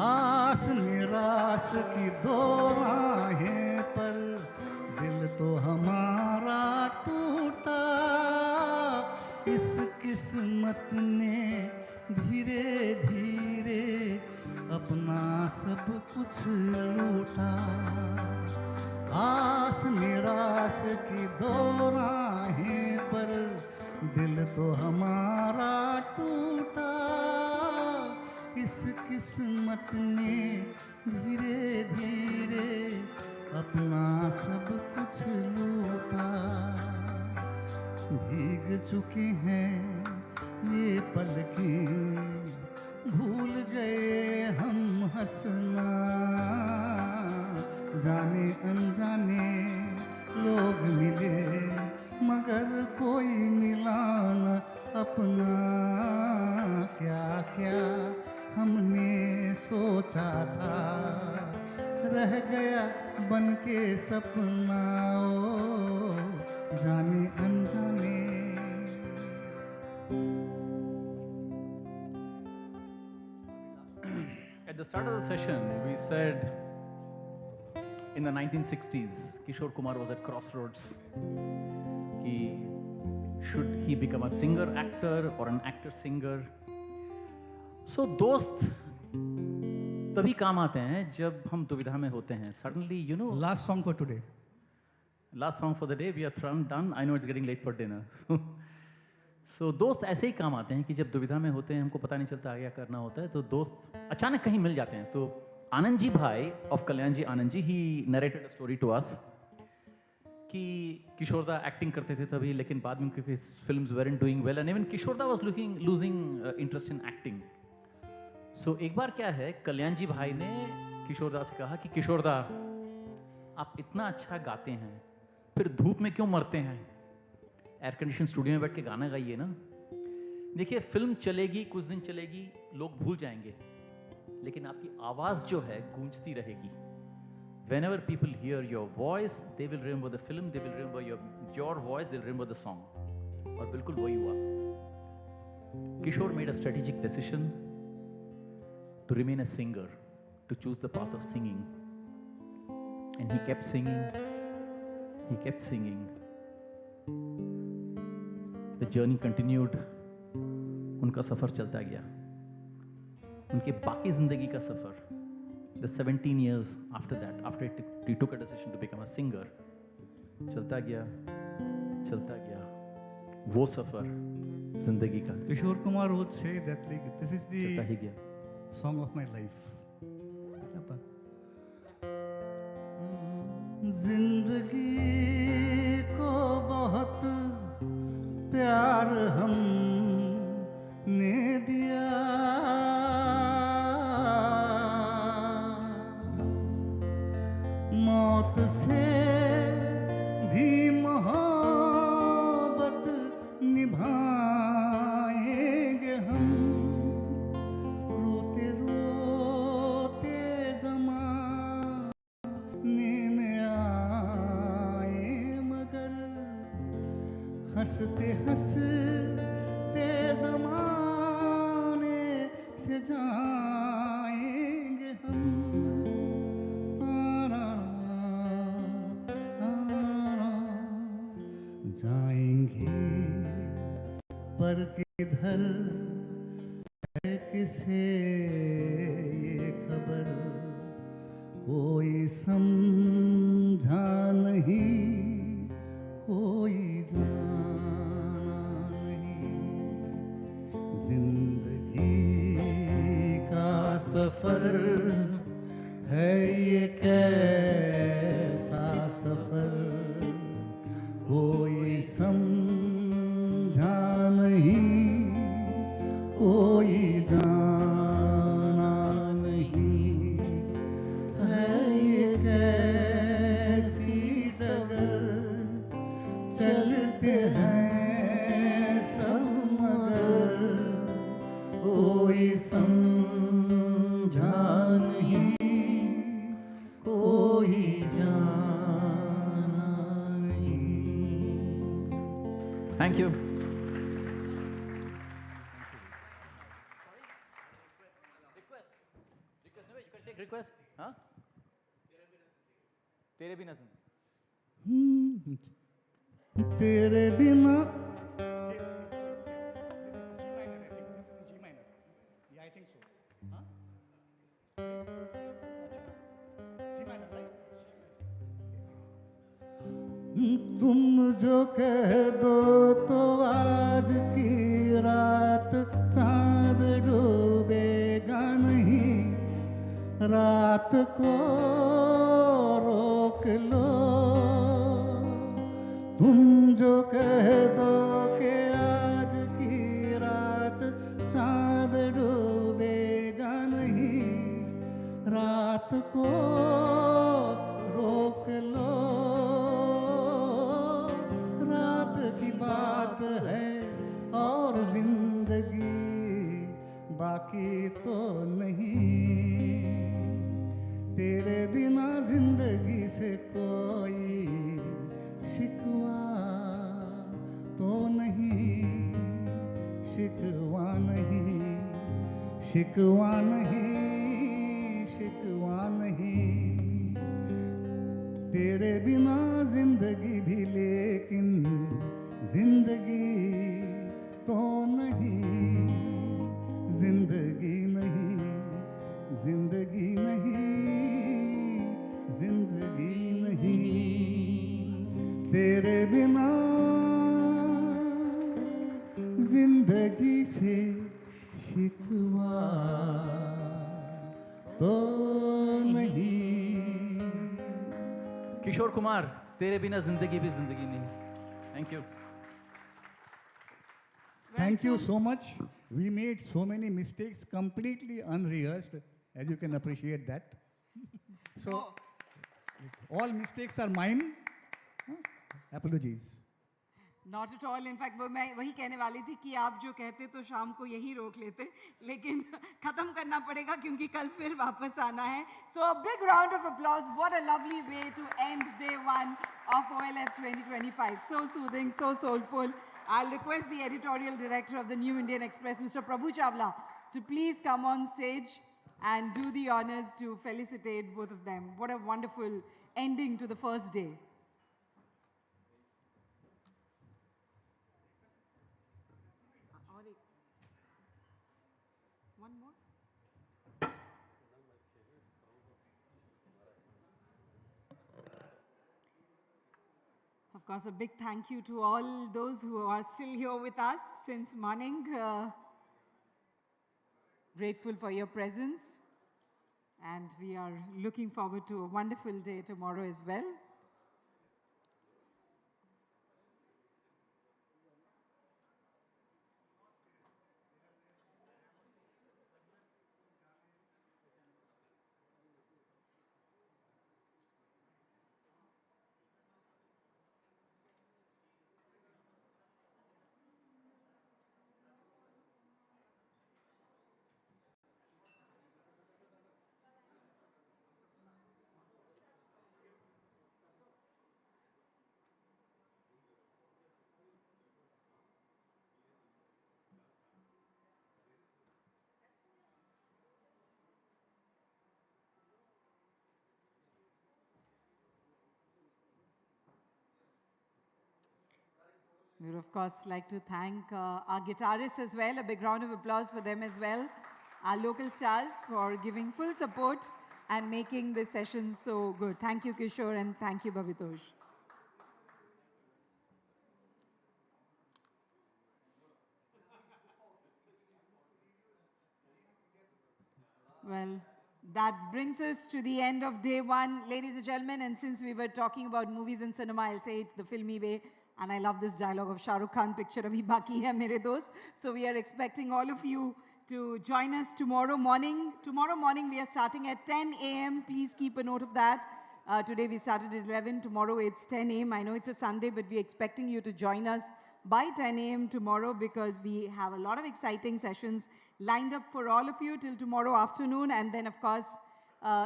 आस निराश की दो राहें पर दिल तो हमारा टूटा. इस किस्मत ने धीरे धीरे अपना सब कुछ लूटा. आस निराश की दो राहें पर दिल तो हमारा टूटा. इस किस्मत ने धीरे धीरे अपना सब कुछ लूटा. भीग चुके हैं ये पलकें, भूल गए हम हंसना. जाने अनजाने लोग मिले मगर कोई मिला न अपना. क्या क्या हमने सोचा था, रह गया बन के सपना. ओ जाने अनजाने. At the start of the session, we said in the 1960s, Kishore Kumar was at crossroads. Should he become a singer-actor or an actor-singer? So, दोस्त तभी काम आते हैं जब हम दुविधा में होते हैं. Suddenly, you know. Last song for today. Last song for the day. We are done. I know it's getting late for dinner. So दोस्त ऐसे ही काम आते हैं कि जब दुविधा में होते हैं, हमको पता नहीं चलता आगे क्या करना होता है, तो दोस्त अचानक कहीं मिल जाते हैं. तो Anandji Bhai of Kalyanji Anandji, he narrated a story to us कि किशोर दा एक्टिंग करते थे तभी, लेकिन बाद में उनकी films weren't doing well, and even किशोर दा was losing interest in acting. So एक बार क्या है, कल्याण जी भाई ने किशोर दा से कहा कि किशोर दा, आप इतना अच्छा गाते हैं, फिर धूप में क्यों मरते हैं? एयर कंडीशन स्टूडियो में बैठ के गाना गाइए ना. देखिए, फिल्म चलेगी, कुछ दिन चलेगी, लोग भूल जाएंगे, लेकिन आपकी आवाज़ जो है गूंजती रहेगी. Whenever people hear your voice, they will remember the film, they will remember your voice, they'll remember the song. और बिल्कुल वही हुआ. Kishore made a strategic decision to remain a singer, to choose the path of singing. And he kept singing, he kept singing. The journey continued. उनका सफ़र चलता गया. उनके बाकी ज़िंदगी का सफ़र, the 17 years after that, after he took a decision to become a singer, चलता गया, वो सफ़र ज़िंदगी का. Kishore Kumar would say that like, this is the song of my life. जिंदगी को बहुत प्यार हमने दिया, मौत से भी मोहब्बत निभाएंगे हम, रोते रोते ज़माने में आए मगर हंसते हंसते ज़माने से जाएंगे हम. जाएंगे पर किधर है किसे ये खबर, कोई समझा नहीं, कोई जाना नहीं. जिंदगी का सफर है ये कैसा सफर, कोई समझा नहीं, कोई जाना नहीं. है ये कैसी डगर, चलते हैं सब मगर, कोई समझा नहीं, कोई जाना नहीं. Thank you. Request? हाँ? तेरे बिना तेरे बिना तुम जो कह दो तो आज की रात चांद डूबेगा नहीं, रात को रोक लो. तुम जो कह दो कि आज की रात चांद डूबेगा नहीं, रात को रोक लो. रात की बात है और जिंदगी बाकी तो नहीं. तेरे बिना जिंदगी से कोई शिकवा तो नहीं, शिकवा नहीं, शिकवा नहीं, शिकवा नहीं. तेरे बिना जिंदगी भी लेकिन जिंदगी तो नहीं, जिंदगी नहीं, जिंदगी नहीं, जिंदगी नहीं. तेरे बिना जिंदगी से शिकवा तो किशोर कुमार, तेरे बिना जिंदगी भी जिंदगी नहीं. Thank you. Thank you so much. We made so many mistakes, completely unrehearsed, as you can appreciate that. So, all mistakes are mine. Apologies. Not at all. In fact, मैं वही कहने वाली थी कि आप जो कहते तो शाम को यही रोक लेते, लेकिन खत्म करना पड़ेगा क्योंकि कल फिर वापस आना है. So a big round of applause. What a lovely way to end day one of OLF 2025. So soothing, so soulful. I'll request the editorial director of the New Indian Express, Mr. Prabhu Chawla, to please come on stage and do the honors to felicitate both of them. What a wonderful ending to the first day. One more. Of course, a big thank you to all those who are still here with us since morning. Grateful for your presence. And we are looking forward to a wonderful day tomorrow as well. We would, of course, like to thank our guitarists as well. A big round of applause for them as well. Our local stars for giving full support and making this session so good. Thank you, Kishore, and thank you, Babitosh. Well, that brings us to the end of day one, ladies and gentlemen. And since we were talking about movies and cinema, I'll say it the filmy way. And I love this dialogue of Shah Rukh Khan, picture abhi baki hai mere dost. So we are expecting all of you to join us tomorrow morning. Tomorrow morning we are starting at 10 a.m. Please keep a note of that. Today we started at 11. Tomorrow it's 10 a.m. I know it's a Sunday, but we're expecting you to join us by 10 a.m. tomorrow because we have a lot of exciting sessions lined up for all of you till tomorrow afternoon. And then, of course,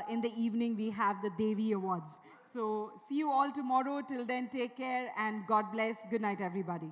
in the evening, we have the Devi Awards. So see you all tomorrow. Till then, take care and God bless. Good night, everybody.